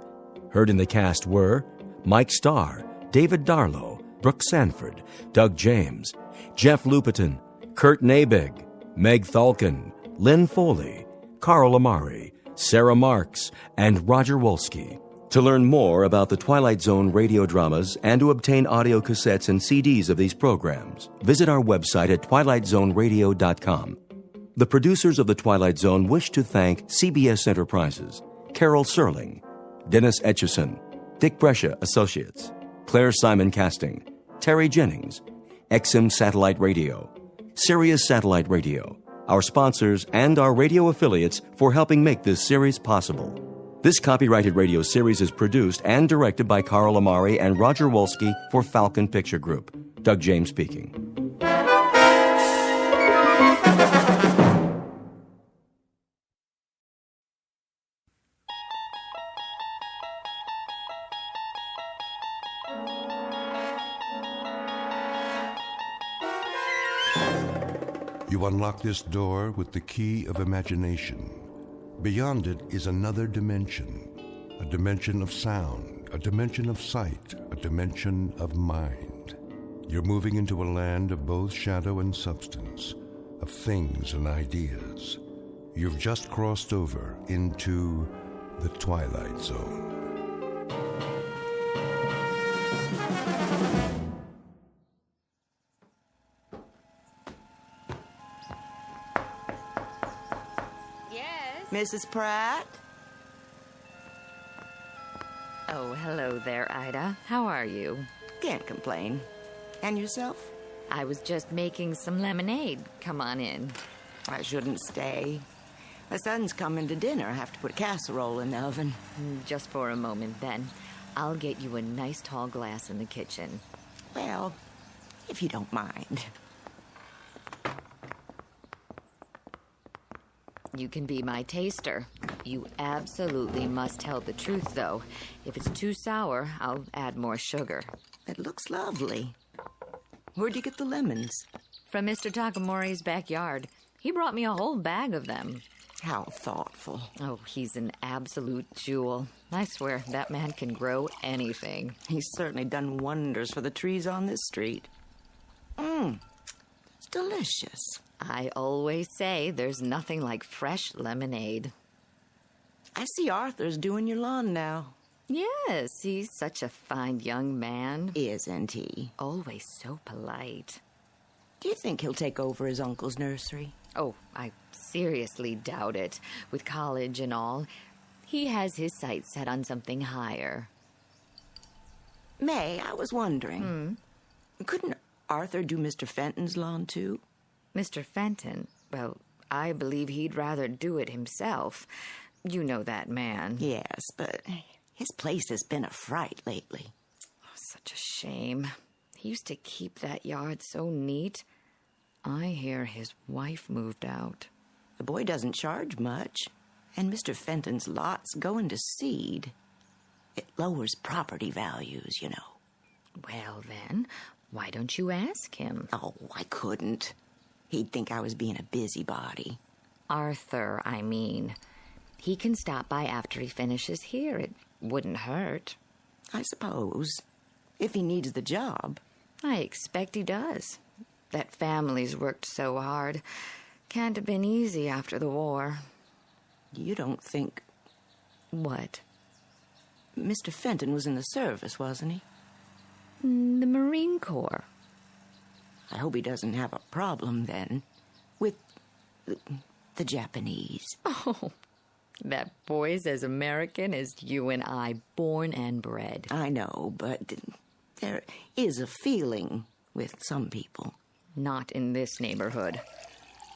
Heard in the cast were Mike Starr, David Darlow, Brooke Sanford, Doug James, Jeff Lupetin, Kurt Nabig, Meg Thalken, Lynn Foley, Carl Amari, Sarah Marks, and Roger Wolski. To learn more about the Twilight Zone radio dramas and to obtain audio cassettes and CDs of these programs, visit our website at twilightzoneradio.com. The producers of The Twilight Zone wish to thank CBS Enterprises, Carol Serling, Dennis Etchison, Dick Brescia Associates, Claire Simon Casting, Terry Jennings, XM Satellite Radio, Sirius Satellite Radio, our sponsors, and our radio affiliates for helping make this series possible. This copyrighted radio series is produced and directed by Carl Amari and Roger Wolski for Falcon Picture Group. Doug James speaking. You unlock this door with the key of imagination. Beyond it is another dimension, a dimension of sound, a dimension of sight, a dimension of mind. You're moving into a land of both shadow and substance, of things and ideas. You've just crossed over into the Twilight Zone. Mrs. Pratt? Oh, hello there, Ida. How are you? Can't complain. And yourself? I was just making some lemonade. Come on in. I shouldn't stay. My son's coming to dinner. I have to put a casserole in the oven. Just for a moment, then. I'll get you a nice tall glass in the kitchen. Well, if you don't mind. You can be my taster. You absolutely must tell the truth, though. If it's too sour, I'll add more sugar. It looks lovely. Where'd you get the lemons? From Mr. Takamori's backyard. He brought me a whole bag of them. How thoughtful. Oh, he's an absolute jewel. I swear, that man can grow anything. He's certainly done wonders for the trees on this street. It's delicious. I always say there's nothing like fresh lemonade. I see Arthur's doing your lawn now. Yes, he's such a fine young man. Isn't he? Always so polite. Do you think he'll take over his uncle's nursery? Oh, I seriously doubt it. With college and all, he has his sights set on something higher. May, I was wondering, couldn't Arthur do Mr. Fenton's lawn, too? Mr. Fenton? Well, I believe he'd rather do it himself. You know that man. Yes, but his place has been a fright lately. Oh, such a shame. He used to keep that yard so neat. I hear his wife moved out. The boy doesn't charge much, and Mr. Fenton's lots go into seed. It lowers property values, you know. Well, then, why don't you ask him? Oh, I couldn't. He'd think I was being a busybody. Arthur, I mean. He can stop by after he finishes here. It wouldn't hurt. I suppose. If he needs the job. I expect he does. That family's worked so hard. Can't have been easy after the war. You don't think... What? Mr. Fenton was in the service, wasn't he? The Marine Corps. I hope he doesn't have a problem, then, with the Japanese. Oh, that boy's as American as you and I, born and bred. I know, but there is a feeling with some people. Not in this neighborhood.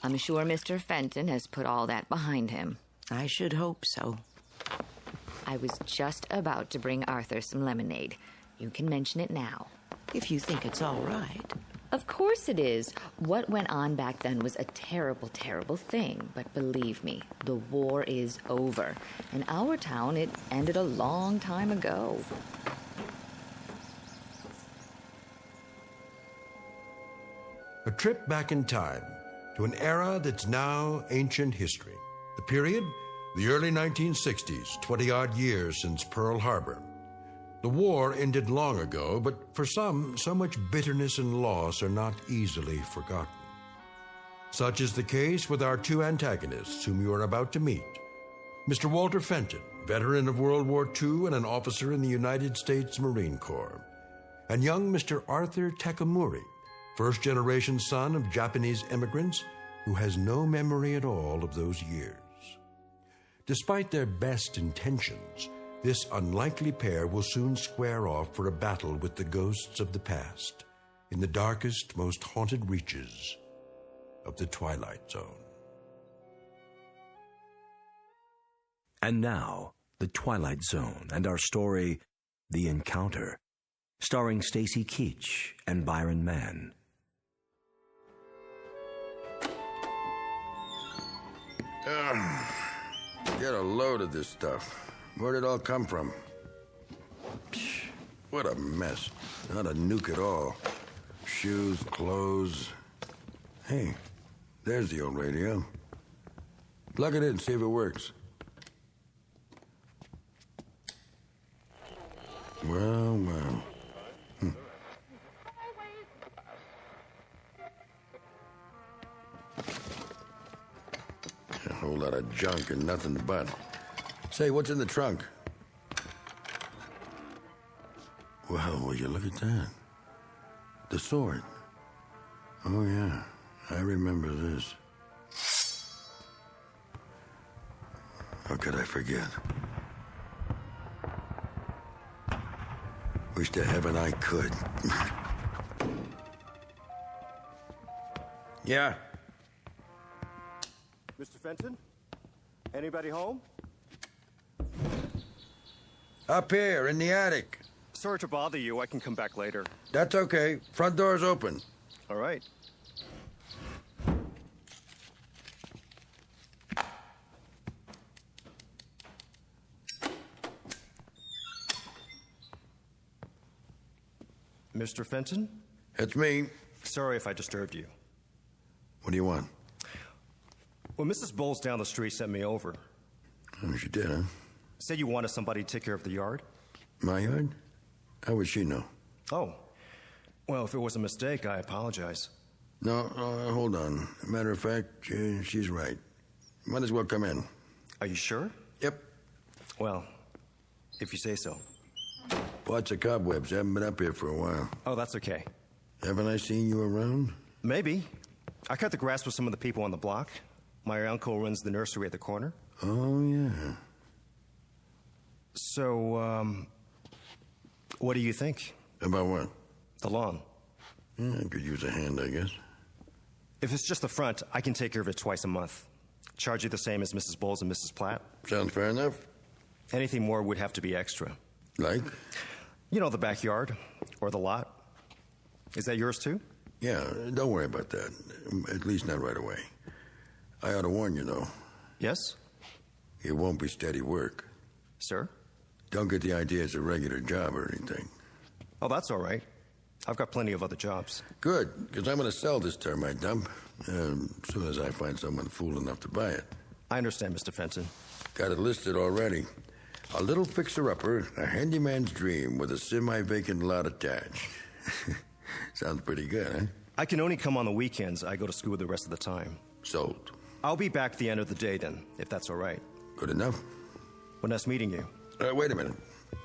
I'm sure Mr. Fenton has put all that behind him. I should hope so. I was just about to bring Arthur some lemonade. You can mention it now. If you think it's all right. Of course it is. What went on back then was a terrible, terrible thing. But believe me, the war is over. In our town, it ended a long time ago. A trip back in time to an era that's now ancient history. The period, the early 1960s, 20-odd years since Pearl Harbor. The war ended long ago, but for some, so much bitterness and loss are not easily forgotten. Such is the case with our two antagonists whom you are about to meet. Mr. Walter Fenton, veteran of World War II and an officer in the United States Marine Corps, and young Mr. Arthur Takamori, first-generation son of Japanese immigrants who has no memory at all of those years. Despite their best intentions, this unlikely pair will soon square off for a battle with the ghosts of the past in the darkest, most haunted reaches of the Twilight Zone. And now, The Twilight Zone and our story, The Encounter, starring Stacy Keach and Byron Mann. Get a load of this stuff. Where'd it all come from? Psh, what a mess. Not a nuke at all. Shoes, clothes. Hey, there's the old radio. Plug it in, see if it works. Well, well. A whole lot of junk and nothing but. Say, what's in the trunk? Well, will you look at that? The sword. Oh, yeah. I remember this. How could I forget? Wish to heaven I could. Yeah. Mr. Fenton? Anybody home? Up here, in the attic. Sorry to bother you. I can come back later. That's okay. Front door's open. All right. Mr. Fenton? It's me. Sorry if I disturbed you. What do you want? Well, Mrs. Bowles down the street sent me over. Oh, she did, huh? Said you wanted somebody to take care of the yard. My yard? How would she know? Oh. Well, if it was a mistake, I apologize. No, hold on. Matter of fact, she's right. Might as well come in. Are you sure? Yep. Well, if you say so. Lots of cobwebs. Haven't been up here for a while. Oh, that's okay. Haven't I seen you around? Maybe. I cut the grass with some of the people on the block. My uncle runs the nursery at the corner. Oh, yeah. So, what do you think? About what? The lawn. Yeah, I could use a hand, I guess. If it's just the front, I can take care of it twice a month. Charge you the same as Mrs. Bowles and Mrs. Platt. Sounds fair enough. Anything more would have to be extra. Like? You know, the backyard or the lot. Is that yours too? Yeah, don't worry about that. At least not right away. I ought to warn you, though. Yes? It won't be steady work. Sir? Don't get the idea it's a regular job or anything. Oh, that's all right. I've got plenty of other jobs. Good, because I'm going to sell this termite dump as soon as I find someone fool enough to buy it. I understand, Mr. Fenton. Got it listed already. A little fixer-upper, a handyman's dream with a semi-vacant lot attached. Sounds pretty good, huh? I can only come on the weekends. I go to school the rest of the time. Sold. I'll be back at the end of the day then, if that's all right. Good enough. Well, nice meeting you. Wait a minute.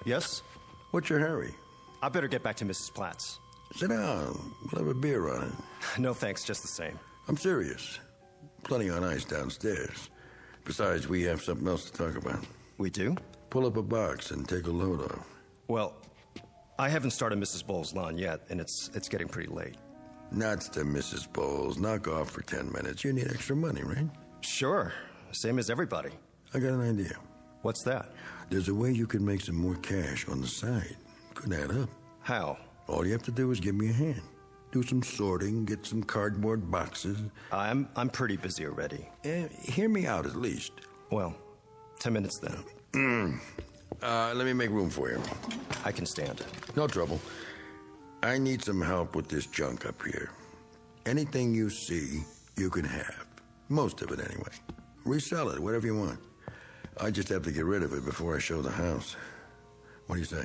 Yes? What's your hurry? I better get back to Mrs. Platt's. Sit down. We'll have a beer on it. No thanks, just the same. I'm serious. Plenty on ice downstairs. Besides, we have something else to talk about. We do? Pull up a box and take a load off. Well, I haven't started Mrs. Bowles' lawn yet, and it's getting pretty late. Nuts to Mrs. Bowles. Knock off for 10 minutes. You need extra money, right? Sure. Same as everybody. I got an idea. What's that? There's a way you can make some more cash on the side. Could add up. How? All you have to do is give me a hand. Do some sorting, get some cardboard boxes. I'm pretty busy already. Hear me out at least. Well, 10 minutes then. Let me make room for you. I can stand. No trouble. I need some help with this junk up here. Anything you see, you can have. Most of it, anyway. Resell it, whatever you want. I just have to get rid of it before I show the house. What do you say?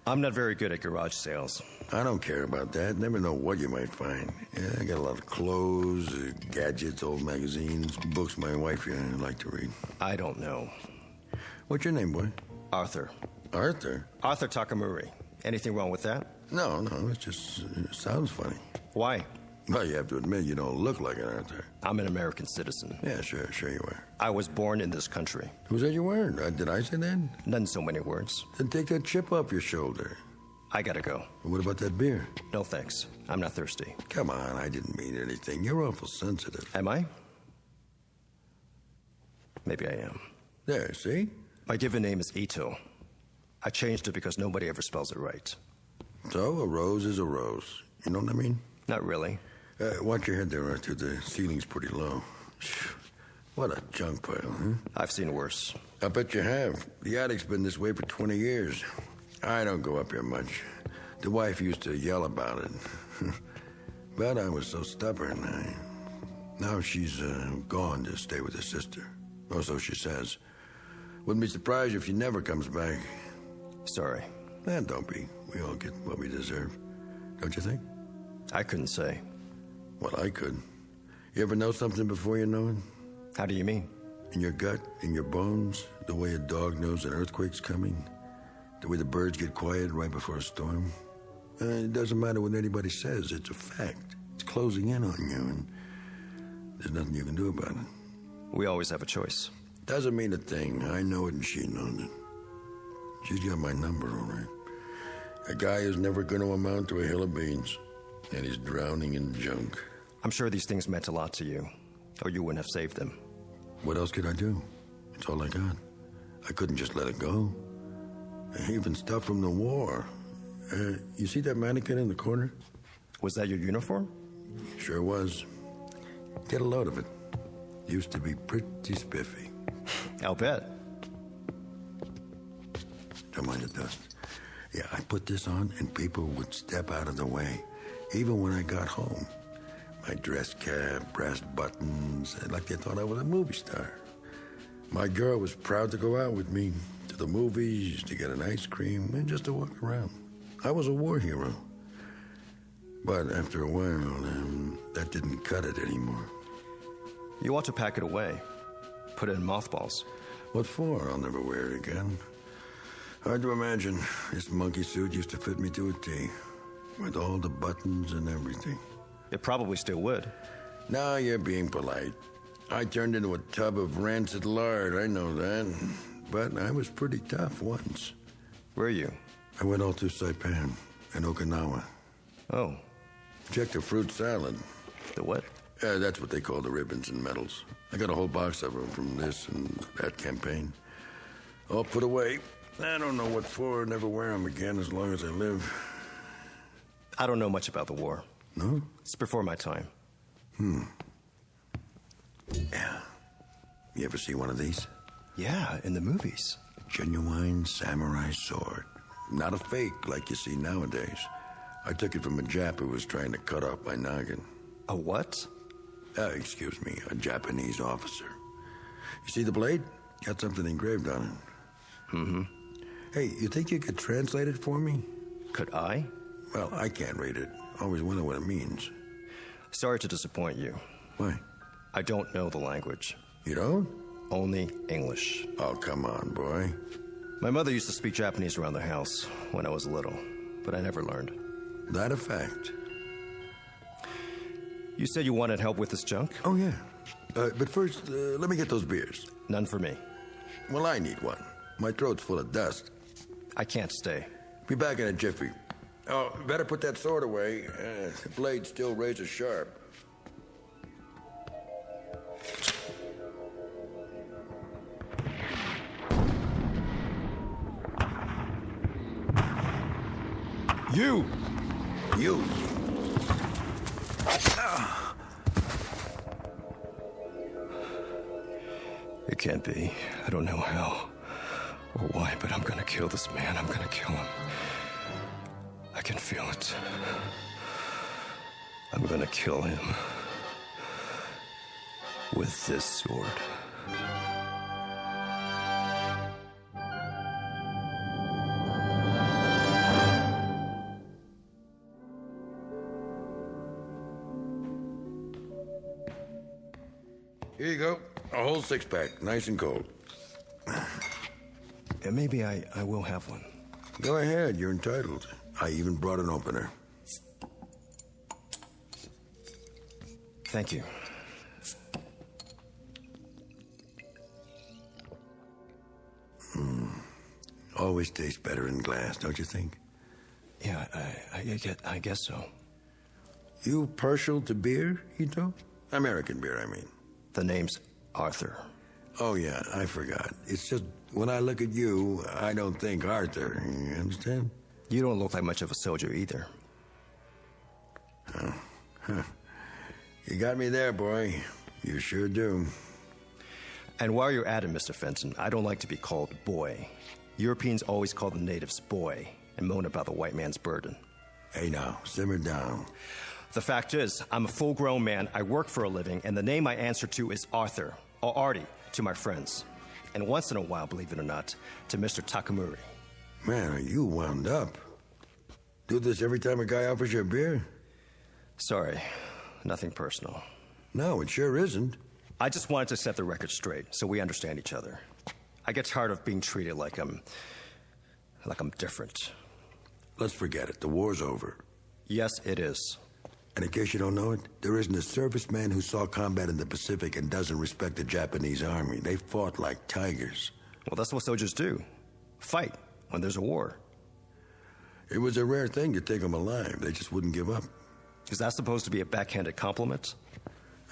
I'm not very good at garage sales. I don't care about that. Never know what you might find. Yeah, I got a lot of clothes, gadgets, old magazines, books my wife like to read. I don't know. What's your name, boy? Arthur. Arthur? Arthur Takamori. Anything wrong with that? No, it just sounds funny. Why? Well, you have to admit you don't look like an Arthur. I'm an American citizen. Yeah, sure you are. I was born in this country. Who said you weren't? Did I say that? Not in so many words. Then take that chip off your shoulder. I gotta go. What about that beer? No thanks. I'm not thirsty. Come on, I didn't mean anything. You're awful sensitive. Am I? Maybe I am. There, see? My given name is Ito. I changed it because nobody ever spells it right. So, a rose is a rose. You know what I mean? Not really. Watch your head there, Arthur. The ceiling's pretty low. What a junk pile, huh? I've seen worse. I bet you have. The attic's been this way for 20 years. I don't go up here much. The wife used to yell about it. But I was so stubborn. Now she's gone to stay with her sister. Or so she says. Wouldn't be surprised if she never comes back. Sorry. Don't be. We all get what we deserve. Don't you think? I couldn't say. Well, I could. You ever know something before you know it? How do you mean? In your gut, in your bones, the way a dog knows an earthquake's coming, the way the birds get quiet right before a storm. It doesn't matter what anybody says. It's a fact. It's closing in on you, and there's nothing you can do about it. We always have a choice. Doesn't mean a thing. I know it and she knows it. She's got my number, all right. A guy who's never going to amount to a hill of beans, and he's drowning in junk. I'm sure these things meant a lot to you, or you wouldn't have saved them. What else could I do? It's all I got. I couldn't just let it go. Even stuff from the war. You see that mannequin in the corner? Was that your uniform? Sure was. Get a load of it. Used to be pretty spiffy. I'll bet. Don't mind the dust. Yeah, I put this on and people would step out of the way. Even when I got home. My dress cap, brass buttons, like they thought I was a movie star. My girl was proud to go out with me to the movies, to get an ice cream, and just to walk around. I was a war hero. But after a while, that didn't cut it anymore. You ought to pack it away. Put it in mothballs. What for? I'll never wear it again. Hard to imagine. This monkey suit used to fit me to a T. With all the buttons and everything. It probably still would. Now you're being polite. I turned into a tub of rancid lard, I know that. But I was pretty tough once. Were you? I went all through Saipan and Okinawa. Oh. Checked the fruit salad. The what? That's what they call the ribbons and medals. I got a whole box of them from this and that campaign. All put away. I don't know what for. Never wear them again as long as I live. I don't know much about the war. No? It's before my time. Yeah. You ever see one of these? Yeah, in the movies. A genuine samurai sword. Not a fake like you see nowadays. I took it from a Jap who was trying to cut off my noggin. A what? Excuse me, a Japanese officer. You see the blade? Got something engraved on it. Mm-hmm. Hey, you think you could translate it for me? Could I? Well, I can't read it. Always wonder what it means. Sorry to disappoint you. Why? I don't know the language. You don't? Only English. Oh, come on, boy. My mother used to speak Japanese around the house when I was little, but I never learned. That a fact. You said you wanted help with this junk? Oh, yeah. But first, let me get those beers. None for me. Well, I need one. My throat's full of dust. I can't stay. Be back in a jiffy. Oh, better put that sword away. The blade's still razor sharp. You! It can't be. I don't know how or why, but I'm gonna kill this man. I'm gonna kill him. I can feel it. I'm gonna kill him with this sword. Here you go. A whole six-pack, nice and cold. And maybe I will have one. Go ahead, you're entitled. I even brought an opener. Thank you. Always tastes better in glass, don't you think? Yeah, I guess so. You partial to beer, Ito? American beer, I mean. The name's Arthur. Oh, yeah, I forgot. It's just, when I look at you, I don't think Arthur. You understand? You don't look like much of a soldier either. Oh. Huh. You got me there, boy. You sure do. And while you're at it, Mr. Fenton, I don't like to be called boy. Europeans always call the natives boy and moan about the white man's burden. Hey, now, simmer down. The fact is, I'm a full-grown man, I work for a living, and the name I answer to is Arthur, or Artie, to my friends. And once in a while, believe it or not, to Mr. Takamuri. Man, are you wound up? Do this every time a guy offers you a beer? Sorry, nothing personal. No, it sure isn't. I just wanted to set the record straight, so we understand each other. I get tired of being treated like I'm different. Let's forget it. The war's over. Yes, it is. And in case you don't know it, there isn't a serviceman who saw combat in the Pacific and doesn't respect the Japanese army. They fought like tigers. Well, that's what soldiers do. Fight when there's a war. It was a rare thing to take them alive. They just wouldn't give up. Is that supposed to be a backhanded compliment?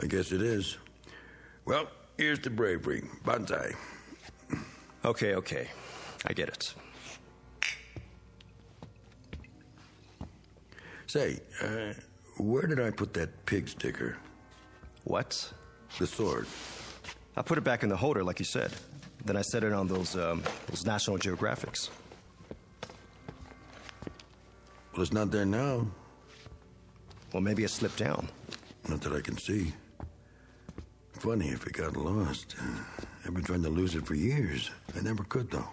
I guess it is. Well, here's to bravery. Banzai. Okay. I get it. Say, where did I put that pig sticker? What? The sword. I put it back in the holder, like you said. Then I set it on those National Geographics. Well, it's not there now. Well, maybe it slipped down. Not that I can see. Funny if it got lost. I've been trying to lose it for years. I never could, though.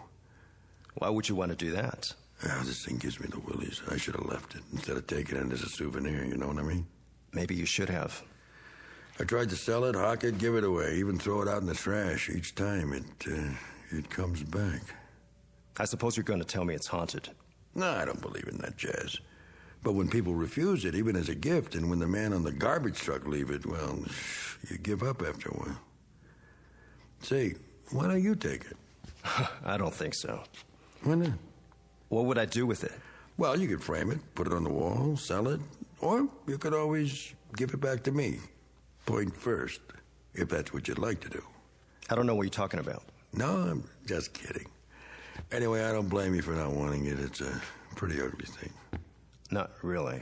Why would you want to do that? This thing gives me the willies. I should have left it instead of taking it as a souvenir, you know what I mean? Maybe you should have. I tried to sell it, hawk it, give it away, even throw it out in the trash. Each time it comes back. I suppose you're going to tell me it's haunted. No, I don't believe in that jazz. But when people refuse it, even as a gift, and when the man on the garbage truck leave it, well, you give up after a while. Say, why don't you take it? I don't think so. Why not? What would I do with it? Well, you could frame it, put it on the wall, sell it, or you could always give it back to me. Point first, if that's what you'd like to do. I don't know what you're talking about. No, I'm just kidding. Anyway, I don't blame you for not wanting it. It's a pretty ugly thing. Not really.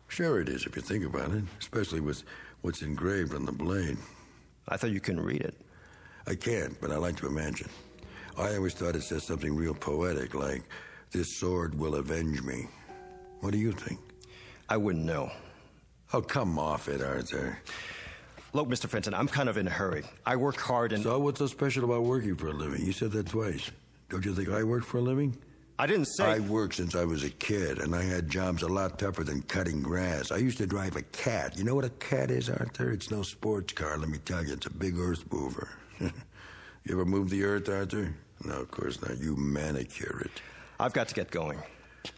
Sure it is if you think about it, especially with what's engraved on the blade. I thought you couldn't read it. I can't, but I like to imagine. I always thought it said something real poetic, like, "This sword will avenge me." What do you think? I wouldn't know. Oh, come off it, Arthur. Look, Mr. Fenton, I'm kind of in a hurry. I work hard and... So what's so special about working for a living? You said that twice. Don't you think I work for a living? I didn't say... I worked since I was a kid, and I had jobs a lot tougher than cutting grass. I used to drive a cat. You know what a cat is, Arthur? It's no sports car, let me tell you. It's a big earth mover. You ever move the earth, Arthur? No, of course not. You manicure it. I've got to get going.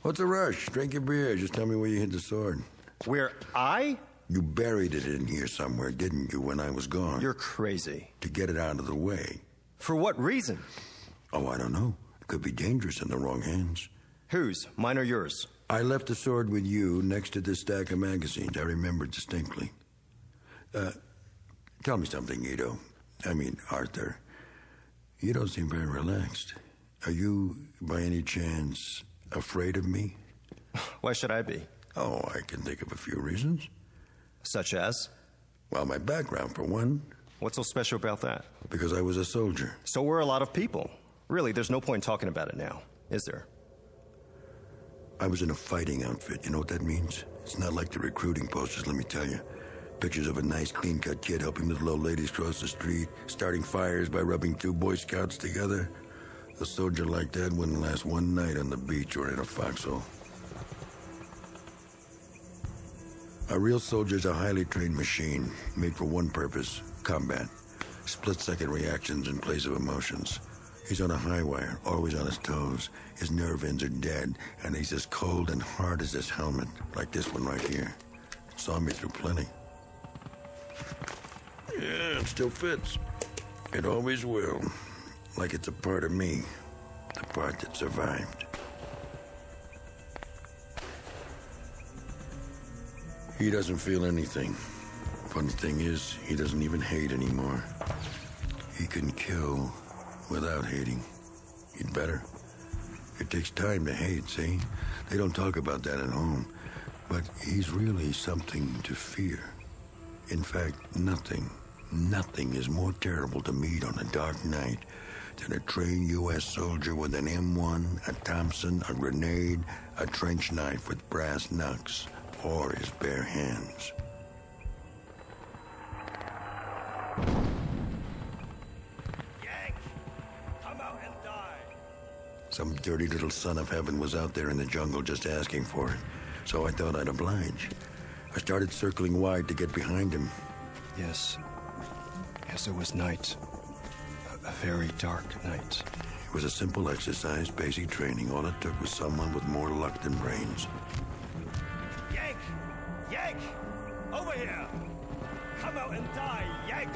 What's the rush? Drink your beer. Just tell me where you hid the sword. Where I? You buried it in here somewhere, didn't you, when I was gone? You're crazy. To get it out of the way. For what reason? Oh, I don't know. It could be dangerous in the wrong hands. Whose? Mine or yours? I left the sword with you next to this stack of magazines. I remember distinctly. Tell me something, Arthur. You don't seem very relaxed. Are you, by any chance, afraid of me? Why should I be? Oh, I can think of a few reasons. Such as? Well, my background, for one. What's so special about that? Because I was a soldier. So were a lot of people. Really, there's no point talking about it now, is there? I was in a fighting outfit. You know what that means? It's not like the recruiting posters, let me tell you. Pictures of a nice, clean-cut kid helping little old ladies cross the street, starting fires by rubbing two Boy Scouts together. A soldier like that wouldn't last one night on the beach or in a foxhole. A real soldier's a highly trained machine, made for one purpose, combat. Split-second reactions in place of emotions. He's on a high wire, always on his toes. His nerve ends are dead, and he's as cold and hard as this helmet, like this one right here. It saw me through plenty. Yeah, it still fits. It always will. Like it's a part of me. The part that survived. He doesn't feel anything. Funny thing is, he doesn't even hate anymore. He can kill without hating. He'd better. It takes time to hate, see? They don't talk about that at home. But he's really something to fear. In fact, nothing is more terrible to meet on a dark night than a trained U.S. soldier with an M1, a Thompson, a grenade, a trench knife with brass knucks, or his bare hands. Yank! Come out and die! Some dirty little son of heaven was out there in the jungle just asking for it, so I thought I'd oblige. I started circling wide to get behind him. Yes, it was night. A very dark night. It was a simple exercise, basic training. All it took was someone with more luck than brains. Yank! Yank! Over here! Come out and die, Yank!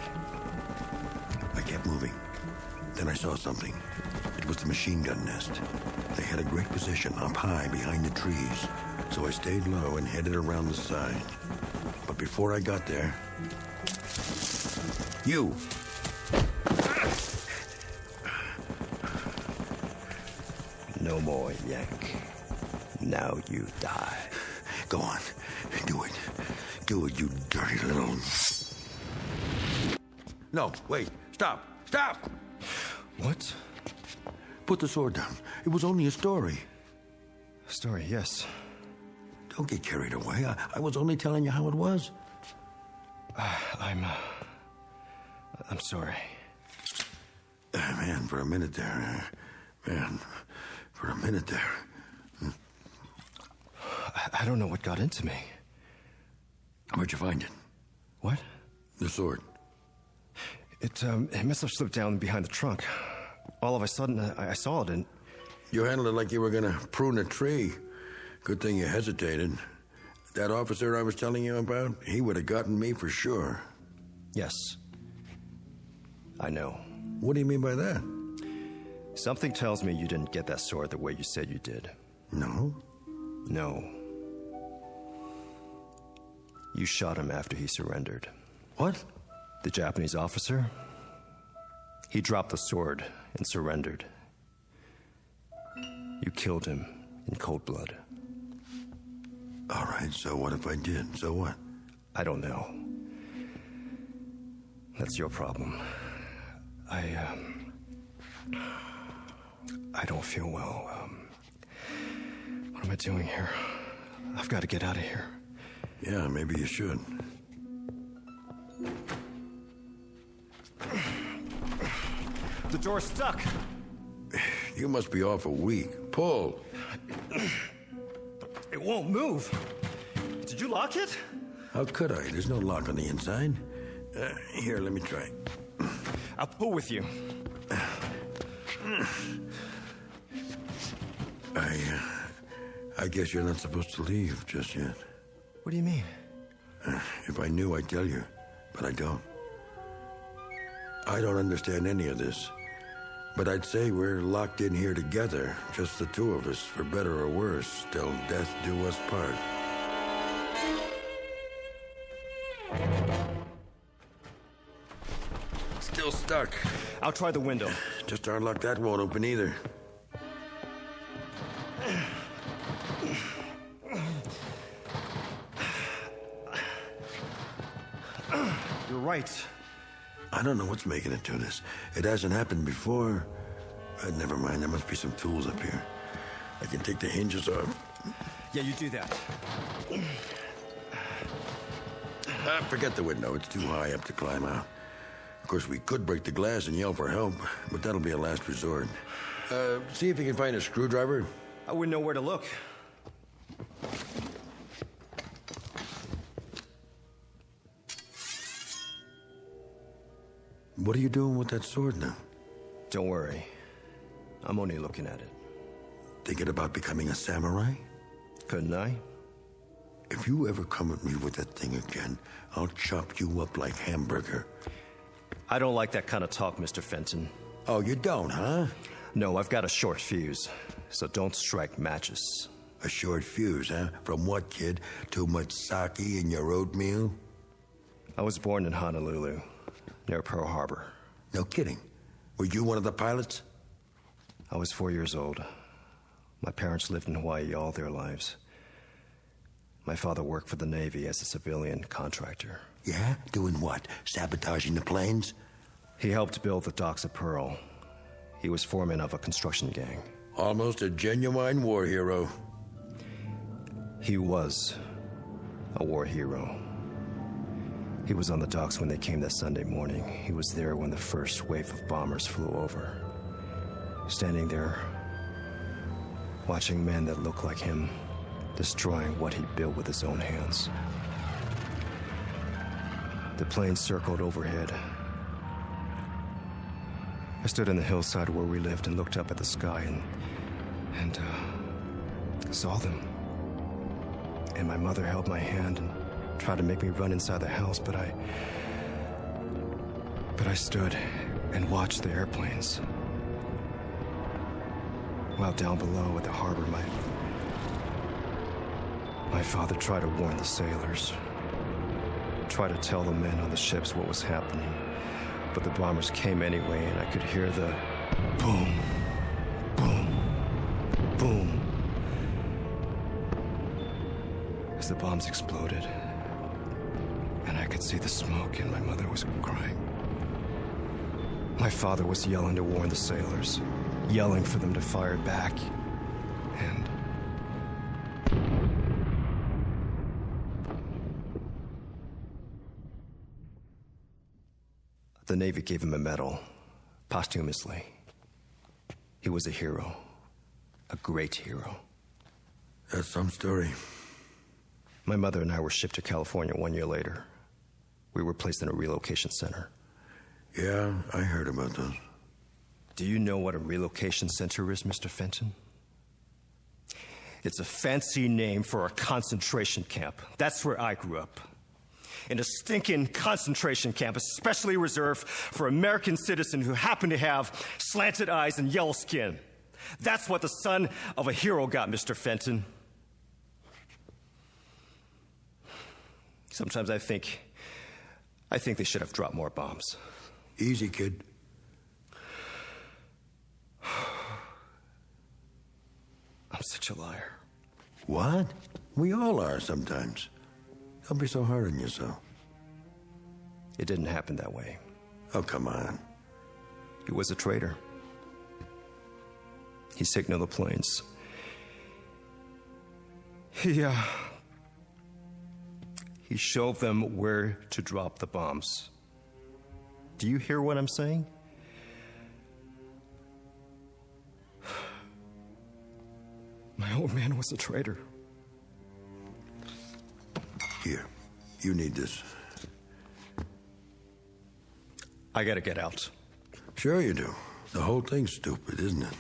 I kept moving. Then I saw something. It was the machine gun nest. They had a great position up high behind the trees, so I stayed low and headed around the side. But before I got there... You! No more, Yank. Now you die. Go on. Do it. Do it, you dirty little... No, wait. Stop. Stop! What? Put the sword down. It was only a story. Story, yes. Don't get carried away. I was only telling you how it was. I'm sorry. Man, for a minute there. I don't know what got into me. Where'd you find it? What? The sword. It must have slipped down behind the trunk. All of a sudden, I saw it and... You handled it like you were gonna prune a tree. Good thing you hesitated. That officer I was telling you about, he would have gotten me for sure. Yes. I know. What do you mean by that? Something tells me you didn't get that sword the way you said you did. No? No. You shot him after he surrendered. What? The Japanese officer? He dropped the sword and surrendered. You killed him in cold blood. All right, so what if I did? So what? I don't know. That's your problem. I don't feel well. What am I doing here? I've got to get out of here. Yeah, maybe you should. The door's stuck. You must be awful weak. Pull. It won't move. Did you lock it? How could I? There's no lock on the inside. Here, let me try. I'll pull with you. I guess you're not supposed to leave just yet. What do you mean? If I knew, I'd tell you, but I don't. I don't understand any of this, but I'd say we're locked in here together, just the two of us, for better or worse, till death do us part. Still stuck. I'll try the window. Just our luck that won't open either. You're right. I don't know what's making it do this. It hasn't happened before. Never mind, there must be some tools up here. I can take the hinges off. Yeah, you do that. Forget the window. It's too high up to climb out. Of course, we could break the glass and yell for help, but that'll be a last resort. See if you can find a screwdriver. I wouldn't know where to look. What are you doing with that sword now? Don't worry. I'm only looking at it. Thinking about becoming a samurai? Couldn't I? If you ever come at me with that thing again, I'll chop you up like hamburger. I don't like that kind of talk, Mr. Fenton. Oh, you don't, huh? No, I've got a short fuse, so don't strike matches. A short fuse, huh? From what, kid? Too much sake in your oatmeal? I was born in Honolulu, near Pearl Harbor. No kidding. Were you one of the pilots? I was 4 years old. My parents lived in Hawaii all their lives. My father worked for the Navy as a civilian contractor. Yeah? Doing what? Sabotaging the planes? He helped build the docks at Pearl. He was foreman of a construction gang. Almost a genuine war hero. He was a war hero. He was on the docks when they came that Sunday morning. He was there when the first wave of bombers flew over. Standing there, watching men that looked like him, destroying what he built with his own hands. The plane circled overhead. I stood on the hillside where we lived and looked up at the sky and saw them. And my mother held my hand and tried to make me run inside the house, but I stood and watched the airplanes. While down below at the harbor, my father tried to warn the sailors, tried to tell the men on the ships what was happening, but the bombers came anyway, and I could hear the boom, boom, boom as the bombs exploded. And I could see the smoke, and my mother was crying. My father was yelling to warn the sailors, yelling for them to fire back, and the Navy gave him a medal, posthumously. He was a hero, a great hero. That's some story. My mother and I were shipped to California 1 year later. We were placed in a relocation center. Yeah, I heard about those. Do you know what a relocation center is, Mr. Fenton? It's a fancy name for a concentration camp. That's where I grew up. In a stinking concentration camp, especially reserved for American citizens who happen to have slanted eyes and yellow skin. That's what the son of a hero got, Mr. Fenton. Sometimes I think they should have dropped more bombs. Easy, kid. I'm such a liar. What? We all are sometimes. Don't be so hard on yourself. It didn't happen that way. Oh, come on. He was a traitor. He signaled the planes. He showed them where to drop the bombs. Do you hear what I'm saying? My old man was a traitor. Here, you need this. I gotta get out. Sure you do. The whole thing's stupid, isn't it?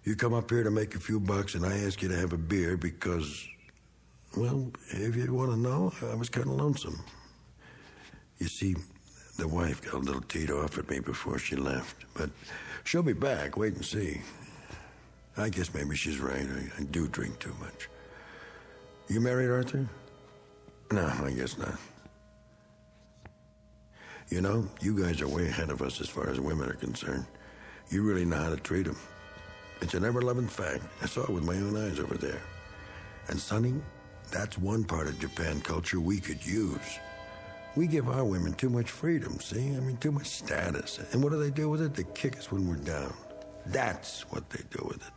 You come up here to make a few bucks and I ask you to have a beer because, well, if you want to know, I was kind of lonesome. You see, the wife got a little teed off at me before she left, but she'll be back. Wait and see. I guess maybe she's right. I do drink too much. You married, Arthur? No, I guess not. You know, you guys are way ahead of us as far as women are concerned. You really know how to treat them. It's an ever-loving fact. I saw it with my own eyes over there. And, Sonny, that's one part of Japan culture we could use. We give our women too much freedom, see? I mean, too much status. And what do they do with it? They kick us when we're down. That's what they do with it.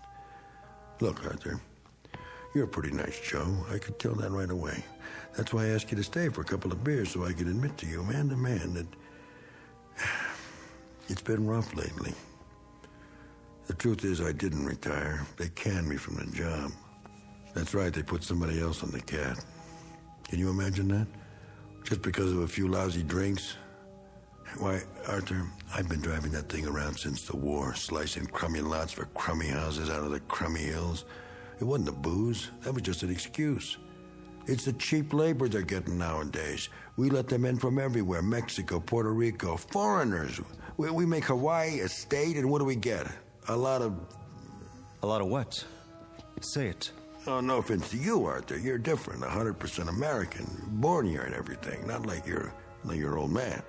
Look, Arthur, you're a pretty nice Joe. I could tell that right away. That's why I asked you to stay for a couple of beers so I could admit to you, man to man, that it's been rough lately. The truth is I didn't retire. They canned me from the job. That's right, they put somebody else on the cat. Can you imagine that? Just because of a few lousy drinks? Why, Arthur, I've been driving that thing around since the war, slicing crummy lots for crummy houses out of the crummy hills. It wasn't the booze. That was just an excuse. It's the cheap labor they're getting nowadays. We let them in from everywhere, Mexico, Puerto Rico, foreigners. We make Hawaii a state, and what do we get? A lot of what? Say it. Oh, no offense to you, Arthur. You're different, 100% American. Born here and everything, not like your old man.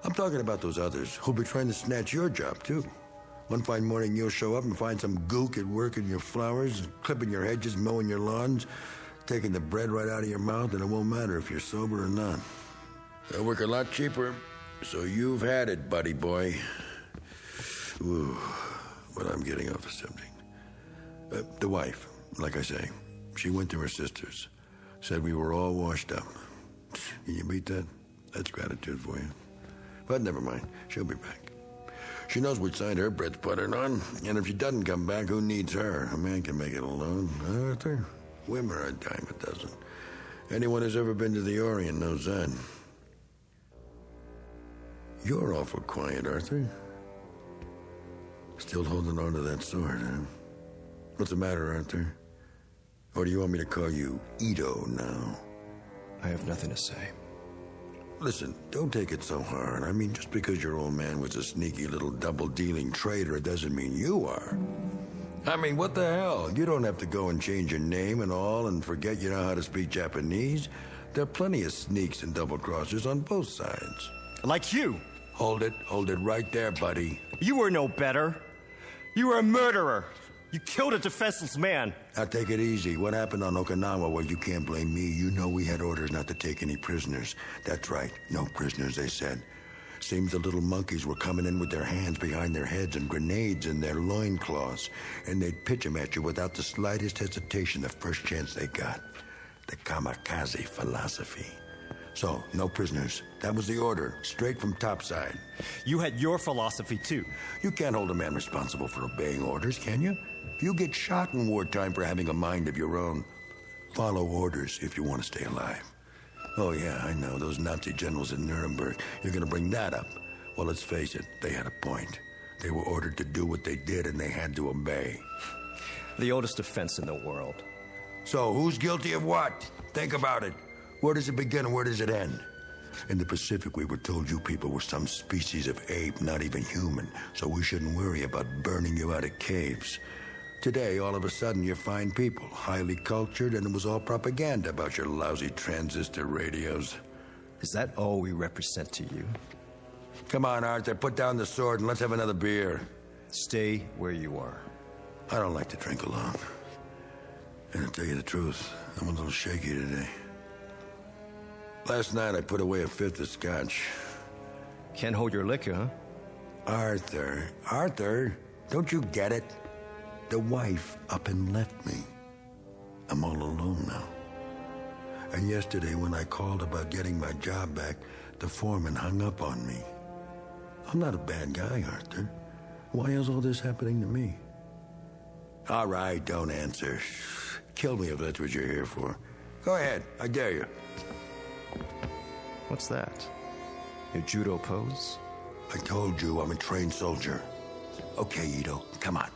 I'm talking about those others who'll be trying to snatch your job, too. One fine morning, you'll show up and find some gook at work in your flowers, clipping your hedges, mowing your lawns, taking the bread right out of your mouth, and it won't matter if you're sober or not. They'll work a lot cheaper, so you've had it, buddy boy. Ooh, but I'm getting off the subject. The wife, like I say, she went to her sister's, said we were all washed up. Can you beat that? That's gratitude for you. But never mind, she'll be back. She knows which side her bread's buttered on, and if she doesn't come back, who needs her? A man can make it alone. Arthur, women are a dime a dozen. Anyone who's ever been to the Orient knows that. You're awful quiet, Arthur. Still holding on to that sword, huh? What's the matter, Arthur? Or do you want me to call you Ito now? I have nothing to say. Listen, don't take it so hard. I mean, just because your old man was a sneaky little double-dealing traitor doesn't mean you are. I mean, what the hell? You don't have to go and change your name and all and forget you know how to speak Japanese. There are plenty of sneaks and double-crossers on both sides. Like you. Hold it right there, buddy. You were no better. You were a murderer. You killed a defenseless man. Now take it easy. What happened on Okinawa? Well, you can't blame me. You know we had orders not to take any prisoners. That's right. No prisoners, they said. Seems the little monkeys were coming in with their hands behind their heads and grenades in their loincloths, and they'd pitch them at you without the slightest hesitation the first chance they got. The kamikaze philosophy. So, no prisoners. That was the order, straight from topside. You had your philosophy, too. You can't hold a man responsible for obeying orders, can you? You get shot in wartime for having a mind of your own. Follow orders if you want to stay alive. Oh, yeah, I know, those Nazi generals in Nuremberg. You're going to bring that up. Well, let's face it, they had a point. They were ordered to do what they did, and they had to obey. The oldest offense in the world. So, who's guilty of what? Think about it. Where does it begin and where does it end? In the Pacific, we were told you people were some species of ape, not even human, so we shouldn't worry about burning you out of caves. Today, all of a sudden, you're fine people, highly cultured, and it was all propaganda about your lousy transistor radios. Is that all we represent to you? Come on, Arthur, put down the sword and let's have another beer. Stay where you are. I don't like to drink alone. And to tell you the truth, I'm a little shaky today. Last night, I put away a fifth of scotch. Can't hold your liquor, huh? Arthur, don't you get it? The wife up and left me. I'm all alone now. And yesterday, when I called about getting my job back, the foreman hung up on me. I'm not a bad guy, Arthur. Why is all this happening to me? All right, don't answer. Kill me if that's what you're here for. Go ahead, I dare you. What's that? Your judo pose? I told you I'm a trained soldier. Okay, Ito, come on.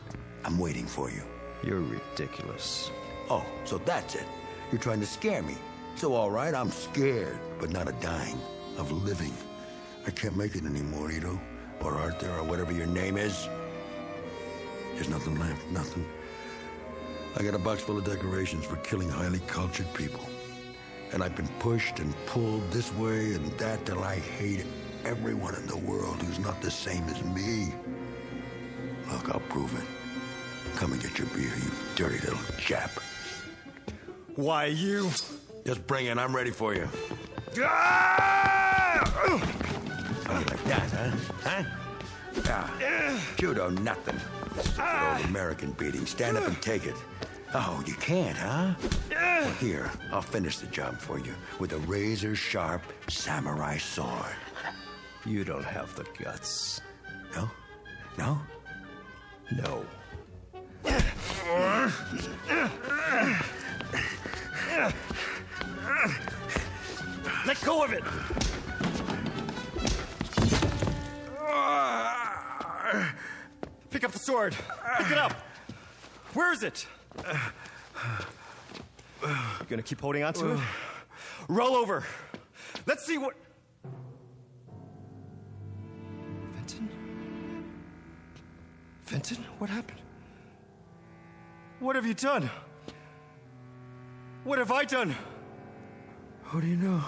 I'm waiting for you. You're ridiculous. Oh, so that's it. You're trying to scare me. So all right, I'm scared, but not of dying, of living. I can't make it anymore, Ito. Or Arthur, or whatever your name is. There's nothing left, nothing. I got a box full of decorations for killing highly cultured people. And I've been pushed and pulled this way and that till I hate everyone in the world who's not the same as me. Look, I'll prove it. Come and get your beer, you dirty little chap. Why, you? Just bring it. I'm ready for you. Oh, you like that, huh? Judo, nothing. Good old American beating. Stand up and take it. Oh, you can't, huh? Well, here, I'll finish the job for you with a razor-sharp samurai sword. You don't have the guts. No? No? No. Let go of it! Pick up the sword. Pick it up. Where is it? You gonna keep holding on to it? Roll over. Let's see what... Fenton? Fenton? What happened? What have you done? What have I done? How do you know?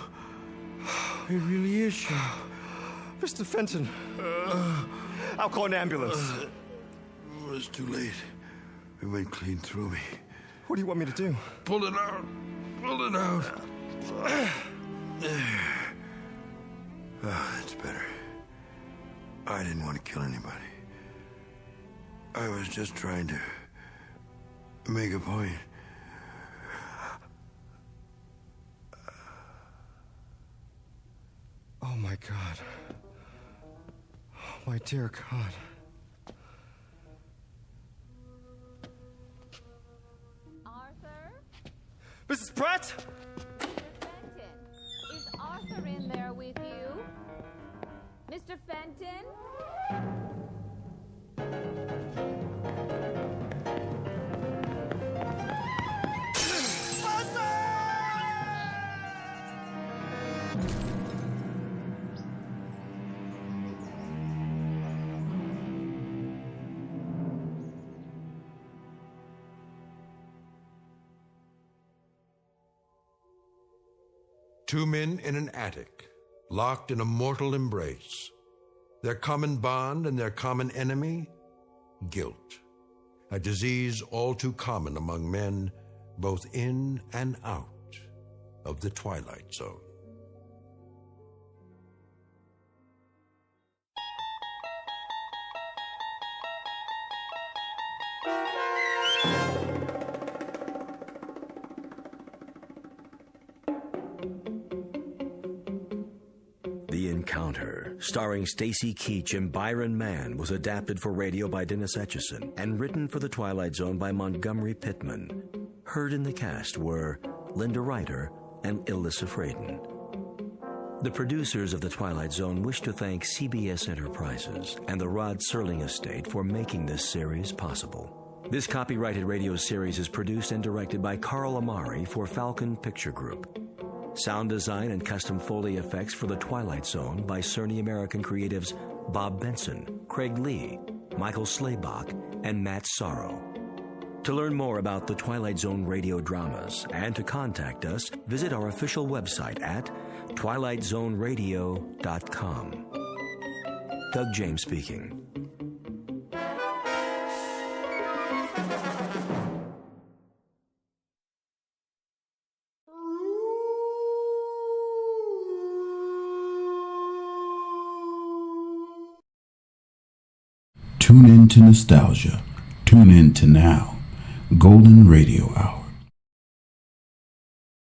It really is you. Mr. Fenton. I'll call an ambulance. It was too late. It went clean through me. What do you want me to do? Pull it out. Pull it out. There. Oh, that's better. I didn't want to kill anybody. I was just trying to make a point. Oh, my God. Oh, my dear God. Arthur? Mrs. Pratt? Fenton, is Arthur in there with you? Mr. Fenton? Two men in an attic, locked in a mortal embrace. Their common bond and their common enemy? Guilt. A disease all too common among men, both in and out of the Twilight Zone. The Encounter, starring Stacy Keach and Byron Mann, was adapted for radio by Dennis Etchison and written for The Twilight Zone by Montgomery Pittman. Heard in the cast were Linda Ryder and Ilissa Fraden. The producers of The Twilight Zone wish to thank CBS Enterprises and the Rod Serling Estate for making this series possible. This copyrighted radio series is produced and directed by Carl Amari for Falcon Picture Group. Sound design and custom Foley effects for The Twilight Zone by Cerny American creatives Bob Benson, Craig Lee, Michael Slaybach, and Matt Sorrow. To learn more about The Twilight Zone radio dramas and to contact us, visit our official website at twilightzoneradio.com. Doug James speaking. Tune in to nostalgia. Tune in to now. Golden Radio Hour.